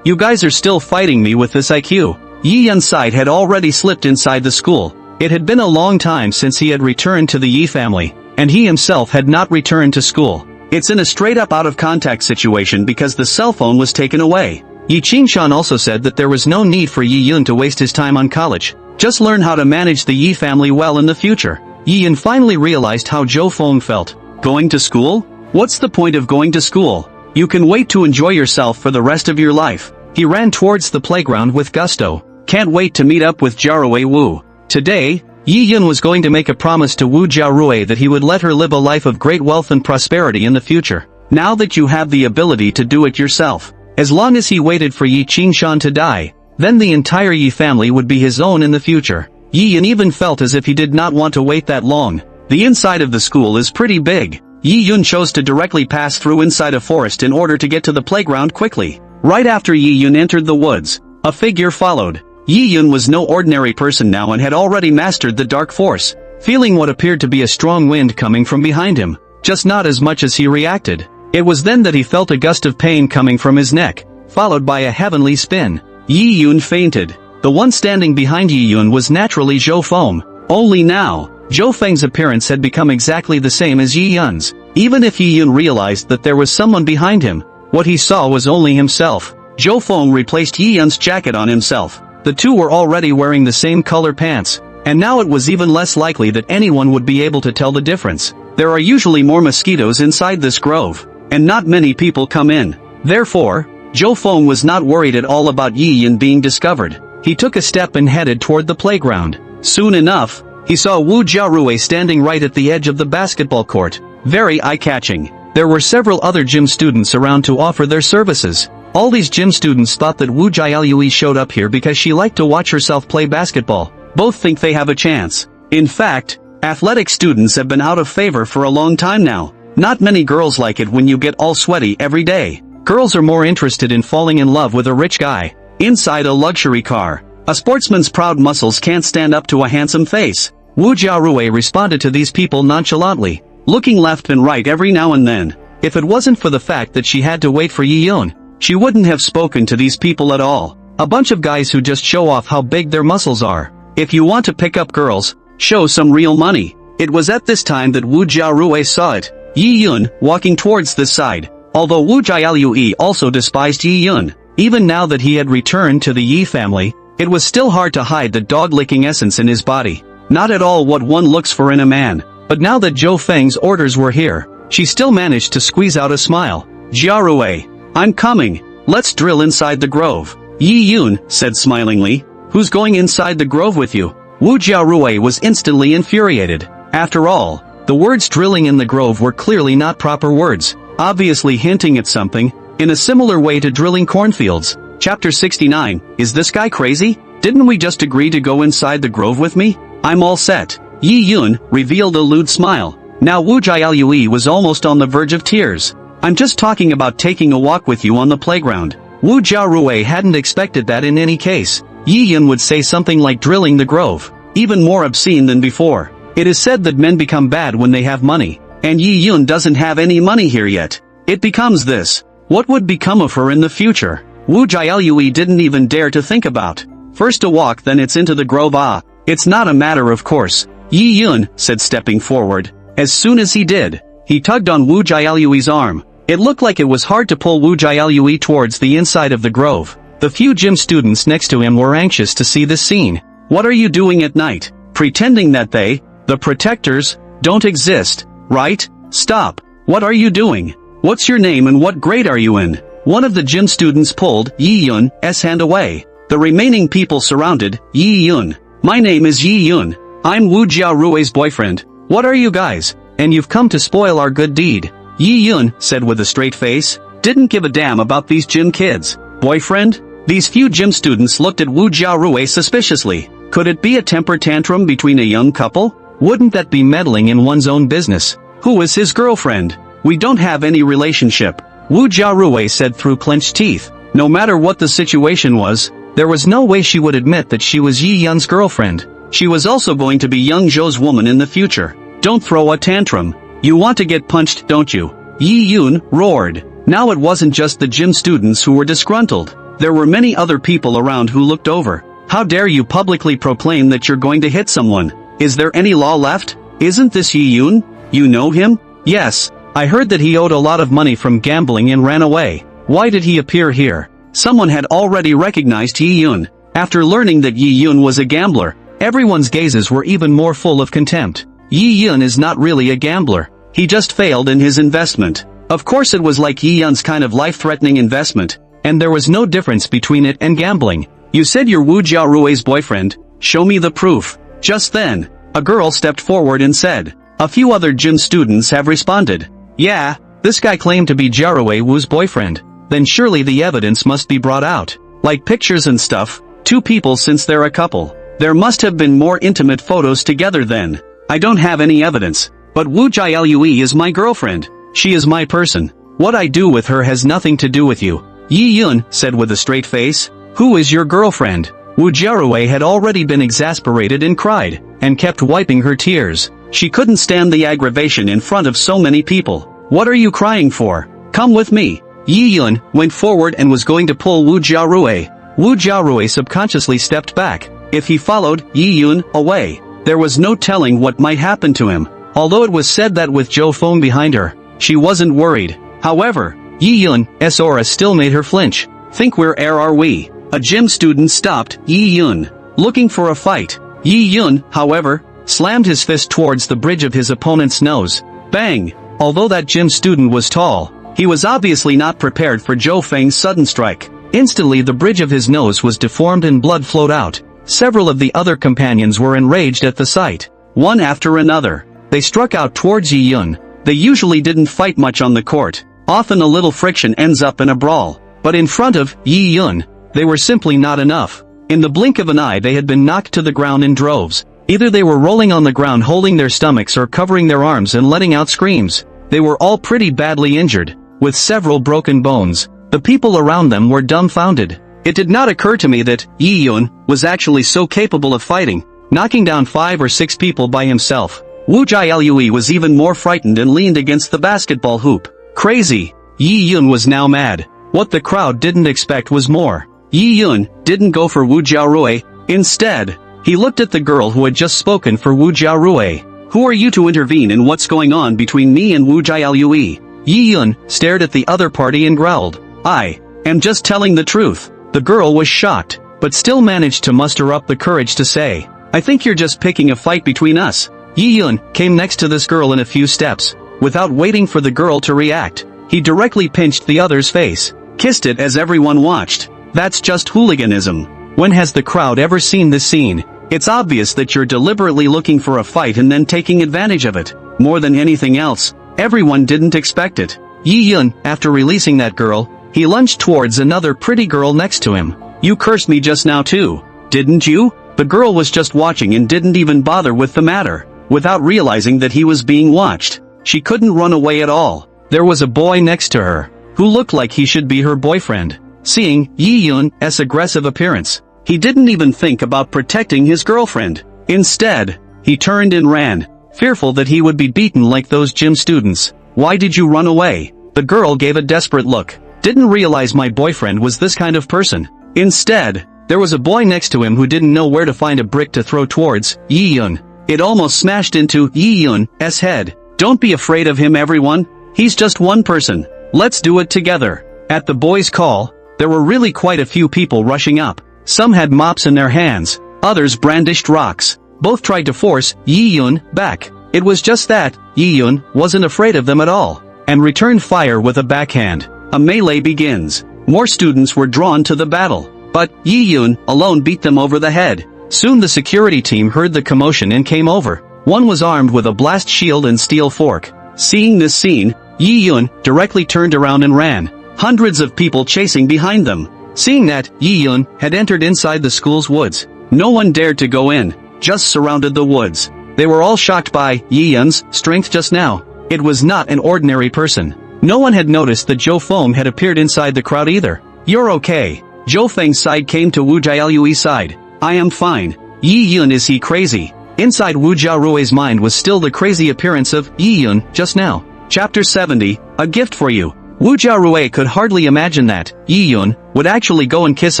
you guys are still fighting me with this IQ. Yi Yun's side had already slipped inside the school. It had been a long time since he had returned to the Yi family, and he himself had not returned to school. It's in a straight-up out-of-contact situation because the cell phone was taken away. Yi Qingshan also said that there was no need for Yi Yun to waste his time on college. Just learn how to manage the Yi family well in the future. Yi Yun finally realized how Zhou Feng felt. Going to school? What's the point of going to school? You can wait to enjoy yourself for the rest of your life. He ran towards the playground with gusto. Can't wait to meet up with Jiarui Wu. Today, Yi Yun was going to make a promise to Wu Jiarui that he would let her live a life of great wealth and prosperity in the future. now that you have the ability to do it yourself. As long as he waited for Yi Qingshan to die, then the entire Yi family would be his own in the future. Yi Yun even felt as if he did not want to wait that long. The inside of the school is pretty big. Yi Yun chose to directly pass through inside a forest in order to get to the playground quickly. Right after Yi Yun entered the woods, a figure followed. Yi Yun was no ordinary person now and had already mastered the dark force, feeling what appeared to be a strong wind coming from behind him, just not as much as he reacted. It was then that he felt a gust of pain coming from his neck, followed by a heavenly spin. Yi Yun fainted. The one standing behind Yi Yun was naturally Zhou Feng. Only now, Zhou Feng's appearance had become exactly the same as Yi Yun's. Even if Yi Yun realized that there was someone behind him, what he saw was only himself. Zhou Feng replaced Yi Yun's jacket on himself. The two were already wearing the same color pants, and now it was even less likely that anyone would be able to tell the difference. There are usually more mosquitoes inside this grove, and not many people come in. Therefore, Zhou Feng was not worried at all about Yi Yun being discovered. He took a step and headed toward the playground. Soon enough, he saw Wu Jiarui standing right at the edge of the basketball court. Very eye-catching. There were several other gym students around to offer their services. All these gym students thought that Wu Jialui showed up here because she liked to watch herself play basketball. Both think they have a chance. In fact, athletic students have been out of favor for a long time now. Not many girls like it when you get all sweaty every day. Girls are more interested in falling in love with a rich guy. Inside a luxury car, a sportsman's proud muscles can't stand up to a handsome face. Wu Jiarui responded to these people nonchalantly, looking left and right every now and then. If it wasn't for the fact that she had to wait for Yi Yun, she wouldn't have spoken to these people at all. A bunch of guys who just show off how big their muscles are. If you want to pick up girls, show some real money. It was at this time that Wu Jiarui saw it. Yi Yun, walking towards this side. Although Wu Jialui also despised Yi Yun, even now that he had returned to the Yi family, it was still hard to hide the dog-licking essence in his body. Not at all what one looks for in a man. But now that Zhou Feng's orders were here, she still managed to squeeze out a smile. Jiarui, I'm coming. Let's drill inside the grove. Yi Yun said smilingly. Who's going inside the grove with you? Wu Jiarui was instantly infuriated. After all, the words drilling in the grove were clearly not proper words, obviously hinting at something, in a similar way to drilling cornfields. Chapter 69, Is this guy crazy? Didn't we just agree to go inside the grove with me? I'm all set. Yi Yun revealed a lewd smile. Now Wu Jialui was almost on the verge of tears. I'm just talking about taking a walk with you on the playground. Wu Jiarui hadn't expected that in any case. Yi Yun would say something like drilling the grove, even more obscene than before. It is said that men become bad when they have money, and Yi Yun doesn't have any money here yet. It becomes this. What would become of her in the future? Wu Jialui didn't even dare to think about. First a walk, then it's into the grove. It's not a matter of course. Yi Yun said, stepping forward. As soon as he did, he tugged on Wu Jialui's arm. It looked like it was hard to pull Wu Jialui towards the inside of the grove. The few gym students next to him were anxious to see this scene. What are you doing at night? Pretending that they, the protectors, don't exist, right? Stop. What are you doing? What's your name and what grade are you in? One of the gym students pulled Yi Yun's hand away. The remaining people surrounded Yi Yun. My name is Yi Yun. I'm Wu Jiarui's boyfriend. What are you guys? And you've come to spoil our good deed. Yi Yun said with a straight face. Didn't give a damn about these gym kids. Boyfriend? These few gym students looked at Wu Jiarui suspiciously. Could it be a temper tantrum between a young couple? Wouldn't that be meddling in one's own business? Who is his girlfriend? We don't have any relationship. Wu Jiarui said through clenched teeth. No matter what the situation was, there was no way she would admit that she was Yi Yun's girlfriend. She was also going to be young Zhou's woman in the future. Don't throw a tantrum. You want to get punched, don't you? Yi Yun roared. Now it wasn't just the gym students who were disgruntled. There were many other people around who looked over. How dare you publicly proclaim that you're going to hit someone? Is there any law left? Isn't this Yi Yun? You know him? Yes. I heard that he owed a lot of money from gambling and ran away. Why did he appear here? Someone had already recognized Yi Yun. After learning that Yi Yun was a gambler, everyone's gazes were even more full of contempt. Yi Yun is not really a gambler. He just failed in his investment. Of course it was like Yi Yun's kind of life-threatening investment, and there was no difference between it and gambling. You said you're Wu Jiarui's boyfriend. Show me the proof. Just then, a girl stepped forward and said. A few other gym students have responded. Yeah, This guy claimed to be Jiarui Wu's boyfriend. Then surely the evidence must be brought out. Like pictures and stuff. Two people since they're a couple. There must have been more intimate photos together then. I don't have any evidence. But Wu Jialue is my girlfriend. She is my person. What I do with her has nothing to do with you. Yi Yun said with a straight face. Who is your girlfriend? Wu Jiarui had already been exasperated and cried, and kept wiping her tears. She couldn't stand the aggravation in front of so many people. What are you crying for? Come with me. Yi Yun went forward and was going to pull Wu Jiarui. Wu Jiarui subconsciously stepped back. If he followed Yi Yun away, there was no telling what might happen to him. Although it was said that with Zhou Feng behind her, she wasn't worried. However, Yi Yun's aura still made her flinch. Think where are we? A gym student stopped Yi Yun, looking for a fight. Yi Yun, however, slammed his fist towards the bridge of his opponent's nose. Bang! Although that gym student was tall, he was obviously not prepared for Zhou Feng's sudden strike. Instantly the bridge of his nose was deformed and blood flowed out. Several of the other companions were enraged at the sight. One after another, they struck out towards Yi Yun. They usually didn't fight much on the court. Often a little friction ends up in a brawl. But in front of Yi Yun, they were simply not enough. In the blink of an eye they had been knocked to the ground in droves. Either they were rolling on the ground holding their stomachs or covering their arms and letting out screams. They were all pretty badly injured, with several broken bones. The people around them were dumbfounded. It did not occur to me that Yi Yun was actually so capable of fighting, knocking down 5 or 6 people by himself. Wu Jialue was even more frightened and leaned against the basketball hoop. Crazy. Yi Yun was now mad. What the crowd didn't expect was more. Yi Yun didn't go for Wu Jiarui. Instead, he looked at the girl who had just spoken for Wu Jiarui. Who are you to intervene in what's going on between me and Wu Jialue? Yi Yun stared at the other party and growled. I am just telling the truth. The girl was shocked, but still managed to muster up the courage to say, I think you're just picking a fight between us. Yi Yun came next to this girl in a few steps. Without waiting for the girl to react, he directly pinched the other's face, kissed it as everyone watched. That's just hooliganism. When has the crowd ever seen this scene? It's obvious that you're deliberately looking for a fight and then taking advantage of it. More than anything else, everyone didn't expect it. Yi Yun, after releasing that girl, he lunged towards another pretty girl next to him. You cursed me just now too, didn't you? The girl was just watching and didn't even bother with the matter. Without realizing that he was being watched, she couldn't run away at all. There was a boy next to her, who looked like he should be her boyfriend. Seeing Yi Yun's aggressive appearance, he didn't even think about protecting his girlfriend. Instead, he turned and ran, fearful that he would be beaten like those gym students. Why did you run away? The girl gave a desperate look. Didn't realize my boyfriend was this kind of person. Instead, there was a boy next to him who didn't know where to find a brick to throw towards Yi Yun. It almost smashed into Yi Yun's head. Don't be afraid of him, everyone. He's just one person. Let's do it together. At the boy's call, there were really quite a few people rushing up. Some had mops in their hands, others brandished rocks. Both tried to force Yi Yun back. It was just that Yi Yun wasn't afraid of them at all, and returned fire with a backhand. A melee begins. More students were drawn to the battle, but Yi Yun alone beat them over the head. Soon the security team heard the commotion and came over. One was armed with a blast shield and steel fork. Seeing this scene, Yi Yun directly turned around and ran, hundreds of people chasing behind them. Seeing that Yi Yun had entered inside the school's woods, no one dared to go in, just surrounded the woods. They were all shocked by Yi Yun's strength just now. It was not an ordinary person. No one had noticed that Zhou Feng had appeared inside the crowd either. You're okay. Zhou Feng's side came to Wu Jialue's side. I am fine. Yi Yun, is he crazy? Inside Wu Jiarui's mind was still the crazy appearance of Yi Yun just now. Chapter 70, A Gift for You. Wu Jiarui could hardly imagine that Yi Yun would actually go and kiss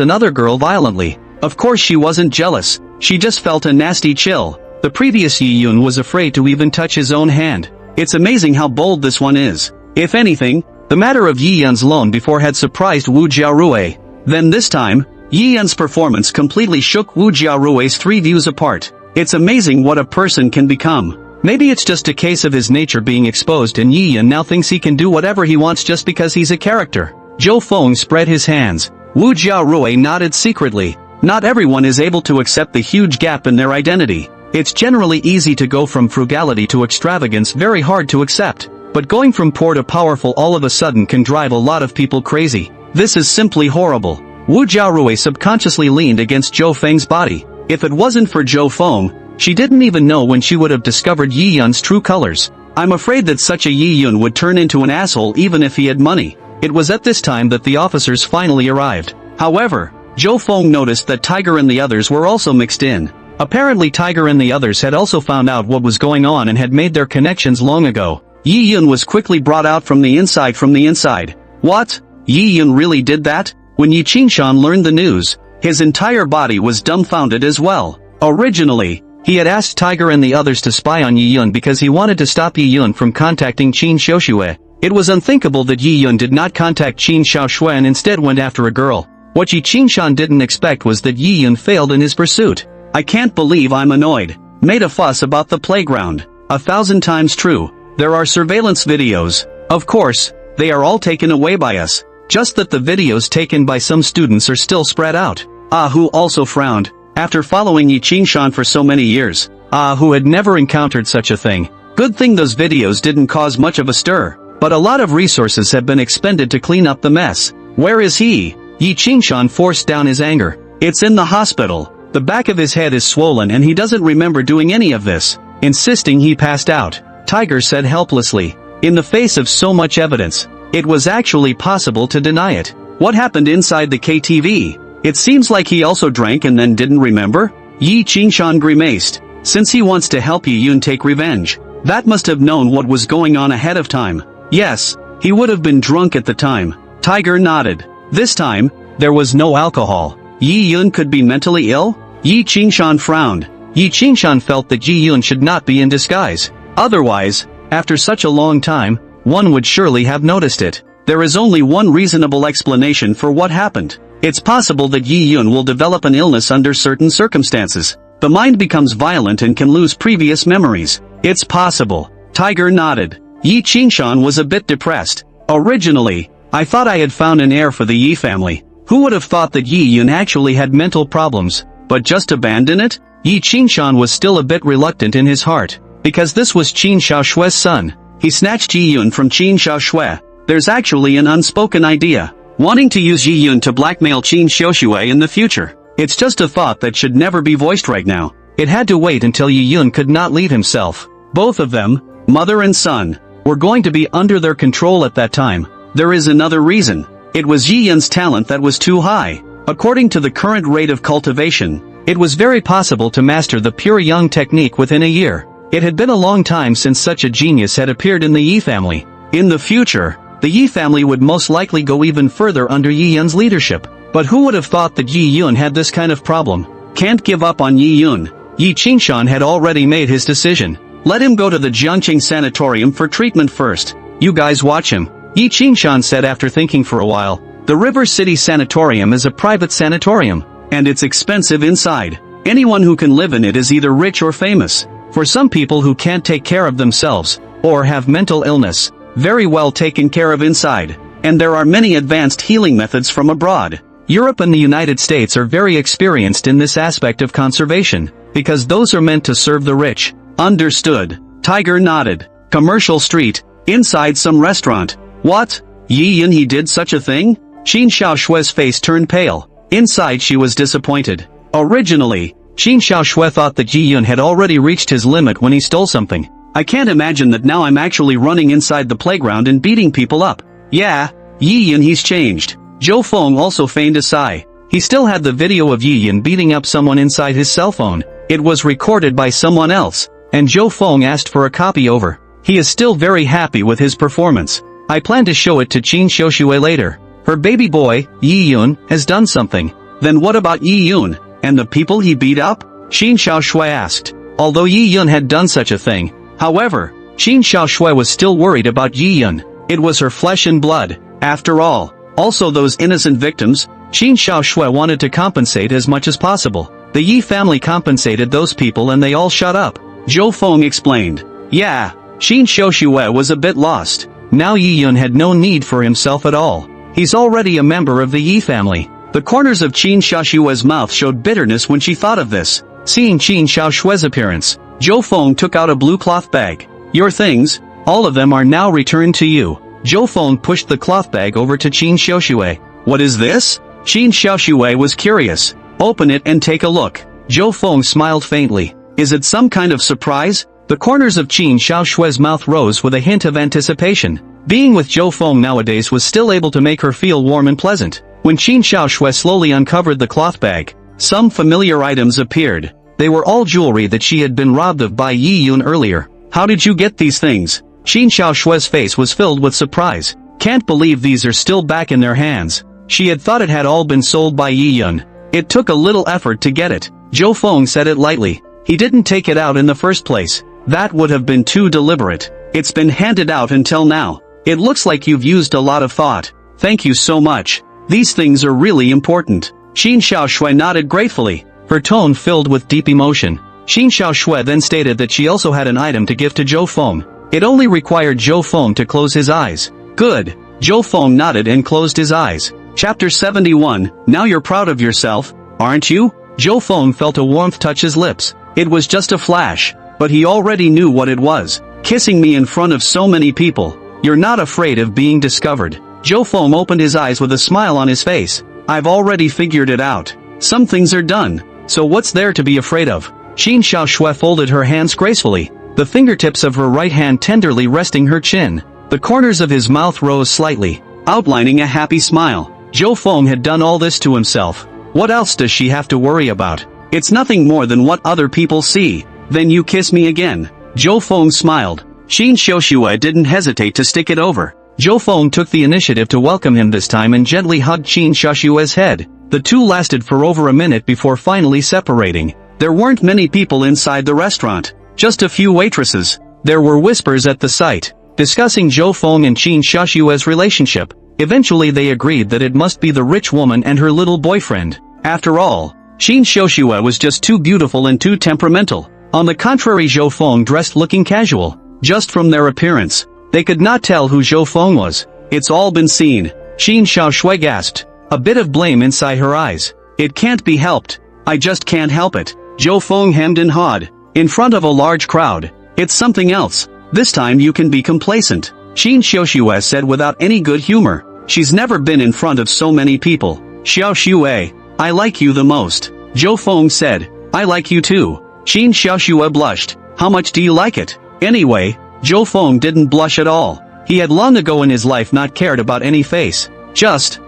another girl violently. Of course she wasn't jealous. She just felt a nasty chill. The previous Yi Yun was afraid to even touch his own hand. It's amazing how bold this one is. If anything, the matter of Yi Yun's loan before had surprised Wu Jiarui. Then this time, Yi Yun's performance completely shook Wu Jiarui's 3 views apart. It's amazing what a person can become. Maybe it's just a case of his nature being exposed and Yi Yun now thinks he can do whatever he wants just because he's a character. Zhou Feng spread his hands. Wu Jiarui nodded secretly. Not everyone is able to accept the huge gap in their identity. It's generally easy to go from frugality to extravagance, very hard to accept. but going from poor to powerful all of a sudden can drive a lot of people crazy. This is simply horrible. Wu Jiarui subconsciously leaned against Zhou Feng's body. If it wasn't for Zhou Feng, she didn't even know when she would have discovered Yi Yun's true colors. I'm afraid that such a Yi Yun would turn into an asshole even if he had money. It was at this time that the officers finally arrived. However, Zhou Feng noticed that Tiger and the others were also mixed in. Apparently Tiger and the others had also found out what was going on and had made their connections long ago. Yi Yun was quickly brought out from the inside. What? Yi Yun really did that? When Yi Qingshan learned the news, his entire body was dumbfounded as well. Originally, he had asked Tiger and the others to spy on Yi Yun because he wanted to stop Yi Yun from contacting Qin Xiaoxue. It was unthinkable that Yi Yun did not contact Qin Xiaoxue and instead went after a girl. What Yi Qingshan didn't expect was that Yi Yun failed in his pursuit. I can't believe I'm annoyed. Made a fuss about the playground. 1,000 times true. There are surveillance videos. Of course, they are all taken away by us. Just that the videos taken by some students are still spread out. Ah Hu also frowned. After following Yi Qingshan for so many years, Ah Hu had never encountered such a thing. Good thing those videos didn't cause much of a stir. But a lot of resources have been expended to clean up the mess. Where is he? Yi Qingshan forced down his anger. It's in the hospital. The back of his head is swollen and he doesn't remember doing any of this. Insisting he passed out, Tiger said helplessly. In the face of so much evidence, it was actually possible to deny it. What happened inside the KTV? It seems like he also drank and then didn't remember? Yi Qingshan grimaced. Since he wants to help Yi Yun take revenge, that must have known what was going on ahead of time. Yes, he would have been drunk at the time. Tiger nodded. This time, there was no alcohol. Yi Yun could be mentally ill? Yi Qingshan frowned. Yi Qingshan felt that Yi Yun should not be in disguise. Otherwise, after such a long time, one would surely have noticed it. There is only one reasonable explanation for what happened. It's possible that Yi Yun will develop an illness under certain circumstances. The mind becomes violent and can lose previous memories. It's possible. Tiger nodded. Yi Qingshan was a bit depressed. Originally, I thought I had found an heir for the Yi family. Who would have thought that Yi Yun actually had mental problems? But just abandon it? Yi Qingshan was still a bit reluctant in his heart. Because this was Qin Xiaoshue's son. He snatched Yi Yun from Qin Xiaoxue. There's actually an unspoken idea. Wanting to use Yi Yun to blackmail Qin Xiaoxue in the future. It's just a thought that should never be voiced right now. It had to wait until Yi Yun could not lead himself. Both of them, mother and son, were going to be under their control at that time. There is another reason. It was Yi Yun's talent that was too high. According to the current rate of cultivation, it was very possible to master the pure young technique within a year. It had been a long time since such a genius had appeared in the Yi family. In the future, the Yi family would most likely go even further under Yi Yun's leadership. But who would have thought that Yi Yun had this kind of problem? Can't give up on Yi Yun. Yi Qingshan had already made his decision. Let him go to the Jiangqing sanatorium for treatment first. You guys watch him. Yi Qingshan said after thinking for a while. The River City Sanatorium is a private sanatorium, and it's expensive inside. Anyone who can live in it is either rich or famous. For some people who can't take care of themselves, or have mental illness, very well taken care of inside. And there are many advanced healing methods from abroad. Europe and the United States are very experienced in this aspect of conservation, because those are meant to serve the rich. Understood. Tiger nodded. Commercial street. Inside some restaurant. What? Yi Yun he did such a thing? Qin Xiaoshue's face turned pale. Inside she was disappointed. Originally, Qin Xiaoxue thought that Yi Yun had already reached his limit when he stole something. I can't imagine that now I'm actually running inside the playground and beating people up. Yeah, Yi Yun he's changed. Zhou Feng also feigned a sigh. He still had the video of Yi Yun beating up someone inside his cell phone. It was recorded by someone else, and Zhou Feng asked for a copy over. He is still very happy with his performance. I plan to show it to Qin Xiaoxue later. Her baby boy, Yi Yun, has done something. Then what about Yi Yun, and the people he beat up? Qin Xiaoxue asked. Although Yi Yun had done such a thing, however, Qin Xiaoxue was still worried about Yi Yun. It was her flesh and blood, after all. Also those innocent victims, Qin Xiaoxue wanted to compensate as much as possible. The Yi family compensated those people and they all shut up. Zhou Feng explained. Yeah, Qin Xiaoxue was a bit lost. Now Yi Yun had no need for himself at all. He's already a member of the Yi family. The corners of Qin Xiaoshue's mouth showed bitterness when she thought of this. Seeing Qin Xiaoshue's appearance, Zhou Feng took out a blue cloth bag. Your things? All of them are now returned to you. Zhou Feng pushed the cloth bag over to Qin Xiaoshui. What is this? Qin Xiaoshui was curious. Open it and take a look. Zhou Feng smiled faintly. Is it some kind of surprise? The corners of Qin Xiaoshui's mouth rose with a hint of anticipation. Being with Zhou Feng nowadays was still able to make her feel warm and pleasant. When Qin Xiaoshui slowly uncovered the cloth bag, some familiar items appeared. They were all jewelry that she had been robbed of by Yi Yun earlier. How did you get these things? Qin Xiaoshui's face was filled with surprise. Can't believe these are still back in their hands. She had thought it had all been sold by Yi Yun. It took a little effort to get it. Zhou Feng said it lightly. He didn't take it out in the first place. That would have been too deliberate. It's been handed out until now. It looks like you've used a lot of thought. Thank you so much. These things are really important. Qin Xiaoshui nodded gratefully, her tone filled with deep emotion. Qin Xiaoshui then stated that she also had an item to give to Zhou Feng. It only required Zhou Feng to close his eyes. Good. Zhou Feng nodded and closed his eyes. Chapter 71, Now you're proud of yourself, aren't you? Zhou Feng felt a warmth touch his lips. It was just a flash, but he already knew what it was. Kissing me in front of so many people. You're not afraid of being discovered. Zhou Feng opened his eyes with a smile on his face. I've already figured it out. Some things are done, so what's there to be afraid of? Qin Xiaoshui folded her hands gracefully, the fingertips of her right hand tenderly resting her chin. The corners of his mouth rose slightly, outlining a happy smile. Zhou Feng had done all this to himself. What else does she have to worry about? It's nothing more than what other people see. Then you kiss me again. Zhou Feng smiled. Qin Xiaoshui didn't hesitate to stick it over. Zhou Feng took the initiative to welcome him this time and gently hugged Qin Xiaoshui's head. The two lasted for over a minute before finally separating. There weren't many people inside the restaurant. Just a few waitresses. There were whispers at the sight, discussing Zhou Feng and Qin Xiaoshui's relationship. Eventually they agreed that it must be the rich woman and her little boyfriend. After all, Qin Xiaoshui was just too beautiful and too temperamental. On the contrary, Zhou Feng dressed looking casual. Just from their appearance, they could not tell who Zhou Feng was. It's all been seen. Qin Xiaoshui gasped, a bit of blame inside her eyes. It can't be helped. I just can't help it. Zhou Feng hemmed and hawed, in front of a large crowd. It's something else. This time you can be complacent. Qin Xiaoshui said without any good humor. She's never been in front of so many people. Xiaoshui, I like you the most. Zhou Feng said, I like you too. Qin Xiaoshui blushed. How much do you like it? Anyway, Zhou Feng didn't blush at all. He had long ago in his life not cared about any face. Just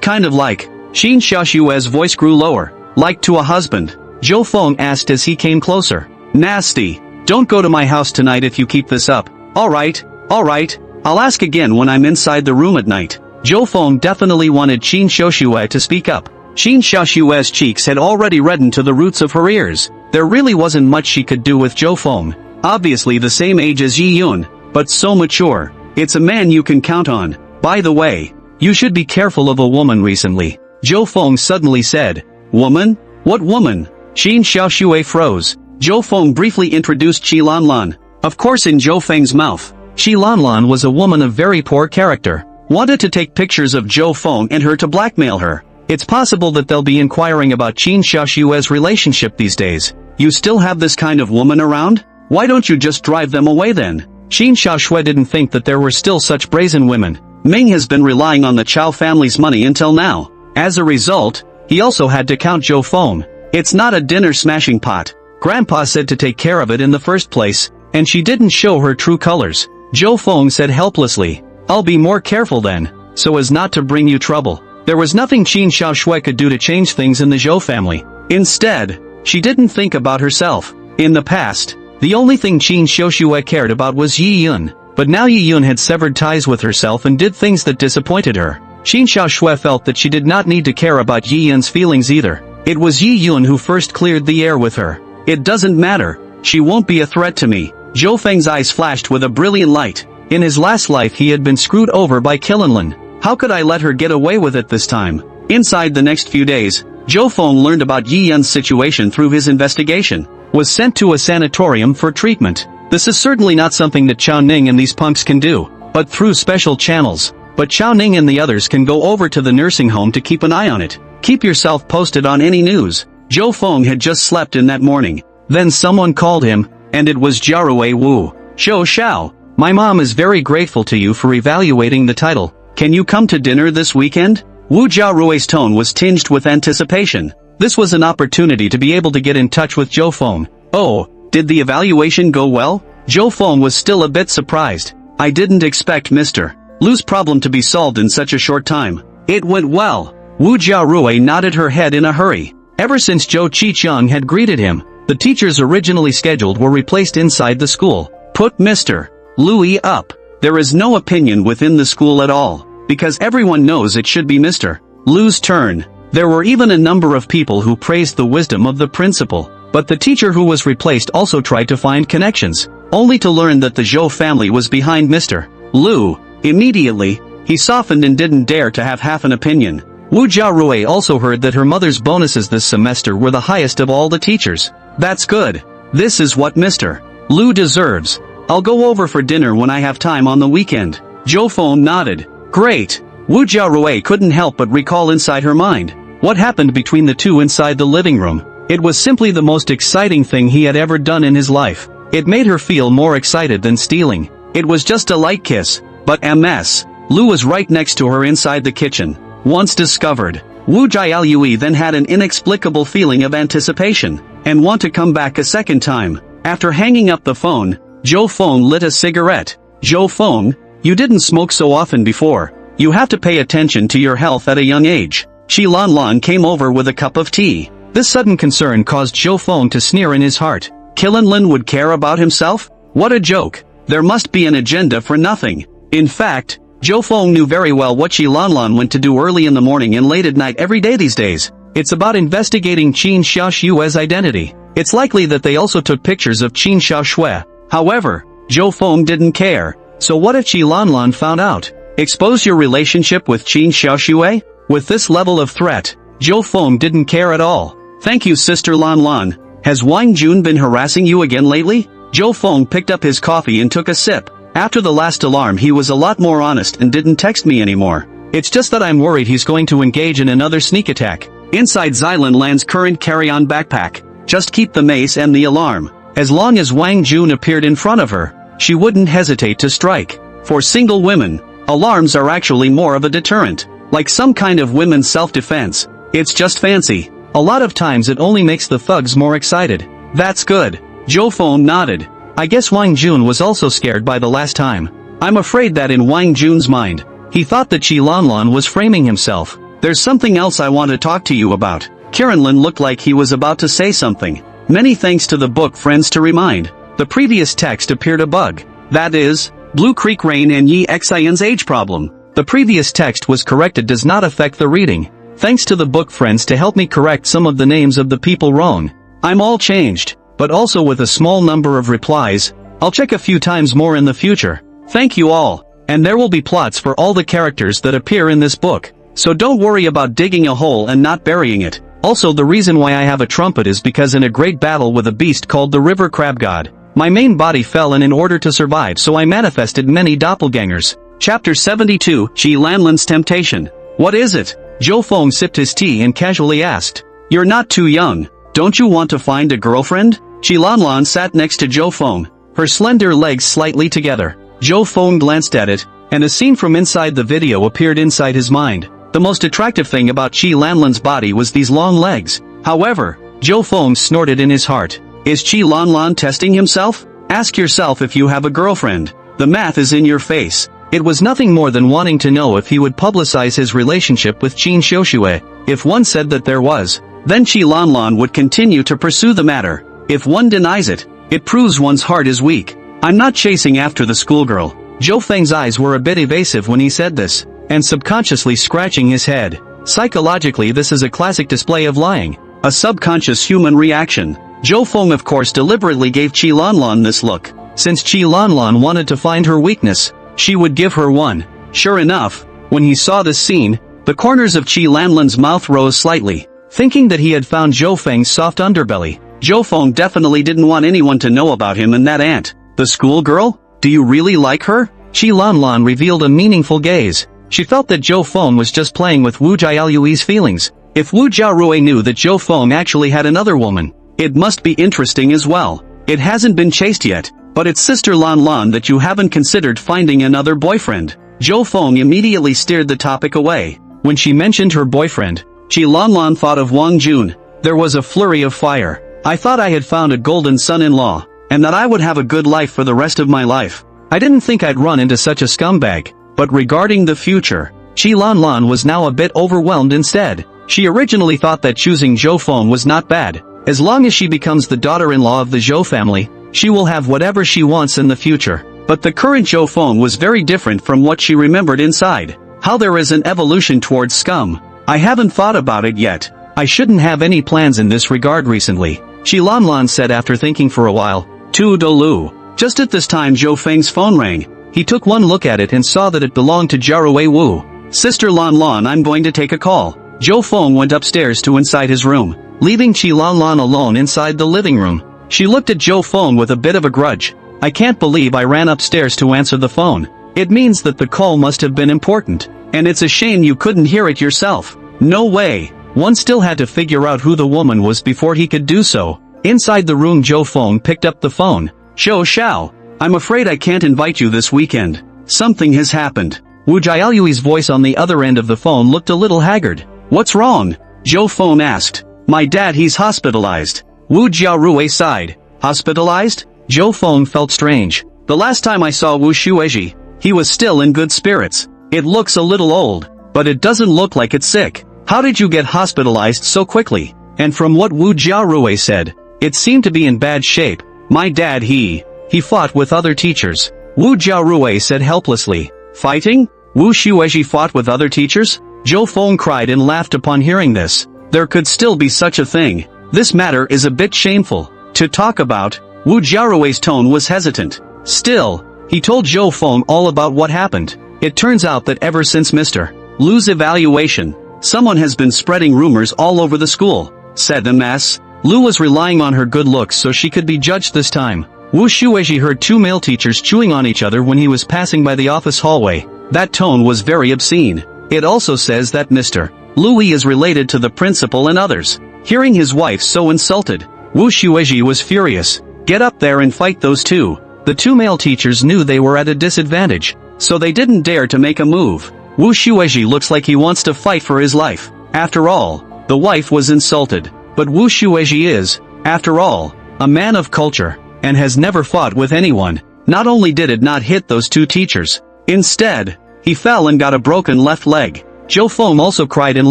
kind of like. Qin Xiaoshui's voice grew lower. Like to a husband? Zhou Feng asked as he came closer. Nasty. Don't go to my house tonight if you keep this up. Alright. I'll ask again when I'm inside the room at night. Zhou Feng definitely wanted Qin Xiaoshui to speak up. Qin Xiaoshui's cheeks had already reddened to the roots of her ears. There really wasn't much she could do with Zhou Feng. Obviously the same age as Yi Yun, but so mature. It's a man you can count on. By the way, you should be careful of a woman recently. Zhou Feng suddenly said. Woman? What woman? Qin Xiaoshui froze. Zhou Feng briefly introduced Qi Lanlan. Of course in Zhou Feng's mouth. Qi Lanlan was a woman of very poor character. Wanted to take pictures of Zhou Feng and her to blackmail her. It's possible that they'll be inquiring about Qin Xiaoshui's relationship these days. You still have this kind of woman around? Why don't you just drive them away then? Qin Xiaoshui didn't think that there were still such brazen women. Ming has been relying on the Chao family's money until now. As a result, he also had to count Zhou Feng. It's not a dinner-smashing pot. Grandpa said to take care of it in the first place, and she didn't show her true colors. Zhou Feng said helplessly. I'll be more careful then, so as not to bring you trouble. There was nothing Qin Xiaoshui could do to change things in the Zhou family. Instead, she didn't think about herself. In the past, the only thing Qin Xiaoshui cared about was Yi Yun, but now Yi Yun had severed ties with herself and did things that disappointed her. Qin Xiaoshui felt that she did not need to care about Yi Yun's feelings either. It was Yi Yun who first cleared the air with her. It doesn't matter. She won't be a threat to me. Zhou Feng's eyes flashed with a brilliant light. In his last life he had been screwed over by Qilanlin. How could I let her get away with it this time? Inside the next few days, Zhou Feng learned about Yi Yun's situation through his investigation. Was sent to a sanatorium for treatment. This is certainly not something that Chao Ning and these punks can do, but through special channels. But Chao Ning and the others can go over to the nursing home to keep an eye on it. Keep yourself posted on any news. Zhou Feng had just slept in that morning. Then someone called him, and it was Jiarui Wu. Zhou Shao, My mom is very grateful to you for evaluating the title. Can you come to dinner this weekend? Wu Jiarui's tone was tinged with anticipation. This was an opportunity to be able to get in touch with Zhou Feng. Oh, did the evaluation go well? Zhou Feng was still a bit surprised. I didn't expect Mr. Lu's problem to be solved in such a short time. It went well. Wu Jiarui nodded her head in a hurry. Ever since Zhou Qiqiang had greeted him, the teachers originally scheduled were replaced inside the school. Put Mr. Lui up. There is no opinion within the school at all, because everyone knows it should be Mr. Lu's turn. There were even a number of people who praised the wisdom of the principal, but the teacher who was replaced also tried to find connections, only to learn that the Zhou family was behind Mr. Lu. Immediately, he softened and didn't dare to have half an opinion. Wu Jiarui also heard that her mother's bonuses this semester were the highest of all the teachers. That's good. This is what Mr. Lu deserves. I'll go over for dinner when I have time on the weekend. Zhou Feng nodded. Great. Wu Jiarui couldn't help but recall inside her mind what happened between the two inside the living room. It was simply the most exciting thing he had ever done in his life. It made her feel more excited than stealing. It was just a light kiss. But MS. Lu was right next to her inside the kitchen. Once discovered, Wu Jiaoyui then had an inexplicable feeling of anticipation, and want to come back a second time. After hanging up the phone, Zhou Feng lit a cigarette. Zhou Feng, you didn't smoke so often before. You have to pay attention to your health at a young age. Qi Lanlan came over with a cup of tea. This sudden concern caused Zhou Feng to sneer in his heart. Qilanlin would care about himself? What a joke. There must be an agenda for nothing. In fact, Zhou Feng knew very well what Qi Lanlan went to do early in the morning and late at night every day these days. It's about investigating Qin Xiaoshue's identity. It's likely that they also took pictures of Qin Xiaoshue. However, Zhou Feng didn't care. So what if Qi Lanlan found out? Expose your relationship with Qin Xiaoshue? With this level of threat, Zhou Feng didn't care at all. Thank you, Sister Lanlan. Has Wang Jun been harassing you again lately? Zhou Feng picked up his coffee and took a sip. After the last alarm he was a lot more honest and didn't text me anymore. It's just that I'm worried he's going to engage in another sneak attack. Inside Xylan Land's current carry-on backpack. Just keep the mace and the alarm. As long as Wang Jun appeared in front of her, she wouldn't hesitate to strike. For single women, alarms are actually more of a deterrent. Like some kind of women's self-defense. It's just fancy. A lot of times it only makes the thugs more excited. That's good. Zhou Feng nodded. I guess Wang Jun was also scared by the last time. I'm afraid that in Wang Jun's mind, he thought that Qi Lanlan was framing himself. There's something else I want to talk to you about. Qiranlin looked like he was about to say something. Many thanks to the book friends to remind. The previous text appeared a bug. That is, Blue Creek Rain and Yi Xian's age problem. The previous text was corrected does not affect the reading. Thanks to the book friends to help me correct some of the names of the people wrong. I'm all changed, but also with a small number of replies. I'll check a few times more in the future. Thank you all. And there will be plots for all the characters that appear in this book. So don't worry about digging a hole and not burying it. Also, the reason why I have a trumpet is because in a great battle with a beast called the River Crab God, my main body fell, and in order to survive so I manifested many doppelgangers. Chapter 72, Qi Lanlan's Temptation. What is it? Zhou Feng sipped his tea and casually asked. You're not too young. Don't you want to find a girlfriend? Qi Lanlan sat next to Zhou Feng, her slender legs slightly together. Zhou Feng glanced at it, and a scene from inside the video appeared inside his mind. The most attractive thing about Qi Lanlan's body was these long legs. However, Zhou Feng snorted in his heart. Is Qi Lanlan testing himself? Ask yourself if you have a girlfriend. The math is in your face. It was nothing more than wanting to know if he would publicize his relationship with Qin Xiaoshue. If one said that there was, then Qi Lanlan would continue to pursue the matter. If one denies it, it proves one's heart is weak. I'm not chasing after the schoolgirl. Zhou Feng's eyes were a bit evasive when he said this, and subconsciously scratching his head. Psychologically, this is a classic display of lying. A subconscious human reaction. Zhou Feng of course deliberately gave Qi Lanlan this look. Since Qi Lanlan wanted to find her weakness, she would give her one. Sure enough, when he saw this scene, the corners of Qi Lanlan's mouth rose slightly. Thinking that he had found Zhou Feng's soft underbelly, Zhou Feng definitely didn't want anyone to know about him and that aunt. The schoolgirl? Do you really like her? Qi Lanlan revealed a meaningful gaze. She felt that Zhou Feng was just playing with Wu Jiaoyui's feelings. If Wu Jiarui knew that Zhou Feng actually had another woman, it must be interesting as well. It hasn't been chased yet. But it's Sister Lan Lan that you haven't considered finding another boyfriend. Zhou Feng immediately steered the topic away. When she mentioned her boyfriend, Qi Lan Lan thought of Wang Jun. There was a flurry of fire. I thought I had found a golden son-in-law, and that I would have a good life for the rest of my life. I didn't think I'd run into such a scumbag. But regarding the future, Qi Lan Lan was now a bit overwhelmed instead. She originally thought that choosing Zhou Feng was not bad. As long as she becomes the daughter-in-law of the Zhou family, she will have whatever she wants in the future. But the current Zhou Feng was very different from what she remembered inside. How there is an evolution towards scum. I haven't thought about it yet. I shouldn't have any plans in this regard recently, Qi Lan Lan said after thinking for a while. Tu Dolu. Just at this time Zhou Feng's phone rang. He took one look at it and saw that it belonged to Jiarui Wu. Sister Lan Lan, I'm going to take a call. Zhou Feng went upstairs to inside his room, leaving Qi Lan Lan alone inside the living room. She looked at Zhou Feng with a bit of a grudge. I can't believe I ran upstairs to answer the phone. It means that the call must have been important. And it's a shame you couldn't hear it yourself. No way. One still had to figure out who the woman was before he could do so. Inside the room Zhou Feng picked up the phone. Zhou Xiao. I'm afraid I can't invite you this weekend. Something has happened. Wu Jiaoyui's voice on the other end of the phone looked a little haggard. What's wrong? Zhou Feng asked. My dad, he's hospitalized. Wu Jiaorui sighed. Hospitalized? Zhou Feng felt strange. The last time I saw Wu Shueji, he was still in good spirits. It looks a little old, but it doesn't look like it's sick. How did you get hospitalized so quickly? And from what Wu Jiaorui said, it seemed to be in bad shape. My dad, he fought with other teachers. Wu Jiaorui said helplessly. Fighting? Wu Shueji fought with other teachers? Zhou Feng cried and laughed upon hearing this. There could still be such a thing. This matter is a bit shameful to talk about. Wu Jiaorui's tone was hesitant. Still, he told Zhou Feng all about what happened. It turns out that ever since Mr. Lu's evaluation, someone has been spreading rumors all over the school, said Ms. Lu was relying on her good looks so she could be judged this time. Wu Shueji heard two male teachers chewing on each other when he was passing by the office hallway. That tone was very obscene. It also says that Mr. Louis is related to the principal and others. Hearing his wife so insulted, Wu Shueji was furious. Get up there and fight those two. The two male teachers knew they were at a disadvantage, so they didn't dare to make a move. Wu Shueji looks like he wants to fight for his life. After all, the wife was insulted. But Wu Shueji is, after all, a man of culture, and has never fought with anyone. Not only did it not hit those two teachers, instead, he fell and got a broken left leg. Zhou Feng also cried and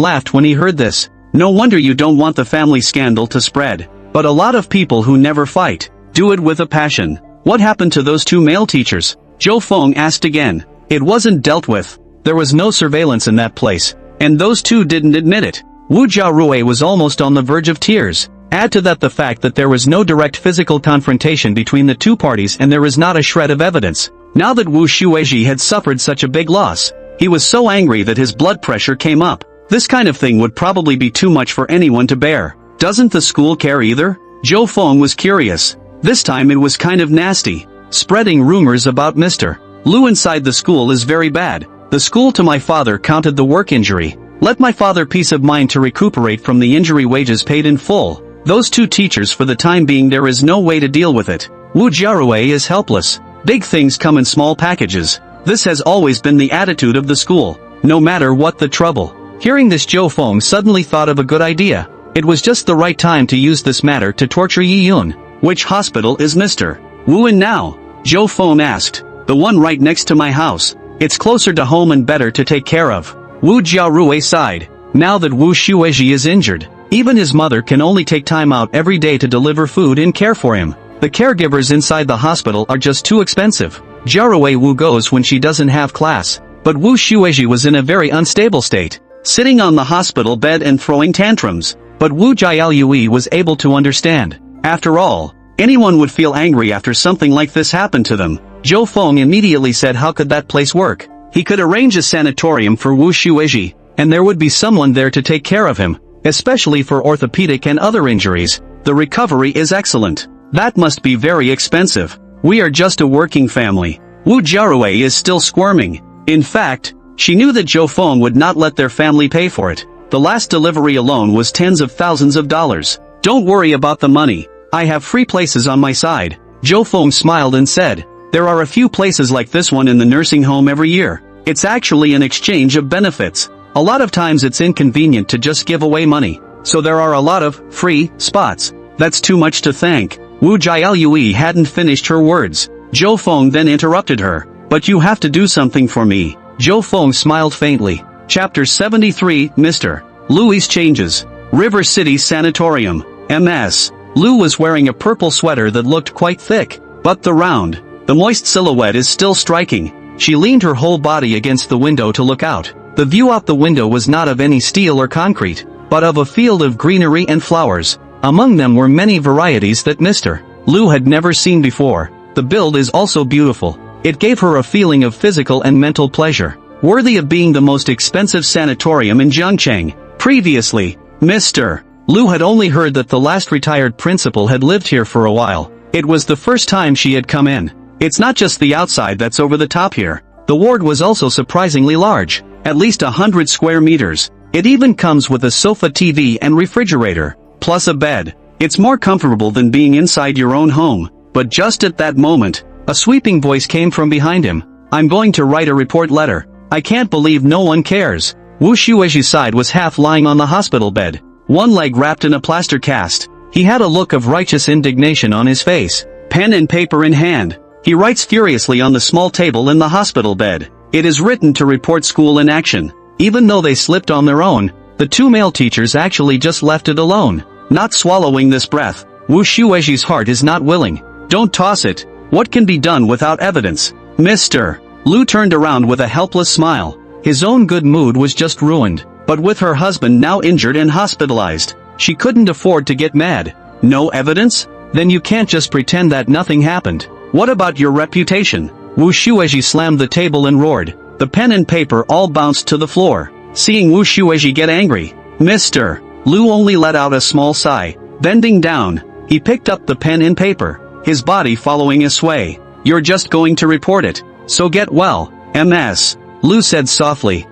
laughed when he heard this. No wonder you don't want the family scandal to spread. But a lot of people who never fight, do it with a passion. What happened to those two male teachers? Zhou Feng asked again. It wasn't dealt with. There was no surveillance in that place, and those two didn't admit it. Wu Jiaorui was almost on the verge of tears. Add to that the fact that there was no direct physical confrontation between the two parties and there is not a shred of evidence. Now that Wu Shueji had suffered such a big loss, he was so angry that his blood pressure came up. This kind of thing would probably be too much for anyone to bear. Doesn't the school care either? Zhou Feng was curious. This time it was kind of nasty. Spreading rumors about Mr. Lu inside the school is very bad. The school to my father counted the work injury. Let my father peace of mind to recuperate from the injury, wages paid in full. Those two teachers, for the time being there is no way to deal with it. Wu Jiaorui is helpless. Big things come in small packages. This has always been the attitude of the school, no matter what the trouble. Hearing this, Zhou Feng suddenly thought of a good idea. It was just the right time to use this matter to torture Yi Yun. Which hospital is Mr. Wu in now? Zhou Feng asked. The one right next to my house. It's closer to home and better to take care of. Wu Jiaorui sighed. Now that Wu Shueji is injured, even his mother can only take time out every day to deliver food and care for him. The caregivers inside the hospital are just too expensive. Jiaorui Wu goes when she doesn't have class. But Wu Shueji was in a very unstable state, sitting on the hospital bed and throwing tantrums. But Wu Jiaoyui was able to understand. After all, anyone would feel angry after something like this happened to them. Zhou Feng immediately said how could that place work? He could arrange a sanatorium for Wu Shueji, and there would be someone there to take care of him, especially for orthopedic and other injuries. The recovery is excellent. That must be very expensive. We are just a working family. Wu Jiaorui is still squirming. In fact, she knew that Zhou Feng would not let their family pay for it. The last delivery alone was tens of thousands of dollars. Don't worry about the money. I have free places on my side. Zhou Feng smiled and said, "There are a few places like this one in the nursing home every year. It's actually an exchange of benefits. A lot of times it's inconvenient to just give away money, so there are a lot of free spots." "That's too much to thank." Wu Jiaoyui hadn't finished her words. Zhou Feng then interrupted her. "But you have to do something for me." Zhou Feng smiled faintly. Chapter 73, Mr. Louis Changes. River City Sanatorium. MS. Lou was wearing a purple sweater that looked quite thick, but the moist silhouette is still striking. She leaned her whole body against the window to look out. The view out the window was not of any steel or concrete, but of a field of greenery and flowers. Among them were many varieties that Mr. Lou had never seen before. The build is also beautiful. It gave her a feeling of physical and mental pleasure, worthy of being the most expensive sanatorium in Jiangcheng. Previously, Mr. Lou had only heard that the last retired principal had lived here for a while. It was the first time she had come in. It's not just the outside that's over the top here. The ward was also surprisingly large, at least 100 square meters. It even comes with a sofa, TV and refrigerator, plus a bed. It's more comfortable than being inside your own home. But just at that moment, a sweeping voice came from behind him. "I'm going to write a report letter. I can't believe no one cares." Wu Shueji's side was half lying on the hospital bed, one leg wrapped in a plaster cast. He had a look of righteous indignation on his face, pen and paper in hand. He writes furiously on the small table in the hospital bed. It is written to report school inaction. Even though they slipped on their own, the two male teachers actually just left it alone. Not swallowing this breath, Wu Shueji's heart is not willing. "Don't toss it. What can be done without evidence?" Mr. Lu turned around with a helpless smile. His own good mood was just ruined, but with her husband now injured and hospitalized, she couldn't afford to get mad. "No evidence? Then you can't just pretend that nothing happened. What about your reputation?" Wu Shueji slammed the table and roared. The pen and paper all bounced to the floor. Seeing Wu Shueji get angry, Mr. Lu only let out a small sigh. Bending down, he picked up the pen and paper, his body following his sway. "You're just going to report it, so get well, MS. Lu said softly.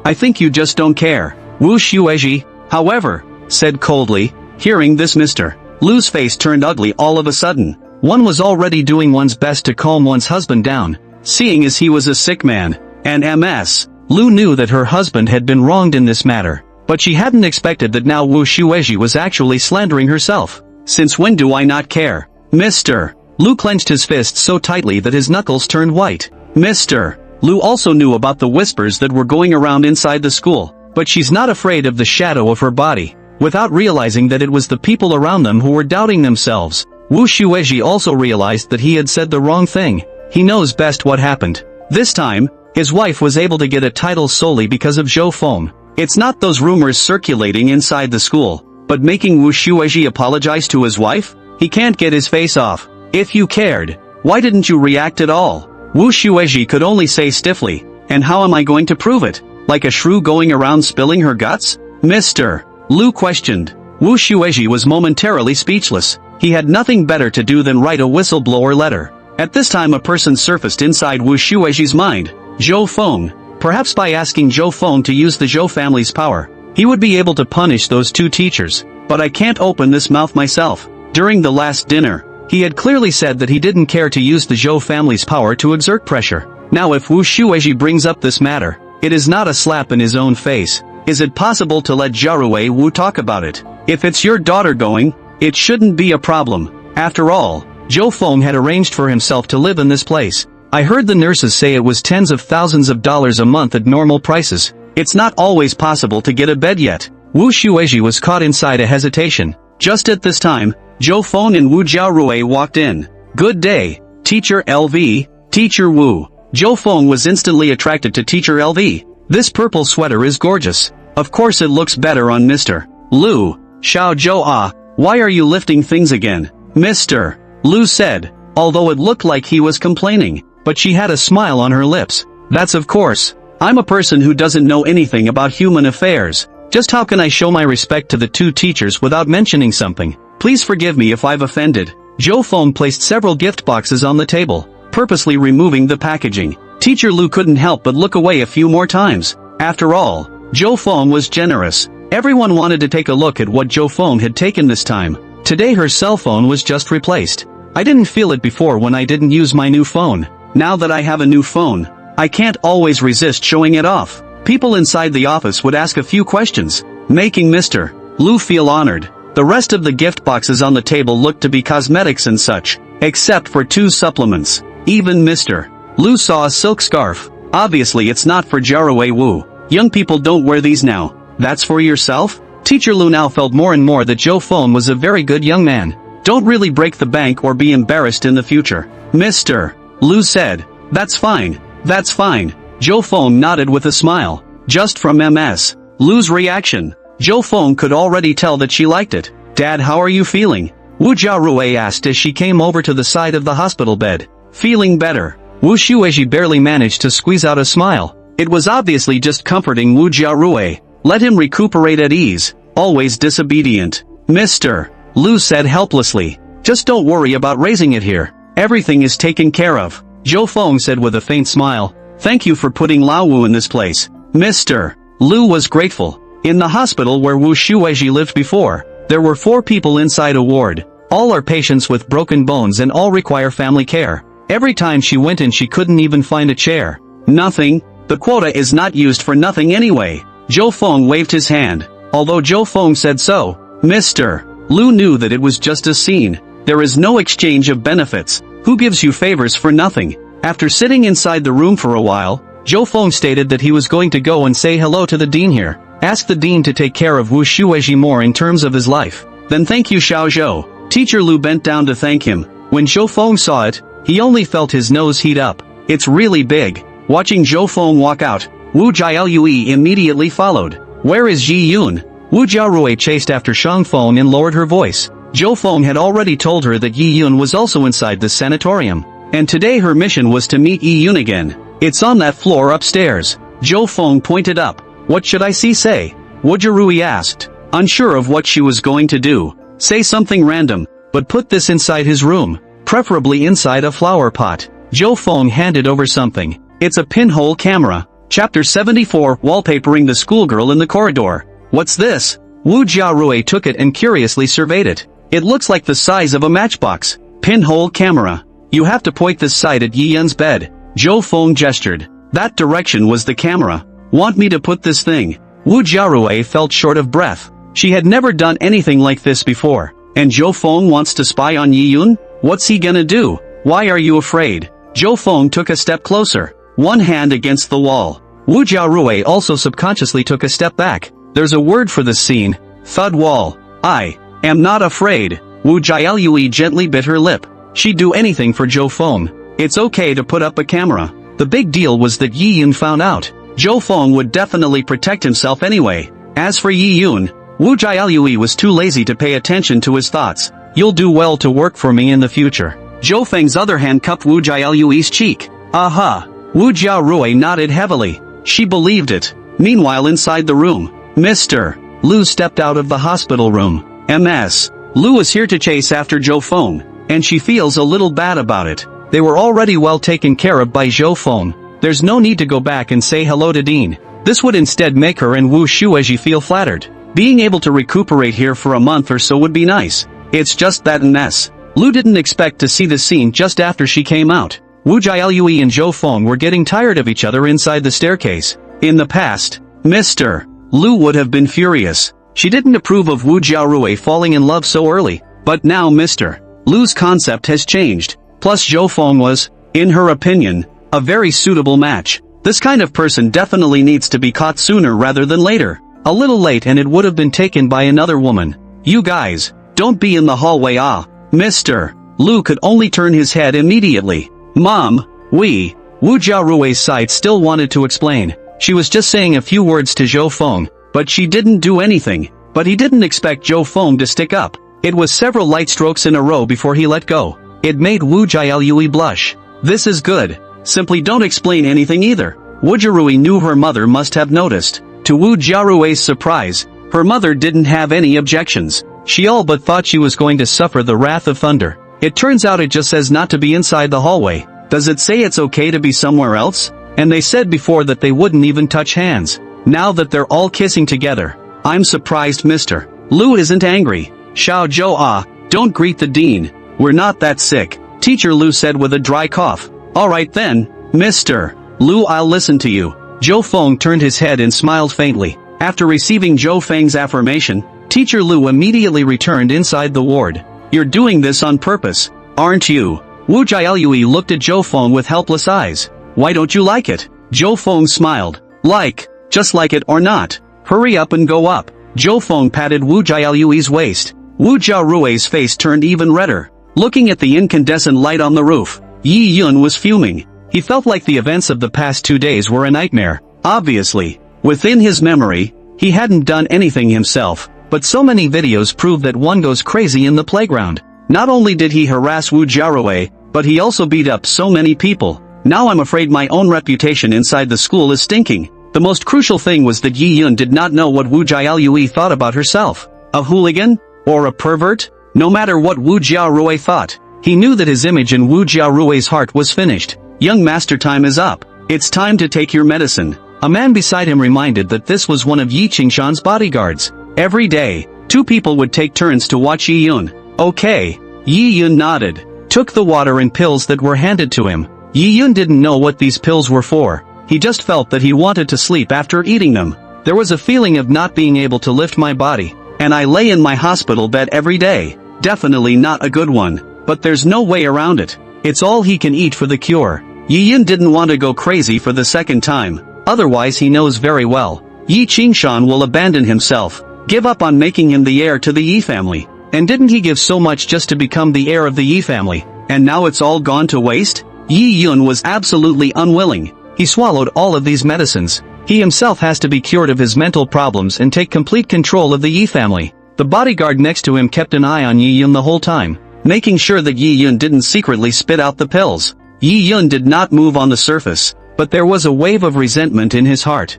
I think you just don't care." Wu Shueji, however, said coldly. Hearing this, Mr. Lu's face turned ugly all of a sudden. One was already doing one's best to calm one's husband down, seeing as he was a sick man, and MS. Lu knew that her husband had been wronged in this matter, but she hadn't expected that now Wu Shueji was actually slandering herself. "Since when do I not care?" Mr. Lu clenched his fist so tightly that his knuckles turned white. Mr. Lu also knew about the whispers that were going around inside the school, but she's not afraid of the shadow of her body. Without realizing that it was the people around them who were doubting themselves, Wu Shueji also realized that he had said the wrong thing. He knows best what happened. This time, his wife was able to get a title solely because of Zhou Feng. It's not those rumors circulating inside the school, but making Wu Shueji apologize to his wife? He can't get his face off. "If you cared, why didn't you react at all?" Wu Shueji could only say stiffly. "And how am I going to prove it? Like a shrew going around spilling her guts?" Mr. Lu questioned. Wu Shueji was momentarily speechless. He had nothing better to do than write a whistleblower letter. At this time a person surfaced inside Wu Shueji's mind. Zhou Feng. Perhaps by asking Zhou Feng to use the Zhou family's power, he would be able to punish those two teachers. "But I can't open this mouth myself." During the last dinner, he had clearly said that he didn't care to use the Zhou family's power to exert pressure. Now if Wu Shueji brings up this matter, it is not a slap in his own face. Is it possible to let Jiarui Wu talk about it? If it's your daughter going, it shouldn't be a problem. After all, Zhou Feng had arranged for himself to live in this place. I heard the nurses say it was tens of thousands of dollars a month at normal prices. It's not always possible to get a bed yet. Wu Shueji was caught inside a hesitation. Just at this time, Zhou Feng and Wu Jiarui walked in. "Good day, Teacher LV, Teacher Wu." Zhou Feng was instantly attracted to Teacher LV. "This purple sweater is gorgeous. Of course it looks better on Mr. Lu." "Xiao Zhou Ah, why are you lifting things again?" Mr. Lu said, although it looked like he was complaining, but she had a smile on her lips. "That's of course. I'm a person who doesn't know anything about human affairs. Just how can I show my respect to the two teachers without mentioning something? Please forgive me if I've offended." Zhou Feng placed several gift boxes on the table, purposely removing the packaging. Teacher Lu couldn't help but look away a few more times. After all, Zhou Feng was generous. Everyone wanted to take a look at what Zhou Feng had taken this time. Today her cell phone was just replaced. I didn't feel it before when I didn't use my new phone. Now that I have a new phone, I can't always resist showing it off. People inside the office would ask a few questions, making Mr. Lu feel honored. The rest of the gift boxes on the table looked to be cosmetics and such, except for 2 supplements. Even Mr. Lu saw a silk scarf. Obviously it's not for Jarui Wu. Young people don't wear these now. That's for yourself? Teacher Lu now felt more and more that Zhou Feng was a very good young man. Don't really break the bank or be embarrassed in the future. Mr. Lu said. That's fine. That's fine. Zhou Feng nodded with a smile. Just from Ms. Lu's reaction, Zhou Feng could already tell that she liked it. Dad, how are you feeling? Wu Jiarui asked as she came over to the side of the hospital bed. Feeling better. Wu Shueji barely managed to squeeze out a smile. It was obviously just comforting Wu Jiarui. Let him recuperate at ease. Always disobedient. Mr. Lu said helplessly. Just don't worry about raising it here. Everything is taken care of. Zhou Feng said with a faint smile. Thank you for putting Lao Wu in this place. Mr. Lu was grateful. In the hospital where Wu Shueji lived before, there were 4 people inside a ward. All are patients with broken bones and all require family care. Every time she went in she couldn't even find a chair. Nothing. The quota is not used for nothing anyway. Zhou Feng waved his hand. Although Zhou Feng said so, Mr. Lu knew that it was just a scene. There is no exchange of benefits. Who gives you favors for nothing? After sitting inside the room for a while, Zhou Feng stated that he was going to go and say hello to the dean here. Ask the dean to take care of Wu Shueji more in terms of his life. Then thank you Xiao Zhou. Teacher Lu bent down to thank him. When Zhou Feng saw it, he only felt his nose heat up. It's really big. Watching Zhou Feng walk out, Wu Jiaolui immediately followed. Where is Ji Yun? Wu Jiarui chased after Shang Feng and lowered her voice. Zhou Feng had already told her that Yi Yun was also inside the sanatorium. And today her mission was to meet Yi Yun again. It's on that floor upstairs. Zhou Feng pointed up. What should I say? Wu Jiarui asked. Unsure of what she was going to do. Say something random, but put this inside his room. Preferably inside a flower pot. Zhou Feng handed over something. It's a pinhole camera. Chapter 74 Wallpapering the schoolgirl in the corridor. What's this? Wu Jiarui took it and curiously surveyed it. It looks like the size of a matchbox. Pinhole camera. You have to point this side at Yi Yun's bed. Zhou Feng gestured. That direction was the camera. Want me to put this thing? Wu Jiarui felt short of breath. She had never done anything like this before. And Zhou Feng wants to spy on Yi Yun? What's he gonna do? Why are you afraid? Zhou Feng took a step closer. One hand against the wall. Wu Jiarui also subconsciously took a step back. There's a word for this scene. Thud wall. I am not afraid. Wu Jiaolui gently bit her lip. She'd do anything for Zhou Feng. It's okay to put up a camera. The big deal was that Yi Yun found out. Zhou Feng would definitely protect himself anyway. As for Yi Yun, Wu Jiaolui was too lazy to pay attention to his thoughts. You'll do well to work for me in the future. Zhou Feng's other hand cupped Wu Jiaolui's cheek. Aha! Wu Jiarui nodded heavily. She believed it. Meanwhile inside the room, Mr. Lu stepped out of the hospital room. Ms. Lu is here to chase after Zhou Feng, and she feels a little bad about it. They were already well taken care of by Zhou Feng. There's no need to go back and say hello to Dean. This would instead make her and Wu Shueji feel flattered. Being able to recuperate here for a month or so would be nice. It's just that Ms. Lu didn't expect to see the scene just after she came out. Wu Jiaolui and Zhou Feng were getting tired of each other inside the staircase. In the past, Mr. Lu would have been furious. She didn't approve of Wu Jiarui falling in love so early. But now Mr. Lu's concept has changed. Plus Zhou Feng was, in her opinion, a very suitable match. This kind of person definitely needs to be caught sooner rather than later. A little late and it would have been taken by another woman. You guys, don't be in the hallway. Mr. Lu could only turn his head immediately. Mom, Wu Jiarui's side still wanted to explain. She was just saying a few words to Zhou Feng, but she didn't do anything. But he didn't expect Zhou Feng to stick up. It was several light strokes in a row before he let go. It made Wu Jiaolui blush. This is good. Simply don't explain anything either. Wu Jiarui knew her mother must have noticed. To Wu Jiarui's surprise, her mother didn't have any objections. She all but thought she was going to suffer the wrath of thunder. It turns out it just says not to be inside the hallway. Does it say it's okay to be somewhere else? And they said before that they wouldn't even touch hands. Now that they're all kissing together, I'm surprised Mr. Lu isn't angry. Xiao Zhou don't greet the dean. We're not that sick, Teacher Lu said with a dry cough. Alright then, Mr. Lu, I'll listen to you. Zhou Feng turned his head and smiled faintly. After receiving Zhou Feng's affirmation, Teacher Lu immediately returned inside the ward. You're doing this on purpose, aren't you? Wu Jiaolui looked at Zhou Feng with helpless eyes. Why don't you like it? Zhou Feng smiled. Like, just like it or not. Hurry up and go up. Zhou Feng patted Wu Jiaolui's waist. Wu Jiaorui's face turned even redder. Looking at the incandescent light on the roof, Yi Yun was fuming. He felt like the events of the past 2 days were a nightmare. Obviously, within his memory, he hadn't done anything himself, but so many videos prove that one goes crazy in the playground. Not only did he harass Wu Jiarui, but he also beat up so many people. Now I'm afraid my own reputation inside the school is stinking. The most crucial thing was that Yi Yun did not know what Wu Jiaolui thought about herself. A hooligan? Or a pervert? No matter what Wu Jiarui thought, he knew that his image in Wu Jiarui's heart was finished. Young master, time is up. It's time to take your medicine. A man beside him reminded that this was one of Yi Qingshan's bodyguards. Every day, 2 people would take turns to watch Yi Yun. Okay. Yi Yun nodded, took the water and pills that were handed to him. Yi Yun didn't know what these pills were for. He just felt that he wanted to sleep after eating them. There was a feeling of not being able to lift my body, and I lay in my hospital bed every day. Definitely not a good one, but there's no way around it. It's all he can eat for the cure. Yi Yun didn't want to go crazy for the second time. Otherwise he knows very well, Yi Qingshan will abandon himself, give up on making him the heir to the Yi family. And didn't he give so much just to become the heir of the Yi family? And now it's all gone to waste? Yi Yun was absolutely unwilling. He swallowed all of these medicines. He himself has to be cured of his mental problems and take complete control of the Yi family. The bodyguard next to him kept an eye on Yi Yun the whole time, making sure that Yi Yun didn't secretly spit out the pills. Yi Yun did not move on the surface, but there was a wave of resentment in his heart.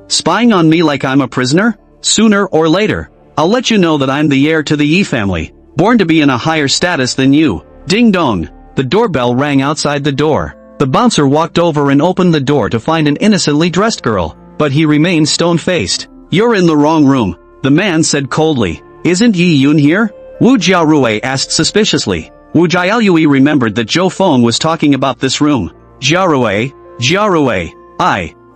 Spying on me like I'm a prisoner? Sooner or later, I'll let you know that I'm the heir to the Yi family, born to be in a higher status than you. Ding dong. The doorbell rang outside the door. The bouncer walked over and opened the door to find an innocently dressed girl, but he remained stone-faced. You're in the wrong room, the man said coldly. Isn't Yi Yun here? Wu Jiarui asked suspiciously. Wu Jiaolui remembered that Zhou Feng was talking about this room. Jiarui,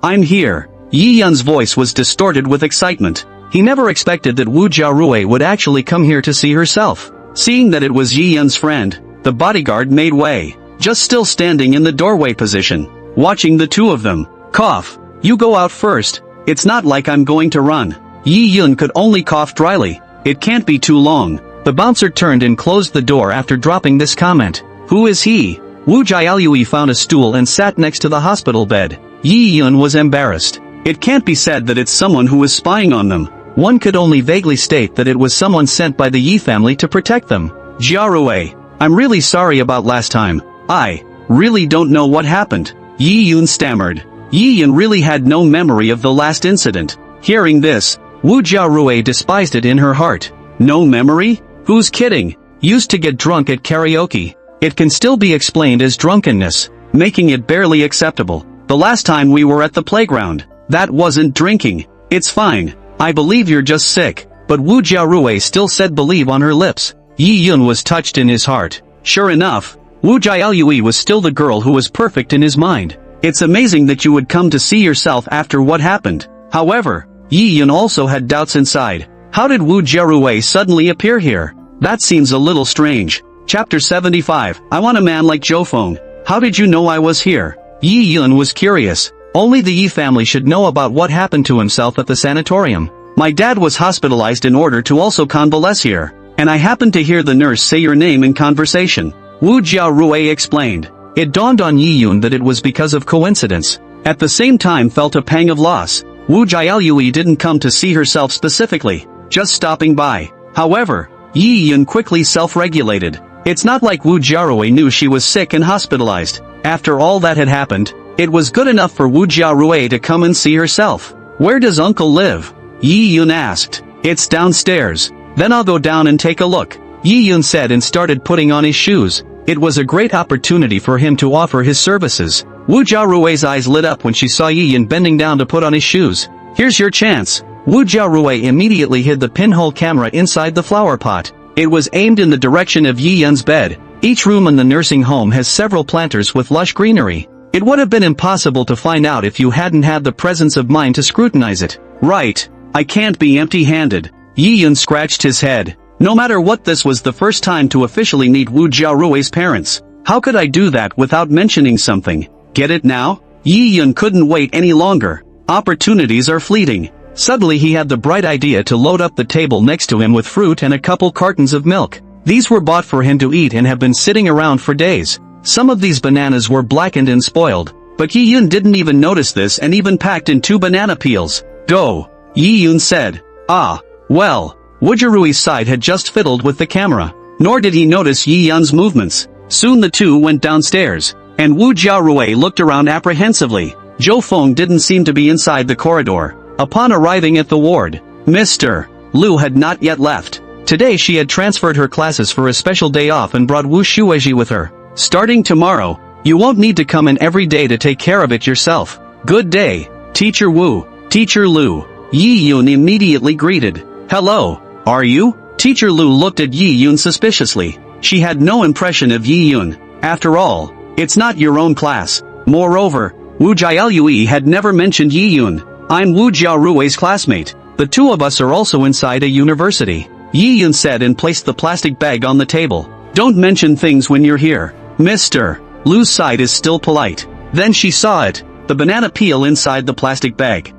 I'm here. Yi Yun's voice was distorted with excitement. He never expected that Wu Jiarui would actually come here to see herself. Seeing that it was Yi Yun's friend, the bodyguard made way, just still standing in the doorway position, watching the 2 of them. Cough. You go out first. It's not like I'm going to run. Yi Yun could only cough dryly. It can't be too long. The bouncer turned and closed the door after dropping this comment. Who is he? Wu Jiaolui found a stool and sat next to the hospital bed. Yi Yun was embarrassed. It can't be said that it's someone who was spying on them. One could only vaguely state that it was someone sent by the Yi family to protect them. Jiarui, I'm really sorry about last time. I really don't know what happened. Yi Yun stammered. Yi Yun really had no memory of the last incident. Hearing this, Wu Jiarui despised it in her heart. No memory? Who's kidding? Used to get drunk at karaoke. It can still be explained as drunkenness, making it barely acceptable. The last time we were at the playground, that wasn't drinking. It's fine. I believe you're just sick. But Wu Jiarui still said believe on her lips. Yi Yun was touched in his heart. Sure enough, Wu Jiaolui was still the girl who was perfect in his mind. It's amazing that you would come to see yourself after what happened. However, Yi Yun also had doubts inside. How did Wu Jiarui suddenly appear here? That seems a little strange. Chapter 75. I want a man like Zhou Feng. How did you know I was here? Yi Yun was curious. Only the Yi family should know about what happened to himself at the sanatorium. My dad was hospitalized in order to also convalesce here, and I happened to hear the nurse say your name in conversation. Wu Jiarui explained. It dawned on Yi Yun that it was because of coincidence. At the same time felt a pang of loss. Wu Jiaolui didn't come to see herself specifically, just stopping by. However, Yi Yun quickly self-regulated. It's not like Wu Jiarui knew she was sick and hospitalized. After all that had happened, it was good enough for Wu Jiarui to come and see herself. Where does uncle live? Yi Yun asked. It's downstairs. Then I'll go down and take a look, Yi Yun said and started putting on his shoes. It was a great opportunity for him to offer his services. Wu Jiarui's eyes lit up when she saw Yi Yun bending down to put on his shoes. Here's your chance. Wu Jiarui immediately hid the pinhole camera inside the flower pot. It was aimed in the direction of Yi Yun's bed. Each room in the nursing home has several planters with lush greenery. It would have been impossible to find out if you hadn't had the presence of mind to scrutinize it. Right. I can't be empty-handed. Yi Yun scratched his head. No matter what, this was the first time to officially meet Wu Jiaorui's parents. How could I do that without mentioning something? Get it now? Yi Yun couldn't wait any longer. Opportunities are fleeting. Suddenly he had the bright idea to load up the table next to him with fruit and a couple cartons of milk. These were bought for him to eat and have been sitting around for days. Some of these bananas were blackened and spoiled, but Yi Yun didn't even notice this and even packed in 2 banana peels. Go! Yi Yun said. Ah, well, Wu Jiaorui's side had just fiddled with the camera. Nor did he notice Yi Yun's movements. Soon the two went downstairs, and Wu Jiaorui looked around apprehensively. Zhou Feng didn't seem to be inside the corridor. Upon arriving at the ward, Mr. Lu had not yet left. Today she had transferred her classes for a special day off and brought Wu Shueji with her. Starting tomorrow, you won't need to come in every day to take care of it yourself. Good day, Teacher Wu. Teacher Lu. Yi Yun immediately greeted. Hello, are you? Teacher Lu looked at Yi Yun suspiciously. She had no impression of Yi Yun. After all, it's not your own class. Moreover, Wu Jiaolui had never mentioned Yi Yun. I'm Wu Jiaorui's classmate. The two of us are also inside a university. Yi Yun said and placed the plastic bag on the table. Don't mention things when you're here. Mr. Lu's side is still polite. Then she saw it, the banana peel inside the plastic bag.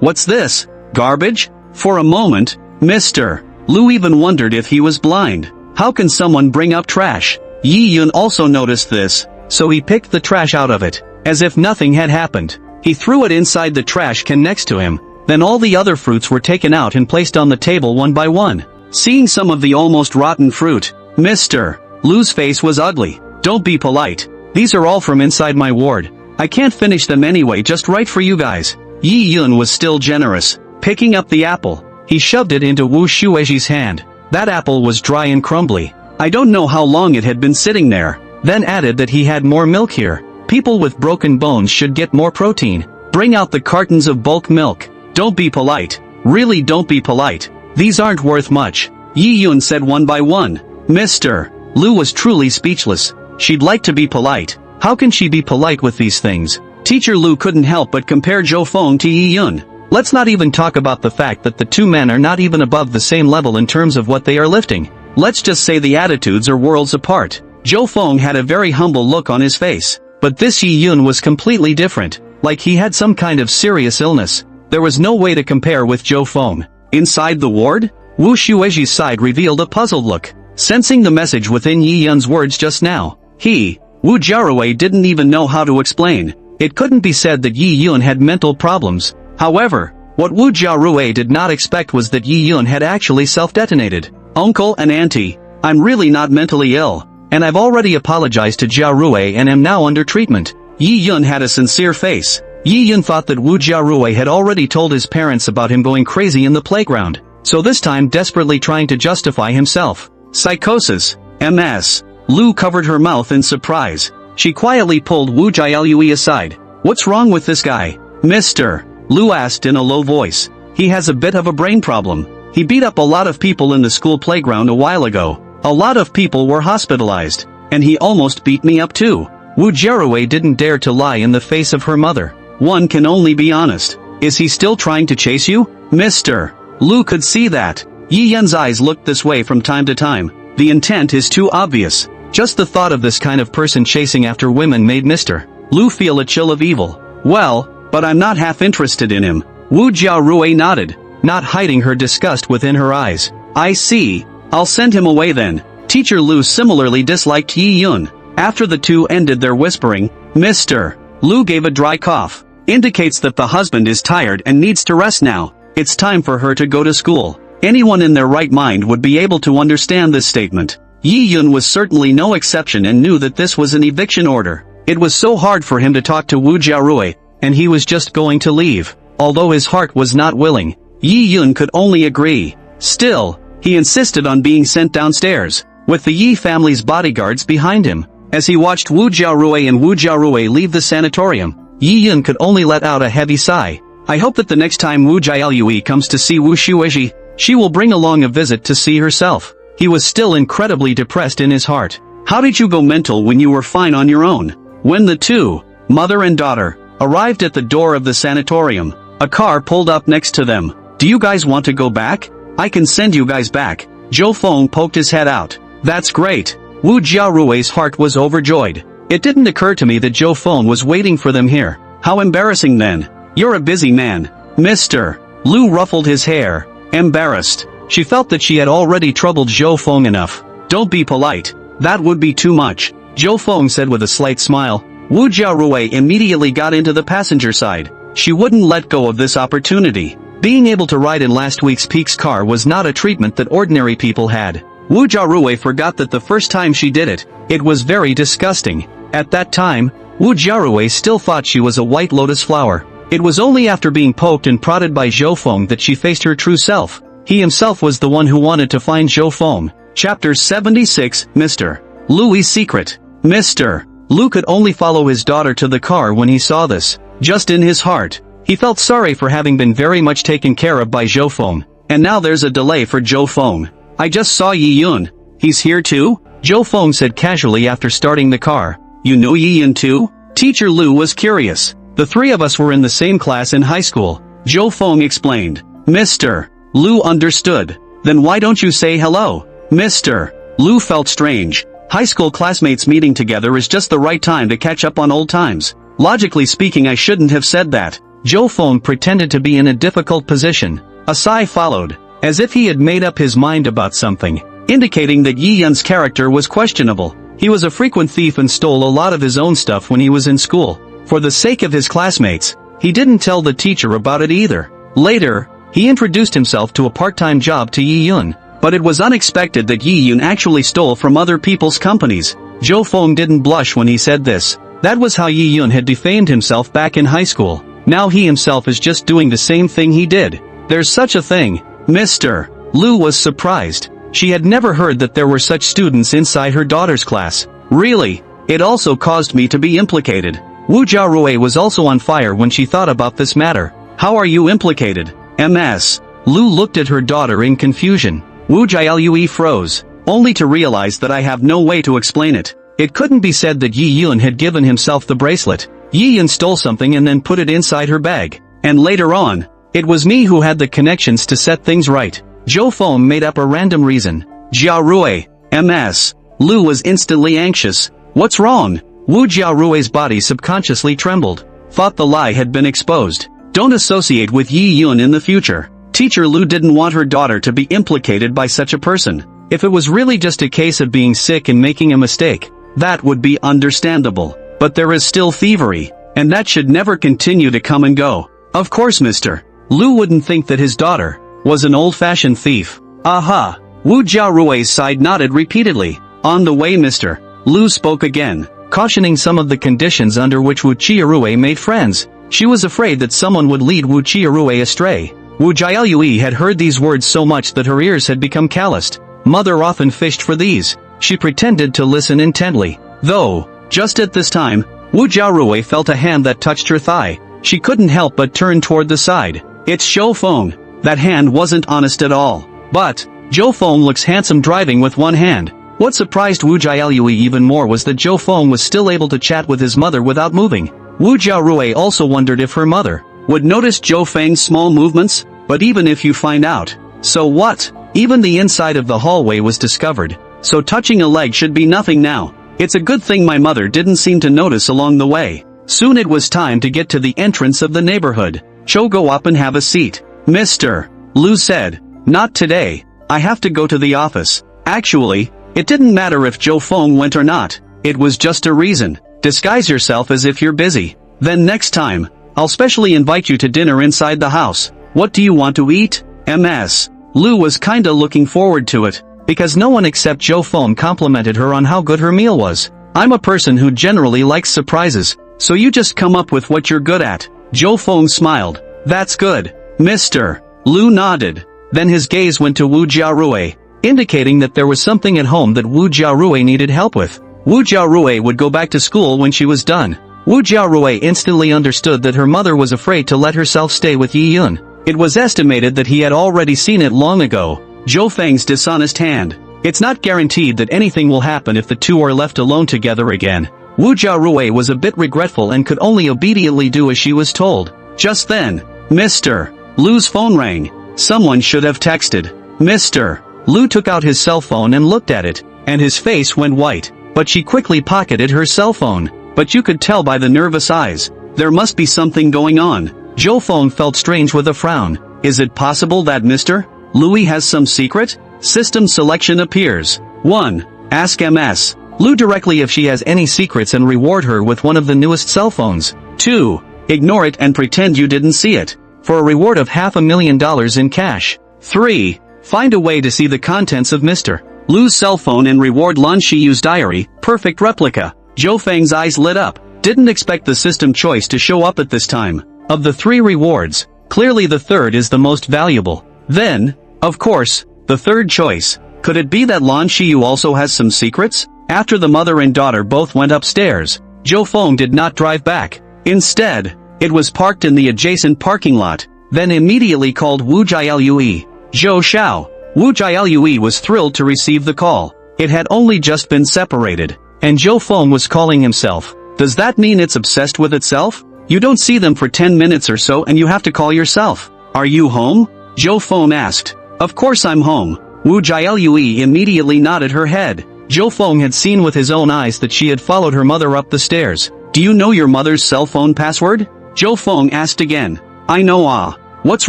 What's this? Garbage? For a moment, Mr. Lu even wondered if he was blind. How can someone bring up trash? Yi Yun also noticed this, so he picked the trash out of it, as if nothing had happened. He threw it inside the trash can next to him. Then all the other fruits were taken out and placed on the table one by one. Seeing some of the almost rotten fruit, Mr. Lu's face was ugly. Don't be polite. These are all from inside my ward. I can't finish them anyway, just right for you guys. Yi Yun was still generous. Picking up the apple, he shoved it into Wu Shueji's hand. That apple was dry and crumbly. I don't know how long it had been sitting there. Then added that he had more milk here. People with broken bones should get more protein. Bring out the cartons of bulk milk. Don't be polite. Really don't be polite. These aren't worth much. Yi Yun said one by one. Mr. Lu was truly speechless. She'd like to be polite. How can she be polite with these things? Teacher Lu couldn't help but compare Zhou Feng to Yi Yun. Let's not even talk about the fact that the two men are not even above the same level in terms of what they are lifting. Let's just say the attitudes are worlds apart. Zhou Feng had a very humble look on his face. But this Yi Yun was completely different, like he had some kind of serious illness. There was no way to compare with Zhou Feng. Inside the ward, Wu Shueji's side revealed a puzzled look. Sensing the message within Yi Yun's words just now, Wu Jiaorui didn't even know how to explain. It couldn't be said that Yi Yun had mental problems. However, what Wu Jiaorui did not expect was that Yi Yun had actually self-detonated. Uncle and auntie, I'm really not mentally ill, and I've already apologized to Jiaorui and am now under treatment. Yi Yun had a sincere face. Yi Yun thought that Wu Jiaorui had already told his parents about him going crazy in the playground, so this time desperately trying to justify himself. Psychosis. MS. Lu covered her mouth in surprise. She quietly pulled Wu Jiaolui aside. What's wrong with this guy? Mr. Lu asked in a low voice. He has a bit of a brain problem. He beat up a lot of people in the school playground a while ago. A lot of people were hospitalized. And he almost beat me up too. Wu Jiaorui didn't dare to lie in the face of her mother. One can only be honest. Is he still trying to chase you? Mr. Lu could see that. Yi Yun's eyes looked this way from time to time. The intent is too obvious. Just the thought of this kind of person chasing after women made Mr. Lu feel a chill of evil. Well, but I'm not half interested in him. Wu Jiaorui nodded, not hiding her disgust within her eyes. I see. I'll send him away then. Teacher Lu similarly disliked Yi Yun. After the two ended their whispering, Mr. Lu gave a dry cough. Indicates that the husband is tired and needs to rest now. It's time for her to go to school. Anyone in their right mind would be able to understand this statement. Yi Yun was certainly no exception and knew that this was an eviction order. It was so hard for him to talk to Wu Jiaorui, and he was just going to leave. Although his heart was not willing, Yi Yun could only agree. Still, he insisted on being sent downstairs, with the Yi family's bodyguards behind him. As he watched Wu Jiaorui and Wu Jiaorui leave the sanatorium, Yi Yun could only let out a heavy sigh. I hope that the next time Wu Jiaolui comes to see Wu Shueji, she will bring along a visit to see herself. he was still incredibly depressed in his heart. How did you go mental when you were fine on your own? When the two, mother and daughter, arrived at the door of the sanatorium, a car pulled up next to them. Do you guys want to go back? I can send you guys back. Zhou Feng poked his head out. That's great. Wu Jiarui's heart was overjoyed. It didn't occur to me that Zhou Feng was waiting for them here. How embarrassing then. You're a busy man. Mr. Lu ruffled his hair, embarrassed. She felt that she had already troubled Zhou Feng enough. Don't be polite. That would be too much, Zhou Feng said with a slight smile. Wu Jiarui immediately got into the passenger side. She wouldn't let go of this opportunity. Being able to ride in last week's Peak's car was not a treatment that ordinary people had. Wu Jiarui forgot that the first time she did it, it was very disgusting. At that time, Wu Jiarui still thought she was a white lotus flower. It was only after being poked and prodded by Zhou Feng that she faced her true self. He himself was the one who wanted to find Zhou Feng. Chapter 76, Mr. Louis' Secret. Mr. Lu could only follow his daughter to the car when he saw this. Just in his heart, he felt sorry for having been very much taken care of by Zhou Feng. And now there's a delay for Zhou Feng. I just saw Yi Yun. He's here too? Zhou Feng said casually after starting the car. You know Yi Yun too? Teacher Lu was curious. The three of us were in the same class in high school, Zhou Feng explained. Mr. Lu understood. Then why don't you say hello? Mr. Lu felt strange. High school classmates meeting together is just the right time to catch up on old times. Logically speaking, I shouldn't have said that. Zhou Feng pretended to be in a difficult position. A sigh followed, as if he had made up his mind about something, indicating that Yi Yun's character was questionable. He was a frequent thief and stole a lot of his own stuff when he was in school. For the sake of his classmates, he didn't tell the teacher about it either. Later, he introduced himself to a part-time job to Yi Yun, but it was unexpected that Yi Yun actually stole from other people's companies. Zhou Feng didn't blush when he said this. That was how Yi Yun had defamed himself back in high school. Now he himself is just doing the same thing he did. There's such a thing. Mr. Lu was surprised. She had never heard that there were such students inside her daughter's class. Really? It also caused me to be implicated. Wu Jiarui was also on fire when she thought about this matter. How are you implicated? Ms. Lu looked at her daughter in confusion. Wu Jialui froze, only to realize that I have no way to explain it. It couldn't be said that Yi Yun had given himself the bracelet. Yi Yun stole something and then put it inside her bag. And later on, it was me who had the connections to set things right. Zhou Feng made up a random reason. Jiarui, Ms. Lu was instantly anxious. What's wrong? Wu Jiarui's body subconsciously trembled. Thought the lie had been exposed. Don't associate with Yi Yun in the future. Teacher Lu didn't want her daughter to be implicated by such a person. If it was really just a case of being sick and making a mistake, that would be understandable. But there is still thievery, and that should never continue to come and go. Of course Mr. Lu wouldn't think that his daughter was an old-fashioned thief. Aha! Wu Jiarui's side nodded repeatedly. On the way Mr. Lu spoke again, cautioning some of the conditions under which Wu Jiarui made friends. She was afraid that someone would lead Wu Jiarui astray. Wu Jialui had heard these words so much that her ears had become calloused. Mother often fished for these. She pretended to listen intently. Though, just at this time, Wu Jiarui felt a hand that touched her thigh. She couldn't help but turn toward the side. It's Zhou Feng. That hand wasn't honest at all. But, Zhou Feng looks handsome driving with one hand. What surprised Wu Jialui even more was that Zhou Feng was still able to chat with his mother without moving. Wu Jiarui also wondered if her mother would notice Zhou Feng's small movements, but even if you find out, so what? Even the inside of the hallway was discovered, so touching a leg should be nothing now. It's a good thing my mother didn't seem to notice along the way. Soon it was time to get to the entrance of the neighborhood. Cho, go up and have a seat. Mr. Lu said. Not today. I have to go to the office. Actually, it didn't matter if Zhou Feng went or not. It was just a reason. Disguise yourself as if you're busy. Then next time, I'll specially invite you to dinner inside the house. What do you want to eat? Ms. Lu was kinda looking forward to it, because no one except Zhou Feng complimented her on how good her meal was. I'm a person who generally likes surprises, so you just come up with what you're good at. Zhou Feng smiled. That's good. Mr. Lu nodded. Then his gaze went to Wu Jiarui, indicating that there was something at home that Wu Jiarui needed help with. Wu Jiarui would go back to school when she was done. Wu Jiarui instantly understood that her mother was afraid to let herself stay with Yi Yun. It was estimated that he had already seen it long ago. Zhou Feng's dishonest hand. It's not guaranteed that anything will happen if the two are left alone together again. Wu Jiarui was a bit regretful and could only obediently do as she was told. Just then, Mr. Lu's phone rang. Someone should have texted. Mr. Lu took out his cell phone and looked at it, and his face went white. But she quickly pocketed her cell phone. But you could tell by the nervous eyes. There must be something going on. Zhou Feng felt strange with a frown. Is it possible that Mr. Louis has some secret? System selection appears. 1. Ask MS Lu directly if she has any secrets and reward her with one of the newest cell phones. 2. Ignore it and pretend you didn't see it, for a reward of $500,000 in cash. 3. Find a way to see the contents of Mr. Lu's cell phone and reward Lan Shiyu's diary, perfect replica. Zhou Feng's eyes lit up. Didn't expect the system choice to show up at this time. Of the 3 rewards, clearly the third is the most valuable. Then, of course, the third choice. Could it be that Lan Shiyu also has some secrets? After the mother and daughter both went upstairs, Zhou Feng did not drive back. Instead, it was parked in the adjacent parking lot, then immediately called Wu Jialue. Zhou Xiao. Wu Jialue was thrilled to receive the call. It had only just been separated, and Zhou Feng was calling himself. Does that mean it's obsessed with itself? You don't see them for 10 minutes or so and you have to call yourself. Are you home? Zhou Feng asked. Of course I'm home. Wu Jialue immediately nodded her head. Zhou Feng had seen with his own eyes that she had followed her mother up the stairs. Do you know your mother's cell phone password? Zhou Feng asked again. I know. What's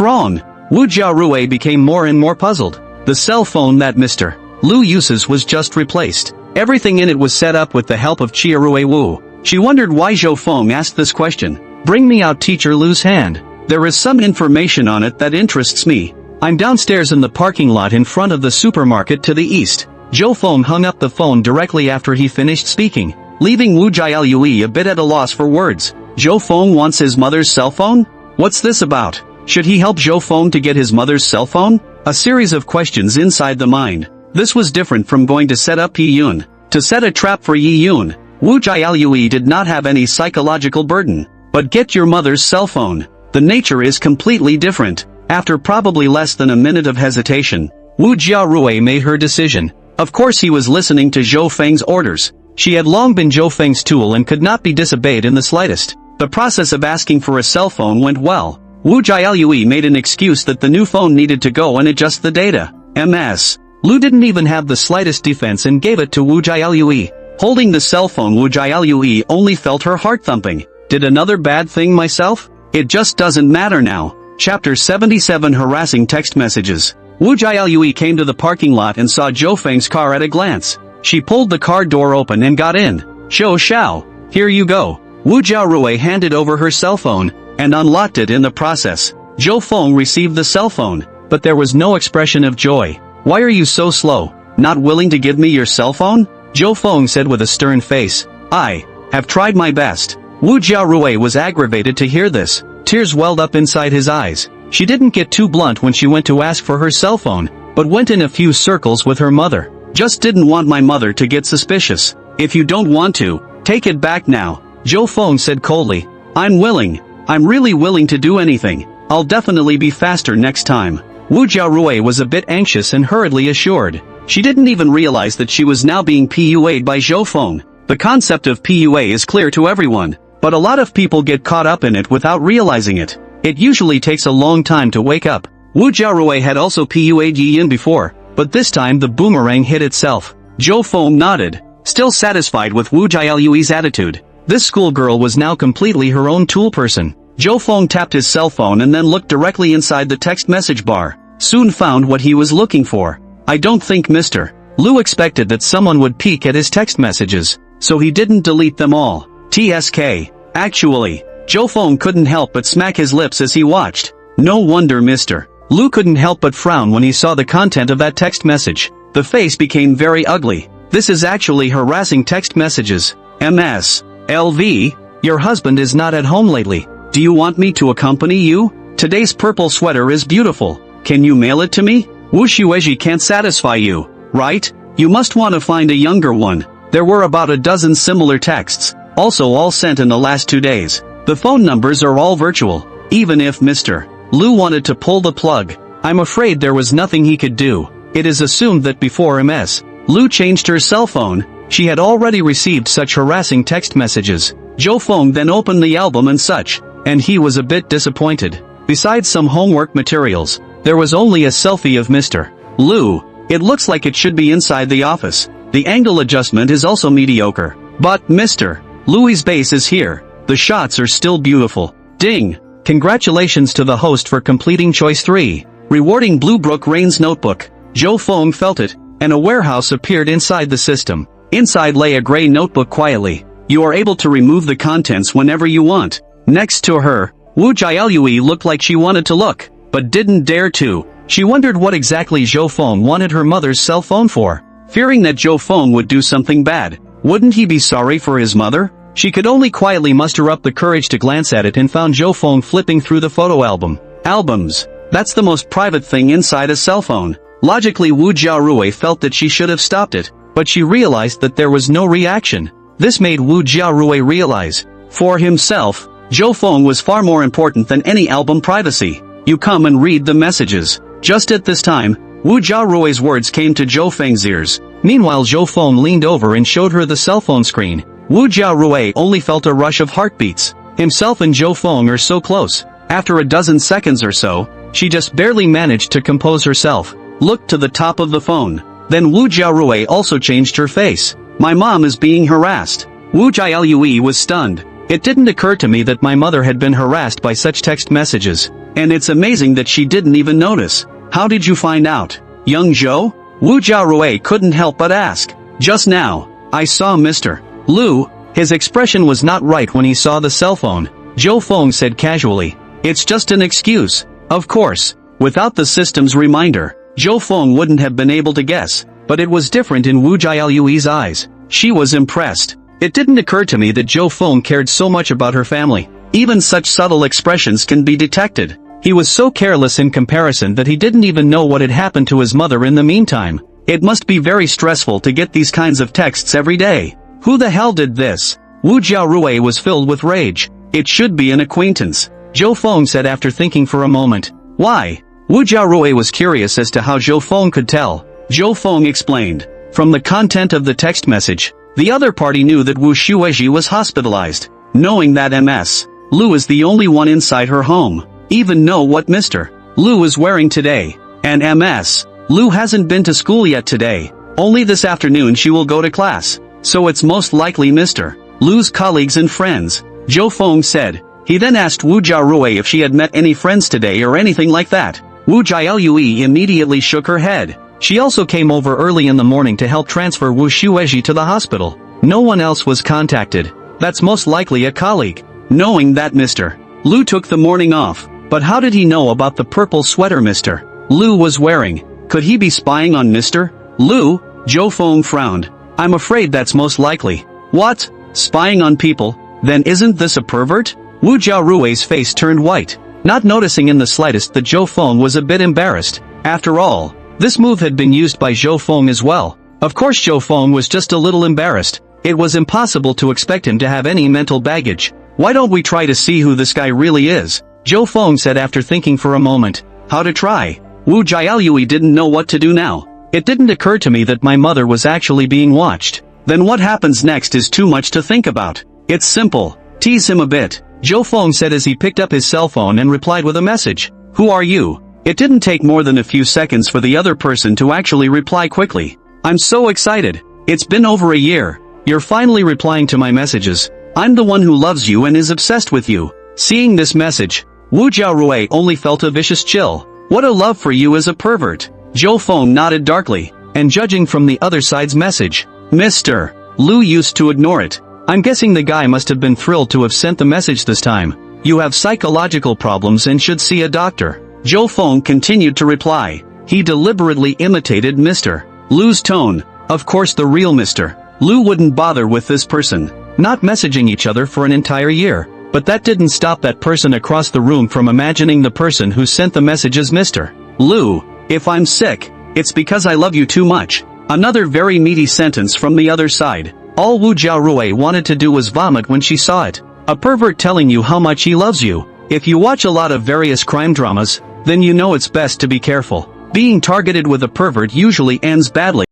wrong? Wu Jiarui became more and more puzzled. The cell phone that Mr. Lu uses was just replaced. Everything in it was set up with the help of Chiarui Wu. She wondered why Zhou Feng asked this question. Bring me out Teacher Lu's hand. There is some information on it that interests me. I'm downstairs in the parking lot in front of the supermarket to the east. Zhou Feng hung up the phone directly after he finished speaking, leaving Wu Jialue a bit at a loss for words. Zhou Feng wants his mother's cell phone? What's this about? Should he help Zhou Feng to get his mother's cell phone? A series of questions inside the mind. This was different from going to set up Yi Yun. To set a trap for Yi Yun, Wu Jialue did not have any psychological burden. But get your mother's cell phone. The nature is completely different. After probably less than a minute of hesitation, Wu Jiarui made her decision. Of course he was listening to Zhou Feng's orders. She had long been Zhou Feng's tool and could not be disobeyed in the slightest. The process of asking for a cell phone went well. Wu Jialue made an excuse that the new phone needed to go and adjust the data. MS Lu didn't even have the slightest defense and gave it to Wu Jialue. Holding the cell phone, Wu Jialue only felt her heart thumping. Did another bad thing myself? It just doesn't matter now. Chapter 77 Harassing Text Messages. Wu Jialue came to the parking lot and saw Zhou Feng's car at a glance. She pulled the car door open and got in. Zhou Xiao, here you go. Wu Jiarui handed over her cell phone, and unlocked it in the process. Zhou Feng received the cell phone, but there was no expression of joy. Why are you so slow? Not willing to give me your cell phone? Zhou Feng said with a stern face. I have tried my best. Wu Jiarui was aggravated to hear this. Tears welled up inside his eyes. She didn't get too blunt when she went to ask for her cell phone, but went in a few circles with her mother. Just didn't want my mother to get suspicious. If you don't want to, take it back now. Zhou Feng said coldly. I'm willing. I'm really willing to do anything. I'll definitely be faster next time. Wu Jiarui was a bit anxious and hurriedly assured. She didn't even realize that she was now being PUA'd by Zhou Feng. The concept of PUA is clear to everyone, but a lot of people get caught up in it without realizing it. It usually takes a long time to wake up. Wu Jiarui had also PUA'd Yi Yin before, but this time the boomerang hit itself. Zhou Feng nodded, still satisfied with Wu Jialue's attitude. This schoolgirl was now completely her own tool person. Zhou Feng tapped his cell phone and then looked directly inside the text message bar. Soon found what he was looking for. I don't think Mr. Lu expected that someone would peek at his text messages, so he didn't delete them all. TSK. Actually, Zhou Feng couldn't help but smack his lips as he watched. No wonder Mr. Lu couldn't help but frown when he saw the content of that text message. The face became very ugly. This is actually harassing text messages. MS. LV. Your husband is not at home lately. Do you want me to accompany you? Today's purple sweater is beautiful. Can you mail it to me? Wu Xueji can't satisfy you, right? You must want to find a younger one. There were about a dozen similar texts, also all sent in the last 2 days. The phone numbers are all virtual. Even if Mr. Lu wanted to pull the plug, I'm afraid there was nothing he could do. it is assumed that before Ms. Lu changed her cell phone, she had already received such harassing text messages. Zhou Feng then opened the album and such, and he was a bit disappointed. Besides some homework materials, there was only a selfie of Mr. Lu. It looks like it should be inside the office. The angle adjustment is also mediocre. But Mr. Lu's base is here. The shots are still beautiful. Ding! Congratulations to the host for completing choice 3. Rewarding Blue Brook Rain's notebook. Zhou Feng felt it, and a warehouse appeared inside the system. Inside lay a gray notebook quietly. You are able to remove the contents whenever you want. Next to her, Wu Jiaolui looked like she wanted to look, but didn't dare to. She wondered what exactly Zhou Feng wanted her mother's cell phone for. Fearing that Zhou Feng would do something bad. Wouldn't he be sorry for his mother? She could only quietly muster up the courage to glance at it and found Zhou Feng flipping through the photo album. Albums. That's the most private thing inside a cell phone. Logically Wu Jiaorui felt that she should have stopped it, but she realized that there was no reaction. This made Wu Jiaorui realize, for himself, Zhou Feng was far more important than any album privacy. You come and read the messages. Just at this time, Wu Jiaorui's words came to Zhou Feng's ears. Meanwhile Zhou Feng leaned over and showed her the cell phone screen. Wu Jiaorui only felt a rush of heartbeats. Himself and Zhou Feng are so close. After a dozen seconds or so, she just barely managed to compose herself. Looked to the top of the phone. Then Wu Jiaorui also changed her face. My mom is being harassed. Wu Jiaolui was stunned. It didn't occur to me that my mother had been harassed by such text messages. And it's amazing that she didn't even notice. How did you find out? Young Zhou? Wu Jiaorui couldn't help but ask. Just now, I saw Mr. Lu. His expression was not right when he saw the cell phone. Zhou Feng said casually. It's just an excuse. Of course. Without the system's reminder, Zhou Feng wouldn't have been able to guess. But it was different in Wu Jiaolui's eyes. She was impressed. It didn't occur to me that Zhou Feng cared so much about her family. Even such subtle expressions can be detected. He was so careless in comparison that he didn't even know what had happened to his mother in the meantime. It must be very stressful to get these kinds of texts every day. Who the hell did this? Wu Jiaorui was filled with rage. It should be an acquaintance. Zhou Feng said after thinking for a moment. Why? Wu Jiaorui was curious as to how Zhou Feng could tell. Zhou Feng explained. From the content of the text message, the other party knew that Wu Shueji was hospitalized. Knowing that Ms. Lu is the only one inside her home. Even know what Mr. Lu is wearing today. And Ms. Lu hasn't been to school yet today. Only this afternoon she will go to class. So it's most likely Mr. Lu's colleagues and friends. Zhou Feng said. He then asked Wu Jiaorui if she had met any friends today or anything like that. Wu Jiaolui immediately shook her head. She also came over early in the morning to help transfer Wu Shueji to the hospital. No one else was contacted. That's most likely a colleague. Knowing that Mr. Lu took the morning off. But how did he know about the purple sweater Mr. Lu was wearing? Could he be spying on Mr. Lu? Zhou Feng frowned. I'm afraid that's most likely. What? Spying on people? Then isn't this a pervert? Wu Jiaorui's face turned white, not noticing in the slightest that Zhou Feng was a bit embarrassed. After all, this move had been used by Zhou Feng as well. Of course Zhou Feng was just a little embarrassed. It was impossible to expect him to have any mental baggage. Why don't we try to see who this guy really is? Zhou Feng said after thinking for a moment. How to try? Wu Jiaolui didn't know what to do now. It didn't occur to me that my mother was actually being watched. Then what happens next is too much to think about. It's simple. Tease him a bit. Zhou Feng said as he picked up his cell phone and replied with a message. Who are you? It didn't take more than a few seconds for the other person to actually reply quickly. I'm so excited. It's been over a year. You're finally replying to my messages. I'm the one who loves you and is obsessed with you. Seeing this message, Wu Jiaorui only felt a vicious chill. What a love for you as a pervert. Zhou Feng nodded darkly, and judging from the other side's message, Mr. Lu used to ignore it. I'm guessing the guy must have been thrilled to have sent the message this time. You have psychological problems and should see a doctor. Zhou Feng continued to reply. He deliberately imitated Mr. Lu's tone. Of course the real Mr. Lu wouldn't bother with this person. Not messaging each other for an entire year. But that didn't stop that person across the room from imagining the person who sent the message as Mr. Lu. If I'm sick, it's because I love you too much. Another very meaty sentence from the other side. All Wu Jiaorui wanted to do was vomit when she saw it. A pervert telling you how much he loves you. If you watch a lot of various crime dramas, then you know it's best to be careful. Being targeted with a pervert usually ends badly.